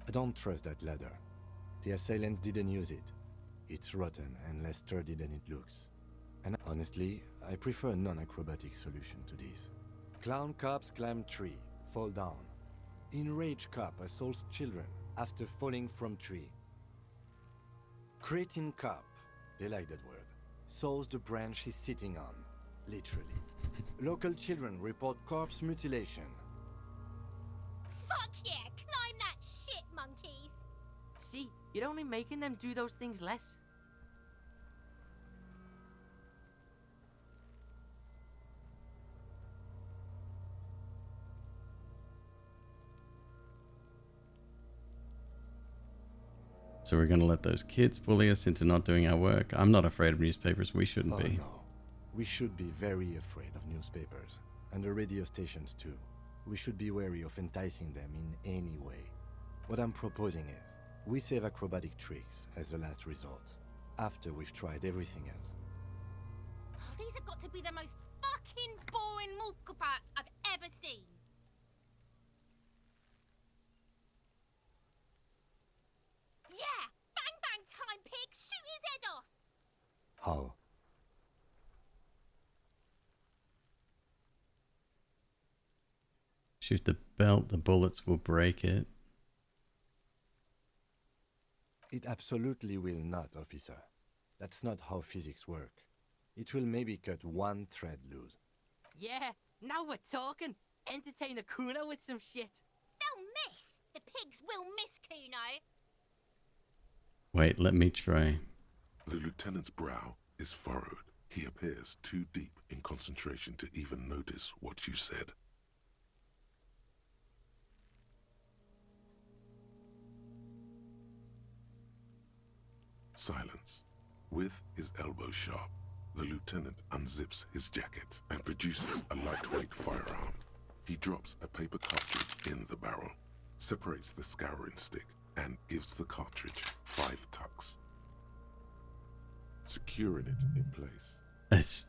I don't trust that ladder. The assailants didn't use it. It's rotten and less sturdy than it looks. And honestly, I prefer a non-acrobatic solution to this. Clown cops climb tree, fall down. Enraged cop assaults children after falling from tree. Cretin cop, they like that word, saws the branch he's sitting on, literally. Local children report corpse mutilation. Fuck yeah, climb that shit, monkeys! See, you're only making them do those things less. So we're going to let those kids bully us into not doing our work. I'm not afraid of newspapers. We shouldn't be. No. We should be very afraid of newspapers. And the radio stations too. We should be wary of enticing them in any way. What I'm proposing is, we save acrobatic tricks as the last resort, after we've tried everything else. Oh, these have got to be the most fucking boring mulka parts I've ever seen. Yeah! Bang bang time, pig! Shoot his head off! How? Shoot the belt, the bullets will break it. It absolutely will not, officer. That's not how physics work. It will maybe cut one thread loose. Yeah, now we're talking. Entertain the Kuno with some shit. They'll miss! The pigs will miss Kuno! Wait, let me try. The lieutenant's brow is furrowed. He appears too deep in concentration to even notice what you said. Silence. With his elbow sharp, the lieutenant unzips his jacket and produces a lightweight firearm. He drops a paper cartridge in the barrel, separates the scouring stick, and gives the cartridge 5 tucks, securing it in place.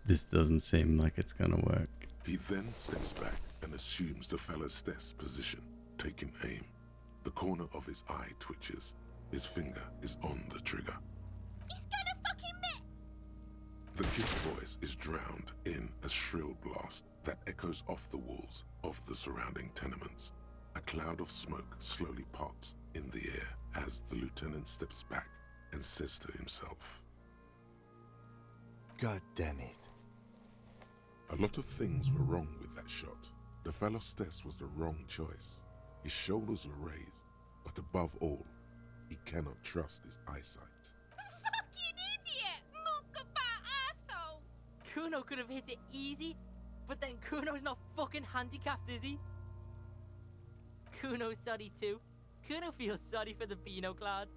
This doesn't seem like it's gonna work. He then steps back and assumes the fellow's desk position, taking aim. The corner of his eye twitches. His finger is on the trigger. He's gonna fucking miss! The kid's voice is drowned in a shrill blast that echoes off the walls of the surrounding tenements. A cloud of smoke slowly parts in the air as the lieutenant steps back and says to himself, God damn it. A lot of things were wrong with that shot. The fellow's test was the wrong choice. His shoulders were raised, but above all, he cannot trust his eyesight. Fucking idiot! Mulka-fat asshole! Kuno could have hit it easy, but then Kuno's not fucking handicapped, is he? Kuno's sorry too. Kuno feels sorry for the Beano Cloud.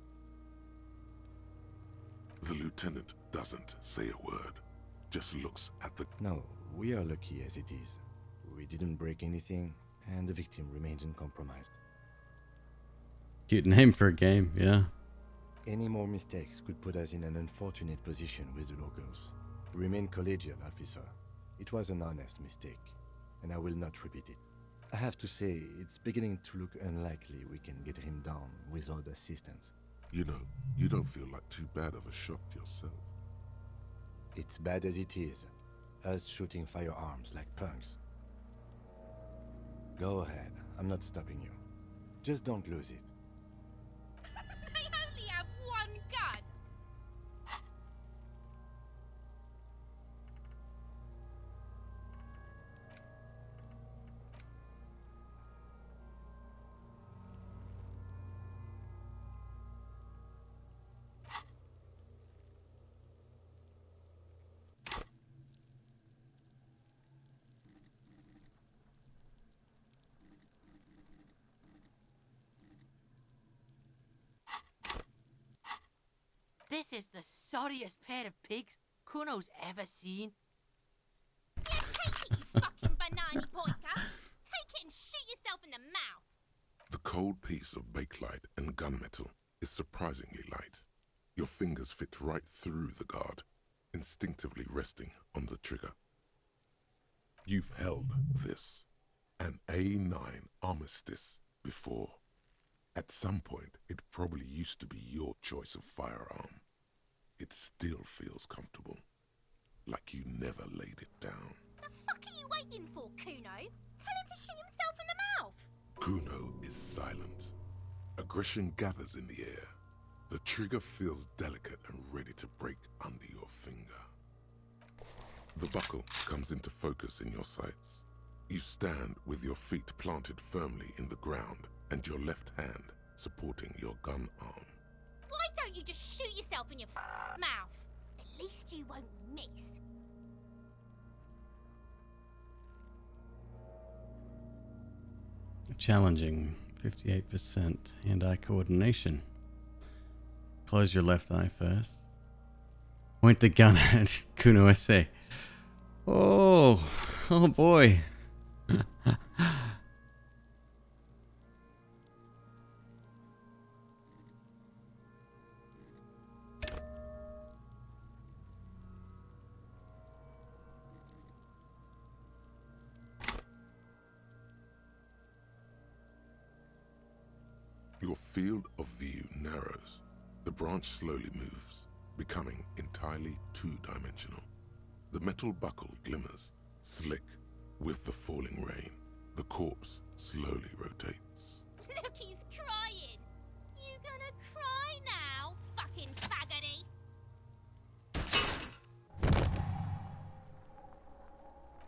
The lieutenant doesn't say a word, just looks at the... No, we are lucky as it is. We didn't break anything, and the victim remains uncompromised. Cute name for a game, yeah. Any more mistakes could put us in an unfortunate position with the locals. Remain collegial, officer. It was an honest mistake, and I will not repeat it. I have to say, it's beginning to look unlikely we can get him down without assistance. You know, you don't feel like too bad of a shot yourself. It's bad as it is. Us shooting firearms like punks. Go ahead, I'm not stopping you. Just don't lose it. I only have one gun! This is the sorriest pair of pigs Kuno's ever seen. Take it, you fucking banana pointer. Take it and shoot yourself in the mouth. The cold piece of bakelite and gunmetal is surprisingly light. Your fingers fit right through the guard, instinctively resting on the trigger. You've held this, an A9 Armistice, before. At some point, it probably used to be your choice of firearm. It still feels comfortable, like you never laid it down. The fuck are you waiting for, Kuno? Tell him to shoot himself in the mouth. Kuno is silent. Aggression gathers in the air. The trigger feels delicate and ready to break under your finger. The buckle comes into focus in your sights. You stand with your feet planted firmly in the ground and your left hand supporting your gun arm. Why don't you just shoot yourself in your mouth? At least you won't miss. Challenging, 58%. Hand-eye coordination. Close your left eye first. Point the gun at Kuno S.A. Oh boy. Your field of view narrows. The branch slowly moves, becoming entirely two-dimensional. The metal buckle glimmers, slick, with the falling rain. The corpse slowly rotates. Look, he's crying. You gonna cry now, fucking faggoty?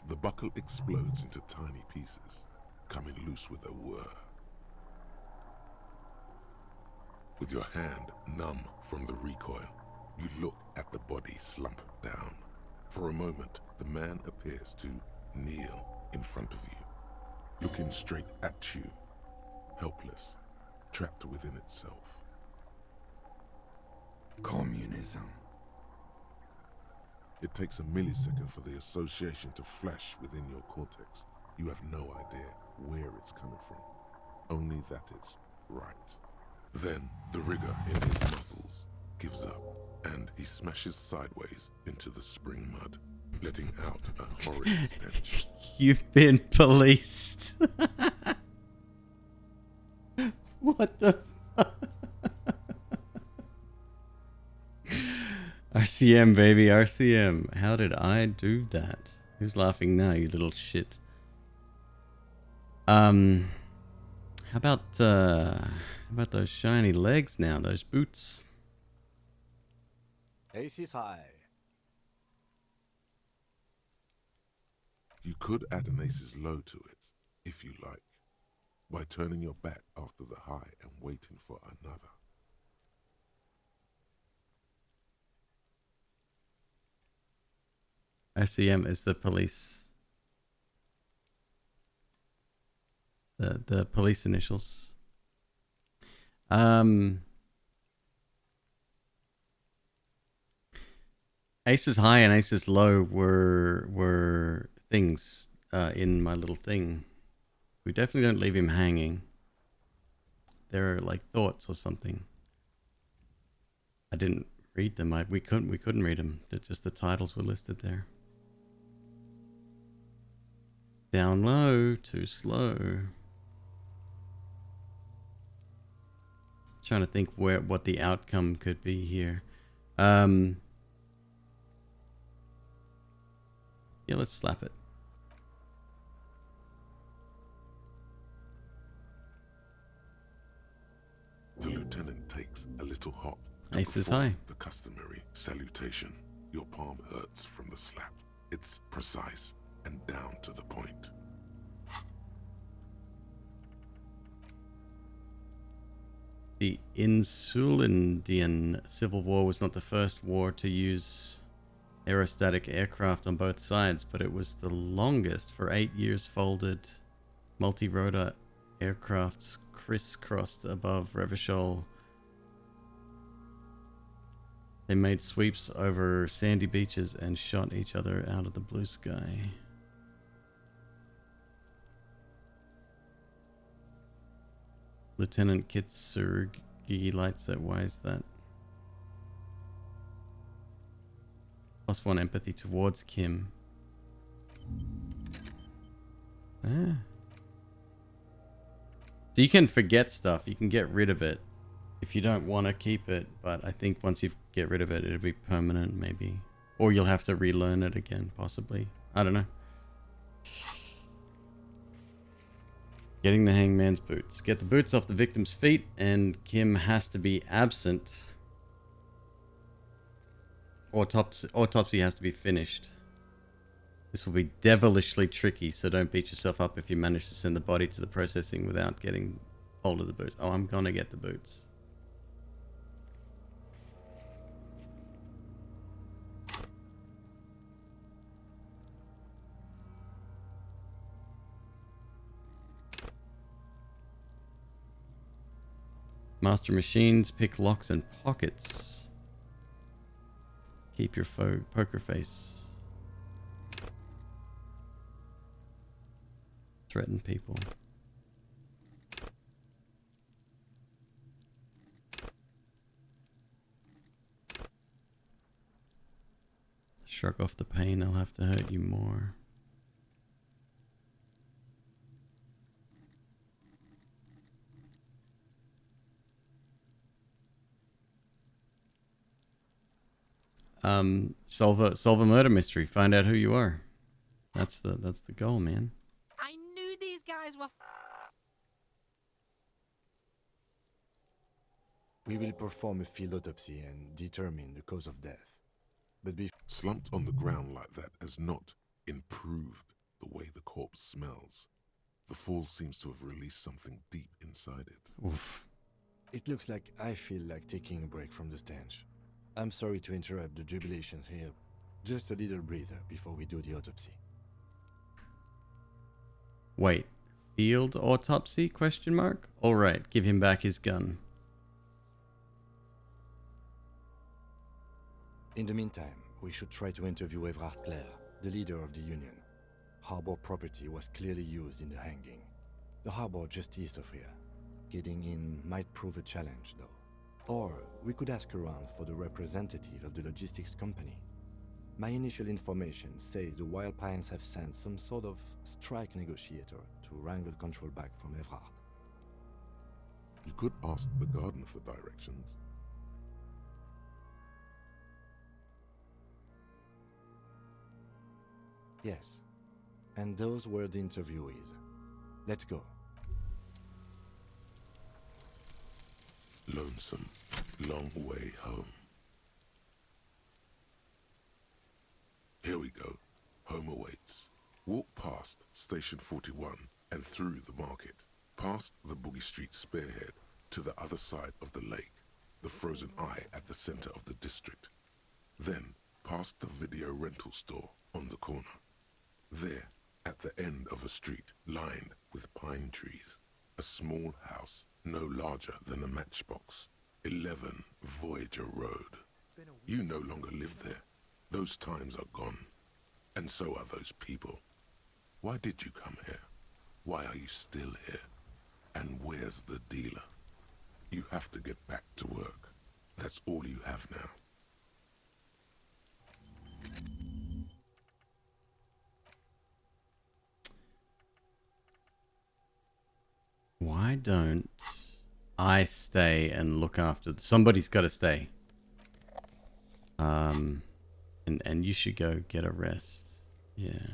The buckle explodes into tiny pieces, coming loose with a whir. With your hand numb from the recoil, you look at the body slump down. For a moment, the man appears to kneel in front of you, looking straight at you, helpless, trapped within itself. Communism. It takes a millisecond for the association to flash within your cortex. You have no idea where it's coming from, only that it's right. Then the rigor in his muscles gives up, and he smashes sideways into the spring mud, letting out a horrid stench. You've been policed. What the fuck? RCM, baby, RCM. How did I do that? Who's laughing now, you little shit? How about those shiny legs now, those boots? Ace is high. You could add an aces low to it, if you like, by turning your back after the high and waiting for another. RCM is the police. The police initials. Aces high and aces low were things in my little thing. We definitely don't leave him hanging. They're like thoughts or something. I didn't read them. We couldn't read them. Just the titles were listed there. Down low, too slow. Trying to think what the outcome could be here. Yeah, let's slap it. The lieutenant takes a little hop to Aces perform high. the customary salutation. Your palm hurts from the slap. It's precise and down to the point. The Insulindian Civil War was not the first war to use aerostatic aircraft on both sides, but it was the longest. For 8 years, folded multi-rotor aircrafts crisscrossed above Revachol They made sweeps over sandy beaches and shot each other out of the blue sky. Lieutenant Kitsurgi lights it. Why is that? +1 empathy towards Kim. Ah. So you can forget stuff. You can get rid of it if you don't want to keep it. But I think once you get rid of it, it'll be permanent maybe. Or you'll have to relearn it again, possibly. I don't know. Getting the hangman's boots. Get the boots off the victim's feet, and Kim has to be absent. Autopsy has to be finished. This will be devilishly tricky, so don't beat yourself up if you manage to send the body to the processing without getting hold of the boots. Oh, I'm gonna get the boots. Master machines, pick locks and pockets. Keep your poker face. Threaten people. Shrug off the pain, they'll have to hurt you more. Solve a murder mystery. Find out who you are. That's the goal, man. I knew these guys were. We will perform a field autopsy and determine the cause of death. But slumped on the ground like that has not improved the way the corpse smells. The fall seems to have released something deep inside it. Oof. It looks like I feel like taking a break from the stench. I'm sorry to interrupt the jubilations here. Just a little breather before we do the autopsy. Wait, field autopsy? Question mark. All right, give him back his gun. In the meantime, we should try to interview Evrard Clare, the leader of the Union. Harbor property was clearly used in the hanging. The harbor just east of here. Getting in might prove a challenge, though. Or we could ask around for the representative of the logistics company. My initial information says the Wild Pines have sent some sort of strike negotiator to wrangle control back from Evrard. You could ask the garden for directions. Yes. And those were the interviewees. Let's go. Lonesome, long way home. Here we go. Home awaits. Walk past Station 41 and through the market, past the Boogie Street spearhead to the other side of the lake, the frozen eye at the center of the district. Then past the video rental store on the corner. There, at the end of a street lined with pine trees, a small house no larger than a matchbox. 11 Voyager Road. You no longer live there. Those times are gone. And so are those people. Why did you come here? Why are you still here? And where's the dealer? You have to get back to work. That's all you have now. Why don't I stay and look after... Somebody's got to stay. And you should go get a rest. Yeah.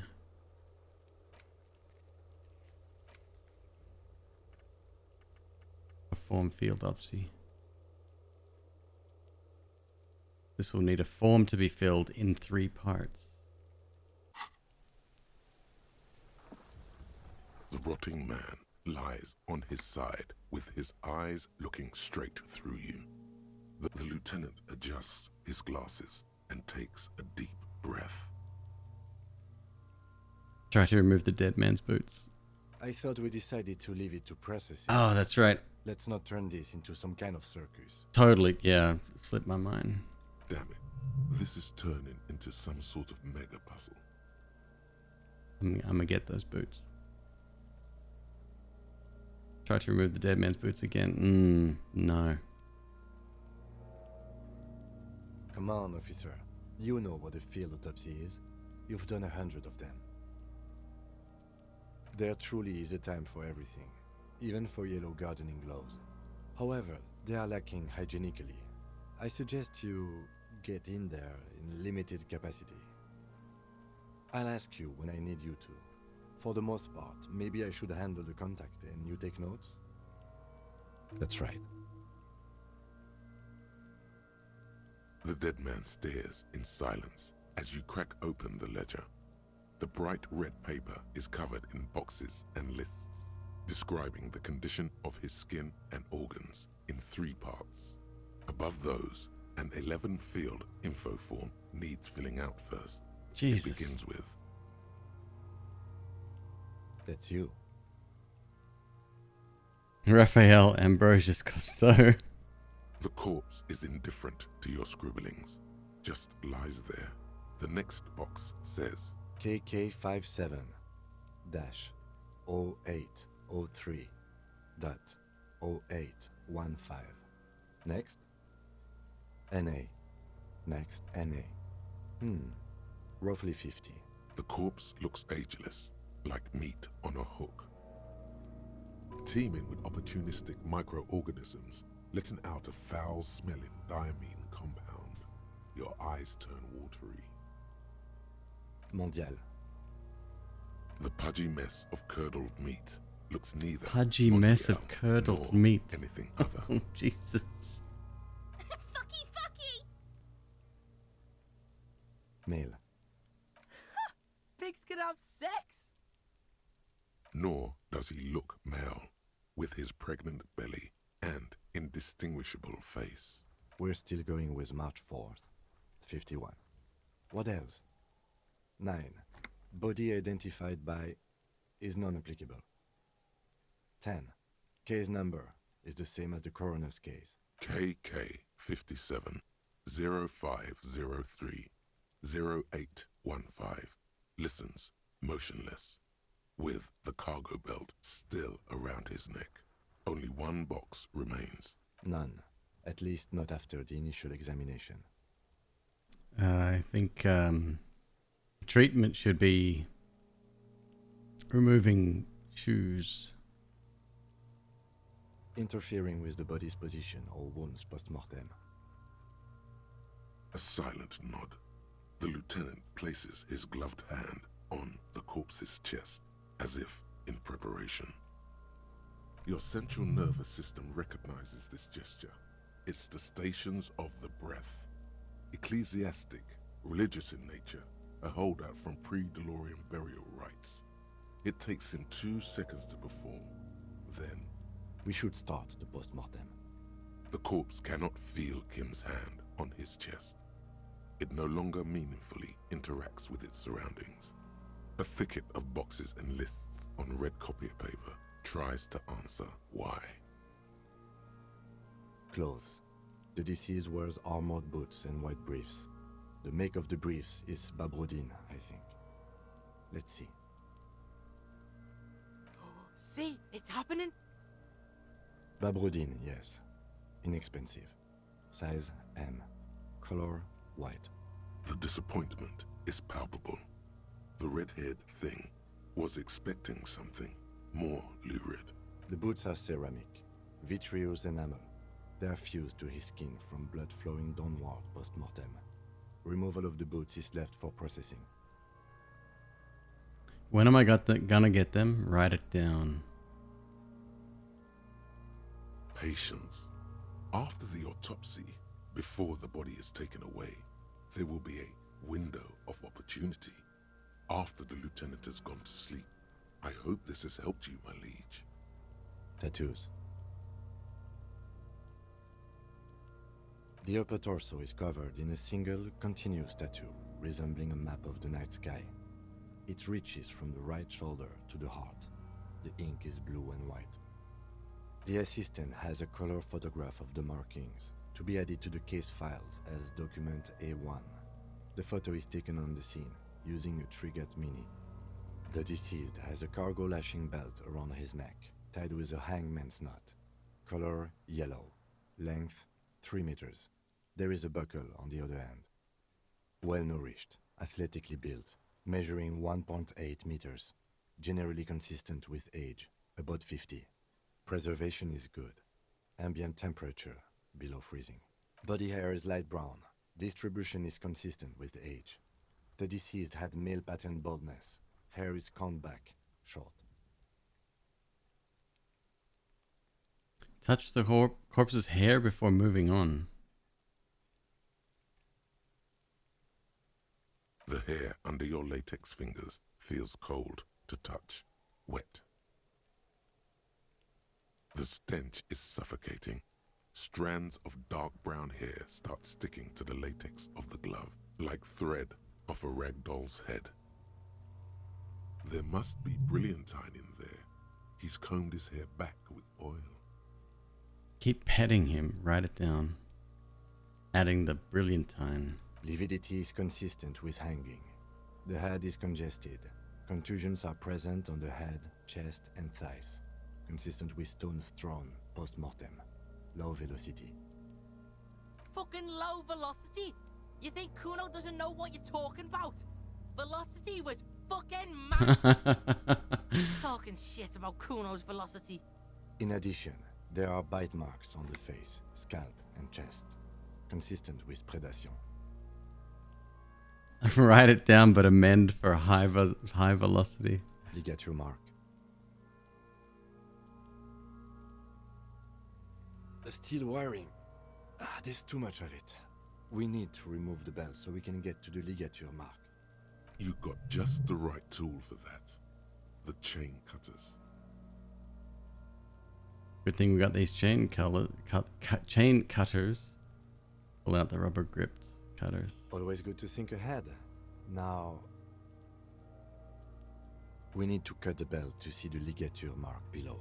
Perform field autopsy. This will need a form to be filled in 3 parts. The rotting man lies on his side with his eyes looking straight through you. The lieutenant adjusts his glasses and takes a deep breath. Try to remove the dead man's boots. I thought we decided to leave it to processing. Oh, that's right. Let's not turn this into some kind of circus. Totally, yeah. Slipped my mind. Damn it. This is turning into some sort of mega puzzle. I'm gonna get those boots. Try to remove the dead man's boots again. No. Come on, officer. You know what a field autopsy is. You've done 100 of them. There truly is a time for everything, even for yellow gardening gloves. However, they are lacking hygienically. I suggest you get in there in limited capacity. I'll ask you when I need you to. For the most part, maybe I should handle the contact and you take notes? That's right. The dead man stares in silence as you crack open the ledger. The bright red paper is covered in boxes and lists, describing the condition of his skin and organs in 3 parts. Above those, an 11-field info form needs filling out first. Jesus. It begins with... That's you. Raphael Ambrosius Costeau. The corpse is indifferent to your scribblings, just lies there. The next box says... KK57-0803.0815. Next? NA. Next, NA. Roughly 50. The corpse looks ageless, like meat on a hook. Teeming with opportunistic microorganisms, letting out a foul-smelling diamine compound. Your eyes turn watery. Mondial. The pudgy mess of curdled meat looks neither Pudgy mess of mondial curdled nor meat. anything other. Oh, Jesus. Fucky, fucky! Male. Pigs can have sex! Nor does he look male, with his pregnant belly and indistinguishable face. We're still going with March 4th. 51. What else? 9. Body identified by is non-applicable. 10. Case number is the same as the coroner's case. KK57 0503 0815 listens motionless, with the cargo belt still around his neck. Only 1 box remains. None. At least not after the initial examination. I think treatment should be removing shoes. Interfering with the body's position or wounds post-mortem. A silent nod. The lieutenant places his gloved hand on the corpse's chest, as if in preparation. Your central nervous system recognizes this gesture. It's the stations of the breath. Ecclesiastic, religious in nature, a holdout from pre-DeLorean burial rites. It takes him 2 seconds to perform. Then... we should start the post-mortem. The corpse cannot feel Kim's hand on his chest. It no longer meaningfully interacts with its surroundings. A thicket of boxes and lists on red copier paper tries to answer why. Clothes. The deceased wears armored boots and white briefs. The make of the briefs is Babrodine, I think. Let's see. See, it's happening. Babrodine, yes. Inexpensive. Size M. Color white. The disappointment is palpable. The red-haired thing was expecting something more lurid. The boots are ceramic, vitreous enamel. They are fused to his skin from blood flowing downward post-mortem. Removal of the boots is left for processing. When am I gonna get them? Write it down. Patience. After the autopsy, before the body is taken away, there will be a window of opportunity. After the lieutenant has gone to sleep. I hope this has helped you, my liege. Tattoos. The upper torso is covered in a single, continuous tattoo, resembling a map of the night sky. It reaches from the right shoulder to the heart. The ink is blue and white. The assistant has a color photograph of the markings to be added to the case files as document A1. The photo is taken on the scene using a triggered mini. The deceased has a cargo lashing belt around his neck, tied with a hangman's knot. Color yellow. Length 3 meters. There is a buckle on the other end. Well nourished, athletically built, measuring 1.8 meters. Generally consistent with age, about 50. Preservation is good. Ambient temperature, below freezing. Body hair is light brown. Distribution is consistent with age. The deceased had male pattern baldness. Hair is combed back, short. Touch the corpse's hair before moving on. The hair under your latex fingers feels cold to touch, wet. The stench is suffocating. Strands of dark brown hair start sticking to the latex of the glove, like thread off a rag doll's head. There must be brilliantine in there. He's combed his hair back with oil. Keep petting him. Write it down. Adding the brilliantine. Lividity is consistent with hanging. The head is congested. Contusions are present on the head, chest, and thighs. Consistent with stones thrown post-mortem. Low velocity. Fucking low velocity? You think Kuno doesn't know what you're talking about? Velocity was fucking mad. Talking shit about Kuno's velocity. In addition, there are bite marks on the face, scalp, and chest. Consistent with predation. Write it down, but amend for high velocity. Ligature mark. Still wiring. There's too much of it. We need to remove the belt so we can get to the ligature mark. You got just the right tool for that. The chain cutters. Good thing we got these chain chain cutters. Pull out the rubber gripped cutters. Always good to think ahead. Now, we need to cut the belt to see the ligature mark below.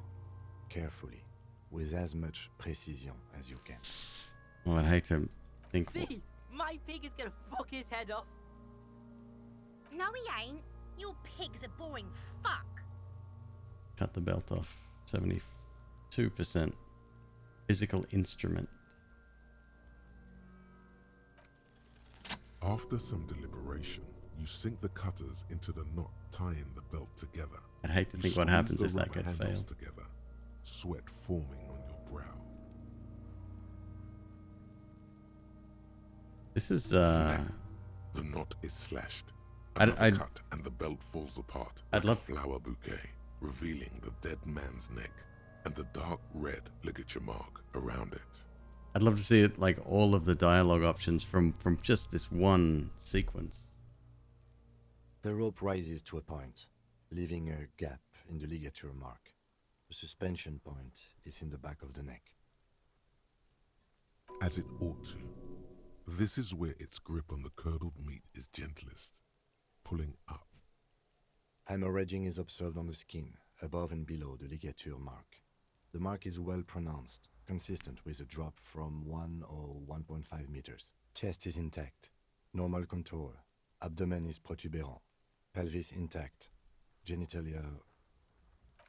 Carefully, with as much precision as you can. Well, I'd hate to think. See, my pig is gonna fuck his head off. No, he ain't. Your pig's a boring fuck. Cut the belt off. 72%. Physical instrument. After some deliberation, you sink the cutters into the knot tying the belt together. I'd hate to think what happens if that gets failed. Together, sweat forming on your brow. This is Snap. The knot is slashed. Another cut and the belt falls apart like a flower bouquet, revealing the dead man's neck and the dark red ligature mark around it. I'd love to see it like all of the dialogue options from just this one sequence. The rope rises to a point, leaving a gap in the ligature mark. The suspension point is in the back of the neck. As it ought to. This is where its grip on the curdled meat is gentlest, pulling up. Hemorrhaging is observed on the skin, above and below the ligature mark. The mark is well pronounced, consistent with a drop from 1 or 1.5 meters. Chest is intact, normal contour. Abdomen is protuberant, pelvis intact, genitalia...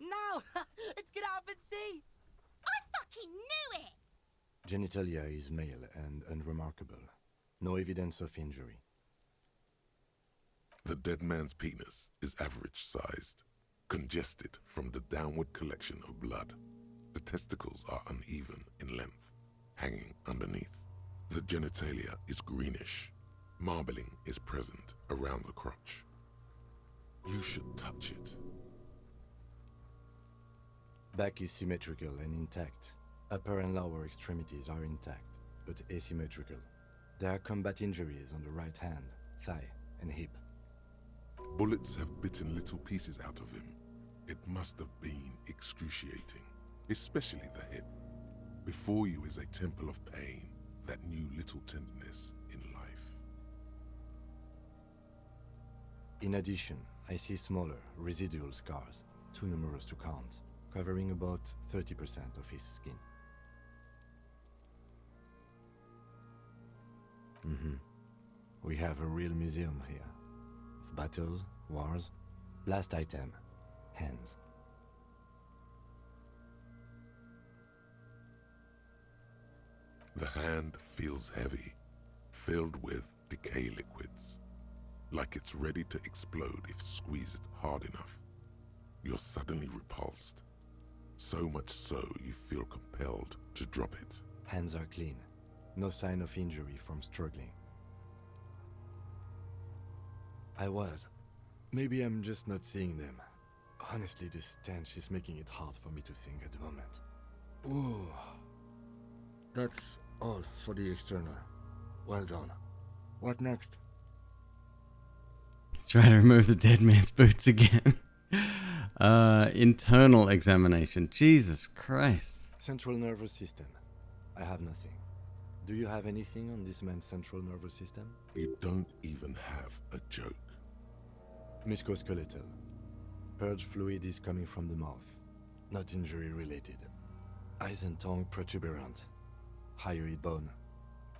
No! It's gonna happen, see! I fucking knew it! Genitalia is male and unremarkable. No evidence of injury. The dead man's penis is average-sized, congested from the downward collection of blood. The testicles are uneven in length, hanging underneath. The genitalia is greenish. Marbling is present around the crotch. You should touch it. Back is symmetrical and intact. Upper and lower extremities are intact, but asymmetrical. There are combat injuries on the right hand, thigh, and hip. Bullets have bitten little pieces out of him. It must have been excruciating, especially the hip. Before you is a temple of pain that knew little tenderness in life. In addition, I see smaller, residual scars, too numerous to count, covering about 30% of his skin. Mm-hmm. We have a real museum here. Of battles, wars, last item, hands. The hand feels heavy, filled with decay liquids, like it's ready to explode if squeezed hard enough. You're suddenly repulsed, so much so you feel compelled to drop it. Hands are clean, no sign of injury from struggling. Maybe I'm just not seeing them. Honestly, this stench is making it hard for me to think at the moment. Ooh. That's all for the external. Well done. What next? Try to remove the dead man's boots again. Internal examination. Jesus Christ. Central nervous system. I have nothing. Do you have anything on this man's central nervous system? You don't even have a joke. Musculoskeletal. Purge fluid is coming from the mouth. Not injury related. Eyes and tongue protuberant. Hyoid bone.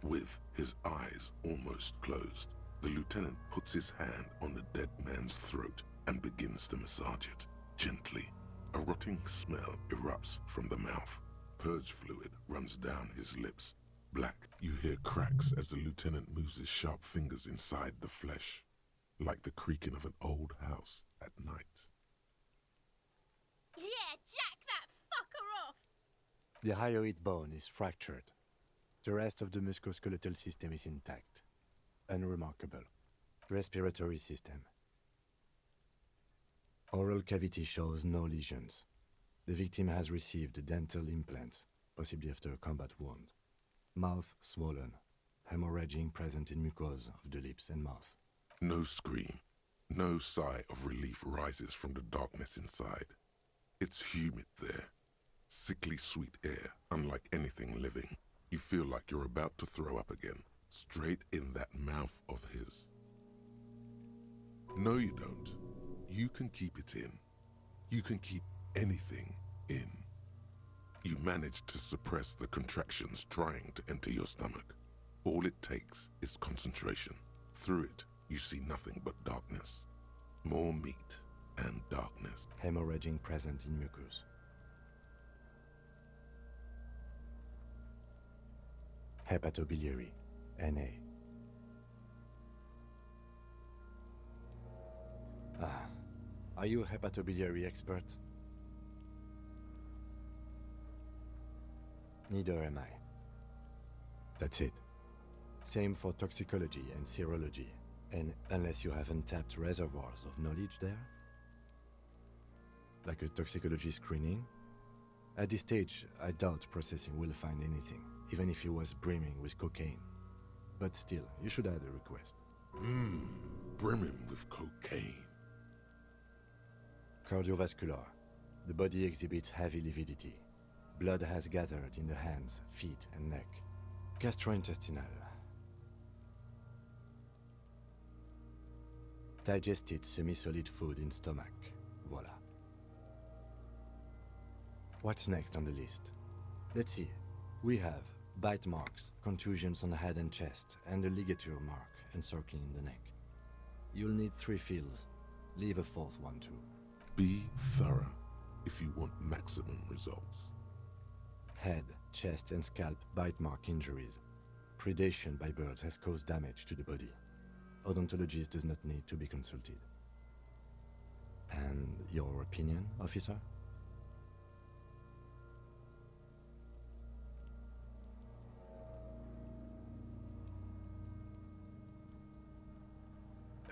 With his eyes almost closed, the lieutenant puts his hand on the dead man's throat and begins to massage it, gently. A rotting smell erupts from the mouth. Purge fluid runs down his lips. Black, you hear cracks as the lieutenant moves his sharp fingers inside the flesh, like the creaking of an old house at night. Yeah, jack that fucker off! The hyoid bone is fractured. The rest of the musculoskeletal system is intact. Unremarkable. Respiratory system. Oral cavity shows no lesions. The victim has received dental implants, possibly after a combat wound. Mouth swollen. Hemorrhaging present in mucosa of the lips and mouth. No scream, no sigh of relief rises from the darkness inside. It's humid there. Sickly sweet air, unlike anything living. You feel like you're about to throw up again, straight in that mouth of his. No, you don't. You can keep it in. You can keep anything in. You manage to suppress the contractions trying to enter your stomach. All it takes is concentration. Through it, you see nothing but darkness. More meat and darkness. Hemorrhaging present in mucus. Hepatobiliary, Na. Are you a hepatobiliary expert? Neither am I. That's it. Same for toxicology and serology, and unless you have untapped reservoirs of knowledge there? Like a toxicology screening? At this stage, I doubt processing will find anything, even if he was brimming with cocaine. But still, you should add a request. Brimming with cocaine. Cardiovascular. The body exhibits heavy lividity. Blood has gathered in the hands, feet, and neck. Gastrointestinal. Digested semi-solid food in stomach. Voila. What's next on the list? Let's see. We have bite marks, contusions on the head and chest, and a ligature mark encircling the neck. You'll need 3 fields. Leave a 4th one too. Be thorough if you want maximum results. Head, chest, and scalp bite mark injuries. Predation by birds has caused damage to the body. Odontologist does not need to be consulted. And your opinion, officer?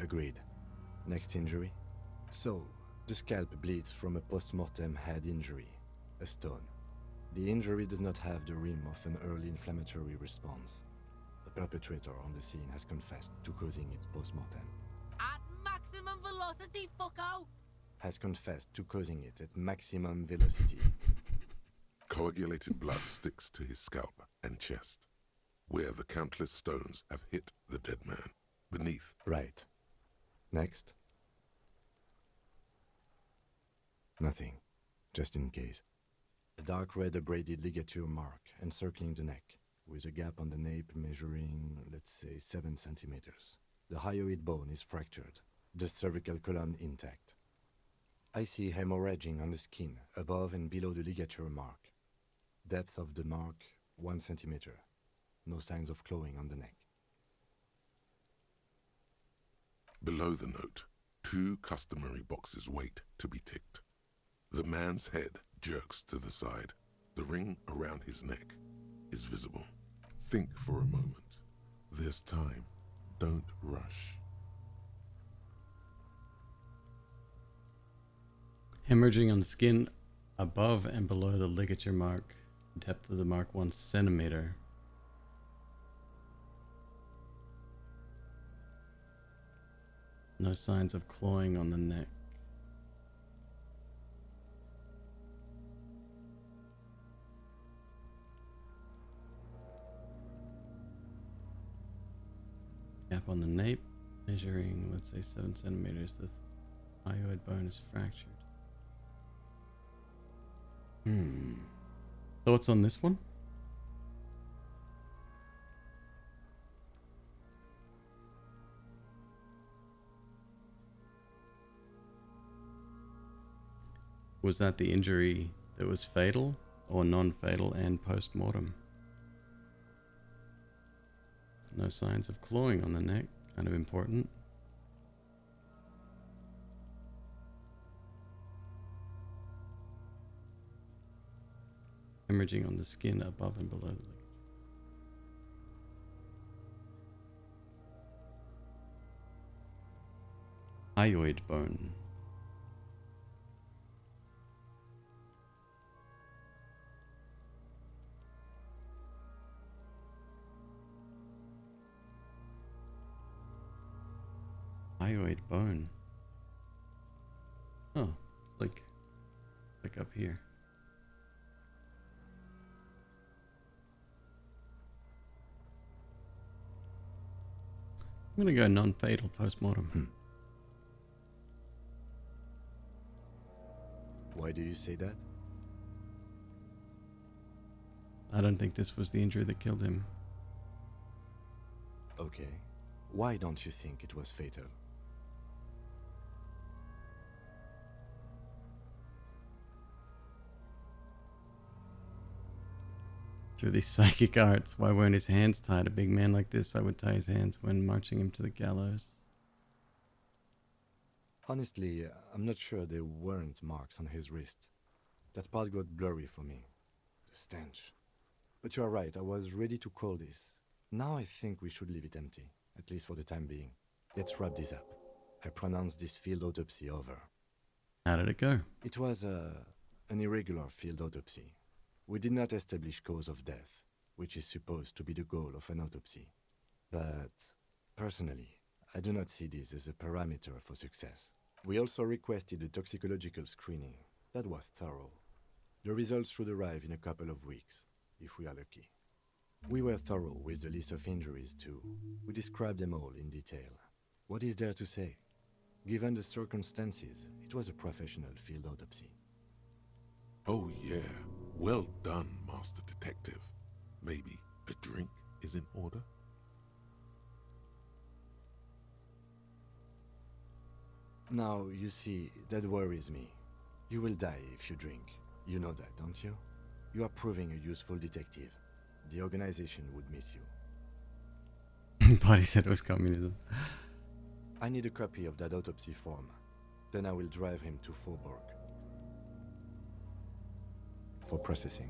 Agreed. Next injury? So, the scalp bleeds from a post-mortem head injury, a stone. The injury does not have the rim of an early inflammatory response. The perpetrator on the scene has confessed to causing it post-mortem. At maximum velocity, fucko! Has confessed to causing it at maximum velocity. Coagulated blood sticks to his scalp and chest, where the countless stones have hit the dead man. Beneath. Right. Next. Nothing. Just in case. A dark red abraded ligature mark encircling the neck. with a gap on the nape measuring, let's say, 7 centimeters. The hyoid bone is fractured, the cervical column intact. I see hemorrhaging on the skin, above and below the ligature mark. Depth of the mark, 1 centimeter. No signs of clawing on the neck. Below the note, 2 customary boxes wait to be ticked. The man's head jerks to the side. The ring around his neck is visible. Think for a moment. There's time. Don't rush. Hemorrhaging on the skin above and below the ligature mark. Depth of the mark 1 centimeter. No signs of clawing on the neck. Gap on the nape, measuring, let's say, 7 centimeters. The hyoid bone is fractured. Thoughts on this one? Was that the injury that was fatal or non-fatal and post-mortem? No signs of clawing on the neck, kind of important. Hemorrhaging on the skin above and below the ligature. Hyoid bone. Hyoid bone. Oh, it's like up here. I'm gonna go non-fatal post-mortem. Why do you say that? I don't think this was the injury that killed him. Okay. Why don't you think it was fatal? Through these psychic arts, why weren't his hands tied? A big man like this, I would tie his hands when marching him to the gallows. Honestly, I'm not sure there weren't marks on his wrist. That part got blurry for me. The stench. But you're right, I was ready to call this. Now I think we should leave it empty, at least for the time being. Let's wrap this up. I pronounce this field autopsy over. How did it go? It was an irregular field autopsy. We did not establish cause of death, which is supposed to be the goal of an autopsy. But, personally, I do not see this as a parameter for success. We also requested a toxicological screening. That was thorough. The results should arrive in a couple of weeks, if we are lucky. We were thorough with the list of injuries too. We described them all in detail. What is there to say? Given the circumstances, it was a professional field autopsy. Oh yeah, well done, Master Detective. Maybe a drink is in order? Now, you see, that worries me. You will die if you drink. You know that, don't you? You are proving a useful detective. The organization would miss you. Buddy said it was communism. I need a copy of that autopsy form. Then I will drive him to Faubourg for processing.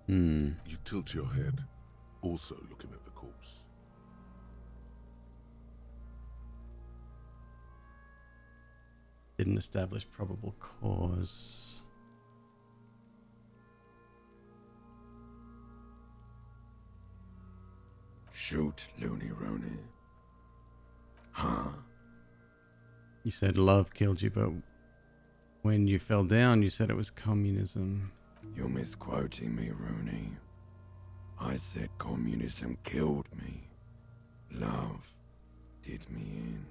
You tilt your head, also looking at the corpse. Didn't establish probable cause. Shoot, Looney Rooney. Huh? You said love killed you, but when you fell down, you said it was communism. You're misquoting me, Rooney. I said communism killed me. Love did me in.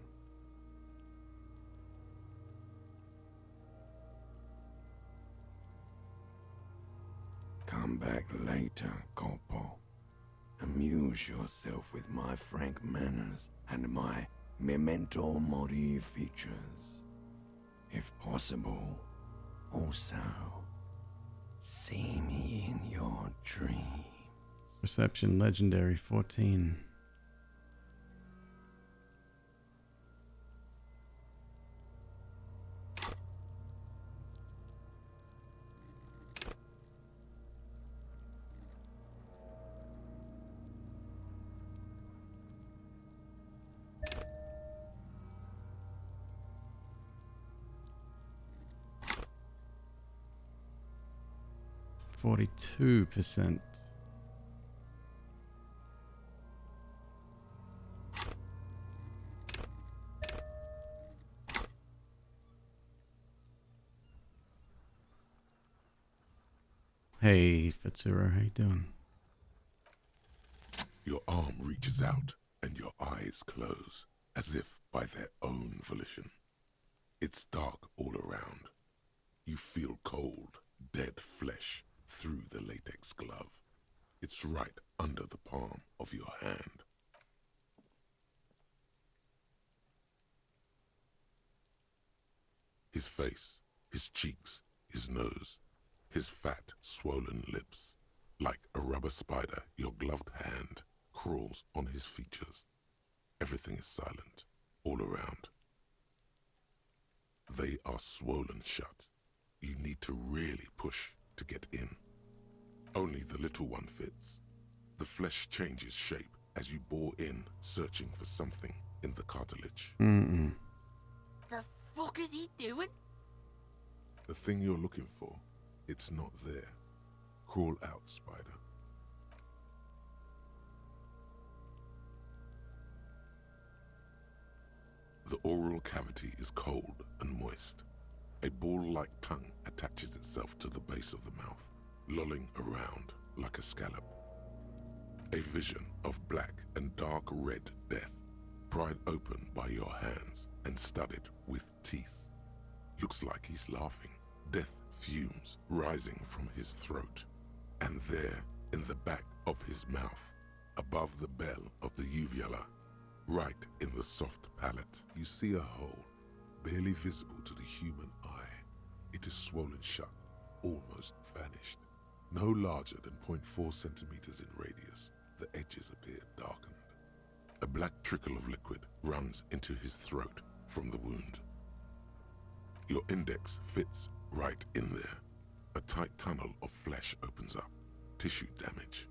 come back later, Corpo. Amuse yourself with my frank manners and my memento mori features. If possible, also, see me in your dreams. Perception legendary 14. %. Hey, Fitsuro, how you doing? Your arm reaches out and your eyes close, as if by their own volition. It's dark all around. You feel cold, dead flesh through the latex glove. It's right under the palm of your hand. His face, his cheeks, his nose, his fat, swollen lips. Like a rubber spider, your gloved hand crawls on his features. Everything is silent, all around. They are swollen shut. You need to really push to get in. Only the little one fits. The flesh changes shape as you bore in, searching for something in the cartilage. Mm-mm. The fuck is he doing? The thing you're looking for, it's not there. Crawl out, spider. The oral cavity is cold and moist. A ball-like tongue attaches itself to the base of the mouth, lolling around like a scallop. A vision of black and dark red death, pried open by your hands and studded with teeth. Looks like he's laughing. Death fumes rising from his throat. And there, in the back of his mouth, above the bell of the uvula, right in the soft palate, you see a hole, barely visible to the human eye. It is swollen shut, almost vanished. No larger than 0.4 centimeters in radius, the edges appear darkened. A black trickle of liquid runs into his throat from the wound. Your index fits right in there. A tight tunnel of flesh opens up, tissue damage,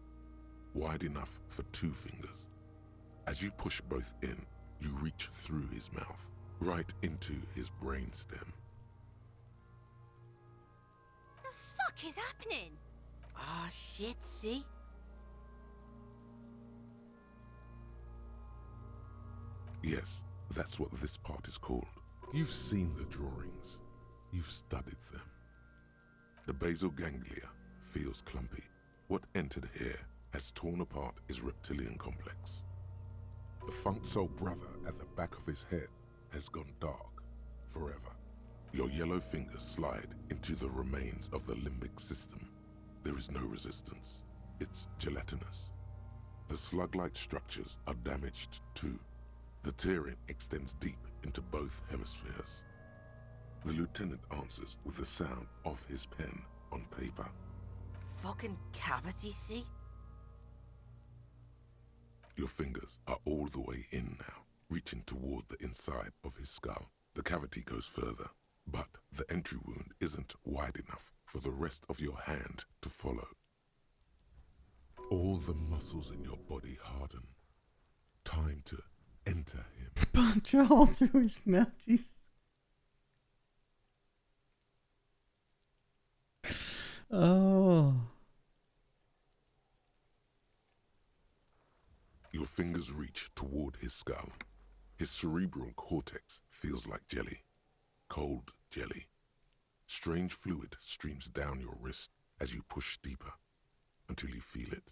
wide enough for 2 fingers. As you push both in, you reach through his mouth, right into his brainstem. The fuck is happening? Ah, shit, see? Yes, that's what this part is called. You've seen the drawings. You've studied them. The basal ganglia feels clumpy. What entered here has torn apart his reptilian complex. The funk soul brother at the back of his head has gone dark forever. Your yellow fingers slide into the remains of the limbic system. There is no resistance. It's gelatinous. The slug-like structures are damaged too. The tearing extends deep into both hemispheres. The lieutenant answers with the sound of his pen on paper. Fucking cavity, see? Your fingers are all the way in now, reaching toward the inside of his skull. The cavity goes further, but the entry wound isn't wide enough for the rest of your hand to follow. All the muscles in your body harden. Time to enter him. Punch a hole through his mouth, Jesus. Oh. Your fingers reach toward his skull. His cerebral cortex feels like jelly. Cold jelly. Strange fluid streams down your wrist as you push deeper, until you feel it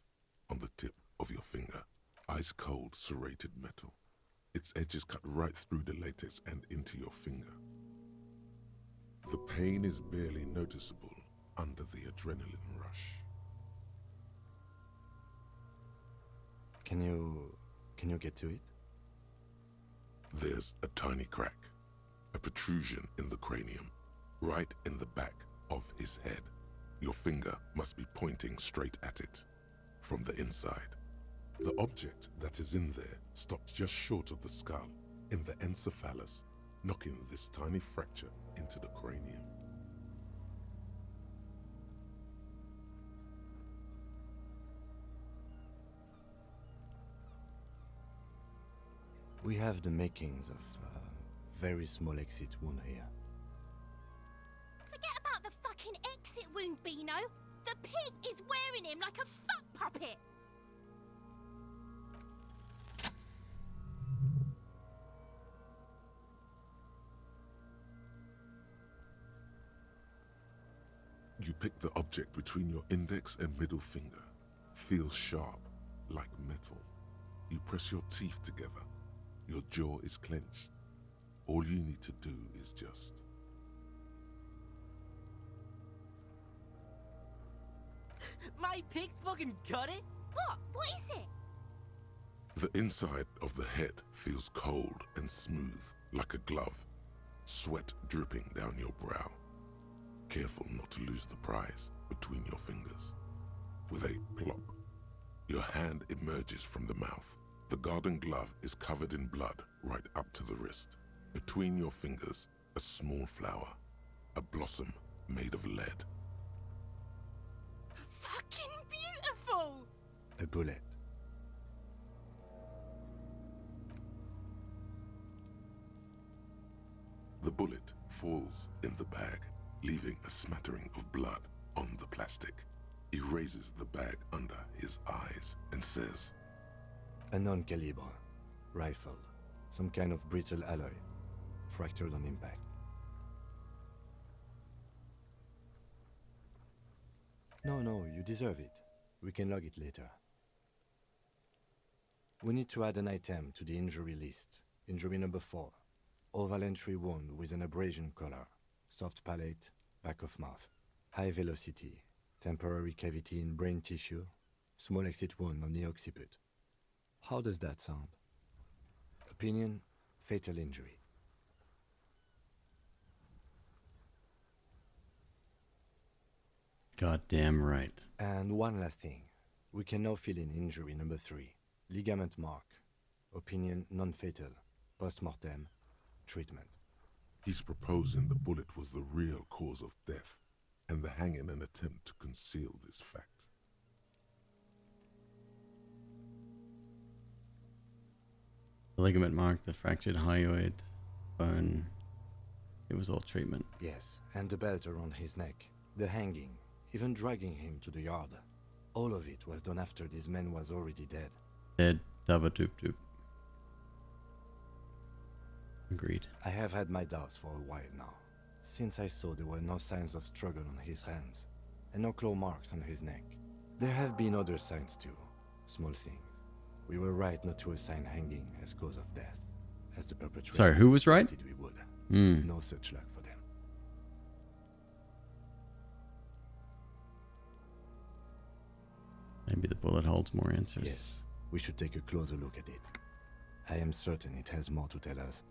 on the tip of your finger. Ice cold serrated metal. Its edges cut right through the latex and into your finger. The pain is barely noticeable under the adrenaline rush. Can you get to it? There's a tiny crack, a protrusion in the cranium, right in the back of his head. Your finger must be pointing straight at it, from the inside. The object that is in there stops just short of the skull, in the encephalus, knocking this tiny fracture into the cranium. We have the makings of a very small exit wound here. Forget about the fucking exit wound, Beano. The pig is wearing him like a fuck puppet. You pick the object between your index and middle finger. Feels sharp, like metal. You press your teeth together. Your jaw is clenched. All you need to do is just... My pig's fucking got it? What? What is it? The inside of the head feels cold and smooth, like a glove. Sweat dripping down your brow. Careful not to lose the prize between your fingers. With a plop, your hand emerges from the mouth. The garden glove is covered in blood right up to the wrist. Between your fingers, a small flower, a blossom made of lead. Fucking beautiful! A bullet. The bullet falls in the bag, leaving a smattering of blood on the plastic. He raises the bag under his eyes and says, A non-caliber rifle. Some kind of brittle alloy. Fractured on impact. No, you deserve it. We can log it later. We need to add an item to the injury list. Injury number 4. Oval entry wound with an abrasion collar. Soft palate, back of mouth. High velocity. Temporary cavity in brain tissue. Small exit wound on the occiput. How does that sound? Opinion, fatal injury. Goddamn right. And one last thing. We can now fill in injury number 3. Ligament mark. Opinion, non-fatal. Post-mortem. Treatment. He's proposing the bullet was the real cause of death, and the hanging an attempt to conceal this fact. The ligament mark, the fractured hyoid bone. It was all treatment. Yes, and the belt around his neck. The hanging. Even dragging him to the yard. All of it was done after this man was already dead. Dead, dabba doop doop. Agreed. I have had my doubts for a while now, since I saw there were no signs of struggle on his hands, and no claw marks on his neck. There have been other signs too, small things. We were right not to assign hanging as cause of death, as the perpetrator. Sorry, who was right? We would. Mm. No such luck for them. Maybe the bullet holds more answers. Yes, we should take a closer look at it. I am certain it has more to tell us.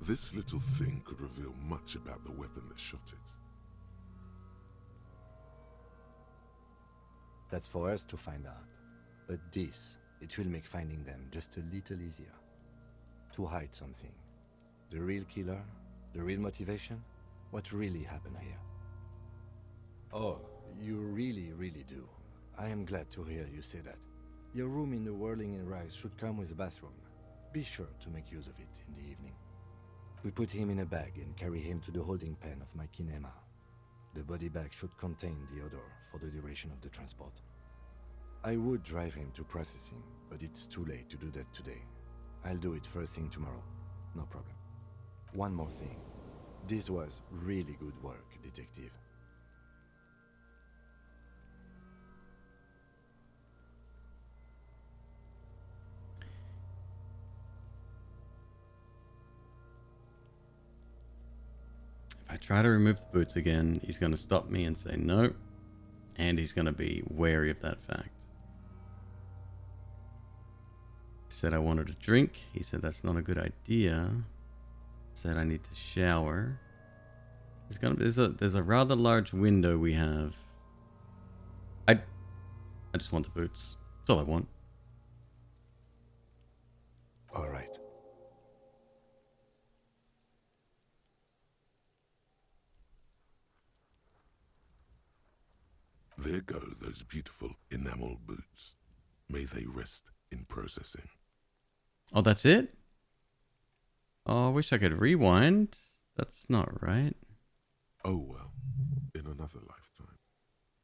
This little thing could reveal much about the weapon that shot it. That's for us to find out. But this, it will make finding them just a little easier. To hide something. The real killer, the real motivation, what really happened here. Oh, you really do. I am glad to hear you say that. Your room in the Whirling in Rags should come with a bathroom. Be sure to make use of it in the evening. We put him in a bag and carry him to the holding pen of my kinema. The body bag should contain the odor for the duration of the transport. I would drive him to processing, but it's too late to do that today. I'll do it first thing tomorrow. No problem. One more thing. This was really good work, detective. If I try to remove the boots again, he's going to stop me and say no. And he's going to be wary of that fact. Said I wanted a drink. He said that's not a good idea. Said I need to shower. There's a rather large window we have. I just want the boots. That's all I want. All right. There go those beautiful enamel boots. May they rest in processing. Oh, that's it? Oh, I wish I could rewind. That's not right. Oh well, in another lifetime.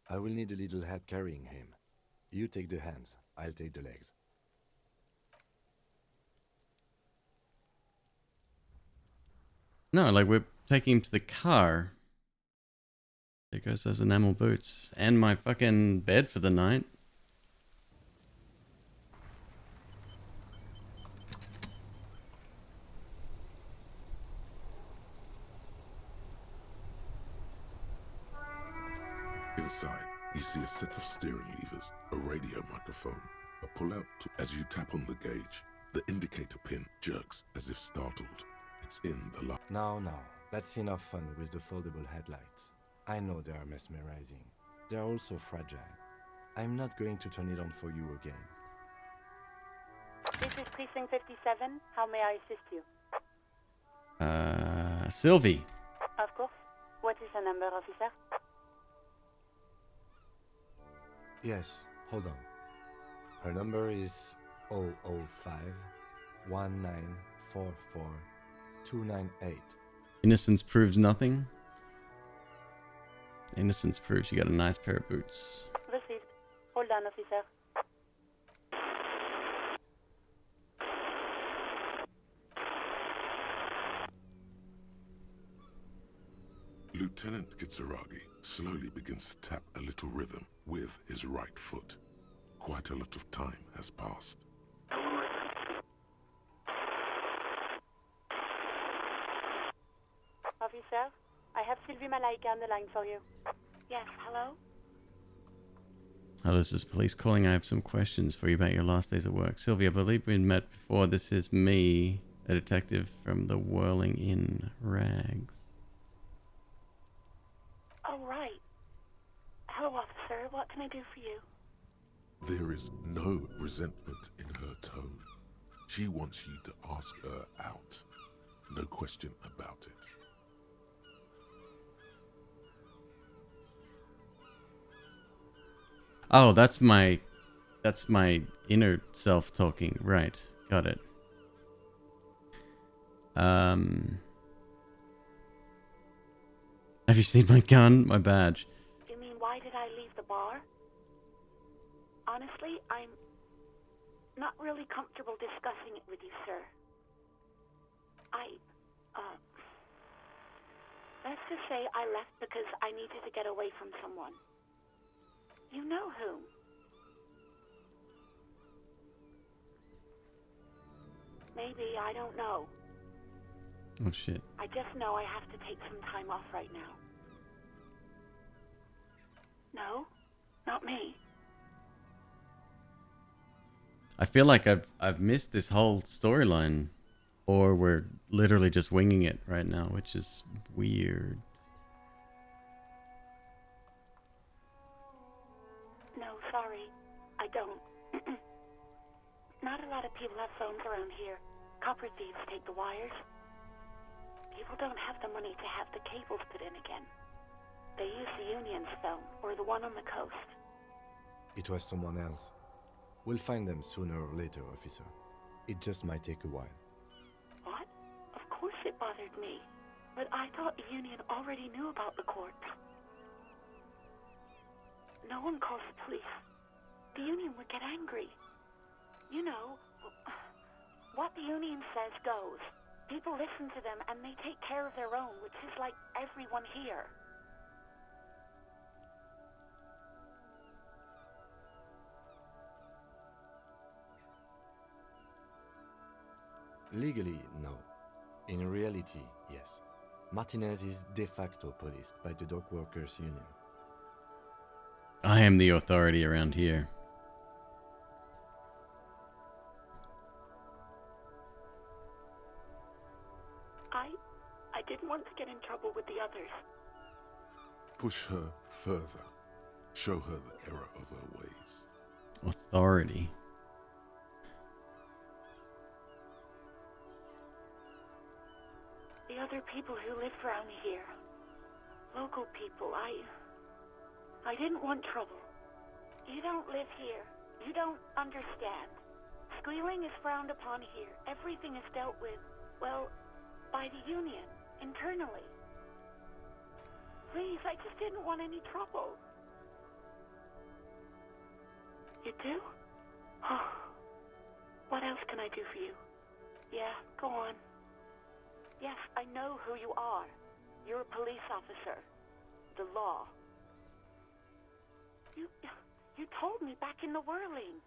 I will need a little help carrying him. You take the hands, I'll take the legs. No, like we're taking him to the car. There goes those enamel boots. And my fucking bed for the night. Inside, you see a set of steering levers, a radio microphone, a pull-out as you tap on the gauge. The indicator pin jerks as if startled. It's in the lock. Now, that's enough fun with the foldable headlights. I know they are mesmerizing. They are also fragile. I'm not going to turn it on for you again. This is Precinct 57. How may I assist you? Sylvie. Of course. What is the number, officer? Yes, hold on. Her number is 005 1944 298. Innocence proves nothing. Innocence proves you got a nice pair of boots. Received. Hold on, officer. Lieutenant Kitsuragi slowly begins to tap a little rhythm with his right foot. Quite a lot of time has passed. Officer, I have Sylvie Malaika on the line for you. Yes, hello? Oh, this is police calling. I have some questions for you about your last days at work. Sylvie, I believe we met before. This is me, a detective from the Whirling Inn Rags. Oh, right. Hello, officer. What can I do for you? There is no resentment in her tone. She wants you to ask her out. No question about it. Oh, that's my inner self talking. Right. Got it. Have you seen my gun? My badge? You mean why did I leave the bar? Honestly, I'm not really comfortable discussing it with you, sir. Let's just say I left because I needed to get away from someone. You know whom? Maybe, I don't know. Oh shit. I just know I have to take some time off right now. No, not me. I feel like I've missed this whole storyline, or we're literally just winging it right now, which is weird. No, sorry, I don't. Not a lot of people have phones around here. Copper thieves take the wires. People don't have the money to have the cables put in again. They use the Union's phone, or the one on the coast. It was someone else. We'll find them sooner or later, officer. It just might take a while. What? Of course it bothered me. But I thought the Union already knew about the corpse. No one calls the police. The Union would get angry. You know, what the Union says goes. People listen to them and they take care of their own, which is like everyone here. Legally, no. In reality, yes. Martinez is de facto policed by the Dock Workers Union. I am the authority around here. I didn't want to get in trouble with the others. Push her further. Show her the error of her ways. Authority. The other people who live around here. Local people, I didn't want trouble. You don't live here. You don't understand. Squealing is frowned upon here. Everything is dealt with, well, by the union, internally. Please, I just didn't want any trouble. You do? Oh. What else can I do for you? Yeah, go on. Yes, I know who you are. You're a police officer. The law. You told me back in the whirling.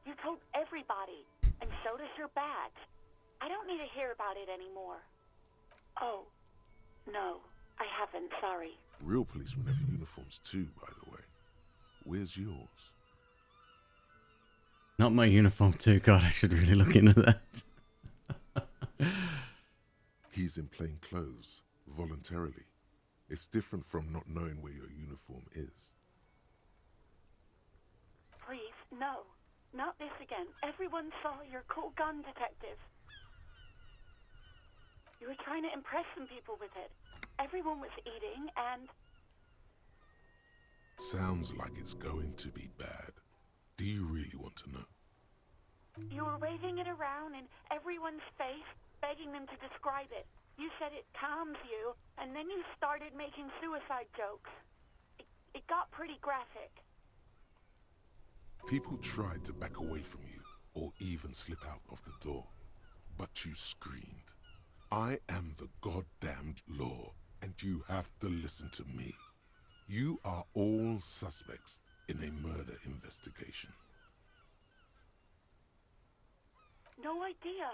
You told everybody, and showed us your badge. I don't need to hear about it anymore. Oh, no, I haven't, sorry. Real policemen have uniforms too, by the way. Where's yours? Not my uniform too. God, I should really look into that. He's in plain clothes, voluntarily. It's different from not knowing where your uniform is. Please, no. Not this again. Everyone saw your cool gun detective. You were trying to impress some people with it. Everyone was eating and... Sounds like it's going to be bad. Do you really want to know? You were waving it around in everyone's face, begging them to describe it. You said it calms you, and then you started making suicide jokes. It got pretty graphic. People tried to back away from you, or even slip out of the door. But you screamed, "I am the goddamned law, and you have to listen to me. You are all suspects in a murder investigation." No idea.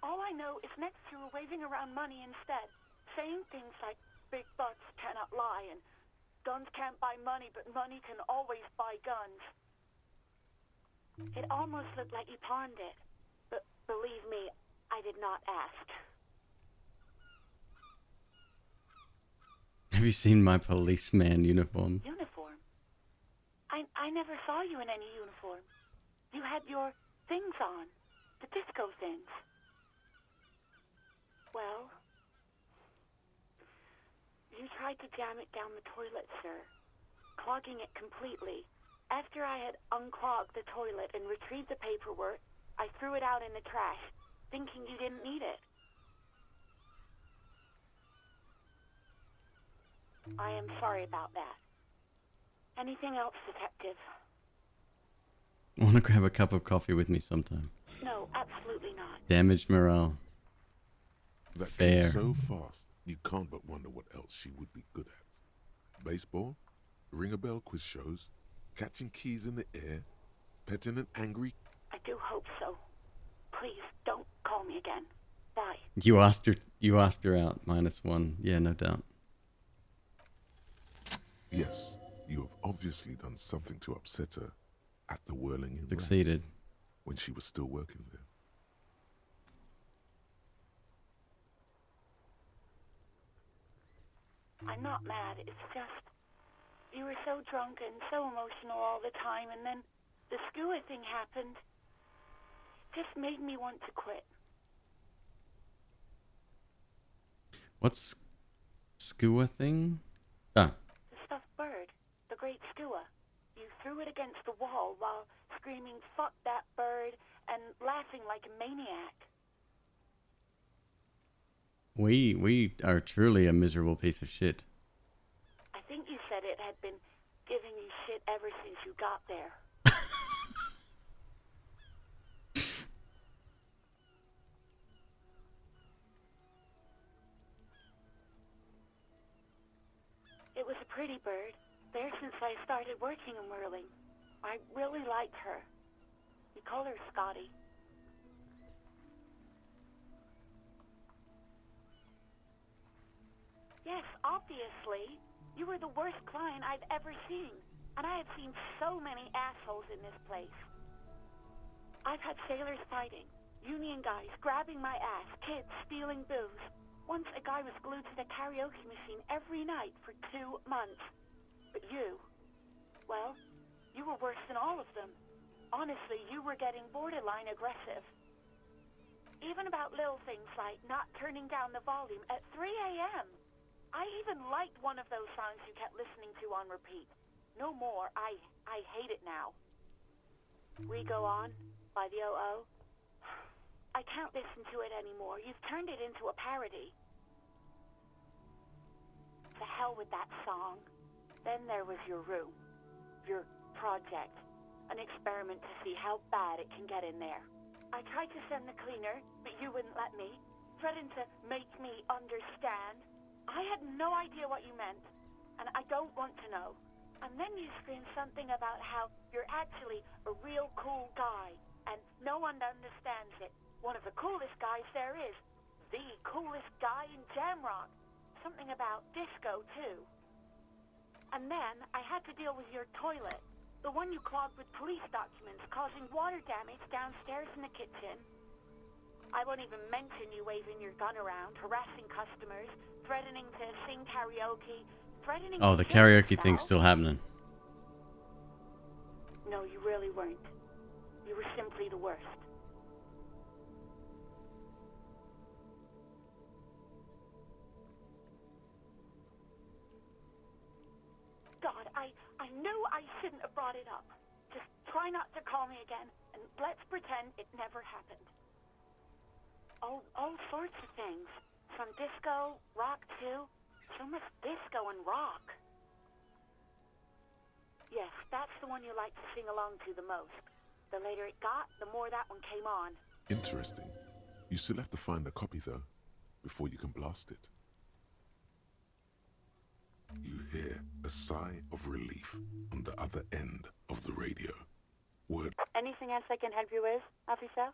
All I know is next you were waving around money instead, saying things like big butts cannot lie and guns can't buy money, but money can always buy guns. It almost looked like you pawned it, but believe me, I did not ask. Have you seen my policeman uniform? Uniform? I never saw you in any uniform. You had your things on, the disco things. Well, you tried to jam it down the toilet, sir, clogging it completely. After I had unclogged the toilet and retrieved the paperwork, I threw it out in the trash, thinking you didn't need it. I am sorry about that. Anything else, Detective? I want to grab a cup of coffee with me sometime. No, absolutely not. Damaged morale. That Fair. came so fast, you can't but wonder what else she would be good at. Baseball, ring-a-bell quiz shows, catching keys in the air, petting an angry... I do hope so. Please, don't call me again. Bye. You asked her out. -1. Yeah, no doubt. Yes, you have obviously done something to upset her at the Whirling in Succeeded. Rats when she was still working there. I'm not mad, it's just... You were so drunk and so emotional all the time, and then the skua thing happened. It just made me want to quit. What's skua thing? Ah, The stuffed bird, the great skua. You threw it against the wall while screaming, "Fuck that bird," and laughing like a maniac. we are truly a miserable piece of shit. I think you said it had been giving you shit ever since you got there. It was a pretty bird, there since I started working in whirling. I really liked her. We call her Scotty. Yes, obviously. You were the worst client I've ever seen. And I have seen so many assholes in this place. I've had sailors fighting, Union guys grabbing my ass, kids stealing booze. Once a guy was glued to the karaoke machine every night for 2 months. But you, well, you were worse than all of them. Honestly, you were getting borderline aggressive. Even about little things like not turning down the volume at 3 a.m. I even liked one of those songs you kept listening to on repeat. No more. I hate it now. We Go On by the O.O. I can't listen to it anymore. You've turned it into a parody. To hell with that song. Then there was your room. Your project. An experiment to see how bad it can get in there. I tried to send the cleaner, but you wouldn't let me. Threatened to make me understand. I had no idea what you meant, and I don't want to know. And then you screamed something about how you're actually a real cool guy, and no one understands it. One of the coolest guys there is. The coolest guy in Jamrock. Something about disco, too. And then I had to deal with your toilet. The one you clogged with police documents, causing water damage downstairs in the kitchen. I won't even mention you waving your gun around, harassing customers, threatening to sing karaoke, threatening Oh, to the kill karaoke yourself. thing's still happening. No, you really weren't. You were simply the worst. God, I knew I shouldn't have brought it up. Just try not to call me again, and let's pretend it never happened. All sorts of things. From disco, rock too. So much disco and rock. Yes, that's the one you like to sing along to the most. The later it got, the more that one came on. Interesting. You still have to find a copy, though, before you can blast it. You hear a sigh of relief on the other end of the radio. Word. Anything else I can help you with, officer?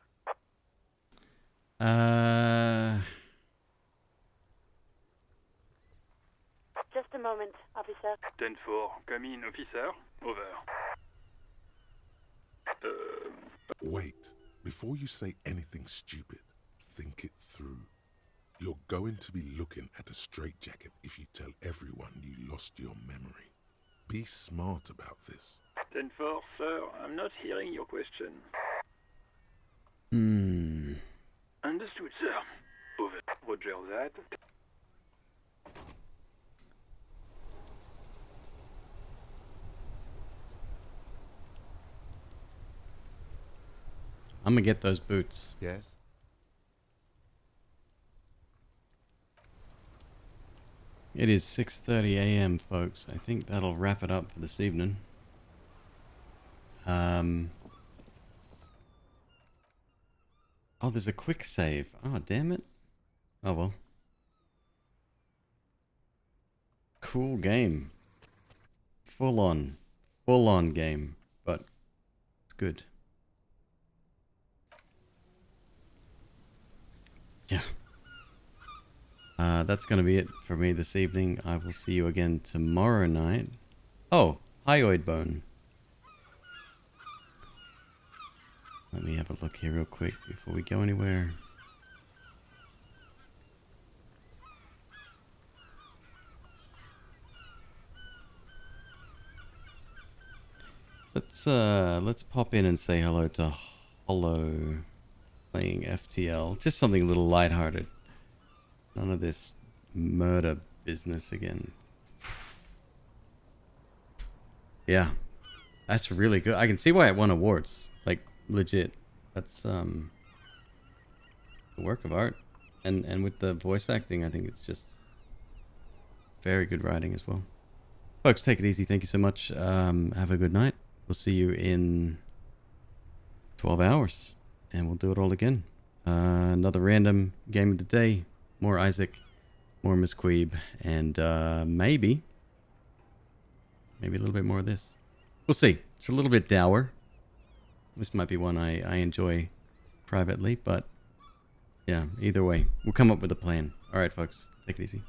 Just a moment, officer. 10-4, come in, officer. Over. Wait. Before you say anything stupid, think it through. You're going to be looking at a straitjacket if you tell everyone you lost your memory. Be smart about this. 10-4, sir, I'm not hearing your question. Understood, sir. Over. Roger that. I'm gonna get those boots. Yes? It is 6:30 a.m., folks. I think that'll wrap it up for this evening. Oh, there's a quick save. Oh, damn it. Oh, well. Cool game. Full on game, but it's good. Yeah. That's going to be it for me this evening. I will see you again tomorrow night. Oh, hyoid bone. Let me have a look here real quick before we go anywhere. Let's pop in and say hello to Hollow playing FTL. Just something a little lighthearted. None of this murder business again. Yeah. That's really good. I can see why it won awards. Like, legit. That's a work of art. And with the voice acting, I think it's just very good writing as well. Folks, take it easy. Thank you so much. Have a good night. We'll see you in 12 hours. And we'll do it all again. Another random game of the day. More Isaac. More MzQueeb. And maybe a little bit more of this. We'll see. It's a little bit dour. This might be one I enjoy privately, but yeah, either way, we'll come up with a plan. All right, folks, take it easy.